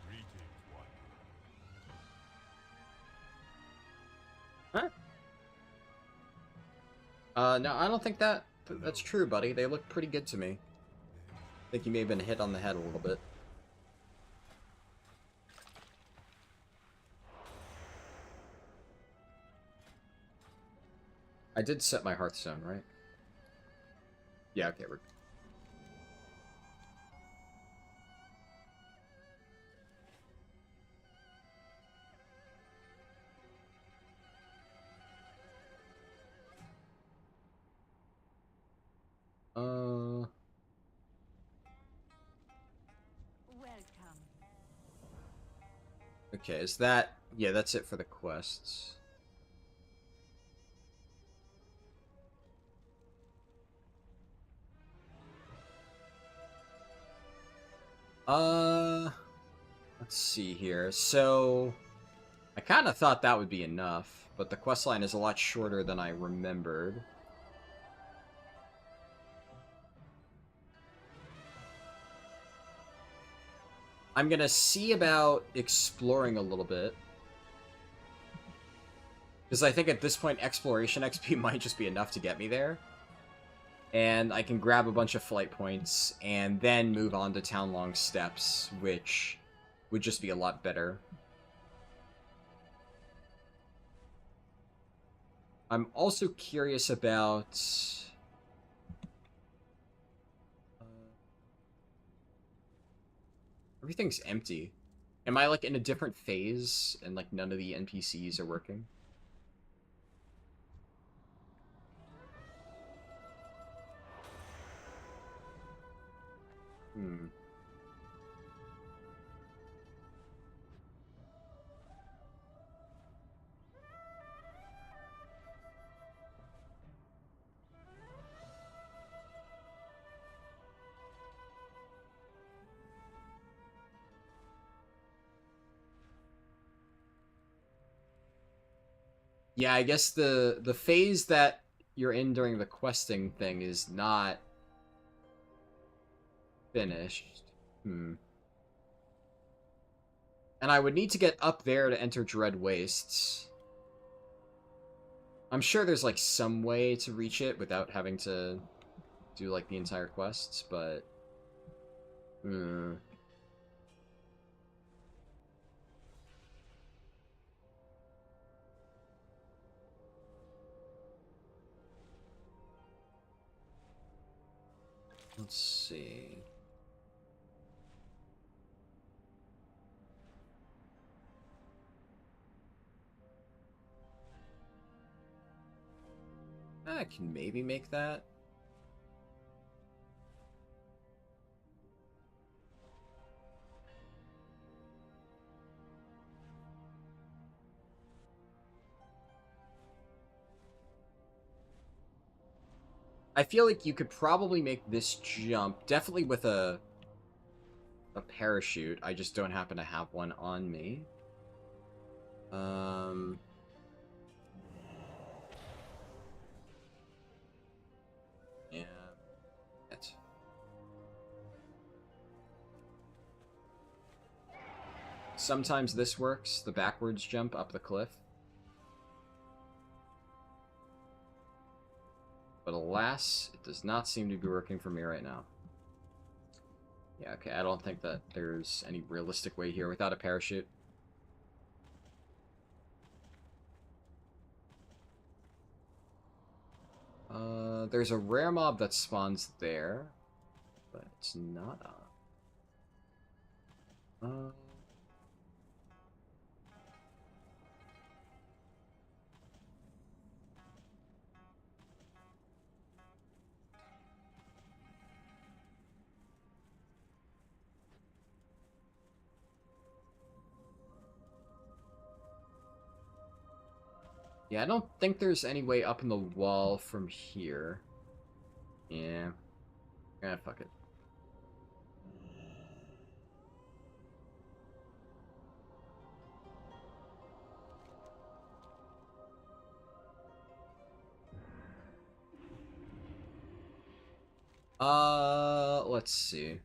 Greetings, one. No, I don't think that's true, buddy. They look pretty good to me. I think you may have been hit on the head a little bit. I did set my Hearthstone, right? Yeah, okay, we're... Welcome. Okay, is that... Yeah, that's it for the quests. Let's see here. So, I kind of thought that would be enough, but the questline is a lot shorter than I remembered. I'm gonna see about exploring a little bit. Because I think at this point, exploration XP might just be enough to get me there. And I can grab a bunch of flight points, and then move on to Townlong Steps, which would just be a lot better. I'm also curious about... Everything's empty. Am I, like, in a different phase, and, like, none of the NPCs are working? Hmm. Yeah, I guess the phase that you're in during the questing thing is not finished. Hmm. And I would need to get up there to enter Dread Wastes. I'm sure there's, like, some way to reach it without having to do, like, the entire quests, but... Hmm. Let's see... I can maybe make that. I feel like you could probably make this jump, definitely with a parachute. I just don't happen to have one on me. Yeah. That's... Sometimes this works, the backwards jump up the cliff. But alas, it does not seem to be working for me right now. Yeah, okay, I don't think that there's any realistic way here without a parachute. There's a rare mob that spawns there, but it's not on. Yeah, I don't think there's any way up in the wall from here. Yeah. Fuck it. Let's see.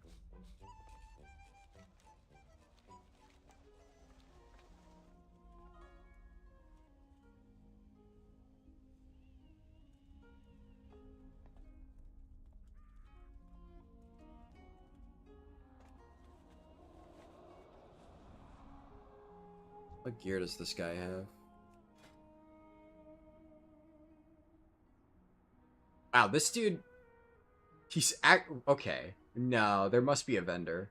What gear does this guy have? Wow, this dude... Okay. No, there must be a vendor.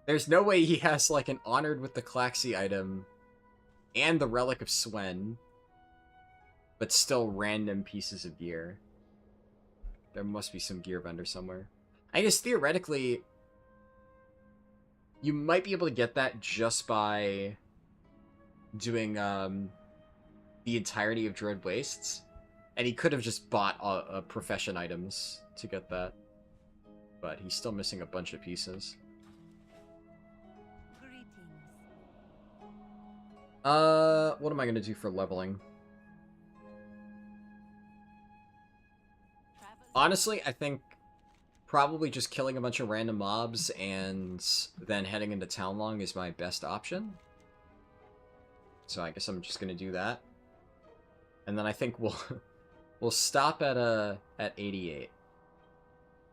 There's no way he has, like, an Honored with the Klaxi item and the Relic of Swen, but still random pieces of gear. There must be some gear vendor somewhere. I guess, theoretically, you might be able to get that just by doing, the entirety of Dread Wastes. And he could have just bought profession items to get that. But he's still missing a bunch of pieces. Greetings. What am I gonna do for leveling? Honestly, I think probably just killing a bunch of random mobs and then heading into Townlong is my best option. So I guess I'm just gonna do that. And then I think we'll stop at 88.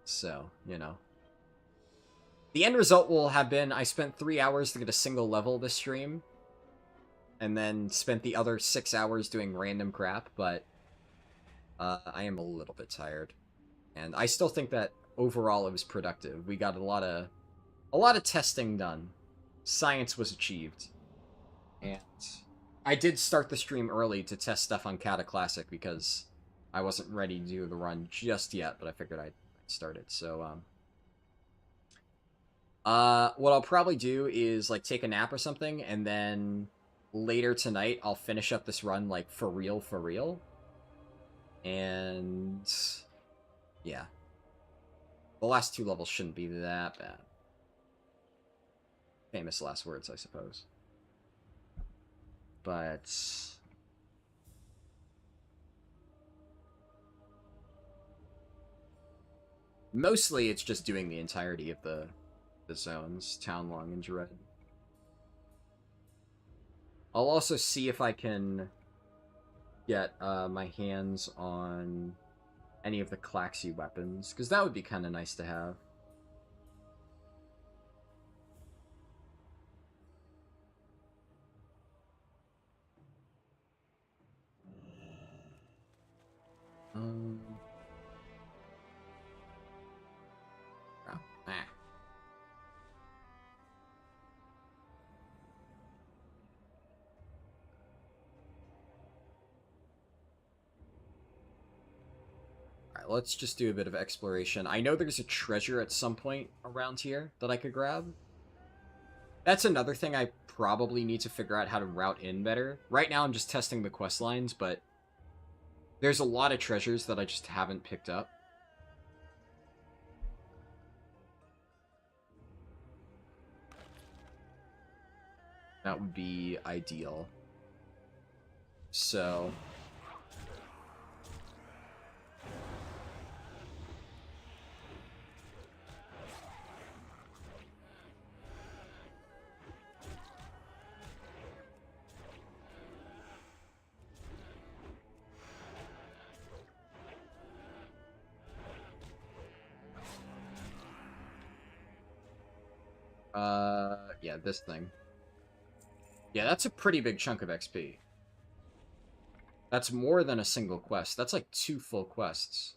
So, you know. The end result will have been I spent 3 hours to get a single level this stream. And then spent the other 6 hours doing random crap, but I am a little bit tired. And I still think that overall it was productive. We got a lot of testing done. Science was achieved. And I did start the stream early to test stuff on Kata Classic because I wasn't ready to do the run just yet, but I figured I'd start it. So, what I'll probably do is, like, take a nap or something, and then later tonight I'll finish up this run, like, for real. And yeah. The last 2 levels shouldn't be that bad. Famous last words, I suppose. But mostly it's just doing the entirety of the zones, Townlong and Dread. I'll also see if I can get my hands on any of the Klaxi weapons, because that would be kind of nice to have. Oh, ah. Alright, let's just do a bit of exploration. I know there's a treasure at some point around here that I could grab. That's another thing I probably need to figure out how to route in better. Right now I'm just testing the quest lines, but there's a lot of treasures that I just haven't picked up. That would be ideal. So yeah, this thing. Yeah, that's a pretty big chunk of XP. That's more than a single quest. That's like 2 full quests.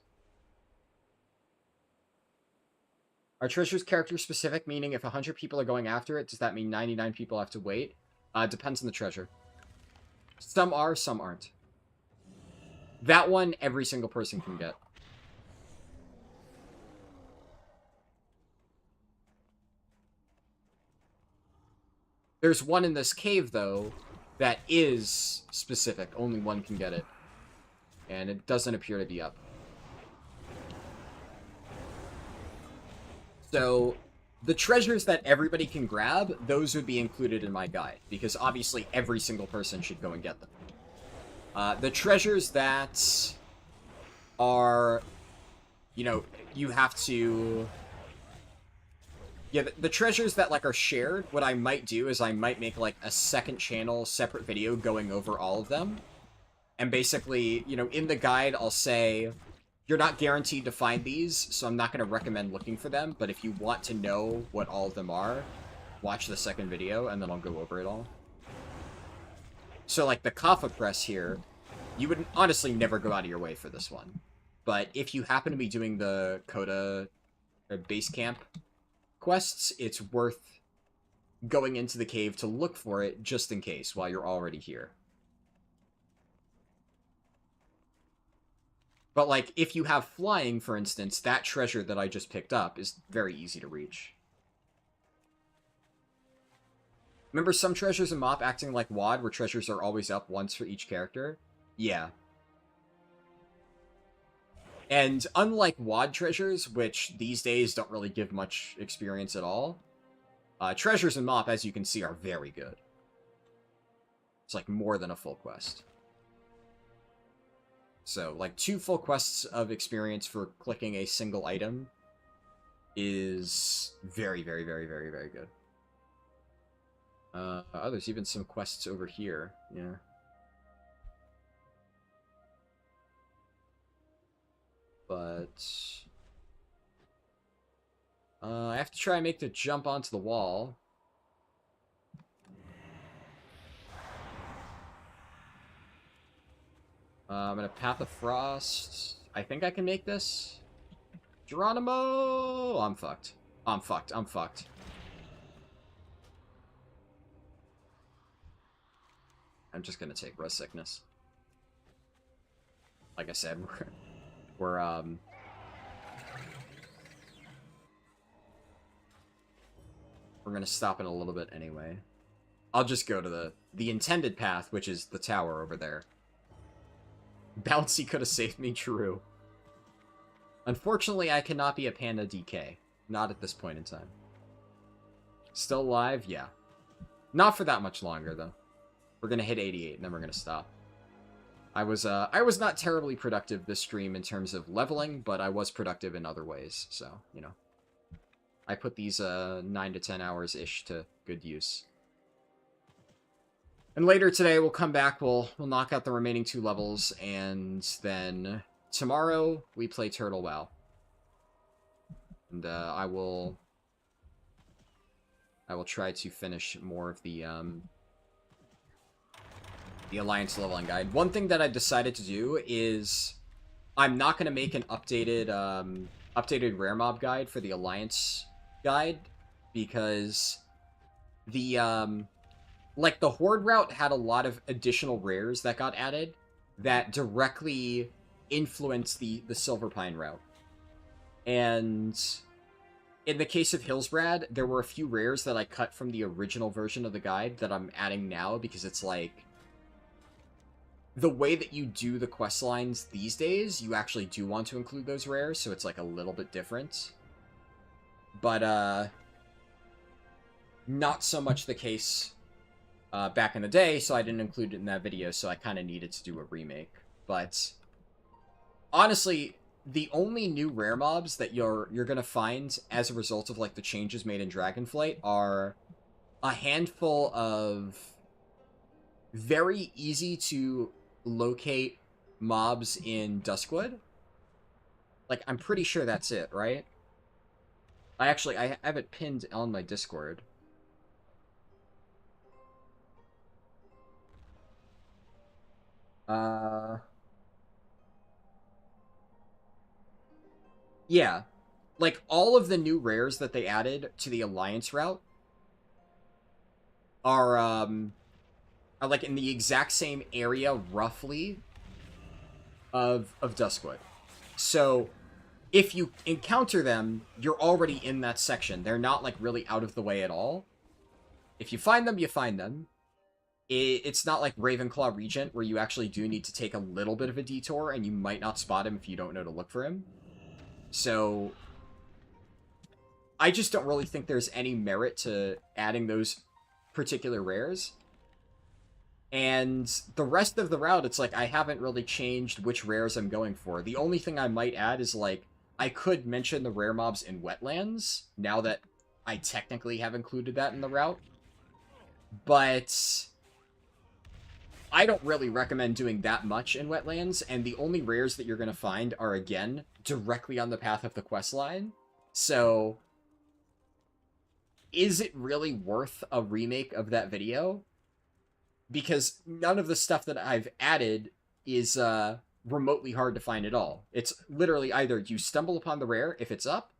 Are treasures character specific, meaning if 100 people are going after it, does that mean 99 people have to wait? Depends on the treasure. Some are, some aren't. That one, every single person can get. There's one in this cave, though, that is specific. Only one can get it. And it doesn't appear to be up. So, the treasures that everybody can grab, those would be included in my guide. Because obviously every single person should go and get them. The treasures that are, you know, you have to... Yeah, the treasures that, like, are shared, what I might do is I might make, like, a second channel, separate video going over all of them. And basically, you know, in the guide, I'll say, you're not guaranteed to find these, so I'm not going to recommend looking for them, but if you want to know what all of them are, watch the second video, and then I'll go over it all. So, like, the Kaffa Press here, you would honestly never go out of your way for this one. But if you happen to be doing the Coda base camp quests, it's worth going into the cave to look for it just in case while you're already here. But, like, if you have flying, for instance, that treasure that I just picked up is very easy to reach. Remember some treasures in MoP acting like WoD, where treasures are always up once for each character? Yeah. And unlike WoD treasures, which these days don't really give much experience at all, treasures in MoP, as you can see, are very good. It's like more than a full quest. So, like, 2 full quests of experience for clicking a single item is very, very, very, very, very good. Oh, there's even some quests over here. Yeah. But I have to try and make the jump onto the wall. I'm gonna Path of Frost. I think I can make this. Geronimo! I'm fucked. I'm fucked. I'm fucked. I'm just gonna take Rust Sickness. Like I said, we're gonna stop in a little bit anyway. I'll just go to the intended path, which is the tower over there. Bouncy could have saved me, true. Unfortunately, I cannot be a Panda DK. Not at this point in time. Still alive? Yeah. Not for that much longer, though. We're gonna hit 88, and then we're gonna stop. I was not terribly productive this stream in terms of leveling, but I was productive in other ways, so, you know. I put these 9 to 10 hours-ish to good use. And later today, we'll come back, we'll knock out the remaining 2 levels, and then tomorrow, we play Turtle WoW. And I will try to finish more of the Alliance leveling guide. One thing that I decided to do is I'm not going to make an updated updated rare mob guide for the Alliance guide, because the like, the Horde route had a lot of additional rares that got added that directly influenced the Silverpine route. And in the case of Hillsbrad, there were a few rares that I cut from the original version of the guide that I'm adding now, because it's like, the way that you do the quest lines these days, you actually do want to include those rares, so it's like a little bit different. But, not so much the case back in the day, so I didn't include it in that video, so I kind of needed to do a remake. But honestly, the only new rare mobs that you're gonna find as a result of, like, the changes made in Dragonflight are a handful of very easy to locate mobs in Duskwood. Like, I'm pretty sure that's it, right? I have it pinned on my Discord. Yeah. Like, all of the new rares that they added to the Alliance route are like in the exact same area, roughly, of Duskwood. So, if you encounter them, you're already in that section. They're not, like, really out of the way at all. If you find them, you find them. it's not like Ravenclaw Regent, where you actually do need to take a little bit of a detour, and you might not spot him if you don't know to look for him. So, I just don't really think there's any merit to adding those particular rares. And the rest of the route, it's like, I haven't really changed which rares I'm going for. The only thing I might add is, like, I could mention the rare mobs in Wetlands, now that I technically have included that in the route. But I don't really recommend doing that much in Wetlands, and the only rares that you're going to find are, again, directly on the path of the questline. So, is it really worth a remake of that video? Because none of the stuff that I've added is remotely hard to find at all. It's literally either you stumble upon the rare if it's up,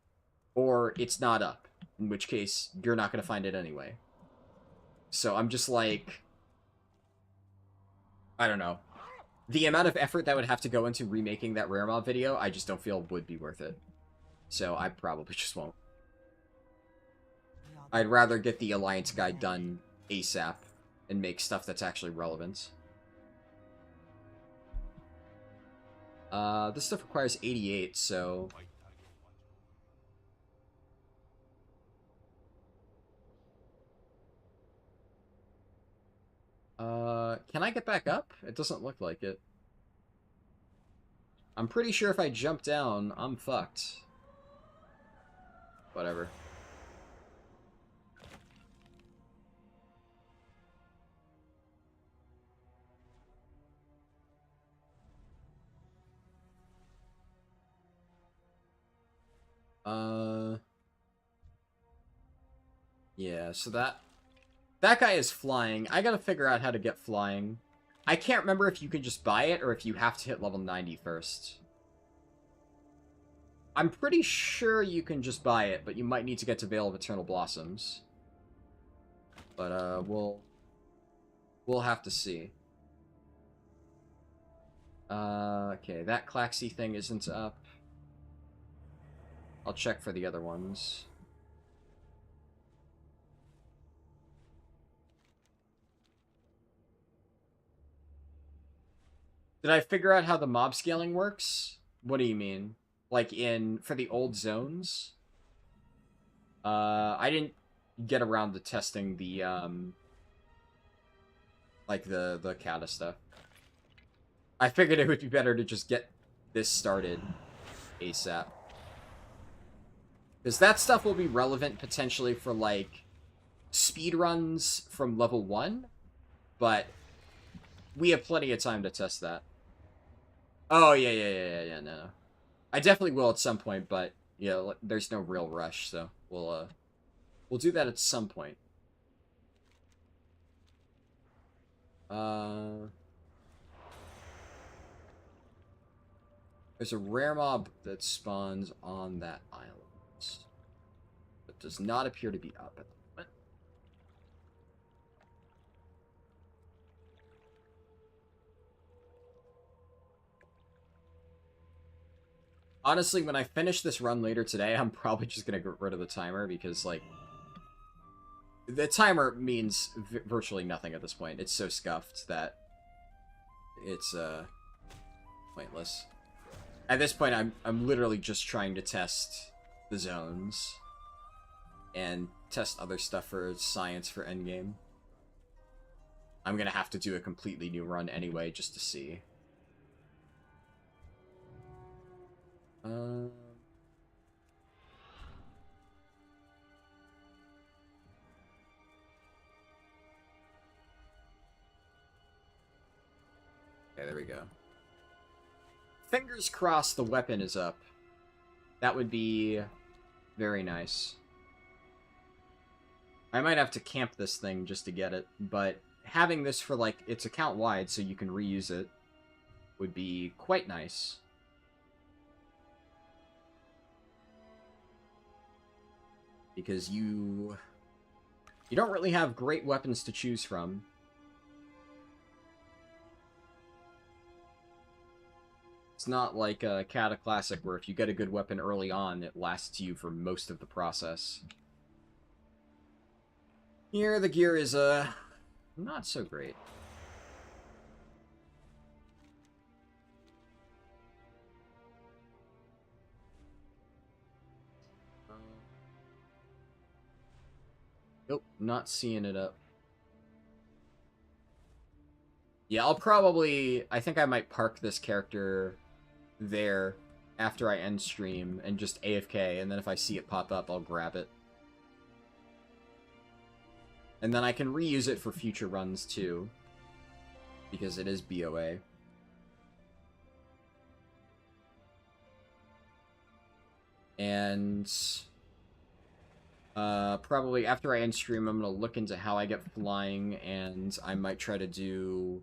or it's not up, in which case you're not going to find it anyway. So I'm just like, I don't know. The amount of effort that would have to go into remaking that rare mob video, I just don't feel would be worth it. So I probably just won't. I'd rather get the Alliance guide done ASAP and make stuff that's actually relevant. This stuff requires 88, so... can I get back up? It doesn't look like it. I'm pretty sure if I jump down, I'm fucked. Whatever. Yeah, so that guy is flying. I gotta figure out how to get flying. I can't remember if you can just buy it or if you have to hit level 90 first. I'm pretty sure you can just buy it, but you might need to get to Veil of Eternal Blossoms. But, we'll have to see. Okay, that Klaxi thing isn't up. I'll check for the other ones. Did I figure out how the mob scaling works? What do you mean? Like for the old zones? I didn't get around to testing the, like the Kata stuff. I figured it would be better to just get this started ASAP. Because that stuff will be relevant potentially for, like, speedruns from level 1, but we have plenty of time to test that. Oh, yeah, no. I definitely will at some point, but, you know, there's no real rush, so we'll do that at some point. There's a rare mob that spawns on that island. But does not appear to be up at the moment. Honestly, when I finish this run later today, I'm probably just gonna get rid of the timer because, like, the timer means virtually nothing at this point. It's so scuffed that it's pointless. At this point, I'm literally just trying to test the zones and test other stuff for science for endgame. I'm gonna have to do a completely new run anyway just to see. Okay, there we go. Fingers crossed the weapon is up. That would be very nice. I might have to camp this thing just to get it, but having this for, like, it's account-wide so you can reuse it would be quite nice. Because you don't really have great weapons to choose from. It's not like a Kata Classic where if you get a good weapon early on, it lasts you for most of the process. Here, the gear is, not so great. Nope, not seeing it up. Yeah, I think I might park this character there after I end stream and just AFK, and then if I see it pop up, I'll grab it. And then I can reuse it for future runs, too. Because it is BOA. And... probably after I end stream, I'm gonna look into how I get flying, and I might try to do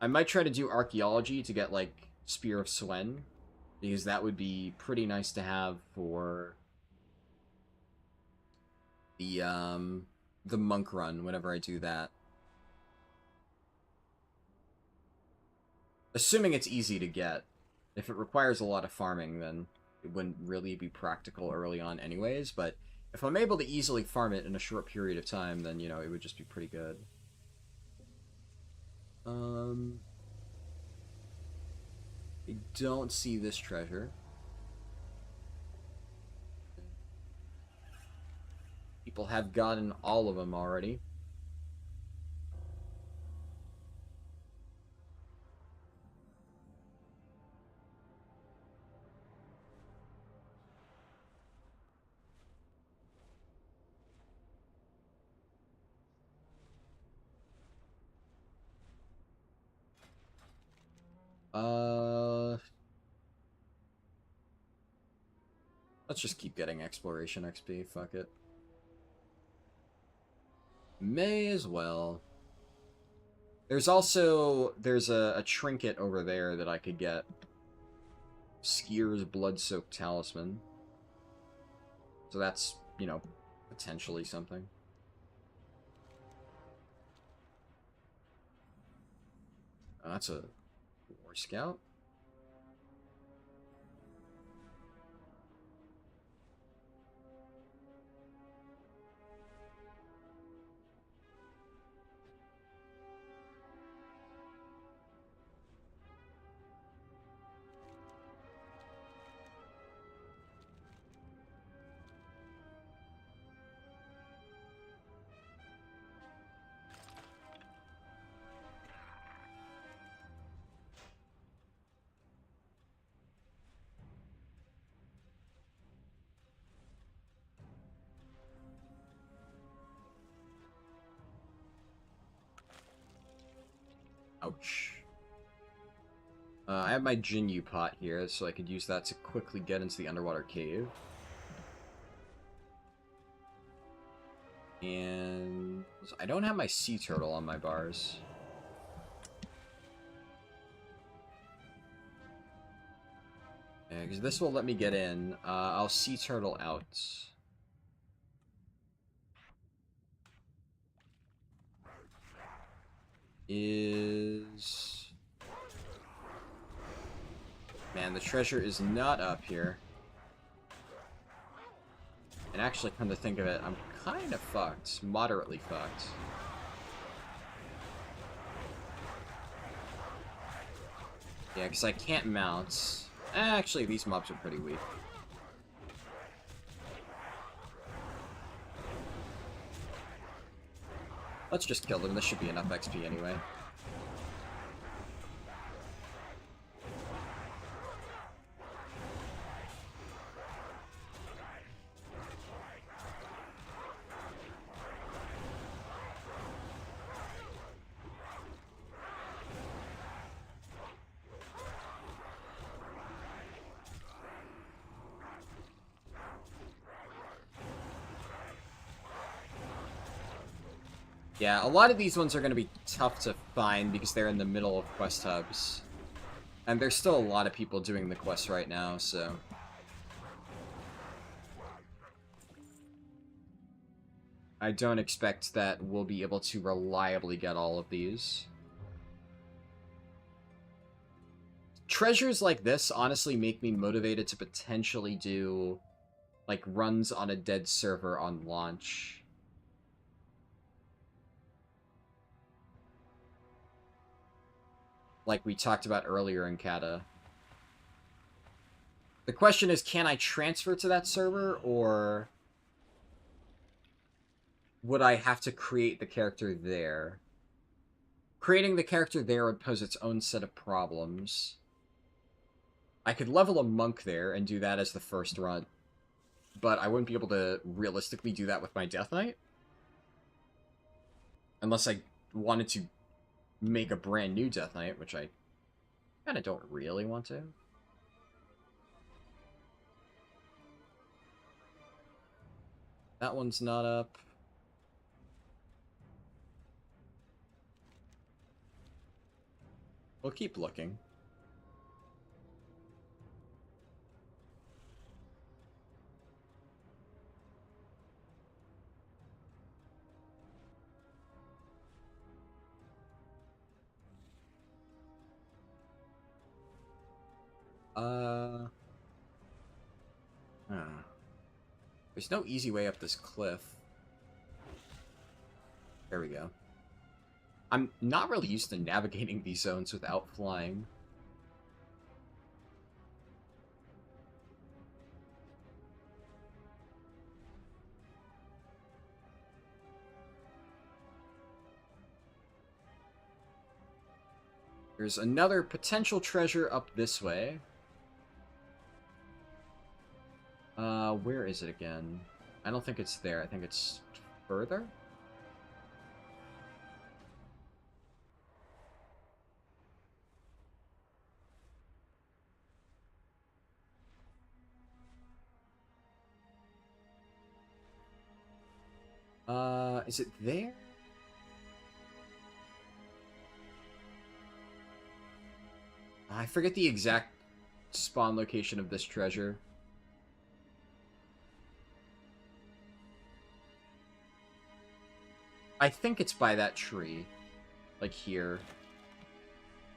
archaeology to get, like, Spear of Swen, because that would be pretty nice to have for the monk run whenever I do that. Assuming it's easy to get. If it requires a lot of farming, then it wouldn't really be practical early on anyways, but if I'm able to easily farm it in a short period of time, then, you know, it would just be pretty good. I don't see this treasure. People have gotten all of them already. Let's just keep getting exploration XP, fuck it. May as well. There's a trinket over there that I could get. Skier's Blood-Soaked Talisman. So that's, you know, potentially something. That's a War Scout. Ouch. I have my Jinyu pot here, so I could use that to quickly get into the underwater cave. And I don't have my sea turtle on my bars. Yeah, because this will let me get in. I'll sea turtle out. Man, the treasure is not up here. And actually, come to think of it, I'm kind of fucked. Moderately fucked. Yeah, because I can't mount. Actually, these mobs are pretty weak. Let's just kill them. This should be enough XP anyway. Yeah, a lot of these ones are going to be tough to find because they're in the middle of quest hubs. And there's still a lot of people doing the quest right now, so... I don't expect that we'll be able to reliably get all of these. Treasures like this honestly make me motivated to potentially do, like, runs on a dead server on launch. like we talked about earlier in Kata. The question is, can I transfer to that server, or would I have to create the character there? Creating the character there would pose its own set of problems. I could level a monk there and do that as the first run, but I wouldn't be able to realistically do that with my Death Knight. Unless I wanted to make a brand new Death Knight, which I kind of don't really want to. That one's not up. We'll keep looking. There's no easy way up this cliff. There we go. I'm not really used to navigating these zones without flying. There's another potential treasure up this way. Where is it again? I don't think it's there. I think it's further? Is it there? I forget the exact spawn location of this treasure. I think it's by that tree. Like here.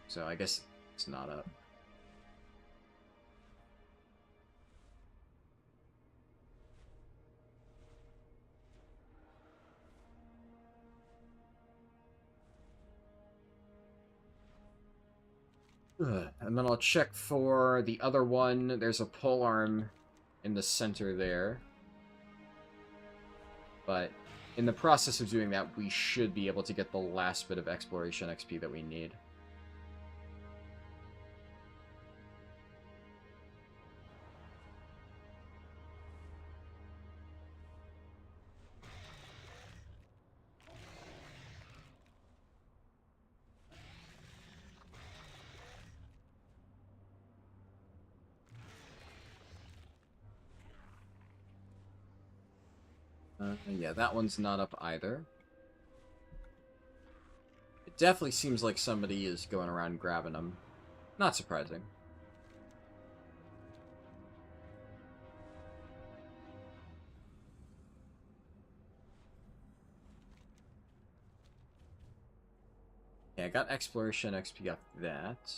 So I guess it's not up. And then I'll check for the other one. There's a pole arm in the center there. But in the process of doing that, we should be able to get the last bit of exploration XP that we need. Yeah, that one's not up either. It definitely seems like somebody is going around grabbing them. Not surprising. Yeah, I got exploration XP off that.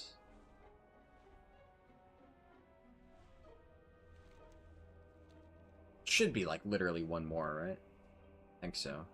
Should be like literally one more, right? I think so.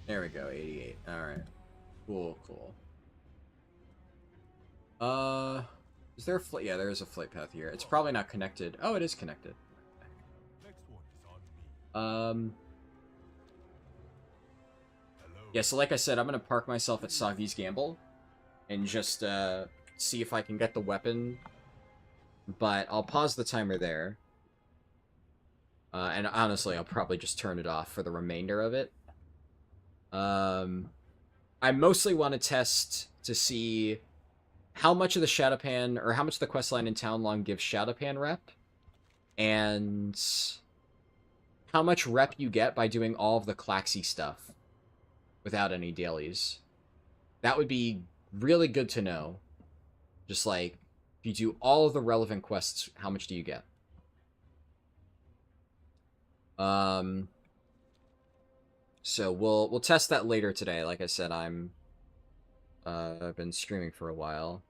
There we go, 88. Alright. Cool, cool. Is there a flight? Yeah, there is a flight path here. It's probably not connected. Oh, it is connected. Next one is on me. Hello. Yeah, so like I said, I'm gonna park myself at Soggy's Gamble and just, see if I can get the weapon. But I'll pause the timer there. And honestly, I'll probably just turn it off for the remainder of it. I mostly want to test to see how much of the Shadowpan, or how much the questline in Townlong gives Shadowpan rep, and how much rep you get by doing all of the Klaxy stuff without any dailies. That would be really good to know. Just like, if you do all of the relevant quests, how much do you get? So we'll test that later today. Like I said, I've been streaming for a while.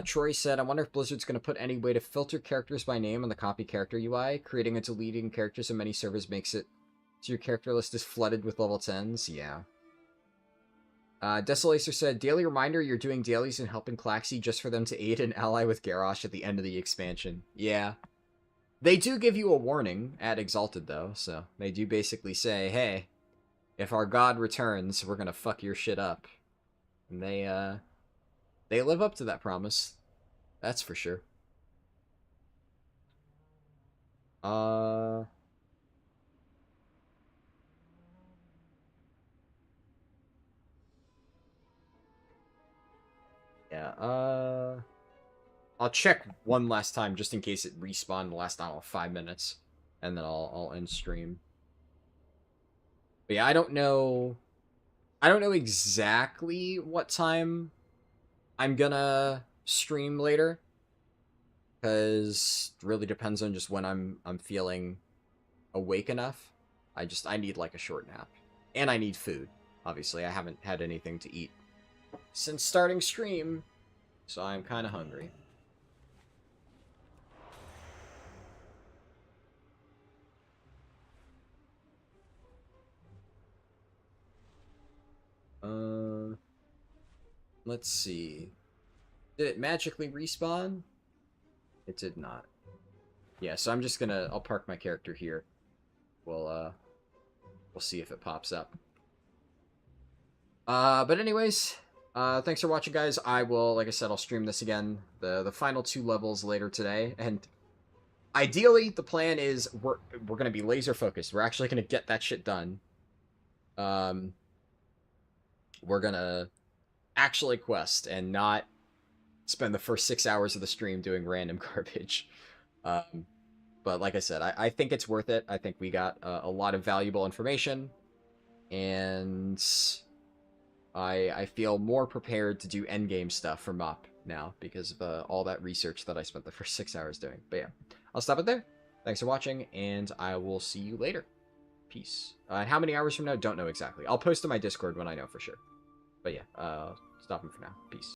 Troy said, I wonder if Blizzard's going to put any way to filter characters by name on the copy character UI. Creating and deleting characters in many servers makes it so your character list is flooded with level 10s. Yeah. Desolacer said, daily reminder you're doing dailies and helping Klaxi just for them to aid and ally with Garrosh at the end of the expansion. Yeah. They do give you a warning at Exalted, though, so they do basically say, hey, if our god returns, we're gonna fuck your shit up. And they live up to that promise. That's for sure. Yeah, I'll check one last time just in case it respawned the last, I don't know, 5 minutes. And then I'll end stream. But yeah, I don't know exactly what time I'm gonna stream later. Because it really depends on just when I'm feeling awake enough. I need like a short nap. And I need food. Obviously, I haven't had anything to eat since starting stream. So I'm kind of hungry. Let's see. Did it magically respawn? It did not. Yeah, so I'm just gonna... I'll park my character here. We'll see if it pops up. But anyways, thanks for watching, guys. I will, like I said, I'll stream this again. The final 2 levels later today. And ideally, the plan is we're gonna be laser focused. We're actually gonna get that shit done. We're gonna actually quest and not spend the first 6 hours of the stream doing random garbage. But like I said, I think it's worth it. I think we got a lot of valuable information, and I feel more prepared to do endgame stuff for MoP now because of all that research that I spent the first 6 hours doing. But yeah, I'll stop it there. Thanks for watching, and I will see you later. Peace. How many hours from now? Don't know exactly. I'll post to my Discord when I know for sure. But yeah, stop him for now. Peace.